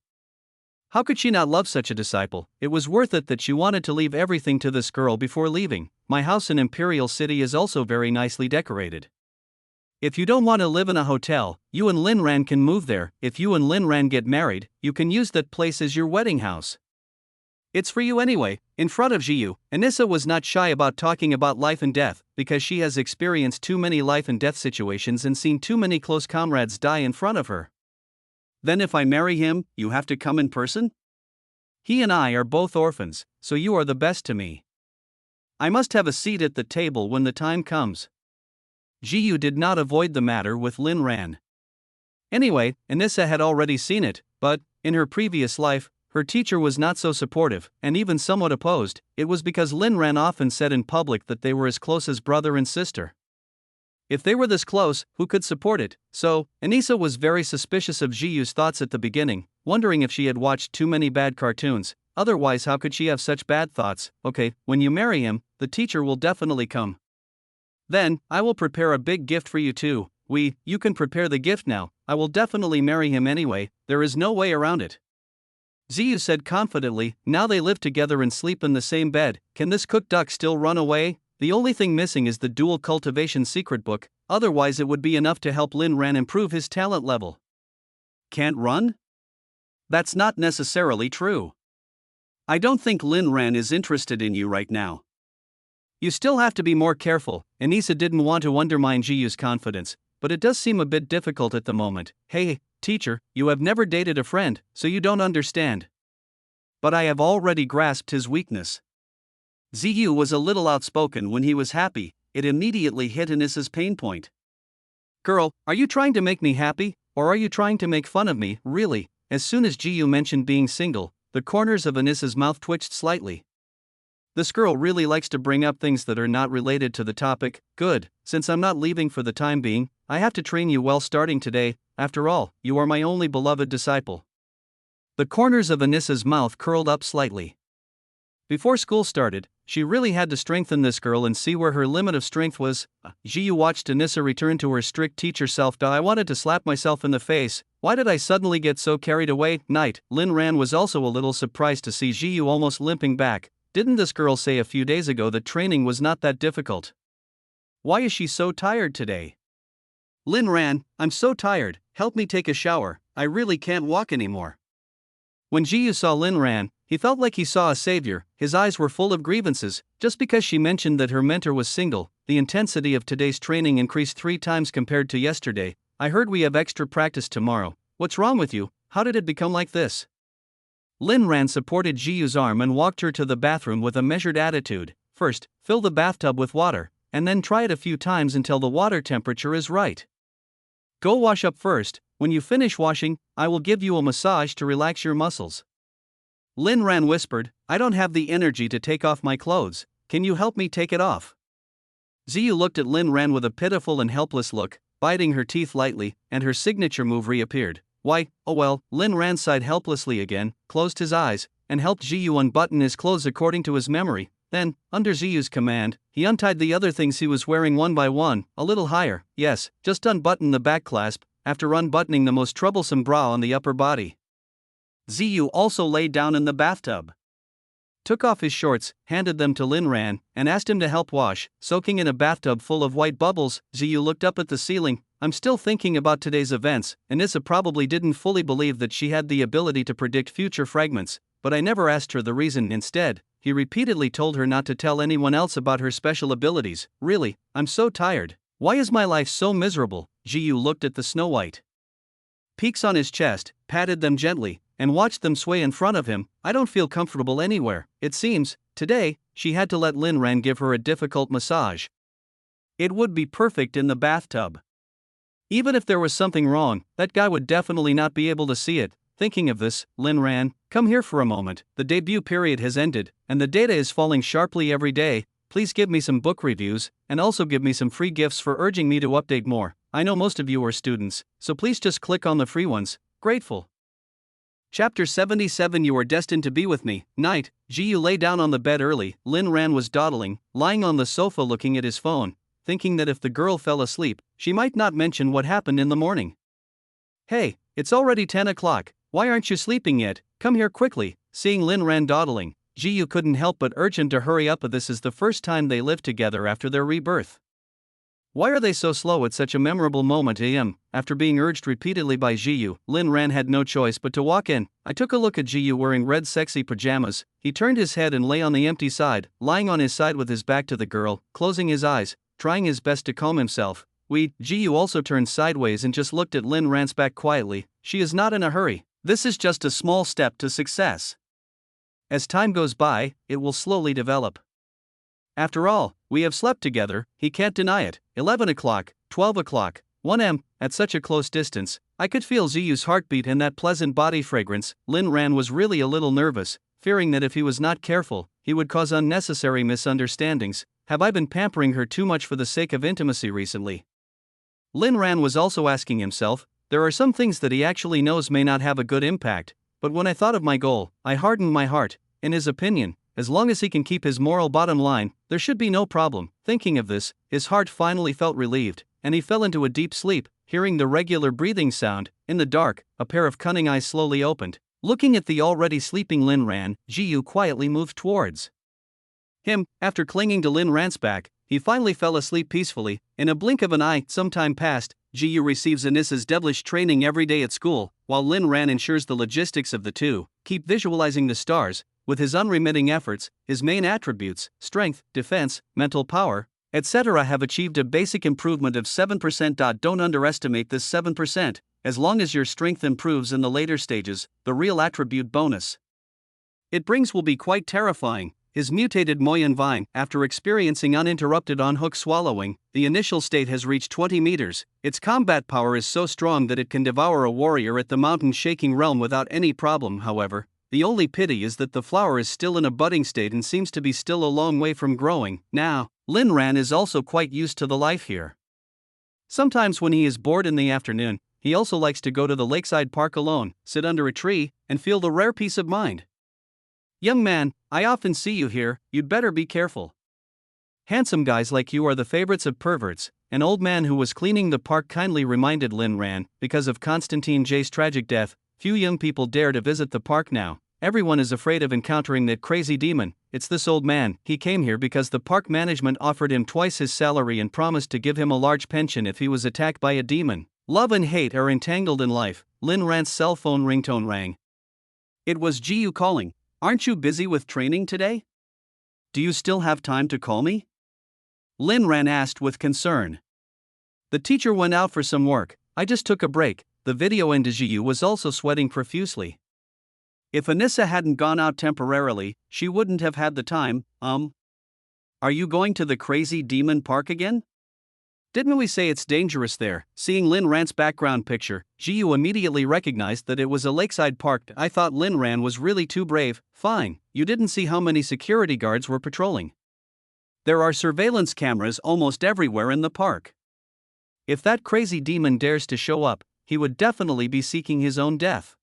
S1: How could she not love such a disciple? It was worth it that she wanted to leave everything to this girl before leaving. My house in Imperial City is also very nicely decorated. If you don't want to live in a hotel, you and Lin Ran can move there. If you and Lin Ran get married, you can use that place as your wedding house. It's for you anyway. In front of Ji-yu, Anissa was not shy about talking about life and death, because she has experienced too many life and death situations and seen too many close comrades die in front of her. Then if I marry him, you have to come in person? He and I are both orphans, so you are the best to me. I must have a seat at the table when the time comes. Ji-yu did not avoid the matter with Lin Ran. Anyway, Anissa had already seen it, but, in her previous life, her teacher was not so supportive, and even somewhat opposed. It was because Lin Ran often said in public that they were as close as brother and sister. If they were this close, who could support it? So, Anissa was very suspicious of Ji-yu's thoughts at the beginning, wondering if she had watched too many bad cartoons. Otherwise, how could she have such bad thoughts? Okay, when you marry him, the teacher will definitely come. Then, I will prepare a big gift for you too. You can prepare the gift now. I will definitely marry him anyway, there is no way around it. Ji-yu said confidently. Now they live together and sleep in the same bed. Can this cooked duck still run away? The only thing missing is the dual cultivation secret book, otherwise it would be enough to help Lin Ran improve his talent level. Can't run? That's not necessarily true. I don't think Lin Ran is interested in you right now. You still have to be more careful. Anissa didn't want to undermine Ji-yu's confidence, but it does seem a bit difficult at the moment. Hey, teacher, you have never dated a friend, so you don't understand. But I have already grasped his weakness. Ji-yu was a little outspoken when he was happy. It immediately hit Anissa's pain point. Girl, are you trying to make me happy, or are you trying to make fun of me? Really? As soon as Ji-yu mentioned being single, the corners of Anissa's mouth twitched slightly. This girl really likes to bring up things that are not related to the topic. Good, since I'm not leaving for the time being, I have to train you well starting today. After all, you are my only beloved disciple. The corners of Anissa's mouth curled up slightly. Before school started, she really had to strengthen this girl and see where her limit of strength was. Ji-yu watched Anissa return to her strict teacher self. I wanted to slap myself in the face. Why did I suddenly get so carried away? Night. Lin Ran was also a little surprised to see Ji-yu almost limping back. Didn't this girl say a few days ago that training was not that difficult? Why is she so tired today? Lin Ran, I'm so tired, help me take a shower, I really can't walk anymore. When Ji-yu saw Lin Ran, he felt like he saw a savior. His eyes were full of grievances. Just because she mentioned that her mentor was single, the intensity of today's training increased 3 times compared to yesterday. I heard we have extra practice tomorrow. What's wrong with you? How did it become like this? Lin Ran supported Ji-yu's arm and walked her to the bathroom with a measured attitude. First, fill the bathtub with water, and then try it a few times until the water temperature is right. Go wash up first. When you finish washing, I will give you a massage to relax your muscles. Lin Ran whispered, I don't have the energy to take off my clothes. Can you help me take it off? Ji-yu looked at Lin Ran with a pitiful and helpless look, biting her teeth lightly, and her signature move reappeared. Why, oh well. Lin Ran sighed helplessly again, closed his eyes, and helped Ji-yu unbutton his clothes according to his memory. Then, under Ji-yu's command, he untied the other things he was wearing one by one, a little higher. Yes, just unbutton the back clasp, after unbuttoning the most troublesome bra on the upper body. Ji-yu also lay down in the bathtub, took off his shorts, handed them to Lin Ran, and asked him to help wash. Soaking in a bathtub full of white bubbles, Ji-yu looked up at the ceiling. I'm still thinking about today's events. Anissa probably didn't fully believe that she had the ability to predict future fragments, but I never asked her the reason. Instead, he repeatedly told her not to tell anyone else about her special abilities. Really, I'm so tired. Why is my life so miserable? Ji looked at the Snow White peaks on his chest, patted them gently, and watched them sway in front of him. I don't feel comfortable anywhere. It seems, today, she had to let Lin Ran give her a difficult massage. It would be perfect in the bathtub. Even if there was something wrong, that guy would definitely not be able to see it. Thinking of this, Lin Ran, come here for a moment. The debut period has ended, and the data is falling sharply every day. Please give me some book reviews, and also give me some free gifts for urging me to update more. I know most of you are students, so please just click on the free ones. Grateful. Chapter 77 You are destined to be with me. Night. Ji lay down on the bed early. Lin Ran was dawdling, lying on the sofa looking at his phone, thinking that if the girl fell asleep, she might not mention what happened in the morning. Hey, it's already 10 o'clock. Why aren't you sleeping yet? Come here quickly. Seeing Lin Ran dawdling, Ji couldn't help but urge him to hurry up. This is the first time they lived together after their rebirth. Why are they so slow at such a memorable moment? After being urged repeatedly by Ji, Lin Ran had no choice but to walk in. I took a look at Ji wearing red sexy pajamas. He turned his head and lay on the empty side, lying on his side with his back to the girl, closing his eyes, trying his best to calm himself. Ji also turned sideways and just looked at Lin Ran's back quietly. She is not in a hurry. This is just a small step to success. As time goes by, it will slowly develop. After all, we have slept together, he can't deny it. 11 o'clock, 12 o'clock, 1 am, at such a close distance, I could feel Ziyu's heartbeat and that pleasant body fragrance. Lin Ran was really a little nervous, fearing that if he was not careful, he would cause unnecessary misunderstandings. Have I been pampering her too much for the sake of intimacy recently? Lin Ran was also asking himself. There are some things that he actually knows may not have a good impact, but when I thought of my goal, I hardened my heart. In his opinion, as long as he can keep his moral bottom line, there should be no problem. Thinking of this, his heart finally felt relieved, and he fell into a deep sleep, hearing the regular breathing sound. In the dark, a pair of cunning eyes slowly opened. Looking at the already sleeping Lin Ran, Ji quietly moved towards him. After clinging to Lin Ran's back, he finally fell asleep peacefully. In a blink of an eye, some time passed. Ji receives Anissa's devilish training every day at school, while Lin Ran ensures the logistics of the two. Keep visualizing the stars. With his unremitting efforts, his main attributes, strength, defense, mental power, etc. have achieved a basic improvement of 7%. Don't underestimate this 7%. As long as your strength improves in the later stages, the real attribute bonus it brings will be quite terrifying. His mutated Moyan Vine, after experiencing uninterrupted on-hook swallowing, the initial state has reached 20 meters. Its combat power is so strong that it can devour a warrior at the mountain-shaking realm without any problem. However, the only pity is that the flower is still in a budding state and seems to be still a long way from growing. Now, Lin Ran is also quite used to the life here. Sometimes when he is bored in the afternoon, he also likes to go to the lakeside park alone, sit under a tree, and feel the rare peace of mind. Young man, I often see you here, you'd better be careful. Handsome guys like you are the favorites of perverts. An old man who was cleaning the park kindly reminded Lin Ran. Because of Constantine J's tragic death, few young people dare to visit the park now. Everyone is afraid of encountering that crazy demon. It's this old man. He came here because the park management offered him twice his salary and promised to give him a large pension if he was attacked by a demon. Love and hate are entangled in life. Lin Ran's cell phone ringtone rang. It was Ji calling. Aren't you busy with training today? Do you still have time to call me? Lin Ran asked with concern. The teacher went out for some work. I just took a break. The video and Ji was also sweating profusely. If Anissa hadn't gone out temporarily, she wouldn't have had the time. Are you going to the crazy demon park again? Didn't we say it's dangerous there? Seeing Lin Ran's background picture, Ji immediately recognized that it was a lakeside park. I thought Lin Ran was really too brave. Fine, you didn't see how many security guards were patrolling. There are surveillance cameras almost everywhere in the park. If that crazy demon dares to show up, he would definitely be seeking his own death.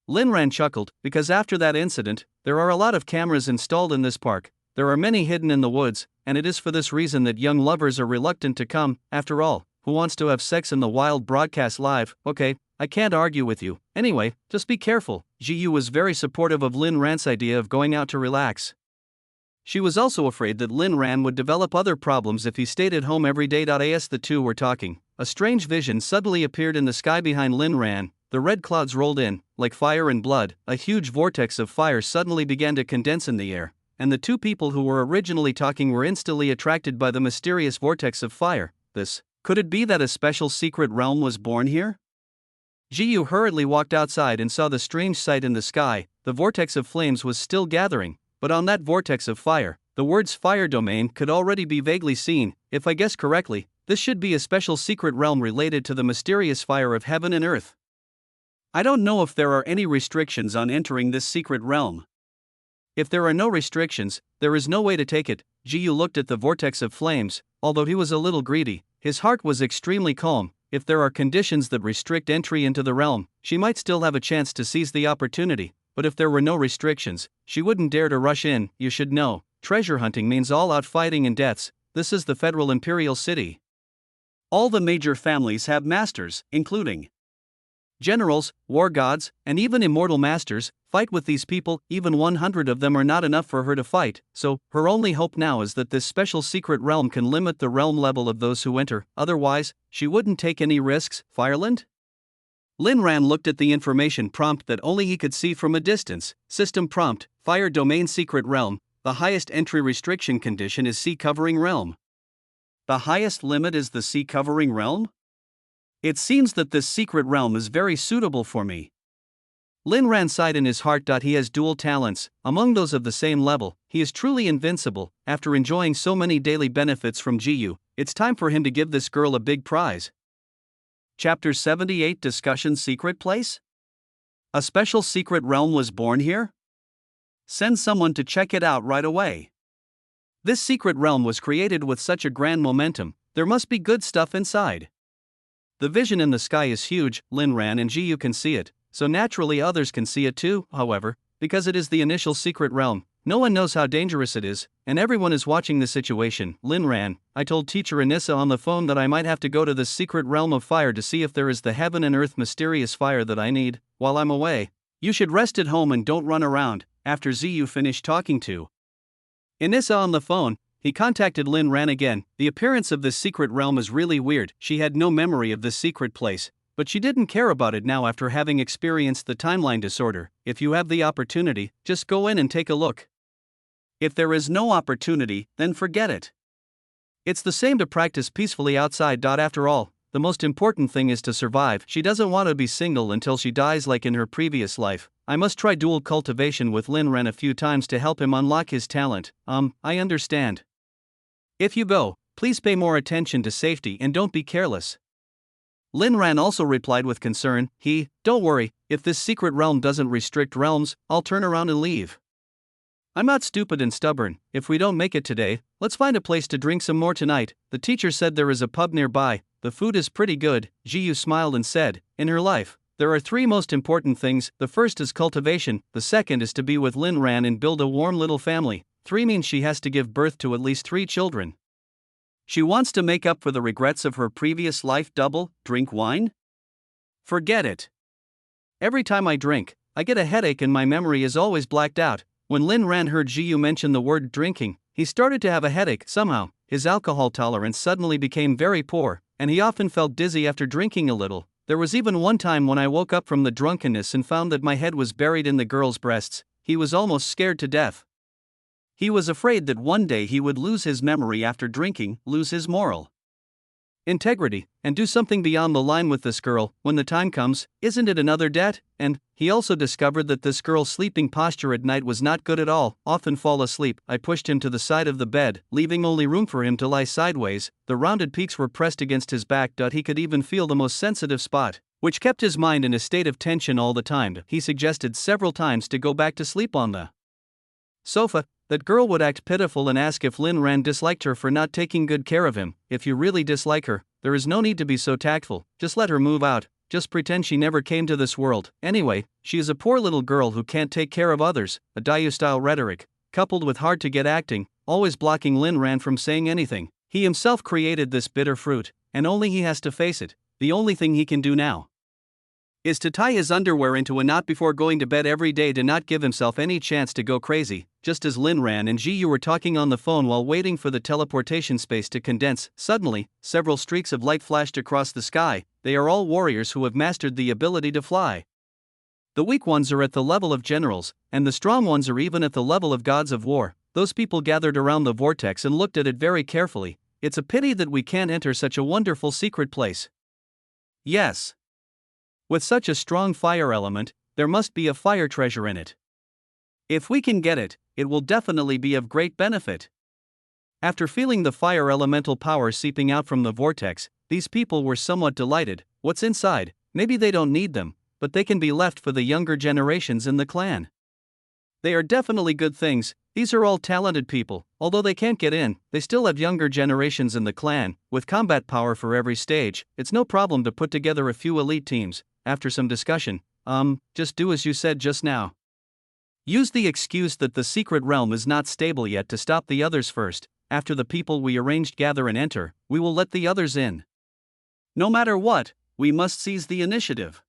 S1: Lin Ran chuckled, because after that incident, there are a lot of cameras installed in this park. There are many hidden in the woods, and it is for this reason that young lovers are reluctant to come. After all, who wants to have sex in the wild broadcast live? Okay, I can't argue with you. Anyway, just be careful. Ji was very supportive of Lin Ran's idea of going out to relax. She was also afraid that Lin Ran would develop other problems if he stayed at home every day. As the two were talking, a strange vision suddenly appeared in the sky behind Lin Ran. The red clouds rolled in, like fire and blood. A huge vortex of fire suddenly began to condense in the air, and the two people who were originally talking were instantly attracted by the mysterious vortex of fire. this? Could it be that a special secret realm was born here? Jiyu hurriedly walked outside and saw the strange sight in the sky. The vortex of flames was still gathering, but on that vortex of fire, the words fire domain could already be vaguely seen. If I guess correctly, this should be a special secret realm related to the mysterious fire of heaven and earth. I don't know if there are any restrictions on entering this secret realm. If there are no restrictions, there is no way to take it. Jiyu looked at the vortex of flames. Although he was a little greedy, his heart was extremely calm. If there are conditions that restrict entry into the realm, she might still have a chance to seize the opportunity, but if there were no restrictions, she wouldn't dare to rush in. You should know, treasure hunting means all-out fighting and deaths. This is the Federal Imperial City. All the major families have masters, including generals, war gods, and even immortal masters. Fight with these people. Even 100 of them are not enough for her to fight, so her only hope now is that this special secret realm can limit the realm level of those who enter, otherwise, she wouldn't take any risks. Fireland? Lin Ran looked at the information prompt that only he could see from a distance. System prompt, Fire Domain Secret Realm. The highest entry restriction condition is Sea Covering Realm. The highest limit is the Sea Covering Realm? It seems that this secret realm is very suitable for me. Lin Ran sighed in his heart. He has dual talents. Among those of the same level, he is truly invincible. After enjoying so many daily benefits from Jiyu, it's time for him to give this girl a big prize. Chapter 78 Discussion Secret Place? A special secret realm was born here? Send someone to check it out right away. This secret realm was created with such a grand momentum, there must be good stuff inside. The vision in the sky is huge. Lin Ran and Jiyu can see it, so naturally others can see it too. However, because it is the initial secret realm, no one knows how dangerous it is, and everyone is watching the situation. Lin Ran, I told teacher Anissa on the phone that I might have to go to this secret realm of fire to see if there is the heaven and earth mysterious fire that I need. While I'm away, you should rest at home and don't run around. After Ziyu finished talking to Anissa on the phone, he contacted Lin Ran again. The appearance of this secret realm is really weird. She had no memory of this secret place, but she didn't care about it now after having experienced the timeline disorder. If you have the opportunity, just go in and take a look. If there is no opportunity, then forget it. It's the same to practice peacefully outside. After all, the most important thing is to survive. She doesn't want to be single until she dies like in her previous life. I must try dual cultivation with Lin Ran a few times to help him unlock his talent. I understand. If you go, please pay more attention to safety and don't be careless. Lin Ran also replied with concern. Don't worry, if this secret realm doesn't restrict realms, I'll turn around and leave. I'm not stupid and stubborn. If we don't make it today, let's find a place to drink some more tonight. The teacher said there is a pub nearby. The food is pretty good. Jiyu smiled and said, in her life, there are 3 most important things. The first is cultivation, the second is to be with Lin Ran and build a warm little family. 3 means she has to give birth to at least 3 children. She wants to make up for the regrets of her previous life. Drink wine? Forget it. Every time I drink, I get a headache and my memory is always blacked out. When Lin Ran heard Jiyu mention the word drinking, he started to have a headache. Somehow, his alcohol tolerance suddenly became very poor, and he often felt dizzy after drinking a little. There was even one time when I woke up from the drunkenness and found that my head was buried in the girl's breasts. He was almost scared to death. He was afraid that one day he would lose his memory after drinking, lose his moral integrity, and do something beyond the line with this girl. When the time comes, isn't it another debt? And he also discovered that this girl's sleeping posture at night was not good at all. Often fall asleep. I pushed him to the side of the bed, leaving only room for him to lie sideways. The rounded peaks were pressed against his back. He could even feel the most sensitive spot, which kept his mind in a state of tension all the time. He suggested several times to go back to sleep on the sofa. That girl would act pitiful and ask if Lin Ran disliked her for not taking good care of him. If you really dislike her, there is no need to be so tactful. Just let her move out. Just pretend she never came to this world. Anyway, she is a poor little girl who can't take care of others. A Dayu-style rhetoric, coupled with hard-to-get acting, always blocking Lin Ran from saying anything. He himself created this bitter fruit, and only he has to face it. The only thing he can do now is to tie his underwear into a knot before going to bed every day to not give himself any chance to go crazy. Just as Lin Ran and Jiyu were talking on the phone while waiting for the teleportation space to condense, suddenly, several streaks of light flashed across the sky. They are all warriors who have mastered the ability to fly. The weak ones are at the level of generals, and the strong ones are even at the level of gods of war. Those people gathered around the vortex and looked at it very carefully. it's a pity that we can't enter such a wonderful secret place. Yes. With such a strong fire element, there must be a fire treasure in it. If we can get it, it will definitely be of great benefit. After feeling the fire elemental power seeping out from the vortex, these people were somewhat delighted. What's inside? Maybe they don't need them, but they can be left for the younger generations in the clan. They are definitely good things. These are all talented people. Although they can't get in, they still have younger generations in the clan, with combat power for every stage. It's no problem to put together a few elite teams. After some discussion, just do as you said just now. Use the excuse that the secret realm is not stable yet to stop the others first. After the people we arranged gather and enter, we will let the others in. No matter what, we must seize the initiative.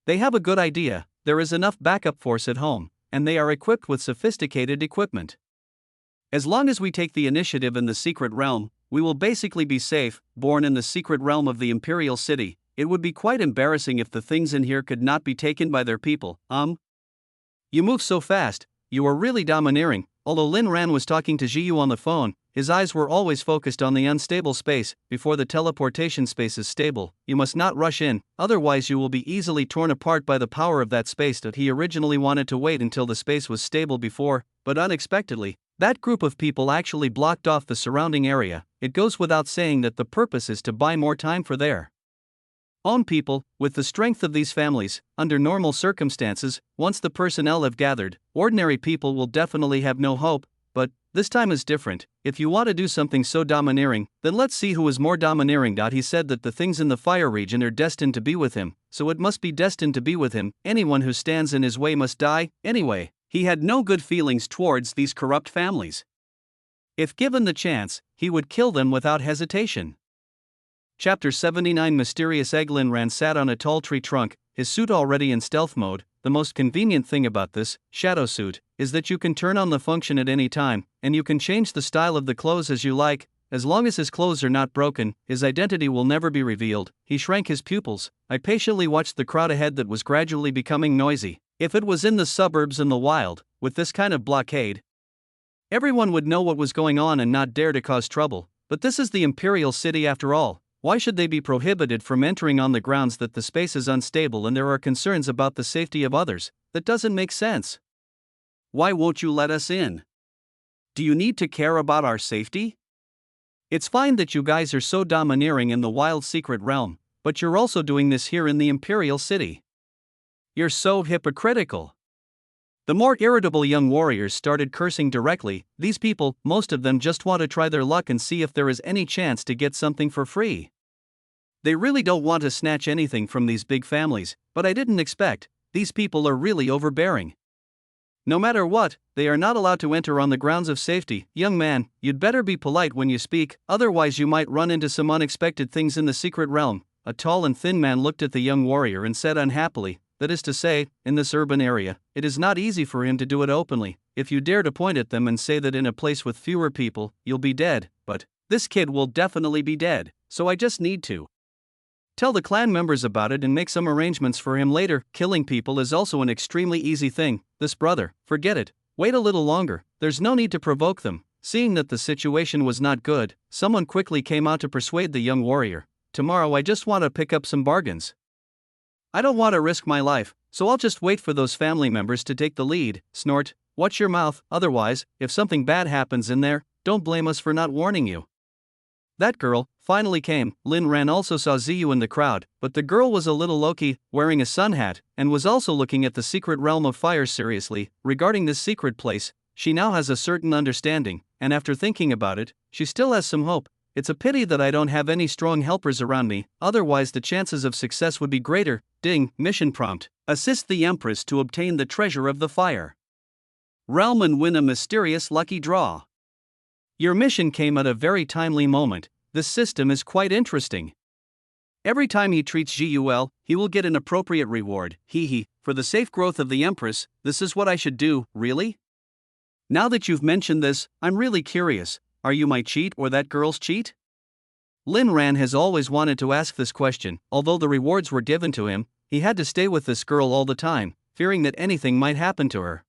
S1: They have a good idea. There is enough backup force at home, and they are equipped with sophisticated equipment. As long as we take the initiative in the secret realm, we will basically be safe. Born in the secret realm of the Imperial City, it would be quite embarrassing if the things in here could not be taken by their people. You move so fast, you are really domineering. Although Lin Ran was talking to Jiyu on the phone, his eyes were always focused on the unstable space. Before the teleportation space is stable, you must not rush in, otherwise you will be easily torn apart by the power of that space. That he originally wanted to wait until the space was stable before, but unexpectedly, that group of people actually blocked off the surrounding area. It goes without saying that the purpose is to buy more time for their own people. With the strength of these families, under normal circumstances, once the personnel have gathered, ordinary people will definitely have no hope, but this time is different. If you want to do something so domineering, then let's see who is more domineering. He said that the things in the fire region are destined to be with him, so it must be destined to be with him. Anyone who stands in his way must die. Anyway, he had no good feelings towards these corrupt families. If given the chance, he would kill them without hesitation. Chapter 79. Mysterious Egg. Lin Ran sat on a tall tree trunk, his suit already in stealth mode. The most convenient thing about this shadow suit is that you can turn on the function at any time, and you can change the style of the clothes as you like. As long as his clothes are not broken, his identity will never be revealed. He shrank his pupils. I patiently watched the crowd ahead that was gradually becoming noisy. If it was in the suburbs in the wild, with this kind of blockade, everyone would know what was going on and not dare to cause trouble. But this is the Imperial City after all. Why should they be prohibited from entering on the grounds that the space is unstable and there are concerns about the safety of others? That doesn't make sense. Why won't you let us in? Do you need to care about our safety? It's fine that you guys are so domineering in the wild secret realm, but you're also doing this here in the Imperial City. You're so hypocritical. The more irritable young warriors started cursing directly. These people, most of them just want to try their luck and see if there is any chance to get something for free. They really don't want to snatch anything from these big families, but I didn't expect. These people are really overbearing. No matter what, they are not allowed to enter on the grounds of safety. Young man, you'd better be polite when you speak, otherwise you might run into some unexpected things in the secret realm. A tall and thin man looked at the young warrior and said unhappily, that is to say, in this urban area, it is not easy for him to do it openly. If you dare to point at them and say that in a place with fewer people, you'll be dead, but this kid will definitely be dead, so I just need to tell the clan members about it and make some arrangements for him later. Killing people is also an extremely easy thing. This brother, forget it. Wait a little longer, there's no need to provoke them. Seeing that the situation was not good, someone quickly came out to persuade the young warrior. Tomorrow I just want to pick up some bargains. I don't want to risk my life, so I'll just wait for those family members to take the lead. Snort, watch your mouth, otherwise, if something bad happens in there, don't blame us for not warning you. That girl finally came. Lin Ran also saw Ziyu in the crowd, but the girl was a little low-key, wearing a sun hat, and was also looking at the secret realm of fire seriously. Regarding this secret place, she now has a certain understanding, and after thinking about it, she still has some hope. It's a pity that I don't have any strong helpers around me, otherwise the chances of success would be greater. Ding, mission prompt. Assist the Empress to obtain the treasure of the fire realm and win a mysterious lucky draw. Your mission came at a very timely moment. This system is quite interesting. Every time he treats GUL, he will get an appropriate reward. For the safe growth of the Empress, this is what I should do. Really? Now that you've mentioned this, I'm really curious. Are you my cheat or that girl's cheat? Lin Ran has always wanted to ask this question. Although the rewards were given to him, he had to stay with this girl all the time, fearing that anything might happen to her.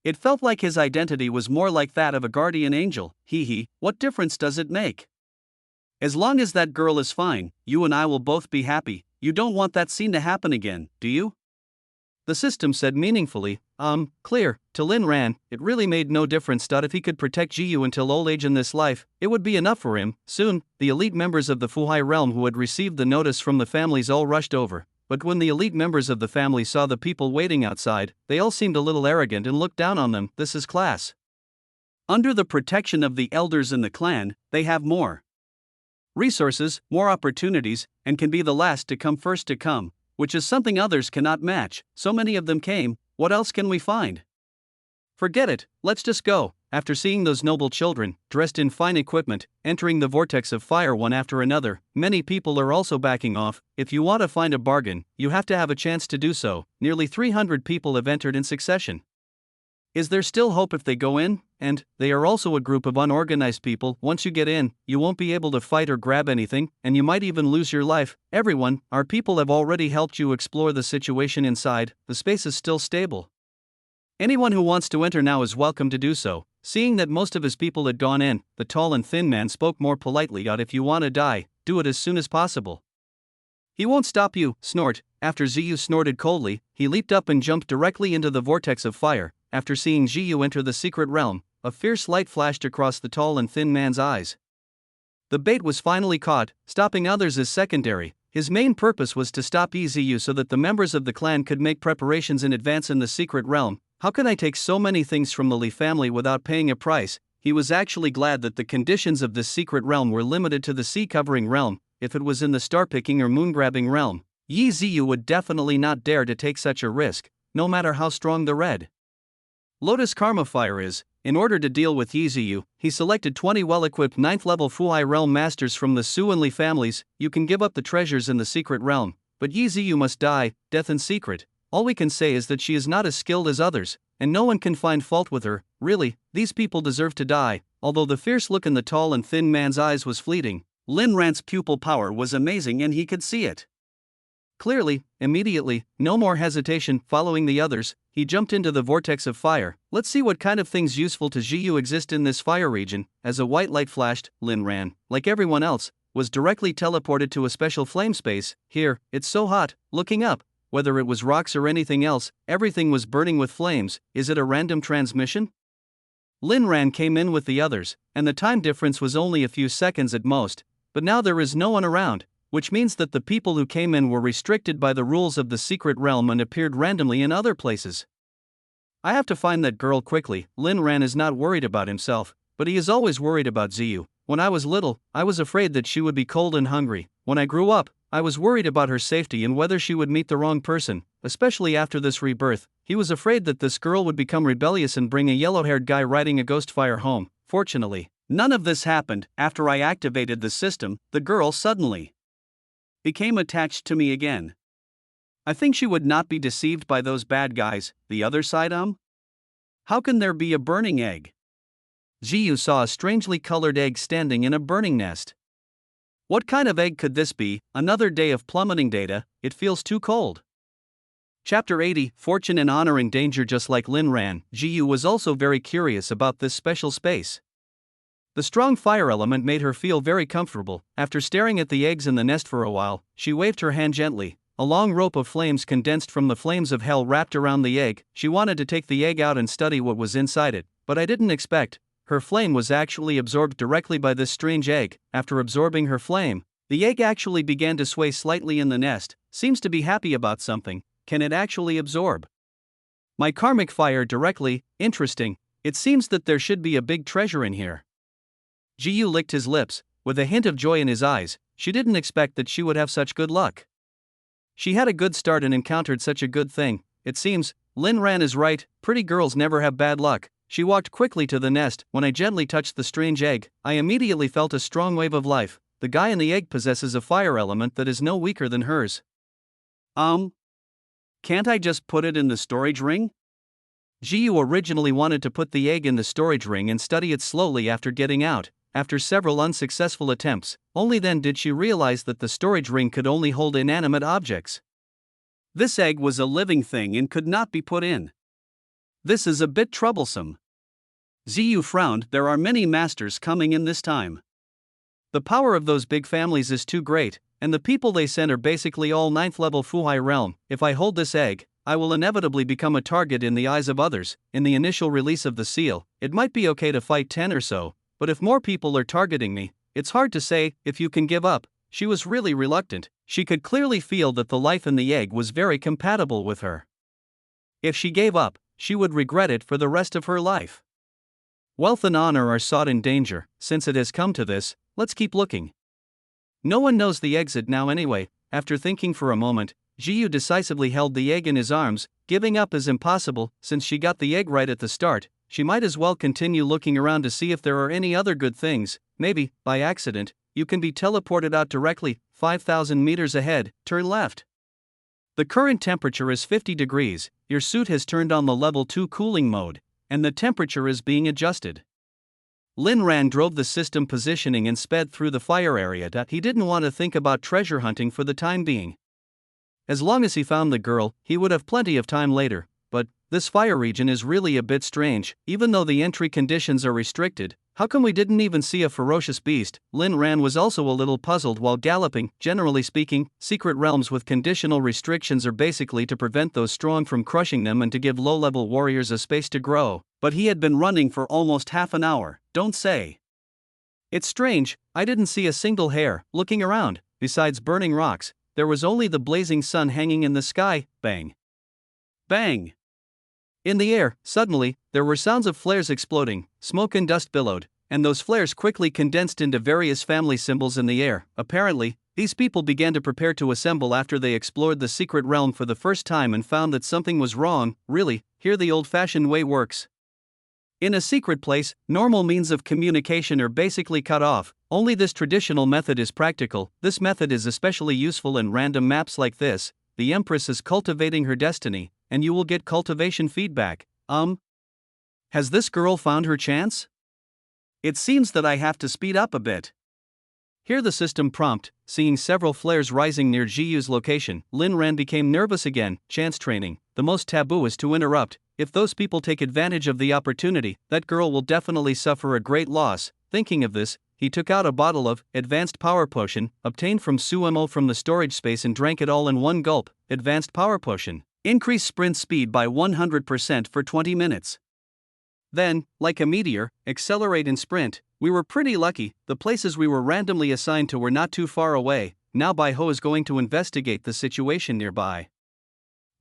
S1: It felt like his identity was more like that of a guardian angel. Hee, what difference does it make? As long as that girl is fine, you and I will both be happy. You don't want that scene to happen again, do you? The system said meaningfully. Clear. To Lin Ran, it really made no difference. If he could protect Jiyu until old age in this life, it would be enough for him. Soon, the elite members of the Fuhai realm who had received the notice from the families all rushed over. But when the elite members of the family saw the people waiting outside, they all seemed a little arrogant and looked down on them. This is class. Under the protection of the elders in the clan, they have more resources, more opportunities, and can be the last to come first to come, which is something others cannot match. So many of them came, what else can we find? Forget it, let's just go. After seeing those noble children, dressed in fine equipment, entering the vortex of fire one after another, many people are also backing off. If you want to find a bargain, you have to have a chance to do so. Nearly 300 people have entered in succession. Is there still hope if they go in? And they are also a group of unorganized people. Once you get in, you won't be able to fight or grab anything, and you might even lose your life. Everyone, our people have already helped you explore the situation inside. The space is still stable. Anyone who wants to enter now is welcome to do so. Seeing that most of his people had gone in, the tall and thin man spoke more politely. If you want to die, do it as soon as possible. He won't stop you. Snort. After Ziyu snorted coldly, he leaped up and jumped directly into the vortex of fire. After seeing Jiyu enter the secret realm, a fierce light flashed across the tall and thin man's eyes. The bait was finally caught. Stopping others is secondary. His main purpose was to stop Ziyu so that the members of the clan could make preparations in advance in the secret realm. How can I take so many things from the Li family without paying a price? He was actually glad that the conditions of this secret realm were limited to the sea-covering realm. If it was in the star-picking or moon-grabbing realm, Yi Ziyu would definitely not dare to take such a risk, no matter how strong the red Lotus Karma Fire is. In order to deal with Yi Ziyu, he selected 20 well-equipped 9th-level Fuhai realm masters from the Su and Li families. You can give up the treasures in the secret realm, but Yi Ziyu must die, death in secret. All we can say is that she is not as skilled as others, and no one can find fault with her. Really, these people deserve to die. Although the fierce look in the tall and thin man's eyes was fleeting, Lin Ran's pupil power was amazing and he could see it clearly. Immediately, no more hesitation. Following the others, he jumped into the vortex of fire. Let's see what kind of things useful to Jiyu exist in this fire region. As a white light flashed, Lin Ran, like everyone else, was directly teleported to a special flame space. Here, it's so hot. Looking up, whether it was rocks or anything else, everything was burning with flames. Is it a random transmission? Lin Ran came in with the others, and the time difference was only a few seconds at most, but now there is no one around, which means that the people who came in were restricted by the rules of the secret realm and appeared randomly in other places. I have to find that girl quickly. Lin Ran is not worried about himself, but he is always worried about Ziyu. When I was little, I was afraid that she would be cold and hungry. When I grew up, I was worried about her safety and whether she would meet the wrong person, especially after this rebirth. He was afraid that this girl would become rebellious and bring a yellow-haired guy riding a ghost fire home. Fortunately, none of this happened. After I activated the system, the girl suddenly became attached to me again. I think she would not be deceived by those bad guys. The other side, How can there be a burning egg? Jiyu saw a strangely colored egg standing in a burning nest. What kind of egg could this be? Another day of plummeting data. It feels too cold. Chapter 80, Fortune and Honor in Danger. Just like Lin Ran, Jiyu was also very curious about this special space. The strong fire element made her feel very comfortable. After staring at the eggs in the nest for a while, she waved her hand gently. A long rope of flames condensed from the flames of hell wrapped around the egg. She wanted to take the egg out and study what was inside it, but I didn't expect. Her flame was actually absorbed directly by this strange egg. After absorbing her flame, the egg actually began to sway slightly in the nest. Seems to be happy about something. Can it actually absorb my karmic fire directly? Interesting. It seems that there should be a big treasure in here. Jiyu licked his lips, with a hint of joy in his eyes. She didn't expect that she would have such good luck. She had a good start and encountered such a good thing. It seems, Lin Ran is right, pretty girls never have bad luck. She walked quickly to the nest. When I gently touched the strange egg, I immediately felt a strong wave of life. The guy in the egg possesses a fire element that is no weaker than hers. Can't I just put it in the storage ring? Jiyu originally wanted to put the egg in the storage ring and study it slowly after getting out. After several unsuccessful attempts, only then did she realize that the storage ring could only hold inanimate objects. This egg was a living thing and could not be put in This is a bit troublesome. Ziyu frowned. There are many masters coming in this time. The power of those big families is too great, and the people they send are basically all 9th level Fuhai realm. If I hold this egg, I will inevitably become a target in the eyes of others. In the initial release of the seal, it might be okay to fight 10 or so, but if more people are targeting me, it's hard to say if you can give up. She was really reluctant. She could clearly feel that the life in the egg was very compatible with her. If she gave up, she would regret it for the rest of her life. Wealth and honor are sought in danger. Since it has come to this, let's keep looking. No one knows the exit now anyway. After thinking for a moment, Jiyu decisively held the egg in his arms. Giving up is impossible. Since she got the egg right at the start, she might as well continue looking around to see if there are any other good things. Maybe, by accident, you can be teleported out directly, 5,000 meters ahead. Turn left. The current temperature is 50 degrees, your suit has turned on the level 2 cooling mode, and the temperature is being adjusted. Lin Ran drove the system positioning and sped through the fire area. He didn't want to think about treasure hunting for the time being. As long as he found the girl, he would have plenty of time later, but this fire region is really a bit strange. Even though the entry conditions are restricted, how come we didn't even see a ferocious beast? Lin Ran was also a little puzzled while galloping. Generally speaking, secret realms with conditional restrictions are basically to prevent those strong from crushing them and to give low-level warriors a space to grow. But he had been running for almost half an hour. Don't say. It's strange, I didn't see a single hair. Looking around, besides burning rocks, there was only the blazing sun hanging in the sky. Bang. Bang. In the air, suddenly, there were sounds of flares exploding, smoke and dust billowed, and those flares quickly condensed into various family symbols in the air. Apparently, these people began to prepare to assemble after they explored the secret realm for the first time and found that something was wrong. Really, here the old-fashioned way works. In a secret place, normal means of communication are basically cut off. Only this traditional method is practical. This method is especially useful in random maps like this. The Empress is cultivating her destiny, and you will get cultivation feedback. Has this girl found her chance? It seems that I have to speed up a bit. Hear the system prompt. Seeing several flares rising near Jiyu's location, Lin Ran became nervous again. Chance training. The most taboo is to interrupt. If those people take advantage of the opportunity, that girl will definitely suffer a great loss. Thinking of this, he took out a bottle of advanced power potion, obtained from Sumo from the storage space, and drank it all in one gulp. Advanced power potion. Increase sprint speed by 100% for 20 minutes. Then, like a meteor, accelerate and sprint. We were pretty lucky, the places we were randomly assigned to were not too far away. Now Bai Ho is going to investigate the situation nearby.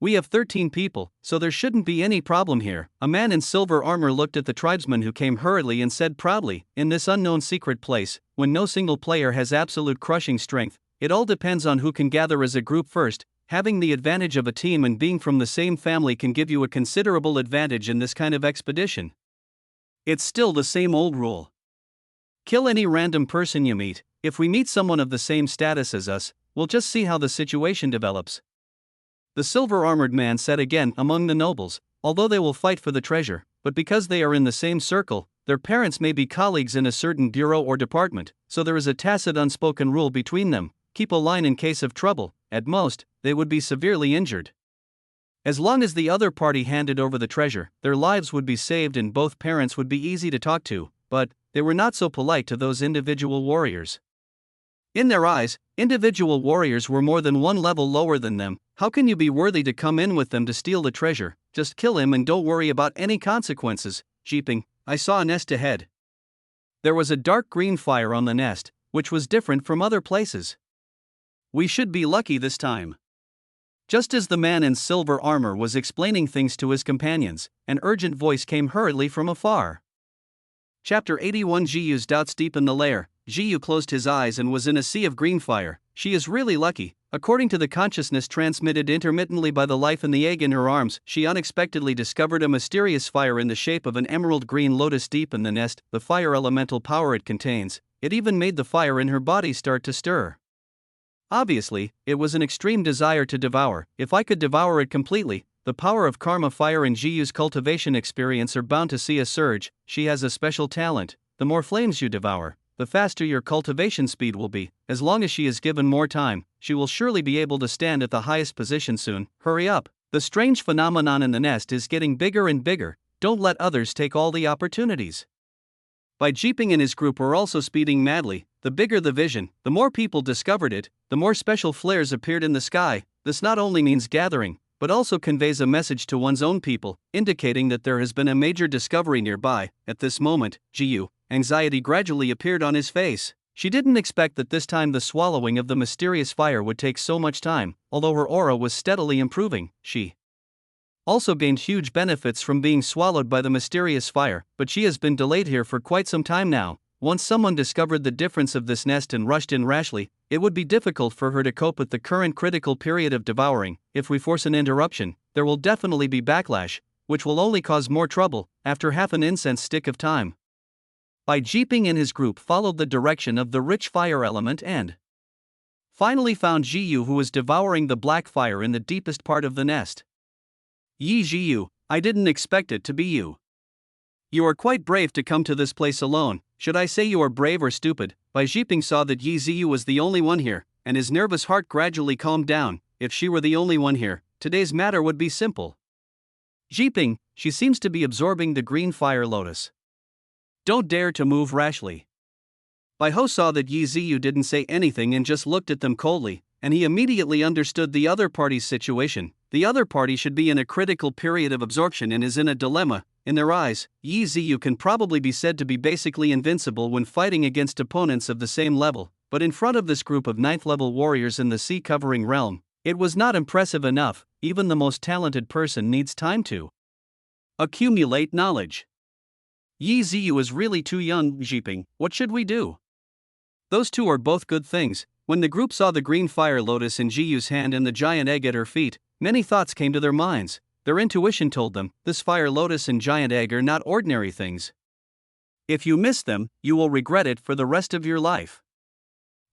S1: We have 13 people, so there shouldn't be any problem here. A man in silver armor looked at the tribesman who came hurriedly and said proudly, in this unknown secret place, when no single player has absolute crushing strength, it all depends on who can gather as a group first. Having the advantage of a team and being from the same family can give you a considerable advantage in this kind of expedition. It's still the same old rule. Kill any random person you meet. If we meet someone of the same status as us, we'll just see how the situation develops. The silver-armored man said again among the nobles, although they will fight for the treasure, but because they are in the same circle, their parents may be colleagues in a certain bureau or department, so there is a tacit unspoken rule between them. Keep a line in case of trouble. At most, they would be severely injured. As long as the other party handed over the treasure, their lives would be saved and both parents would be easy to talk to, but they were not so polite to those individual warriors. In their eyes, individual warriors were more than one level lower than them. How can you be worthy to come in with them to steal the treasure? Just kill him and don't worry about any consequences. Jeeping, I saw a nest ahead. There was a dark green fire on the nest, which was different from other places. We should be lucky this time. Just as the man in silver armor was explaining things to his companions, an urgent voice came hurriedly from afar. Chapter 81. Jiyu's doubts deepened the lair. Jiyu closed his eyes and was in a sea of green fire. She is really lucky. According to the consciousness transmitted intermittently by the life in the egg in her arms, she unexpectedly discovered a mysterious fire in the shape of an emerald green lotus deep in the nest. The fire elemental power it contains, it even made the fire in her body start to stir. Obviously, it was an extreme desire to devour. If I could devour it completely, the power of karma fire and Jiyu's cultivation experience are bound to see a surge. She has a special talent. The more flames you devour, the faster your cultivation speed will be. As long as she is given more time, she will surely be able to stand at the highest position soon. Hurry up. The strange phenomenon in the nest is getting bigger and bigger. Don't let others take all the opportunities. Bai Jiping and his group were also speeding madly. The bigger the vision, the more people discovered it, the more special flares appeared in the sky. This not only means gathering, but also conveys a message to one's own people, indicating that there has been a major discovery nearby. At this moment, Jiyu, anxiety gradually appeared on his face. She didn't expect that this time the swallowing of the mysterious fire would take so much time. Although her aura was steadily improving, she also gained huge benefits from being swallowed by the mysterious fire, but she has been delayed here for quite some time now. Once someone discovered the difference of this nest and rushed in rashly, it would be difficult for her to cope with the current critical period of devouring. If we force an interruption, there will definitely be backlash, which will only cause more trouble. After half an incense stick of time, Bai Jiping and his group followed the direction of the rich fire element and finally found Jiyu, who was devouring the black fire in the deepest part of the nest. Yi Jiyu, I didn't expect it to be you. You are quite brave to come to this place alone. Should I say you are brave or stupid? Bai Jiping saw that Yi Ziyu was the only one here, and his nervous heart gradually calmed down. If she were the only one here, today's matter would be simple. Jiping, she seems to be absorbing the green fire lotus. Don't dare to move rashly. Bai Ho saw that Yi Ziyu didn't say anything and just looked at them coldly, and he immediately understood the other party's situation. The other party should be in a critical period of absorption and is in a dilemma. In their eyes, Yi Ziyu can probably be said to be basically invincible when fighting against opponents of the same level, but in front of this group of 9th level warriors in the sea-covering realm, it was not impressive enough. Even the most talented person needs time to accumulate knowledge. Yi Ziyu is really too young. Jiping, what should we do? Those two are both good things. When the group saw the green fire lotus in Jiyu's hand and the giant egg at her feet, many thoughts came to their minds. Their intuition told them, this fire lotus and giant egg are not ordinary things. If you miss them, you will regret it for the rest of your life.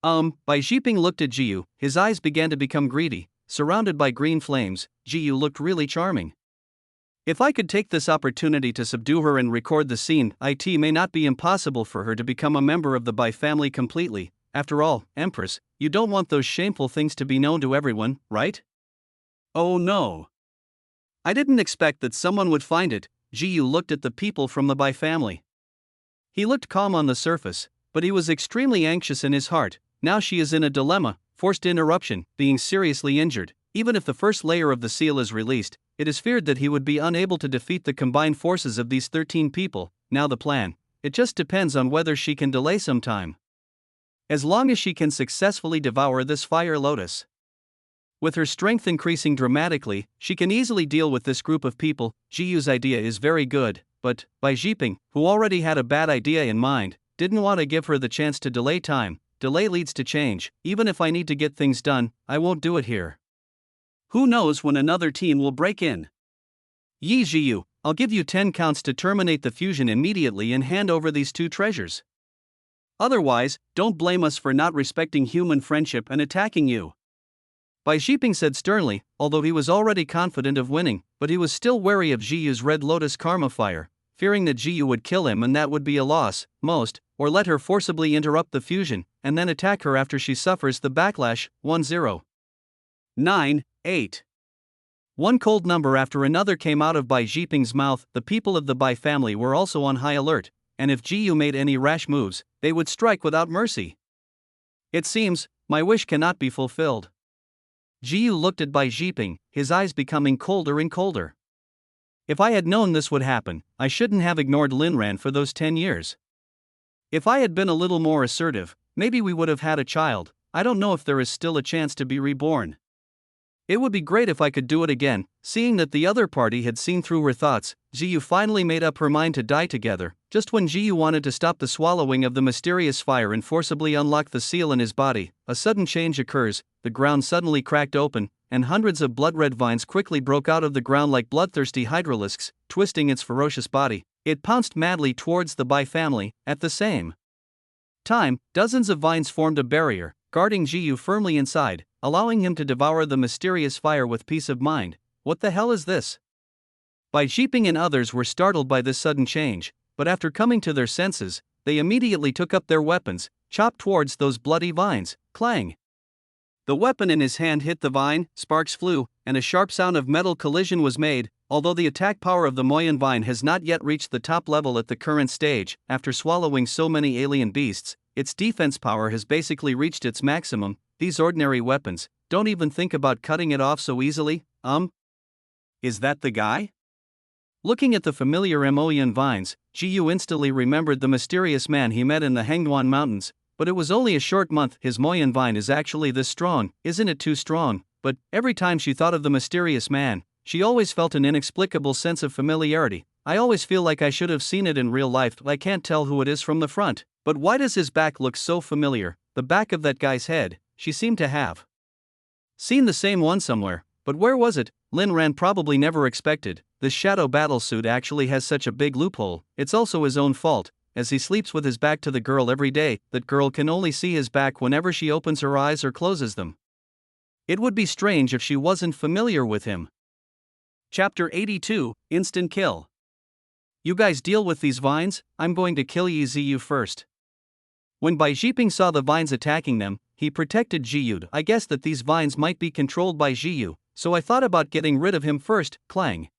S1: Bai Jiping looked at Jiyu, his eyes began to become greedy. Surrounded by green flames, Jiyu looked really charming. If I could take this opportunity to subdue her and record the scene, it may not be impossible for her to become a member of the Bai family completely. After all, Empress, you don't want those shameful things to be known to everyone, right? Oh no. I didn't expect that someone would find it. Jiyu looked at the people from the Bai family. He looked calm on the surface, but he was extremely anxious in his heart. Now she is in a dilemma, forced interruption, being seriously injured. Even if the first layer of the seal is released, it is feared that he would be unable to defeat the combined forces of these 13 people. Now the plan. It just depends on whether she can delay some time. As long as she can successfully devour this fire lotus. With her strength increasing dramatically, she can easily deal with this group of people. Jiyu's idea is very good, but Bai Jiping, who already had a bad idea in mind, didn't want to give her the chance to delay time. Delay leads to change. Even if I need to get things done, I won't do it here. Who knows when another team will break in? Yi Jiyu, I'll give you 10 counts to terminate the fusion immediately and hand over these 2 treasures. Otherwise, don't blame us for not respecting human friendship and attacking you. Bai Jiping said sternly, although he was already confident of winning, but he was still wary of Jiyu's red lotus karma fire, fearing that Jiyu would kill him and that would be a loss, or let her forcibly interrupt the fusion, and then attack her after she suffers the backlash. 10. 9, 8. One cold number after another came out of Bai Jiping's mouth. The people of the Bai family were also on high alert, and if Jiyu made any rash moves, they would strike without mercy. It seems, my wish cannot be fulfilled. Jiyu looked at Bai Jiping, his eyes becoming colder and colder. If I had known this would happen, I shouldn't have ignored Linran for those 10 years. If I had been a little more assertive, maybe we would have had a child. I don't know if there is still a chance to be reborn. It would be great if I could do it again. Seeing that the other party had seen through her thoughts, Jiyu finally made up her mind to die together. Just when Jiyu wanted to stop the swallowing of the mysterious fire and forcibly unlock the seal in his body, a sudden change occurs. The ground suddenly cracked open, and hundreds of blood-red vines quickly broke out of the ground like bloodthirsty hydralisks. Twisting its ferocious body, it pounced madly towards the Bai family. At the same time, dozens of vines formed a barrier, guarding Jiyu firmly inside, allowing him to devour the mysterious fire with peace of mind. What the hell is this? Bai Jiping and others were startled by this sudden change, but after coming to their senses, they immediately took up their weapons, chopped towards those bloody vines. Clang! The weapon in his hand hit the vine, sparks flew, and a sharp sound of metal collision was made. Although the attack power of the Moyan Vine has not yet reached the top level at the current stage, after swallowing so many alien beasts, its defense power has basically reached its maximum. These ordinary weapons don't even think about cutting it off so easily. Is that the guy? Looking at the familiar Moyan vines, Jiyu instantly remembered the mysterious man he met in the Hengduan Mountains. But it was only a short month. His Moyan vine is actually this strong, isn't it too strong? But every time she thought of the mysterious man, she always felt an inexplicable sense of familiarity. I always feel like I should have seen it in real life. I can't tell who it is from the front. But why does his back look so familiar? The back of that guy's head. She seemed to have seen the same one somewhere. But where was it? Lin Ran probably never expected. This shadow battlesuit actually has such a big loophole. It's also his own fault, as he sleeps with his back to the girl every day. That girl can only see his back whenever she opens her eyes or closes them. It would be strange if she wasn't familiar with him. Chapter 82, Instant Kill. You guys deal with these vines, I'm going to kill Yi Ziyu first. When Bai Jiping saw the vines attacking them, he protected Jiyu. I guess that these vines might be controlled by Jiyu, so I thought about getting rid of him first. Clang.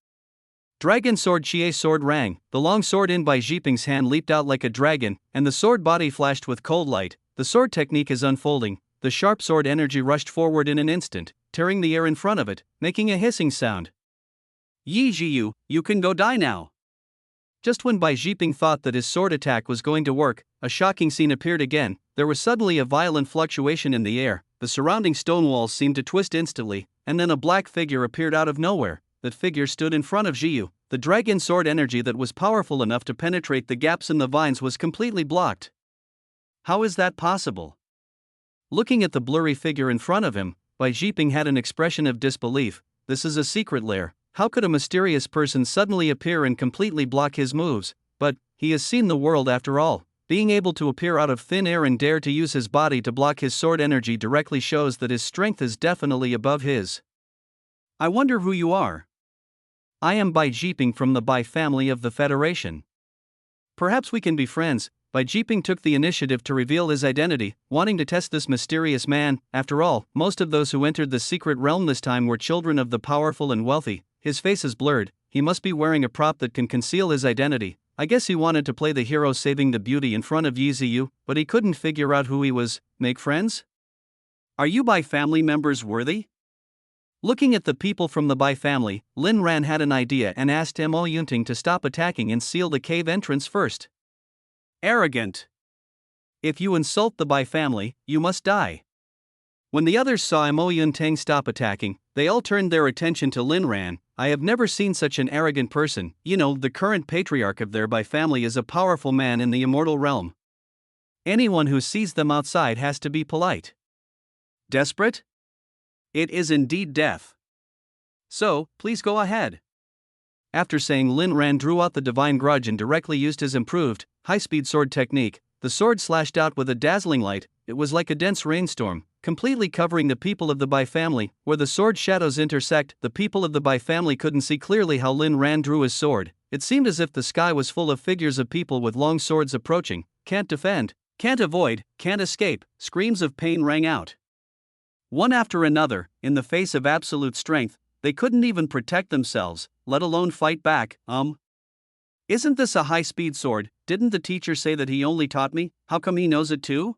S1: Dragon sword. Chie sword rang. The long sword in Bai Jiping's hand leaped out like a dragon, and the sword body flashed with cold light. The sword technique is unfolding. The sharp sword energy rushed forward in an instant, tearing the air in front of it, making a hissing sound. Yi Jiyu, you can go die now. Just when Bai Jiping thought that his sword attack was going to work, a shocking scene appeared again. There was suddenly a violent fluctuation in the air. The surrounding stone walls seemed to twist instantly, and then a black figure appeared out of nowhere. That figure stood in front of Jiyu. The dragon sword energy that was powerful enough to penetrate the gaps in the vines was completely blocked. How is that possible? Looking at the blurry figure in front of him, Bai Jiping had an expression of disbelief. This is a secret lair. How could a mysterious person suddenly appear and completely block his moves? But he has seen the world after all. Being able to appear out of thin air and dare to use his body to block his sword energy directly shows that his strength is definitely above his. I wonder who you are. I am Bai Jiping from the Bai family of the Federation. Perhaps we can be friends. Bai Jiping took the initiative to reveal his identity, wanting to test this mysterious man. After all, most of those who entered the secret realm this time were children of the powerful and wealthy. His face is blurred. He must be wearing a prop that can conceal his identity. I guess he wanted to play the hero saving the beauty in front of Yi Ziyu, but he couldn't figure out who he was. Make friends? Are you Bai family members worthy? Looking at the people from the Bai family, Lin Ran had an idea and asked Mo Yunting to stop attacking and seal the cave entrance first. Arrogant. If you insult the Bai family, you must die. When the others saw Mo Yunting stop attacking, they all turned their attention to Lin Ran. I have never seen such an arrogant person. You know, the current patriarch of their Bai family is a powerful man in the immortal realm. Anyone who sees them outside has to be polite. Desperate? It is indeed death. So, please go ahead. After saying, Lin Ran drew out the divine grudge and directly used his improved, high-speed sword technique. The sword slashed out with a dazzling light. It was like a dense rainstorm, completely covering the people of the Bai family. Where the sword shadows intersect, the people of the Bai family couldn't see clearly how Lin Ran drew his sword. It seemed as if the sky was full of figures of people with long swords approaching. Can't defend, can't avoid, can't escape. Screams of pain rang out. One after another, in the face of absolute strength, they couldn't even protect themselves, let alone fight back. Isn't this a high-speed sword? Didn't the teacher say that he only taught me? How come he knows it too?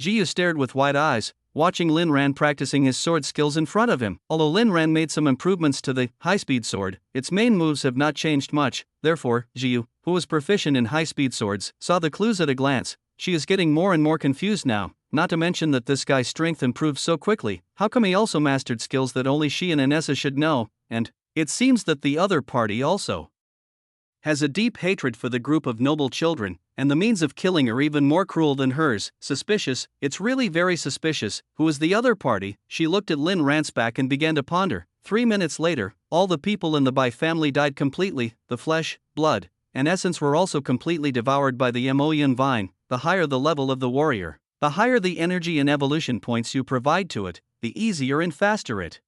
S1: Jiyu stared with wide eyes, watching Lin Ran practicing his sword skills in front of him. Although Lin Ran made some improvements to the high-speed sword, its main moves have not changed much. Therefore, Jiyu, who was proficient in high-speed swords, saw the clues at a glance. She is getting more and more confused now, not to mention that this guy's strength improved so quickly. How come he also mastered skills that only she and Anessa should know? And it seems that the other party also has a deep hatred for the group of noble children, and the means of killing are even more cruel than hers. Suspicious, it's really very suspicious. Who is the other party? She looked at Lin Ran's back and began to ponder. 3 minutes later, all the people in the Bai family died completely. The flesh, blood, and essence were also completely devoured by the Emoyan vine. The higher the level of the warrior, the higher the energy and evolution points you provide to it, the easier and faster it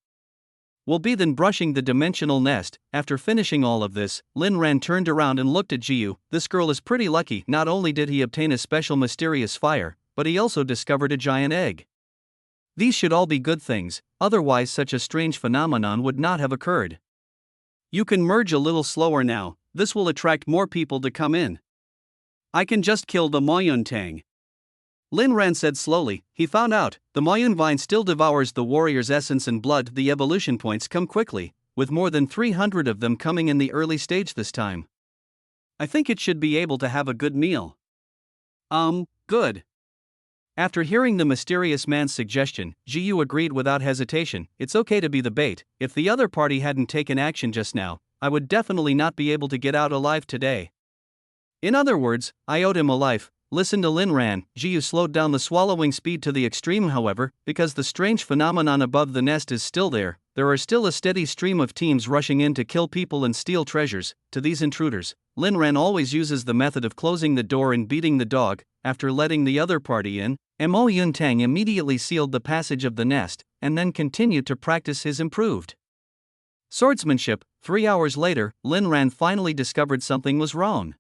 S1: will be than brushing the dimensional nest. After finishing all of this, Lin Ran turned around and looked at Jiyu. This girl is pretty lucky. Not only did he obtain a special mysterious fire, but he also discovered a giant egg. These should all be good things. otherwise such a strange phenomenon would not have occurred. You can merge a little slower now, this will attract more people to come in. I can just kill the Moyun Tang. Lin Ran said slowly. He found out, the Moyun vine still devours the warrior's essence and blood. The evolution points come quickly, with more than 300 of them coming in the early stage this time. I think it should be able to have a good meal. Good. After hearing the mysterious man's suggestion, Ji Yu agreed without hesitation. It's okay to be the bait. If the other party hadn't taken action just now, I would definitely not be able to get out alive today. In other words, I owed him a life. Listen to Lin Ran. Ji Yu slowed down the swallowing speed to the extreme, however, because the strange phenomenon above the nest is still there. There are still a steady stream of teams rushing in to kill people and steal treasures. To these intruders, Lin Ran always uses the method of closing the door and beating the dog. After letting the other party in, Mo Yuntang immediately sealed the passage of the nest, and then continued to practice his improved swordsmanship. 3 hours later, Lin Ran finally discovered something was wrong.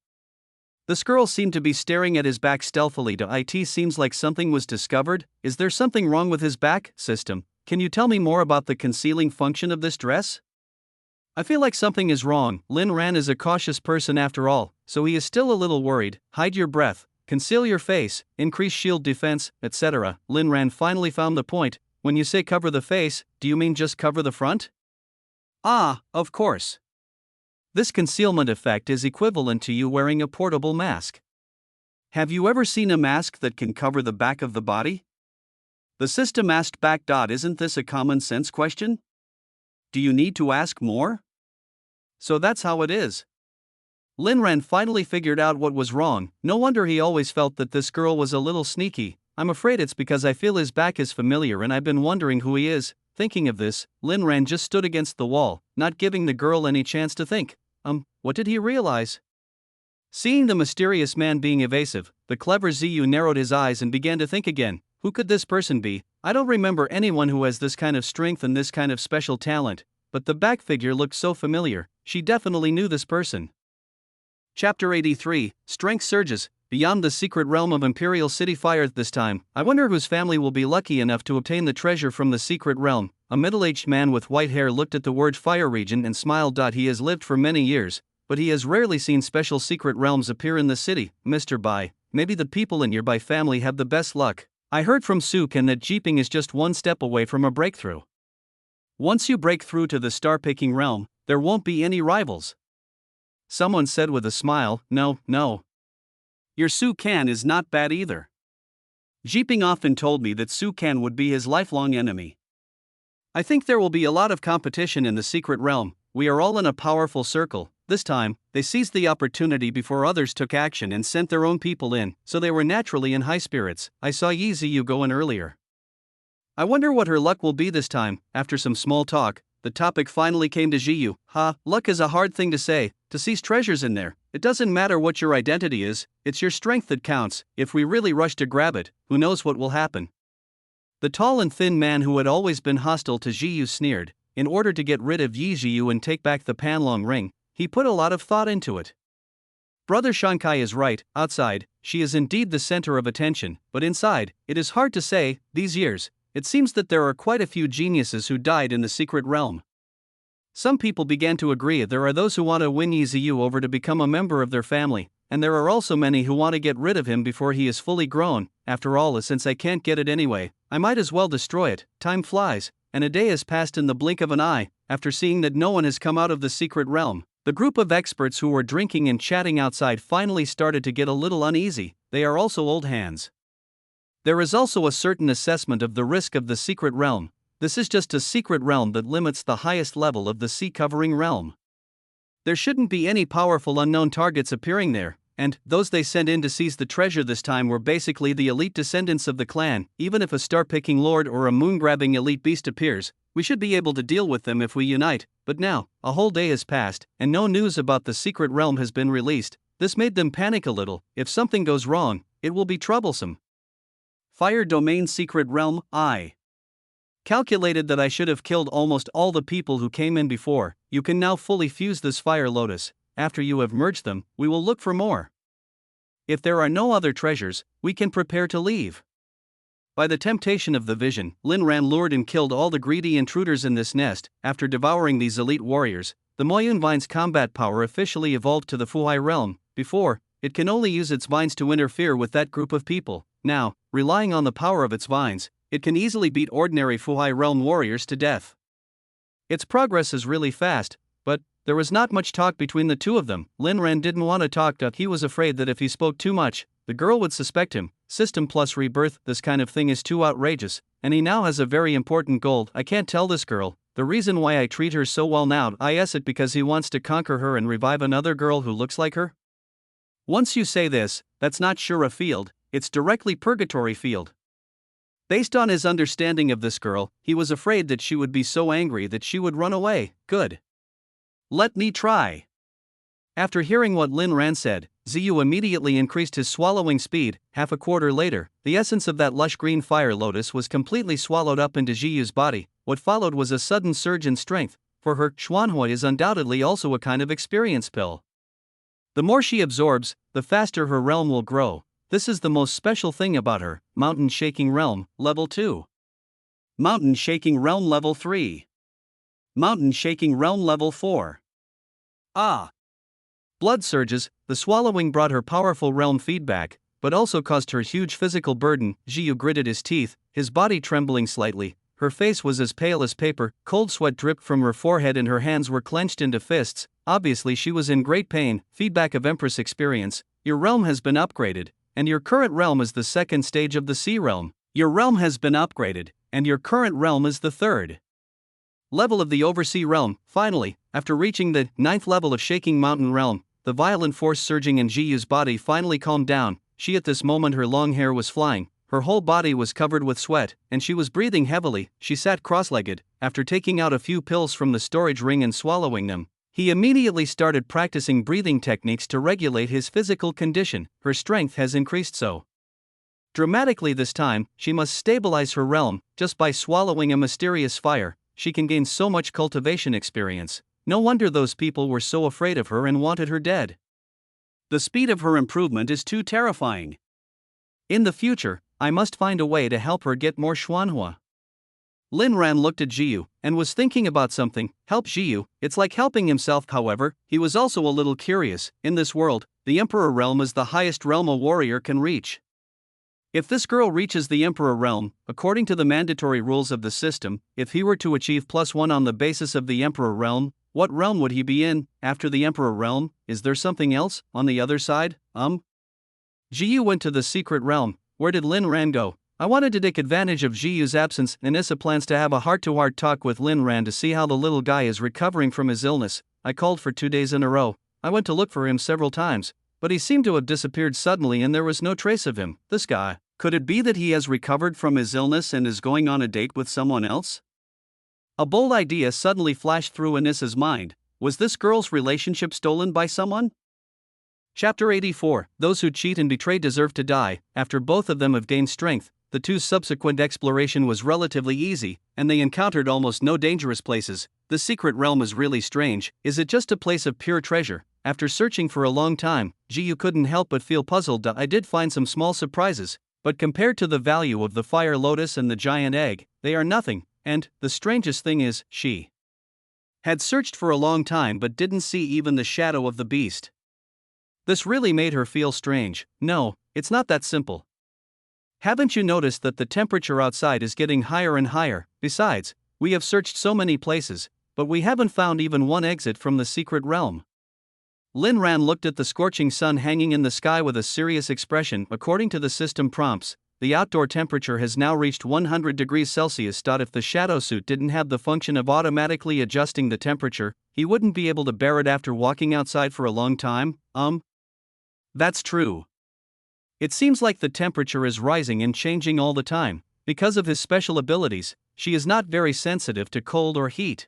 S1: The squirrel seemed to be staring at his back stealthily. It seems like something was discovered. Is there something wrong with his back? System, can you tell me more about the concealing function of this dress? I feel like something is wrong. Lin Ran is a cautious person after all, so he is still a little worried. Hide your breath, conceal your face, increase shield defense, etc. Lin Ran finally found the point. When you say cover the face, do you mean just cover the front? Ah, of course. This concealment effect is equivalent to you wearing a portable mask. Have you ever seen a mask that can cover the back of the body? The system asked back. Isn't this a common sense question? Do you need to ask more? So that's how it is. Lin Ran finally figured out what was wrong. No wonder he always felt that this girl was a little sneaky. I'm afraid it's because I feel his back is familiar and I've been wondering who he is. Thinking of this, Lin Ran just stood against the wall, not giving the girl any chance to think. What did he realize? Seeing the mysterious man being evasive, the clever Ziyu narrowed his eyes and began to think again. Who could this person be? I don't remember anyone who has this kind of strength and this kind of special talent, but the back figure looked so familiar. She definitely knew this person. Chapter 83, Strength Surges. Beyond the secret realm of Imperial City Fire this time, I wonder whose family will be lucky enough to obtain the treasure from the secret realm. A middle-aged man with white hair looked at the word Fire Region and smiled. He has lived for many years, but he has rarely seen special secret realms appear in the city. Mr. Bai, maybe the people in your Bai family have the best luck. I heard from Sukan that jeeping is just one step away from a breakthrough. Once you break through to the star-picking realm, there won't be any rivals. Someone said with a smile. No. Your Sukan is not bad either. Jeeping often told me that Sukan would be his lifelong enemy. I think there will be a lot of competition in the secret realm. We are all in a powerful circle. This time, they seized the opportunity before others took action and sent their own people in, so they were naturally in high spirits. I saw Yi Ziyu go in earlier. I wonder what her luck will be this time. After some small talk, the topic finally came to Ziyu. Luck is a hard thing to say. To seize treasures in there, it doesn't matter what your identity is, it's your strength that counts. If we really rush to grab it, who knows what will happen. The tall and thin man who had always been hostile to Ziyu sneered. In order to get rid of Yi Ziyu and take back the Panlong ring, he put a lot of thought into it. Brother Shankai is right. Outside, she is indeed the center of attention, but inside, it is hard to say. These years, it seems that there are quite a few geniuses who died in the secret realm. Some people began to agree. There are those who want to win Yi Ziyu over to become a member of their family, and there are also many who want to get rid of him before he is fully grown. After all, since I can't get it anyway, I might as well destroy it. Time flies, and a day has passed in the blink of an eye. After seeing that no one has come out of the secret realm, the group of experts who were drinking and chatting outside finally started to get a little uneasy. They are also old hands. There is also a certain assessment of the risk of the secret realm. This is just a secret realm that limits the highest level of the sea-covering realm. There shouldn't be any powerful unknown targets appearing there, and those they sent in to seize the treasure this time were basically the elite descendants of the clan. Even if a star-picking lord or a moon-grabbing elite beast appears, we should be able to deal with them if we unite. But now, a whole day has passed, and no news about the secret realm has been released. This made them panic a little. If something goes wrong, it will be troublesome. Fire Domain Secret Realm. I calculated that I should have killed almost all the people who came in before. You can now fully fuse this fire lotus. After you have merged them, we will look for more. If there are no other treasures, we can prepare to leave. By the temptation of the vision, Lin Ran lured and killed all the greedy intruders in this nest. After devouring these elite warriors, the Moyun Vine's combat power officially evolved to the Fuhai realm. Before, it can only use its vines to interfere with that group of people. Now, relying on the power of its vines, it can easily beat ordinary Fuhai realm warriors to death. Its progress is really fast, but there was not much talk between the two of them. Lin Ran didn't want to talk. He was afraid that if he spoke too much, the girl would suspect him. System plus rebirth, this kind of thing is too outrageous, and he now has a very important goal. I can't tell this girl. The reason why I treat her so well now, is it because he wants to conquer her and revive another girl who looks like her? Once you say this, that's not Shura field, it's directly purgatory field. Based on his understanding of this girl, he was afraid that she would be so angry that she would run away. Good. Let me try. After hearing what Lin Ran said, Ziyu immediately increased his swallowing speed. Half a quarter later, the essence of that lush green fire lotus was completely swallowed up into Ziyu's body. What followed was a sudden surge in strength. For her, Xuanhui is undoubtedly also a kind of experience pill. The more she absorbs, the faster her realm will grow. This is the most special thing about her. Mountain Shaking Realm, Level 2. Mountain Shaking Realm Level 3. Mountain Shaking Realm Level 4. Ah! Blood surges. The swallowing brought her powerful realm feedback, but also caused her huge physical burden. Ziyu gritted his teeth, his body trembling slightly. Her face was as pale as paper, cold sweat dripped from her forehead and her hands were clenched into fists. Obviously she was in great pain. Feedback of Empress experience. Your realm has been upgraded, and your current realm is the second stage of the Sea Realm. Your realm has been upgraded, and your current realm is the third level of the Oversea Realm. Finally, after reaching the 9th level of Shaking Mountain Realm, the violent force surging in Jiyu's body finally calmed down. At this moment her long hair was flying, her whole body was covered with sweat, and she was breathing heavily. She sat cross-legged. After taking out a few pills from the storage ring and swallowing them, he immediately started practicing breathing techniques to regulate his physical condition. Her strength has increased so dramatically this time, she must stabilize her realm. Just by swallowing a mysterious fire, she can gain so much cultivation experience. No wonder those people were so afraid of her and wanted her dead. The speed of her improvement is too terrifying. In the future, I must find a way to help her get more Xuanhua. Lin Ran looked at Jiyu and was thinking about something. Help Jiyu, it's like helping himself. However, he was also a little curious. In this world, the Emperor realm is the highest realm a warrior can reach. If this girl reaches the Emperor realm, according to the mandatory rules of the system, if he were to achieve +1 on the basis of the Emperor realm, what realm would he be in? After the Emperor realm, is there something else on the other side? Jiyu went to the secret realm. Where did Lin Ran go? I wanted to take advantage of Jiyu's absence. Anissa plans to have a heart-to-heart talk with Lin Ran to see how the little guy is recovering from his illness. I called for 2 days in a row. I went to look for him several times, but he seemed to have disappeared suddenly and there was no trace of him. This guy. Could it be that he has recovered from his illness and is going on a date with someone else? A bold idea suddenly flashed through Anissa's mind. Was this girl's relationship stolen by someone? Chapter 84. Those who cheat and betray deserve to die. After both of them have gained strength, the two's subsequent exploration was relatively easy, and they encountered almost no dangerous places. The secret realm is really strange. Is it just a place of pure treasure? After searching for a long time, Jiyu couldn't help but feel puzzled. I did find some small surprises, but compared to the value of the fire lotus and the giant egg, they are nothing. And the strangest thing is, she had searched for a long time but didn't see even the shadow of the beast. This really made her feel strange. No, it's not that simple. Haven't you noticed that the temperature outside is getting higher and higher? Besides, we have searched so many places, but we haven't found even one exit from the secret realm. Lin Ran looked at the scorching sun hanging in the sky with a serious expression. According to the system prompts, the outdoor temperature has now reached 100 degrees Celsius. If the shadow suit didn't have the function of automatically adjusting the temperature, he wouldn't be able to bear it after walking outside for a long time. That's true. It seems like the temperature is rising and changing all the time. Because of his special abilities, she is not very sensitive to cold or heat.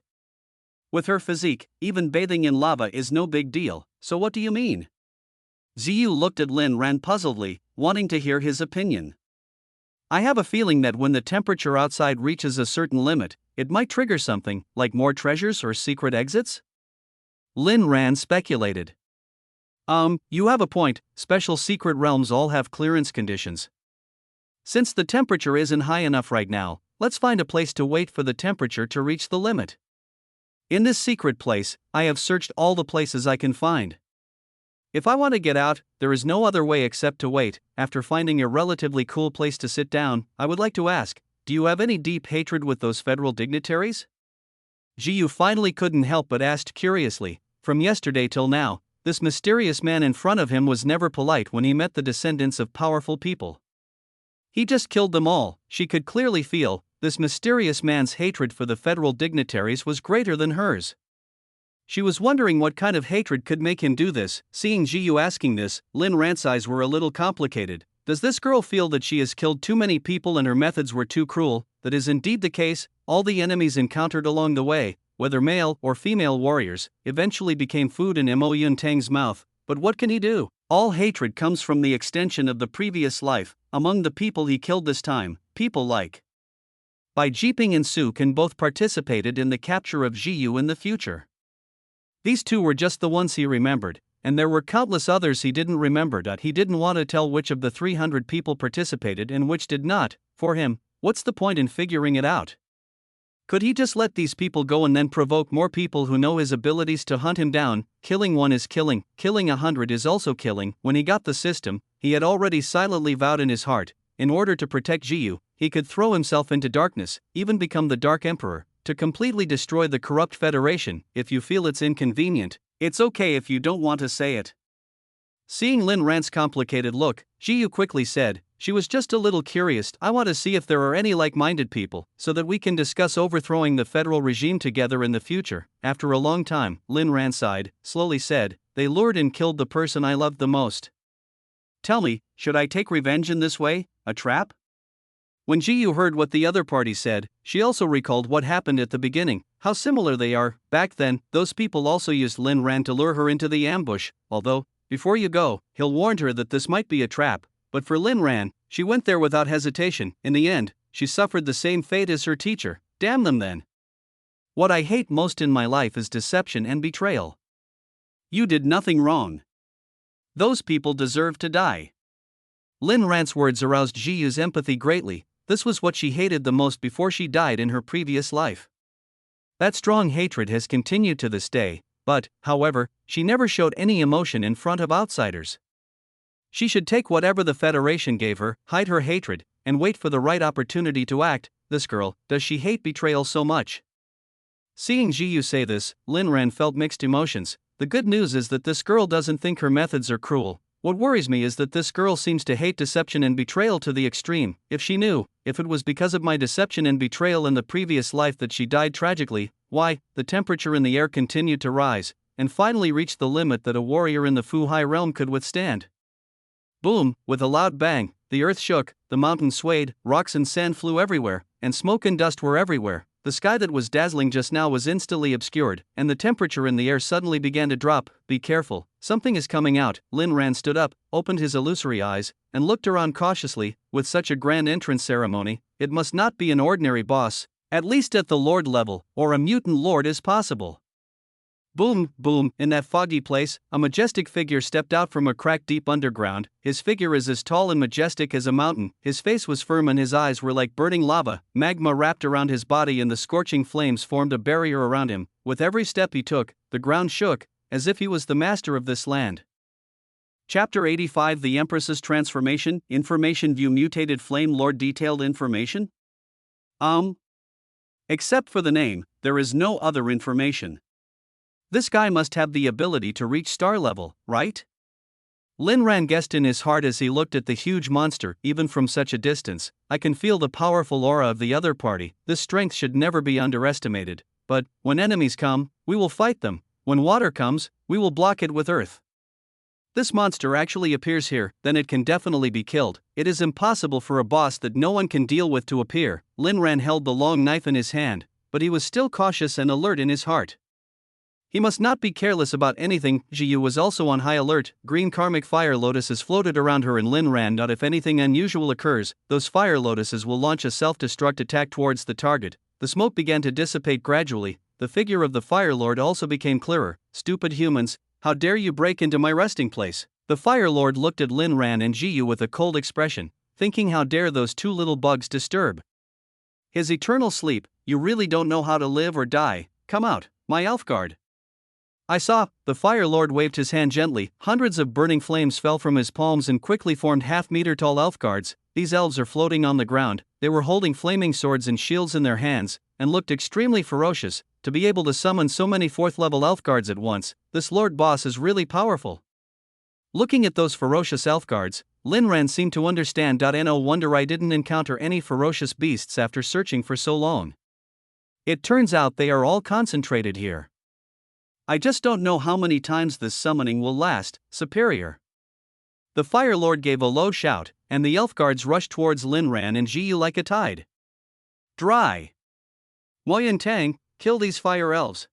S1: With her physique, even bathing in lava is no big deal. So what do you mean? Ziyu looked at Lin Ran puzzledly, wanting to hear his opinion. I have a feeling that when the temperature outside reaches a certain limit, it might trigger something, like more treasures or secret exits? Lin Ran speculated. You have a point. Special secret realms all have clearance conditions. Since the temperature isn't high enough right now, let's find a place to wait for the temperature to reach the limit. In this secret place, I have searched all the places I can find. If I want to get out, there is no other way except to wait. After finding a relatively cool place to sit down, I would like to ask, do you have any deep hatred with those federal dignitaries? Jiyu finally couldn't help but asked curiously. From yesterday till now, this mysterious man in front of him was never polite when he met the descendants of powerful people. He just killed them all. She could clearly feel, this mysterious man's hatred for the federal dignitaries was greater than hers. She was wondering what kind of hatred could make him do this. Seeing Jiyu asking this, Lin Ran's eyes were a little complicated. Does this girl feel that she has killed too many people and her methods were too cruel? That is indeed the case. All the enemies encountered along the way, whether male or female warriors, eventually became food in Mo Yun Tang's mouth. But what can he do? All hatred comes from the extension of the previous life. Among the people he killed this time, people like Bai Jiping and Su Can both participated in the capture of Jiyu in the future. These two were just the ones he remembered, and there were countless others he didn't remember. He didn't want to tell which of the 300 people participated and which did not. For him, what's the point in figuring it out? Could he just let these people go and then provoke more people who know his abilities to hunt him down? Killing one is killing 100 is also killing. When he got the system, he had already silently vowed in his heart, in order to protect Jiyu, he could throw himself into darkness, even become the Dark Emperor, to completely destroy the corrupt Federation. If you feel it's inconvenient, it's okay if you don't want to say it. Seeing Lin Ran's complicated look, Jiyu quickly said, she was just a little curious. I want to see if there are any like-minded people, so that we can discuss overthrowing the federal regime together in the future. After a long time, Lin Ran sighed, slowly said, they lured and killed the person I loved the most. Tell me, should I take revenge in this way, a trap? When Jiyu heard what the other party said, she also recalled what happened at the beginning, how similar they are. Back then, those people also used Lin Ran to lure her into the ambush, although, before you go, he'll warn her that this might be a trap. But for Lin Ran, she went there without hesitation. In the end, she suffered the same fate as her teacher. Damn them then. What I hate most in my life is deception and betrayal. You did nothing wrong. Those people deserve to die. Lin Ran's words aroused Jiyu's empathy greatly. This was what she hated the most before she died in her previous life. That strong hatred has continued to this day, but, however, she never showed any emotion in front of outsiders. She should take whatever the Federation gave her, hide her hatred, and wait for the right opportunity to act. This girl, does she hate betrayal so much? Seeing Jiyu say this, Lin Ran felt mixed emotions. The good news is that this girl doesn't think her methods are cruel. What worries me is that this girl seems to hate deception and betrayal to the extreme. If she knew, if it was because of my deception and betrayal in the previous life that she died tragically, why, the temperature in the air continued to rise, and finally reached the limit that a warrior in the Fu Hai realm could withstand. Boom, with a loud bang, the earth shook, the mountain swayed, rocks and sand flew everywhere, and smoke and dust were everywhere. The sky that was dazzling just now was instantly obscured, and the temperature in the air suddenly began to drop. Be careful, something is coming out. Lin Ran stood up, opened his illusory eyes, and looked around cautiously. With such a grand entrance ceremony, it must not be an ordinary boss, at least at the lord level, or a mutant lord is possible. Boom, boom, in that foggy place, a majestic figure stepped out from a crack deep underground. His figure is as tall and majestic as a mountain. His face was firm and his eyes were like burning lava. Magma wrapped around his body and the scorching flames formed a barrier around him. With every step he took, the ground shook, as if he was the master of this land. Chapter 85 The Empress's Transformation. Information View Mutated Flame Lord. Detailed information? Except for the name, there is no other information. This guy must have the ability to reach star level, right? Lin Ran guessed in his heart as he looked at the huge monster. Even from such a distance, I can feel the powerful aura of the other party. This strength should never be underestimated. But, when enemies come, we will fight them. When water comes, we will block it with earth. This monster actually appears here, then it can definitely be killed. It is impossible for a boss that no one can deal with to appear. Lin Ran held the long knife in his hand, but he was still cautious and alert in his heart. He must not be careless about anything. Jiyu was also on high alert. Green karmic fire lotuses floated around her and Lin Ran. If anything unusual occurs, those fire lotuses will launch a self-destruct attack towards the target. The smoke began to dissipate gradually. The figure of the Fire Lord also became clearer. Stupid humans, how dare you break into my resting place? The Fire Lord looked at Lin Ran and Jiyu with a cold expression. thinking how dare those two little bugs disturb his eternal sleep. You really don't know how to live or die. Come out, my Elfguard. I saw. The Fire Lord waved his hand gently. Hundreds of burning flames fell from his palms and quickly formed half-meter tall Elfguards. These elves are floating on the ground. They were holding flaming swords and shields in their hands, and looked extremely ferocious. To be able to summon so many 4th-level Elfguards at once, this Lord Boss is really powerful. Looking at those ferocious Elfguards, Linran seemed to understand. No wonder I didn't encounter any ferocious beasts after searching for so long. It turns out they are all concentrated here. I just don't know how many times this summoning will last, Superior. The Fire Lord gave a low shout, and the Elfguards rushed towards Linran and Jiyu like a tide. Dry. Mo Yuntang, kill these fire elves.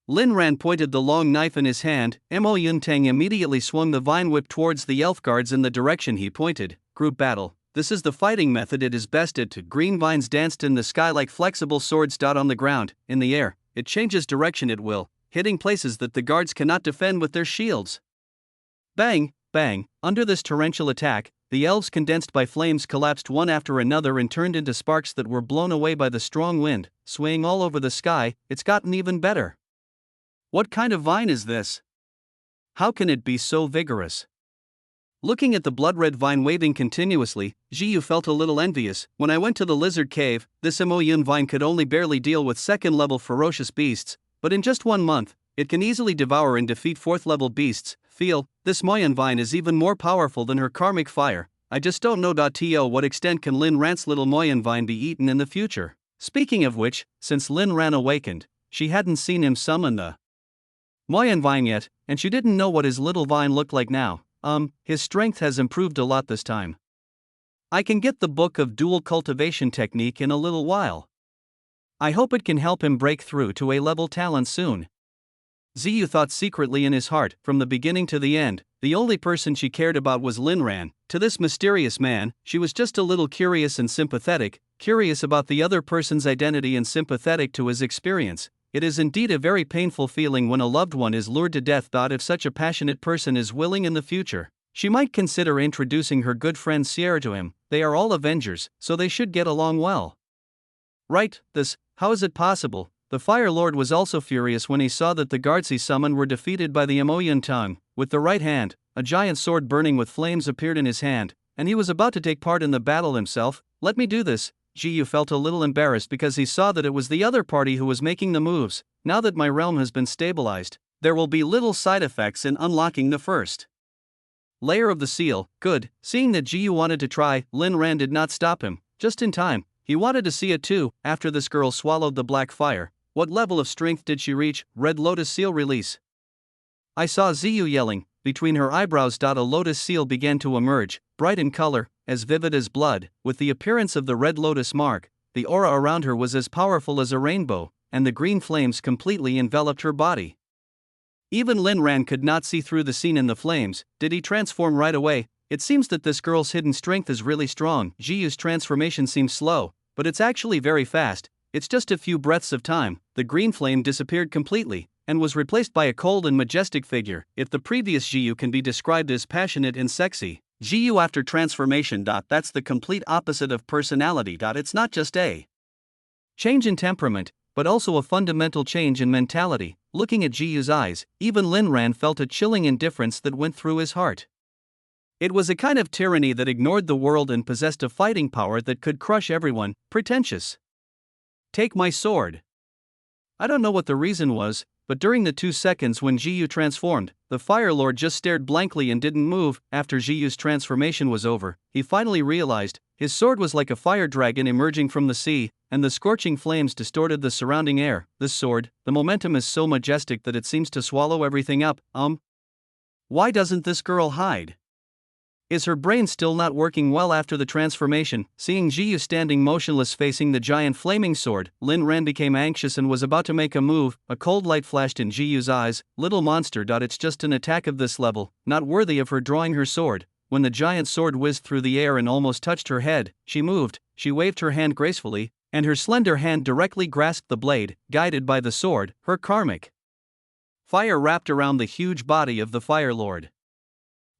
S1: Linran pointed the long knife in his hand. Mo Yuntang immediately swung the vine whip towards the Elfguards in the direction he pointed. Group battle. This is the fighting method it is best at. Green vines danced in the sky like flexible swords. On the ground, in the air, it changes direction at will, hitting places that the guards cannot defend with their shields. Bang, bang, under this torrential attack, the elves condensed by flames collapsed one after another and turned into sparks that were blown away by the strong wind, swaying all over the sky. It's gotten even better. What kind of vine is this? How can it be so vigorous? Looking at the blood-red vine waving continuously, Jiyu felt a little envious. When I went to the lizard cave, this Moyun vine could only barely deal with 2nd-level ferocious beasts, but in just 1 month, it can easily devour and defeat 4th-level beasts. Feel, this Moyun vine is even more powerful than her karmic fire. I just don't know. To what extent can Lin Ran's little Moyun vine be eaten in the future? Speaking of which, since Lin Ran awakened, she hadn't seen him summon the Moyun vine yet, and she didn't know what his little vine looked like now. His strength has improved a lot this time. I can get the book of dual cultivation technique in a little while. I hope it can help him break through to A-level talent soon. Ziyu thought secretly in his heart. From the beginning to the end, the only person she cared about was Linran. To this mysterious man, she was just a little curious and sympathetic, curious about the other person's identity and sympathetic to his experience. It is indeed a very painful feeling when a loved one is lured to death. If such a passionate person is willing in the future, she might consider introducing her good friend Sierra to him. They are all Avengers, so they should get along well. Right, how is it possible? The Fire Lord was also furious when he saw that the guards he summoned were defeated by the Amoyan tongue. With the right hand, a giant sword burning with flames appeared in his hand, and he was about to take part in the battle himself. Let me do this. Jiyu felt a little embarrassed because he saw that it was the other party who was making the moves. Now that my realm has been stabilized, there will be little side effects in unlocking the first layer of the seal. Good. Seeing that Jiyu wanted to try, Lin Ran did not stop him. Just in time. He wanted to see it too. After this girl swallowed the black fire, what level of strength did she reach? Red Lotus Seal release. I saw Ziyu yelling. Between her eyebrows. A lotus seal began to emerge, bright in color, as vivid as blood. With the appearance of the red lotus mark, the aura around her was as powerful as a rainbow, and the green flames completely enveloped her body. Even Lin Ran could not see through the scene in the flames. Did he transform right away? It seems that this girl's hidden strength is really strong. Jiyu's transformation seems slow, but it's actually very fast. It's just a few breaths of time. The green flame disappeared completely, and was replaced by a cold and majestic figure. If the previous Jiyu can be described as passionate and sexy, Jiyu after transformation. That's the complete opposite of personality. It's not just a change in temperament, but also a fundamental change in mentality. Looking at Jiyu's eyes, even Lin Ran felt a chilling indifference that went through his heart. It was a kind of tyranny that ignored the world and possessed a fighting power that could crush everyone. Pretentious. Take my sword. I don't know what the reason was, but during the 2 seconds when Jiyu transformed, the Fire Lord just stared blankly and didn't move. After Jiyu's transformation was over, he finally realized his sword was like a fire dragon emerging from the sea, and the scorching flames distorted the surrounding air. This sword, the momentum is so majestic that it seems to swallow everything up. Why doesn't this girl hide? Is her brain still not working well after the transformation? Seeing Jiyu standing motionless facing the giant flaming sword, Lin Ran became anxious and was about to make a move. A cold light flashed in Jiyu's eyes. Little monster. It's just an attack of this level, not worthy of her drawing her sword. When the giant sword whizzed through the air and almost touched her head, she moved. She waved her hand gracefully, and her slender hand directly grasped the blade. Guided by the sword, her karmic fire wrapped around the huge body of the Fire Lord.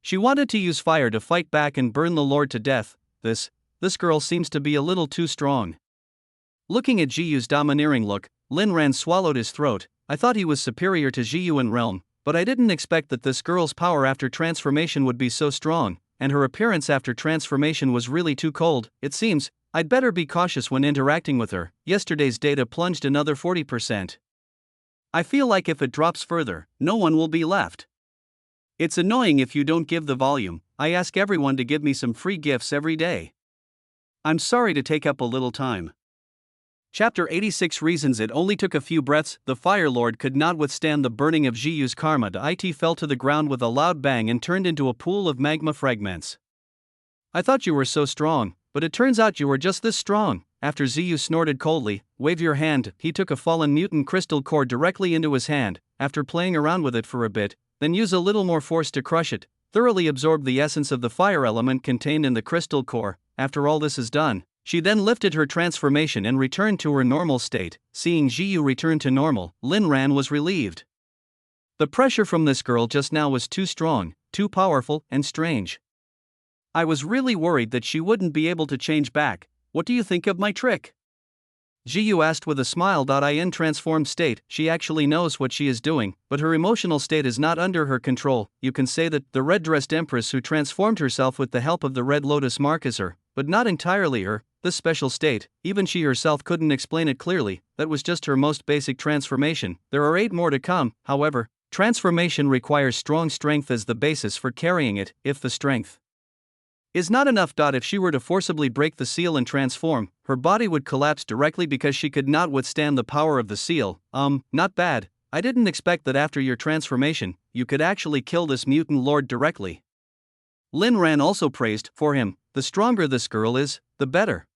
S1: She wanted to use fire to fight back and burn the Lord to death, This girl seems to be a little too strong. Looking at Jiyu's domineering look, Lin Ran swallowed his throat. I thought he was superior to Jiyu in realm, but I didn't expect that this girl's power after transformation would be so strong, and her appearance after transformation was really too cold. It seems I'd better be cautious when interacting with her. Yesterday's data plunged another 40%. I feel like if it drops further, no one will be left. It's annoying if you don't give the volume. I ask everyone to give me some free gifts every day. I'm sorry to take up a little time. Chapter 86 Reasons. It only took a few breaths. The Fire Lord could not withstand the burning of Jiyu's karma. It fell to the ground with a loud bang and turned into a pool of magma fragments. I thought you were so strong, but it turns out you were just this strong. After Ziyu snorted coldly, wave your hand. He took a fallen mutant crystal core directly into his hand. After playing around with it for a bit, then use a little more force to crush it, thoroughly absorb the essence of the fire element contained in the crystal core. After all this is done, she then lifted her transformation and returned to her normal state. Seeing Jiyu return to normal, Lin Ran was relieved. The pressure from this girl just now was too strong, too powerful, and strange. I was really worried that she wouldn't be able to change back. What do you think of my trick? Jiyu asked with a smile. In transformed state, she actually knows what she is doing, but her emotional state is not under her control. You can say that the red-dressed Empress who transformed herself with the help of the Red Lotus mark is her, but not entirely her. This special state, even she herself couldn't explain it clearly. That was just her most basic transformation. There are 8 more to come, however. Transformation requires strong strength as the basis for carrying it. If the strength is not enough. If she were to forcibly break the seal and transform, her body would collapse directly because she could not withstand the power of the seal. Not bad. I didn't expect that after your transformation, you could actually kill this mutant lord directly. Lin Ran also praised for him. The stronger this girl is, the better.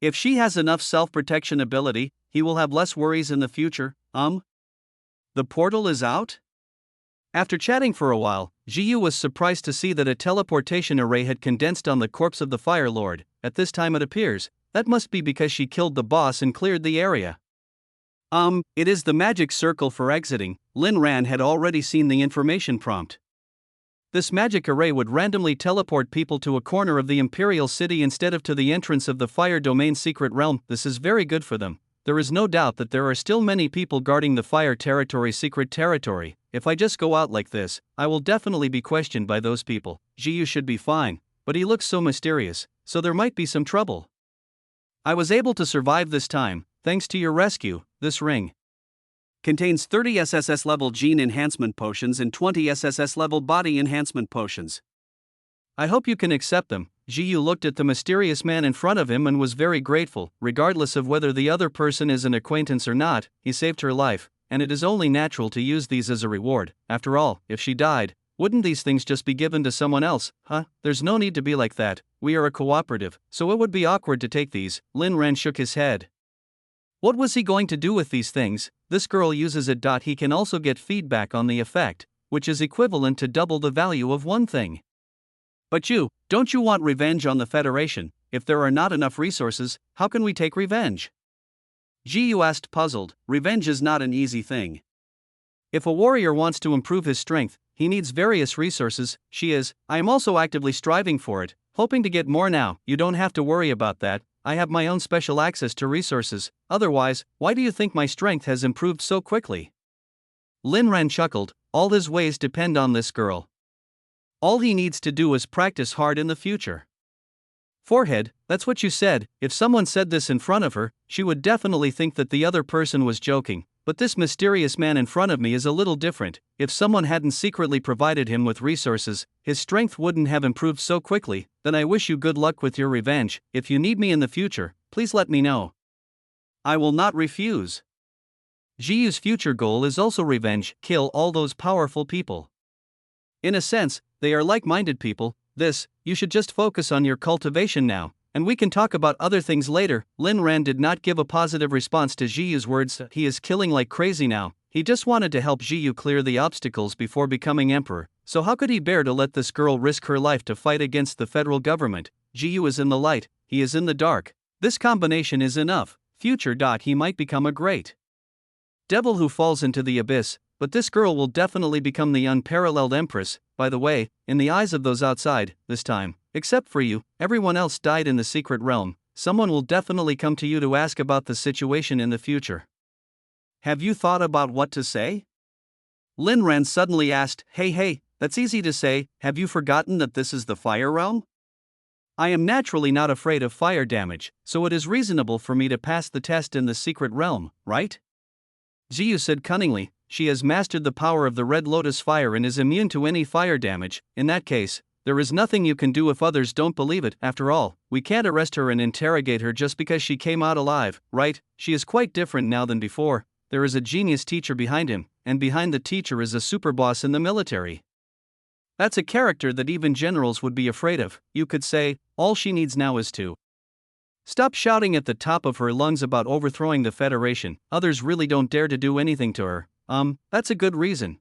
S1: If she has enough self-protection ability, he will have less worries in the future. The portal is out? After chatting for a while, Jiyu was surprised to see that a teleportation array had condensed on the corpse of the Fire Lord. At this time it appears, that must be because she killed the boss and cleared the area. It is the magic circle for exiting. Lin Ran had already seen the information prompt. This magic array would randomly teleport people to a corner of the Imperial City instead of to the entrance of the Fire Domain secret realm. This is very good for them. There is no doubt that there are still many people guarding the Fire Territory secret territory. If I just go out like this, I will definitely be questioned by those people. Jiyu should be fine, but he looks so mysterious, so there might be some trouble. I was able to survive this time, thanks to your rescue. This ring contains 30 SSS level gene enhancement potions and 20 SSS level body enhancement potions. I hope you can accept them. Jiyu looked at the mysterious man in front of him and was very grateful. Regardless of whether the other person is an acquaintance or not, he saved her life, and it is only natural to use these as a reward. After all, if she died, wouldn't these things just be given to someone else? There's no need to be like that. We are a cooperative, so it would be awkward to take these. Lin Ran shook his head. What was he going to do with these things? This girl uses it. He can also get feedback on the effect, which is equivalent to double the value of one thing. But don't you want revenge on the Federation? If there are not enough resources, how can we take revenge? Jiyu asked, puzzled. Revenge is not an easy thing. If a warrior wants to improve his strength, he needs various resources. I am also actively striving for it, hoping to get more now. You don't have to worry about that. I have my own special access to resources. Otherwise, why do you think my strength has improved so quickly? Lin Ran chuckled. All his ways depend on this girl. All he needs to do is practice hard in the future. Forehead, that's what you said. If someone said this in front of her, she would definitely think that the other person was joking. But this mysterious man in front of me is a little different. If someone hadn't secretly provided him with resources, his strength wouldn't have improved so quickly. Then I wish you good luck with your revenge. If you need me in the future, please let me know. I will not refuse. Jiyu's future goal is also revenge. Kill all those powerful people. In a sense, they are like-minded people. You should just focus on your cultivation now, and we can talk about other things later. Lin Ran did not give a positive response to Jiyu's words. He is killing like crazy now. He just wanted to help Jiyu clear the obstacles before becoming emperor. So how could he bear to let this girl risk her life to fight against the federal government? Jiyu is in the light, he is in the dark. This combination is enough. Future. He might become a great devil who falls into the abyss, but this girl will definitely become the unparalleled empress. By the way, in the eyes of those outside, this time, except for you, everyone else died in the secret realm. Someone will definitely come to you to ask about the situation in the future. Have you thought about what to say? Lin Ran suddenly asked. Hey, that's easy to say. Have you forgotten that this is the fire realm? I am naturally not afraid of fire damage, so it is reasonable for me to pass the test in the secret realm, right? Jiyu said cunningly. She has mastered the power of the Red Lotus fire and is immune to any fire damage. In that case, there is nothing you can do if others don't believe it. After all, we can't arrest her and interrogate her just because she came out alive, right? She is quite different now than before. There is a genius teacher behind him, and behind the teacher is a superboss in the military. That's a character that even generals would be afraid of. You could say, all she needs now is to stop shouting at the top of her lungs about overthrowing the Federation. Others really don't dare to do anything to her. That's a good reason.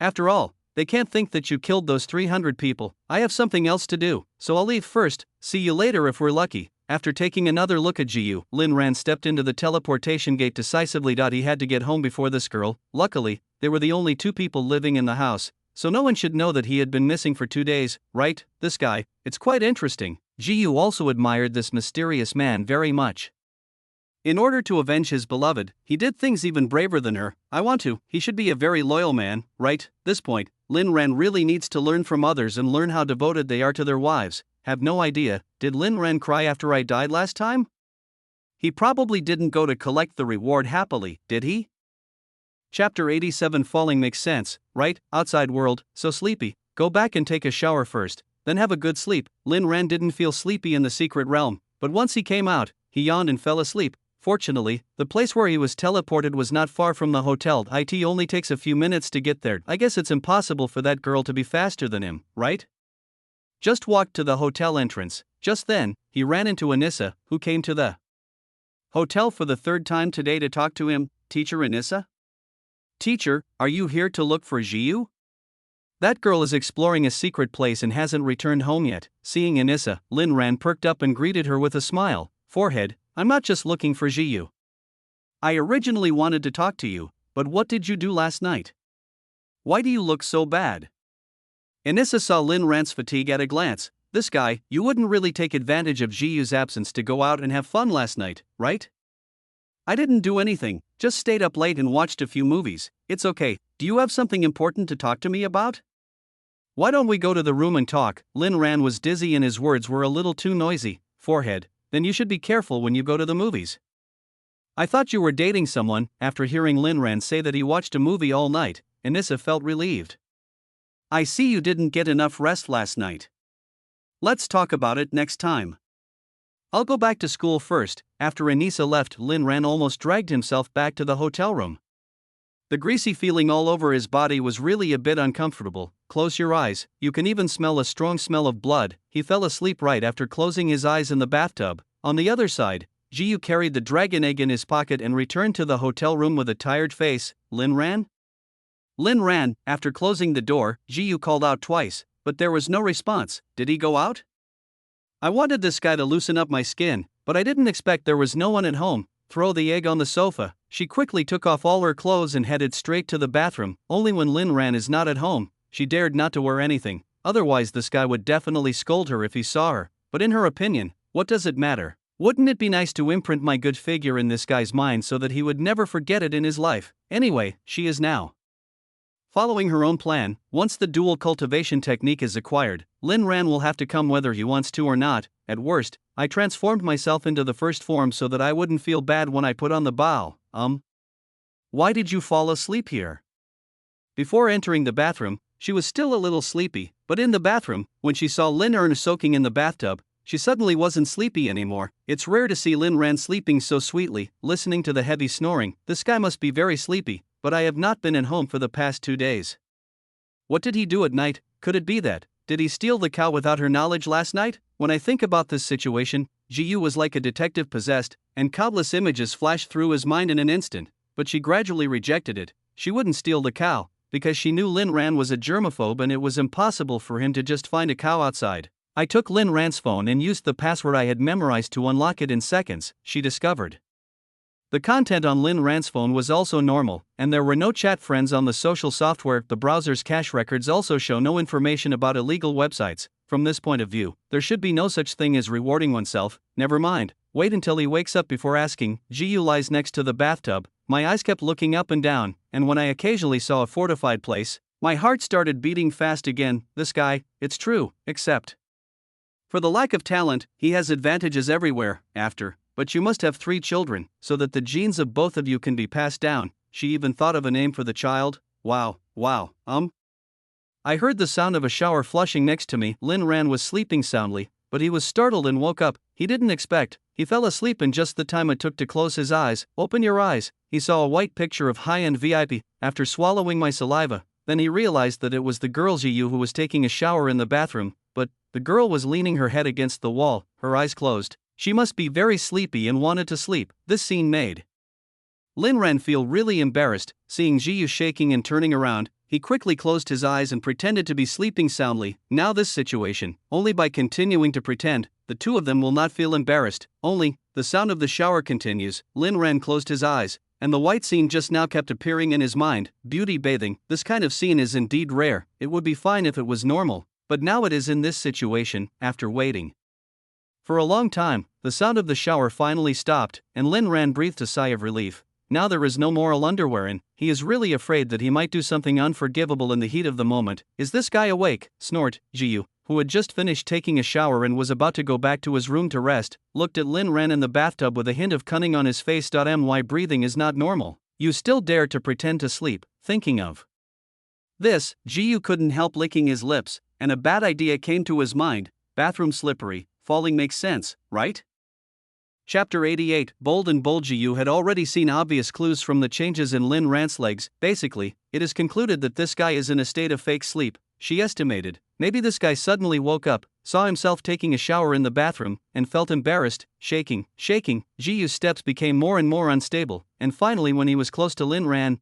S1: After all, they can't think that you killed those 300 people. I have something else to do, so I'll leave first. See you later if we're lucky. After taking another look at Jiyu, Lin Ran stepped into the teleportation gate decisively. He had to get home before this girl. Luckily, they were the only two people living in the house, so no one should know that he had been missing for 2 days, right? This guy, it's quite interesting. Jiyu also admired this mysterious man very much. In order to avenge his beloved, he did things even braver than her. He should be a very loyal man, right? This point, Lin Ran really needs to learn from others and learn how devoted they are to their wives. Have no idea, did Lin Ran cry after I died last time? He probably didn't go to collect the reward happily, did he? Chapter 87. Falling makes sense, right? Outside world, so sleepy. Go back and take a shower first, then have a good sleep. Lin Ran didn't feel sleepy in the secret realm, but once he came out, he yawned and fell asleep. Fortunately, the place where he was teleported was not far from the hotel. It only takes a few minutes to get there. I guess it's impossible for that girl to be faster than him, right? Just walked to the hotel entrance. Just then, he ran into Anissa, who came to the hotel for the third time today to talk to him. Teacher Anissa? Teacher, are you here to look for Jiyu? That girl is exploring a secret place and hasn't returned home yet. Seeing Anissa, Lin Ran perked up and greeted her with a smile. Forehead, I'm not just looking for Jiyu. I originally wanted to talk to you, but what did you do last night? Why do you look so bad? Anissa saw Lin Ran's fatigue at a glance. This guy, you wouldn't really take advantage of Jiyu's absence to go out and have fun last night, right? I didn't do anything, just stayed up late and watched a few movies. It's okay, do you have something important to talk to me about? Why don't we go to the room and talk? Lin Ran was dizzy and his words were a little too noisy. Forehead, then you should be careful when you go to the movies. I thought you were dating someone. After hearing Lin Ran say that he watched a movie all night, Anissa felt relieved. I see you didn't get enough rest last night. Let's talk about it next time. I'll go back to school first. After Anissa left, Lin Ran almost dragged himself back to the hotel room. The greasy feeling all over his body was really a bit uncomfortable. Close your eyes, you can even smell a strong smell of blood. He fell asleep right after closing his eyes in the bathtub. On the other side, Jiyu carried the dragon egg in his pocket and returned to the hotel room with a tired face. Lin Ran? Lin Ran, after closing the door, Jiyu called out twice, but there was no response. Did he go out? I wanted this guy to loosen up my skin, but I didn't expect there was no one at home. Throw the egg on the sofa. She quickly took off all her clothes and headed straight to the bathroom. Only when Lin Ran is not at home, she dared not to wear anything. Otherwise this guy would definitely scold her if he saw her. But in her opinion, what does it matter? Wouldn't it be nice to imprint my good figure in this guy's mind so that he would never forget it in his life? Anyway, she is now following her own plan. Once the dual cultivation technique is acquired, Lin Ran will have to come whether he wants to or not. At worst, I transformed myself into the first form so that I wouldn't feel bad when I put on the bow. Why did you fall asleep here? Before entering the bathroom, she was still a little sleepy, but in the bathroom, when she saw Lin Ern soaking in the bathtub, she suddenly wasn't sleepy anymore. It's rare to see Lin Ran sleeping so sweetly, listening to the heavy snoring. This guy must be very sleepy, but I have not been at home for the past 2 days. What did he do at night? Could it be that? Did he steal the cow without her knowledge last night? When I think about this situation, Jiyu was like a detective possessed, and countless images flashed through his mind in an instant, but she gradually rejected it. She wouldn't steal the cow, because she knew Lin Ran was a germaphobe and it was impossible for him to just find a cow outside. I took Lin Ran's phone and used the password I had memorized to unlock it in seconds, she discovered. The content on Lin Ran's phone was also normal, and there were no chat friends on the social software. The browser's cache records also show no information about illegal websites. from this point of view, there should be no such thing as rewarding oneself. Never mind, wait until he wakes up before asking. Jiyu lies next to the bathtub. My eyes kept looking up and down, and when I occasionally saw a fortified place, my heart started beating fast again. This guy, it's true, except for the lack of talent, he has advantages everywhere. But you must have 3 children, so that the genes of both of you can be passed down. She even thought of a name for the child. Wow. I heard the sound of a shower flushing next to me. Lin Ran was sleeping soundly, but he was startled and woke up. He didn't expect. He fell asleep in just the time it took to close his eyes. Open your eyes. He saw a white picture of high-end VIP. After swallowing my saliva, then he realized that it was the girl Jiyu who was taking a shower in the bathroom, but the girl was leaning her head against the wall, her eyes closed. She must be very sleepy and wanted to sleep. This scene made Lin Ran feel really embarrassed. Seeing Jiyu shaking and turning around, he quickly closed his eyes and pretended to be sleeping soundly. Now this situation, only by continuing to pretend, the two of them will not feel embarrassed. Only, the sound of the shower continues. Lin Ran closed his eyes, and the white scene just now kept appearing in his mind. Beauty bathing. This kind of scene is indeed rare. It would be fine if it was normal, but now it is in this situation. After waiting for a long time, the sound of the shower finally stopped, and Lin Ran breathed a sigh of relief. Now there is no moral underwear in. He is really afraid that he might do something unforgivable in the heat of the moment. Is this guy awake? Snort. Jiyu, who had just finished taking a shower and was about to go back to his room to rest, looked at Lin Ran in the bathtub with a hint of cunning on his face. My breathing is not normal. You still dare to pretend to sleep. Thinking of this, Jiyu couldn't help licking his lips, and a bad idea came to his mind. Bathroom slippery. Falling makes sense, right? Chapter 88. Bold and bold. Jiyu had already seen obvious clues from the changes in Lin Ran's legs. Basically, it is concluded that this guy is in a state of fake sleep. She estimated. Maybe this guy suddenly woke up, saw himself taking a shower in the bathroom, and felt embarrassed. Shaking. Jiyu's steps became more and more unstable, and finally when he was close to Lin Ran,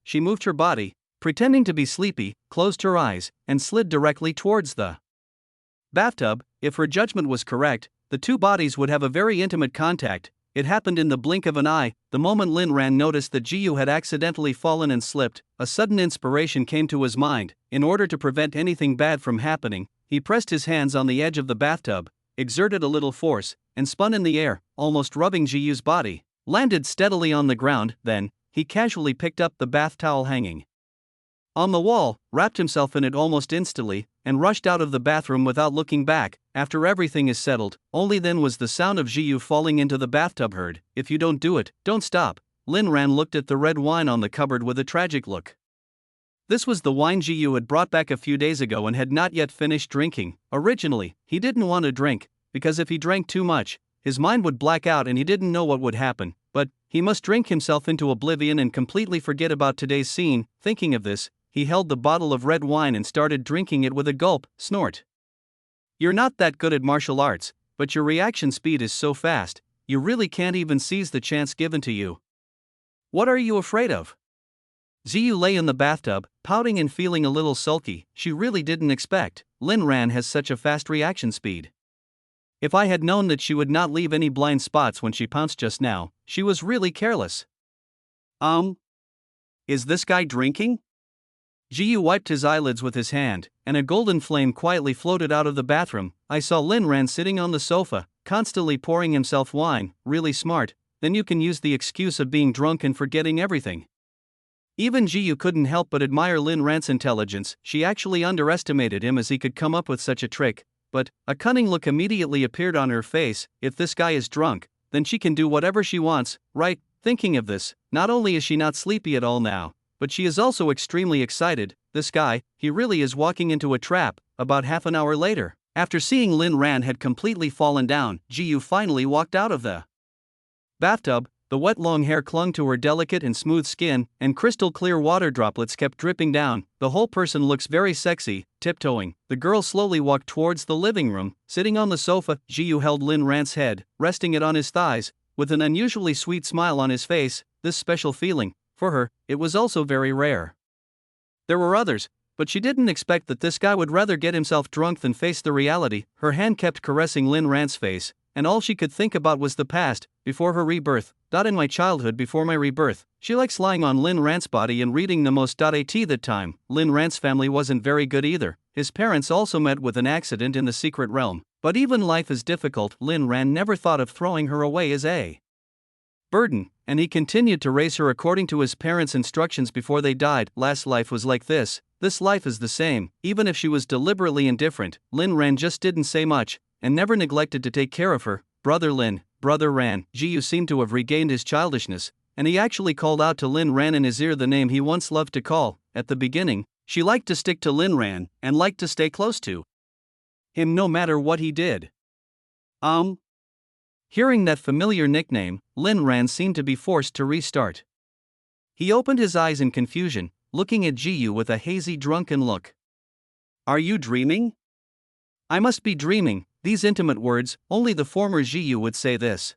S1: she moved her body, pretending to be sleepy, closed her eyes, and slid directly towards the bathtub. If her judgment was correct, the two bodies would have a very intimate contact. It happened in the blink of an eye. The moment Lin Ran noticed that Jiyu had accidentally fallen and slipped, a sudden inspiration came to his mind. In order to prevent anything bad from happening, he pressed his hands on the edge of the bathtub, exerted a little force, and spun in the air, almost rubbing Jiyu's body. Landed steadily on the ground. Then, he casually picked up the bath towel hanging on the wall, wrapped himself in it almost instantly, and rushed out of the bathroom without looking back. After everything is settled, only then was the sound of Jiyu falling into the bathtub heard. If you don't do it, don't stop. Lin Ran looked at the red wine on the cupboard with a tragic look. This was the wine Jiyu had brought back a few days ago and had not yet finished drinking. Originally, he didn't want to drink, because if he drank too much, his mind would black out and he didn't know what would happen. But he must drink himself into oblivion and completely forget about today's scene. Thinking of this, he held the bottle of red wine and started drinking it with a gulp. Snort. You're not that good at martial arts, but your reaction speed is so fast, you really can't even seize the chance given to you. What are you afraid of? Jiyu lay in the bathtub, pouting and feeling a little sulky. She really didn't expect Lin Ran has such a fast reaction speed. If I had known that she would not leave any blind spots when she pounced just now, she was really careless. Is this guy drinking? Jiyu wiped his eyelids with his hand, and a golden flame quietly floated out of the bathroom. I saw Lin Ran sitting on the sofa, constantly pouring himself wine. Really smart. Then you can use the excuse of being drunk and forgetting everything. Even Jiyu couldn't help but admire Lin Ran's intelligence. She actually underestimated him as he could come up with such a trick. But a cunning look immediately appeared on her face. If this guy is drunk, then she can do whatever she wants, right? Thinking of this, not only is she not sleepy at all now, but she is also extremely excited. This guy, he really is walking into a trap. About half an hour later, after seeing Lin Ran had completely fallen down, Jiyu finally walked out of the bathtub. The wet long hair clung to her delicate and smooth skin, and crystal clear water droplets kept dripping down. The whole person looks very sexy. Tiptoeing, the girl slowly walked towards the living room. Sitting on the sofa, Jiyu held Lin Ran's head, resting it on his thighs, with an unusually sweet smile on his face. This special feeling, for her, it was also very rare. There were others, but she didn't expect that this guy would rather get himself drunk than face the reality. Her hand kept caressing Lin Ran's face, and all she could think about was the past, before her rebirth. In my childhood before my rebirth, she likes lying on Lin Rant's body and reading the most. At that time, Lin Rant's family wasn't very good either. His parents also met with an accident in the secret realm. But even life is difficult, Lin Ran never thought of throwing her away as a burden, and he continued to raise her according to his parents' instructions before they died. Last life was like this life is the same. Even if she was deliberately indifferent, Lin Ran just didn't say much, and never neglected to take care of her. Brother Lin, Brother Ran. Jiyu seemed to have regained his childishness, and he actually called out to Lin Ran in his ear the name he once loved to call. At the beginning, she liked to stick to Lin Ran, and liked to stay close to him no matter what he did. Hearing that familiar nickname, Lin Ran seemed to be forced to restart. He opened his eyes in confusion, looking at Jiyu with a hazy, drunken look. Are you dreaming? I must be dreaming. These intimate words, only the former Jiyu would say this.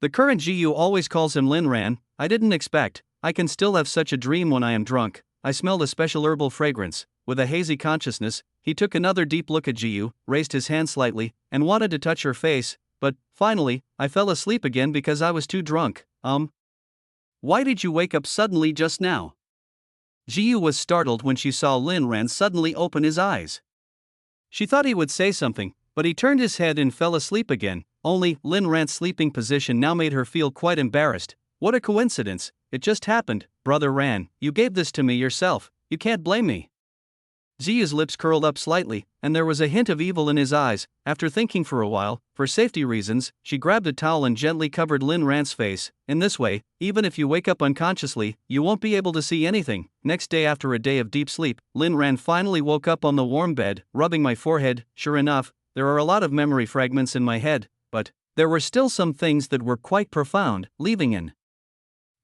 S1: The current Jiyu always calls him Lin Ran. I didn't expect. I can still have such a dream when I am drunk. I smelled a special herbal fragrance. With a hazy consciousness, he took another deep look at Jiyu, raised his hand slightly, and wanted to touch her face, but, finally, I fell asleep again because I was too drunk. Why did you wake up suddenly just now? Jiyu was startled when she saw Lin Ran suddenly open his eyes. She thought he would say something, but he turned his head and fell asleep again. Only, Lin Ran's sleeping position now made her feel quite embarrassed. What a coincidence, it just happened. Brother Ran, you gave this to me yourself, you can't blame me. Jiyu's lips curled up slightly, and there was a hint of evil in his eyes. After thinking for a while, for safety reasons, she grabbed a towel and gently covered Lin Ran's face. In this way, even if you wake up unconsciously, you won't be able to see anything. Next day, after a day of deep sleep, Lin Ran finally woke up on the warm bed, rubbing my forehead. Sure enough, there are a lot of memory fragments in my head, but there were still some things that were quite profound, leaving an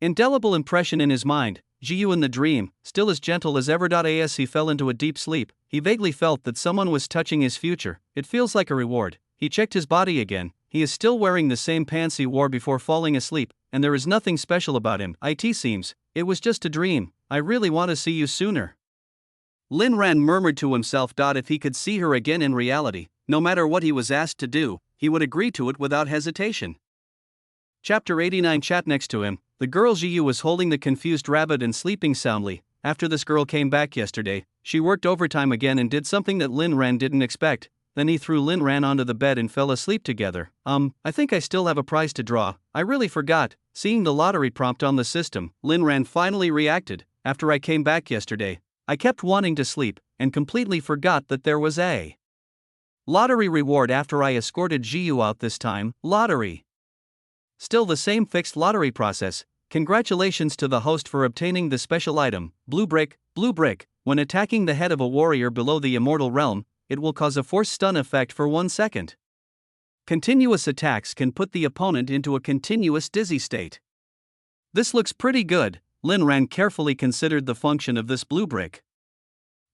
S1: indelible impression in his mind. Jiyu in the dream, still as gentle as ever. As he fell into a deep sleep, he vaguely felt that someone was touching his future. It feels like a reward. He checked his body again. He is still wearing the same pants he wore before falling asleep, and there is nothing special about him. It seems, it was just a dream. I really want to see you sooner. Lin Ran murmured to himself. If he could see her again in reality, no matter what he was asked to do, he would agree to it without hesitation. Chapter 89. Chat. Next to him, the girl Jiyu was holding the confused rabbit and sleeping soundly. After this girl came back yesterday, she worked overtime again and did something that Lin Ran didn't expect. Then he threw Lin Ran onto the bed and fell asleep together. I think I still have a prize to draw. I really forgot. Seeing the lottery prompt on the system, Lin Ran finally reacted. After I came back yesterday, I kept wanting to sleep, and completely forgot that there was a lottery reward after I escorted Jiyu out this time. Lottery. Still the same fixed lottery process. Congratulations to the host for obtaining the special item, Blue Brick. Blue Brick, when attacking the head of a warrior below the immortal realm, it will cause a force stun effect for 1 second. Continuous attacks can put the opponent into a continuous dizzy state. This looks pretty good. Lin Ran carefully considered the function of this blue brick.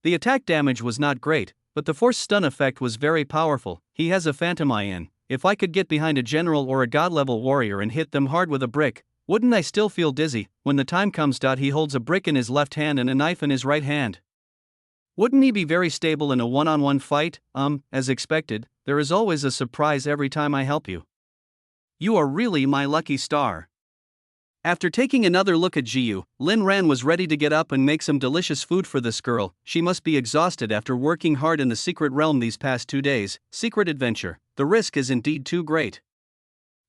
S1: The attack damage was not great, but the force stun effect was very powerful. He has a phantom eye in. If I could get behind a general or a god-level warrior and hit them hard with a brick, wouldn't I still feel dizzy? When the time comes. He holds a brick in his left hand and a knife in his right hand. Wouldn't he be very stable in a one-on-one fight? As expected, there is always a surprise every time I help you. You are really my lucky star. After taking another look at Jiyu, Lin Ran was ready to get up and make some delicious food for this girl. She must be exhausted after working hard in the secret realm these past 2 days. Secret adventure. The risk is indeed too great.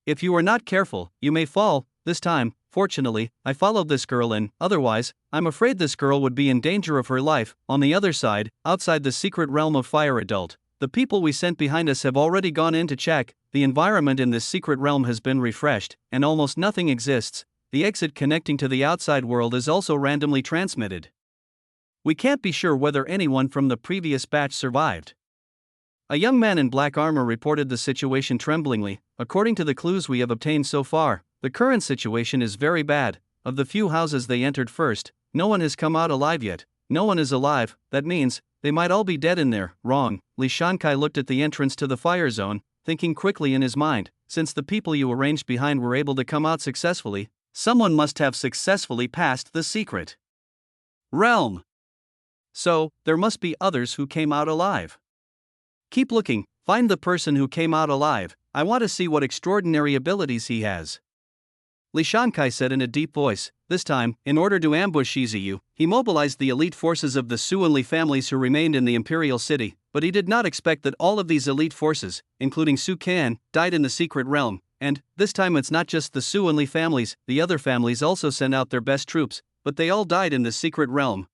S1: If you are not careful, you may fall. This time, fortunately, I followed this girl in. Otherwise, I'm afraid this girl would be in danger of her life. On the other side, outside the secret realm of Fire Adult, the people we sent behind us have already gone in to check. The environment in this secret realm has been refreshed, and almost nothing exists. The exit connecting to the outside world is also randomly transmitted. We can't be sure whether anyone from the previous batch survived. A young man in black armor reported the situation tremblingly. According to the clues we have obtained so far, the current situation is very bad. Of the few houses they entered first, no one has come out alive yet. No one is alive. That means they might all be dead in there. Wrong. Li Shankai looked at the entrance to the fire zone, thinking quickly in his mind. Since the people you arranged behind were able to come out successfully, someone must have successfully passed the secret realm. So, there must be others who came out alive. Keep looking, find the person who came out alive. I want to see what extraordinary abilities he has. Li Shankai said in a deep voice. This time, in order to ambush Shizuyu, he mobilized the elite forces of the Su and Li families who remained in the imperial city, but he did not expect that all of these elite forces, including Su Kan, died in the secret realm, and, this time it's not just the Su and Li families, the other families also sent out their best troops, but they all died in the secret realm.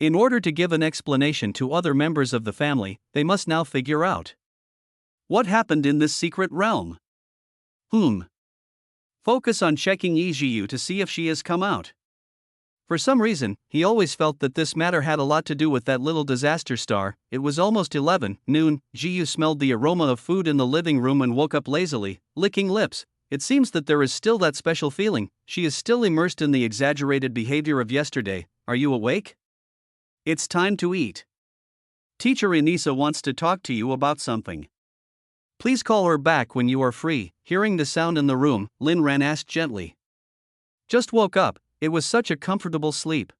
S1: In order to give an explanation to other members of the family, they must now figure out what happened in this secret realm. Focus on checking Yijiu to see if she has come out. For some reason, he always felt that this matter had a lot to do with that little disaster star. It was almost 11 noon. Jiyu smelled the aroma of food in the living room and woke up lazily, licking lips. It seems that there is still that special feeling. She is still immersed in the exaggerated behavior of yesterday. Are you awake? It's time to eat. Teacher Inisa wants to talk to you about something. Please call her back when you are free. Hearing the sound in the room, Lin Ran asked gently. Just woke up, it was such a comfortable sleep.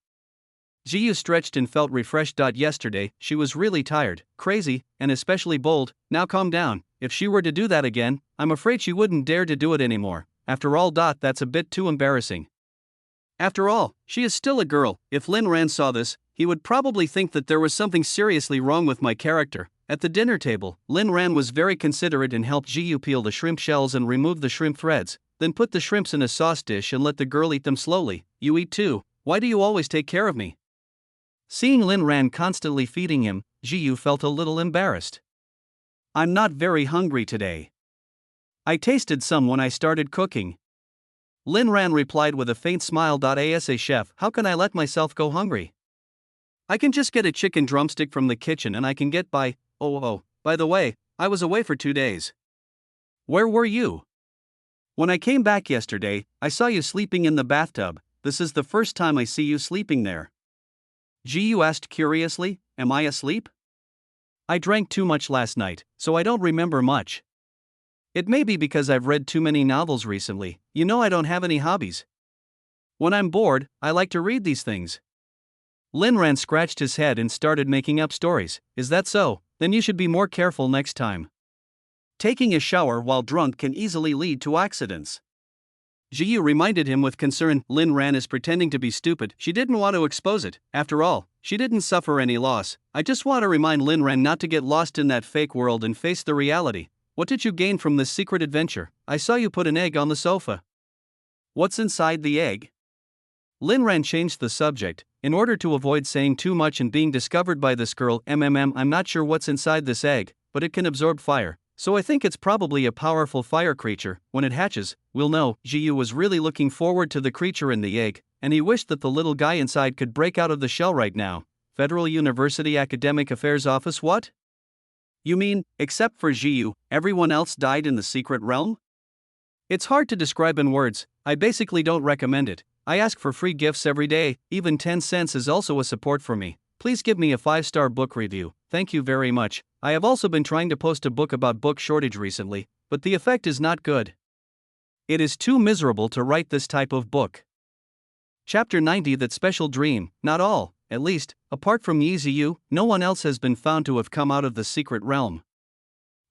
S1: Jiyu stretched and felt refreshed. Yesterday, she was really tired, crazy, and especially bold. Now calm down. If she were to do that again, I'm afraid she wouldn't dare to do it anymore. After all, that's a bit too embarrassing. After all, she is still a girl. If Lin Ran saw this, he would probably think that there was something seriously wrong with my character. At the dinner table, Lin Ran was very considerate and helped Jiyu peel the shrimp shells and remove the shrimp threads, then put the shrimps in a sauce dish and let the girl eat them slowly. You eat too. Why do you always take care of me? Seeing Lin Ran constantly feeding him, Jiyu felt a little embarrassed. I'm not very hungry today. I tasted some when I started cooking. Lin Ran replied with a faint smile. As a chef, how can I let myself go hungry? I can just get a chicken drumstick from the kitchen and I can get by. Oh, by the way, I was away for 2 days. Where were you? When I came back yesterday, I saw you sleeping in the bathtub. This is the first time I see you sleeping there. Jiyu asked curiously, am I asleep? I drank too much last night, so I don't remember much. It may be because I've read too many novels recently. You know I don't have any hobbies. When I'm bored, I like to read these things. Lin Ran scratched his head and started making up stories. Is that so? Then you should be more careful next time. Taking a shower while drunk can easily lead to accidents. Jiyu reminded him with concern. Lin Ran is pretending to be stupid. She didn't want to expose it. After all, she didn't suffer any loss. I just want to remind Lin Ran not to get lost in that fake world and face the reality. What did you gain from this secret adventure? I saw you put an egg on the sofa. What's inside the egg? Lin Ran changed the subject, in order to avoid saying too much and being discovered by this girl. I'm not sure what's inside this egg, but it can absorb fire, so I think it's probably a powerful fire creature. When it hatches, we'll know. Jiyu was really looking forward to the creature in the egg, and he wished that the little guy inside could break out of the shell right now. Federal University Academic Affairs Office. What? You mean, except for Jiyu, everyone else died in the secret realm? It's hard to describe in words. I basically don't recommend it. I ask for free gifts every day, even 10 cents is also a support for me. Please give me a 5-star book review, thank you very much. I have also been trying to post a book about book shortage recently, but the effect is not good. It is too miserable to write this type of book. Chapter 90. That special dream. Not all, at least, apart from Yiziyu, no one else has been found to have come out of the secret realm.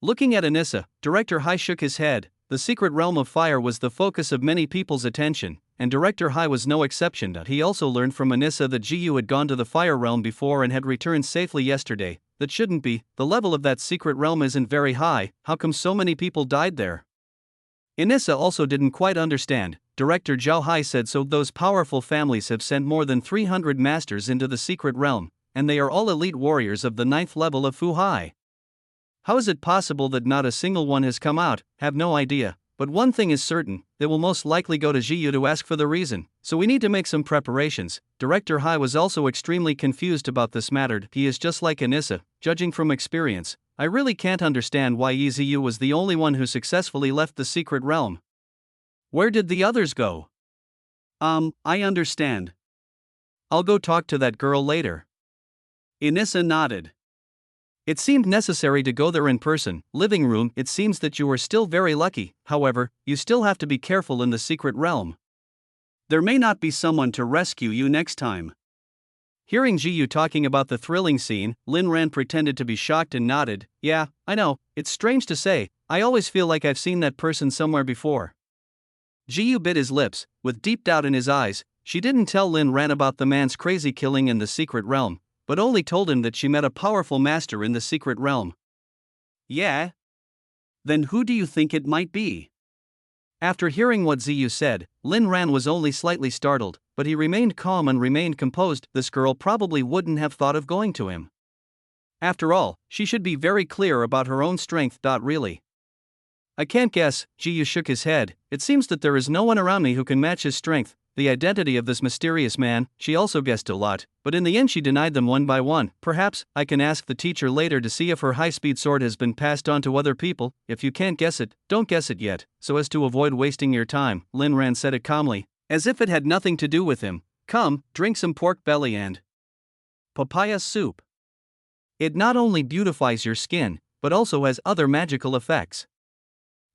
S1: Looking at Anissa, Director Hai shook his head. The secret realm of fire was the focus of many people's attention, and Director Hai was no exception. He also learned from Anissa that Jiyu had gone to the fire realm before and had returned safely yesterday. That shouldn't be. The level of that secret realm isn't very high. How come so many people died there? Anissa also didn't quite understand. Director Zhao Hai said so. Those powerful families have sent more than 300 masters into the secret realm, and they are all elite warriors of the 9th level of Fu Hai. How is it possible that not a single one has come out? Have no idea. But one thing is certain, they will most likely go to Jiyu to ask for the reason, so we need to make some preparations. Director Hai was also extremely confused about this matter. He is just like Anissa, judging from experience. I really can't understand why Yiziyu was the only one who successfully left the secret realm. Where did the others go? I understand. I'll go talk to that girl later. Anissa nodded. It seemed necessary to go there in person. Living room. It seems that you are still very lucky, however, you still have to be careful in the secret realm. There may not be someone to rescue you next time. Hearing Jiyu talking about the thrilling scene, Lin Ran pretended to be shocked and nodded. Yeah, I know, it's strange to say, I always feel like I've seen that person somewhere before. Ji-yu bit his lips, with deep doubt in his eyes. She didn't tell Lin Ran about the man's crazy killing in the secret realm, but only told him that she met a powerful master in the secret realm. Yeah? Then who do you think it might be? After hearing what Ziyu said, Lin Ran was only slightly startled, but he remained calm and remained composed. This girl probably wouldn't have thought of going to him. After all, she should be very clear about her own strength. Really. I can't guess. Jiyu shook his head. It seems that there is no one around me who can match his strength. The identity of this mysterious man. She also guessed a lot, but in the end she denied them one by one. Perhaps I can ask the teacher later to see if her high-speed sword has been passed on to other people. If you can't guess it, don't guess it yet, so as to avoid wasting your time. Lin Ran said it calmly, as if it had nothing to do with him. Come, drink some pork belly and papaya soup. It not only beautifies your skin, but also has other magical effects.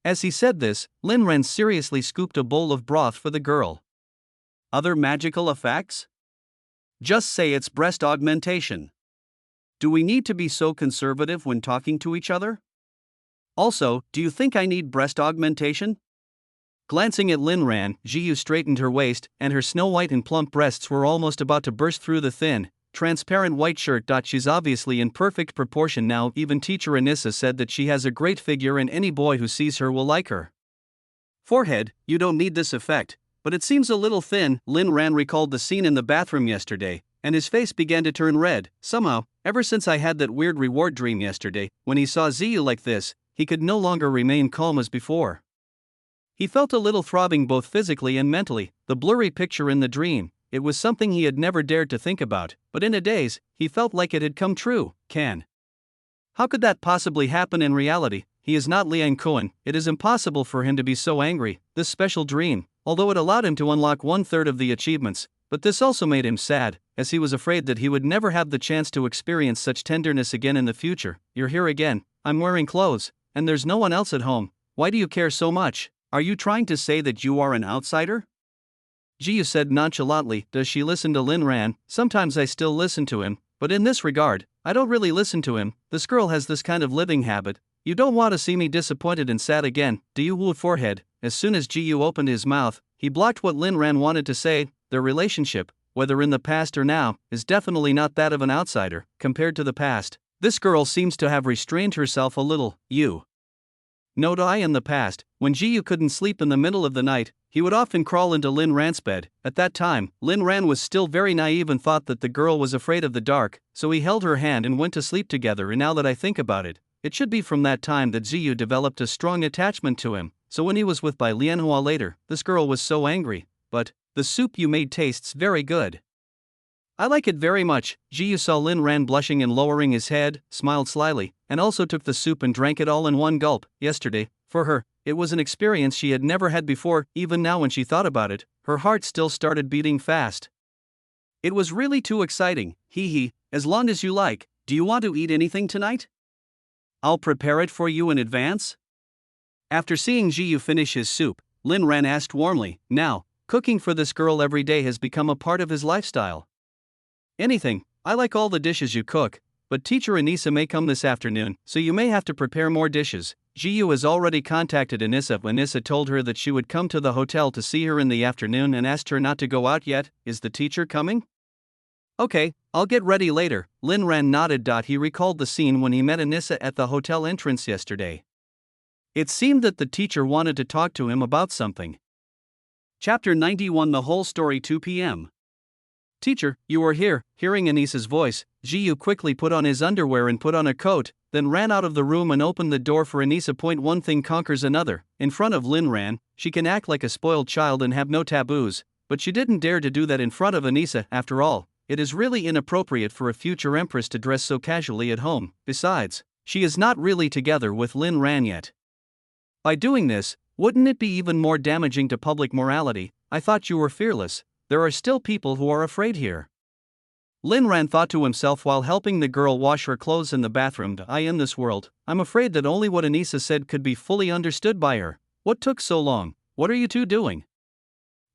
S1: As he said this, Lin Ran seriously scooped a bowl of broth for the girl. Other magical effects? Just say it's breast augmentation. Do we need to be so conservative when talking to each other? Also, do you think I need breast augmentation? Glancing at Lin Ran, Jiyu straightened her waist, and her snow-white and plump breasts were almost about to burst through the thin, transparent white shirt. She's obviously in perfect proportion now. Even teacher Anissa said that she has a great figure and any boy who sees her will like her. Forehead, you don't need this effect, but it seems a little thin. Lin Ran recalled the scene in the bathroom yesterday, and his face began to turn red. Somehow, ever since I had that weird reward dream yesterday, when he saw Ziyu like this, he could no longer remain calm as before. He felt a little throbbing both physically and mentally. The blurry picture in the dream, it was something he had never dared to think about, but in a daze, he felt like it had come true. How could that possibly happen in reality? He is not Liang Cohen. It is impossible for him to be so angry. This special dream, although it allowed him to unlock 1/3 of the achievements, but this also made him sad, as he was afraid that he would never have the chance to experience such tenderness again in the future. You're here again. I'm wearing clothes, and there's no one else at home. Why do you care so much? Are you trying to say that you are an outsider? Jiyu said nonchalantly. Does she listen to Lin Ran? Sometimes I still listen to him, but in this regard, I don't really listen to him. This girl has this kind of living habit. You don't want to see me disappointed and sad again, do you? Forehead. As soon as Jiyu opened his mouth, he blocked what Lin Ran wanted to say. Their relationship, whether in the past or now, is definitely not that of an outsider. Compared to the past, this girl seems to have restrained herself a little. You know, in the past, when Jiyu couldn't sleep in the middle of the night, he would often crawl into Lin Ran's bed. At that time, Lin Ran was still very naive and thought that the girl was afraid of the dark, so he held her hand and went to sleep together. And now that I think about it, it should be from that time that Ziyu developed a strong attachment to him. So when he was with Bai Lianhua later, this girl was so angry. But the soup you made tastes very good. I like it very much. Jiyu saw Lin Ran blushing and lowering his head, smiled slyly, and also took the soup and drank it all in one gulp. Yesterday, for her, it was an experience she had never had before. Even now when she thought about it, her heart still started beating fast. It was really too exciting. As long as you like. Do you want to eat anything tonight? I'll prepare it for you in advance. After seeing Jiyu finish his soup, Lin Ran asked warmly. Now, cooking for this girl every day has become a part of his lifestyle. Anything. I like all the dishes you cook, but teacher Anissa may come this afternoon, so you may have to prepare more dishes. Jiyu has already contacted Anissa. Anissa told her that she would come to the hotel to see her in the afternoon and asked her not to go out yet. Is the teacher coming? Okay, I'll get ready later. Lin Ran nodded. He recalled the scene when he met Anissa at the hotel entrance yesterday. It seemed that the teacher wanted to talk to him about something. Chapter 91. The whole story. 2 p.m. Teacher, you are here. Hearing Anissa's voice, Jiyu quickly put on his underwear and put on a coat, then ran out of the room and opened the door for Anissa. One thing conquers another. In front of Lin Ran, she can act like a spoiled child and have no taboos, but she didn't dare to do that in front of Anissa. After all, it is really inappropriate for a future empress to dress so casually at home. Besides, she is not really together with Lin Ran yet. By doing this, wouldn't it be even more damaging to public morality? I thought you were fearless. There are still people who are afraid here. Lin Ran thought to himself while helping the girl wash her clothes in the bathroom. In this world, I'm afraid that only what Anissa said could be fully understood by her. What took so long? What are you two doing?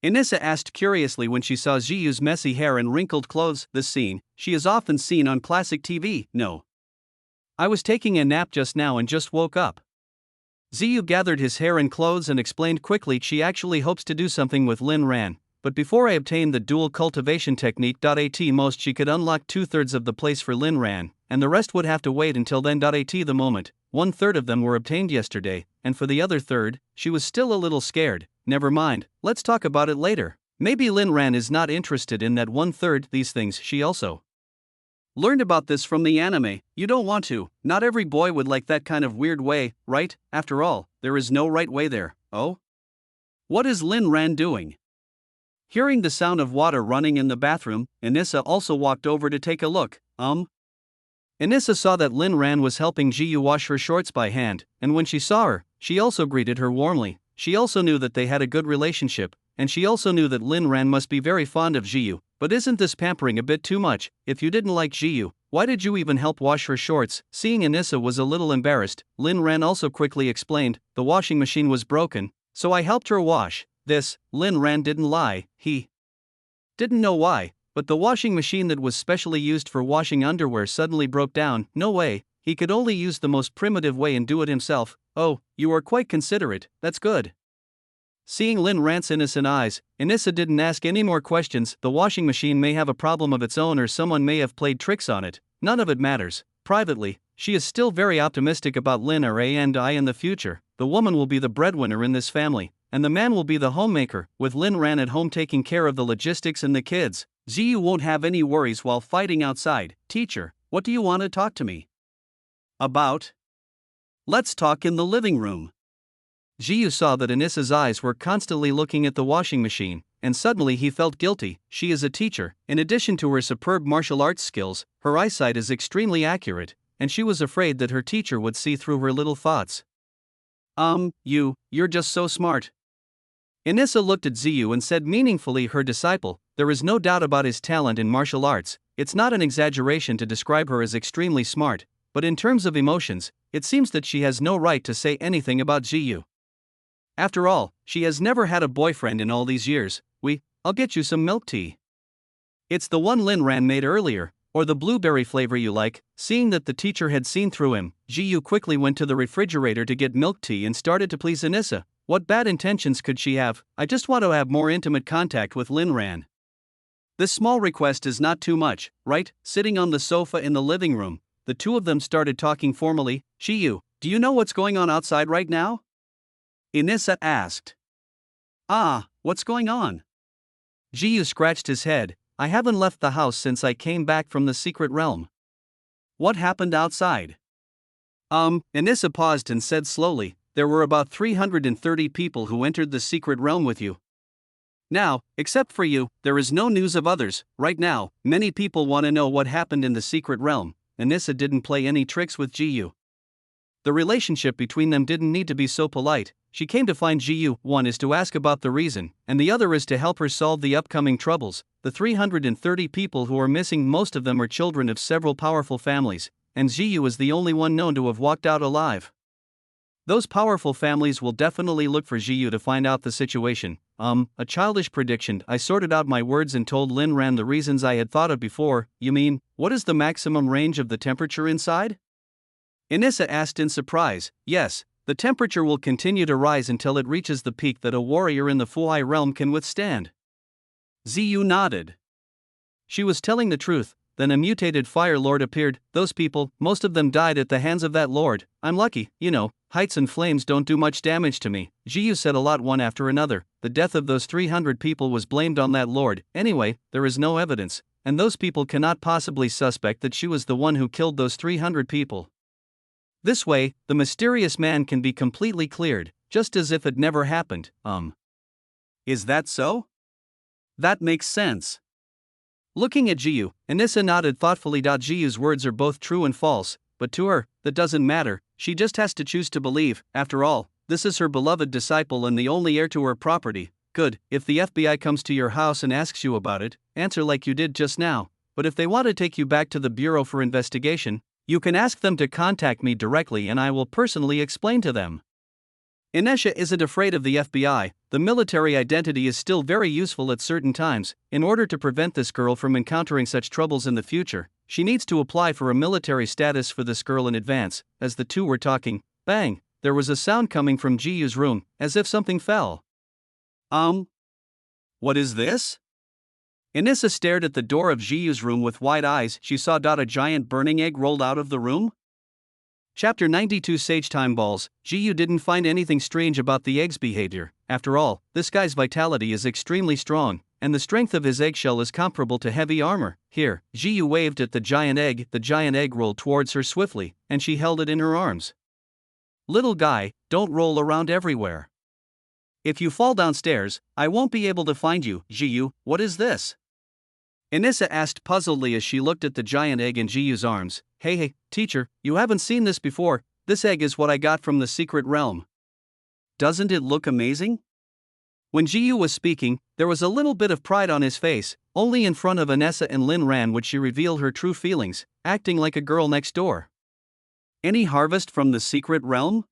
S1: Anissa asked curiously when she saw Jiyu's messy hair and wrinkled clothes. This scene, she is often seen on classic TV. No. I was taking a nap just now and just woke up. Ziyu gathered his hair and clothes and explained quickly she actually hopes to do something with Lin Ran, but before I obtain the dual cultivation technique. At most she could unlock 2/3 of the place for Lin Ran, and the rest would have to wait until then. At the moment, 1/3 of them were obtained yesterday, and for the other third, she was still a little scared. Never mind, let's talk about it later. Maybe Lin Ran is not interested in that 1/3. These things she also learned about this from the anime. You don't want to, not every boy would like that kind of weird way, right? After all, there is no right way there. Oh? What is Lin Ran doing? Hearing the sound of water running in the bathroom, Anissa also walked over to take a look. Anissa saw that Lin Ran was helping Jiyu wash her shorts by hand, and when she saw her, she also greeted her warmly. She also knew that they had a good relationship, and she also knew that Lin Ran must be very fond of Jiyu. But isn't this pampering a bit too much? If you didn't like Jiyu, why did you even help wash her shorts? Seeing Anissa was a little embarrassed, Lin Ran also quickly explained, the washing machine was broken, so I helped her wash. Lin Ran didn't lie. He didn't know why, but the washing machine that was specially used for washing underwear suddenly broke down. No way, he could only use the most primitive way and do it himself. Oh, you are quite considerate, that's good. Seeing Lin Ran's innocent eyes, Anissa didn't ask any more questions. The washing machine may have a problem of its own or someone may have played tricks on it. None of it matters. Privately, she is still very optimistic about Lin Ra and I in the future. The woman will be the breadwinner in this family, and the man will be the homemaker, with Lin Ran at home taking care of the logistics and the kids. Ziyu won't have any worries while fighting outside. Teacher, what do you want to talk to me about? Let's talk in the living room. Jiyu saw that Anissa's eyes were constantly looking at the washing machine, and suddenly he felt guilty. She is a teacher. In addition to her superb martial arts skills, her eyesight is extremely accurate, and she was afraid that her teacher would see through her little thoughts. You're just so smart. Anissa looked at Ziyu and said meaningfully, her disciple, there is no doubt about his talent in martial arts. It's not an exaggeration to describe her as extremely smart, but in terms of emotions, it seems that she has no right to say anything about Ziyu. After all, she has never had a boyfriend in all these years. I'll get you some milk tea. It's the one Lin Ran made earlier, or the blueberry flavor you like. Seeing that the teacher had seen through him, Jiyu quickly went to the refrigerator to get milk tea and started to please Anissa. What bad intentions could she have? I just want to have more intimate contact with Lin Ran. This small request is not too much, right? Sitting on the sofa in the living room, the two of them started talking formally. Jiyu, do you know what's going on outside right now? Anissa asked. What's going on? Jiyu scratched his head. I haven't left the house since I came back from the secret realm. What happened outside? Anissa paused and said slowly, there were about 330 people who entered the secret realm with you. Now, except for you, there is no news of others. Right now, many people want to know what happened in the secret realm. Anissa didn't play any tricks with Jiyu. The relationship between them didn't need to be so polite. She came to find Jiyu. One is to ask about the reason, and the other is to help her solve the upcoming troubles. The 330 people who are missing, most of them are children of several powerful families, and Jiyu is the only one known to have walked out alive. Those powerful families will definitely look for Jiyu to find out the situation. A childish prediction. I sorted out my words and told Lin Ran the reasons I had thought of before. You mean, what is the maximum range of the temperature inside? Anissa asked in surprise. Yes, the temperature will continue to rise until it reaches the peak that a warrior in the Fuhai realm can withstand. Ziyu nodded. She was telling the truth. Then a mutated fire lord appeared. Those people, most of them died at the hands of that lord. I'm lucky, heights and flames don't do much damage to me. Jiyu said a lot one after another. The death of those 300 people was blamed on that lord. Anyway, there is no evidence, and those people cannot possibly suspect that she was the one who killed those 300 people. This way, the mysterious man can be completely cleared, just as if it never happened. Is that so? That makes sense. Looking at Jiyu, Anissa nodded thoughtfully. Jiyu's words are both true and false, but to her, that doesn't matter. She just has to choose to believe. After all, this is her beloved disciple and the only heir to her property. Good, if the FBI comes to your house and asks you about it, answer like you did just now. But if they want to take you back to the Bureau for investigation, you can ask them to contact me directly and I will personally explain to them. Anissa isn't afraid of the FBI. The military identity is still very useful at certain times. In order to prevent this girl from encountering such troubles in the future, she needs to apply for a military status for this girl in advance. As the two were talking, bang, there was a sound coming from Jiyu's room, as if something fell. What is this? Anissa stared at the door of Jiyu's room with wide eyes. She saw a giant burning egg rolled out of the room. Chapter 92 Sage Time Balls. Jiyu didn't find anything strange about the egg's behavior. After all, this guy's vitality is extremely strong, and the strength of his eggshell is comparable to heavy armor. Here, Jiyu waved at the giant egg. The giant egg rolled towards her swiftly, and she held it in her arms. Little guy, don't roll around everywhere. If you fall downstairs, I won't be able to find you. Jiyu, what is this? Anissa asked puzzledly as she looked at the giant egg in Jiyu's arms. Hey, teacher, you haven't seen this before. This egg is what I got from the secret realm. Doesn't it look amazing? When Jiyu was speaking, there was a little bit of pride on his face. Only in front of Anissa and Lin Ran would she reveal her true feelings, acting like a girl next door. Any harvest from the secret realm?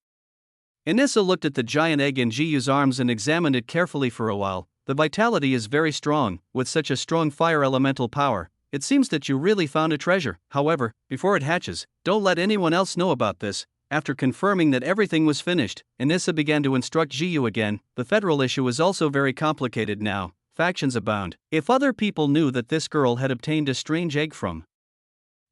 S1: Anissa looked at the giant egg in Jiyu's arms and examined it carefully for a while. The vitality is very strong. With such a strong fire elemental power, it seems that you really found a treasure. However, before it hatches, don't let anyone else know about this. After confirming that everything was finished, Anissa began to instruct Jiyu again. The federal issue is also very complicated now. Factions abound. If other people knew that this girl had obtained a strange egg from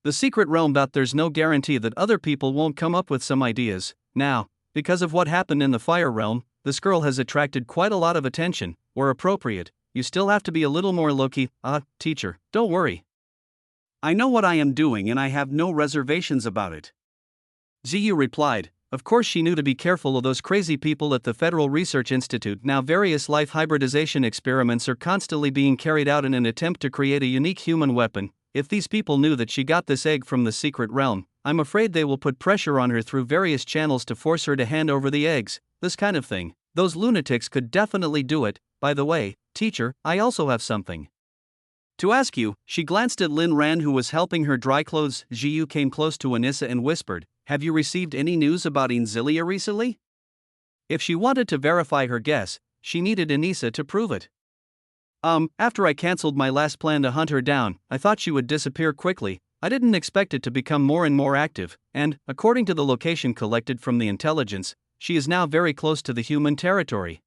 S1: the secret realm, there's no guarantee that other people won't come up with some ideas. Now, because of what happened in the fire realm, this girl has attracted quite a lot of attention. Where appropriate, you still have to be a little more low-key. Teacher, don't worry. I know what I am doing and I have no reservations about it. Ziyu replied. Of course she knew to be careful of those crazy people at the Federal Research Institute. Now various life hybridization experiments are constantly being carried out in an attempt to create a unique human weapon. If these people knew that she got this egg from the secret realm, I'm afraid they will put pressure on her through various channels to force her to hand over the eggs. This kind of thing. Those lunatics could definitely do it. By the way, teacher, I also have something to ask you. She glanced at Lin Ran, who was helping her dry clothes. Jiyu came close to Anissa and whispered, have you received any news about Inzilia recently? If she wanted to verify her guess, she needed Anissa to prove it. After I cancelled my last plan to hunt her down, I thought she would disappear quickly. I didn't expect it to become more and more active, and, according to the location collected from the intelligence, she is now very close to the human territory.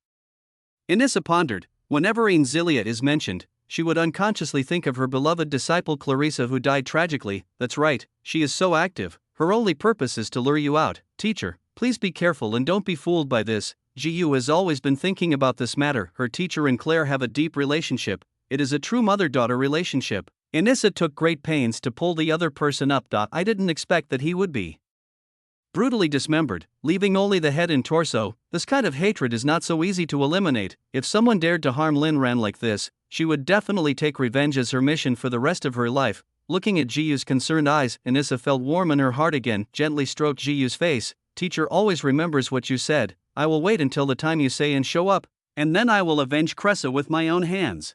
S1: Anissa pondered. Whenever Inzilia is mentioned, she would unconsciously think of her beloved disciple Clarissa, who died tragically. That's right, she is so active. Her only purpose is to lure you out. Teacher, please be careful and don't be fooled by this. Jiyu has always been thinking about this matter. Her teacher and Claire have a deep relationship. It is a true mother-daughter relationship. Anissa took great pains to pull the other person up. I didn't expect that he would be brutally dismembered, leaving only the head and torso. This kind of hatred is not so easy to eliminate. If someone dared to harm Lin Ran like this, she would definitely take revenge as her mission for the rest of her life. Looking at Jiyu's concerned eyes, Anissa felt warm in her heart again. Gently stroked Jiyu's face. Teacher always remembers what you said. I will wait until the time you say and show up, and then I will avenge Cressa with my own hands.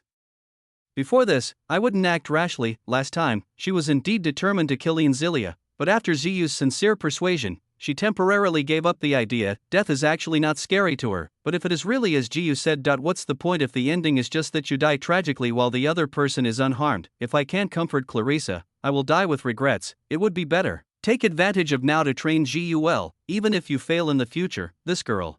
S1: Before this, I wouldn't act rashly. Last time, she was indeed determined to kill Inzilia, but after Ziyu's sincere persuasion, she temporarily gave up the idea. Death is actually not scary to her, but if it is really as Jiyu said, what's the point if the ending is just that you die tragically while the other person is unharmed? If I can't comfort Clarissa, I will die with regrets. It would be better. Take advantage of now to train Jiyu well. Even if you fail in the future, this girl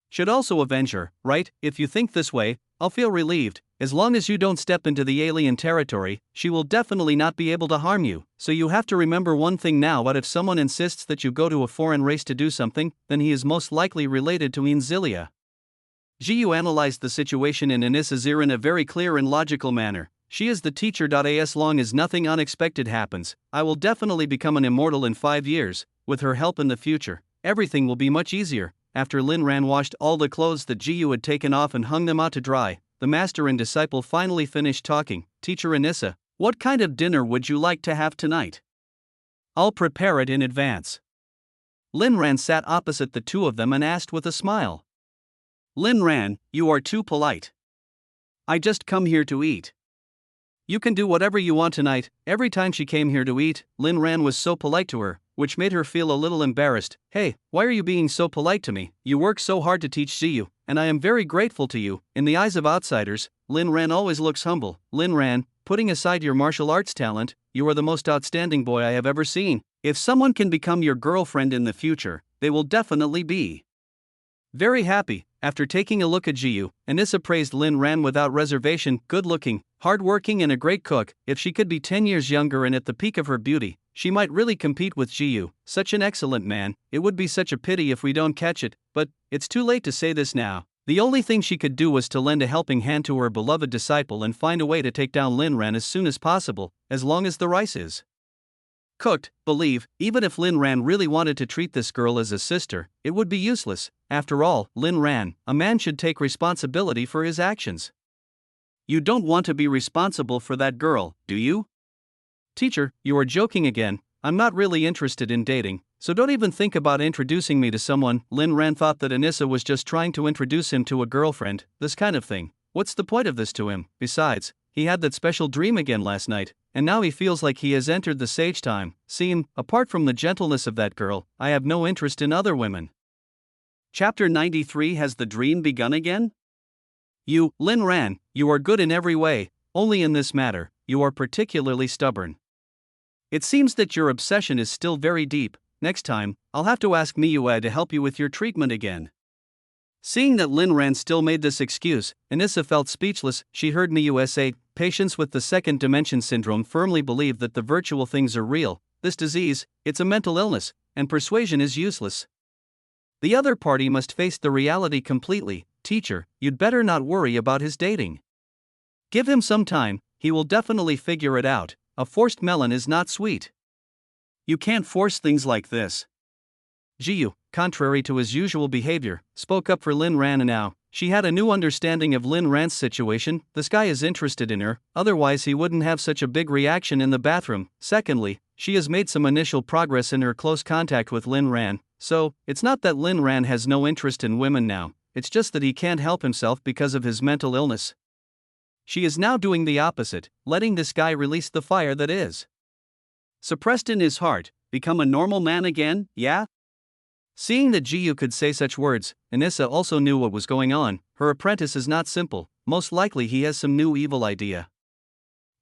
S1: should also avenge her, right? If you think this way, I'll feel relieved. As long as you don't step into the alien territory, she will definitely not be able to harm you. So you have to remember one thing now. But if someone insists that you go to a foreign race to do something, then he is most likely related to Inzilia. Jiyu analyzed the situation in Anissa's ear in a very clear and logical manner. She is the teacher. As long as nothing unexpected happens, I will definitely become an immortal in 5 years. With her help in the future, everything will be much easier. After Lin Ran washed all the clothes that Jiyu had taken off and hung them out to dry, the master and disciple finally finished talking. Teacher Anissa, what kind of dinner would you like to have tonight? I'll prepare it in advance. Lin Ran sat opposite the two of them and asked with a smile. Lin Ran, you are too polite. I just come here to eat. You can do whatever you want tonight. Every time she came here to eat, Lin Ran was so polite to her, which made her feel a little embarrassed. Hey, why are you being so polite to me? You work so hard to teach Ziyu, and I am very grateful to you. In the eyes of outsiders, Lin Ran always looks humble. Lin Ran, putting aside your martial arts talent, you are the most outstanding boy I have ever seen. If someone can become your girlfriend in the future, they will definitely be very happy. After taking a look at Jiyu, Anissa praised Lin Ran without reservation, good-looking, hard-working and a great cook. If she could be 10 years younger and at the peak of her beauty, she might really compete with Jiyu. Such an excellent man, it would be such a pity if we don't catch it, but it's too late to say this now. The only thing she could do was to lend a helping hand to her beloved disciple and find a way to take down Lin Ran as soon as possible, as long as the rice is cooked. Believe, even if Lin Ran really wanted to treat this girl as a sister, it would be useless. After all, Lin Ran, a man should take responsibility for his actions. You don't want to be responsible for that girl, do you? Teacher, you are joking again. I'm not really interested in dating, so don't even think about introducing me to someone. Lin Ran thought that Anissa was just trying to introduce him to a girlfriend, this kind of thing. What's the point of this to him? Besides, he had that special dream again last night, and now he feels like he has entered the sage time. Apart from the gentleness of that girl, I have no interest in other women. Chapter 93. Has the dream begun again? You, Lin Ran, you are good in every way, only in this matter, you are particularly stubborn. It seems that your obsession is still very deep. Next time, I'll have to ask Miyue to help you with your treatment again. Seeing that Lin Ran still made this excuse, Anissa felt speechless. She heard Miyue say, patients with the second dimension syndrome firmly believe that the virtual things are real. This disease, it's a mental illness, and persuasion is useless. The other party must face the reality completely. Teacher, you'd better not worry about his dating. Give him some time, he will definitely figure it out. A forced melon is not sweet. You can't force things like this. Jiyu, contrary to his usual behavior, spoke up for Lin Ran and now. She had a new understanding of Lin Ran's situation. This guy is interested in her, otherwise he wouldn't have such a big reaction in the bathroom. Secondly, she has made some initial progress in her close contact with Lin Ran, so it's not that Lin Ran has no interest in women now, it's just that he can't help himself because of his mental illness. She is now doing the opposite, letting this guy release the fire that is suppressed in his heart, become a normal man again, yeah? Seeing that Jiyu could say such words, Anissa also knew what was going on. Her apprentice is not simple, most likely he has some new evil idea.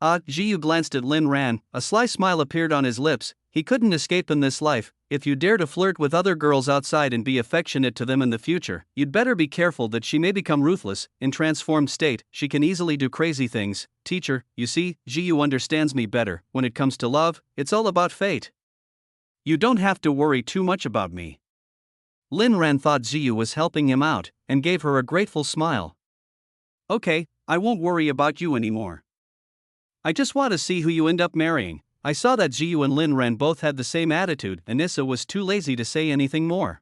S1: Jiyu glanced at Lin Ran, a sly smile appeared on his lips. He couldn't escape in this life. If you dare to flirt with other girls outside and be affectionate to them in the future, you'd better be careful that she may become ruthless. In transformed state, she can easily do crazy things. Teacher, you see, Jiyu understands me better. When it comes to love, it's all about fate. You don't have to worry too much about me. Lin Ran thought Jiyu was helping him out, and gave her a grateful smile. Okay, I won't worry about you anymore. I just want to see who you end up marrying. I saw that Jiyu and Lin Ran both had the same attitude. Anissa was too lazy to say anything more.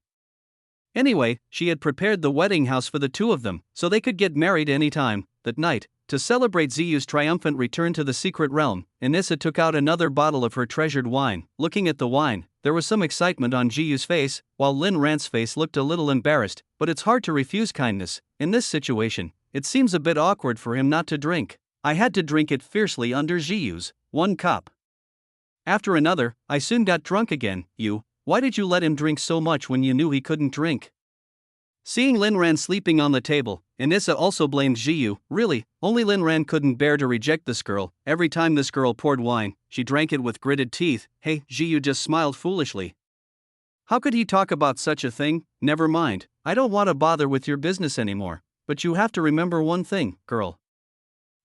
S1: Anyway, she had prepared the wedding house for the two of them, so they could get married anytime. That night, to celebrate Ziyu's triumphant return to the secret realm, Anissa took out another bottle of her treasured wine. Looking at the wine, there was some excitement on Jiyu's face, while Lin Ran's face looked a little embarrassed, but it's hard to refuse kindness. In this situation, it seems a bit awkward for him not to drink. I had to drink it fiercely under Jiyu's one cup after another. I soon got drunk again. Why did you let him drink so much when you knew he couldn't drink? Seeing Lin Ran sleeping on the table, Anissa also blamed Jiyu. Really, only Lin Ran couldn't bear to reject this girl. Every time this girl poured wine, she drank it with gritted teeth. Hey, Jiyu just smiled foolishly. How could he talk about such a thing? Never mind, I don't want to bother with your business anymore. But you have to remember one thing, girl.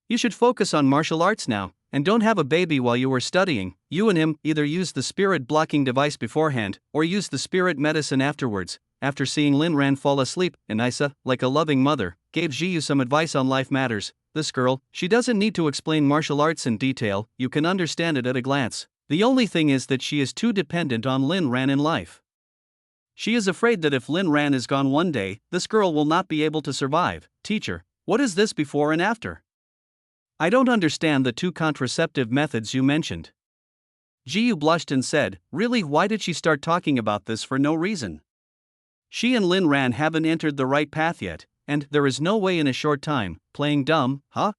S1: You should focus on martial arts now, and don't have a baby while you are studying. You and him either use the spirit blocking device beforehand, or use the spirit medicine afterwards. After seeing Lin Ran fall asleep, Anissa, like a loving mother, gave Jiyu some advice on life matters. This girl, she doesn't need to explain martial arts in detail, you can understand it at a glance. The only thing is that she is too dependent on Lin Ran in life. She is afraid that if Lin Ran is gone one day, this girl will not be able to survive. Teacher, what is this before and after? I don't understand the two contraceptive methods you mentioned. Jiyu blushed and said, really, why did she start talking about this for no reason? She and Lin Ran haven't entered the right path yet, and there is no way in a short time. Playing dumb, huh?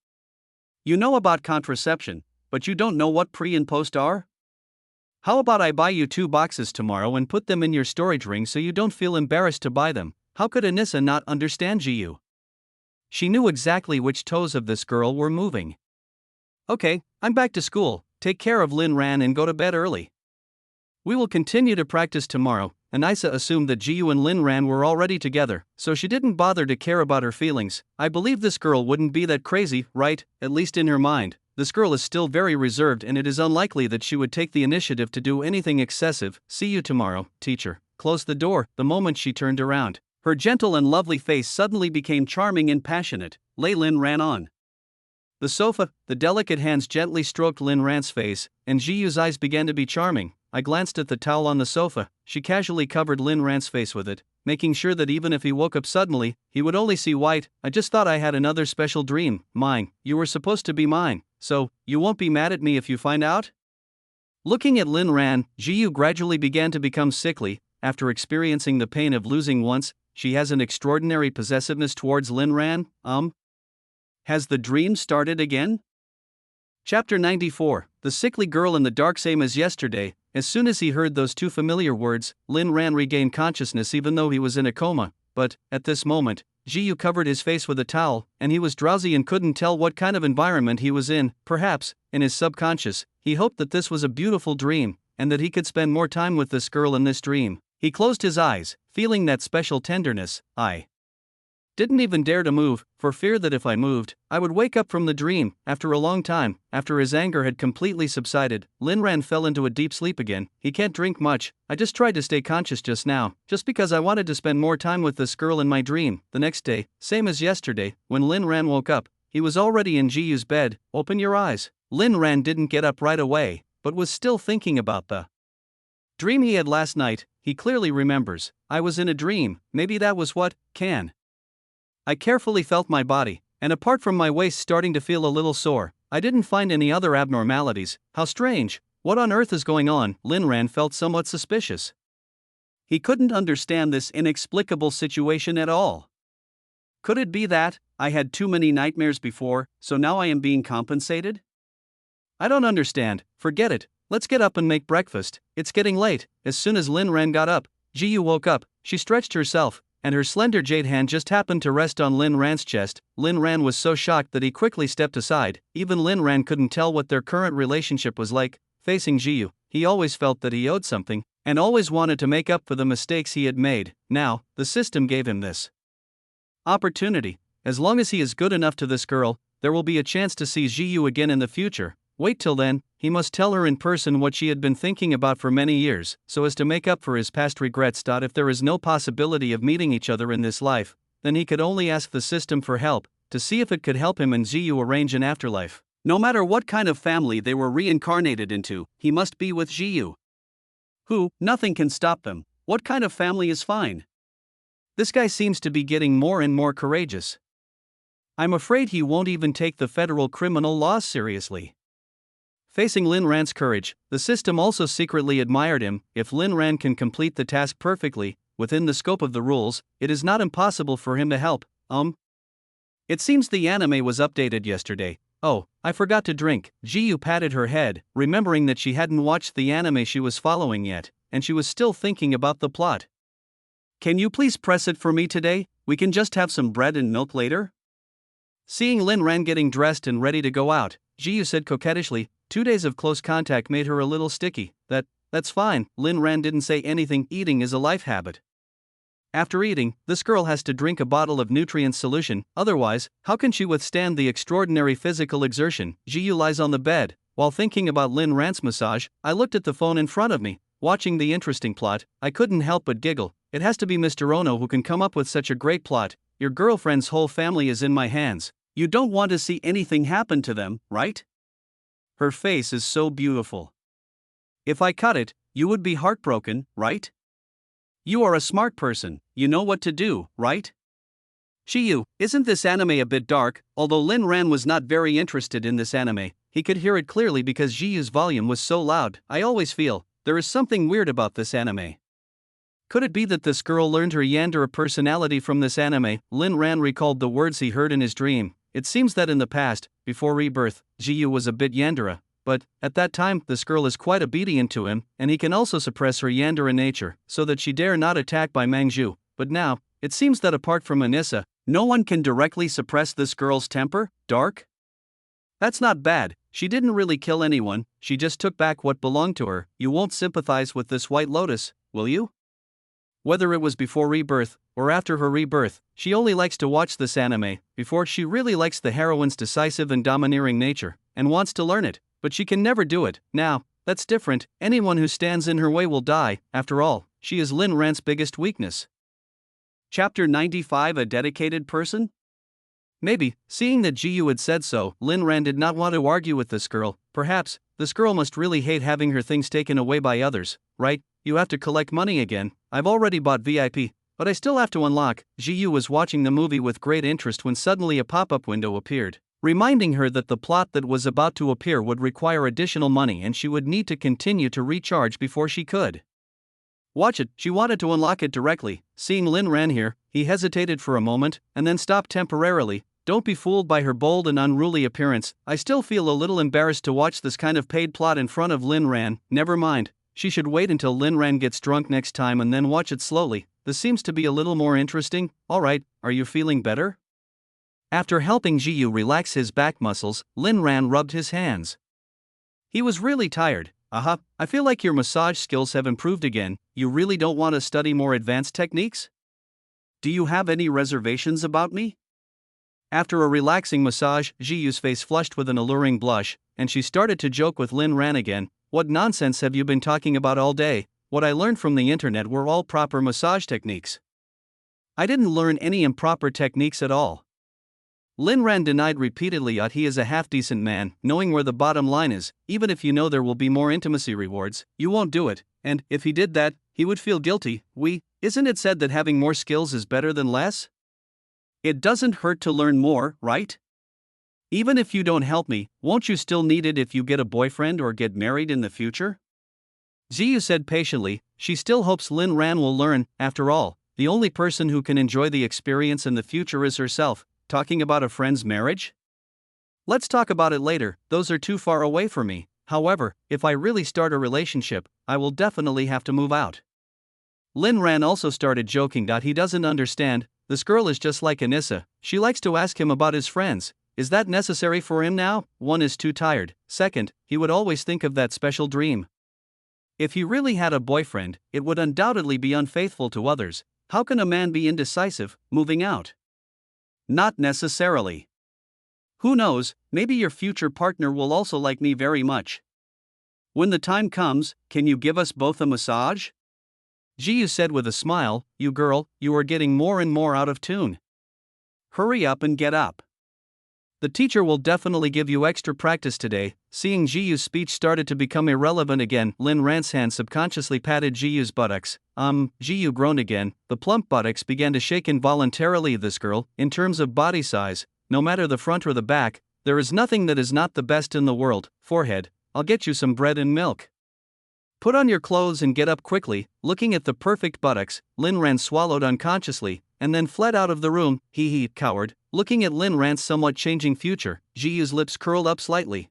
S1: You know about contraception, but you don't know what pre and post are? How about I buy you 2 boxes tomorrow and put them in your storage ring so you don't feel embarrassed to buy them? How could Anissa not understand Jiyu? She knew exactly which toes of this girl were moving. Okay, I'm back to school. Take care of Lin Ran and go to bed early. We will continue to practice tomorrow. Anissa assumed that Jiyu and Lin Ran were already together, so she didn't bother to care about her feelings. I believe this girl wouldn't be that crazy, right? At least in her mind. This girl is still very reserved and it is unlikely that she would take the initiative to do anything excessive. See you tomorrow, teacher. Closed the door the moment she turned around. Her gentle and lovely face suddenly became charming and passionate. Lin ran on the sofa, the delicate hands gently stroked Lin Ran's face, and Jiyu's eyes began to be charming. I glanced at the towel on the sofa. She casually covered Lin Ran's face with it, making sure that even if he woke up suddenly, he would only see white. I just thought I had another special dream. Mine. You were supposed to be mine. So, you won't be mad at me if you find out? Looking at Lin Ran, Jiyu gradually began to become sickly. After experiencing the pain of losing once, she has an extraordinary possessiveness towards Lin Ran. Has the dream started again? Chapter 94. The sickly girl in the dark. Same as yesterday. As soon as he heard those two familiar words, Lin Ran regained consciousness even though he was in a coma. But, at this moment, Jiyu covered his face with a towel, and he was drowsy and couldn't tell what kind of environment he was in. Perhaps, in his subconscious, he hoped that this was a beautiful dream, and that he could spend more time with this girl in this dream. He closed his eyes, feeling that special tenderness. I didn't even dare to move, for fear that if I moved, I would wake up from the dream. After a long time, after his anger had completely subsided, Lin Ran fell into a deep sleep again. He can't drink much. I just tried to stay conscious just now, just because I wanted to spend more time with this girl in my dream. The next day, same as yesterday, when Lin Ran woke up, he was already in Jiyu's bed. Open your eyes. Lin Ran didn't get up right away, but was still thinking about the dream he had last night. He clearly remembers. I was in a dream. Maybe that was what can. I carefully felt my body, and apart from my waist starting to feel a little sore, I didn't find any other abnormalities. How strange. What on earth is going on? Lin Ran felt somewhat suspicious. He couldn't understand this inexplicable situation at all. Could it be that I had too many nightmares before, so now I am being compensated? I don't understand. Forget it. Let's get up and make breakfast. It's getting late. As soon as Lin Ran got up, Jiyu woke up. She stretched herself, and her slender jade hand just happened to rest on Lin Ran's chest. Lin Ran was so shocked that he quickly stepped aside. Even Lin Ran couldn't tell what their current relationship was like. Facing Jiyu, he always felt that he owed something, and always wanted to make up for the mistakes he had made. Now, the system gave him this opportunity. As long as he is good enough to this girl, there will be a chance to see Jiyu again in the future. Wait till then, he must tell her in person what she had been thinking about for many years, so as to make up for his past regrets. If there is no possibility of meeting each other in this life, then he could only ask the system for help, to see if it could help him and Jiyu arrange an afterlife. No matter what kind of family they were reincarnated into, he must be with Jiyu. Nothing can stop them. What kind of family is fine? This guy seems to be getting more and more courageous. I'm afraid he won't even take the federal criminal laws seriously. Facing Lin Ran's courage, the system also secretly admired him. If Lin Ran can complete the task perfectly, within the scope of the rules, it is not impossible for him to help. It seems the anime was updated yesterday. Oh, I forgot to drink. Jiyu patted her head, remembering that she hadn't watched the anime she was following yet, and she was still thinking about the plot. Can you please press it for me today? We can just have some bread and milk later? Seeing Lin Ran getting dressed and ready to go out, Jiyu said coquettishly. 2 days of close contact made her a little sticky. That's fine. Lin Ran didn't say anything. Eating is a life habit. After eating, this girl has to drink a bottle of nutrient solution, otherwise, how can she withstand the extraordinary physical exertion? Jiyu lies on the bed. While thinking about Lin Ran's massage, I looked at the phone in front of me. Watching the interesting plot, I couldn't help but giggle. It has to be Mr. Ono who can come up with such a great plot. Your girlfriend's whole family is in my hands. You don't want to see anything happen to them, right? Her face is so beautiful. If I cut it, you would be heartbroken, right? You are a smart person, you know what to do, right? Jiyu, isn't this anime a bit dark? Although Lin Ran was not very interested in this anime, he could hear it clearly because Jiyu's volume was so loud. I always feel there is something weird about this anime. Could it be that this girl learned her yandere personality from this anime? Lin Ran recalled the words he heard in his dream. It seems that in the past, before rebirth, Jiyu was a bit yandere, but at that time this girl is quite obedient to him, and he can also suppress her yandere nature, so that she dare not attack by Mangju. But now, it seems that apart from Anissa, no one can directly suppress this girl's temper. Dark? That's not bad. She didn't really kill anyone, she just took back what belonged to her. You won't sympathize with this White Lotus, will you? Whether it was before rebirth, or after her rebirth, she only likes to watch this anime, before she really likes the heroine's decisive and domineering nature, and wants to learn it, but she can never do it. Now, that's different, anyone who stands in her way will die. After all, she is Lin Ran's biggest weakness. Chapter 95, A Dedicated Person? Maybe, seeing that Ji Yu had said so, Lin Ran did not want to argue with this girl. Perhaps, this girl must really hate having her things taken away by others, right? You have to collect money again. I've already bought VIP, but I still have to unlock. Ji Yu was watching the movie with great interest when suddenly a pop-up window appeared, reminding her that the plot that was about to appear would require additional money and she would need to continue to recharge before she could watch it. She wanted to unlock it directly. Seeing Lin Ran here, he hesitated for a moment, and then stopped temporarily. Don't be fooled by her bold and unruly appearance. I still feel a little embarrassed to watch this kind of paid plot in front of Lin Ran. Never mind, she should wait until Lin Ran gets drunk next time and then watch it slowly. This seems to be a little more interesting. Alright, are you feeling better? After helping Ji Yu relax his back muscles, Lin Ran rubbed his hands. He was really tired. I feel like your massage skills have improved again. You really don't want to study more advanced techniques? Do you have any reservations about me? After a relaxing massage, Ji Yu's face flushed with an alluring blush, and she started to joke with Lin Ran again. What nonsense have you been talking about all day? What I learned from the internet were all proper massage techniques. I didn't learn any improper techniques at all. Lin Ran denied repeatedly that he is a half-decent man. Knowing where the bottom line is, even if you know there will be more intimacy rewards, you won't do it, and if he did that, he would feel guilty. Isn't it said that having more skills is better than less? It doesn't hurt to learn more, right? Even if you don't help me, won't you still need it if you get a boyfriend or get married in the future? Ji Yu said patiently. She still hopes Lin Ran will learn. After all, the only person who can enjoy the experience in the future is herself. Talking about a friend's marriage? Let's talk about it later, those are too far away for me. However, if I really start a relationship, I will definitely have to move out. Lin Ran also started joking that he doesn't understand. This girl is just like Anissa. She likes to ask him about his friends. Is that necessary for him now? One, is too tired. Second, he would always think of that special dream. If he really had a boyfriend, it would undoubtedly be unfaithful to others. How can a man be indecisive, moving out? Not necessarily. Who knows, maybe your future partner will also like me very much. When the time comes, can you give us both a massage? Ji Yu said with a smile. You girl, you are getting more and more out of tune. Hurry up and get up. The teacher will definitely give you extra practice today. Seeing Ji Yu's speech started to become irrelevant again, Lin Ran's hand subconsciously patted Ji Yu's buttocks. Ji Yu groaned again. The plump buttocks began to shake involuntarily. This girl, in terms of body size, no matter the front or the back, there is nothing that is not the best in the world. Forehead, I'll get you some bread and milk. Put on your clothes and get up quickly. Looking at the perfect buttocks, Lin Ran swallowed unconsciously, and then fled out of the room. He coward. Looking at Lin Ran's somewhat changing future, Ji Yu's lips curled up slightly.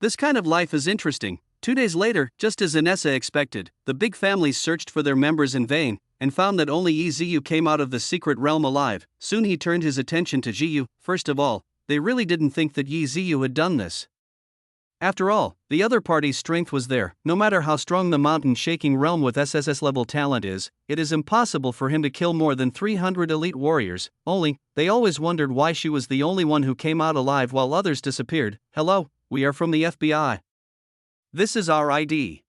S1: This kind of life is interesting. 2 days later, just as Anessa expected, the big families searched for their members in vain, and found that only Yi Ziyu came out of the secret realm alive. Soon he turned his attention to Ji Yu. First of all, they really didn't think that Yi Ziyu had done this. After all, the other party's strength was there. No matter how strong the mountain-shaking realm with SSS-level talent is, it is impossible for him to kill more than 300 elite warriors. Only, they always wondered why she was the only one who came out alive while others disappeared. Hello, we are from the FBI. This is our ID.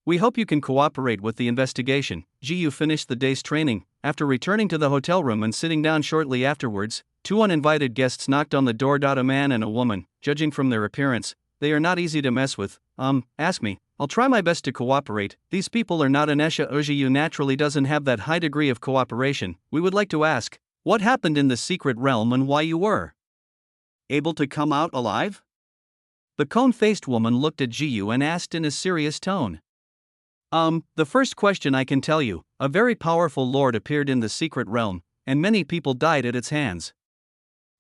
S1: We hope you can cooperate with the investigation. Ji Yu finished the day's training. After returning to the hotel room and sitting down shortly afterwards, 2 uninvited guests knocked on the door. A man and a woman. Judging from their appearance, they are not easy to mess with. Ask me. I'll try my best to cooperate. These people are not Anesha. Ji Yu naturally doesn't have that high degree of cooperation. We would like to ask, what happened in the secret realm and why you were able to come out alive? The cone-faced woman looked at Ji Yu and asked in a serious tone. The first question I can tell you, a very powerful lord appeared in the secret realm, and many people died at its hands.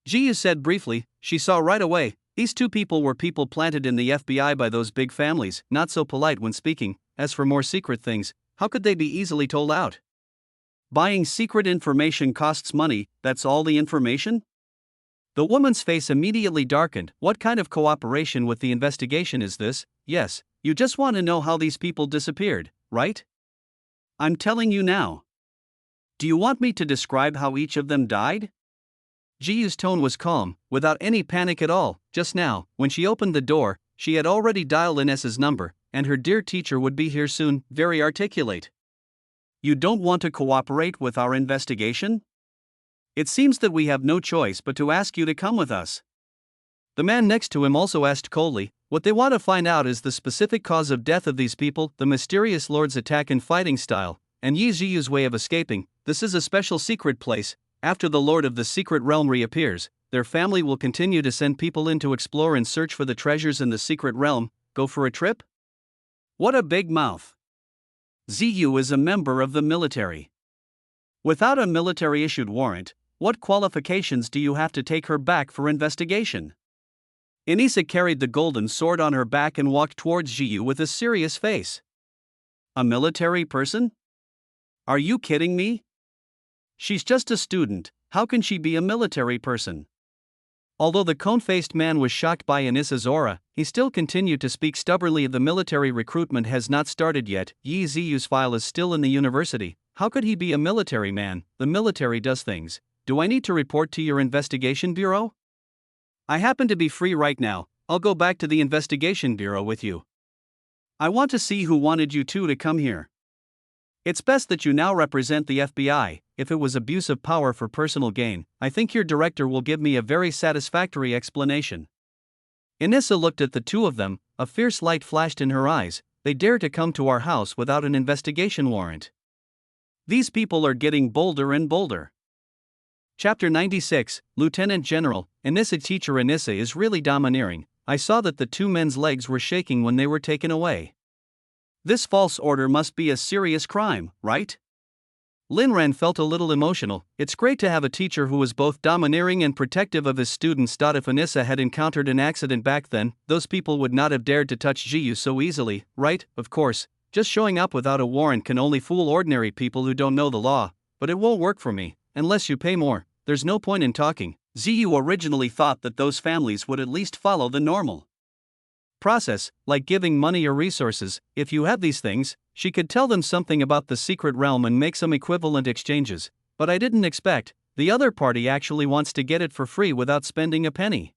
S1: Ji Yu said briefly. She saw right away. These 2 people were people planted in the FBI by those big families, not so polite when speaking. As for more secret things, how could they be easily told out? Buying secret information costs money, that's all the information? The woman's face immediately darkened. What kind of cooperation with the investigation is this? Yes, you just want to know how these people disappeared, right? I'm telling you now. Do you want me to describe how each of them died? Jiyu's tone was calm, without any panic at all. Just now, when she opened the door, she had already dialed in S's number, and her dear teacher would be here soon, very articulate. You don't want to cooperate with our investigation? It seems that we have no choice but to ask you to come with us. The man next to him also asked coldly. What they want to find out is the specific cause of death of these people, the mysterious lord's attack and fighting style, and Yi Ziyu's way of escaping. This is a special secret place. After the lord of the secret realm reappears, their family will continue to send people in to explore and search for the treasures in the secret realm. Go for a trip? What a big mouth. Ziyu is a member of the military. Without a military-issued warrant, what qualifications do you have to take her back for investigation? Inisa carried the golden sword on her back and walked towards Ziyu with a serious face. A military person? Are you kidding me? She's just a student, how can she be a military person? Although the cone-faced man was shocked by Anisa's aura, he still continued to speak stubbornly. The military recruitment has not started yet. Yi Ziyu's file is still in the university. How could he be a military man? The military does things. Do I need to report to your investigation bureau? I happen to be free right now. I'll go back to the investigation bureau with you. I want to see who wanted you two to come here. It's best that you now represent the FBI. If it was abuse of power for personal gain, I think your director will give me a very satisfactory explanation. Inisa looked at the two of them, a fierce light flashed in her eyes. They dare to come to our house without an investigation warrant. These people are getting bolder and bolder. Chapter 96, Lieutenant General. Inisa teacher Inisa is really domineering. I saw that the two men's legs were shaking when they were taken away. This false order must be a serious crime, right? Linran felt a little emotional. It's great to have a teacher who was both domineering and protective of his students. If Inisa had encountered an accident back then, those people would not have dared to touch Jiyu so easily, right? Of course, just showing up without a warrant can only fool ordinary people who don't know the law, but it won't work for me, unless you pay more. There's no point in talking. Ziyu originally thought that those families would at least follow the normal process, like giving money or resources. If you have these things, she could tell them something about the secret realm and make some equivalent exchanges. But I didn't expect, the other party actually wants to get it for free without spending a penny.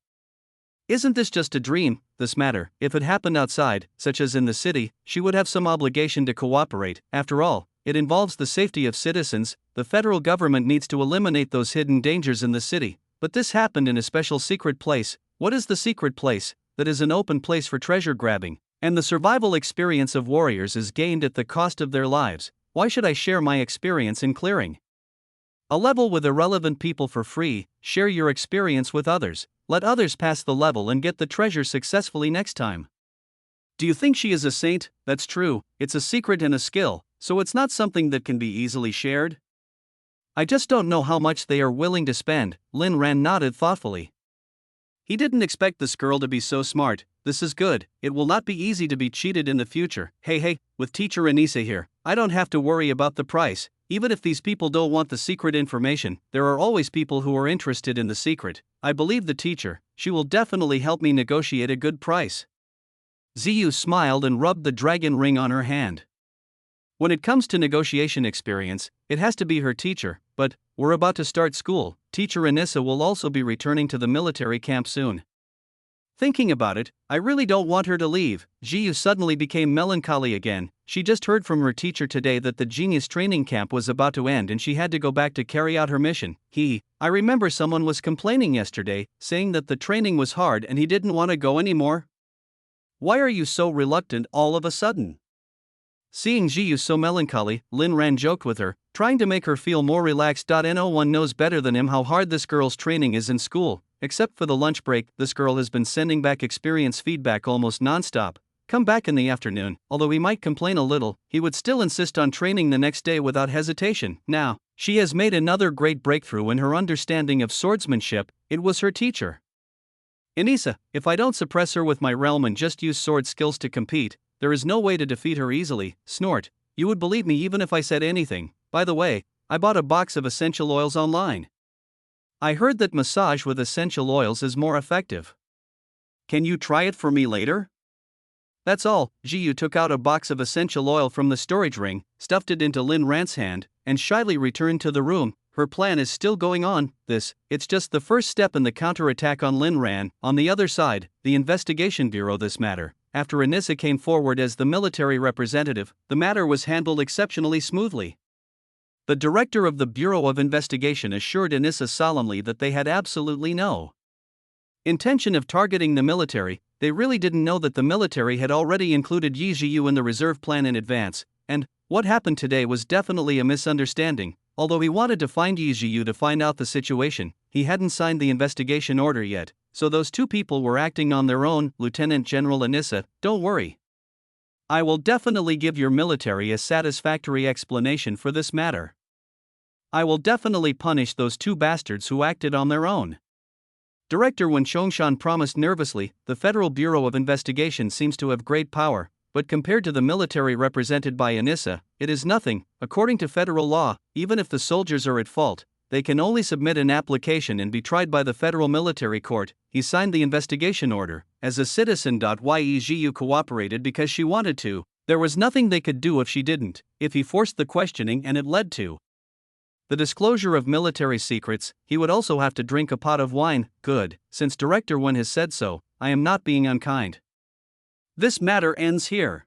S1: Isn't this just a dream? This matter, if it happened outside, such as in the city, she would have some obligation to cooperate. After all, it involves the safety of citizens. The federal government needs to eliminate those hidden dangers in the city. But this happened in a special secret place. What is the secret place? That is an open place for treasure grabbing, and the survival experience of warriors is gained at the cost of their lives. Why should I share my experience in clearing a level with irrelevant people for free? Share your experience with others. Let others pass the level and get the treasure successfully next time. Do you think she is a saint? That's true, it's a secret and a skill, so it's not something that can be easily shared. I just don't know how much they are willing to spend. Lin Ran nodded thoughtfully. He didn't expect this girl to be so smart. This is good. It will not be easy to be cheated in the future. Hey, with teacher Anisa here, I don't have to worry about the price. Even if these people don't want the secret information, there are always people who are interested in the secret. I believe the teacher. She will definitely help me negotiate a good price. Ziyu smiled and rubbed the dragon ring on her hand. When it comes to negotiation experience, it has to be her teacher, but we're about to start school. Teacher Anissa will also be returning to the military camp soon. Thinking about it, I really don't want her to leave. Jiyu suddenly became melancholy again. She just heard from her teacher today that the genius training camp was about to end and she had to go back to carry out her mission. I remember someone was complaining yesterday, saying that the training was hard and he didn't want to go anymore. Why are you so reluctant all of a sudden? Seeing Jiyu so melancholy, Lin Ran joked with her, trying to make her feel more relaxed. No one knows better than him how hard this girl's training is in school. Except for the lunch break, this girl has been sending back experience feedback almost non-stop. Come back in the afternoon. Although he might complain a little, he would still insist on training the next day without hesitation. Now, she has made another great breakthrough in her understanding of swordsmanship. It was her teacher. Anissa, if I don't suppress her with my realm and just use sword skills to compete, there is no way to defeat her easily. Snort. You would believe me even if I said anything. By the way, I bought a box of essential oils online. I heard that massage with essential oils is more effective. Can you try it for me later? That's all. Jiyu took out a box of essential oil from the storage ring, stuffed it into Lin Ran's hand, and shyly returned to the room. Her plan is still going on. It's just the first step in the counterattack on Lin Ran. On the other side, the investigation bureau this matter. After Anissa came forward as the military representative, the matter was handled exceptionally smoothly. The director of the Bureau of Investigation assured Anissa solemnly that they had absolutely no intention of targeting the military. They really didn't know that the military had already included Yi Jiyu in the reserve plan in advance, and what happened today was definitely a misunderstanding. Although he wanted to find Yi Jiyu to find out the situation, he hadn't signed the investigation order yet, so those two people were acting on their own. Lieutenant General Anissa, don't worry. I will definitely give your military a satisfactory explanation for this matter. I will definitely punish those two bastards who acted on their own. Director Wen Chongshan promised nervously. The Federal Bureau of Investigation seems to have great power, but compared to the military represented by Anissa, it is nothing. According to federal law, even if the soldiers are at fault, they can only submit an application and be tried by the federal military court. He signed the investigation order. As a citizen, Yi Jiyu cooperated because she wanted to. There was nothing they could do if she didn't, if he forced the questioning and it led to the disclosure of military secrets. He would also have to drink a pot of wine. Good, since Director Wen has said so, I am not being unkind. This matter ends here.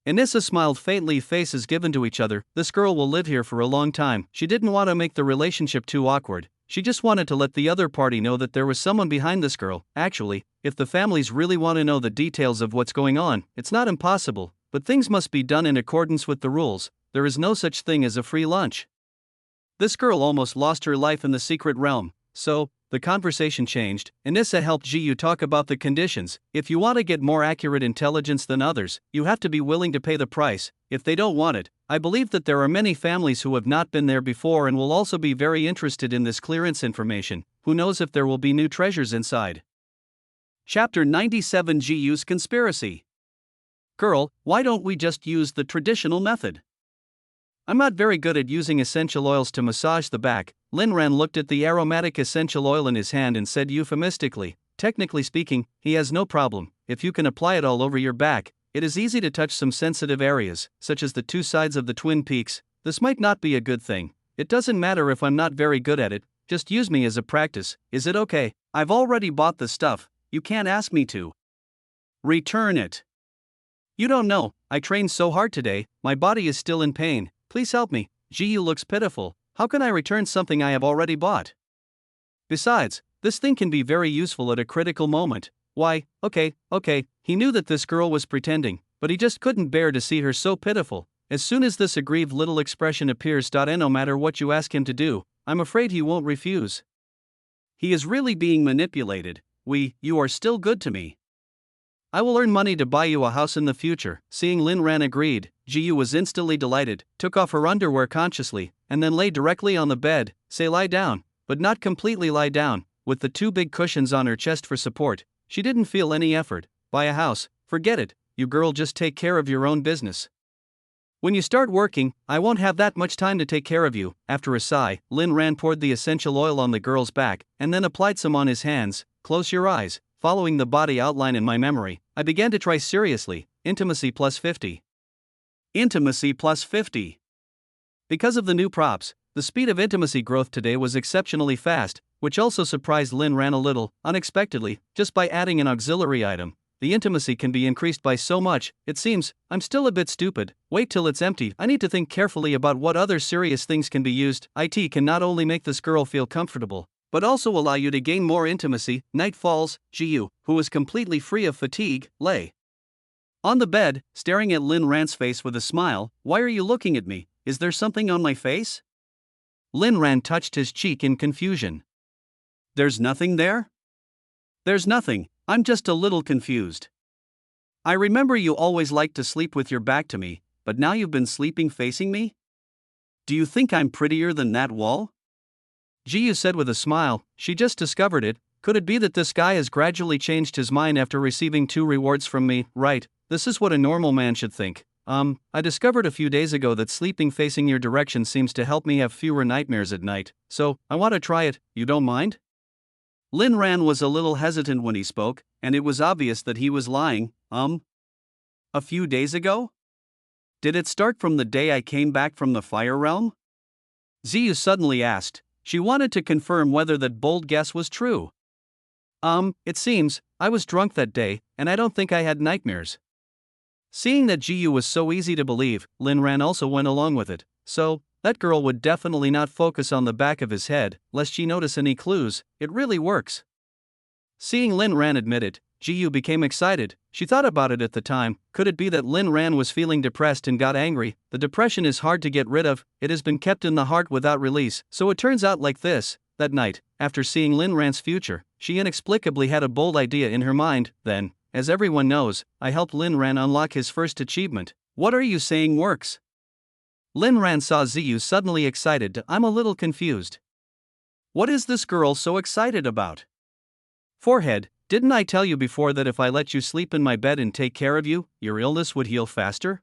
S1: Anissa smiled faintly. Faces given to each other. This girl will live here for a long time. She didn't want to make the relationship too awkward. She just wanted to let the other party know that there was someone behind this girl. Actually, if the families really want to know the details of what's going on, it's not impossible, but things must be done in accordance with the rules. There is no such thing as a free lunch. This girl almost lost her life in the secret realm, so the conversation changed. Anissa helped Jiyu talk about the conditions. If you want to get more accurate intelligence than others, you have to be willing to pay the price. If they don't want it, I believe that there are many families who have not been there before and will also be very interested in this clearance information. Who knows if there will be new treasures inside. Chapter 97: Jiyu's Conspiracy. Girl, why don't we just use the traditional method? I'm not very good at using essential oils to massage the back. Lin Ran looked at the aromatic essential oil in his hand and said euphemistically, technically speaking, he has no problem. If you can apply it all over your back, it is easy to touch some sensitive areas, such as the two sides of the Twin Peaks. This might not be a good thing. It doesn't matter if I'm not very good at it, just use me as a practice. Is it okay? I've already bought the stuff, you can't ask me to return it. You don't know, I trained so hard today, my body is still in pain. Please help me. Jiyu looks pitiful. How can I return something I have already bought? Besides, this thing can be very useful at a critical moment. Why, okay, he knew that this girl was pretending, but he just couldn't bear to see her so pitiful. As soon as this aggrieved little expression appears, no matter what you ask him to do, I'm afraid he won't refuse. He is really being manipulated. You are still good to me. I will earn money to buy you a house in the future. Seeing Lin Ran agreed, Jiyu was instantly delighted, took off her underwear consciously, and then lay directly on the bed. Say lie down, but not completely lie down, with the two big cushions on her chest for support. She didn't feel any effort. Buy a house, forget it, you girl just take care of your own business. When you start working, I won't have that much time to take care of you. After a sigh, Lin Ran poured the essential oil on the girl's back, and then applied some on his hands. Close your eyes. Following the body outline in my memory, I began to try seriously. Intimacy plus 50. Intimacy plus 50. Because of the new props, the speed of intimacy growth today was exceptionally fast, which also surprised Lin Ran a little. Unexpectedly, just by adding an auxiliary item, the intimacy can be increased by so much. It seems, I'm still a bit stupid. Wait till it's empty. I need to think carefully about what other serious things can be used. It can not only make this girl feel comfortable, but also allow you to gain more intimacy. Night falls. Jiyu, who was completely free of fatigue, lay on the bed, staring at Lin Ran's face with a smile. Why are you looking at me? Is there something on my face? Lin Ran touched his cheek in confusion. There's nothing there? There's nothing, I'm just a little confused. I remember you always liked to sleep with your back to me, but now you've been sleeping facing me? Do you think I'm prettier than that wall? Jiyu said with a smile. She just discovered it. Could it be that this guy has gradually changed his mind after receiving 2 rewards from me? Right, this is what a normal man should think. I discovered a few days ago that sleeping facing your direction seems to help me have fewer nightmares at night, so I want to try it, you don't mind? Lin Ran was a little hesitant when he spoke, and it was obvious that he was lying. A few days ago? Did it start from the day I came back from the fire realm? Ziyu suddenly asked. She wanted to confirm whether that bold guess was true. It seems, I was drunk that day, and I don't think I had nightmares. Seeing that Jiyu was so easy to believe, Lin Ran also went along with it. So, that girl would definitely not focus on the back of his head, lest she notice any clues. It really works. Seeing Lin Ran admit it, Jiyu became excited. She thought about it at the time. Could it be that Lin Ran was feeling depressed and got angry? The depression is hard to get rid of, it has been kept in the heart without release. So it turns out like this. That night, after seeing Lin Ran's future, she inexplicably had a bold idea in her mind. Then, as everyone knows, I helped Lin Ran unlock his first achievement. What are you saying works? Lin Ran saw Ziyu suddenly excited. I'm a little confused. What is this girl so excited about? Forehead, didn't I tell you before that if I let you sleep in my bed and take care of you, your illness would heal faster?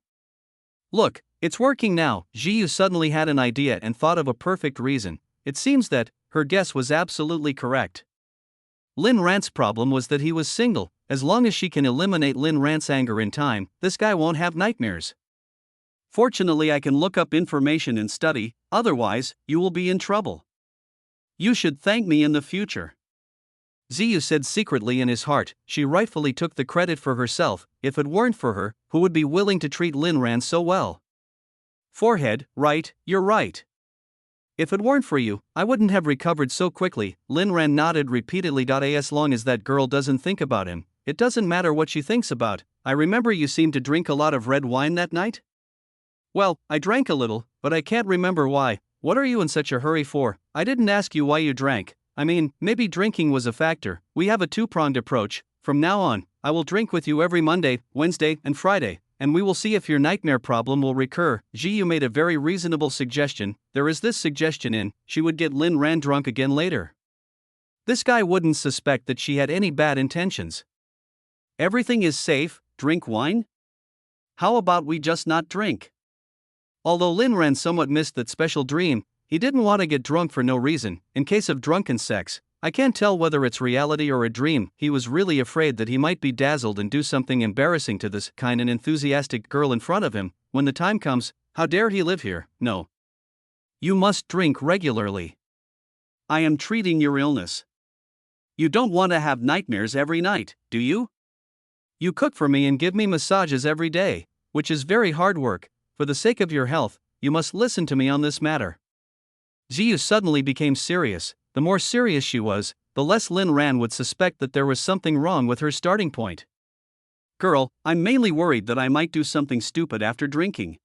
S1: Look, it's working now. Ziyu suddenly had an idea and thought of a perfect reason. It seems that her guess was absolutely correct. Lin Ran's problem was that he was single. As long as she can eliminate Lin Ran's anger in time, this guy won't have nightmares. Fortunately, I can look up information and study, otherwise, you will be in trouble. You should thank me in the future. Ziyu said secretly in his heart. She rightfully took the credit for herself. If it weren't for her, who would be willing to treat Lin Ran so well? Forehead, right, you're right. If it weren't for you, I wouldn't have recovered so quickly. Lin Ran nodded repeatedly. As long as that girl doesn't think about him, it doesn't matter what she thinks about. I remember you seemed to drink a lot of red wine that night? Well, I drank a little, but I can't remember why. What are you in such a hurry for? I didn't ask you why you drank. I mean, maybe drinking was a factor. We have a two-pronged approach. From now on, I will drink with you every Monday, Wednesday, and Friday, and we will see if your nightmare problem will recur. Jiyu made a very reasonable suggestion. There is this suggestion in, she would get Lin Ran drunk again later. This guy wouldn't suspect that she had any bad intentions. Everything is safe, drink wine? How about we just not drink? Although Lin Ran somewhat missed that special dream, he didn't want to get drunk for no reason. In case of drunken sex, I can't tell whether it's reality or a dream. He was really afraid that he might be dazzled and do something embarrassing to this kind and enthusiastic girl in front of him. When the time comes, how dare he live here? No. You must drink regularly. I am treating your illness. You don't want to have nightmares every night, do you? You cook for me and give me massages every day, which is very hard work. For the sake of your health, you must listen to me on this matter. Ziyu suddenly became serious. The more serious she was, the less Lin Ran would suspect that there was something wrong with her starting point. Girl, I'm mainly worried that I might do something stupid after drinking.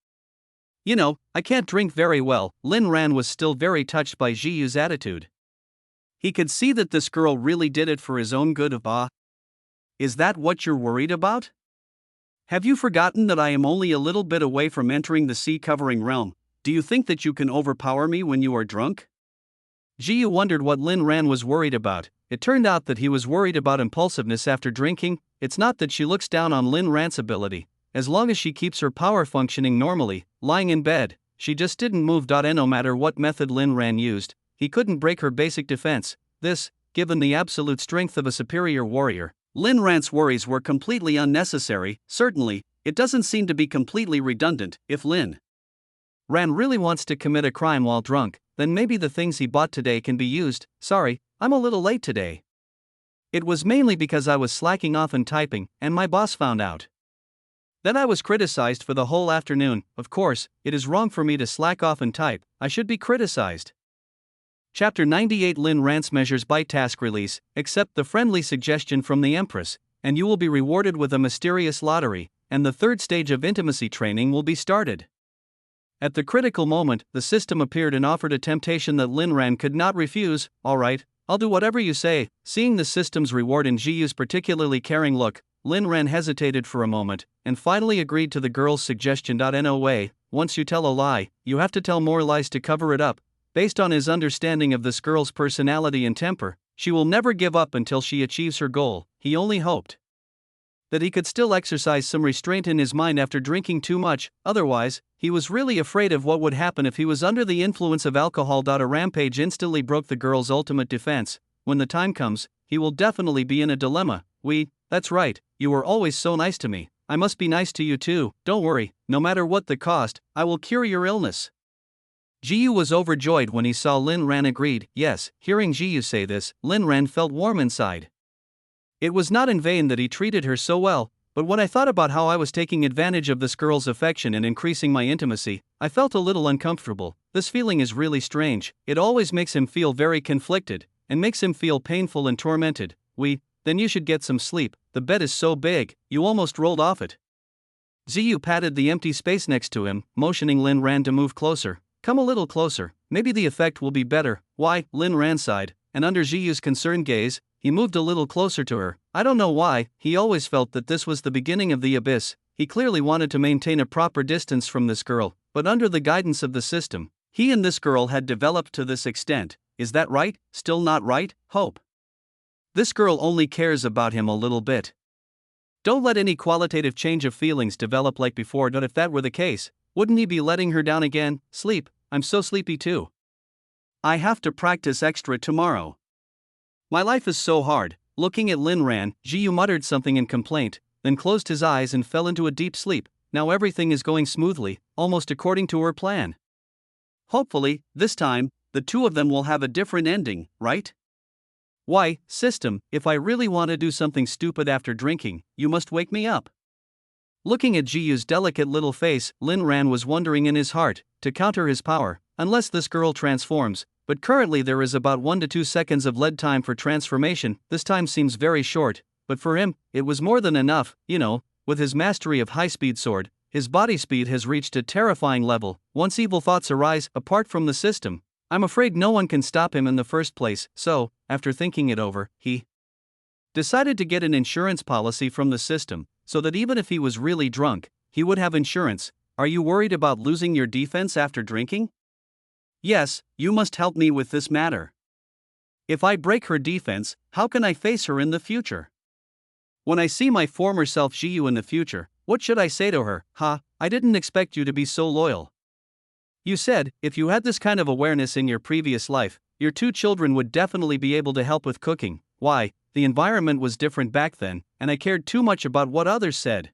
S1: You know, I can't drink very well. Lin Ran was still very touched by Ziyu's attitude. He could see that this girl really did it for his own good. Is that what you're worried about? Have you forgotten that I am only a little bit away from entering the sea-covering realm? Do you think that you can overpower me when you are drunk? Jiyu wondered what Lin Ran was worried about. It turned out that he was worried about impulsiveness after drinking. It's not that she looks down on Lin Ran's ability. As long as she keeps her power functioning normally, lying in bed, she just didn't move. And no matter what method Lin Ran used, he couldn't break her basic defense. This, given the absolute strength of a superior warrior. Lin Ran's worries were completely unnecessary. Certainly, it doesn't seem to be completely redundant. If Lin Ran really wants to commit a crime while drunk, then maybe the things he bought today can be used. Sorry, I'm a little late today. It was mainly because I was slacking off and typing, and my boss found out. Then I was criticized for the whole afternoon. Of course, it is wrong for me to slack off and type. I should be criticized. Chapter 98 Lin Ran's measures by task release. Accept the friendly suggestion from the Empress, and you will be rewarded with a mysterious lottery, and the third stage of intimacy training will be started. At the critical moment, the system appeared and offered a temptation that Lin Ran could not refuse. All right, I'll do whatever you say. Seeing the system's reward in Jiyu's particularly caring look, Lin Ran hesitated for a moment, and finally agreed to the girl's suggestion. No way, once you tell a lie, you have to tell more lies to cover it up. Based on his understanding of this girl's personality and temper, she will never give up until she achieves her goal, he only hoped. that he could still exercise some restraint in his mind after drinking too much, otherwise, he was really afraid of what would happen if he was under the influence of alcohol. A rampage instantly broke the girl's ultimate defense. When the time comes, he will definitely be in a dilemma. That's right, you were always so nice to me, I must be nice to you too, don't worry, no matter what the cost, I will cure your illness. Jiyu was overjoyed when he saw Lin Ran agreed. Yes, hearing Jiyu say this, Lin Ran felt warm inside. It was not in vain that he treated her so well, but when I thought about how I was taking advantage of this girl's affection and increasing my intimacy, I felt a little uncomfortable. This feeling is really strange, it always makes him feel very conflicted, and makes him feel painful and tormented. Then you should get some sleep, the bed is so big, you almost rolled off it. Ziyu patted the empty space next to him, motioning Lin Ran to move closer. Come a little closer, maybe the effect will be better. Why? Lin Ran sighed, and under Ziyu's concerned gaze, he moved a little closer to her. I don't know why, he always felt that this was the beginning of the abyss. He clearly wanted to maintain a proper distance from this girl, but under the guidance of the system, he and this girl had developed to this extent. Is that right? Still not right? Hope. This girl only cares about him a little bit. Don't let any qualitative change of feelings develop like before. But if that were the case, wouldn't he be letting her down again? Sleep, I'm so sleepy too. I have to practice extra tomorrow. My life is so hard. Looking at Lin Ran, Jiyu muttered something in complaint, then closed his eyes and fell into a deep sleep. Now everything is going smoothly, almost according to her plan. Hopefully, this time, the two of them will have a different ending, right? Why, system, if I really want to do something stupid after drinking, you must wake me up. Looking at Jiyu's delicate little face, Lin Ran was wondering in his heart, to counter his power, unless this girl transforms, but currently there is about 1 to 2 seconds of lead time for transformation. This time seems very short, but for him, it was more than enough. With his mastery of high-speed sword, his body speed has reached a terrifying level. Once evil thoughts arise, apart from the system, I'm afraid no one can stop him in the first place. So, after thinking it over, he decided to get an insurance policy from the system, so that even if he was really drunk, he would have insurance. Are you worried about losing your defense after drinking? Yes, you must help me with this matter. If I break her defense, how can I face her in the future? When I see my former self Jiyu in the future, what should I say to her? I didn't expect you to be so loyal. You said, if you had this kind of awareness in your previous life, your 2 children would definitely be able to help with cooking. Why? The environment was different back then, and I cared too much about what others said.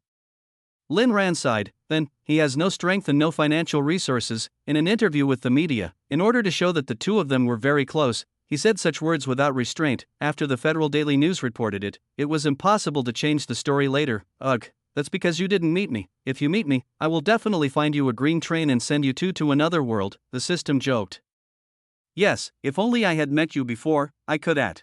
S1: Lin Ran sighed. Then, he has no strength and no financial resources. In an interview with the media, in order to show that the two of them were very close, he said such words without restraint. After the Federal Daily News reported it, it was impossible to change the story later. Ugh. That's because you didn't meet me. If you meet me, I will definitely find you a green train and send you two to another world, the system joked. Yes, if only I had met you before, I could at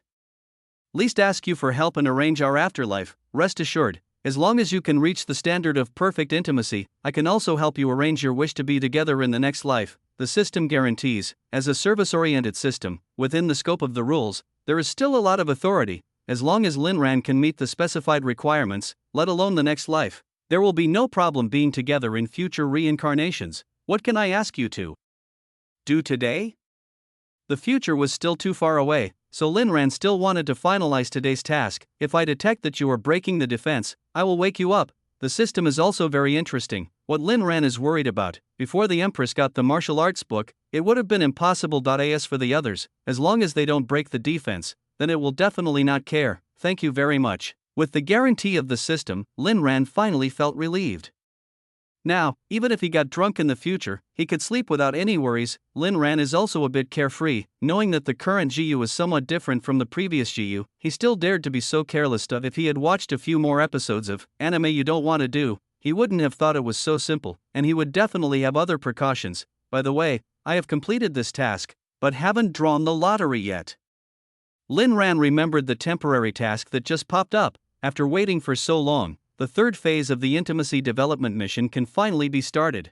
S1: least ask you for help and arrange our afterlife. Rest assured, as long as you can reach the standard of perfect intimacy, I can also help you arrange your wish to be together in the next life. The system guarantees, as a service-oriented system, within the scope of the rules, there is still a lot of authority. As long as Lin Ran can meet the specified requirements, let alone the next life, there will be no problem being together in future reincarnations. What can I ask you to do today? The future was still too far away, so Lin Ran still wanted to finalize today's task. If I detect that you are breaking the defense, I will wake you up. The system is also very interesting. What Lin Ran is worried about, before the Empress got the martial arts book, it would have been impossible. As for the others, as long as they don't break the defense, then it will definitely not care. Thank you very much. With the guarantee of the system, Lin Ran finally felt relieved. Now, even if he got drunk in the future, he could sleep without any worries. Lin Ran is also a bit carefree, knowing that the current Jiyu is somewhat different from the previous Jiyu. He still dared to be so careless. If he had watched a few more episodes of anime you don't want to do, he wouldn't have thought it was so simple, and he would definitely have other precautions. By the way, I have completed this task, but haven't drawn the lottery yet. Lin Ran remembered the temporary task that just popped up. After waiting for so long, the third phase of the intimacy development mission can finally be started.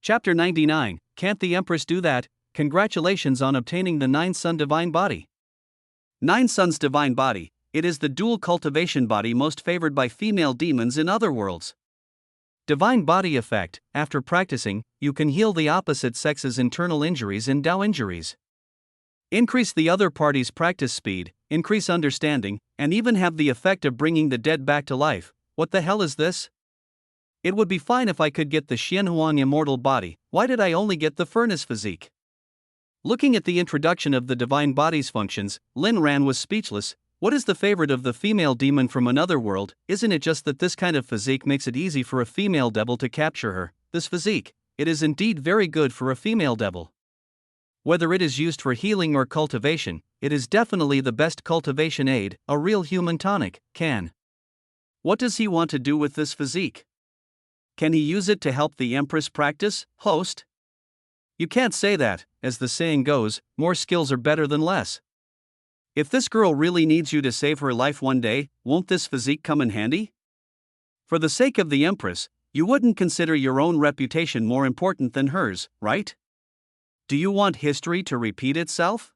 S1: Chapter 99, Can't the Empress Do That? Congratulations on obtaining the 9-Sun Divine Body. 9 Sun's Divine Body, it is the dual cultivation body most favored by female demons in other worlds. Divine Body Effect, after practicing, you can heal the opposite sex's internal injuries and Dao injuries. increase the other party's practice speed, increase understanding, and even have the effect of bringing the dead back to life. What the hell is this? It would be fine if I could get the Xianhuang immortal body. Why did I only get the furnace physique? Looking at the introduction of the divine body's functions, Lin Ran was speechless. What is the favorite of the female demon from another world? Isn't it just that this kind of physique makes it easy for a female devil to capture her? This physique, it is indeed very good for a female devil. Whether it is used for healing or cultivation, it is definitely the best cultivation aid, a real human tonic, can. What does he want to do with this physique? Can he use it to help the Empress practice, host? You can't say that, as the saying goes, more skills are better than less. If this girl really needs you to save her life one day, won't this physique come in handy? For the sake of the Empress, you wouldn't consider your own reputation more important than hers, right? Do you want history to repeat itself?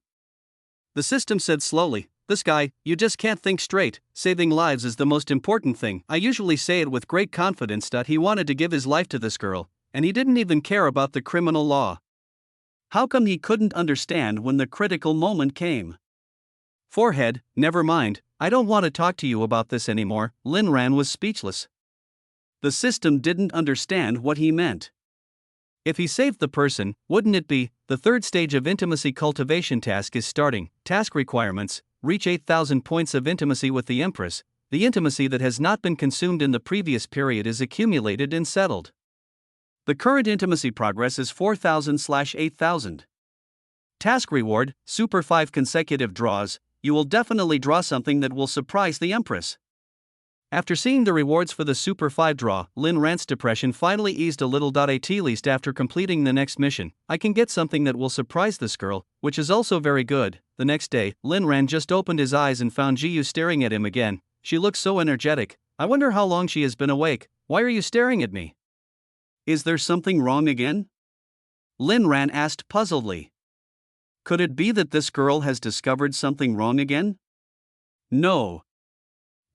S1: The system said slowly, "This guy, you just can't think straight. Saving lives is the most important thing." I usually say it with great confidence that he wanted to give his life to this girl, and he didn't even care about the criminal law. How come he couldn't understand when the critical moment came? Forehead, never mind, I don't want to talk to you about this anymore. Lin Ran was speechless. The system didn't understand what he meant. If he saved the person, wouldn't it be, the third stage of intimacy cultivation task is starting, task requirements, reach 8,000 points of intimacy with the Empress, the intimacy that has not been consumed in the previous period is accumulated and settled. The current intimacy progress is 4,000/8,000. Task reward, Super 5 consecutive draws, you will definitely draw something that will surprise the Empress. After seeing the rewards for the Super 5 draw, Lin Ran's depression finally eased a little. At least after completing the next mission, I can get something that will surprise this girl, which is also very good. The next day, Lin Ran just opened his eyes and found Jiyu staring at him again. She looks so energetic. I wonder how long she has been awake. Why are you staring at me? Is there something wrong again? Lin Ran asked puzzledly. Could it be that this girl has discovered something wrong again? No.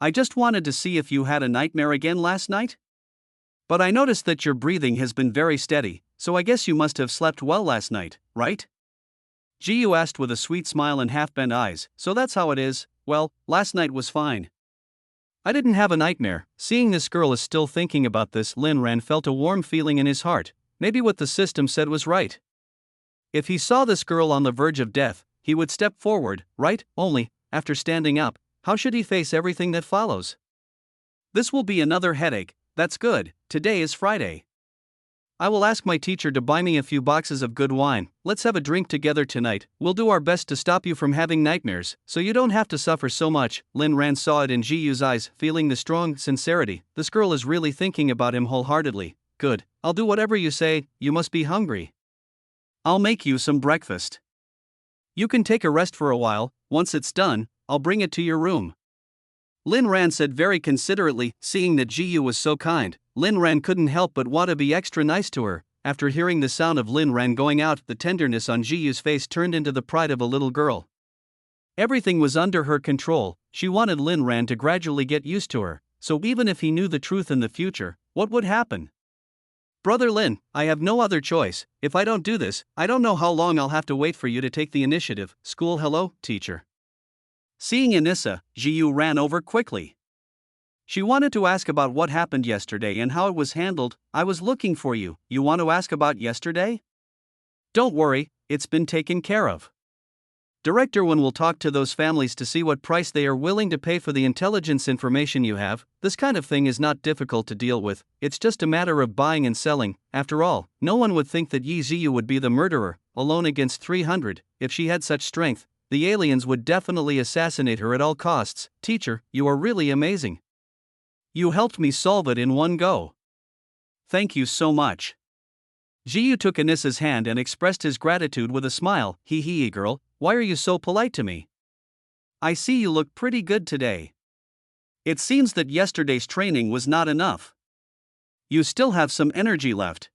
S1: I just wanted to see if you had a nightmare again last night? But I noticed that your breathing has been very steady, so I guess you must have slept well last night, right? Jiyu asked with a sweet smile and half-bent eyes. So that's how it is. Well, last night was fine. I didn't have a nightmare. Seeing this girl is still thinking about this, Lin Ran felt a warm feeling in his heart. Maybe what the system said was right. If he saw this girl on the verge of death, he would step forward, right? Only, after standing up, how should he face everything that follows? This will be another headache. That's good. Today is Friday. I will ask my teacher to buy me a few boxes of good wine. Let's have a drink together tonight. We'll do our best to stop you from having nightmares, so you don't have to suffer so much. Lin Ran saw it in Jiyu's eyes, feeling the strong sincerity. This girl is really thinking about him wholeheartedly. Good. I'll do whatever you say. You must be hungry. I'll make you some breakfast. You can take a rest for a while. Once it's done, I'll bring it to your room. Lin Ran said very considerately. Seeing that Jiyu was so kind, Lin Ran couldn't help but want to be extra nice to her. After hearing the sound of Lin Ran going out, the tenderness on Jiyu's face turned into the pride of a little girl. Everything was under her control. She wanted Lin Ran to gradually get used to her, so even if he knew the truth in the future, what would happen? Brother Lin, I have no other choice. If I don't do this, I don't know how long I'll have to wait for you to take the initiative. School. Hello, teacher. Seeing Anissa, Jiyu ran over quickly. She wanted to ask about what happened yesterday and how it was handled. I was looking for you. You want to ask about yesterday? Don't worry, it's been taken care of. Director Wen will talk to those families to see what price they are willing to pay for the intelligence information you have. This kind of thing is not difficult to deal with, it's just a matter of buying and selling. After all, no one would think that Yi Ziyu would be the murderer, alone against 300. If she had such strength, the aliens would definitely assassinate her at all costs. Teacher, you are really amazing. You helped me solve it in one go. Thank you so much. Jiyu took Anissa's hand and expressed his gratitude with a smile. Hee girl, why are you so polite to me? I see you look pretty good today. It seems that yesterday's training was not enough. You still have some energy left.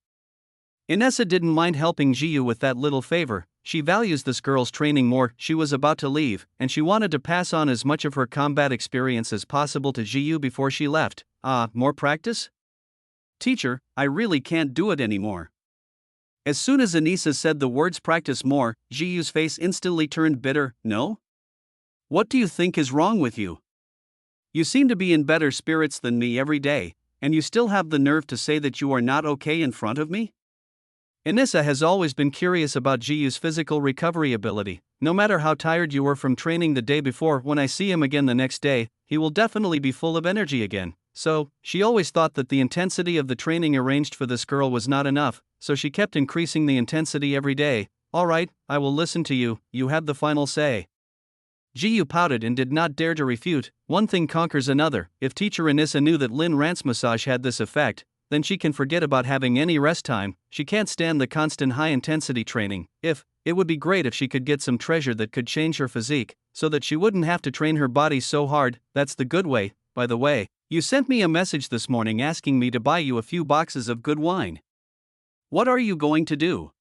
S1: Inessa didn't mind helping Jiyu with that little favor. She values this girl's training more. She was about to leave, and she wanted to pass on as much of her combat experience as possible to Jiyu before she left. More practice? Teacher, I really can't do it anymore. As soon as Anissa said the words practice more, Jiyu's face instantly turned bitter. No? What do you think is wrong with you? You seem to be in better spirits than me every day, and you still have the nerve to say that you are not okay in front of me? Anissa has always been curious about Jiyu's physical recovery ability. No matter how tired you were from training the day before, when I see him again the next day, he will definitely be full of energy again. So, she always thought that the intensity of the training arranged for this girl was not enough, so she kept increasing the intensity every day. Alright, I will listen to you, you have the final say. Jiyu pouted and did not dare to refute. One thing conquers another. If teacher Anissa knew that Lin Ran's massage had this effect, then she can forget about having any rest time. She can't stand the constant high-intensity training. It would be great if she could get some treasure that could change her physique, so that she wouldn't have to train her body so hard. That's the good way. By the way, you sent me a message this morning asking me to buy you a few boxes of good wine. What are you going to do?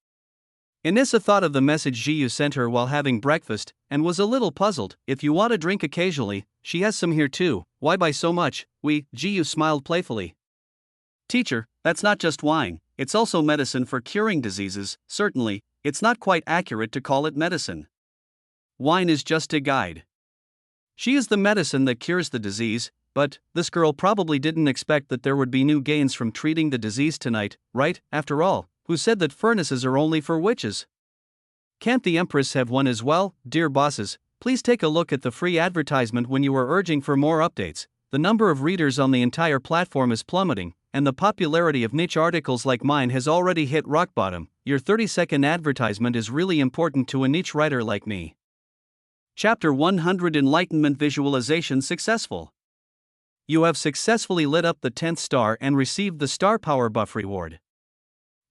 S1: Anissa thought of the message Jiyu sent her while having breakfast, and was a little puzzled. If you want a drink occasionally, she has some here too. Why buy so much? Jiyu smiled playfully. Teacher, that's not just wine, it's also medicine for curing diseases. Certainly, it's not quite accurate to call it medicine. Wine is just a guide. She is the medicine that cures the disease, but this girl probably didn't expect that there would be new gains from treating the disease tonight, right? After all, who said that furnaces are only for witches? Can't the Empress have one as well? Dear bosses, please take a look at the free advertisement when you are urging for more updates. The number of readers on the entire platform is plummeting, and the popularity of niche articles like mine has already hit rock bottom. Your 30-second advertisement is really important to a niche writer like me. Chapter 100 Enlightenment Visualization Successful. You have successfully lit up the 10th star and received the Star Power Buff reward.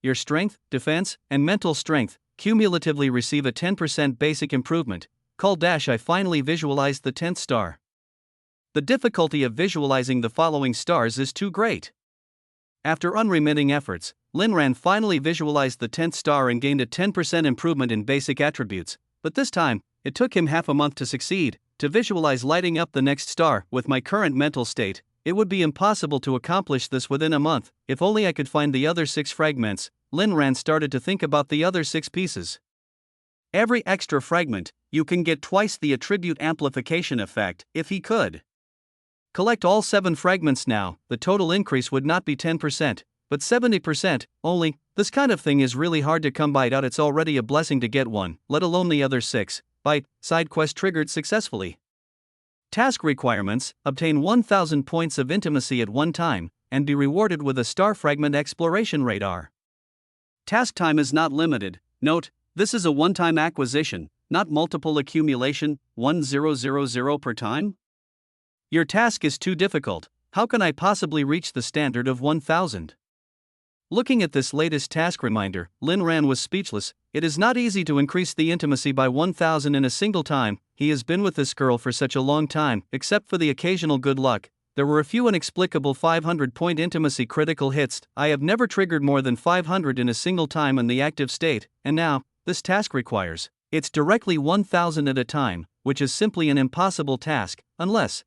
S1: Your strength, defense, and mental strength cumulatively receive a 10% basic improvement. I finally visualized the 10th star. The difficulty of visualizing the following stars is too great. After unremitting efforts, Lin Ran finally visualized the 10th star and gained a 10% improvement in basic attributes, but this time, it took him half a month to succeed. To visualize lighting up the next star, with my current mental state, it would be impossible to accomplish this within a month. If only I could find the other 6 fragments. Lin Ran started to think about the other 6 pieces. Every extra fragment, you can get twice the attribute amplification effect. If he could collect all 7 fragments now, the total increase would not be 10%, but 70%, only. This kind of thing is really hard to come by. It's already a blessing to get one, let alone the other 6. Side quest triggered successfully. Task requirements: obtain 1000 points of intimacy at one time, and be rewarded with a star fragment exploration radar. Task time is not limited. Note, this is a one-time acquisition, not multiple accumulation. 1000 per time? Your task is too difficult. How can I possibly reach the standard of 1000? Looking at this latest task reminder, Lin Ran was speechless. It is not easy to increase the intimacy by 1000 in a single time. He has been with this girl for such a long time, except for the occasional good luck. There were a few inexplicable 500-point intimacy critical hits. I have never triggered more than 500 in a single time in the active state, and now, this task requires. It's directly 1000 at a time, which is simply an impossible task, unless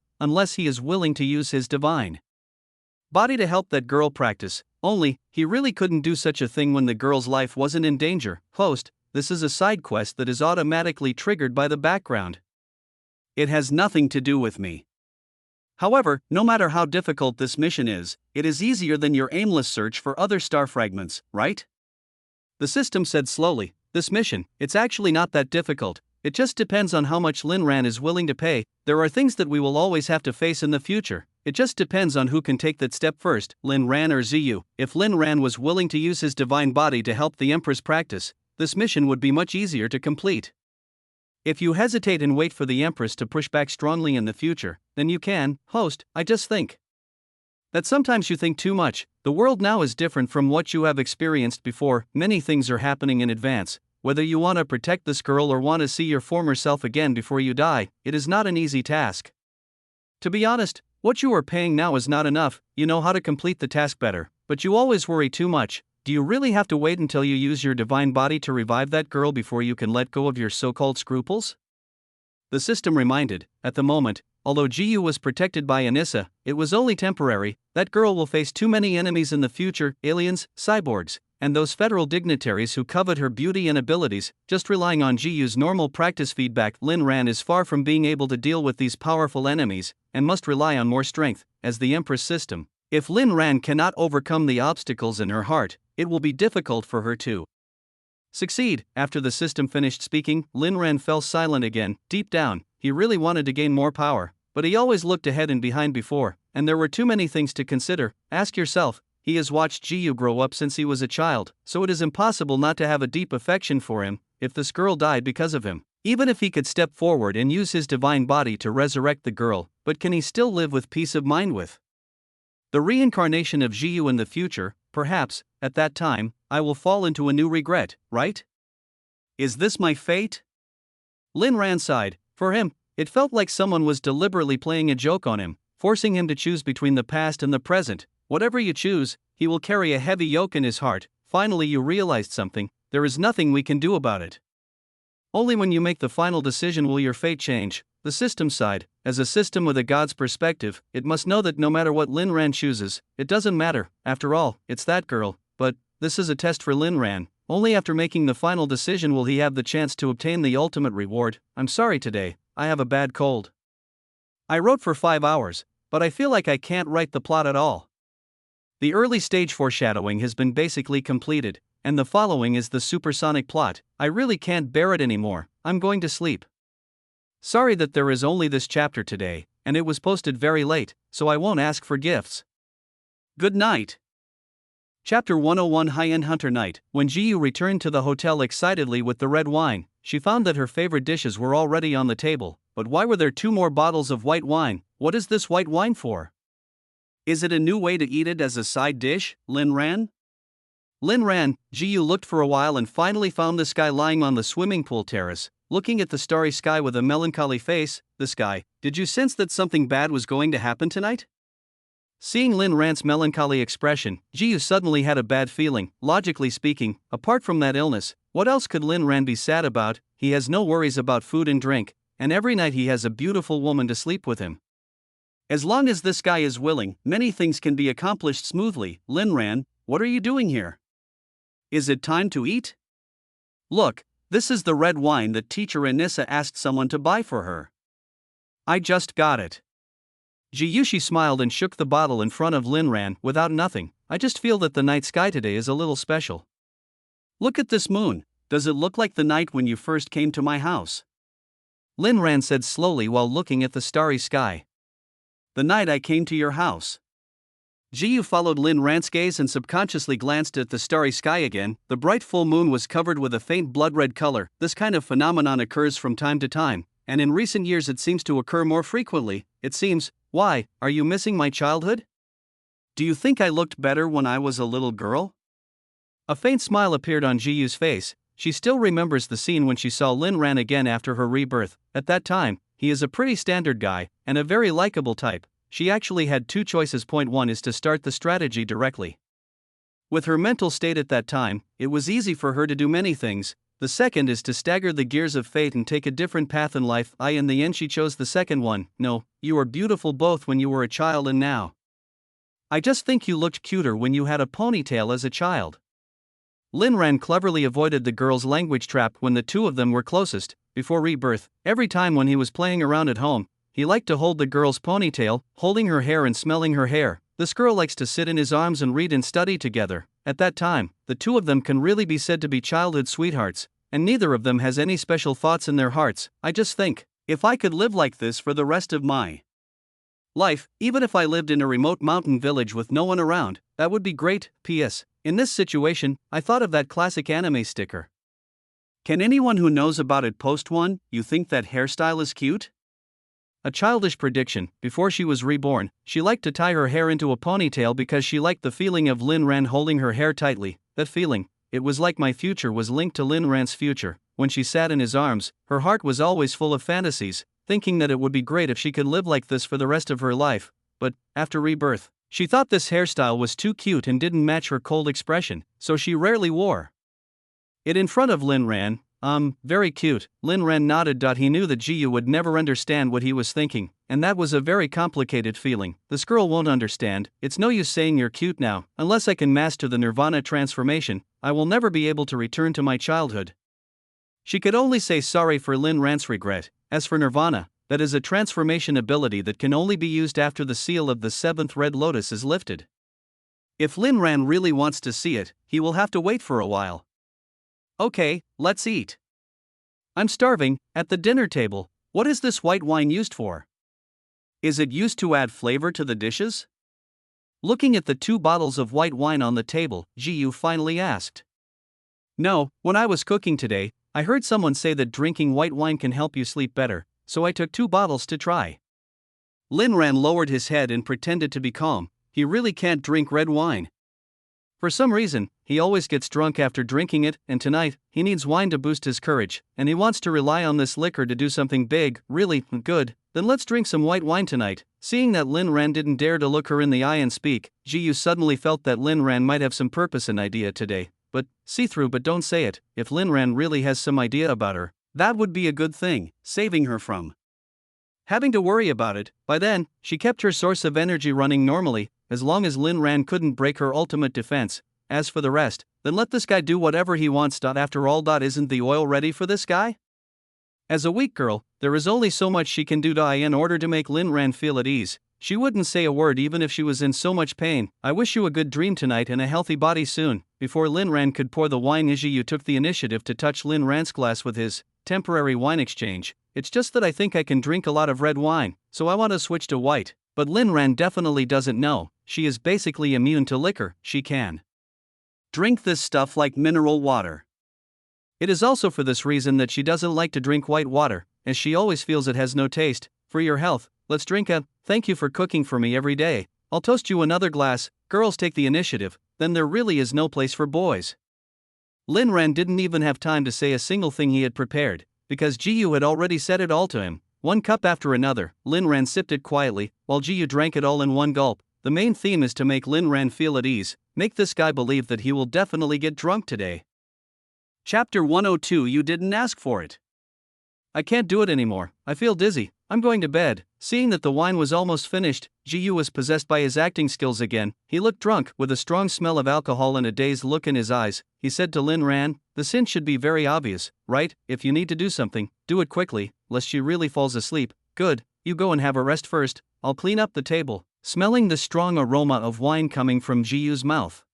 S1: he is willing to use his divine body to help that girl practice. Only, he really couldn't do such a thing when the girl's life wasn't in danger. Host, this is a side quest that is automatically triggered by the background. It has nothing to do with me. However, no matter how difficult this mission is, it is easier than your aimless search for other star fragments, right? The system said slowly. This mission, it's actually not that difficult. It just depends on how much Lin Ran is willing to pay. There are things that we will always have to face in the future. It just depends on who can take that step first, Lin Ran or Ziyu. If Lin Ran was willing to use his divine body to help the Empress practice, this mission would be much easier to complete. If you hesitate and wait for the Empress to push back strongly in the future, then you can. Host, I just think that sometimes you think too much. The world now is different from what you have experienced before. Many things are happening in advance. Whether you want to protect this girl or want to see your former self again before you die, it is not an easy task. To be honest, what you are paying now is not enough. You know how to complete the task better, but you always worry too much. Do you really have to wait until you use your divine body to revive that girl before you can let go of your so-called scruples? The system reminded. At the moment, although Jiyu was protected by Anissa, it was only temporary. That girl will face too many enemies in the future: aliens, cyborgs, and those federal dignitaries who covet her beauty and abilities, just relying on Jiyu's normal practice feedback. Lin Ran is far from being able to deal with these powerful enemies, and must rely on more strength, as the Empress system. If Lin Ran cannot overcome the obstacles in her heart, it will be difficult for her to succeed. After the system finished speaking, Lin Ran fell silent again. Deep down, he really wanted to gain more power, but he always looked ahead and behind before, and there were too many things to consider. Ask yourself, he has watched Jiyu grow up since he was a child, so it is impossible not to have a deep affection for him. If this girl died because of him, even if he could step forward and use his divine body to resurrect the girl, but can he still live with peace of mind with the reincarnation of Jiyu in the future? Perhaps, at that time, I will fall into a new regret, right? Is this my fate? Lin Ran sighed. For him, it felt like someone was deliberately playing a joke on him, forcing him to choose between the past and the present. Whatever you choose, he will carry a heavy yoke in his heart. Finally, you realized something. There is nothing we can do about it. Only when you make the final decision will your fate change. The system sighed. As a system with a god's perspective, it must know that no matter what Lin Ran chooses, it doesn't matter. After all, it's that girl. But this is a test for Lin Ran. Only after making the final decision will he have the chance to obtain the ultimate reward. I'm sorry today, I have a bad cold. I wrote for 5 hours, but I feel like I can't write the plot at all. The early stage foreshadowing has been basically completed, and the following is the supersonic plot. I really can't bear it anymore. I'm going to sleep. Sorry that there is only this chapter today, and it was posted very late, so I won't ask for gifts. Good night. Chapter 101 High-End Hunter Night. When Jiyu returned to the hotel excitedly with the red wine, she found that her favorite dishes were already on the table. But why were there 2 more bottles of white wine? What is this white wine for? Is it a new way to eat it as a side dish, Lin Ran? Lin Ran, Jiyu looked for a while and finally found this guy lying on the swimming pool terrace, looking at the starry sky with a melancholy face. This guy, did you sense that something bad was going to happen tonight? Seeing Lin Ran's melancholy expression, Jiyu suddenly had a bad feeling. Logically speaking, apart from that illness, what else could Lin Ran be sad about? He has no worries about food and drink, and every night he has a beautiful woman to sleep with him. As long as this guy is willing, many things can be accomplished smoothly. Lin Ran, what are you doing here? Is it time to eat? Look, this is the red wine that teacher Anissa asked someone to buy for her. I just got it. Jiyushi smiled and shook the bottle in front of Lin Ran. Without nothing, I just feel that the night sky today is a little special. Look at this moon. Does it look like the night when you first came to my house? Lin Ran said slowly while looking at the starry sky. The night I came to your house. Jiyu followed Lin Ran's gaze and subconsciously glanced at the starry sky again. The bright full moon was covered with a faint blood-red color. This kind of phenomenon occurs from time to time, and in recent years it seems to occur more frequently. It seems. Why, are you missing my childhood? Do you think I looked better when I was a little girl? A faint smile appeared on Jiyu's face. She still remembers the scene when she saw Lin Ran again after her rebirth. At that time, he is a pretty standard guy, and a very likable type. She actually had 2 choices. Point 1 is to start the strategy directly. With her mental state at that time, it was easy for her to do many things. The second is to stagger the gears of fate and take a different path in life. In the end she chose the second one. No, you are beautiful both when you were a child and now. I just think you looked cuter when you had a ponytail as a child. Lin Ran cleverly avoided the girl's language trap when the 2 of them were closest. Before rebirth, every time when he was playing around at home, he liked to hold the girl's ponytail, holding her hair and smelling her hair. This girl likes to sit in his arms and read and study together. At that time, the 2 of them can really be said to be childhood sweethearts, and neither of them has any special thoughts in their hearts. I just think, if I could live like this for the rest of my life, even if I lived in a remote mountain village with no one around, that would be great. P.S. In this situation, I thought of that classic anime sticker. Can anyone who knows about it post one? You think that hairstyle is cute? A childish prediction. Before she was reborn, she liked to tie her hair into a ponytail because she liked the feeling of Lin Ran holding her hair tightly. That feeling, it was like my future was linked to Lin Ran's future. When she sat in his arms, her heart was always full of fantasies, thinking that it would be great if she could live like this for the rest of her life. But, after rebirth, she thought this hairstyle was too cute and didn't match her cold expression, so she rarely wore it in front of Lin Ran. Very cute. Lin Ran nodded. He knew that Jiyu would never understand what he was thinking, and that was a very complicated feeling. This girl won't understand. It's no use saying you're cute now. Unless I can master the Nirvana transformation, I will never be able to return to my childhood. She could only say sorry for Lin Ran's regret. As for Nirvana, that is a transformation ability that can only be used after the seal of the seventh Red Lotus is lifted. If Lin Ran really wants to see it, he will have to wait for a while. Okay, let's eat. I'm starving. At the dinner table, what is this white wine used for? Is it used to add flavor to the dishes? Looking at the 2 bottles of white wine on the table, Jiyu finally asked. No, when I was cooking today, I heard someone say that drinking white wine can help you sleep better, so I took 2 bottles to try. Lin Ran lowered his head and pretended to be calm. He really can't drink red wine. For some reason, he always gets drunk after drinking it, and tonight, he needs wine to boost his courage, and he wants to rely on this liquor to do something big, really good. Then let's drink some white wine tonight. Seeing that Lin Ran didn't dare to look her in the eye and speak, Jiyu suddenly felt that Lin Ran might have some purpose and idea today. But, see through but don't say it. If Lin Ran really has some idea about her, that would be a good thing, saving her from having to worry about it. By then, she kept her source of energy running normally, as long as Lin Ran couldn't break her ultimate defense. As for the rest, then let this guy do whatever he wants. After all, isn't the oil ready for this guy? As a weak girl, there is only so much she can do in order to make Lin Ran feel at ease. She wouldn't say a word even if she was in so much pain. I wish you a good dream tonight and a healthy body soon. Before Lin Ran could pour the wine, Jiyu took the initiative to touch Lin Ran's glass with his temporary wine exchange. It's just that I think I can drink a lot of red wine, so I want to switch to white. But Lin Ran definitely doesn't know. She is basically immune to liquor. She can drink this stuff like mineral water. It is also for this reason that she doesn't like to drink white water, as she always feels it has no taste. For your health, let's drink a thank you for cooking for me every day. I'll toast you another glass. Girls take the initiative, then there really is no place for boys. Lin Ran didn't even have time to say a single thing he had prepared, because Jiyu had already said it all to him. 1 cup after another, Lin Ran sipped it quietly, while Jiyu drank it all in 1 gulp. The main theme is to make Lin Ran feel at ease, make this guy believe that he will definitely get drunk today. Chapter 102. You didn't ask for it. I can't do it anymore. I feel dizzy. I'm going to bed. Seeing that the wine was almost finished, Jiyu was possessed by his acting skills again. He looked drunk, with a strong smell of alcohol and a dazed look in his eyes. He said to Lin Ran, the sin should be very obvious, right? If you need to do something, do it quickly, lest she really falls asleep. Good, you go and have a rest first. I'll clean up the table. Smelling the strong aroma of wine coming from Jiyu's mouth,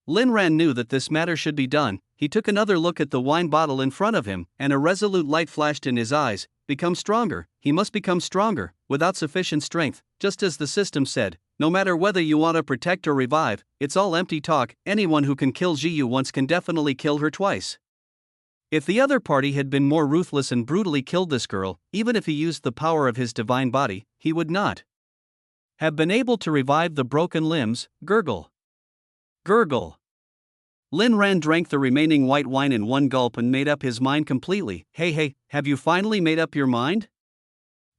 S1: Lin Ran knew that this matter should be done. He took another look at the wine bottle in front of him, and a resolute light flashed in his eyes. Become stronger. He must become stronger, without sufficient strength, just as the system said. No matter whether you want to protect or revive, it's all empty talk. Anyone who can kill Jiyu once can definitely kill her twice. If the other party had been more ruthless and brutally killed this girl, even if he used the power of his divine body, he would not have been able to revive the broken limbs. Gurgle. Gurgle. Lin Ran drank the remaining white wine in 1 gulp and made up his mind completely. Hey, have you finally made up your mind?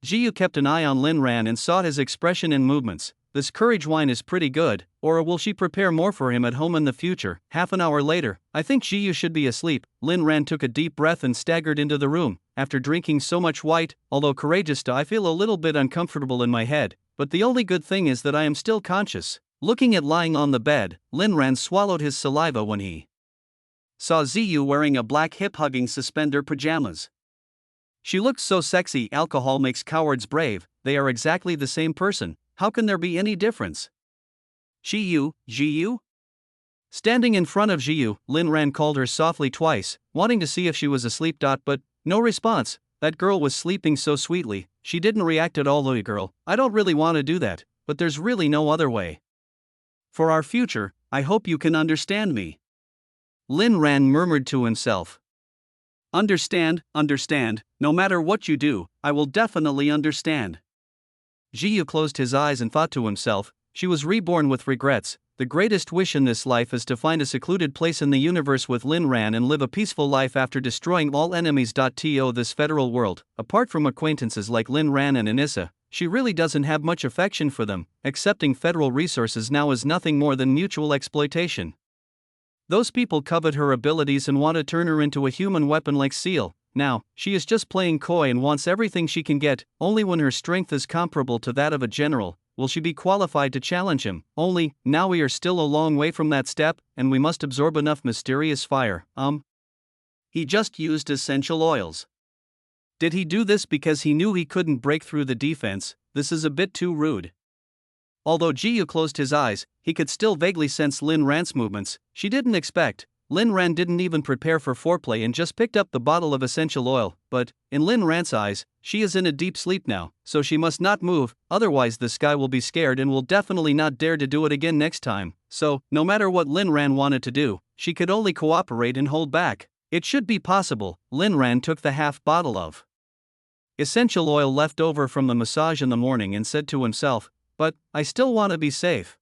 S1: Jiyu kept an eye on Lin Ran and saw his expression and movements. This courage wine is pretty good, or will she prepare more for him at home in the future? Half an hour later, I think Jiyu should be asleep. Lin Ran took a deep breath and staggered into the room. After drinking so much white, although courageous, I feel a little bit uncomfortable in my head, but the only good thing is that I am still conscious. Looking at lying on the bed, Lin Ran swallowed his saliva when he saw Ziyu wearing a black hip-hugging suspender pajamas. She looked so sexy. Alcohol makes cowards brave. They are exactly the same person. How can there be any difference? Jiyu? Standing in front of Jiyu, Lin Ran called her softly twice, wanting to see if she was asleep. But no response. That girl was sleeping so sweetly. She didn't react at all. Louie girl, I don't really want to do that, but there's really no other way. For our future, I hope you can understand me. Lin Ran murmured to himself. Understand, no matter what you do, I will definitely understand. Jiyu closed his eyes and thought to himself, she was reborn with regrets. The greatest wish in this life is to find a secluded place in the universe with Lin Ran and live a peaceful life after destroying all enemies. To this federal world, apart from acquaintances like Lin Ran and Anissa, she really doesn't have much affection for them. Accepting federal resources now is nothing more than mutual exploitation. Those people covet her abilities and want to turn her into a human weapon like Seal. Now, she is just playing coy and wants everything she can get. Only when her strength is comparable to that of a general will she be qualified to challenge him. Only, now we are still a long way from that step, and we must absorb enough mysterious fire. He just used essential oils. Did he do this because he knew he couldn't break through the defense? This is a bit too rude. Although Jiyu closed his eyes, he could still vaguely sense Lin Ran's movements. She didn't expect. Lin Ran didn't even prepare for foreplay and just picked up the bottle of essential oil, but, in Lin Ran's eyes, she is in a deep sleep now, so she must not move, otherwise this guy will be scared and will definitely not dare to do it again next time. So, no matter what Lin Ran wanted to do, she could only cooperate and hold back. It should be possible. Lin Ran took the half bottle of essential oil left over from the massage in the morning and said to himself, "But, I still want to be safe."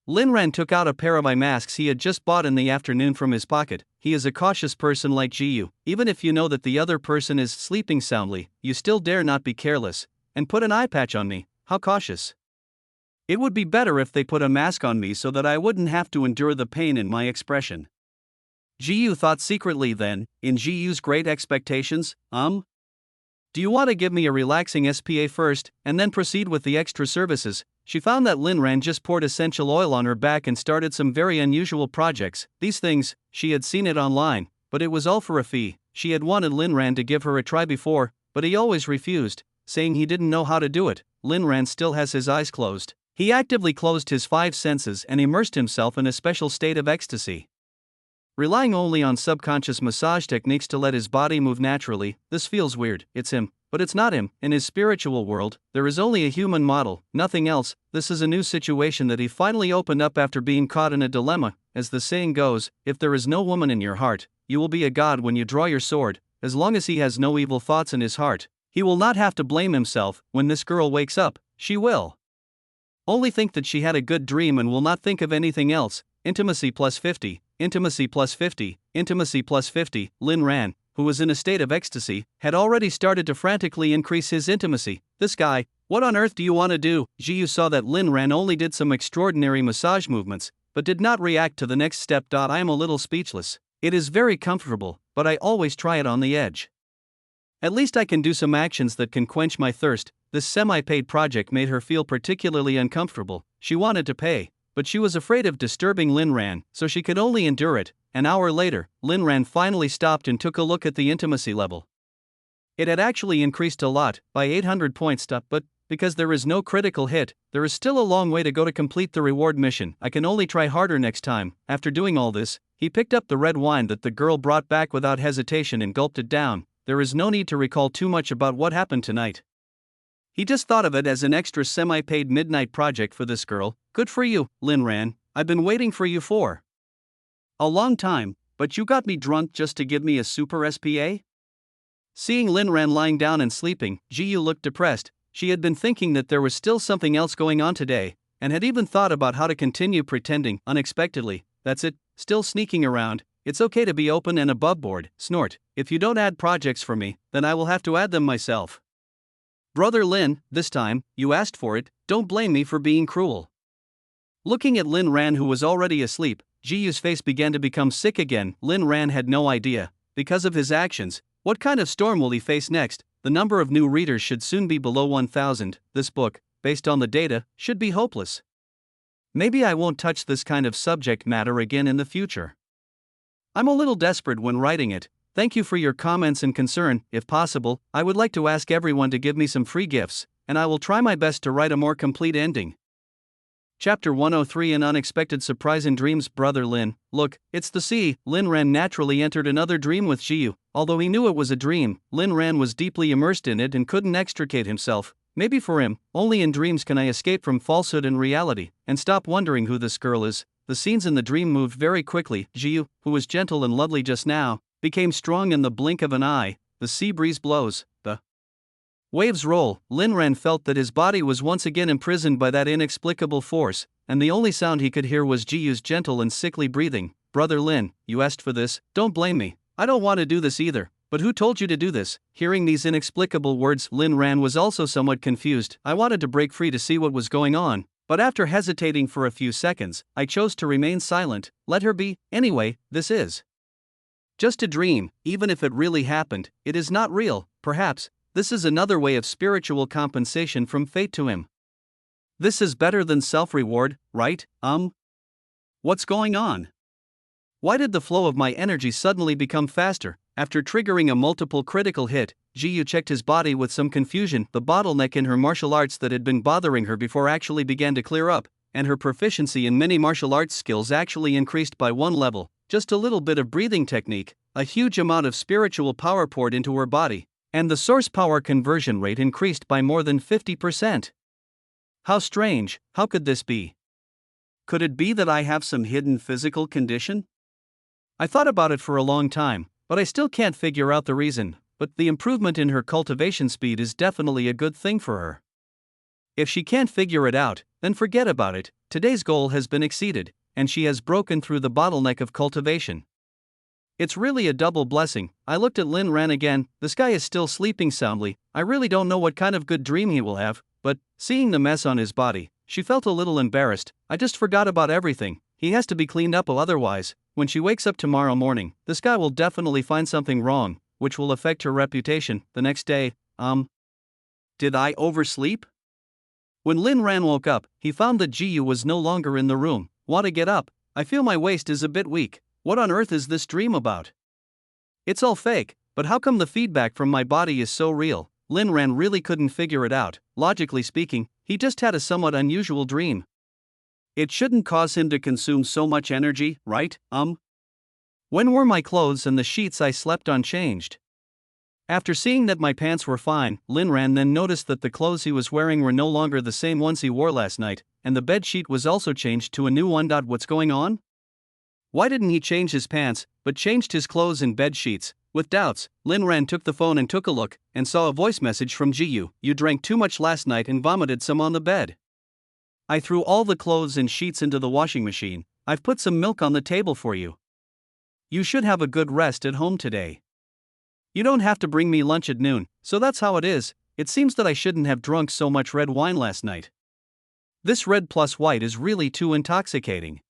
S1: Lin Ran took out a pair of eye masks he had just bought in the afternoon from his pocket. He is a cautious person like Jiyu. Even if you know that the other person is sleeping soundly, you still dare not be careless, and put an eye patch on me. How cautious. It would be better if they put a mask on me so that I wouldn't have to endure the pain in my expression. Jiyu thought secretly then, in Jiyu's great expectations, do you want to give me a relaxing SPA first, and then proceed with the extra services? She found that Lin Ran just poured essential oil on her back and started some very unusual projects. These things, she had seen it online, but it was all for a fee. She had wanted Lin Ran to give her a try before, but he always refused, saying he didn't know how to do it. Lin Ran still has his eyes closed. He actively closed his 5 senses and immersed himself in a special state of ecstasy. Relying only on subconscious massage techniques to let his body move naturally, this feels weird. It's him, but it's not him. In his spiritual world, there is only a human model, nothing else. This is a new situation that he finally opened up after being caught in a dilemma. As the saying goes, if there is no woman in your heart, you will be a god when you draw your sword. As long as he has no evil thoughts in his heart, he will not have to blame himself. When this girl wakes up, she will only think that she had a good dream and will not think of anything else. Intimacy plus 50. Intimacy plus 50, intimacy plus 50. Lin Ran, who was in a state of ecstasy, had already started to frantically increase his intimacy. This guy, what on earth do you want to do? Jiyu saw that Lin Ran only did some extraordinary massage movements, but did not react to the next step. I am a little speechless. It is very comfortable, but I always try it on the edge. At least I can do some actions that can quench my thirst. This semi-paid project made her feel particularly uncomfortable. She wanted to pay, but she was afraid of disturbing Lin Ran, so she could only endure it. An hour later, Lin Ran finally stopped and took a look at the intimacy level. It had actually increased a lot, by 800 points, but because there is no critical hit, there is still a long way to go to complete the reward mission. I can only try harder next time. After doing all this, he picked up the red wine that the girl brought back without hesitation and gulped it down. There is no need to recall too much about what happened tonight. He just thought of it as an extra semi-paid midnight project for this girl. Good for you, Lin Ran. I've been waiting for you for a long time, but you got me drunk just to give me a super SPA? Seeing Lin Ran lying down and sleeping, Jiyu looked depressed. She had been thinking that there was still something else going on today, and had even thought about how to continue pretending. Unexpectedly, that's it, still sneaking around. It's okay to be open and above board. Snort. If you don't add projects for me, then I will have to add them myself. Brother Lin, this time, you asked for it, don't blame me for being cruel. Looking at Lin Ran, who was already asleep, Jiyu's face began to become sick again. Lin Ran had no idea, because of his actions, what kind of storm will he face next. The number of new readers should soon be below 1,000. This book, based on the data, should be hopeless. Maybe I won't touch this kind of subject matter again in the future. I'm a little desperate when writing it. Thank you for your comments and concern. If possible, I would like to ask everyone to give me some free gifts, and I will try my best to write a more complete ending. Chapter 103 An Unexpected Surprise in Dreams. Brother Lin, look, it's the sea. Lin Ran naturally entered another dream with Jiyu. Although he knew it was a dream, Lin Ran was deeply immersed in it and couldn't extricate himself. Maybe for him, only in dreams can I escape from falsehood and reality, and stop wondering who this girl is. The scenes in the dream moved very quickly. Jiyu, who was gentle and lovely just now, became strong in the blink of an eye. The sea breeze blows, the waves roll. Lin Ran felt that his body was once again imprisoned by that inexplicable force, and the only sound he could hear was Jiyu's gentle and sickly breathing. Brother Lin, you asked for this, don't blame me. I don't want to do this either, but who told you to do this? Hearing these inexplicable words, Lin Ran was also somewhat confused. I wanted to break free to see what was going on. But after hesitating for a few seconds, I chose to remain silent. Let her be. Anyway, this is just a dream. Even if it really happened, it is not real. Perhaps this is another way of spiritual compensation from fate to him. This is better than self-reward, right? What's going on? Why did the flow of my energy suddenly become faster? After triggering a multiple critical hit, Jiyu checked his body with some confusion. The bottleneck in her martial arts that had been bothering her before actually began to clear up, and her proficiency in many martial arts skills actually increased by one level. Just a little bit of breathing technique, a huge amount of spiritual power poured into her body, and the source power conversion rate increased by more than 50%. How strange, how could this be? Could it be that I have some hidden physical condition? I thought about it for a long time, but I still can't figure out the reason. But the improvement in her cultivation speed is definitely a good thing for her. If she can't figure it out, then forget about it. Today's goal has been exceeded, and she has broken through the bottleneck of cultivation. It's really a double blessing. I looked at Lin Ran again. This guy is still sleeping soundly. I really don't know what kind of good dream he will have, but seeing the mess on his body, she felt a little embarrassed. I just forgot about everything. He has to be cleaned up, otherwise, when she wakes up tomorrow morning, this guy will definitely find something wrong, which will affect her reputation. The next day, did I oversleep? When Lin Ran woke up, he found that Jiyu was no longer in the room. Want to get up? I feel my waist is a bit weak. What on earth is this dream about? It's all fake, but how come the feedback from my body is so real? Lin Ran really couldn't figure it out. Logically speaking, he just had a somewhat unusual dream. It shouldn't cause him to consume so much energy, right? When were my clothes and the sheets I slept on changed? After seeing that my pants were fine, Lin Ran then noticed that the clothes he was wearing were no longer the same ones he wore last night, and the bed sheet was also changed to a new one. What's going on? Why didn't he change his pants, but changed his clothes and bed sheets? With doubts, Lin Ran took the phone and took a look, and saw a voice message from Jiyu. You drank too much last night and vomited some on the bed. I threw all the clothes and sheets into the washing machine. I've put some milk on the table for you. You should have a good rest at home today. You don't have to bring me lunch at noon, so that's how it is. It seems that I shouldn't have drunk so much red wine last night. This red plus white is really too intoxicating.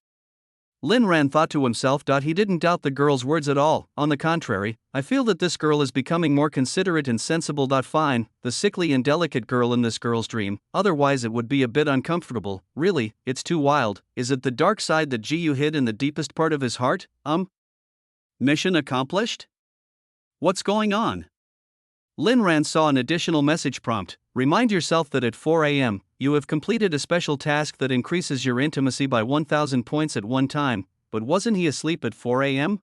S1: Lin Ran thought to himself. He didn't doubt the girl's words at all. On the contrary, I feel that this girl is becoming more considerate and sensible. Fine, the sickly and delicate girl in this girl's dream, otherwise it would be a bit uncomfortable. Really, it's too wild. Is it the dark side that Jiyu hid in the deepest part of his heart? Mission accomplished? What's going on? Lin Ran saw an additional message prompt. Remind yourself that at 4 a.m., you have completed a special task that increases your intimacy by 1,000 points at one time. But wasn't he asleep at 4 a.m.?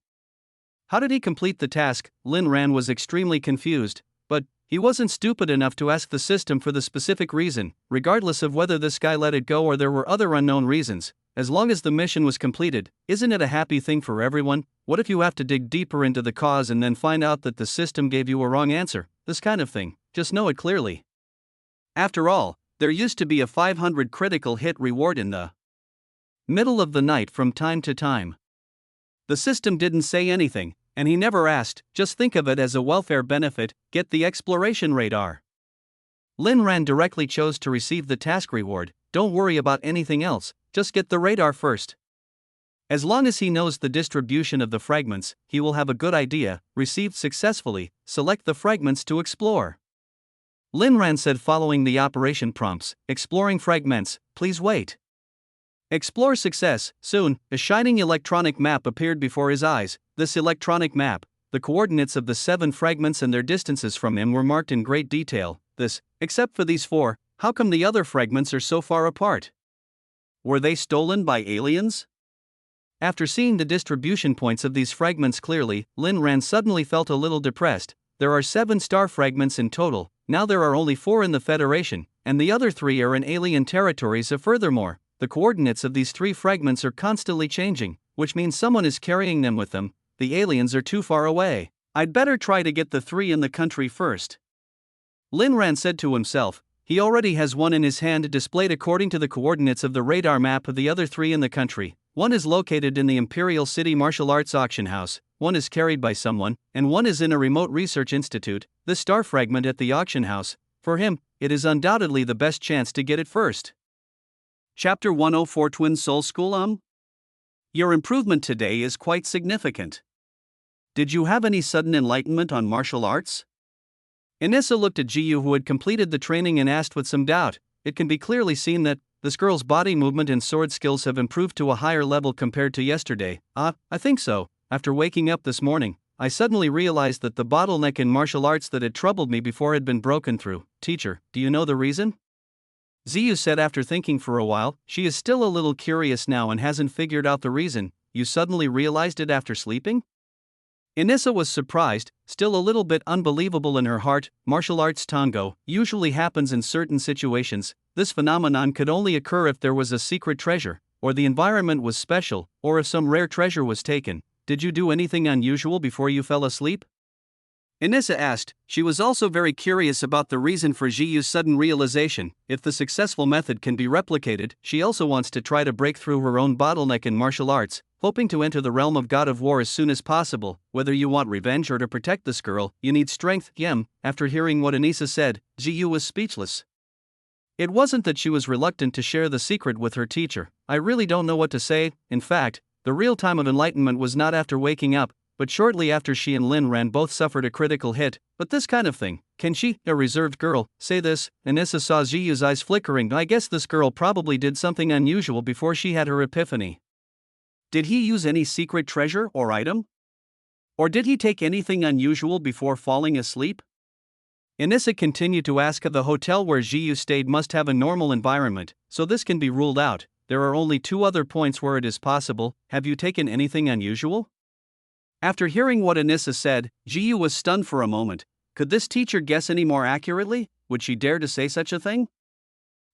S1: How did he complete the task? Lin Ran was extremely confused, but he wasn't stupid enough to ask the system for the specific reason, regardless of whether this guy let it go or there were other unknown reasons. As long as the mission was completed, isn't it a happy thing for everyone? What if you have to dig deeper into the cause and then find out that the system gave you a wrong answer? This kind of thing, just know it clearly. After all, there used to be a 500 critical hit reward in the middle of the night from time to time. The system didn't say anything, and he never asked. Just think of it as a welfare benefit. Get the exploration radar. Lin Ran directly chose to receive the task reward. Don't worry about anything else, just get the radar first. As long as he knows the distribution of the fragments, he will have a good idea. Received successfully, select the fragments to explore. Lin Ran said following the operation prompts. Exploring fragments, please wait. Explore success. Soon, a shining electronic map appeared before his eyes. This electronic map, the coordinates of the 7 fragments and their distances from him were marked in great detail. Except for these 4, how come the other fragments are so far apart? Were they stolen by aliens? After seeing the distribution points of these fragments clearly, Lin Ran suddenly felt a little depressed. There are 7 star fragments in total. Now there are only 4 in the Federation, and the other 3 are in alien territories. Furthermore, the coordinates of these 3 fragments are constantly changing, which means someone is carrying them with them. The aliens are too far away. I'd better try to get the 3 in the country first. Lin Ran said to himself. He already has one in his hand displayed according to the coordinates of the radar map of the other 3 in the country. One is located in the Imperial City Martial Arts Auction House, one is carried by someone, and one is in a remote research institute. The star fragment at the auction house, for him, it is undoubtedly the best chance to get it first. Chapter 104 Twin Soul School. Your improvement today is quite significant. Did you have any sudden enlightenment on martial arts? Anissa looked at Jiyu, who had completed the training, and asked with some doubt. It can be clearly seen that this girl's body movement and sword skills have improved to a higher level compared to yesterday. I think so. After waking up this morning, I suddenly realized that the bottleneck in martial arts that had troubled me before had been broken through. Teacher, do you know the reason? Ziyu said after thinking for a while. She is still a little curious now and hasn't figured out the reason. You suddenly realized it after sleeping? Anissa was surprised, still a little bit unbelievable in her heart. Martial arts tango usually happens in certain situations. This phenomenon could only occur if there was a secret treasure, or the environment was special, or if some rare treasure was taken. Did you do anything unusual before you fell asleep? Anissa asked. She was also very curious about the reason for Jiyu's sudden realization. If the successful method can be replicated, she also wants to try to break through her own bottleneck in martial arts, hoping to enter the realm of God of War as soon as possible. Whether you want revenge or to protect this girl, you need strength. After hearing what Anissa said, Jiyu was speechless. It wasn't that she was reluctant to share the secret with her teacher. I really don't know what to say. In fact, the real time of enlightenment was not after waking up, but shortly after she and Lin Ran both suffered a critical hit. But this kind of thing, can she, a reserved girl, say this? Anissa saw Jiyu's eyes flickering. I guess this girl probably did something unusual before she had her epiphany. Did he use any secret treasure or item? Or did he take anything unusual before falling asleep? Anissa continued to ask. The hotel where Jiyu stayed must have a normal environment, so this can be ruled out. There are only 2 other points where it is possible. Have you taken anything unusual? After hearing what Anissa said, Jiyu was stunned for a moment. Could this teacher guess any more accurately? Would she dare to say such a thing?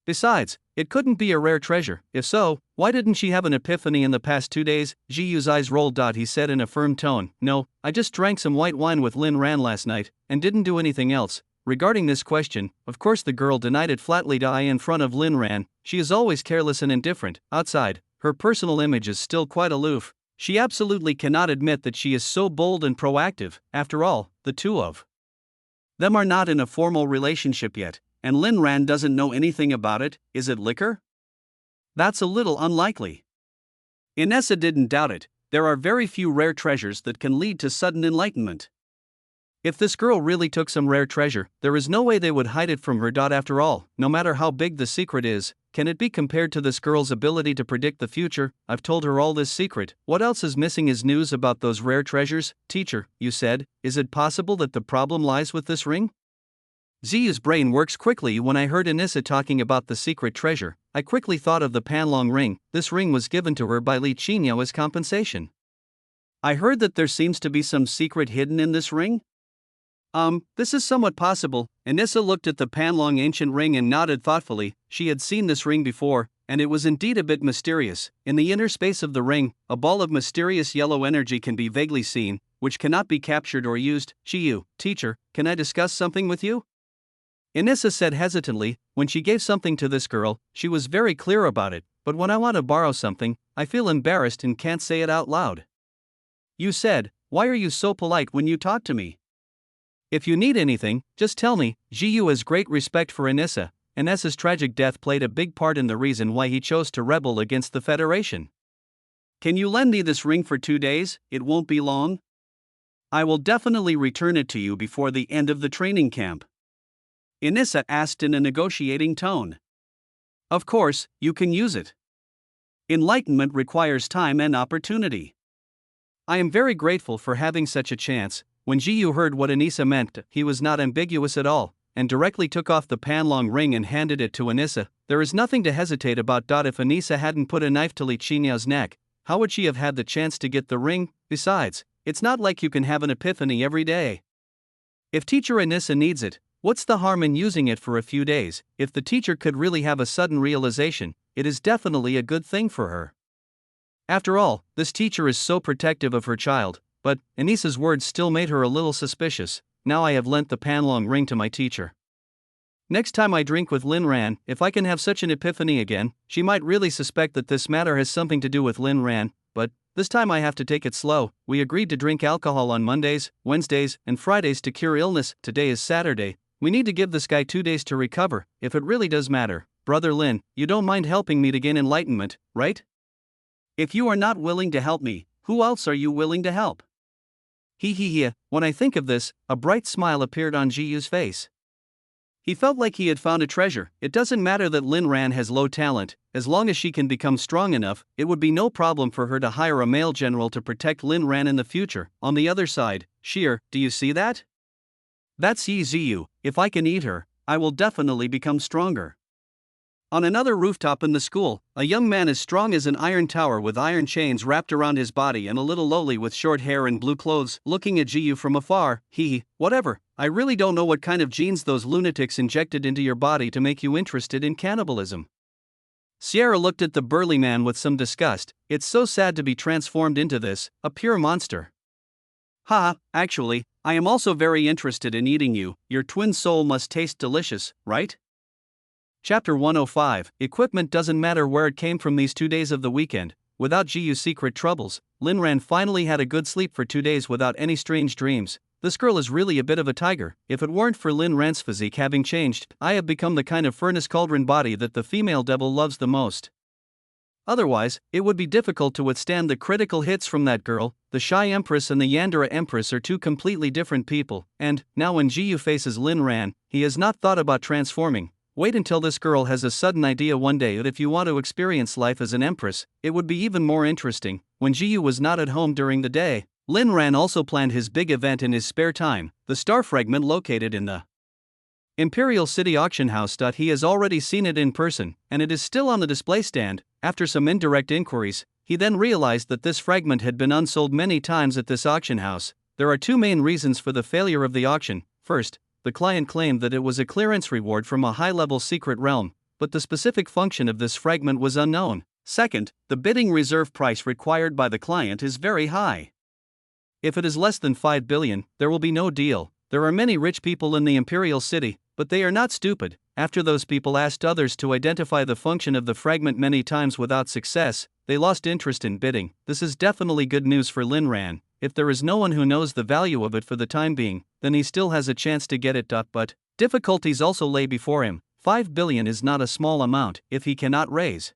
S1: Besides, it couldn't be a rare treasure. If so, why didn't she have an epiphany in the past 2 days? Jiyu's eyes rolled. He said in a firm tone. No, I just drank some white wine with Lin Ran last night, and didn't do anything else. Regarding this question, of course the girl denied it flatly. In front of Lin Ran, she is always careless and indifferent. Outside, her personal image is still quite aloof. She absolutely cannot admit that she is so bold and proactive. After all, the 2 of them are not in a formal relationship yet, and Lin Ran doesn't know anything about it. Is it liquor? That's a little unlikely. Anissa didn't doubt it. There are very few rare treasures that can lead to sudden enlightenment. If this girl really took some rare treasure, there is no way they would hide it from her. After all, no matter how big the secret is, can it be compared to this girl's ability to predict the future? I've told her all this secret. What else is missing is news about those rare treasures. Teacher, you said, is it possible that the problem lies with this ring? Ziyu's brain works quickly. When I heard Anissa talking about the secret treasure, I quickly thought of the Panlong ring. This ring was given to her by Li Qinyo as compensation. I heard that there seems to be some secret hidden in this ring? This is somewhat possible. Anissa looked at the Panlong ancient ring and nodded thoughtfully. She had seen this ring before, and it was indeed a bit mysterious. In the inner space of the ring, a ball of mysterious yellow energy can be vaguely seen, which cannot be captured or used. Jiyu, teacher, can I discuss something with you? Anissa said hesitantly. When she gave something to this girl, she was very clear about it, but when I want to borrow something, I feel embarrassed and can't say it out loud. You said, why are you so polite when you talk to me? If you need anything, just tell me. Jiyu has great respect for Anissa. Anissa's tragic death played a big part in the reason why he chose to rebel against the Federation. Can you lend me this ring for 2 days? It won't be long. I will definitely return it to you before the end of the training camp. Anissa asked in a negotiating tone. Of course, you can use it. Enlightenment requires time and opportunity. I am very grateful for having such a chance. When Jiyu heard what Anissa meant, he was not ambiguous at all, and directly took off the Panlong ring and handed it to Anissa. There is nothing to hesitate about. If Anissa hadn't put a knife to Li Qinyao's neck, how would she have had the chance to get the ring? Besides, it's not like you can have an epiphany every day. If teacher Anissa needs it, what's the harm in using it for a few days? If the teacher could really have a sudden realization, it is definitely a good thing for her. After all, this teacher is so protective of her child. But Anissa's words still made her a little suspicious. Now I have lent the Panlong ring to my teacher. Next time I drink with Lin Ran, if I can have such an epiphany again, she might really suspect that this matter has something to do with Lin Ran, but this time I have to take it slow. We agreed to drink alcohol on Mondays, Wednesdays, and Fridays to cure illness. Today is Saturday. We need to give this guy 2 days to recover. If it really does matter, Brother Lin, you don't mind helping me to gain enlightenment, right? If you are not willing to help me, who else are you willing to help? He. When I think of this, a bright smile appeared on Jiyu's face. He felt like he had found a treasure. It doesn't matter that Lin Ran has low talent, as long as she can become strong enough, it would be no problem for her to hire a male general to protect Lin Ran in the future. On the other side, Sheer, do you see that? That's Yi Ziyu. If I can eat her, I will definitely become stronger. On another rooftop in the school, a young man as strong as an iron tower with iron chains wrapped around his body and a little lowly with short hair and blue clothes, looking at Jiyu from afar. Whatever, I really don't know what kind of genes those lunatics injected into your body to make you interested in cannibalism. Sierra looked at the burly man with some disgust. It's so sad to be transformed into this, a pure monster. Actually, I am also very interested in eating you. Your twin soul must taste delicious, right? Chapter 105, Equipment doesn't matter where it came from. These 2 days of the weekend, without Jiyu's secret troubles, Lin Ran finally had a good sleep for 2 days without any strange dreams. This girl is really a bit of a tiger. If it weren't for Lin Ran's physique having changed, I have become the kind of furnace cauldron body that the female devil loves the most. Otherwise, it would be difficult to withstand the critical hits from that girl. The shy Empress and the Yandere Empress are two completely different people, and, now when Jiyu faces Lin Ran, he has not thought about transforming. Wait until this girl has a sudden idea one day that if you want to experience life as an empress, it would be even more interesting. When Jiyu was not at home during the day, Lin Ran also planned his big event in his spare time, the star fragment located in the Imperial City Auction House. He has already seen it in person, and it is still on the display stand. After some indirect inquiries, he then realized that this fragment had been unsold many times at this auction house. There are two main reasons for the failure of the auction. First, the client claimed that it was a clearance reward from a high-level secret realm, but the specific function of this fragment was unknown. Second, the bidding reserve price required by the client is very high. If it is less than 5 billion, there will be no deal. There are many rich people in the Imperial City, but they are not stupid. After those people asked others to identify the function of the fragment many times without success, they lost interest in bidding. This is definitely good news for Lin Ran. If there is no one who knows the value of it for the time being, then he still has a chance to get it. But difficulties also lay before him. 5 billion is not a small amount. If he cannot raise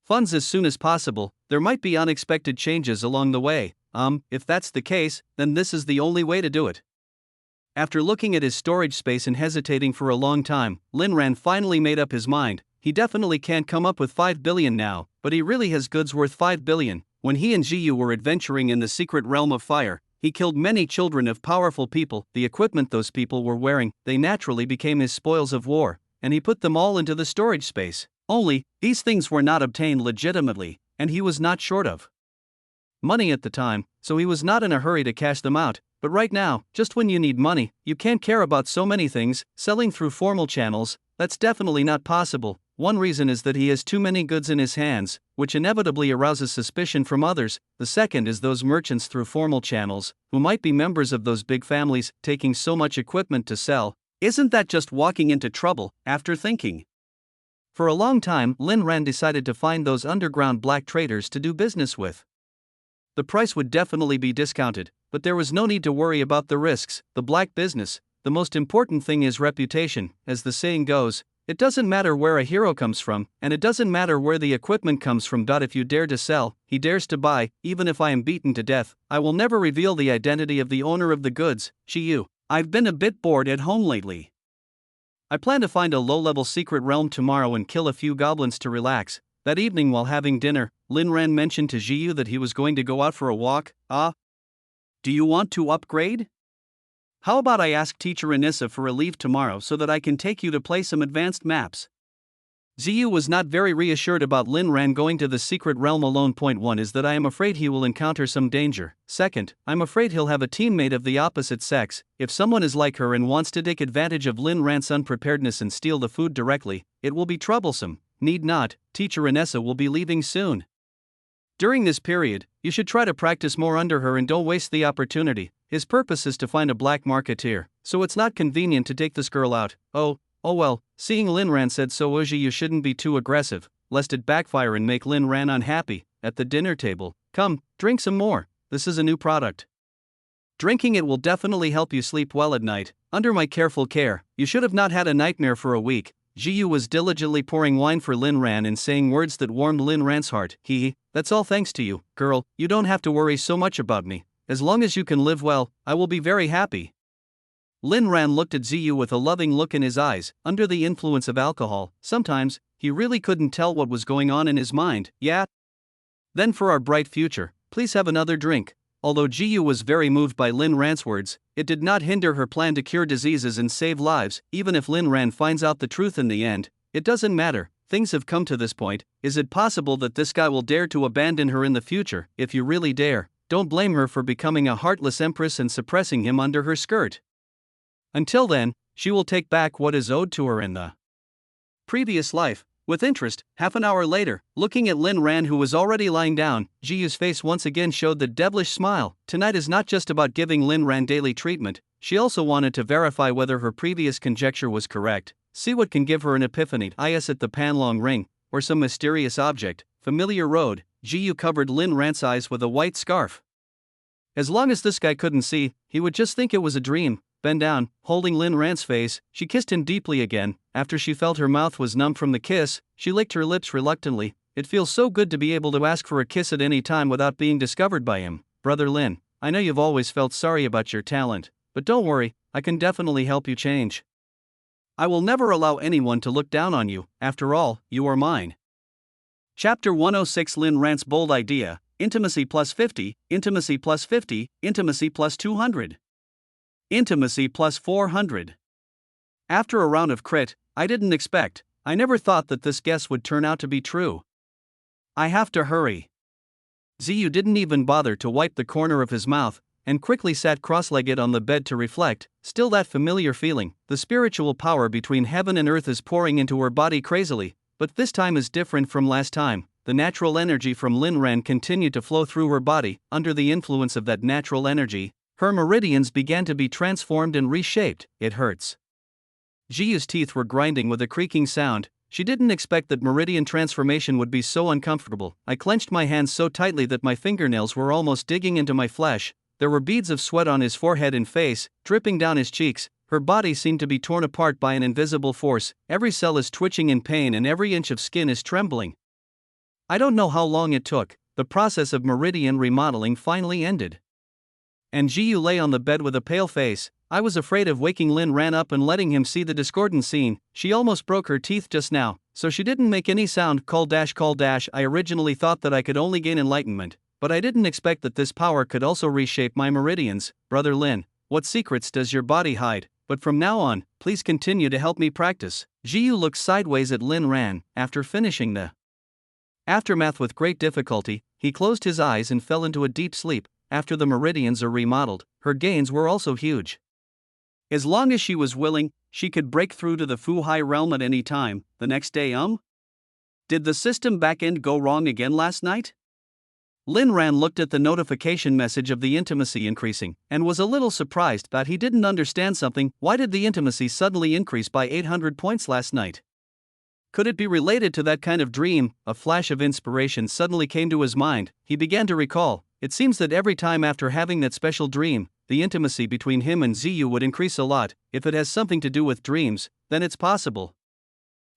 S1: funds as soon as possible, there might be unexpected changes along the way. If that's the case, then this is the only way to do it. After looking at his storage space and hesitating for a long time, Lin Ran finally made up his mind. He definitely can't come up with 5 billion now, but he really has goods worth 5 billion. When he and Jiyu were adventuring in the secret realm of fire, he killed many children of powerful people. The equipment those people were wearing, they naturally became his spoils of war, and he put them all into the storage space. Only, these things were not obtained legitimately, and he was not short of money at the time, so he was not in a hurry to cash them out. But right now, just when you need money, you can't care about so many things. Selling through formal channels, that's definitely not possible. One reason is that he has too many goods in his hands, which inevitably arouses suspicion from others. The second is those merchants through formal channels, who might be members of those big families, taking so much equipment to sell. Isn't that just walking into trouble? After thinking for a long time, Lin Ran decided to find those underground black traders to do business with. The price would definitely be discounted, but there was no need to worry about the risks. The black business, the most important thing is reputation. As the saying goes, it doesn't matter where a hero comes from, and it doesn't matter where the equipment comes from. If you dare to sell, he dares to buy. Even if I am beaten to death, I will never reveal the identity of the owner of the goods. Jiyu, I've been a bit bored at home lately. I plan to find a low-level secret realm tomorrow and kill a few goblins to relax. That evening while having dinner, Lin Ran mentioned to Jiyu that he was going to go out for a walk. Do you want to upgrade? How about I ask Teacher Anissa for a leave tomorrow so that I can take you to play some advanced maps? Jiyu was not very reassured about Lin Ran going to the secret realm alone. Point 1 is that I am afraid he will encounter some danger. Second, I'm afraid he'll have a teammate of the opposite sex. If someone is like her and wants to take advantage of Lin Ran's unpreparedness and steal the food directly, it will be troublesome. Need not, Teacher Anissa will be leaving soon. During this period, you should try to practice more under her and don't waste the opportunity. His purpose is to find a black marketeer, so it's not convenient to take this girl out. Oh well, seeing Lin Ran said so. You shouldn't be too aggressive, lest it backfire and make Lin Ran unhappy. At the dinner table, come, drink some more. This is a new product. Drinking it will definitely help you sleep well at night. Under my careful care, you should have not had a nightmare for a week. Jiyu was diligently pouring wine for Lin Ran and saying words that warmed Lin Ran's heart. That's all thanks to you, girl, you don't have to worry so much about me. As long as you can live well, I will be very happy. Lin Ran looked at Ziyu with a loving look in his eyes. Under the influence of alcohol, sometimes, he really couldn't tell what was going on in his mind. Yeah? Then for our bright future, please have another drink. Although Jiyu was very moved by Lin Ran's words, it did not hinder her plan to cure diseases and save lives. Even if Lin Ran finds out the truth in the end, it doesn't matter. Things have come to this point. Is it possible that this guy will dare to abandon her in the future? If you really dare, don't blame her for becoming a heartless empress and suppressing him under her skirt. Until then, she will take back what is owed to her in the previous life. With interest, half an hour later, looking at Lin Ran who was already lying down, Jiyu's face once again showed the devilish smile. Tonight is not just about giving Lin Ran daily treatment, she also wanted to verify whether her previous conjecture was correct, see what can give her an epiphany. Is it the Panlong ring, or some mysterious object? Familiar road. Jiyu covered Lin Ran's eyes with a white scarf. As long as this guy couldn't see, he would just think it was a dream. Bend down, holding Lin Ran's face, she kissed him deeply again. After she felt her mouth was numb from the kiss, she licked her lips reluctantly. It feels so good to be able to ask for a kiss at any time without being discovered by him. Brother Lin, I know you've always felt sorry about your talent, but don't worry, I can definitely help you change. I will never allow anyone to look down on you. After all, you are mine. Chapter 106 Lin Ran's bold idea: Intimacy plus 50, Intimacy plus 50, Intimacy plus 200. Intimacy plus 400. After a round of crit, I never thought that this guess would turn out to be true. I have to hurry. Ziyu didn't even bother to wipe the corner of his mouth, and quickly sat cross-legged on the bed to reflect. Still that familiar feeling, the spiritual power between heaven and earth is pouring into her body crazily, but this time is different from last time. The natural energy from Lin Ran continued to flow through her body. Under the influence of that natural energy, her meridians began to be transformed and reshaped. It hurts. Jiyu's teeth were grinding with a creaking sound. She didn't expect that meridian transformation would be so uncomfortable. I clenched my hands so tightly that my fingernails were almost digging into my flesh. There were beads of sweat on his forehead and face, dripping down his cheeks. Her body seemed to be torn apart by an invisible force. Every cell is twitching in pain and every inch of skin is trembling. I don't know how long it took. The process of meridian remodeling finally ended. And Jiyu lay on the bed with a pale face. I was afraid of waking Lin Ran up and letting him see the discordant scene. She almost broke her teeth just now, so she didn't make any sound. Call dash. I originally thought that I could only gain enlightenment, but I didn't expect that this power could also reshape my meridians. Brother Lin, what secrets does your body hide? But from now on, please continue to help me practice. Jiyu looked sideways at Lin Ran. After finishing the aftermath with great difficulty, he closed his eyes and fell into a deep sleep. After the meridians are remodeled, her gains were also huge. As long as she was willing, she could break through to the Fu Hai realm at any time. The next day, did the system backend go wrong again last night? Lin Ran looked at the notification message of the intimacy increasing, and was a little surprised that he didn't understand something. Why did the intimacy suddenly increase by 800 points last night? Could it be related to that kind of dream? A flash of inspiration suddenly came to his mind. He began to recall. It seems that every time after having that special dream, the intimacy between him and Ziyu would increase a lot. If it has something to do with dreams, then it's possible.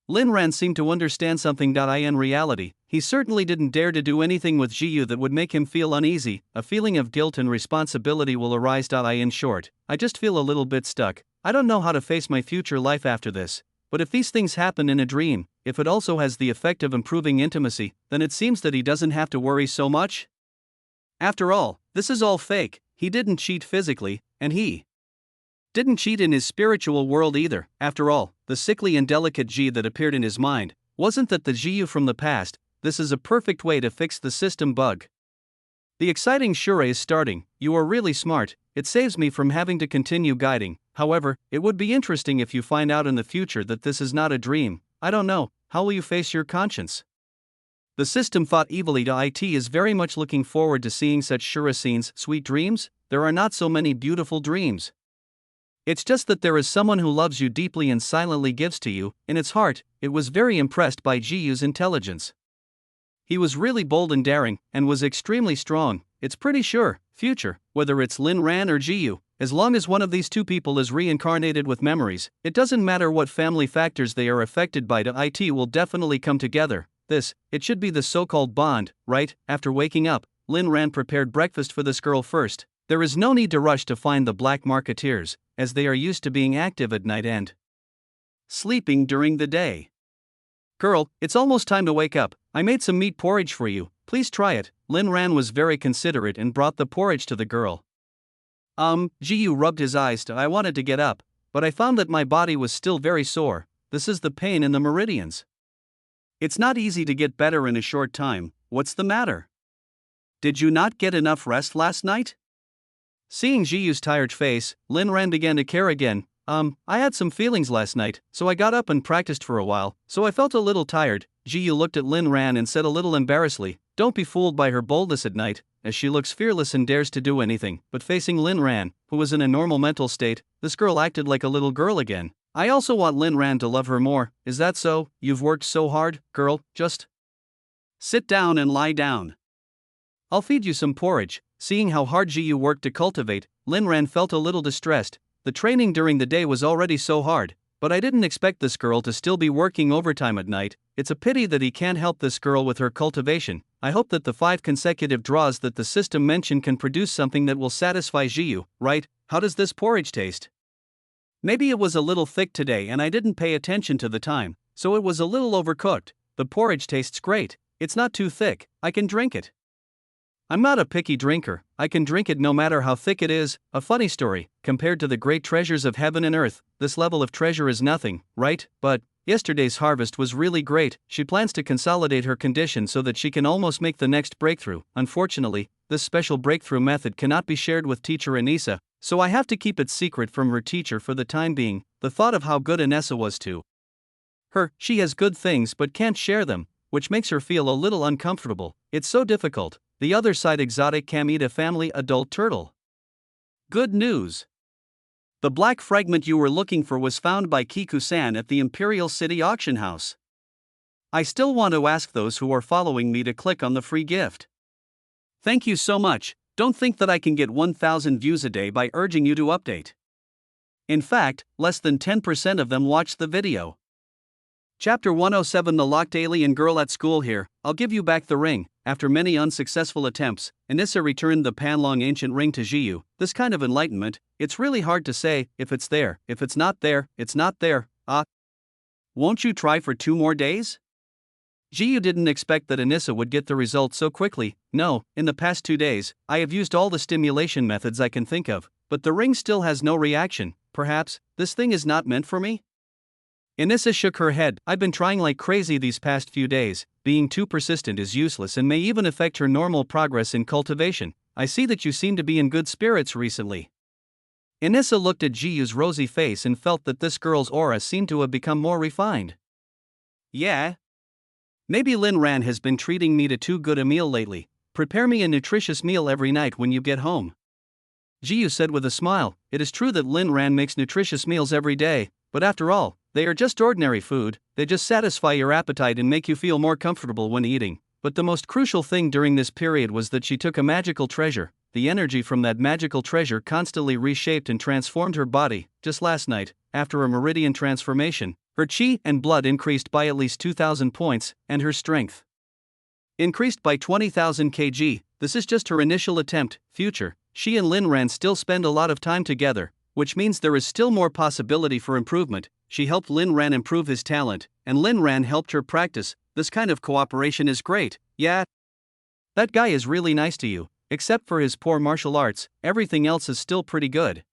S1: Lin Ran seemed to understand something. In reality, he certainly didn't dare to do anything with Ziyu that would make him feel uneasy. A feeling of guilt and responsibility will arise. In short, I just feel a little bit stuck. I don't know how to face my future life after this. But if these things happen in a dream, if it also has the effect of improving intimacy, then it seems that he doesn't have to worry so much. After all, this is all fake. He didn't cheat physically, and he didn't cheat in his spiritual world either. After all, the sickly and delicate Ji that appeared in his mind wasn't that the Jiyu from the past. This is a perfect way to fix the system bug. The exciting Shure is starting. You are really smart. It saves me from having to continue guiding. However, it would be interesting if you find out in the future that this is not a dream. I don't know, how will you face your conscience? The system thought evilly. It is very much looking forward to seeing such Shure scenes. Sweet dreams? There are not so many beautiful dreams. It's just that there is someone who loves you deeply and silently gives to you. In its heart, it was very impressed by Jiyu's intelligence. He was really bold and daring, and was extremely strong. It's pretty sure, future, whether it's Lin Ran or Jiyu, As long as one of these two people is reincarnated with memories, it doesn't matter what family factors they are affected by, it will definitely come together. It should be the so-called bond, right? After waking up, Lin Ran prepared breakfast for this girl first. There is no need to rush to find the black marketeers, as they are used to being active at night and sleeping during the day. Girl, it's almost time to wake up. I made some meat porridge for you, please try it. Lin Ran was very considerate and brought the porridge to the girl. Jiyu rubbed his eyes. I wanted to get up, but I found that my body was still very sore. This is the pain in the meridians. It's not easy to get better in a short time. What's the matter? Did you not get enough rest last night? Seeing Jiyu's tired face, Lin Ran began to care again. I had some feelings last night, so I got up and practiced for a while, so I felt a little tired. Jiyu looked at Lin Ran and said a little embarrassedly, don't be fooled by her boldness at night, as she looks fearless and dares to do anything. But facing Lin Ran, who was in a normal mental state, this girl acted like a little girl again. I also want Lin Ran to love her more. Is that so? You've worked so hard, girl, just sit down and lie down. I'll feed you some porridge. Seeing how hard Jiyu worked to cultivate, Lin Ran felt a little distressed. The training during the day was already so hard, but I didn't expect this girl to still be working overtime at night. It's a pity that he can't help this girl with her cultivation. I hope that the 5 consecutive draws that the system mentioned can produce something that will satisfy Jiyu, right? How does this porridge taste? Maybe it was a little thick today and I didn't pay attention to the time, so it was a little overcooked. The porridge tastes great. It's not too thick, I can drink it. I'm not a picky drinker, I can drink it no matter how thick it is. A funny story, compared to the great treasures of heaven and earth, this level of treasure is nothing, right? But yesterday's harvest was really great. She plans to consolidate her condition so that she can almost make the next breakthrough. Unfortunately, this special breakthrough method cannot be shared with teacher Anissa, so I have to keep it secret from her teacher for the time being. The thought of how good Anissa was to her, she has good things but can't share them, which makes her feel a little uncomfortable. It's so difficult. The other side exotic can eat a family adult turtle. Good news! The black fragment you were looking for was found by Kiku-san at the Imperial City Auction House. I still want to ask those who are following me to click on the free gift. Thank you so much. Don't think that I can get 1,000 views a day by urging you to update. In fact, less than 10% of them watch the video. Chapter 107 The Locked Alien Girl at School. Here, I'll give you back the ring. After many unsuccessful attempts, Anissa returned the Panlong ancient ring to Jiyu. This kind of enlightenment, it's really hard to say. If it's there, if it's not there, it's not there. Won't you try for 2 more days? Jiyu didn't expect that Anissa would get the result so quickly. No, in the past 2 days, I have used all the stimulation methods I can think of, but the ring still has no reaction. Perhaps, this thing is not meant for me? Anissa shook her head. I've been trying like crazy these past few days. Being too persistent is useless and may even affect her normal progress in cultivation. I see that you seem to be in good spirits recently. Anissa looked at Jiyu's rosy face and felt that this girl's aura seemed to have become more refined. Yeah. Maybe Lin Ran has been treating me to too good a meal lately. Prepare me a nutritious meal every night when you get home. Jiyu said with a smile. It is true that Lin Ran makes nutritious meals every day, but after all, they are just ordinary food. They just satisfy your appetite and make you feel more comfortable when eating. But the most crucial thing during this period was that she took a magical treasure. The energy from that magical treasure constantly reshaped and transformed her body. Just last night, after a meridian transformation, her chi and blood increased by at least 2,000 points, and her strength increased by 20,000 kg. This is just her initial attempt. Future, she and Lin Ran still spend a lot of time together, which means there is still more possibility for improvement. She helped Lin Ran improve his talent, and Lin Ran helped her practice. This kind of cooperation is great. Yeah. That guy is really nice to you. Except for his poor martial arts, everything else is still pretty good.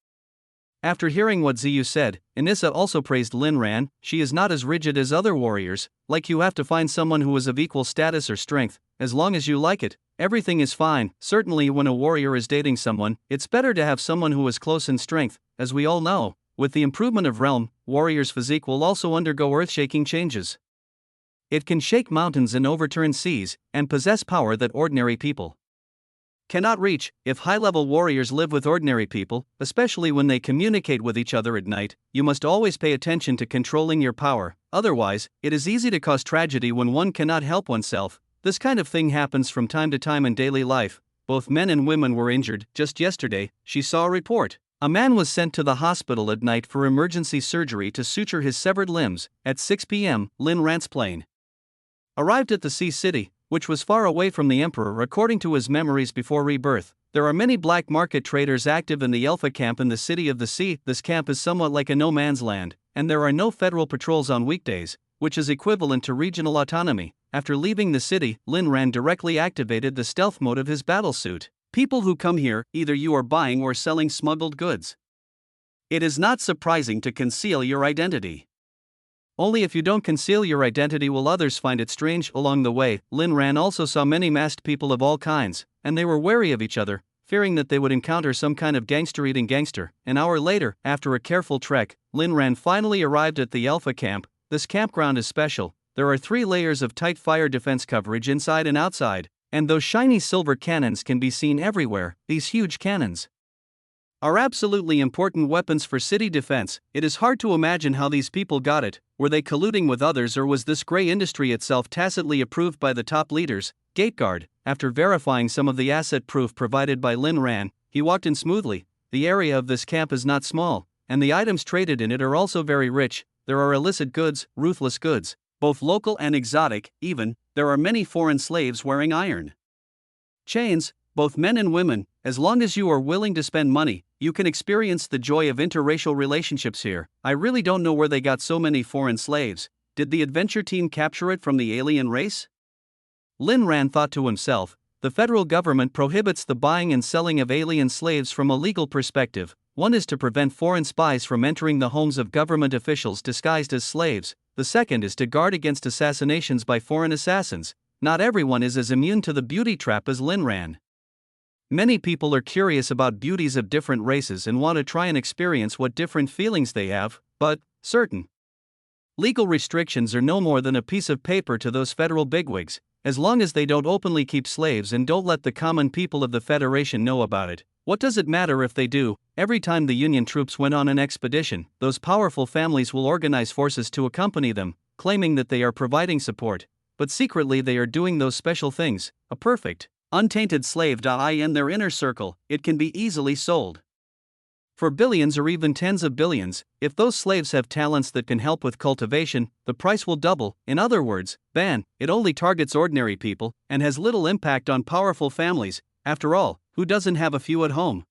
S1: After hearing what Ziyu said, Anissa also praised Lin Ran. She is not as rigid as other warriors, like you have to find someone who is of equal status or strength. As long as you like it, everything is fine. Certainly when a warrior is dating someone, it's better to have someone who is close in strength. As we all know, with the improvement of realm, warriors' physique will also undergo earth-shaking changes. It can shake mountains and overturn seas, and possess power that ordinary people cannot reach. If high-level warriors live with ordinary people, especially when they communicate with each other at night, you must always pay attention to controlling your power. Otherwise, it is easy to cause tragedy when one cannot help oneself. This kind of thing happens from time to time in daily life. Both men and women were injured. Just yesterday, she saw a report. A man was sent to the hospital at night for emergency surgery to suture his severed limbs. At 6 p.m., Lin Ran's plane arrived at the Sea City, which was far away from the Emperor according to his memories before rebirth. There are many black market traders active in the Alpha camp in the City of the Sea. This camp is somewhat like a no-man's land, and there are no federal patrols on weekdays, which is equivalent to regional autonomy. After leaving the city, Lin Ran directly activated the stealth mode of his battlesuit. People who come here, either you are buying or selling smuggled goods. It is not surprising to conceal your identity. Only if you don't conceal your identity will others find it strange. Along the way, Lin Ran also saw many masked people of all kinds, and they were wary of each other, fearing that they would encounter some kind of gangster-eating gangster. An hour later, after a careful trek, Lin Ran finally arrived at the Alpha camp. This campground is special. There are 3 layers of tight fire defense coverage inside and outside, and those shiny silver cannons can be seen everywhere. These huge cannons are absolutely important weapons for city defense. It is hard to imagine how these people got it. Were they colluding with others, or was this gray industry itself tacitly approved by the top leaders? Gateguard, after verifying some of the asset proof provided by Lin Ran, he walked in smoothly. The area of this camp is not small, and the items traded in it are also very rich. There are illicit goods, ruthless goods, both local and exotic. Even, there are many foreign slaves wearing iron chains, both men and women. As long as you are willing to spend money, you can experience the joy of interracial relationships here. I really don't know where they got so many foreign slaves. Did the adventure team capture it from the alien race? Lin Ran thought to himself. The federal government prohibits the buying and selling of alien slaves from a legal perspective. One is to prevent foreign spies from entering the homes of government officials disguised as slaves. The second is to guard against assassinations by foreign assassins. Not everyone is as immune to the beauty trap as Lin Ran. Many people are curious about beauties of different races and want to try and experience what different feelings they have, but certain legal restrictions are no more than a piece of paper to those federal bigwigs, as long as they don't openly keep slaves and don't let the common people of the Federation know about it. What does it matter if they do? Every time the Union troops went on an expedition, those powerful families will organize forces to accompany them, claiming that they are providing support, but secretly they are doing those special things. A perfect, untainted slave in their inner circle, it can be easily sold for billions or even tens of billions. If those slaves have talents that can help with cultivation, the price will double. In other words, it only targets ordinary people and has little impact on powerful families. After all, who doesn't have a few at home?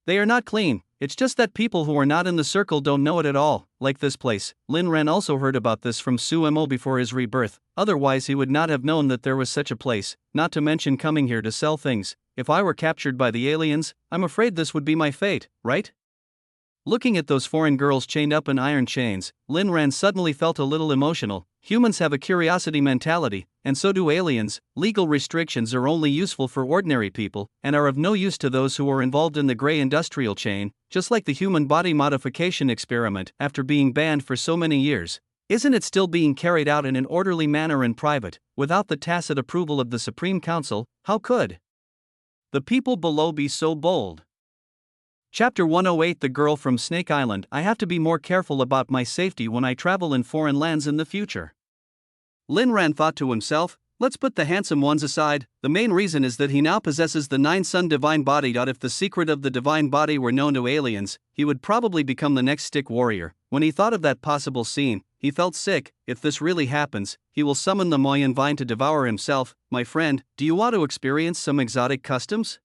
S1: They are not clean. It's just that people who are not in the circle don't know it at all. Like this place, Lin Ran also heard about this from Su Mo before his rebirth. Otherwise he would not have known that there was such a place, not to mention coming here to sell things. If I were captured by the aliens, I'm afraid this would be my fate, right? Looking at those foreign girls chained up in iron chains, Lin Ran suddenly felt a little emotional. Humans have a curiosity mentality, and so do aliens. Legal restrictions are only useful for ordinary people, and are of no use to those who are involved in the gray industrial chain, just like the human body modification experiment. After being banned for so many years, isn't it still being carried out in an orderly manner in private, without the tacit approval of the Supreme Council? How could the people below be so bold? Chapter 108, The Girl from Snake Island. I have to be more careful about my safety when I travel in foreign lands in the future. Lin Ran thought to himself, let's put the handsome ones aside. The main reason is that he now possesses the 9-sun divine body. If the secret of the divine body were known to aliens, he would probably become the next stick warrior. When he thought of that possible scene, he felt sick. If this really happens, he will summon the Moyan vine to devour himself. My friend, do you want to experience some exotic customs?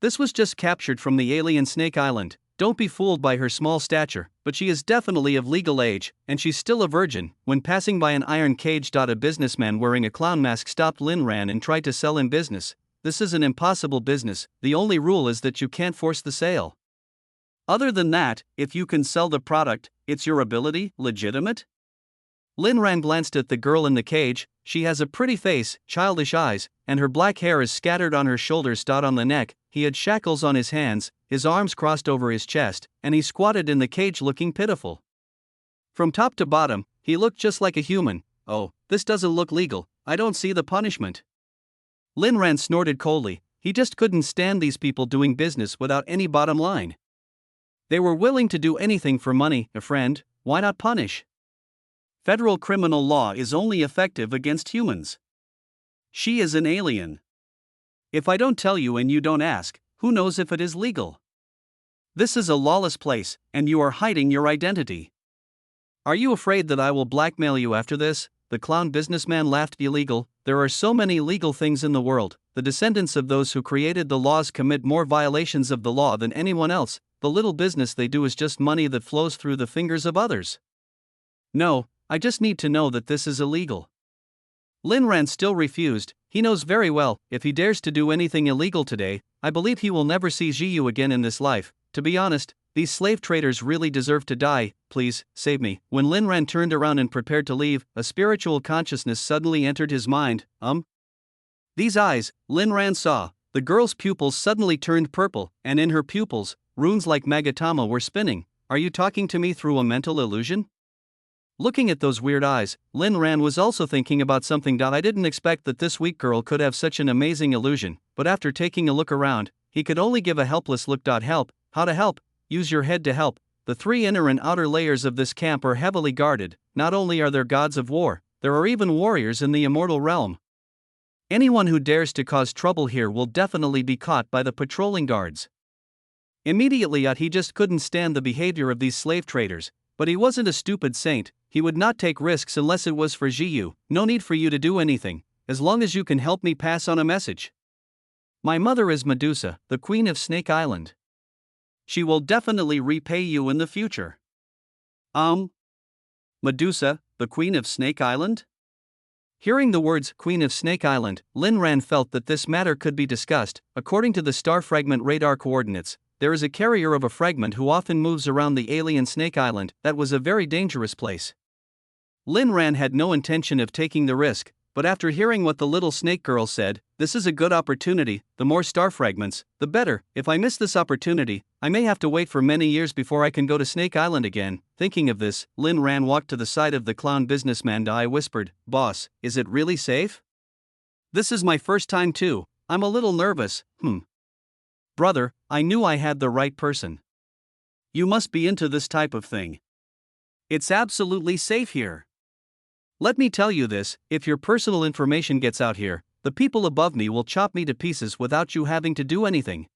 S1: This was just captured from the alien Snake Island. Don't be fooled by her small stature, but she is definitely of legal age, and she's still a virgin. When passing by an iron cage, a businessman wearing a clown mask stopped Lin Ran and tried to sell him business. This is an impossible business. The only rule is that you can't force the sale. Other than that, if you can sell the product, it's your ability, legitimate? Lin Ran glanced at the girl in the cage. She has a pretty face, childish eyes, and her black hair is scattered on her shoulders. On the neck, he had shackles on his hands, his arms crossed over his chest, and he squatted in the cage looking pitiful. From top to bottom, he looked just like a human. Oh, this doesn't look legal. I don't see the punishment. Lin Ran snorted coldly. He just couldn't stand these people doing business without any bottom line. They were willing to do anything for money. A friend, why not punish? Federal criminal law is only effective against humans. She is an alien. If I don't tell you and you don't ask, who knows if it is legal? This is a lawless place, and you are hiding your identity. Are you afraid that I will blackmail you after this? The clown businessman laughed. Illegal? There are so many legal things in the world. The descendants of those who created the laws commit more violations of the law than anyone else. The little business they do is just money that flows through the fingers of others. No, I just need to know that this is illegal. Lin Ran still refused. He knows very well, if he dares to do anything illegal today, I believe he will never see Jiyu again in this life. To be honest, these slave traders really deserve to die. Please, save me. When Lin Ran turned around and prepared to leave, a spiritual consciousness suddenly entered his mind. These eyes, Lin Ran saw. The girl's pupils suddenly turned purple, and in her pupils, runes like Magatama were spinning. Are you talking to me through a mental illusion? Looking at those weird eyes, Lin Ran was also thinking about something. I didn't expect that this weak girl could have such an amazing illusion, but after taking a look around, he could only give a helpless look. Help? How to help? Use your head to help. The three inner and outer layers of this camp are heavily guarded. Not only are there gods of war, there are even warriors in the immortal realm. Anyone who dares to cause trouble here will definitely be caught by the patrolling guards. Immediately he just couldn't stand the behavior of these slave traders, but he wasn't a stupid saint. He would not take risks unless it was for Jiyu. No need for you to do anything, as long as you can help me pass on a message. My mother is Medusa, the queen of Snake Island. She will definitely repay you in the future. Medusa, the queen of Snake Island? Hearing the words Queen of Snake Island, Lin Ran felt that this matter could be discussed. According to the star fragment radar coordinates, there is a carrier of a fragment who often moves around the alien Snake Island. That was a very dangerous place. Lin Ran had no intention of taking the risk, but after hearing what the little snake girl said, this is a good opportunity. The more star fragments, the better. If I miss this opportunity, I may have to wait for many years before I can go to Snake Island again. Thinking of this, Lin Ran walked to the side of the clown businessman. I whispered, "Boss, is it really safe? This is my first time too. I'm a little nervous." Brother, I knew I had the right person. You must be into this type of thing. It's absolutely safe here. Let me tell you this, if your personal information gets out here, the people above me will chop me to pieces without you having to do anything.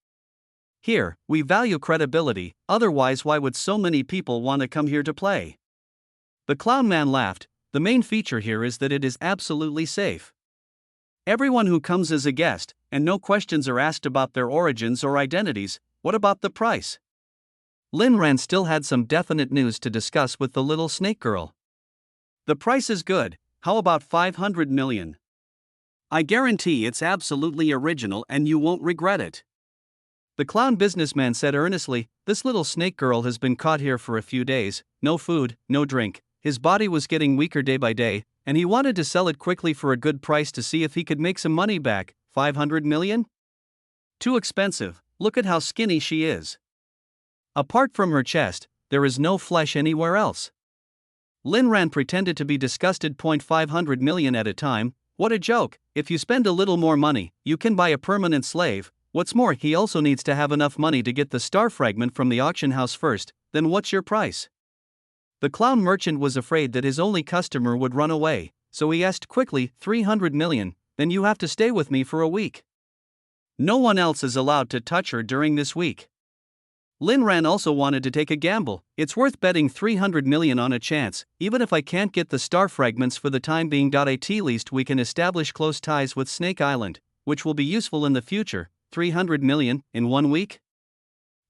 S1: Here, we value credibility, otherwise why would so many people want to come here to play? The clown man laughed. The main feature here is that it is absolutely safe. Everyone who comes is a guest, and no questions are asked about their origins or identities. What about the price? Lin Ran still had some definite news to discuss with the little snake girl. The price is good. How about 500 million? I guarantee it's absolutely original and you won't regret it. The clown businessman said earnestly. This little snake girl has been caught here for a few days, no food, no drink. His body was getting weaker day by day, and he wanted to sell it quickly for a good price to see if he could make some money back. 500 million? Too expensive. Look at how skinny she is. Apart from her chest, there is no flesh anywhere else. Lin Ran pretended to be disgusted. 500 million at a time? What a joke. If you spend a little more money, you can buy a permanent slave. What's more, he also needs to have enough money to get the star fragment from the auction house first. Then what's your price? The clown merchant was afraid that his only customer would run away, so he asked quickly, 300 million, then you have to stay with me for a week. No one else is allowed to touch her during this week. Lin Ran also wanted to take a gamble. It's worth betting 300 million on a chance, even if I can't get the star fragments for the time being. At least we can establish close ties with Snake Island, which will be useful in the future. 300 million in 1 week?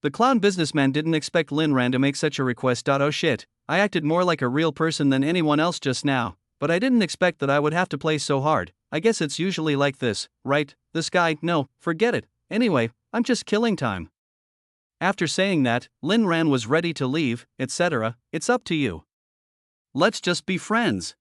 S1: The clown businessman didn't expect Lin Ran to make such a request. Oh shit, I acted more like a real person than anyone else just now, but I didn't expect that I would have to play so hard. I guess it's usually like this, right? This guy, no, forget it. Anyway, I'm just killing time. After saying that, Lin Ran was ready to leave, etc. It's up to you. Let's just be friends.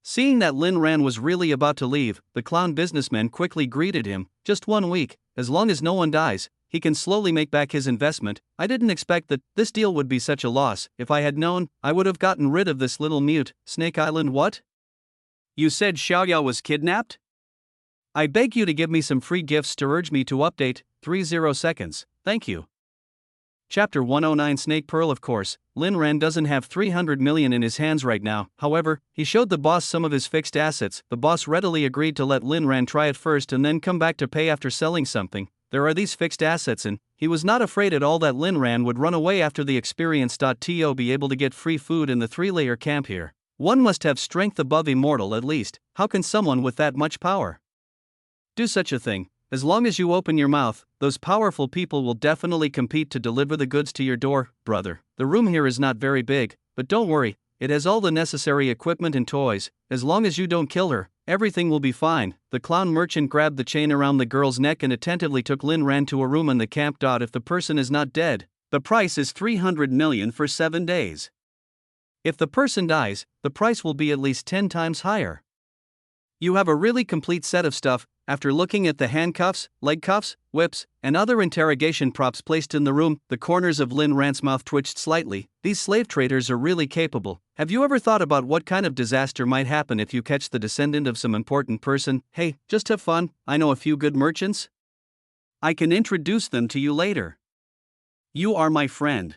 S1: Seeing that Lin Ran was really about to leave, the clown businessman quickly greeted him. Just 1 week, as long as no one dies, he can slowly make back his investment. I didn't expect that this deal would be such a loss. If I had known, I would have gotten rid of this little mute. Snake Island what? You said Xiaoyao was kidnapped? I beg you to give me some free gifts to urge me to update. 30 seconds, thank you. Chapter 109 Snake Pearl. Of course, Lin Ran doesn't have 300 million in his hands right now. However, he showed the boss some of his fixed assets. The boss readily agreed to let Lin Ran try it first and then come back to pay after selling something. there are these fixed assets, and he was not afraid at all that Lin Ran would run away after the experience. To be able to get free food in the 3-layer camp here. One must have strength above immortal at least. How can someone with that much power do such a thing? As long as you open your mouth, those powerful people will definitely compete to deliver the goods to your door, brother. The room here is not very big, but don't worry, it has all the necessary equipment and toys. As long as you don't kill her, everything will be fine. The clown merchant grabbed the chain around the girl's neck and attentively took Lin Ran to a room in the camp. If the person is not dead, the price is 300 million for 7 days. If the person dies, the price will be at least 10 times higher. You have a really complete set of stuff. After looking at the handcuffs, leg cuffs, whips, and other interrogation props placed in the room, the corners of Lin Ran's mouth twitched slightly. These slave traders are really capable. Have you ever thought about what kind of disaster might happen if you catch the descendant of some important person? Hey, just have fun. I know a few good merchants. I can introduce them to you later. You are my friend.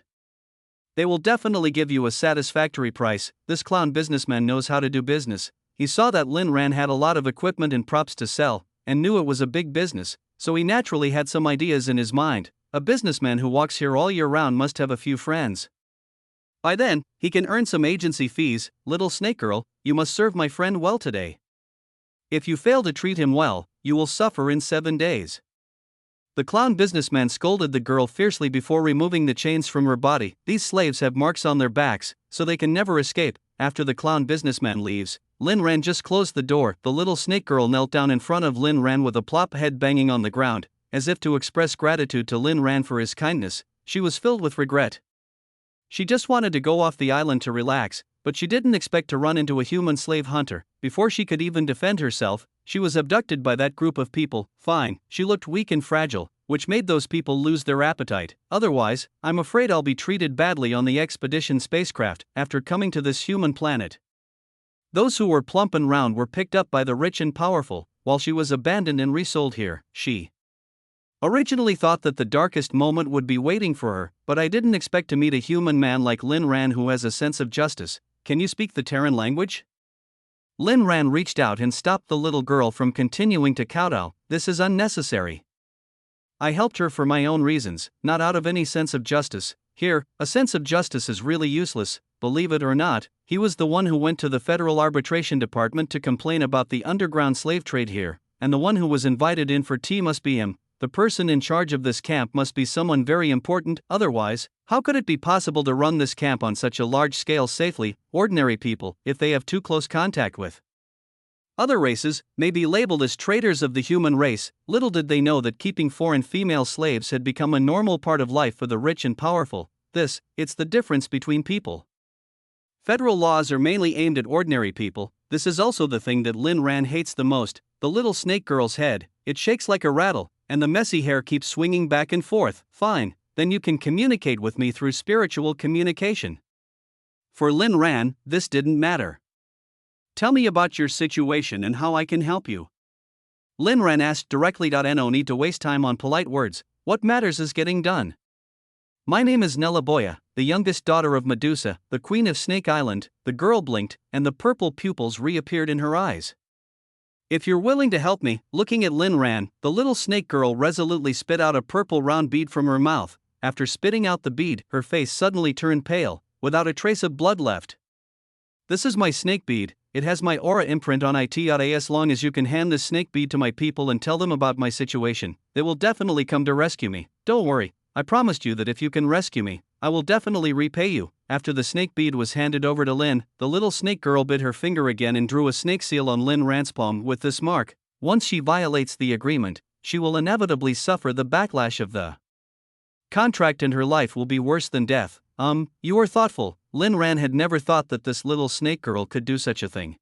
S1: They will definitely give you a satisfactory price. This clown businessman knows how to do business. He saw that Lin Ran had a lot of equipment and props to sell, and knew it was a big business, so he naturally had some ideas in his mind. A businessman who walks here all year round must have a few friends. By then, he can earn some agency fees. Little snake girl, you must serve my friend well today. If you fail to treat him well, you will suffer in 7 days. The clown businessman scolded the girl fiercely before removing the chains from her body. These slaves have marks on their backs, so they can never escape. After the clown businessman leaves, Lin Ran just closed the door. The little snake girl knelt down in front of Lin Ran with a plop head banging on the ground, as if to express gratitude to Lin Ran for his kindness. She was filled with regret. She just wanted to go off the island to relax, but she didn't expect to run into a human slave hunter. Before she could even defend herself, she was abducted by that group of people. Fine, she looked weak and fragile, which made those people lose their appetite. Otherwise, I'm afraid I'll be treated badly on the expedition spacecraft after coming to this human planet. Those who were plump and round were picked up by the rich and powerful, while she was abandoned and resold here. She originally thought that the darkest moment would be waiting for her, but I didn't expect to meet a human man like Lin Ran who has a sense of justice. Can you speak the Terran language? Lin Ran reached out and stopped the little girl from continuing to kowtow. This is unnecessary. I helped her for my own reasons, not out of any sense of justice. Here, a sense of justice is really useless. Believe it or not, he was the one who went to the Federal Arbitration Department to complain about the underground slave trade here, and the one who was invited in for tea must be him. The person in charge of this camp must be someone very important, otherwise, how could it be possible to run this camp on such a large scale safely? Ordinary people, if they have too close contact with other races, may be labeled as traitors of the human race. Little did they know that keeping foreign female slaves had become a normal part of life for the rich and powerful. It's the difference between people. Federal laws are mainly aimed at ordinary people. This is also the thing that Lin Ran hates the most. The little snake girl's head, it shakes like a rattle, and the messy hair keeps swinging back and forth. Fine, then you can communicate with me through spiritual communication. For Lin Ran, this didn't matter. Tell me about your situation and how I can help you. Lin Ran asked directly. No need to waste time on polite words. What matters is getting done. My name is Nella Boya, the youngest daughter of Medusa, the queen of Snake Island. The girl blinked, and the purple pupils reappeared in her eyes. If you're willing to help me, looking at Lin Ran, the little snake girl resolutely spit out a purple round bead from her mouth. After spitting out the bead, her face suddenly turned pale, without a trace of blood left. This is my snake bead. It has my aura imprint on it. As long as you can hand this snake bead to my people and tell them about my situation, they will definitely come to rescue me. Don't worry, I promised you that if you can rescue me, I will definitely repay you. After the snake bead was handed over to Lin, the little snake girl bit her finger again and drew a snake seal on Lin Ran's palm. With this mark, once she violates the agreement, she will inevitably suffer the backlash of the contract and her life will be worse than death. You are thoughtful. Lin Ran had never thought that this little snake girl could do such a thing.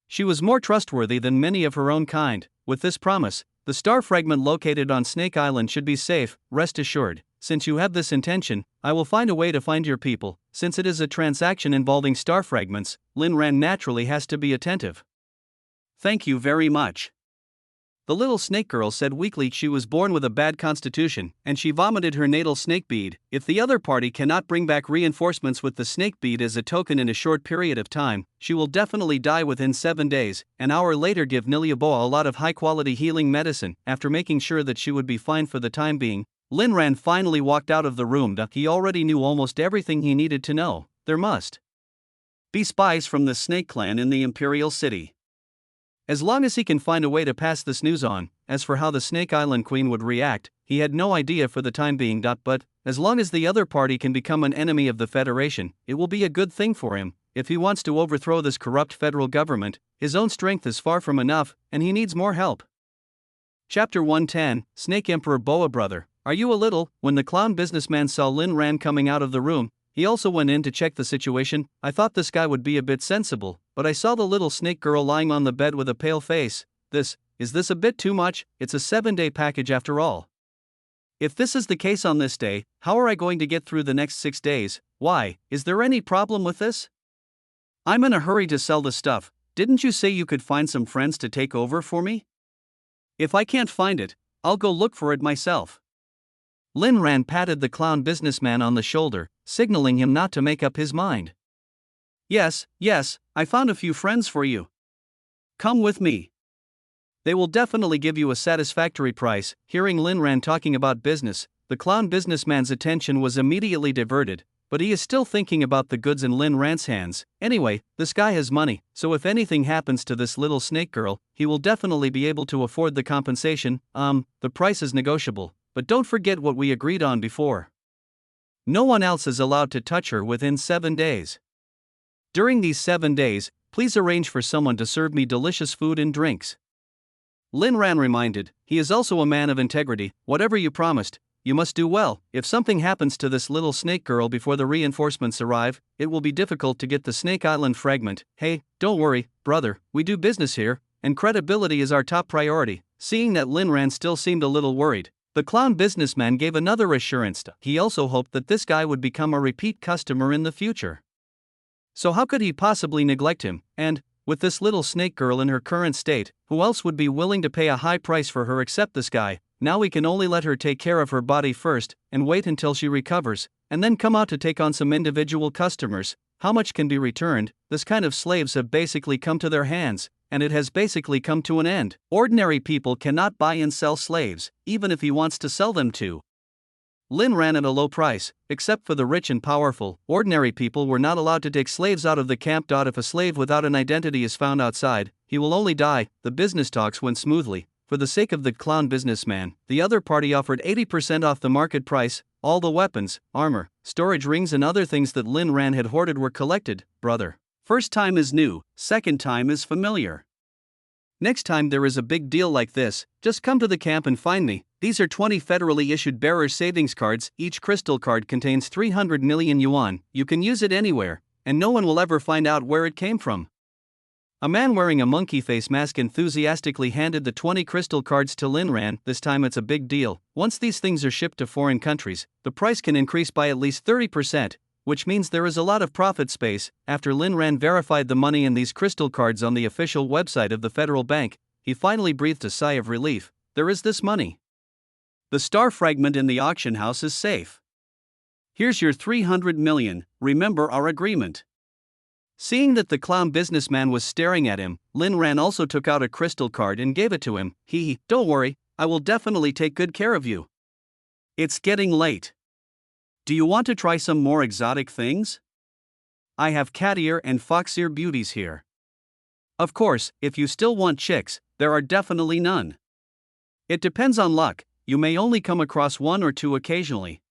S1: She was more trustworthy than many of her own kind. With this promise, the star fragment located on Snake Island should be safe. Rest assured, since you have this intention, I will find a way to find your people. Since it is a transaction involving star fragments, Lin Ran naturally has to be attentive. Thank you very much. The little snake girl said weakly she was born with a bad constitution, and she vomited her natal snake bead. If the other party cannot bring back reinforcements with the snake bead as a token in a short period of time, she will definitely die within 7 days. An hour later, give Niliaboa a lot of high-quality healing medicine. After making sure that she would be fine for the time being, Linran finally walked out of the room. He already knew almost everything he needed to know. There must be spies from the Snake Clan in the Imperial City. As long as he can find a way to pass this news on. As for how the Snake Island Queen would react, he had no idea for the time being. But, as long as the other party can become an enemy of the Federation, it will be a good thing for him. If he wants to overthrow this corrupt federal government, his own strength is far from enough, and he needs more help. Chapter 110, Snake Emperor Boa Brother. Are you a little? When the clown businessman saw Lin Ran coming out of the room, he also went in to check the situation. I thought this guy would be a bit sensible, but I saw the little snake girl lying on the bed with a pale face. Is this a bit too much? It's a 7-day package after all. If this is the case on this day, how are I going to get through the next 6 days? Why, is there any problem with this? I'm in a hurry to sell the stuff. Didn't you say you could find some friends to take over for me? If I can't find it, I'll go look for it myself. Lin Ran patted the clown businessman on the shoulder, signaling him not to make up his mind. Yes, I found a few friends for you. Come with me. They will definitely give you a satisfactory price. Hearing Lin Ran talking about business, the clown businessman's attention was immediately diverted, but he is still thinking about the goods in Lin Ran's hands. Anyway, this guy has money, so if anything happens to this little snake girl, he will definitely be able to afford the compensation. The price is negotiable, but don't forget what we agreed on before. No one else is allowed to touch her within 7 days. During these 7 days, please arrange for someone to serve me delicious food and drinks. Lin Ran reminded, he is also a man of integrity. Whatever you promised, you must do well. If something happens to this little snake girl before the reinforcements arrive, it will be difficult to get the Snake Island fragment. Hey, don't worry, brother, we do business here, and credibility is our top priority. Seeing that Lin Ran still seemed a little worried, the clown businessman gave another assurance. He also hoped that this guy would become a repeat customer in the future. So how could he possibly neglect him? And, with this little snake girl in her current state, who else would be willing to pay a high price for her except this guy? Now we can only let her take care of her body first, and wait until she recovers, and then come out to take on some individual customers. How much can be returned? This kind of slaves have basically come to their hands, and it has basically come to an end. Ordinary people cannot buy and sell slaves, even if he wants to sell them to Lin Ran at a low price, except for the rich and powerful. Ordinary people were not allowed to take slaves out of the camp. If a slave without an identity is found outside, he will only die. The business talks went smoothly. For the sake of the clown businessman, the other party offered 80% off the market price. All the weapons, armor, storage rings and other things that Lin Ran had hoarded were collected. Brother, first time is new, second time is familiar. Next time there is a big deal like this, just come to the camp and find me. These are 20 federally issued bearer savings cards. Each crystal card contains 300 million yuan. You can use it anywhere, and no one will ever find out where it came from. A man wearing a monkey face mask enthusiastically handed the 20 crystal cards to Lin Ran. This time it's a big deal. Once these things are shipped to foreign countries, the price can increase by at least 30%, which means there is a lot of profit space. After Lin Ran verified the money in these crystal cards on the official website of the federal bank, he finally breathed a sigh of relief. There is this money. The star fragment in the auction house is safe. Here's your 300 million, remember our agreement. Seeing that the clown businessman was staring at him, Lin Ran also took out a crystal card and gave it to him. Don't worry, I will definitely take good care of you. It's getting late. Do you want to try some more exotic things? I have cat ear and fox ear beauties here. Of course, if you still want chicks, there are definitely none. It depends on luck, you may only come across 1 or 2 occasionally,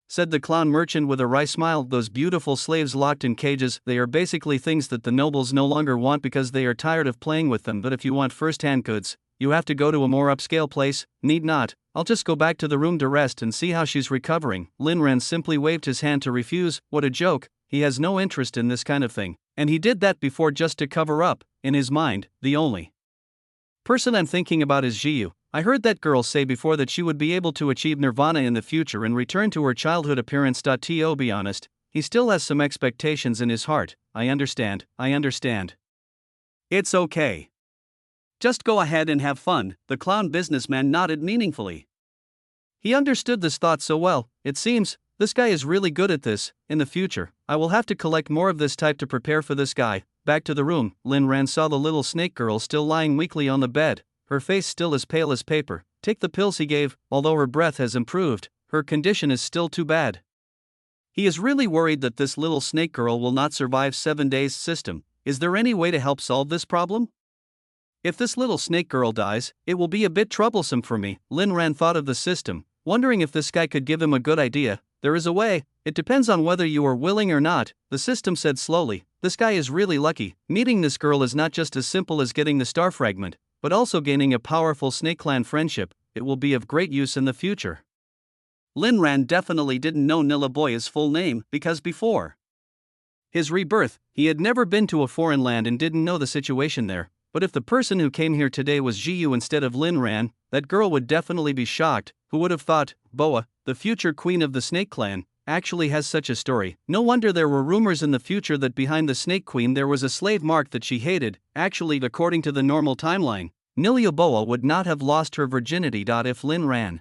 S1: said the clown merchant with a wry smile. Those beautiful slaves locked in cages, they are basically things that the nobles no longer want because they are tired of playing with them. But if you want first-hand goods, you have to go to a more upscale place. Need not, I'll just go back to the room to rest and see how she's recovering. Lin Ran simply waved his hand to refuse. What a joke, he has no interest in this kind of thing, and he did that before just to cover up. In his mind, the only person I'm thinking about is Jiyu. I heard that girl say before that she would be able to achieve nirvana in the future and return to her childhood appearance. To be honest, he still has some expectations in his heart. I understand. It's okay. Just go ahead and have fun, the clown businessman nodded meaningfully. He understood this thought so well. It seems, this guy is really good at this. In the future, I will have to collect more of this type to prepare for this guy. Back to the room, Lin Ran saw the little snake girl still lying weakly on the bed, her face still as pale as paper. Take the pills he gave. Although her breath has improved, her condition is still too bad. He is really worried that this little snake girl will not survive 7 days. System, is there any way to help solve this problem? If this little snake girl dies, it will be a bit troublesome for me. Lin Ran thought of the system, wondering if this guy could give him a good idea. There is a way, it depends on whether you are willing or not, the system said slowly. This guy is really lucky. Meeting this girl is not just as simple as getting the star fragment, but also gaining a powerful Snake Clan friendship. It will be of great use in the future. Lin Ran definitely didn't know Nilaboya's full name because before his rebirth, he had never been to a foreign land and didn't know the situation there. But if the person who came here today was Jiyu instead of Lin Ran, that girl would definitely be shocked. Who would have thought Boa, the future queen of the Snake Clan, actually has such a story? No wonder there were rumors in the future that behind the Snake Queen there was a slave mark that she hated. Actually, according to the normal timeline, Nilia Boa would not have lost her virginity. If Lin Ran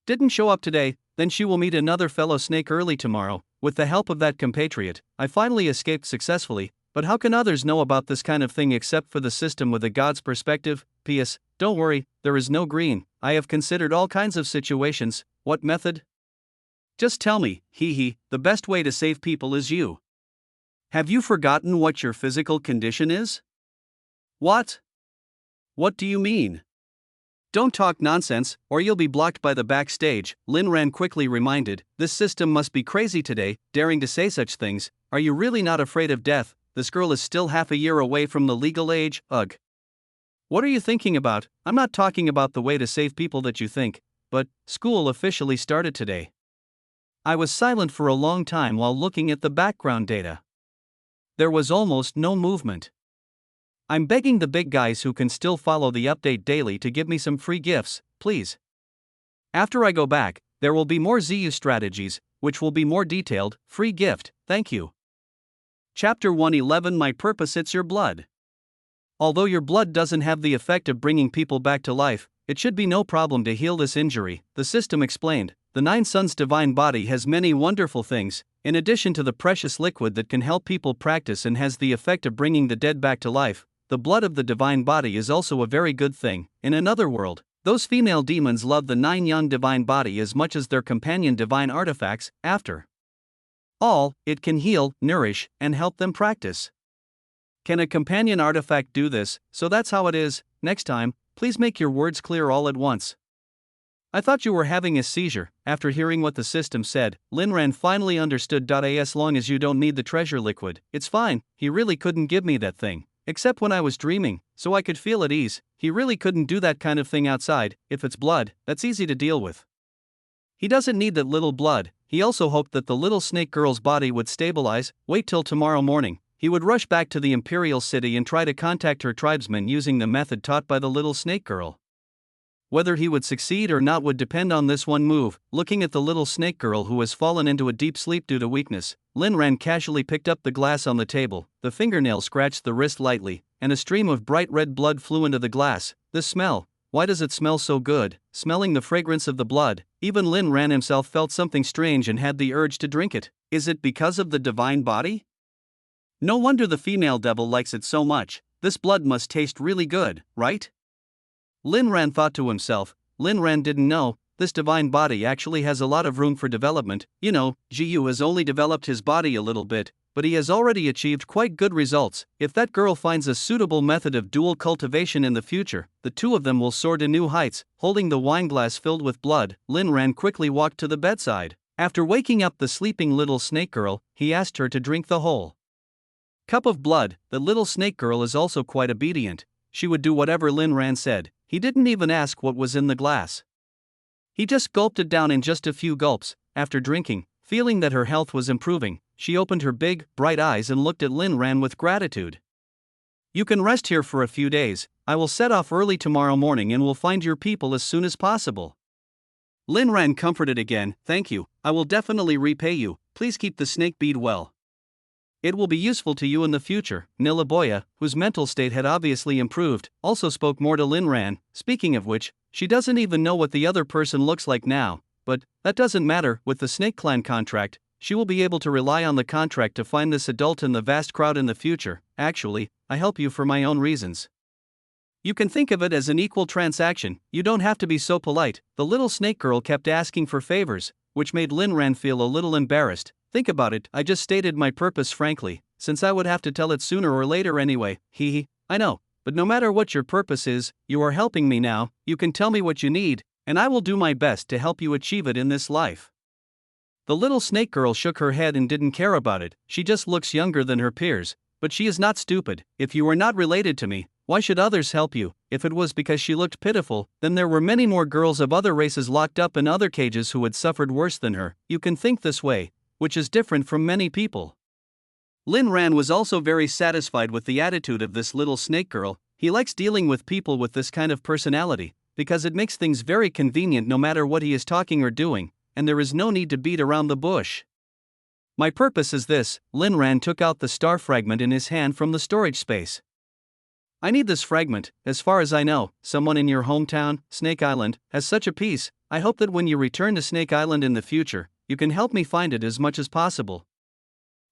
S1: didn't show up today, then she will meet another fellow snake early tomorrow. With the help of that compatriot, I finally escaped successfully. But how can others know about this kind of thing except for the system with a god's perspective? P.S. Don't worry, there is no green. I have considered all kinds of situations. What method? Just tell me, the best way to save people is you. Have you forgotten what your physical condition is? What? What do you mean? Don't talk nonsense, or you'll be blocked by the backstage, Lin Ran quickly reminded. This system must be crazy today, daring to say such things. Are you really not afraid of death? This girl is still half a year away from the legal age. Ugh. What are you thinking about? I'm not talking about the way to save people that you think, but school officially started today. I was silent for a long time while looking at the background data. There was almost no movement. I'm begging the big guys who can still follow the update daily to give me some free gifts, please. After I go back, there will be more ZU strategies, which will be more detailed. Free gift, thank you. Chapter 111 My Purpose. It's your blood. Although your blood doesn't have the effect of bringing people back to life, it should be no problem to heal this injury, the system explained. The Nine Suns divine body has many wonderful things, in addition to the precious liquid that can help people practice and has the effect of bringing the dead back to life. The blood of the divine body is also a very good thing. In another world, those female demons love the Nine Young divine body as much as their companion divine artifacts. After all, it can heal, nourish, and help them practice. Can a companion artifact do this? So that's how it is. Next time, please make your words clear all at once. I thought you were having a seizure. After hearing what the system said, Lin Ran finally understood. As long as you don't need the treasure liquid, it's fine. He really couldn't give me that thing, except when I was dreaming, so I could feel at ease. He really couldn't do that kind of thing outside. If it's blood, that's easy to deal with. He doesn't need that little blood. He also hoped that the little snake girl's body would stabilize. Wait till tomorrow morning. He would rush back to the Imperial City and try to contact her tribesmen using the method taught by the little snake girl. Whether he would succeed or not would depend on this one move. Looking at the little snake girl who has fallen into a deep sleep due to weakness, Lin Ran casually picked up the glass on the table. The fingernail scratched the wrist lightly, and a stream of bright red blood flew into the glass. The smell. Why does it smell so good? Smelling the fragrance of the blood, even Lin Ran himself felt something strange and had the urge to drink it. Is it because of the divine body? No wonder the female devil likes it so much. This blood must taste really good, right? Lin Ran thought to himself. Lin Ran didn't know, this divine body actually has a lot of room for development. You know, Jiyu has only developed his body a little bit, but he has already achieved quite good results. If that girl finds a suitable method of dual cultivation in the future, the two of them will soar to new heights. Holding the wineglass filled with blood, Lin Ran quickly walked to the bedside. After waking up the sleeping little snake girl, he asked her to drink the whole cup of blood. The little snake girl is also quite obedient. She would do whatever Lin Ran said. He didn't even ask what was in the glass. He just gulped it down in just a few gulps. After drinking, feeling that her health was improving, she opened her big, bright eyes and looked at Lin Ran with gratitude. You can rest here for a few days. I will set off early tomorrow morning and will find your people as soon as possible. Lin Ran comforted again. Thank you. I will definitely repay you. Please keep the snake bead well. It will be useful to you in the future. Nilaboya, whose mental state had obviously improved, also spoke more to Linran. Speaking of which, she doesn't even know what the other person looks like now, but that doesn't matter. With the Snake Clan contract, she will be able to rely on the contract to find this adult in the vast crowd in the future. Actually, I help you for my own reasons. You can think of it as an equal transaction. You don't have to be so polite. The little snake girl kept asking for favors, which made Linran feel a little embarrassed. Think about it, I just stated my purpose frankly, since I would have to tell it sooner or later anyway. Hee, I know, but no matter what your purpose is, you are helping me now. You can tell me what you need, and I will do my best to help you achieve it in this life. The little snake girl shook her head and didn't care about it. She just looks younger than her peers, but she is not stupid. If you are not related to me, why should others help you? If it was because she looked pitiful, then there were many more girls of other races locked up in other cages who had suffered worse than her. You can think this way, which is different from many people. Linran was also very satisfied with the attitude of this little snake girl. He likes dealing with people with this kind of personality, because it makes things very convenient no matter what he is talking or doing, and there is no need to beat around the bush. My purpose is this. Linran took out the star fragment in his hand from the storage space. I need this fragment. As far as I know, someone in your hometown, Snake Island, has such a piece. I hope that when you return to Snake Island in the future, you can help me find it as much as possible.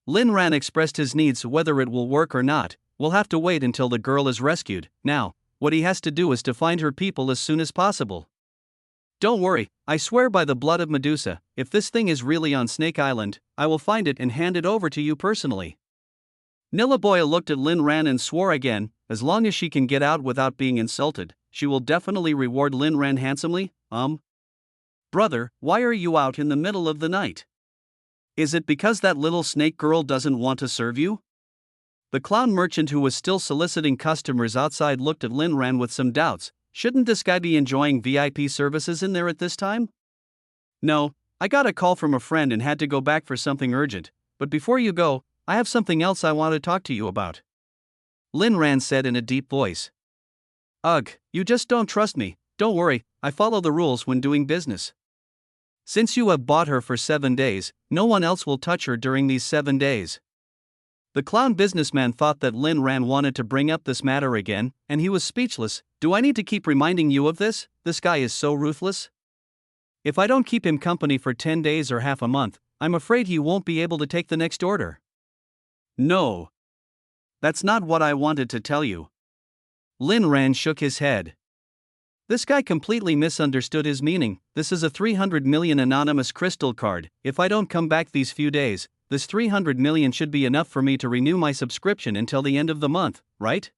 S1: Linran expressed his needs. Whether it will work or not, we'll have to wait until the girl is rescued. Now, what he has to do is to find her people as soon as possible. Don't worry, I swear by the blood of Medusa, if this thing is really on Snake Island, I will find it and hand it over to you personally. Nilaboya looked at Linran and swore again. As long as she can get out without being insulted, she will definitely reward Linran handsomely. Brother, why are you out in the middle of the night? Is it because that little snake girl doesn't want to serve you? The clown merchant, who was still soliciting customers outside, looked at Linran with some doubts. Shouldn't this guy be enjoying VIP services in there at this time? No, I got a call from a friend and had to go back for something urgent, but before you go, I have something else I want to talk to you about. Linran said in a deep voice. Ugh, you just don't trust me. Don't worry, I follow the rules when doing business. Since you have bought her for 7 days, no one else will touch her during these 7 days. The clown businessman thought that Linran wanted to bring up this matter again, and he was speechless. Do I need to keep reminding you of this? This guy is so ruthless. If I don't keep him company for 10 days or half a month, I'm afraid he won't be able to take the next order. No. That's not what I wanted to tell you. Linran shook his head. This guy completely misunderstood his meaning. This is a 300 million anonymous crystal card. If I don't come back these few days, this 300 million should be enough for me to renew my subscription until the end of the month, right?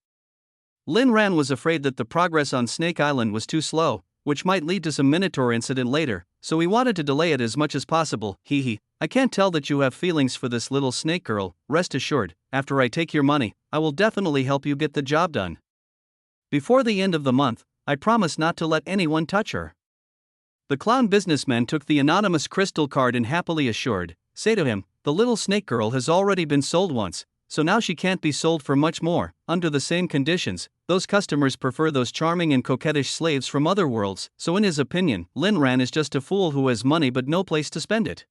S1: Linran was afraid that the progress on Snake Island was too slow, which might lead to some Minotaur incident later, so he wanted to delay it as much as possible. I can't tell that you have feelings for this little snake girl. Rest assured, after I take your money, I will definitely help you get the job done. Before the end of the month, I promise not to let anyone touch her. The clown businessman took the anonymous crystal card and happily assured, say to him, the little snake girl has already been sold once, so now she can't be sold for much more. Under the same conditions, those customers prefer those charming and coquettish slaves from other worlds, so in his opinion, Linran is just a fool who has money but no place to spend it.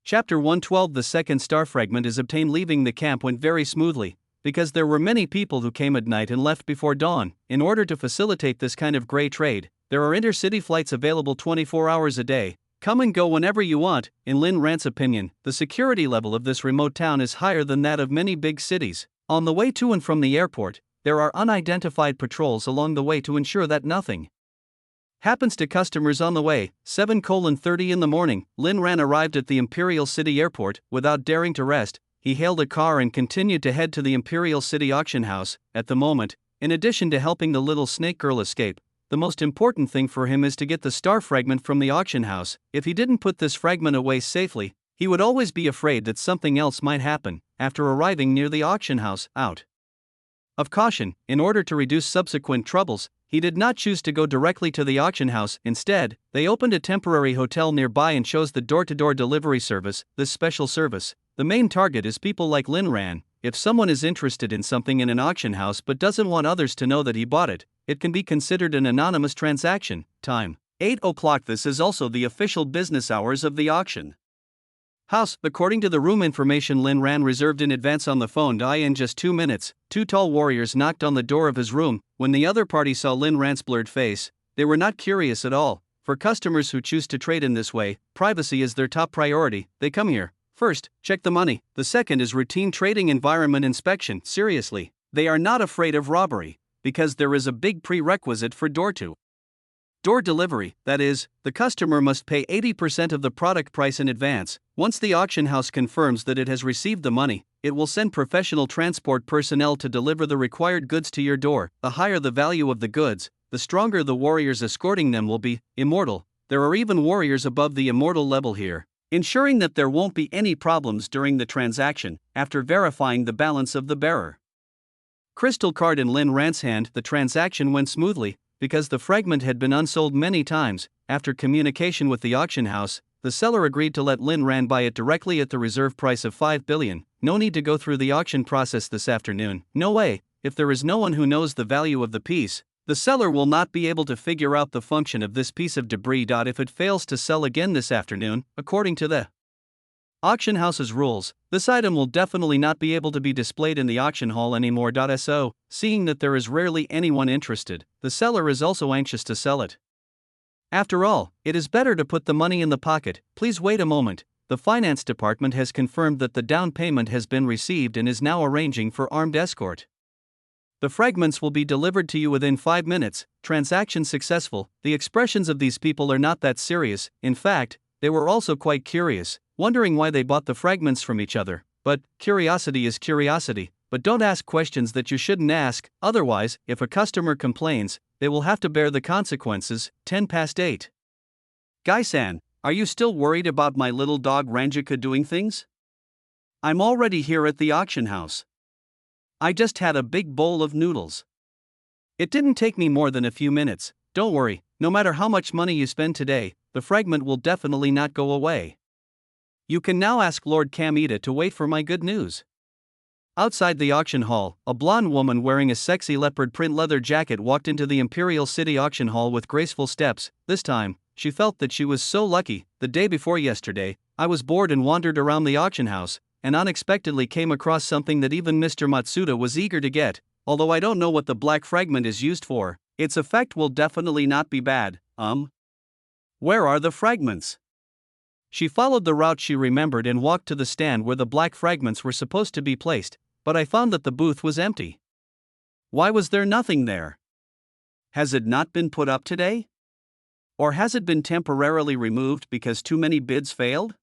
S1: Chapter 112. The second star fragment is obtained. Leaving the camp went very smoothly, because there were many people who came at night and left before dawn. In order to facilitate this kind of gray trade, there are intercity flights available 24 hours a day. Come and go whenever you want. In Linran's opinion, the security level of this remote town is higher than that of many big cities. On the way to and from the airport, there are unidentified patrols along the way to ensure that nothing happens to customers on the way. 7:30 in the morning, Linran arrived at the Imperial City Airport. Without daring to rest, he hailed a car and continued to head to the Imperial City auction house. At the moment, in addition to helping the little snake girl escape, the most important thing for him is to get the star fragment from the auction house. If he didn't put this fragment away safely, he would always be afraid that something else might happen. After arriving near the auction house, out of caution, in order to reduce subsequent troubles, he did not choose to go directly to the auction house. Instead, they opened a temporary hotel nearby and chose the door-to-door delivery service. This special service, the main target is people like Linran. If someone is interested in something in an auction house but doesn't want others to know that he bought it, it can be considered an anonymous transaction. Time: 8 o'clock. This is also the official business hours of the auction House, according to the room information Lin Ran reserved in advance on the phone. In just 2 minutes, two tall warriors knocked on the door of his room. When the other party saw Lin Ran's blurred face, they were not curious at all. For customers who choose to trade in this way, privacy is their top priority. They come here. First, check the money. The second is routine trading environment inspection. Seriously, they are not afraid of robbery, because there is a big prerequisite for door delivery, that is, the customer must pay 80% of the product price in advance. Once the auction house confirms that it has received the money, it will send professional transport personnel to deliver the required goods to your door. The higher the value of the goods, the stronger the warriors escorting them will be. Immortal. There are even warriors above the immortal level here, ensuring that there won't be any problems during the transaction. After verifying the balance of the bearer crystal card in Lin Ran's hand, the transaction went smoothly. Because the fragment had been unsold many times, after communication with the auction house, the seller agreed to let Lin Ran buy it directly at the reserve price of 5 billion. No need to go through the auction process this afternoon. No way. If there is no one who knows the value of the piece, the seller will not be able to figure out the function of this piece of debris. If it fails to sell again this afternoon, according to the auction house's rules, this item will definitely not be able to be displayed in the auction hall anymore. So, seeing that there is rarely anyone interested, the seller is also anxious to sell it. After all, it is better to put the money in the pocket. Please wait a moment. The finance department has confirmed that the down payment has been received and is now arranging for armed escort. The fragments will be delivered to you within 5 minutes. Transaction successful. The expressions of these people are not that serious. In fact, they were also quite curious, wondering why they bought the fragments from each other. But curiosity is curiosity. But don't ask questions that you shouldn't ask, otherwise, if a customer complains, they will have to bear the consequences. 8:10. Gai-san, are you still worried about my little dog Ranjika doing things? I'm already here at the auction house. I just had a big bowl of noodles. It didn't take me more than a few minutes. Don't worry, no matter how much money you spend today, the fragment will definitely not go away. You can now ask Lord Kamita to wait for my good news. Outside the auction hall, a blonde woman wearing a sexy leopard print leather jacket walked into the Imperial City auction hall with graceful steps. This time, she felt that she was so lucky. The day before yesterday, I was bored and wandered around the auction house, and unexpectedly came across something that even Mr. Matsuda was eager to get. Although I don't know what the black fragment is used for, its effect will definitely not be bad. Where are the fragments? She followed the route she remembered and walked to the stand where the black fragments were supposed to be placed, but I found that the booth was empty. Why was there nothing there? Has it not been put up today? Or has it been temporarily removed because too many bids failed?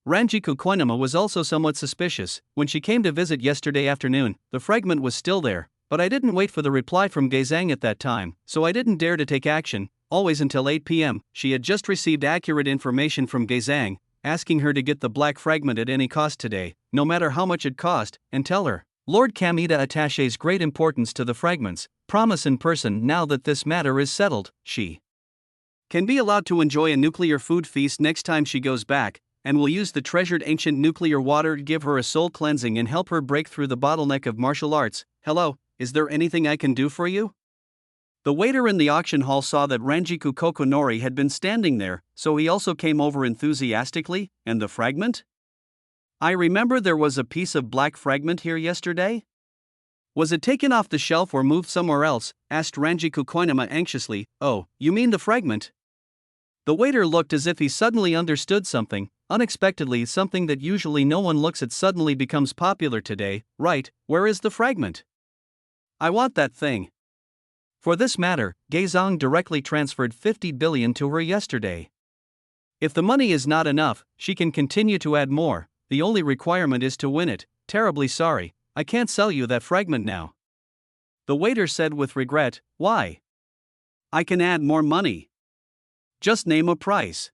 S1: Ranjiku Koinama was also somewhat suspicious. When she came to visit yesterday afternoon, the fragment was still there, but I didn't wait for the reply from Gaizang at that time, so I didn't dare to take action. Always until 8 p.m., she had just received accurate information from Gaizang, asking her to get the black fragment at any cost today, no matter how much it cost, and tell her. Lord Kamita attaches great importance to the fragments. Promise in person now that this matter is settled. She can be allowed to enjoy a nuclear food feast next time she goes back, and will use the treasured ancient nuclear water to give her a soul cleansing and help her break through the bottleneck of martial arts. Hello, is there anything I can do for you? The waiter in the auction hall saw that Ranjiku Kokonori had been standing there, so he also came over enthusiastically. And the fragment? I remember there was a piece of black fragment here yesterday. Was it taken off the shelf or moved somewhere else? Asked Ranjiku Koinama anxiously. Oh, you mean the fragment? The waiter looked as if he suddenly understood something. Unexpectedly, something that usually no one looks at suddenly becomes popular today. Right, where is the fragment? I want that thing. For this matter, Gaizong directly transferred 50 billion to her yesterday. If the money is not enough, she can continue to add more. The only requirement is to win it. Terribly sorry, I can't sell you that fragment now. The waiter said with regret. Why? I can add more money. Just name a price.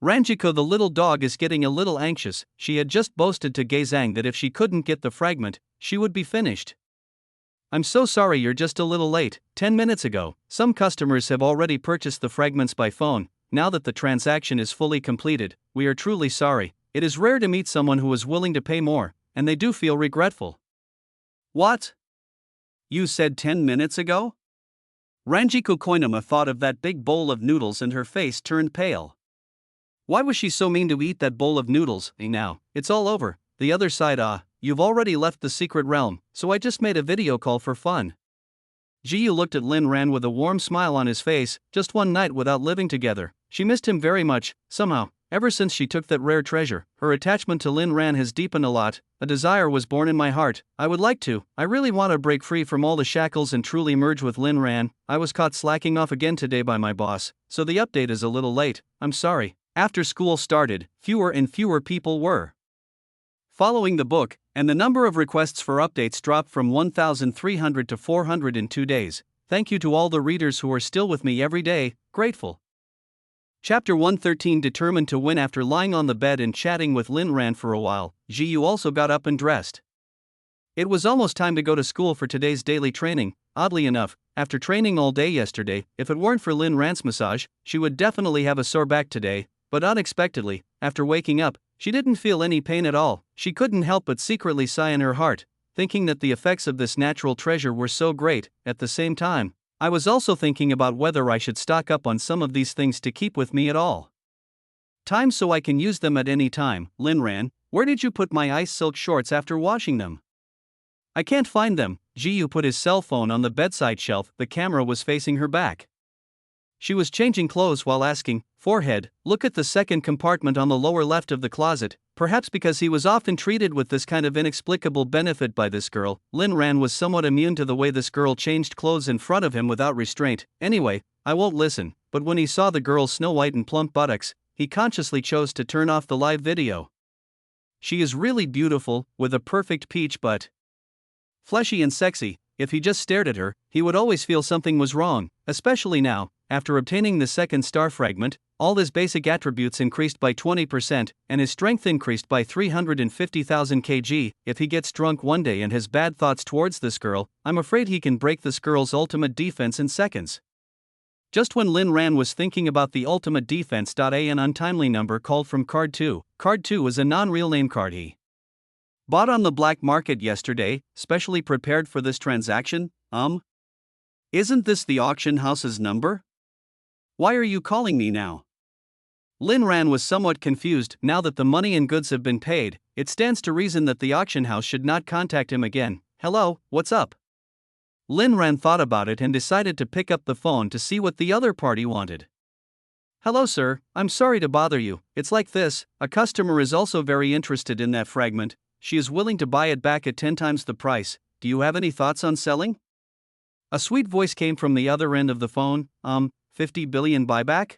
S1: Ranjiko the little dog is getting a little anxious. She had just boasted to Gaizang that if she couldn't get the fragment, she would be finished. I'm so sorry, you're just a little late. 10 minutes ago, some customers have already purchased the fragments by phone. Now that the transaction is fully completed, we are truly sorry. It is rare to meet someone who is willing to pay more, and they do feel regretful. What? You said 10 minutes ago? Ranjiku Koinama thought of that big bowl of noodles and her face turned pale. Why was she so mean to eat that bowl of noodles? Now, it's all over. The other side, you've already left the secret realm, so I just made a video call for fun. Jiyu looked at Lin Ran with a warm smile on his face. Just one night without living together, she missed him very much, somehow. Ever since she took that rare treasure, her attachment to Lin Ran has deepened a lot. A desire was born in my heart. I really want to break free from all the shackles and truly merge with Lin Ran. I was caught slacking off again today by my boss, so the update is a little late. I'm sorry. After school started, fewer and fewer people were following the book, and the number of requests for updates dropped from 1,300 to 400 in 2 days. Thank you to all the readers who are still with me every day, grateful. Chapter 113. Determined to win. After lying on the bed and chatting with Lin Ran for a while, Jiyu also got up and dressed. It was almost time to go to school for today's daily training. Oddly enough, after training all day yesterday, if it weren't for Lin Ran's massage, she would definitely have a sore back today, but unexpectedly, after waking up, she didn't feel any pain at all. She couldn't help but secretly sigh in her heart, thinking that the effects of this natural treasure were so great. At the same time, I was also thinking about whether I should stock up on some of these things to keep with me at all times so I can use them at any time. Lin Ran, where did you put my ice silk shorts after washing them? I can't find them. Jiyu put his cell phone on the bedside shelf. The camera was facing her back. She was changing clothes while asking, forehead, look at the second compartment on the lower left of the closet. Perhaps because he was often treated with this kind of inexplicable benefit by this girl, Lin Ran was somewhat immune to the way this girl changed clothes in front of him without restraint. Anyway, I won't listen. But when he saw the girl's snow white and plump buttocks, he consciously chose to turn off the live video. She is really beautiful, with a perfect peach butt. Fleshy and sexy. If he just stared at her, he would always feel something was wrong, especially now. After obtaining the second star fragment, all his basic attributes increased by 20%, and his strength increased by 350,000 kg. If he gets drunk one day and has bad thoughts towards this girl, I'm afraid he can break this girl's ultimate defense in seconds. Just when Lin Ran was thinking about the ultimate defense, an untimely number called from card 2. Card 2 is a non-real name card he bought on the black market yesterday, specially prepared for this transaction. Isn't this the auction house's number? Why are you calling me now? Lin Ran was somewhat confused. Now that the money and goods have been paid, it stands to reason that the auction house should not contact him again. Hello, what's up? Lin Ran thought about it and decided to pick up the phone to see what the other party wanted. Hello sir, I'm sorry to bother you. It's like this, a customer is also very interested in that fragment. She is willing to buy it back at 10 times the price. Do you have any thoughts on selling? A sweet voice came from the other end of the phone. 50 billion buyback?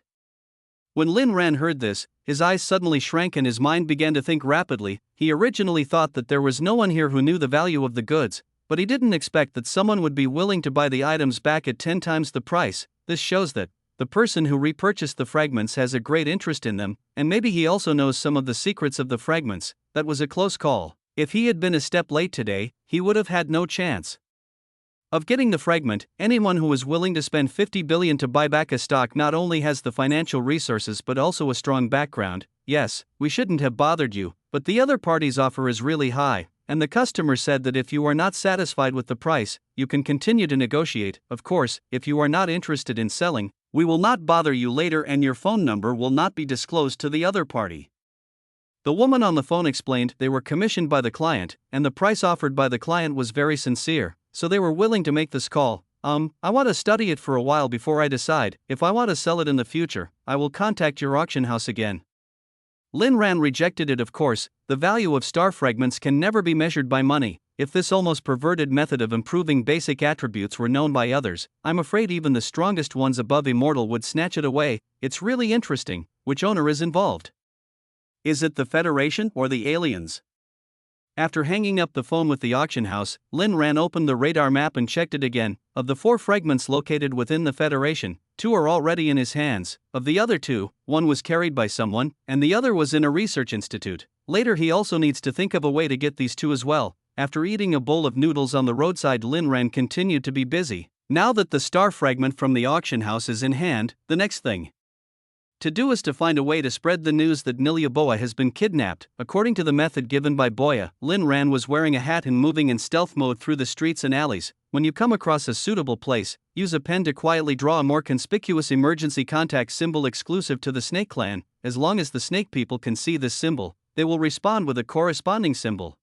S1: When Lin Ran heard this, his eyes suddenly shrank and his mind began to think rapidly. He originally thought that there was no one here who knew the value of the goods, but he didn't expect that someone would be willing to buy the items back at 10 times the price. This shows that the person who repurchased the fragments has a great interest in them, and maybe he also knows some of the secrets of the fragments. That was a close call. If he had been a step late today, he would have had no chance of getting the fragment. Anyone who is willing to spend 50 billion to buy back a stock not only has the financial resources but also a strong background. Yes, we shouldn't have bothered you, but the other party's offer is really high, and the customer said that if you are not satisfied with the price, you can continue to negotiate. Of course, if you are not interested in selling, we will not bother you later and your phone number will not be disclosed to the other party. The woman on the phone explained they were commissioned by the client, and the price offered by the client was very sincere, so they were willing to make this call. I want to study it for a while before I decide. If I want to sell it in the future, I will contact your auction house again. Lin Ran rejected it. Of course, the value of star fragments can never be measured by money. If this almost perverted method of improving basic attributes were known by others, I'm afraid even the strongest ones above immortal would snatch it away. It's really interesting. Which owner is involved? Is it the Federation or the aliens? After hanging up the phone with the auction house, Lin Ran opened the radar map and checked it again. Of the 4 fragments located within the Federation, 2 are already in his hands. Of the other 2, one was carried by someone, and the other was in a research institute. Later he also needs to think of a way to get these 2 as well. After eating a bowl of noodles on the roadside, Lin Ran continued to be busy. Now that the star fragment from the auction house is in hand, the next thing to do is to find a way to spread the news that Nilia Boa has been kidnapped. According to the method given by Boya, Lin Ran was wearing a hat and moving in stealth mode through the streets and alleys. When you come across a suitable place, use a pen to quietly draw a more conspicuous emergency contact symbol exclusive to the Snake Clan. as long as the snake people can see this symbol, they will respond with a corresponding symbol.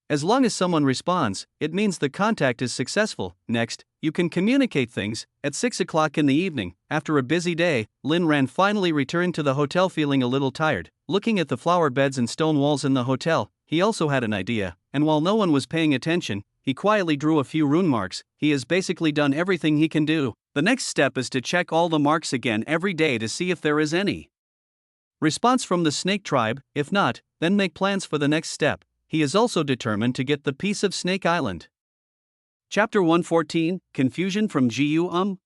S1: As long as someone responds, it means the contact is successful. Next, you can communicate things. At 6 o'clock in the evening, after a busy day, Lin Ran finally returned to the hotel feeling a little tired. Looking at the flower beds and stone walls in the hotel, he also had an idea, and while no one was paying attention, he quietly drew a few rune marks. He has basically done everything he can do. The next step is to check all the marks again every day to see if there is any response from the snake tribe. If not, then make plans for the next step. He is also determined to get the piece of Snake Island. Chapter 114, Confusion from GU.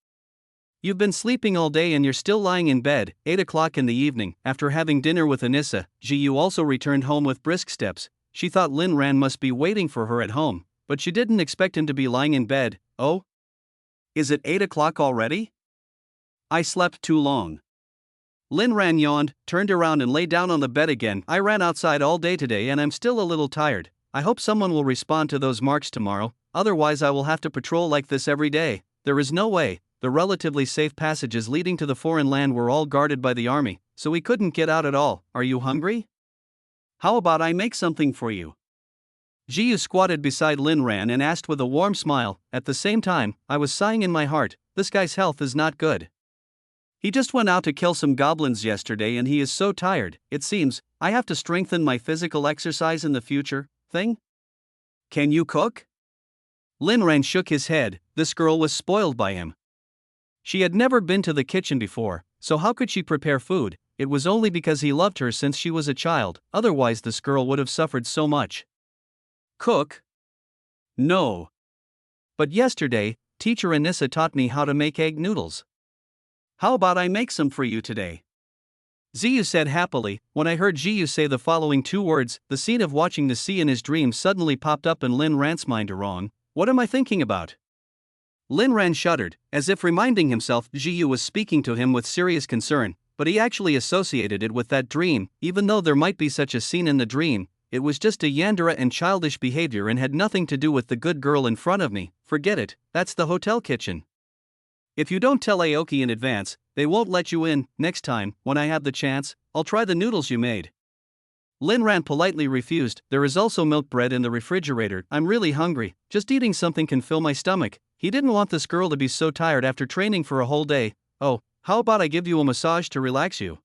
S1: You've been sleeping all day and you're still lying in bed. 8 o'clock in the evening, after having dinner with Anissa, GU also returned home with brisk steps. She thought Lin Ran must be waiting for her at home, but she didn't expect him to be lying in bed. Oh? Is it 8 o'clock already? I slept too long. Lin Ran yawned, turned around and lay down on the bed again. I ran outside all day today and I'm still a little tired. I hope someone will respond to those marks tomorrow, otherwise I will have to patrol like this every day. There is no way. The relatively safe passages leading to the foreign land were all guarded by the army, so we couldn't get out at all. Are you hungry? How about I make something for you? Jiu squatted beside Lin Ran and asked with a warm smile. At the same time, I was sighing in my heart, this guy's health is not good. He just went out to kill some goblins yesterday and he is so tired. It seems I have to strengthen my physical exercise in the future. Thing? Can you cook? Lin Ran shook his head. This girl was spoiled by him. She had never been to the kitchen before, so how could she prepare food? It was only because he loved her since she was a child, otherwise this girl would have suffered so much. Cook? No. But yesterday, teacher Anissa taught me how to make egg noodles. How about I make some for you today? Ziyu said happily. When I heard Jiu say the following two words, the scene of watching the sea in his dreams suddenly popped up in Lin Ran's mind. Wrong. What am I thinking about? Lin Ran shuddered, as if reminding himself Jiu was speaking to him with serious concern, but he actually associated it with that dream. Even though there might be such a scene in the dream, it was just a yandere and childish behavior and had nothing to do with the good girl in front of me. Forget it, that's the hotel kitchen. If you don't tell Aoki in advance, they won't let you in. Next time, when I have the chance, I'll try the noodles you made. Lin Ran politely refused. There is also milk bread in the refrigerator. I'm really hungry. Just eating something can fill my stomach. He didn't want this girl to be so tired after training for a whole day. Oh, how about I give you a massage to relax you?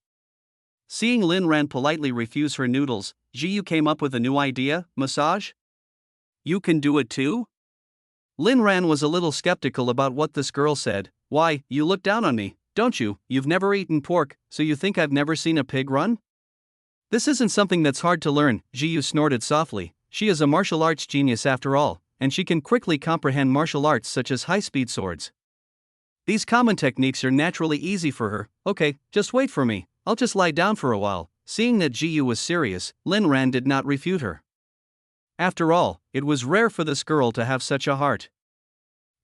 S1: Seeing Lin Ran politely refuse her noodles, Jiu came up with a new idea. Massage? You can do it too? Lin Ran was a little skeptical about what this girl said. Why, you look down on me, don't you? You've never eaten pork, so you think I've never seen a pig run? This isn't something that's hard to learn, Jiu snorted softly. She is a martial arts genius after all, and she can quickly comprehend martial arts such as high-speed swords. These common techniques are naturally easy for her. Okay, just wait for me, I'll just lie down for a while. Seeing that Jiu was serious, Lin Ran did not refute her. After all, it was rare for this girl to have such a heart.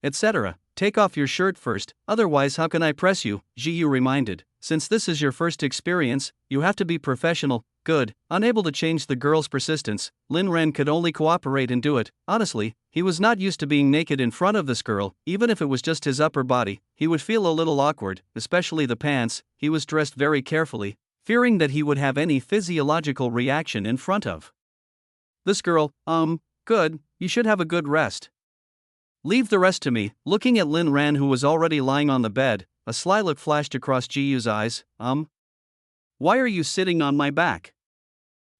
S1: Etc. Take off your shirt first, otherwise how can I press you? Jiu reminded. Since this is your first experience, you have to be professional. Good. Unable to change the girl's persistence, Lin Ran could only cooperate and do it. Honestly, he was not used to being naked in front of this girl. Even if it was just his upper body, he would feel a little awkward, especially the pants. He was dressed very carefully, fearing that he would have any physiological reaction in front of this girl. Good, you should have a good rest. Leave the rest to me. Looking at Lin Ran, who was already lying on the bed, a sly look flashed across Jiu's eyes. Why are you sitting on my back?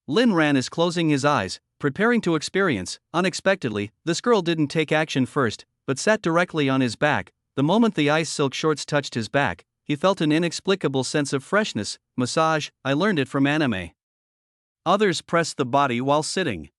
S1: Lin Ran is closing his eyes, preparing to experience. Unexpectedly, this girl didn't take action first, but sat directly on his back. The moment the ice silk shorts touched his back, he felt an inexplicable sense of freshness. Massage, I learned it from anime. Others pressed the body while sitting.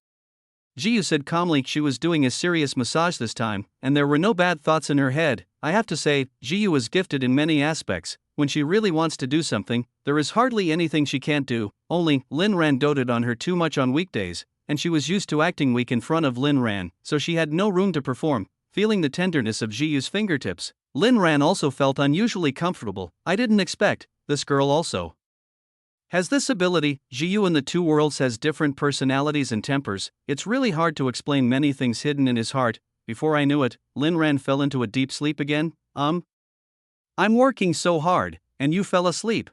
S1: Jiu said calmly she was doing a serious massage this time, and there were no bad thoughts in her head. I have to say, Jiu is gifted in many aspects. When she really wants to do something, there is hardly anything she can't do. Only, Lin Ran doted on her too much on weekdays, and she was used to acting weak in front of Lin Ran, so she had no room to perform. Feeling the tenderness of Jiu's fingertips, Lin Ran also felt unusually comfortable. I didn't expect this girl also has this ability. Jiu in the two worlds has different personalities and tempers. It's really hard to explain many things hidden in his heart. Before I knew it, Lin Ran fell into a deep sleep again. I'm working so hard, and you fell asleep.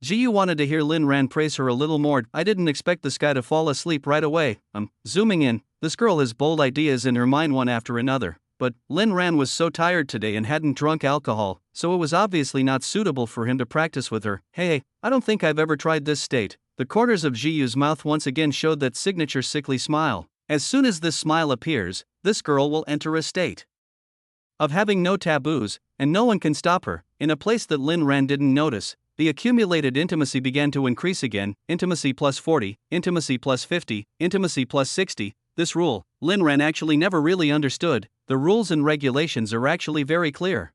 S1: Jiyu wanted to hear Lin Ran praise her a little more. I didn't expect this guy to fall asleep right away. Zooming in, this girl has bold ideas in her mind one after another. But Lin Ran was so tired today and hadn't drunk alcohol, so it was obviously not suitable for him to practice with her. Hey, I don't think I've ever tried this state. The corners of Jiyu's mouth once again showed that signature sickly smile. As soon as this smile appears, this girl will enter a state of having no taboos, and no one can stop her. In a place that Lin Ran didn't notice, the accumulated intimacy began to increase again. Intimacy plus 40, intimacy plus 50, intimacy plus 60. This rule, Lin Ran actually never really understood. The rules and regulations are actually very clear.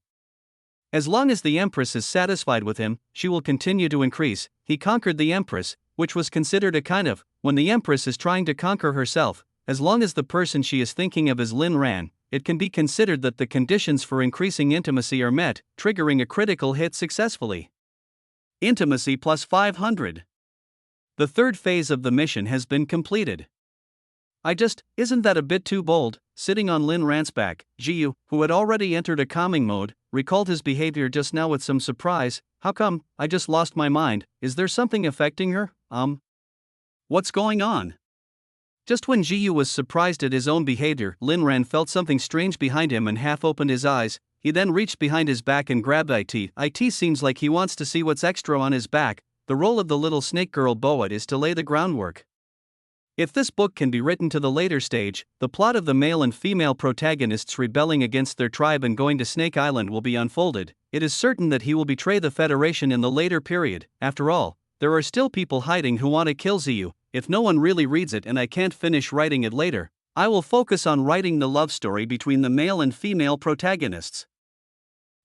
S1: As long as the Empress is satisfied with him, she will continue to increase. He conquered the Empress, which was considered a kind of, when the Empress is trying to conquer herself, as long as the person she is thinking of is Lin Ran, it can be considered that the conditions for increasing intimacy are met, triggering a critical hit successfully. Intimacy plus 500. The third phase of the mission has been completed. Isn't that a bit too bold? Sitting on Lin Ran's back, Jiyu, who had already entered a calming mode, recalled his behavior just now with some surprise. How come? I just lost my mind. Is there something affecting her? What's going on? Just when Jiyu was surprised at his own behavior, Lin Ran felt something strange behind him and half opened his eyes. He then reached behind his back and grabbed it. It seems like he wants to see what's extra on his back. The role of the little snake girl Boat is to lay the groundwork. If this book can be written to the later stage, the plot of the male and female protagonists rebelling against their tribe and going to Snake Island will be unfolded. It is certain that he will betray the Federation in the later period. After all, there are still people hiding who want to kill Ziyu. If no one really reads it and I can't finish writing it later, I will focus on writing the love story between the male and female protagonists.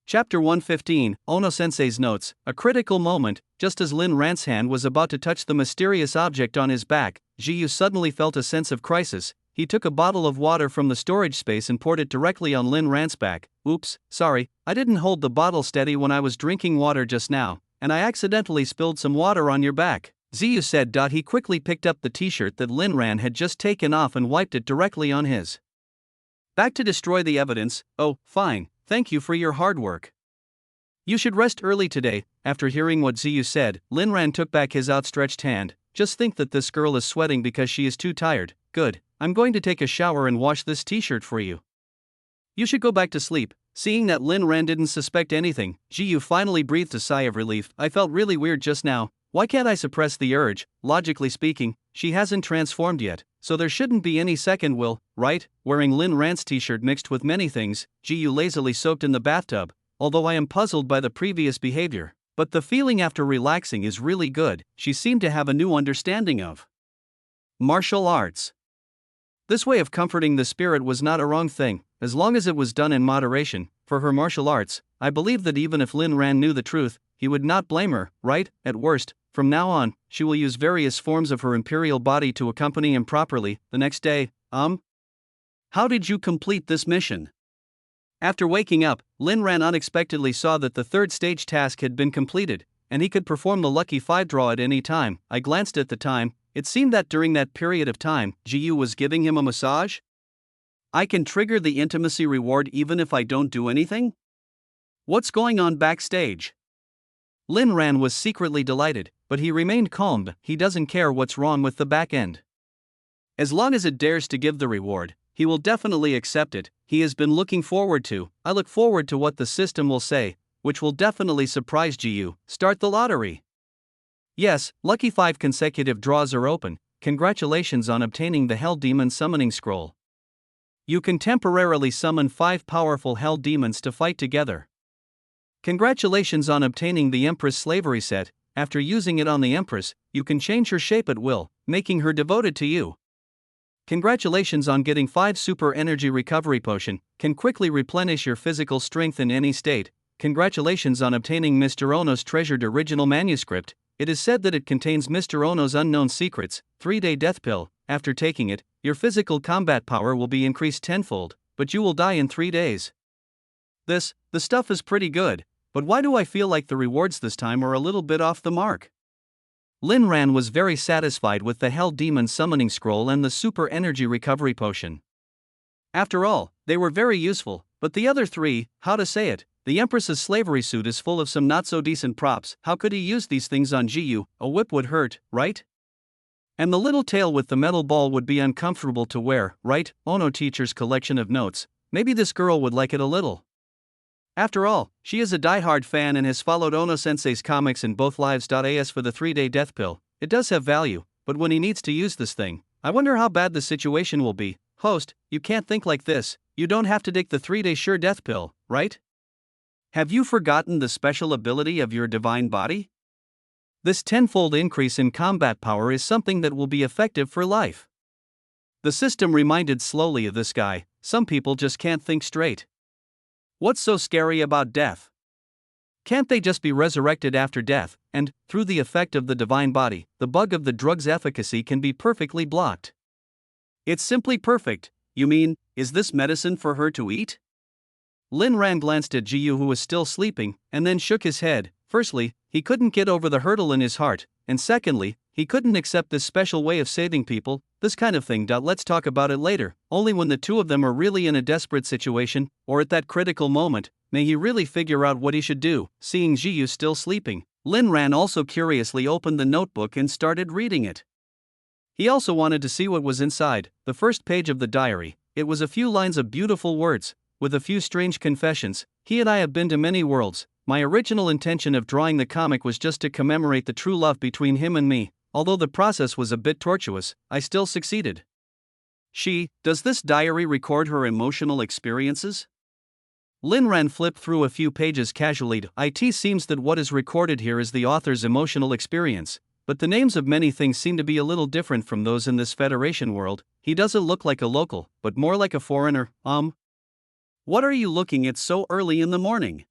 S1: Chapter 115, Ono-sensei's notes. A critical moment. Just as Lin Ran's hand was about to touch the mysterious object on his back, Jiyu suddenly felt a sense of crisis. He took a bottle of water from the storage space and poured it directly on Lin Ran's back. Oops, sorry, I didn't hold the bottle steady when I was drinking water just now, and I accidentally spilled some water on your back, Ziyu said. He quickly picked up the t-shirt that Lin Ran had just taken off and wiped it directly on his back to destroy the evidence. Oh, fine, thank you for your hard work. You should rest early today. After hearing what Ziyu said, Lin Ran took back his outstretched hand. Just think that this girl is sweating because she is too tired. Good, I'm going to take a shower and wash this t-shirt for you. You should go back to sleep. Seeing that Lin Ran didn't suspect anything, Jiyu finally breathed a sigh of relief. I felt really weird just now. Why can't I suppress the urge? Logically speaking, she hasn't transformed yet, so there shouldn't be any second will, right? Wearing Lin Ran's t-shirt mixed with many things, Jiyu lazily soaked in the bathtub. Although I am puzzled by the previous behavior, but the feeling after relaxing is really good. She seemed to have a new understanding of martial arts. This way of comforting the spirit was not a wrong thing, as long as it was done in moderation. For her martial arts, I believe that even if Lin Ran knew the truth, he would not blame her, right? At worst, from now on, she will use various forms of her imperial body to accompany him properly. The next day, how did you complete this mission? After waking up, Lin Ran unexpectedly saw that the third stage task had been completed, and he could perform the lucky 5 draw at any time. I glanced at the time. It seemed that during that period of time, Jiyu was giving him a massage. I can trigger the intimacy reward even if I don't do anything? What's going on backstage? Lin Ran was secretly delighted, but he remained calm. He doesn't care what's wrong with the back end. As long as it dares to give the reward, he will definitely accept it. He has been looking forward to. I look forward to what the system will say, which will definitely surprise Jiyu. Start the lottery. Yes, lucky 5 consecutive draws are open. Congratulations on obtaining the Hell Demon Summoning Scroll. You can temporarily summon 5 powerful Hell Demons to fight together. Congratulations on obtaining the Empress Slavery Set. After using it on the Empress, you can change her shape at will, making her devoted to you. Congratulations on getting 5 Super Energy Recovery Potion, can quickly replenish your physical strength in any state. Congratulations on obtaining Mr. Ono's treasured original manuscript. It is said that it contains Mr. Ono's unknown secrets. 3-day death pill. After taking it, your physical combat power will be increased tenfold, but you will die in 3 days. The stuff is pretty good, but why do I feel like the rewards this time are a little bit off the mark? Lin Ran was very satisfied with the Hell Demon Summoning Scroll and the Super Energy Recovery Potion. After all, they were very useful, but the other 3, how to say it, The Empress's slavery suit is full of some not-so-decent props. How could he use these things on Jiyu? A whip would hurt, right? And the little tail with the metal ball would be uncomfortable to wear, right? Ono teacher's collection of notes. Maybe this girl would like it a little. After all, she is a die-hard fan and has followed Ono-sensei's comics in both lives. As for the 3-day death pill, it does have value, but when he needs to use this thing, I wonder how bad the situation will be. Host, you can't think like this. You don't have to take the 3-day sure death pill, right? Have you forgotten the special ability of your divine body? This tenfold increase in combat power is something that will be effective for life. The system reminded slowly of this guy. Some people just can't think straight. What's so scary about death? Can't they just be resurrected after death, and, through the effect of the divine body, the bug of the drug's efficacy can be perfectly blocked? It's simply perfect. You mean, is this medicine for her to eat? Lin Ran glanced at Jiyu, who was still sleeping, and then shook his head. Firstly, he couldn't get over the hurdle in his heart, and secondly, he couldn't accept this special way of saving people, this kind of thing. Let's talk about it later. Only when the two of them are really in a desperate situation, or at that critical moment, may he really figure out what he should do. Seeing Jiyu still sleeping, Lin Ran also curiously opened the notebook and started reading it. He also wanted to see what was inside. The first page of the diary, it was a few lines of beautiful words, with a few strange confessions. He and I have been to many worlds. My original intention of drawing the comic was just to commemorate the true love between him and me. Although the process was a bit tortuous, I still succeeded. Does this diary record her emotional experiences? Lin Ran flipped through a few pages casually. It seems that what is recorded here is the author's emotional experience, but the names of many things seem to be a little different from those in this Federation world. He doesn't look like a local, but more like a foreigner. What are you looking at so early in the morning?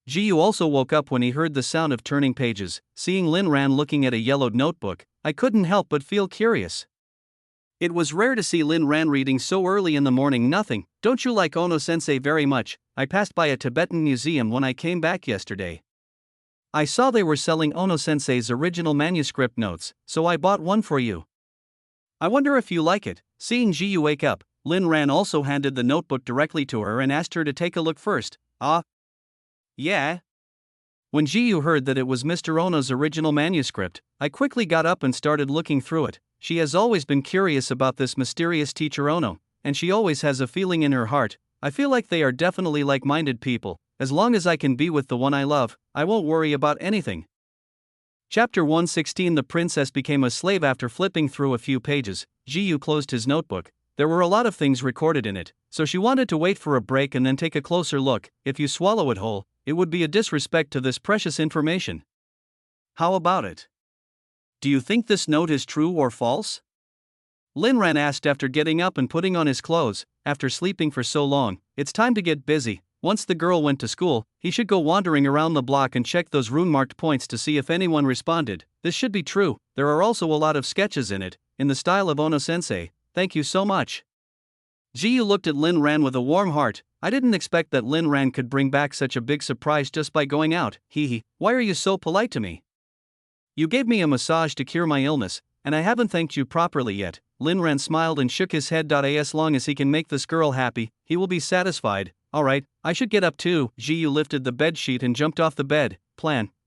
S1: Jiyu also woke up when he heard the sound of turning pages. Seeing Lin Ran looking at a yellowed notebook, I couldn't help but feel curious. It was rare to see Lin Ran reading so early in the morning. Nothing. Don't you like Ono-sensei very much? I passed by a Tibetan museum when I came back yesterday. I saw they were selling Ono-sensei's original manuscript notes, so I bought one for you. I wonder if you like it. Seeing Jiyu wake up, Lin Ran also handed the notebook directly to her and asked her to take a look first. Yeah. When Jiyu heard that it was Mr. Ono's original manuscript, I quickly got up and started looking through it. She has always been curious about this mysterious teacher Ono, and she always has a feeling in her heart. I feel like they are definitely like-minded people. As long as I can be with the one I love, I won't worry about anything. Chapter 116. The princess became a slave. After flipping through a few pages, Jiyu closed his notebook. There were a lot of things recorded in it, so she wanted to wait for a break and then take a closer look. If you swallow it whole, it would be a disrespect to this precious information. How about it? Do you think this note is true or false? Lin Ran asked after getting up and putting on his clothes. After sleeping for so long, it's time to get busy. Once the girl went to school, he should go wandering around the block and check those rune-marked points to see if anyone responded. This should be true. There are also a lot of sketches in it, in the style of Ono-sensei. Thank you so much. Jiyu looked at Lin Ran with a warm heart. I didn't expect that Lin Ran could bring back such a big surprise just by going out. Why are you so polite to me? You gave me a massage to cure my illness, and I haven't thanked you properly yet. Lin Ran smiled and shook his head. As long as he can make this girl happy, he will be satisfied. Alright, I should get up too. Jiyu lifted the bed sheet and jumped off the bed.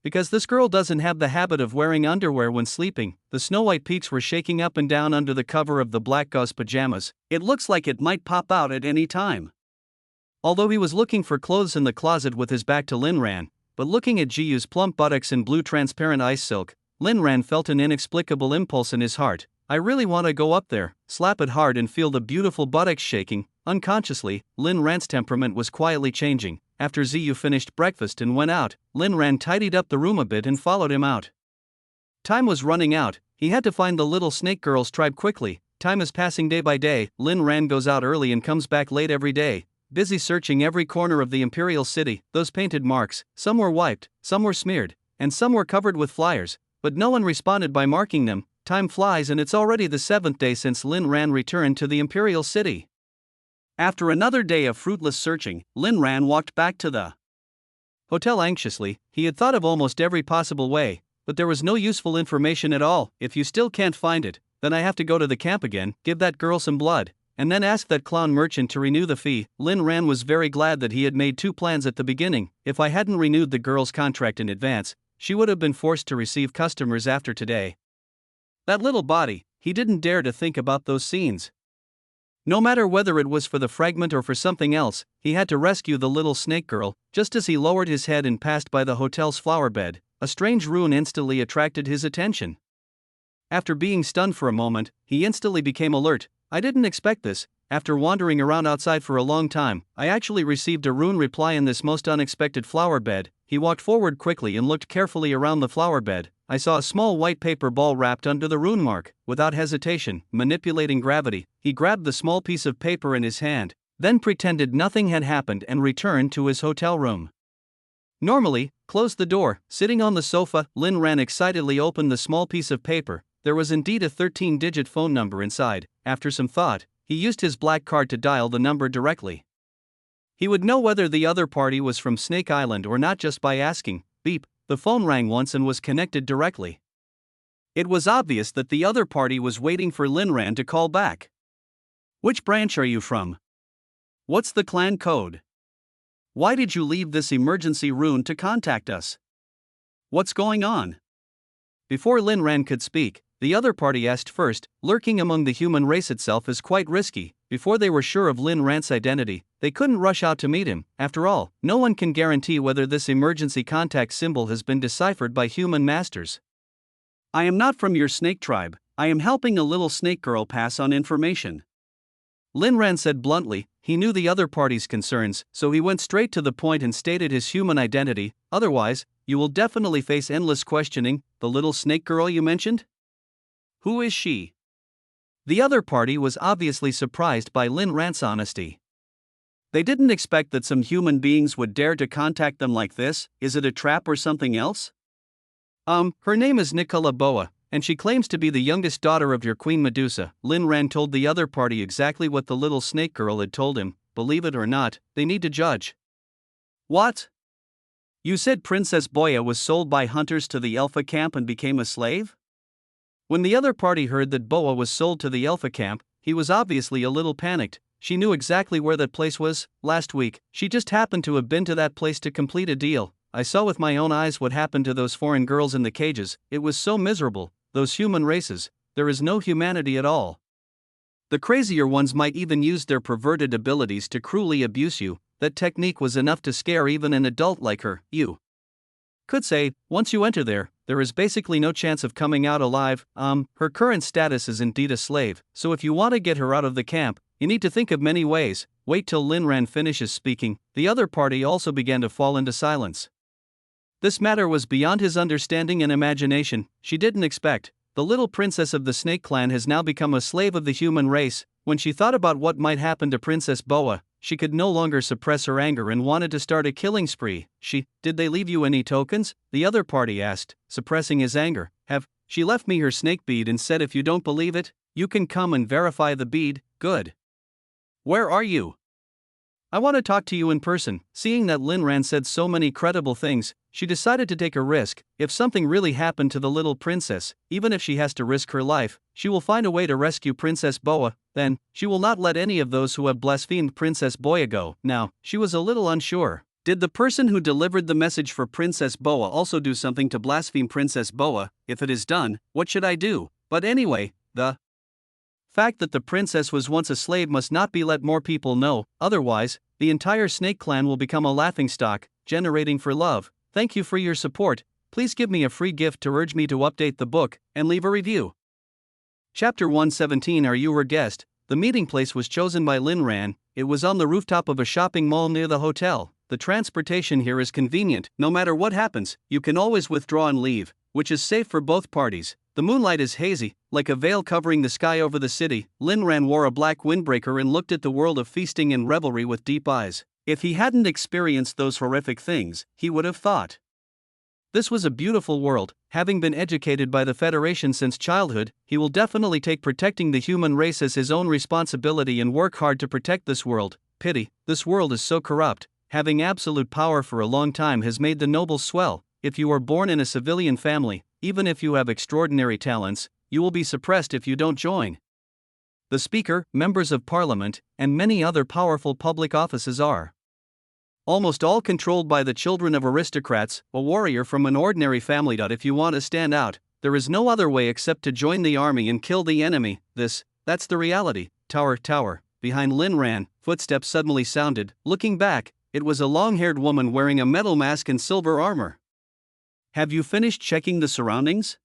S1: Because this girl doesn't have the habit of wearing underwear when sleeping. The snow-white peaks were shaking up and down under the cover of the black gauze pajamas. It looks like it might pop out at any time. Although he was looking for clothes in the closet with his back to Lin Ran, but looking at Jiyu's plump buttocks in blue transparent ice silk, Lin Ran felt an inexplicable impulse in his heart. I really want to go up there, slap it hard and feel the beautiful buttocks shaking. Unconsciously, Lin Ran's temperament was quietly changing. After Jiyu finished breakfast and went out, Lin Ran tidied up the room a bit and followed him out. Time was running out. He had to find the little snake girl's tribe quickly. Time is passing day by day. Lin Ran goes out early and comes back late every day, busy searching every corner of the imperial city. Those painted marks, some were wiped, some were smeared, and some were covered with flyers, but no one responded by marking them. Time flies and it's already the 7th day since Lin Ran returned to the imperial city. After another day of fruitless searching, Lin Ran walked back to the hotel anxiously. He had thought of almost every possible way, but there was no useful information at all. If you still can't find it, then I have to go to the camp again. Give that girl some blood. and then asked that clown merchant to renew the fee. Lin Ran was very glad that he had made 2 plans at the beginning. If I hadn't renewed the girl's contract in advance, she would have been forced to receive customers after today. That little body, he didn't dare to think about those scenes. No matter whether it was for the fragment or for something else, he had to rescue the little snake girl. Just as he lowered his head and passed by the hotel's flower bed, a strange rune instantly attracted his attention. After being stunned for a moment, he instantly became alert. I didn't expect this. After wandering around outside for a long time, I actually received a rune reply in this most unexpected flower bed. He walked forward quickly and looked carefully around the flower bed. I saw a small white paper ball wrapped under the rune mark. Without hesitation, manipulating gravity, he grabbed the small piece of paper in his hand, then pretended nothing had happened and returned to his hotel room. Normally, closed the door. Sitting on the sofa, Lin Ran excitedly opened the small piece of paper. There was indeed a 13-digit phone number inside. After some thought, he used his black card to dial the number directly. He would know whether the other party was from Snake Island or not just by asking. Beep. The phone rang once and was connected directly. It was obvious that the other party was waiting for Lin Ran to call back. Which branch are you from? What's the clan code? Why did you leave this emergency rune to contact us? What's going on? Before Lin Ran could speak, the other party asked first. Lurking among the human race itself is quite risky. Before they were sure of Lin Ran's identity, they couldn't rush out to meet him. After all, no one can guarantee whether this emergency contact symbol has been deciphered by human masters. I am not from your snake tribe. I am helping a little snake girl pass on information. Lin Ran said bluntly. He knew the other party's concerns, so he went straight to the point and stated his human identity. Otherwise, you will definitely face endless questioning. The little snake girl you mentioned? Who is she? The other party was obviously surprised by Lin Ran's honesty. They didn't expect that some human beings would dare to contact them like this. Is it a trap or something else? Her name is Nicola Boa, and she claims to be the youngest daughter of your Queen Medusa. Lin Ran told the other party exactly what the little snake girl had told him. Believe it or not, they need to judge. What? You said Princess Boya was sold by hunters to the Alpha camp and became a slave? When the other party heard that Boa was sold to the Alpha camp, he was obviously a little panicked. She knew exactly where that place was. Last week, she just happened to have been to that place to complete a deal. I saw with my own eyes what happened to those foreign girls in the cages. It was so miserable. Those human races, there is no humanity at all. The crazier ones might even use their perverted abilities to cruelly abuse you. That technique was enough to scare even an adult like her. You could say, once you enter there is basically no chance of coming out alive. Her current status is indeed a slave, so if you want to get her out of the camp, you need to think of many ways. Wait till Lin Ran finishes speaking. The other party also began to fall into silence. This matter was beyond his understanding and imagination. She didn't expect. The little princess of the Snake Clan has now become a slave of the human race. When she thought about what might happen to Princess Boa, she could no longer suppress her anger and wanted to start a killing spree. Did they leave you any tokens? The other party asked, suppressing his anger. She left me her snake bead and said if you don't believe it, you can come and verify the bead. Good. Where are you? I want to talk to you in person. Seeing that Lin Ran said so many credible things, she decided to take a risk. If something really happened to the little princess, even if she has to risk her life, she will find a way to rescue Princess Boa. Then, she will not let any of those who have blasphemed Princess Boya go. Now, she was a little unsure. Did the person who delivered the message for Princess Boa also do something to blaspheme Princess Boa? If it is done, what should I do? But anyway, the fact that the princess was once a slave must not be let more people know, otherwise, the entire Snake Clan will become a laughingstock, generating for love. Thank you for your support. Please give me a free gift to urge me to update the book, and leave a review. Chapter 117. Are you our guest? The meeting place was chosen by Lin Ran. It was on the rooftop of a shopping mall near the hotel. The transportation here is convenient. No matter what happens, you can always withdraw and leave, which is safe for both parties. The moonlight is hazy, like a veil covering the sky over the city. Lin Ran wore a black windbreaker and looked at the world of feasting and revelry with deep eyes. If he hadn't experienced those horrific things, he would have thought this was a beautiful world. Having been educated by the Federation since childhood, he will definitely take protecting the human race as his own responsibility and work hard to protect this world. Pity, this world is so corrupt. Having absolute power for a long time has made the nobles swell. If you are born in a civilian family, even if you have extraordinary talents, you will be suppressed if you don't join. the Speaker, members of Parliament, and many other powerful public offices are almost all controlled by the children of aristocrats, a warrior from an ordinary family. If you want to stand out, there is no other way except to join the army and kill the enemy. That's the reality. Tower. Behind Lin Ran, footsteps suddenly sounded. Looking back, it was a long-haired woman wearing a metal mask and silver armor. Have you finished checking the surroundings?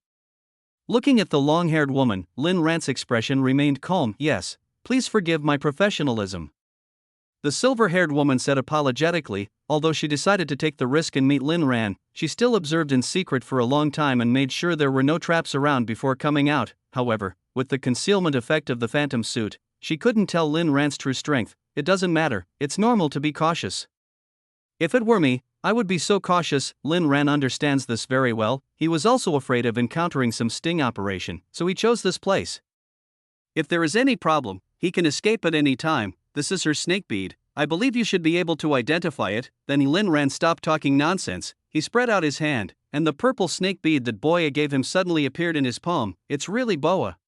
S1: Looking at the long-haired woman, Lin Ran's expression remained calm. Yes, please forgive my professionalism. The silver-haired woman said apologetically. Although she decided to take the risk and meet Lin Ran, she still observed in secret for a long time and made sure there were no traps around before coming out. However, with the concealment effect of the phantom suit, she couldn't tell Lin Ran's true strength. It doesn't matter, it's normal to be cautious. If it were me, I would be so cautious. Lin Ran understands this very well. He was also afraid of encountering some sting operation, so he chose this place. If there is any problem, he can escape at any time. This is her snake bead. I believe you should be able to identify it. Then Lin Ran stopped talking nonsense. He spread out his hand, and the purple snake bead that Boa gave him suddenly appeared in his palm. It's really Boa.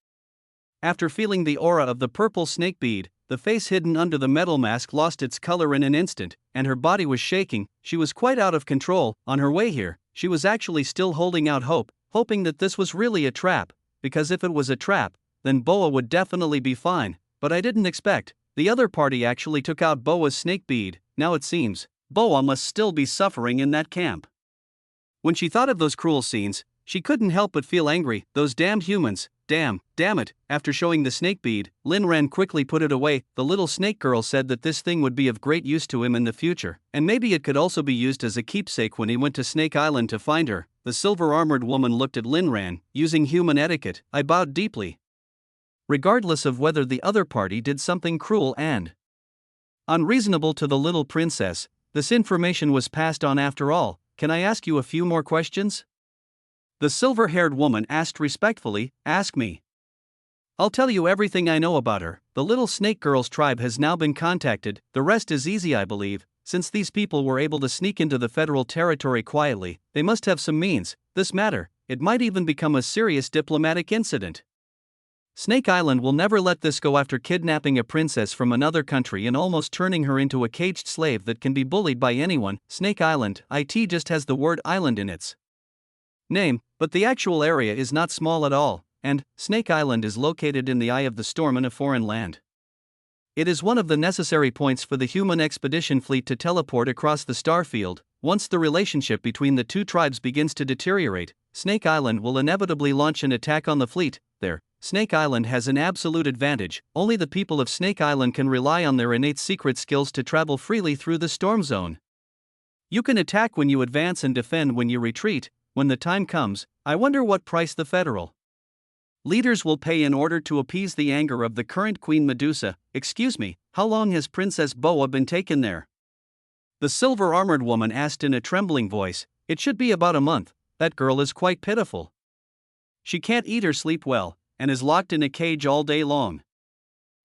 S1: After feeling the aura of the purple snake bead, the face hidden under the metal mask lost its color in an instant, and her body was shaking. She was quite out of control. On her way here, she was actually still holding out hope, hoping that this was really a trap, because if it was a trap, then Boa would definitely be fine. But I didn't expect. The other party actually took out Boa's snake bead. Now it seems, Boa must still be suffering in that camp. When she thought of those cruel scenes, she couldn't help but feel angry. Those damned humans. Damn it. After showing the snake bead, Lin Ran quickly put it away. The little snake girl said that this thing would be of great use to him in the future, and maybe it could also be used as a keepsake when he went to Snake Island to find her. The silver-armored woman looked at Lin Ran, using human etiquette. I bowed deeply. Regardless of whether the other party did something cruel and unreasonable to the little princess, this information was passed on after all. Can I ask you a few more questions? The silver-haired woman asked respectfully. Ask me. I'll tell you everything I know about her. The little snake girl's tribe has now been contacted. The rest is easy, I believe. Since these people were able to sneak into the federal territory quietly, they must have some means. This matter, it might even become a serious diplomatic incident. Snake Island will never let this go. After kidnapping a princess from another country and almost turning her into a caged slave that can be bullied by anyone, Snake Island, it just has the word island in its name, but the actual area is not small at all, and Snake Island is located in the eye of the storm in a foreign land. It is one of the necessary points for the human expedition fleet to teleport across the starfield. Once the relationship between the two tribes begins to deteriorate, Snake Island will inevitably launch an attack on the fleet. There, Snake Island has an absolute advantage. Only the people of Snake Island can rely on their innate secret skills to travel freely through the storm zone. You can attack when you advance and defend when you retreat. When the time comes, I wonder what price the federal leaders will pay in order to appease the anger of the current Queen Medusa. Excuse me, how long has Princess Boa been taken there? The silver-armored woman asked in a trembling voice. It should be about a month. That girl is quite pitiful. She can't eat or sleep well, and is locked in a cage all day long.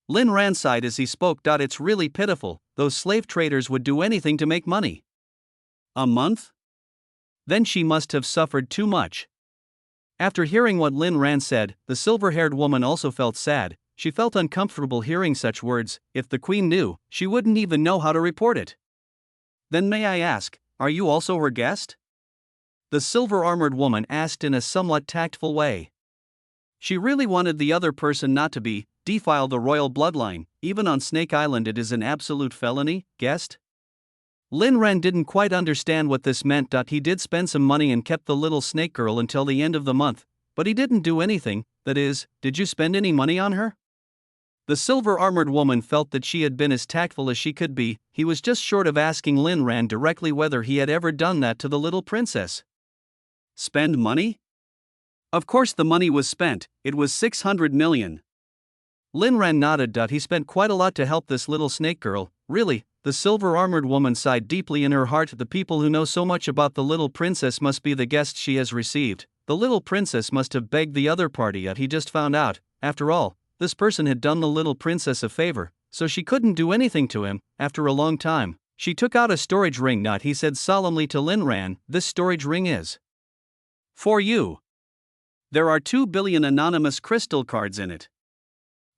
S1: Lin Ran sighed as he spoke. It's really pitiful. Those slave traders would do anything to make money. A month? Then she must have suffered too much. After hearing what Lin Ran said, the silver-haired woman also felt sad. She felt uncomfortable hearing such words. If the queen knew, she wouldn't even know how to report it. Then may I ask, are you also her guest? The silver-armored woman asked in a somewhat tactful way. She really wanted the other person not to defile the royal bloodline. Even on Snake Island it is an absolute felony. Guest? Lin Ran didn't quite understand what this meant. He did spend some money and kept the little snake girl until the end of the month, but he didn't do anything. That is, did you spend any money on her? The silver-armored woman felt that she had been as tactful as she could be. He was just short of asking Lin Ran directly whether he had ever done that to the little princess. Spend money? Of course the money was spent. It was 600 million. Lin Ran nodded. He spent quite a lot to help this little snake girl. Really? The silver-armored woman sighed deeply in her heart. The people who know so much about the little princess must be the guests she has received. The little princess must have begged the other party. He just found out. After all, this person had done the little princess a favor, so she couldn't do anything to him. After a long time, she took out a storage ring. He said solemnly to Lin Ran, this storage ring is for you. There are 2 billion anonymous crystal cards in it.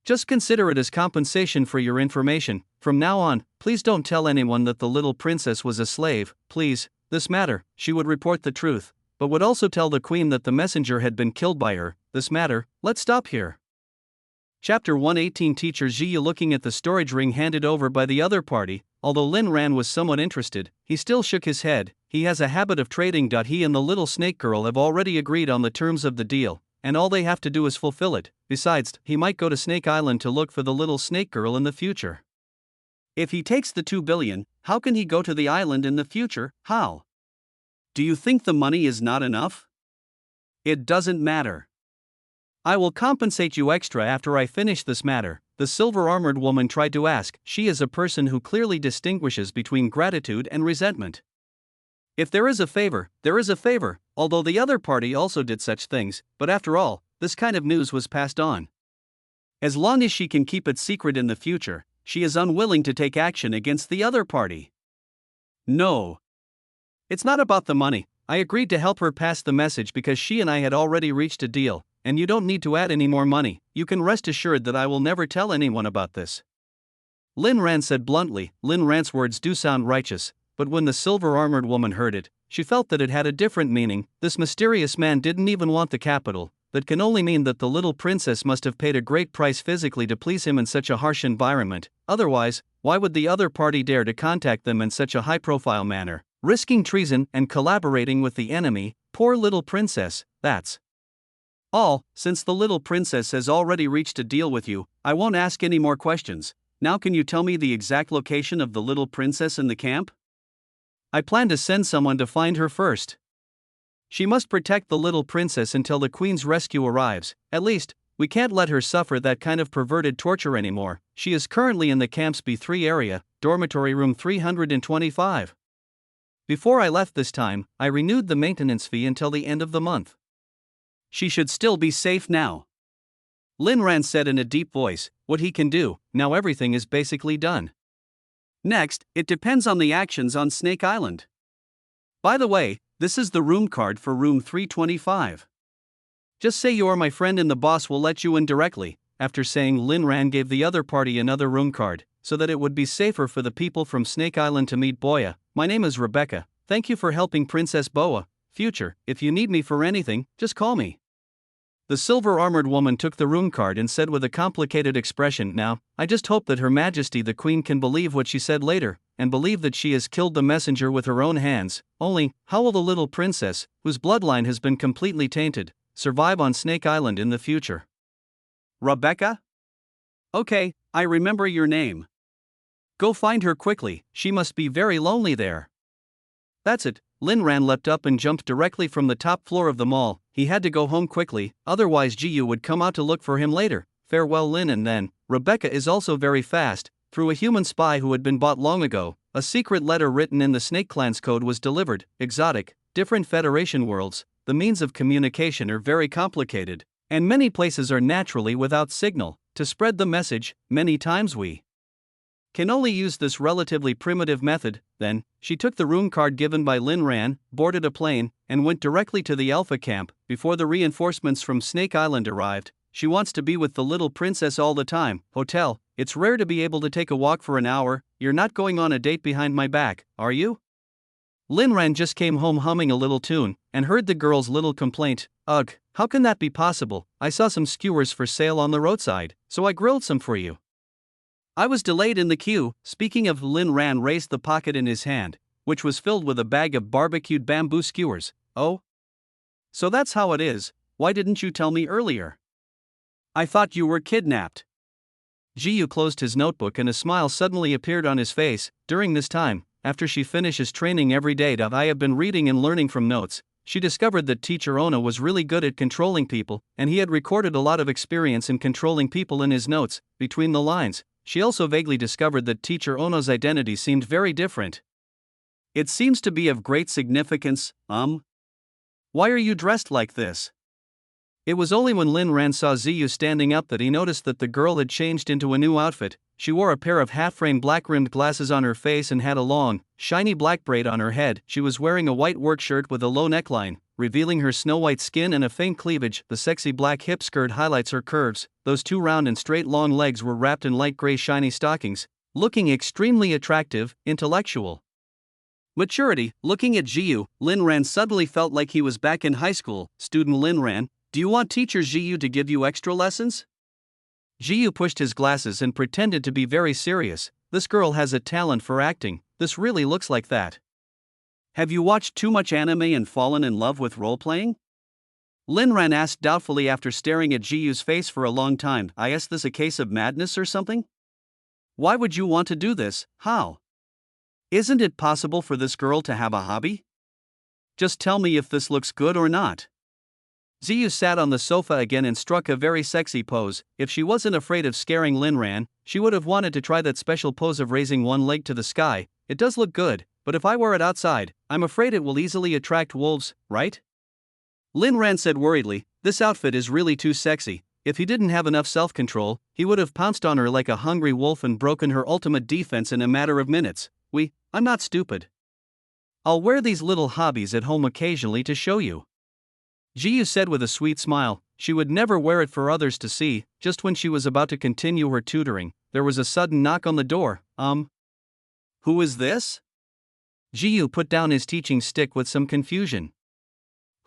S1: Just consider it as compensation for your information. From now on, please don't tell anyone that the little princess was a slave, please. This matter, she would report the truth, but would also tell the queen that the messenger had been killed by her. This matter, let's stop here. Chapter 118. Teacher Jiyu looking at the storage ring handed over by the other party. Although Lin Ran was somewhat interested, he still shook his head. He has a habit of trading. He and the little snake girl have already agreed on the terms of the deal, and all they have to do is fulfill it. Besides, he might go to Snake Island to look for the little snake girl in the future. If he takes the 2 billion, how can he go to the island in the future? How? Do you think the money is not enough? It doesn't matter. I will compensate you extra after I finish this matter, the silver-armored woman tried to ask. She is a person who clearly distinguishes between gratitude and resentment. If there is a favor, there is a favor, although the other party also did such things, but after all, this kind of news was passed on. As long as she can keep it secret in the future, she is unwilling to take action against the other party. No. It's not about the money. I agreed to help her pass the message because she and I had already reached a deal. And you don't need to add any more money. You can rest assured that I will never tell anyone about this. Lin Ran said bluntly. Lin Ran's words do sound righteous, but when the silver-armored woman heard it, she felt that it had a different meaning. This mysterious man didn't even want the capital. That can only mean that the little princess must have paid a great price physically to please him in such a harsh environment. Otherwise, why would the other party dare to contact them in such a high-profile manner, risking treason and collaborating with the enemy? Poor little princess, that's all. Since the little princess has already reached a deal with you, I won't ask any more questions. Now can you tell me the exact location of the little princess in the camp? I plan to send someone to find her first. She must protect the little princess until the queen's rescue arrives. At least, we can't let her suffer that kind of perverted torture anymore. She is currently in the camp's B3 area, dormitory room 325. Before I left this time, I renewed the maintenance fee until the end of the month. She should still be safe now. Lin Ran said in a deep voice. What he can do, now everything is basically done. Next, it depends on the actions on Snake Island. By the way, this is the room card for room 325. Just say you are my friend and the boss will let you in directly. After saying, Lin Ran gave the other party another room card, so that it would be safer for the people from Snake Island to meet Boya. My name is Rebecca. Thank you for helping Princess Boa. Future, if you need me for anything, just call me. The silver-armored woman took the room card and said with a complicated expression, now, I just hope that Her Majesty the Queen can believe what she said later, and believe that she has killed the messenger with her own hands. Only, how will the little princess, whose bloodline has been completely tainted, survive on Snake Island in the future? Rebecca? Okay, I remember your name. Go find her quickly, she must be very lonely there. That's it. Lin Ran leapt up and jumped directly from the top floor of the mall. He had to go home quickly, otherwise Jiyu would come out to look for him later. Farewell Lin. And then, Rebecca is also very fast. Through a human spy who had been bought long ago, a secret letter written in the Snake Clan's code was delivered. Exotic, different Federation worlds, the means of communication are very complicated, and many places are naturally without signal. To spread the message, many times we can only use this relatively primitive method. Then, she took the room card given by Lin Ran, boarded a plane, and went directly to the Alpha camp. Before the reinforcements from Snake Island arrived, she wants to be with the little princess all the time. Hotel, it's rare to be able to take a walk for an hour. You're not going on a date behind my back, are you? Lin Ran just came home humming a little tune, and heard the girl's little complaint. Ugh, how can that be possible? I saw some skewers for sale on the roadside, so I grilled some for you. I was delayed in the queue. Speaking of, Lin Ran raised the pocket in his hand, which was filled with a bag of barbecued bamboo skewers. Oh? So that's how it is. Why didn't you tell me earlier? I thought you were kidnapped. Jiyu closed his notebook and a smile suddenly appeared on his face. During this time, after she finishes training every day that I have been reading and learning from notes, she discovered that Teacher Ono was really good at controlling people, and he had recorded a lot of experience in controlling people in his notes. Between the lines, she also vaguely discovered that Teacher Ono's identity seemed very different. It seems to be of great significance. Why are you dressed like this? It was only when Lin Ran saw Ziyu standing up that he noticed that the girl had changed into a new outfit. She wore a pair of half-frame black-rimmed glasses on her face and had a long, shiny black braid on her head. She was wearing a white work shirt with a low neckline, revealing her snow-white skin and a faint cleavage. The sexy black hip skirt highlights her curves. Those two round and straight long legs were wrapped in light gray shiny stockings, looking extremely attractive, intellectual. Maturity. Looking at Jiyu, Lin Ran suddenly felt like he was back in high school. Student Lin Ran, do you want teacher Jiyu to give you extra lessons? Jiyu pushed his glasses and pretended to be very serious. This girl has a talent for acting. This really looks like that. Have you watched too much anime and fallen in love with role-playing? Lin Ran asked doubtfully after staring at Jiyu's face for a long time. Is this a case of madness or something? Why would you want to do this? How? Isn't it possible for this girl to have a hobby? Just tell me if this looks good or not. Ziyu sat on the sofa again and struck a very sexy pose. If she wasn't afraid of scaring Lin Ran, she would have wanted to try that special pose of raising one leg to the sky. It does look good, but if I wear it outside, I'm afraid it will easily attract wolves, right? Lin Ran said worriedly, this outfit is really too sexy. If he didn't have enough self-control, he would have pounced on her like a hungry wolf and broken her ultimate defense in a matter of minutes. I'm not stupid. I'll wear these little hobbies at home occasionally to show you. Jiyu said with a sweet smile. She would never wear it for others to see. Just when she was about to continue her tutoring, there was a sudden knock on the door. Who is this? Jiyu put down his teaching stick with some confusion.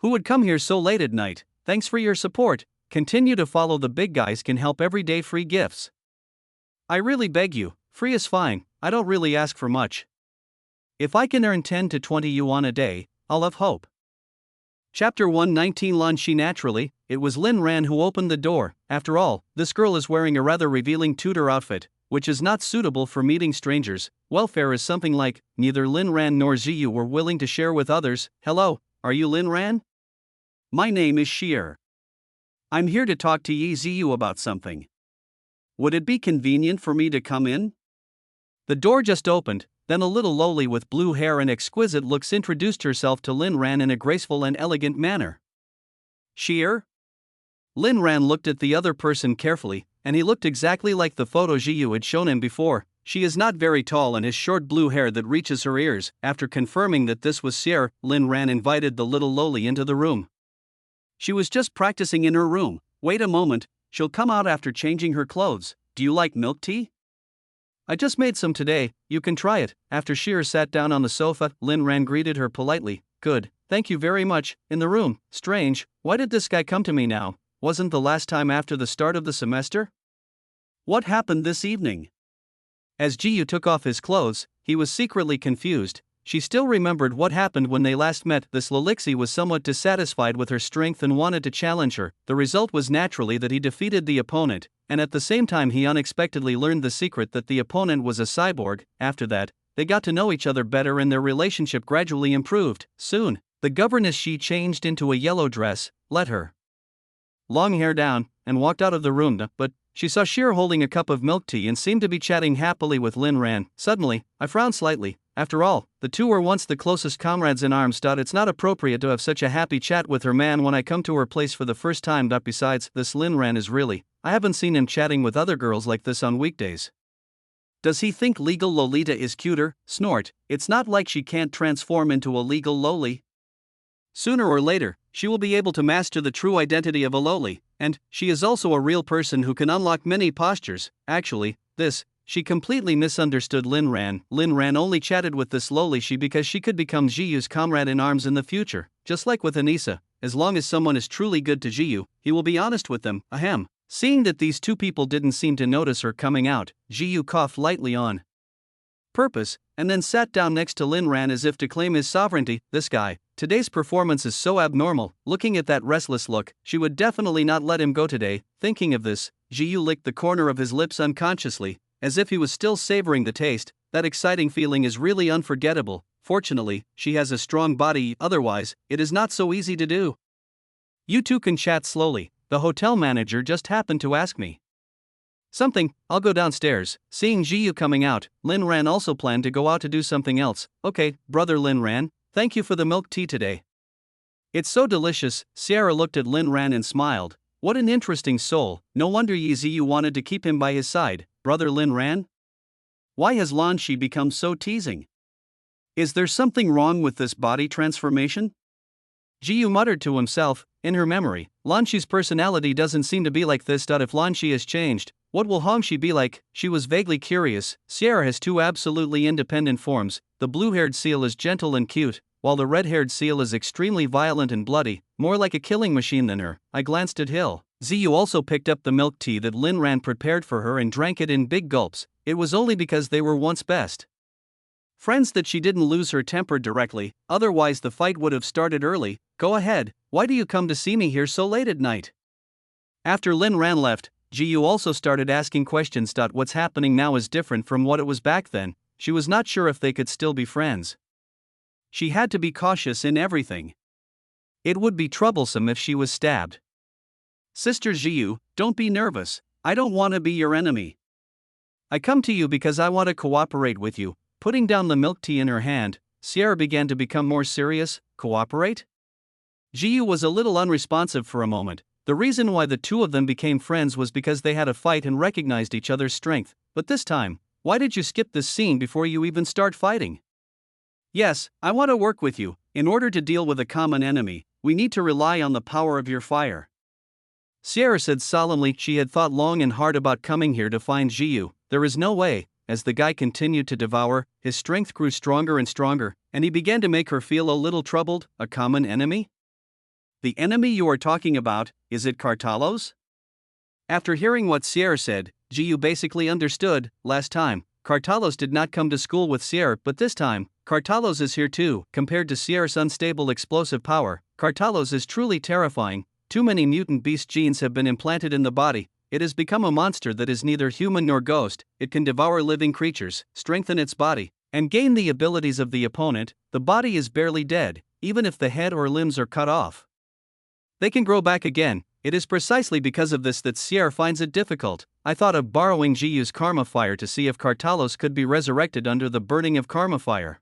S1: Who would come here so late at night? Thanks for your support. Continue to follow the big guys can help everyday free gifts. I really beg you, free is fine, I don't really ask for much. If I can earn 10 to 20 yuan a day, I'll have hope. Chapter 119. Lan Shi. Naturally, it was Lin Ran who opened the door. After all, this girl is wearing a rather revealing tutor outfit, which is not suitable for meeting strangers. Welfare is something like, neither Lin Ran nor Ziyu were willing to share with others. Hello, are you Lin Ran? My name is Sheer. I'm here to talk to Yi Ziyu about something. Would it be convenient for me to come in? The door just opened. Then a little lowly with blue hair and exquisite looks introduced herself to Lin Ran in a graceful and elegant manner. Sheer? Lin Ran looked at the other person carefully, and he looked exactly like the photo Jiyu had shown him before. She is not very tall and has short blue hair that reaches her ears. After confirming that this was Sheer, Lin Ran invited the little lowly into the room. She was just practicing in her room. Wait a moment, she'll come out after changing her clothes. Do you like milk tea? I just made some today, you can try it. After Sheer sat down on the sofa, Lin Ran greeted her politely. Good, thank you very much. In the room. Strange, why did this guy come to me now? Wasn't the last time after the start of the semester? What happened this evening? As Jiyu took off his clothes, he was secretly confused. She still remembered what happened when they last met. This Lelixi was somewhat dissatisfied with her strength and wanted to challenge her. The result was naturally that he defeated the opponent, and at the same time he unexpectedly learned the secret that the opponent was a cyborg. After that, they got to know each other better and their relationship gradually improved. Soon, the governess Shi changed into a yellow dress, let her long hair down, and walked out of the room. But she saw Sheer holding a cup of milk tea and seemed to be chatting happily with Lin Ran. Suddenly, I frowned slightly. After all, the two were once the closest comrades in arms. It's not appropriate to have such a happy chat with her man when I come to her place for the first time. Besides, this Lin Ran is really, I haven't seen him chatting with other girls like this on weekdays. Does he think legal Lolita is cuter? Snort, it's not like she can't transform into a legal loli. Sooner or later, she will be able to master the true identity of a loli, and she is also a real person who can unlock many postures. Actually, she completely misunderstood Lin Ran. Lin Ran only chatted with this lowly Shi because she could become Jiyu's comrade in arms in the future. Just like with Anissa, as long as someone is truly good to Jiyu, he will be honest with them. Ahem. Seeing that these two people didn't seem to notice her coming out, Jiyu coughed lightly on purpose, and then sat down next to Lin Ran as if to claim his sovereignty. This guy, today's performance is so abnormal. Looking at that restless look, she would definitely not let him go today. Thinking of this, Jiyu licked the corner of his lips unconsciously, as if he was still savoring the taste. That exciting feeling is really unforgettable. Fortunately, she has a strong body, otherwise, it is not so easy to do. You two can chat slowly, the hotel manager just happened to ask me something. I'll go downstairs. Seeing Jiyu coming out, Lin Ran also planned to go out to do something else. Okay, brother Lin Ran, thank you for the milk tea today. It's so delicious. Sierra looked at Lin Ran and smiled. What an interesting soul. No wonder Yi Ziyu wanted to keep him by his side. Brother Lin Ran? Why has Lan Shi become so teasing? Is there something wrong with this body transformation? Jiyu muttered to himself, in her memory, Lanxi's personality doesn't seem to be like this. If Lanxi has changed, what will Hongxi be like? She was vaguely curious. Sierra has two absolutely independent forms. The blue-haired seal is gentle and cute, while the red-haired seal is extremely violent and bloody, more like a killing machine than her. I glanced at Hill. Ziyu also picked up the milk tea that Lin Ran prepared for her and drank it in big gulps. It was only because they were once best friends that she didn't lose her temper directly, otherwise the fight would have started early. Go ahead, why do you come to see me here so late at night? After Lin Ran left, Jiyu also started asking questions. What's happening now is different from what it was back then. She was not sure if they could still be friends. She had to be cautious in everything. It would be troublesome if she was stabbed. Sister Jiyu, don't be nervous. I don't want to be your enemy. I come to you because I want to cooperate with you. Putting down the milk tea in her hand, Sierra began to become more serious. Cooperate? Jiyu was a little unresponsive for a moment. The reason why the two of them became friends was because they had a fight and recognized each other's strength. But this time, why did you skip this scene before you even start fighting? Yes, I want to work with you. In order to deal with a common enemy, we need to rely on the power of your fire. Sierra said solemnly. She had thought long and hard about coming here to find Jiyu. There is no way. As the guy continued to devour, his strength grew stronger and stronger, and he began to make her feel a little troubled. A common enemy? The enemy you are talking about, is it Cartalos? After hearing what Sierra said, Jiyu basically understood. Last time, Cartalos did not come to school with Sierra, but this time, Cartalos is here too. Compared to Sierra's unstable explosive power, Cartalos is truly terrifying. Too many mutant beast genes have been implanted in the body. It has become a monster that is neither human nor ghost. It can devour living creatures, strengthen its body, and gain the abilities of the opponent. The body is barely dead, even if the head or limbs are cut off. They can grow back again. It is precisely because of this that Sierra finds it difficult. I thought of borrowing Jiyu's karma fire to see if Cartalos could be resurrected under the burning of karma fire.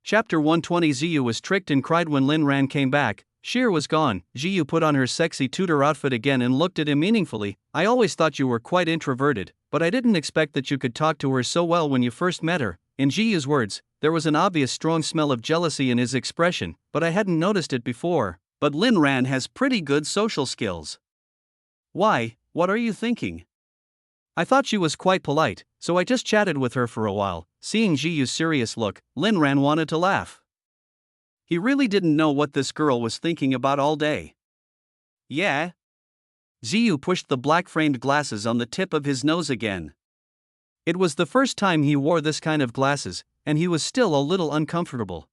S1: Chapter 120. Ziyu was tricked and cried when Lin Ran came back. Sheer was gone. Jiyu put on her sexy tutor outfit again and looked at him meaningfully. I always thought you were quite introverted, but I didn't expect that you could talk to her so well when you first met her. In Jiyu's words, there was an obvious strong smell of jealousy in his expression, but I hadn't noticed it before. But Lin Ran has pretty good social skills. Why, what are you thinking? I thought she was quite polite, so I just chatted with her for a while. Seeing Jiyu's serious look, Lin Ran wanted to laugh. He really didn't know what this girl was thinking about all day. Yeah? Ziyu pushed the black-framed glasses on the tip of his nose again. It was the first time he wore this kind of glasses, and he was still a little uncomfortable.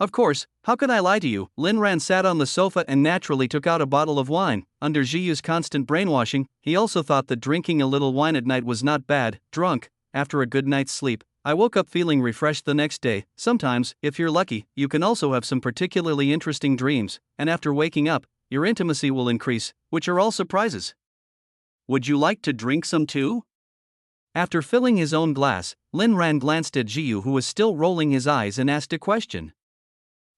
S1: Of course, how could I lie to you? Lin Ran sat on the sofa and naturally took out a bottle of wine. Under Jiyu's constant brainwashing, he also thought that drinking a little wine at night was not bad. Drunk, after a good night's sleep, I woke up feeling refreshed the next day. Sometimes, if you're lucky, you can also have some particularly interesting dreams, and after waking up, your intimacy will increase, which are all surprises. Would you like to drink some too? After filling his own glass, Lin Ran glanced at Jiyu, who was still rolling his eyes, and asked a question.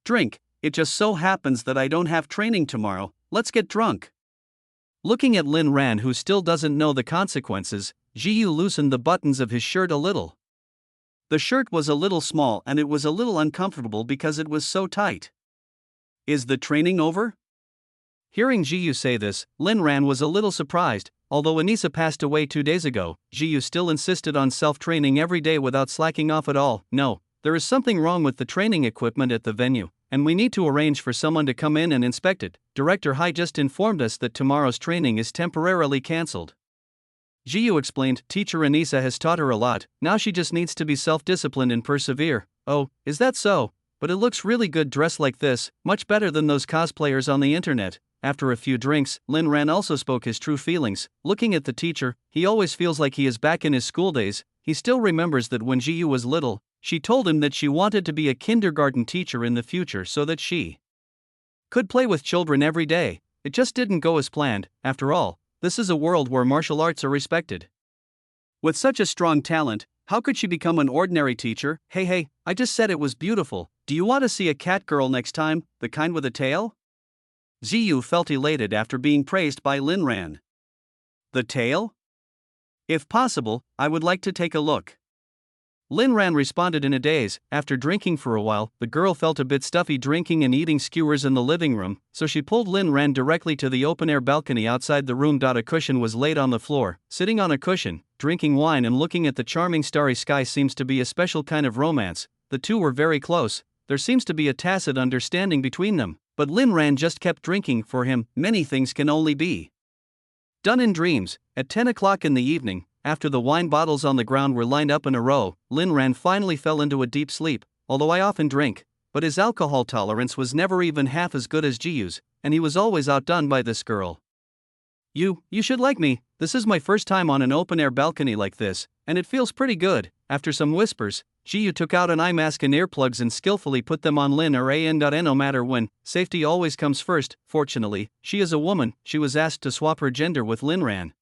S1: Drink, it just so happens that I don't have training tomorrow. Let's get drunk. Looking at Lin Ran, who still doesn't know the consequences, Jiyu loosened the buttons of his shirt a little. The shirt was a little small and it was a little uncomfortable because it was so tight. Is the training over? Hearing Jiyu say this, Lin Ran was a little surprised. Although Anissa passed away 2 days ago, Jiyu still insisted on self-training every day without slacking off at all. No, there is something wrong with the training equipment at the venue, and we need to arrange for someone to come in and inspect it. Director Hai just informed us that tomorrow's training is temporarily cancelled. Jiyu explained. Teacher Anissa has taught her a lot, now she just needs to be self-disciplined and persevere. Oh, is that so? But it looks really good dressed like this, much better than those cosplayers on the internet. After a few drinks, Lin Ran also spoke his true feelings. Looking at the teacher, he always feels like he is back in his school days. He still remembers that when Jiyu was little, she told him that she wanted to be a kindergarten teacher in the future so that she could play with children every day. It just didn't go as planned. After all, this is a world where martial arts are respected. With such a strong talent, how could she become an ordinary teacher? Hey, I just said it was beautiful. Do you want to see a cat girl next time, the kind with a tail? Ziyu felt elated after being praised by Lin Ran. The tail? If possible, I would like to take a look. Lin Ran responded in a daze. After drinking for a while, the girl felt a bit stuffy drinking and eating skewers in the living room, so she pulled Lin Ran directly to the open-air balcony outside the room. A cushion was laid on the floor. Sitting on a cushion, drinking wine and looking at the charming starry sky seems to be a special kind of romance. The two were very close. There seems to be a tacit understanding between them, but Lin Ran just kept drinking. For him, many things can only be done in dreams. At 10 o'clock in the evening, after the wine bottles on the ground were lined up in a row, Lin Ran finally fell into a deep sleep. Although I often drink, but his alcohol tolerance was never even half as good as Jiyu's, and he was always outdone by this girl. You should like me. This is my first time on an open-air balcony like this, and it feels pretty good." After some whispers, Jiyu took out an eye mask and earplugs and skillfully put them on Lin Ran. No matter when, safety always comes first. Fortunately, she is a woman. She was asked to swap her gender with Lin Ran.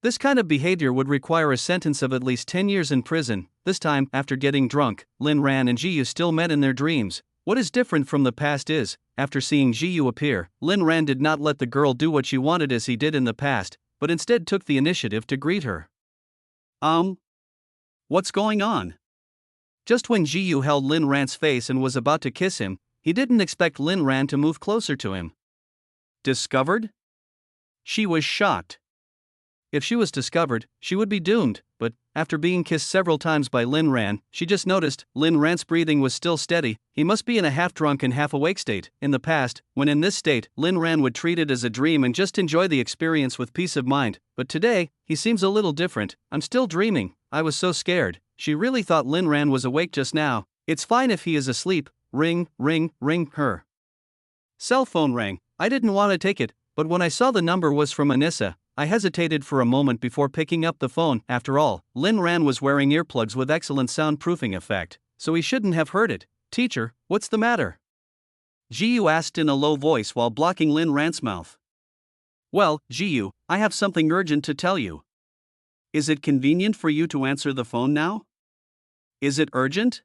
S1: This kind of behavior would require a sentence of at least 10 years in prison. This time, after getting drunk, Lin Ran and Jiyu still met in their dreams. What is different from the past is, after seeing Jiyu appear, Lin Ran did not let the girl do what she wanted as he did in the past, but instead took the initiative to greet her. What's going on? Just when Jiyu held Lin Ran's face and was about to kiss him, he didn't expect Lin Ran to move closer to him. Discovered? She was shocked. If she was discovered, she would be doomed, but, after being kissed several times by Lin Ran, she just noticed Lin Ran's breathing was still steady. He must be in a half-drunk and half-awake state. In the past, when in this state, Lin Ran would treat it as a dream and just enjoy the experience with peace of mind, but today, he seems a little different. "I'm still dreaming, I was so scared." She really thought Lin Ran was awake just now. "It's fine if he is asleep." Ring, ring, ring. Her cell phone rang. I didn't want to take it, but when I saw the number was from Anissa, I hesitated for a moment before picking up the phone. After all, Lin Ran was wearing earplugs with excellent soundproofing effect, so he shouldn't have heard it. "Teacher, what's the matter?" Jiyu asked in a low voice while blocking Lin Ran's mouth. "Well, Jiyu, I have something urgent to tell you. Is it convenient for you to answer the phone now? Is it urgent?"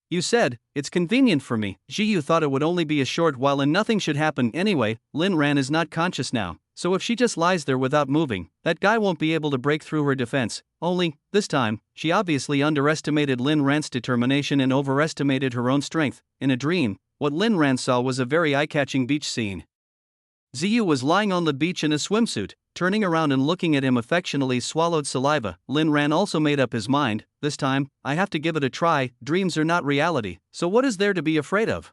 S1: "You said, it's convenient for me." Jiyu thought it would only be a short while and nothing should happen anyway. Lin Ran is not conscious now, so if she just lies there without moving, that guy won't be able to break through her defense. Only, this time, she obviously underestimated Lin Ran's determination and overestimated her own strength. In a dream, what Lin Ran saw was a very eye-catching beach scene. Ziyu was lying on the beach in a swimsuit, turning around and looking at him affectionately swallowed saliva. Lin Ran also made up his mind, "This time, I have to give it a try. Dreams are not reality, so what is there to be afraid of?"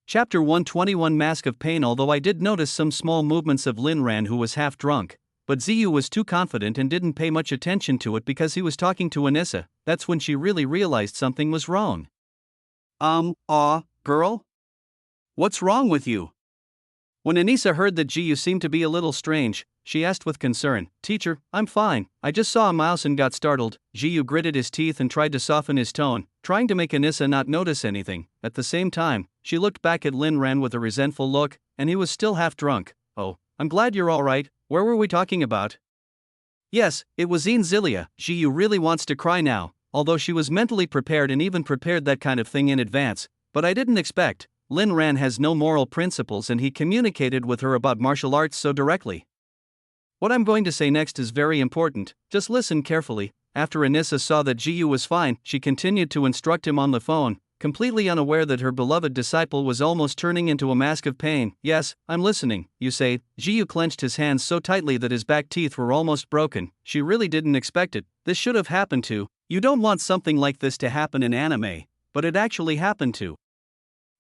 S1: Chapter 121 Mask of Pain. Although I did notice some small movements of Lin Ran who was half drunk, but Ziyu was too confident and didn't pay much attention to it because he was talking to Anissa. That's when she really realized something was wrong. Girl? What's wrong with you?" When Anissa heard that Jiyu seemed to be a little strange, she asked with concern, "Teacher, I'm fine. I just saw a mouse and got startled." Jiyu gritted his teeth and tried to soften his tone, trying to make Anissa not notice anything. At the same time, she looked back at Lin Ran with a resentful look, and he was still half drunk. "Oh, I'm glad you're all right. Where were we talking about?" "Yes, it was Zilia." Jiyu really wants to cry now, although she was mentally prepared and even prepared that kind of thing in advance, but I didn't expect. Lin Ran has no moral principles and he communicated with her about martial arts so directly. What I'm going to say next is very important, just listen carefully. After Anissa saw that Jiyu was fine, she continued to instruct him on the phone, completely unaware that her beloved disciple was almost turning into a mask of pain. "Yes, I'm listening," you say. Jiyu clenched his hands so tightly that his back teeth were almost broken. She really didn't expect it. This should have happened to. You don't want something like this to happen in anime, but it actually happened to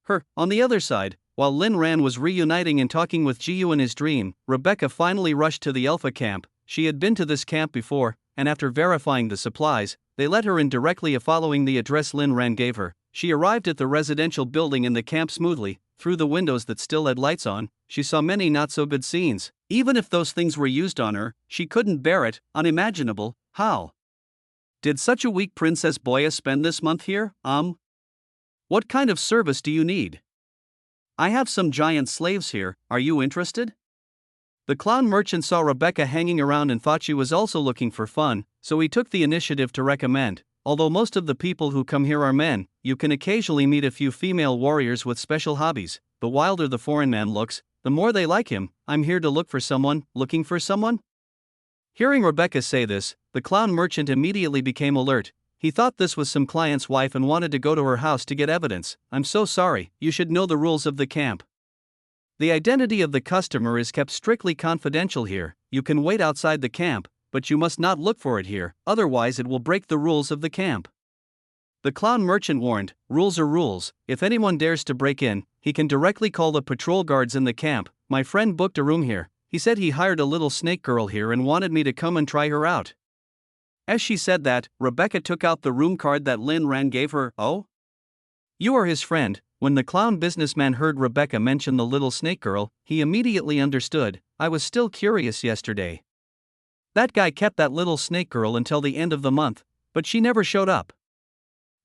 S1: her. On the other side, while Lin Ran was reuniting and talking with Jiyu in his dream, Rebecca finally rushed to the Alpha camp. She had been to this camp before, and after verifying the supplies, they let her in directly following the address Lin Ran gave her. She arrived at the residential building in the camp smoothly. Through the windows that still had lights on, she saw many not-so-good scenes. Even if those things were used on her, she couldn't bear it. Unimaginable. How did such a weak Princess Boya spend this month here? What kind of service do you need? I have some giant slaves here, are you interested? The clown merchant saw Rebecca hanging around and thought she was also looking for fun, so he took the initiative to recommend. Although most of the people who come here are men, you can occasionally meet a few female warriors with special hobbies. The wilder the foreign man looks, the more they like him. I'm here to look for someone. Looking for someone? Hearing Rebecca say this, the clown merchant immediately became alert. He thought this was some client's wife and wanted to go to her house to get evidence. I'm so sorry, you should know the rules of the camp. The identity of the customer is kept strictly confidential here. You can wait outside the camp, but you must not look for it here, otherwise it will break the rules of the camp. The clown merchant warned, rules are rules. If anyone dares to break in, he can directly call the patrol guards in the camp. My friend booked a room here. He said he hired a little snake girl here and wanted me to come and try her out. As she said that, Rebecca took out the room card that Lin Ran gave her. Oh? You are his friend. When the clown businessman heard Rebecca mention the little snake girl, he immediately understood. I was still curious yesterday. That guy kept that little snake girl until the end of the month, but she never showed up.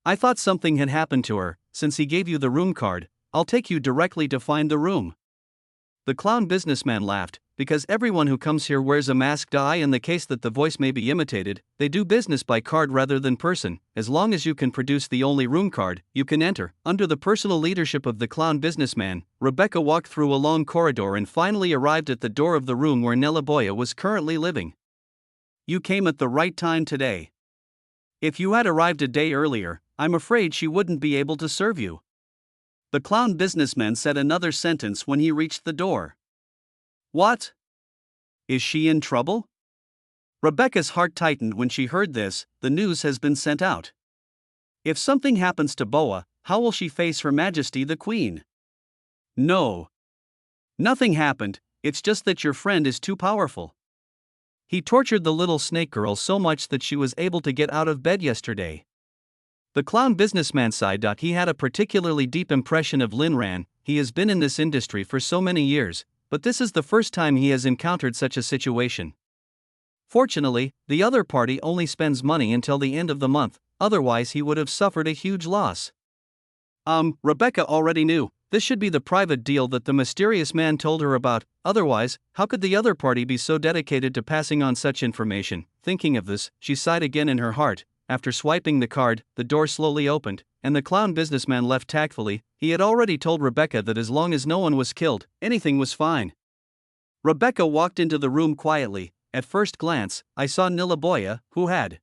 S1: I thought something had happened to her. Since he gave you the room card, I'll take you directly to find the room. The clown businessman laughed, because everyone who comes here wears a masked eye. In the case that the voice may be imitated, they do business by card rather than person. As long as you can produce the only room card, you can enter. Under the personal leadership of the clown businessman, Rebecca walked through a long corridor and finally arrived at the door of the room where Nelaboya was currently living. You came at the right time today. If you had arrived a day earlier, I'm afraid she wouldn't be able to serve you. The clown businessman said another sentence when he reached the door. What? Is she in trouble? Rebecca's heart tightened when she heard this. The news has been sent out. If something happens to Boa, how will she face Her Majesty the Queen? No. Nothing happened, it's just that your friend is too powerful. He tortured the little snake girl so much that she was able to get out of bed yesterday. The clown businessman sighed. He had a particularly deep impression of Lin Ran. He has been in this industry for so many years, but this is the first time he has encountered such a situation. Fortunately, the other party only spends money until the end of the month, otherwise he would have suffered a huge loss. Rebecca already knew. This should be the private deal that the mysterious man told her about. Otherwise, how could the other party be so dedicated to passing on such information? Thinking of this, she sighed again in her heart. After swiping the card, the door slowly opened, and the clown businessman left tactfully. He had already told Rebecca that as long as no one was killed, anything was fine. Rebecca walked into the room quietly. At first glance, I saw Nelaboya, who had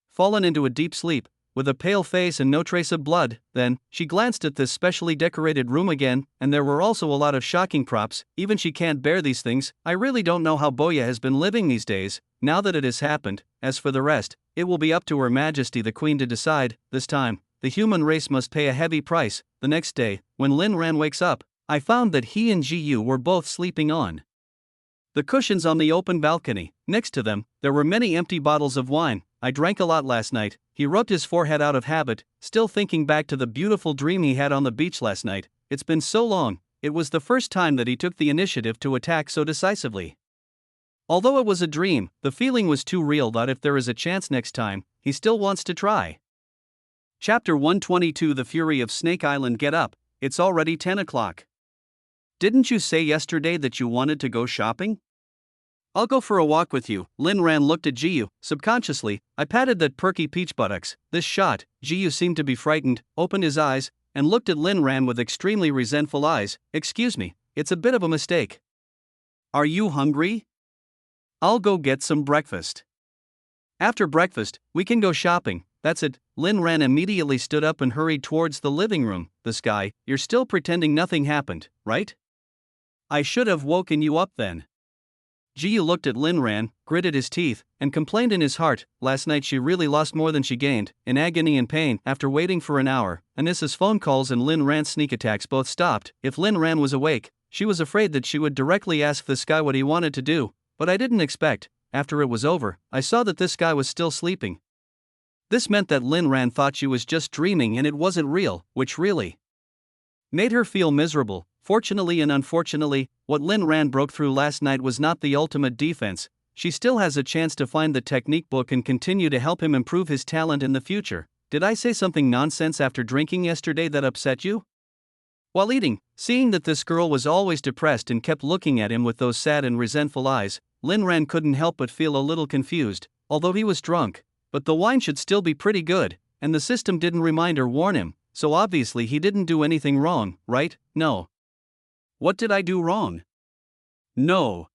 S1: fallen into a deep sleep, with a pale face and no trace of blood. Then, she glanced at this specially decorated room again, and there were also a lot of shocking props. Even she can't bear these things. I really don't know how Boya has been living these days, now that it has happened. As for the rest, it will be up to Her Majesty the Queen to decide. This time, the human race must pay a heavy price. The next day, when Lin Ran wakes up, I found that he and Jiyu were both sleeping on the cushions on the open balcony. Next to them, there were many empty bottles of wine. I drank a lot last night. He rubbed his forehead out of habit, still thinking back to the beautiful dream he had on the beach last night. It's been so long. It was the first time that he took the initiative to attack so decisively. Although it was a dream, the feeling was too real that if there is a chance next time, he still wants to try. Chapter 122. The Fury of Snake Island. Get up, it's already 10 o'clock. Didn't you say yesterday that you wanted to go shopping? I'll go for a walk with you. Lin Ran looked at Jiyu. Subconsciously, I patted that perky peach buttocks. This shot, Jiyu seemed to be frightened, opened his eyes, and looked at Lin Ran with extremely resentful eyes. Excuse me, it's a bit of a mistake. Are you hungry? I'll go get some breakfast. After breakfast, we can go shopping. That's it. Lin Ran immediately stood up and hurried towards the living room. The sky, you're still pretending nothing happened, right? I should have woken you up then. Jiyu looked at Lin Ran, gritted his teeth, and complained in his heart. Last night she really lost more than she gained. In agony and pain, after waiting for an hour, Anissa's phone calls and Lin Ran's sneak attacks both stopped. If Lin Ran was awake, she was afraid that she would directly ask this guy what he wanted to do. But I didn't expect. After it was over, I saw that this guy was still sleeping. This meant that Lin Ran thought she was just dreaming and it wasn't real, which really made her feel miserable. Fortunately and unfortunately, what Lin Ran broke through last night was not the ultimate defense. She still has a chance to find the technique book and continue to help him improve his talent in the future. Did I say something nonsense after drinking yesterday that upset you? While eating, seeing that this girl was always depressed and kept looking at him with those sad and resentful eyes, Lin Ran couldn't help but feel a little confused. Although he was drunk, but the wine should still be pretty good, and the system didn't remind or warn him, so obviously he didn't do anything wrong, right? No. What did I do wrong? No.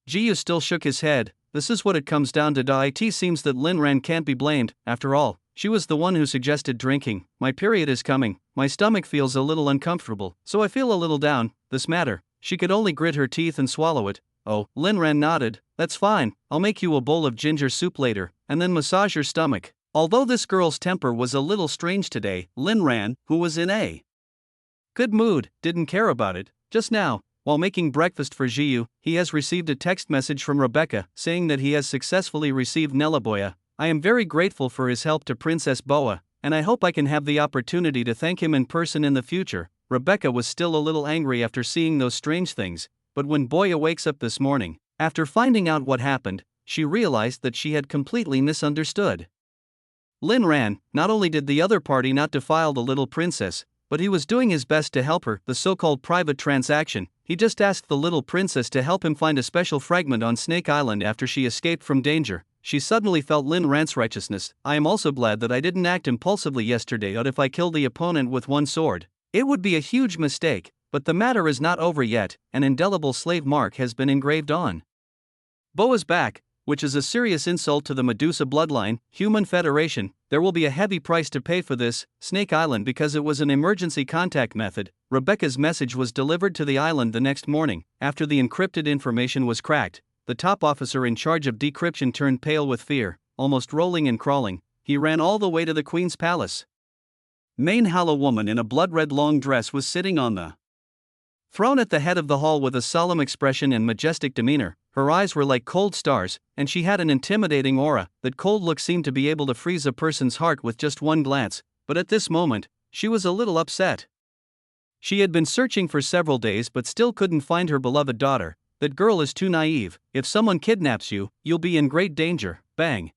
S1: Jiyu still shook his head. this is what it comes down to. It seems that Lin Ran can't be blamed, after all. She was the one who suggested drinking. My period is coming, my stomach feels a little uncomfortable, so I feel a little down. This matter. She could only grit her teeth and swallow it. Oh, Lin Ran nodded. That's fine, I'll make you a bowl of ginger soup later, and then massage your stomach. Although this girl's temper was a little strange today, Lin Ran, who was in a good mood, didn't care about it. Just now, while making breakfast for Jiyu, he has received a text message from Rebecca saying that he has successfully received Nelaboya. I am very grateful for his help to Princess Boa, and I hope I can have the opportunity to thank him in person in the future. Rebecca was still a little angry after seeing those strange things, but when Boya wakes up this morning, after finding out what happened, she realized that she had completely misunderstood. Lin Ran, not only did the other party not defile the little princess, but he was doing his best to help her. The so-called private transaction, he just asked the little princess to help him find a special fragment on Snake Island after she escaped from danger. She suddenly felt Lin Ran's righteousness. I am also glad that I didn't act impulsively yesterday, or if I killed the opponent with one sword, it would be a huge mistake, but the matter is not over yet. An indelible slave mark has been engraved on Boa's back, which is a serious insult to the Medusa bloodline. Human Federation, there will be a heavy price to pay for this. Snake Island, because it was an emergency contact method. Rebecca's message was delivered to the island the next morning. After the encrypted information was cracked, the top officer in charge of decryption turned pale with fear, almost rolling and crawling. He ran all the way to the Queen's palace. Main Hala woman in a blood-red long dress was sitting on the throne at the head of the hall with a solemn expression and majestic demeanor. Her eyes were like cold stars, and she had an intimidating aura. That cold look seemed to be able to freeze a person's heart with just one glance, but at this moment, she was a little upset. She had been searching for several days but still couldn't find her beloved daughter. That girl is too naive. If someone kidnaps you, you'll be in great danger. Bang.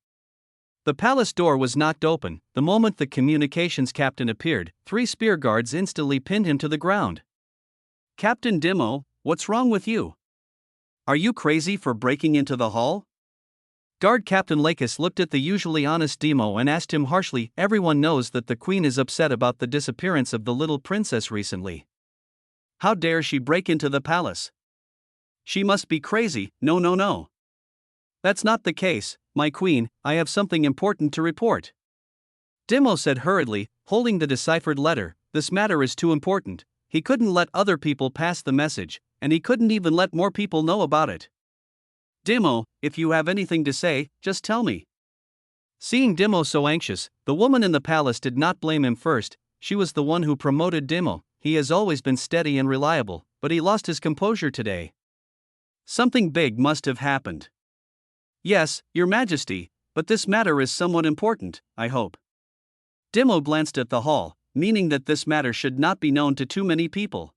S1: The palace door was knocked open. The moment the communications captain appeared, 3 spear guards instantly pinned him to the ground. Captain Dimo, what's wrong with you? Are you crazy for breaking into the hall? Guard Captain Lakis looked at the usually honest Demo and asked him harshly. Everyone knows that the queen is upset about the disappearance of the little princess recently. How dare she break into the palace? She must be crazy. No. That's not the case, my queen. I have something important to report. Demo said hurriedly, holding the deciphered letter. This matter is too important. He couldn't let other people pass the message, and he couldn't even let more people know about it. Demo, if you have anything to say, just tell me. Seeing Demo so anxious, the woman in the palace did not blame him first. She was the one who promoted Demo. He has always been steady and reliable, but he lost his composure today. Something big must have happened. Yes, Your Majesty, but this matter is somewhat important, I hope. Demo glanced at the hall, meaning that this matter should not be known to too many people.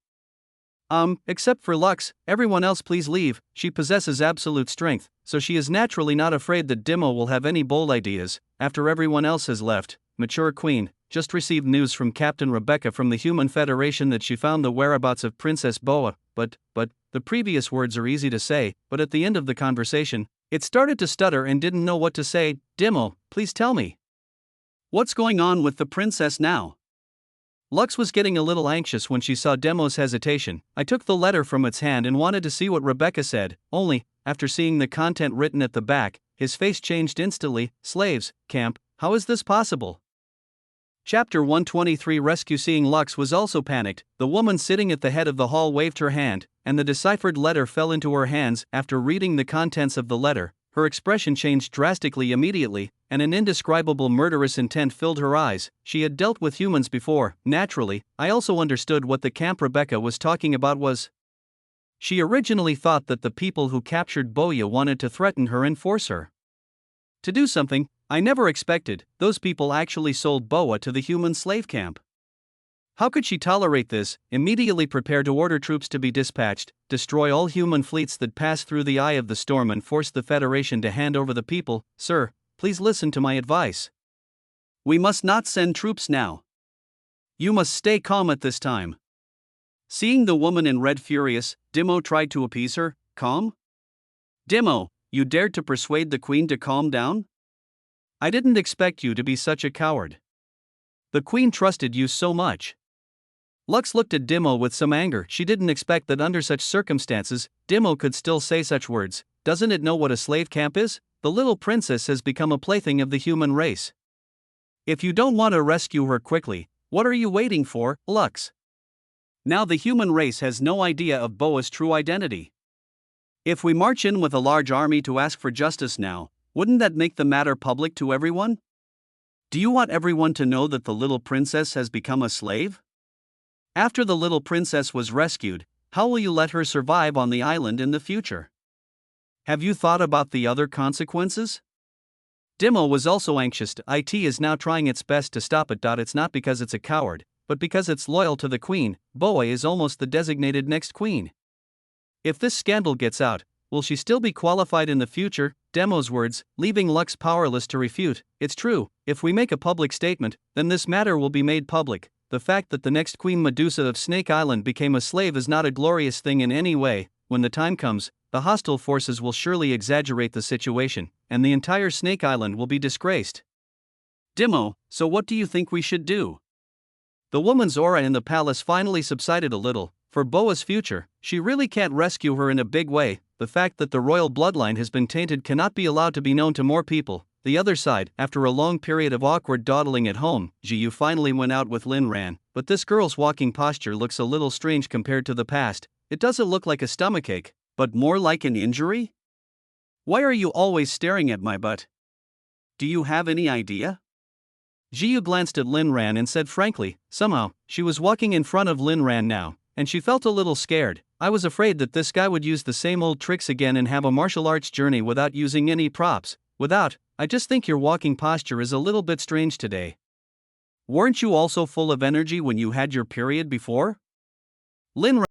S1: Except for Lux, everyone else please leave. She possesses absolute strength, so she is naturally not afraid that Demo will have any bold ideas. After everyone else has left, mature queen, just received news from Captain Rebecca from the Human Federation that she found the whereabouts of Princess Boa, but, the previous words are easy to say, but at the end of the conversation, it started to stutter and didn't know what to say. Demo, please tell me. What's going on with the princess now? Lux was getting a little anxious when she saw Demo's hesitation. I took the letter from its hand and wanted to see what Rebecca said, only, after seeing the content written at the back, his face changed instantly. Slaves, camp, how is this possible? Chapter 123 Rescue. Seeing Lux was also panicked, the woman sitting at the head of the hall waved her hand, and the deciphered letter fell into her hands. After reading the contents of the letter, her expression changed drastically immediately, and an indescribable murderous intent filled her eyes. She had dealt with humans before. Naturally, I also understood what the camp Rebecca was talking about was. She originally thought that the people who captured Boya wanted to threaten her and force her to do something. I never expected those people actually sold Boa to the human slave camp. How could she tolerate this? Immediately prepare to order troops to be dispatched, destroy all human fleets that pass through the eye of the storm, and force the Federation to hand over the people. Sir, please listen to my advice. We must not send troops now. You must stay calm at this time. Seeing the woman in red furious, Demo tried to appease her. Calm? Demo, you dared to persuade the queen to calm down? I didn't expect you to be such a coward. The queen trusted you so much. Lux looked at Demo with some anger. She didn't expect that under such circumstances, Demo could still say such words. doesn't it know what a slave camp is? The little princess has become a plaything of the human race. If you don't want to rescue her quickly, what are you waiting for, Lux? Now the human race has no idea of Boa's true identity. If we march in with a large army to ask for justice now, wouldn't that make the matter public to everyone? Do you want everyone to know that the little princess has become a slave? After the little princess was rescued, how will you let her survive on the island in the future? Have you thought about the other consequences? Dimo was also anxious. It is now trying its best to stop it. It's not because it's a coward, but because it's loyal to the queen. Boa is almost the designated next queen. If this scandal gets out, will she still be qualified in the future? Demo's words, leaving Lux powerless to refute. It's true, if we make a public statement, then this matter will be made public. The fact that the next Queen Medusa of Snake Island became a slave is not a glorious thing in any way. When the time comes, the hostile forces will surely exaggerate the situation, and the entire Snake Island will be disgraced. Dimo, so what do you think we should do? The woman's aura in the palace finally subsided a little. For Boa's future, she really can't rescue her in a big way. The fact that the royal bloodline has been tainted cannot be allowed to be known to more people. The other side, after a long period of awkward dawdling at home, Jiu finally went out with Lin Ran, but this girl's walking posture looks a little strange compared to the past. It doesn't look like a stomachache, but more like an injury? Why are you always staring at my butt? Do you have any idea? Jiu glanced at Lin Ran and said frankly, somehow, she was walking in front of Lin Ran now, and she felt a little scared. I was afraid that this guy would use the same old tricks again and have a martial arts journey without using any props. I just think your walking posture is a little bit strange today. Weren't you also full of energy when you had your period before? Lin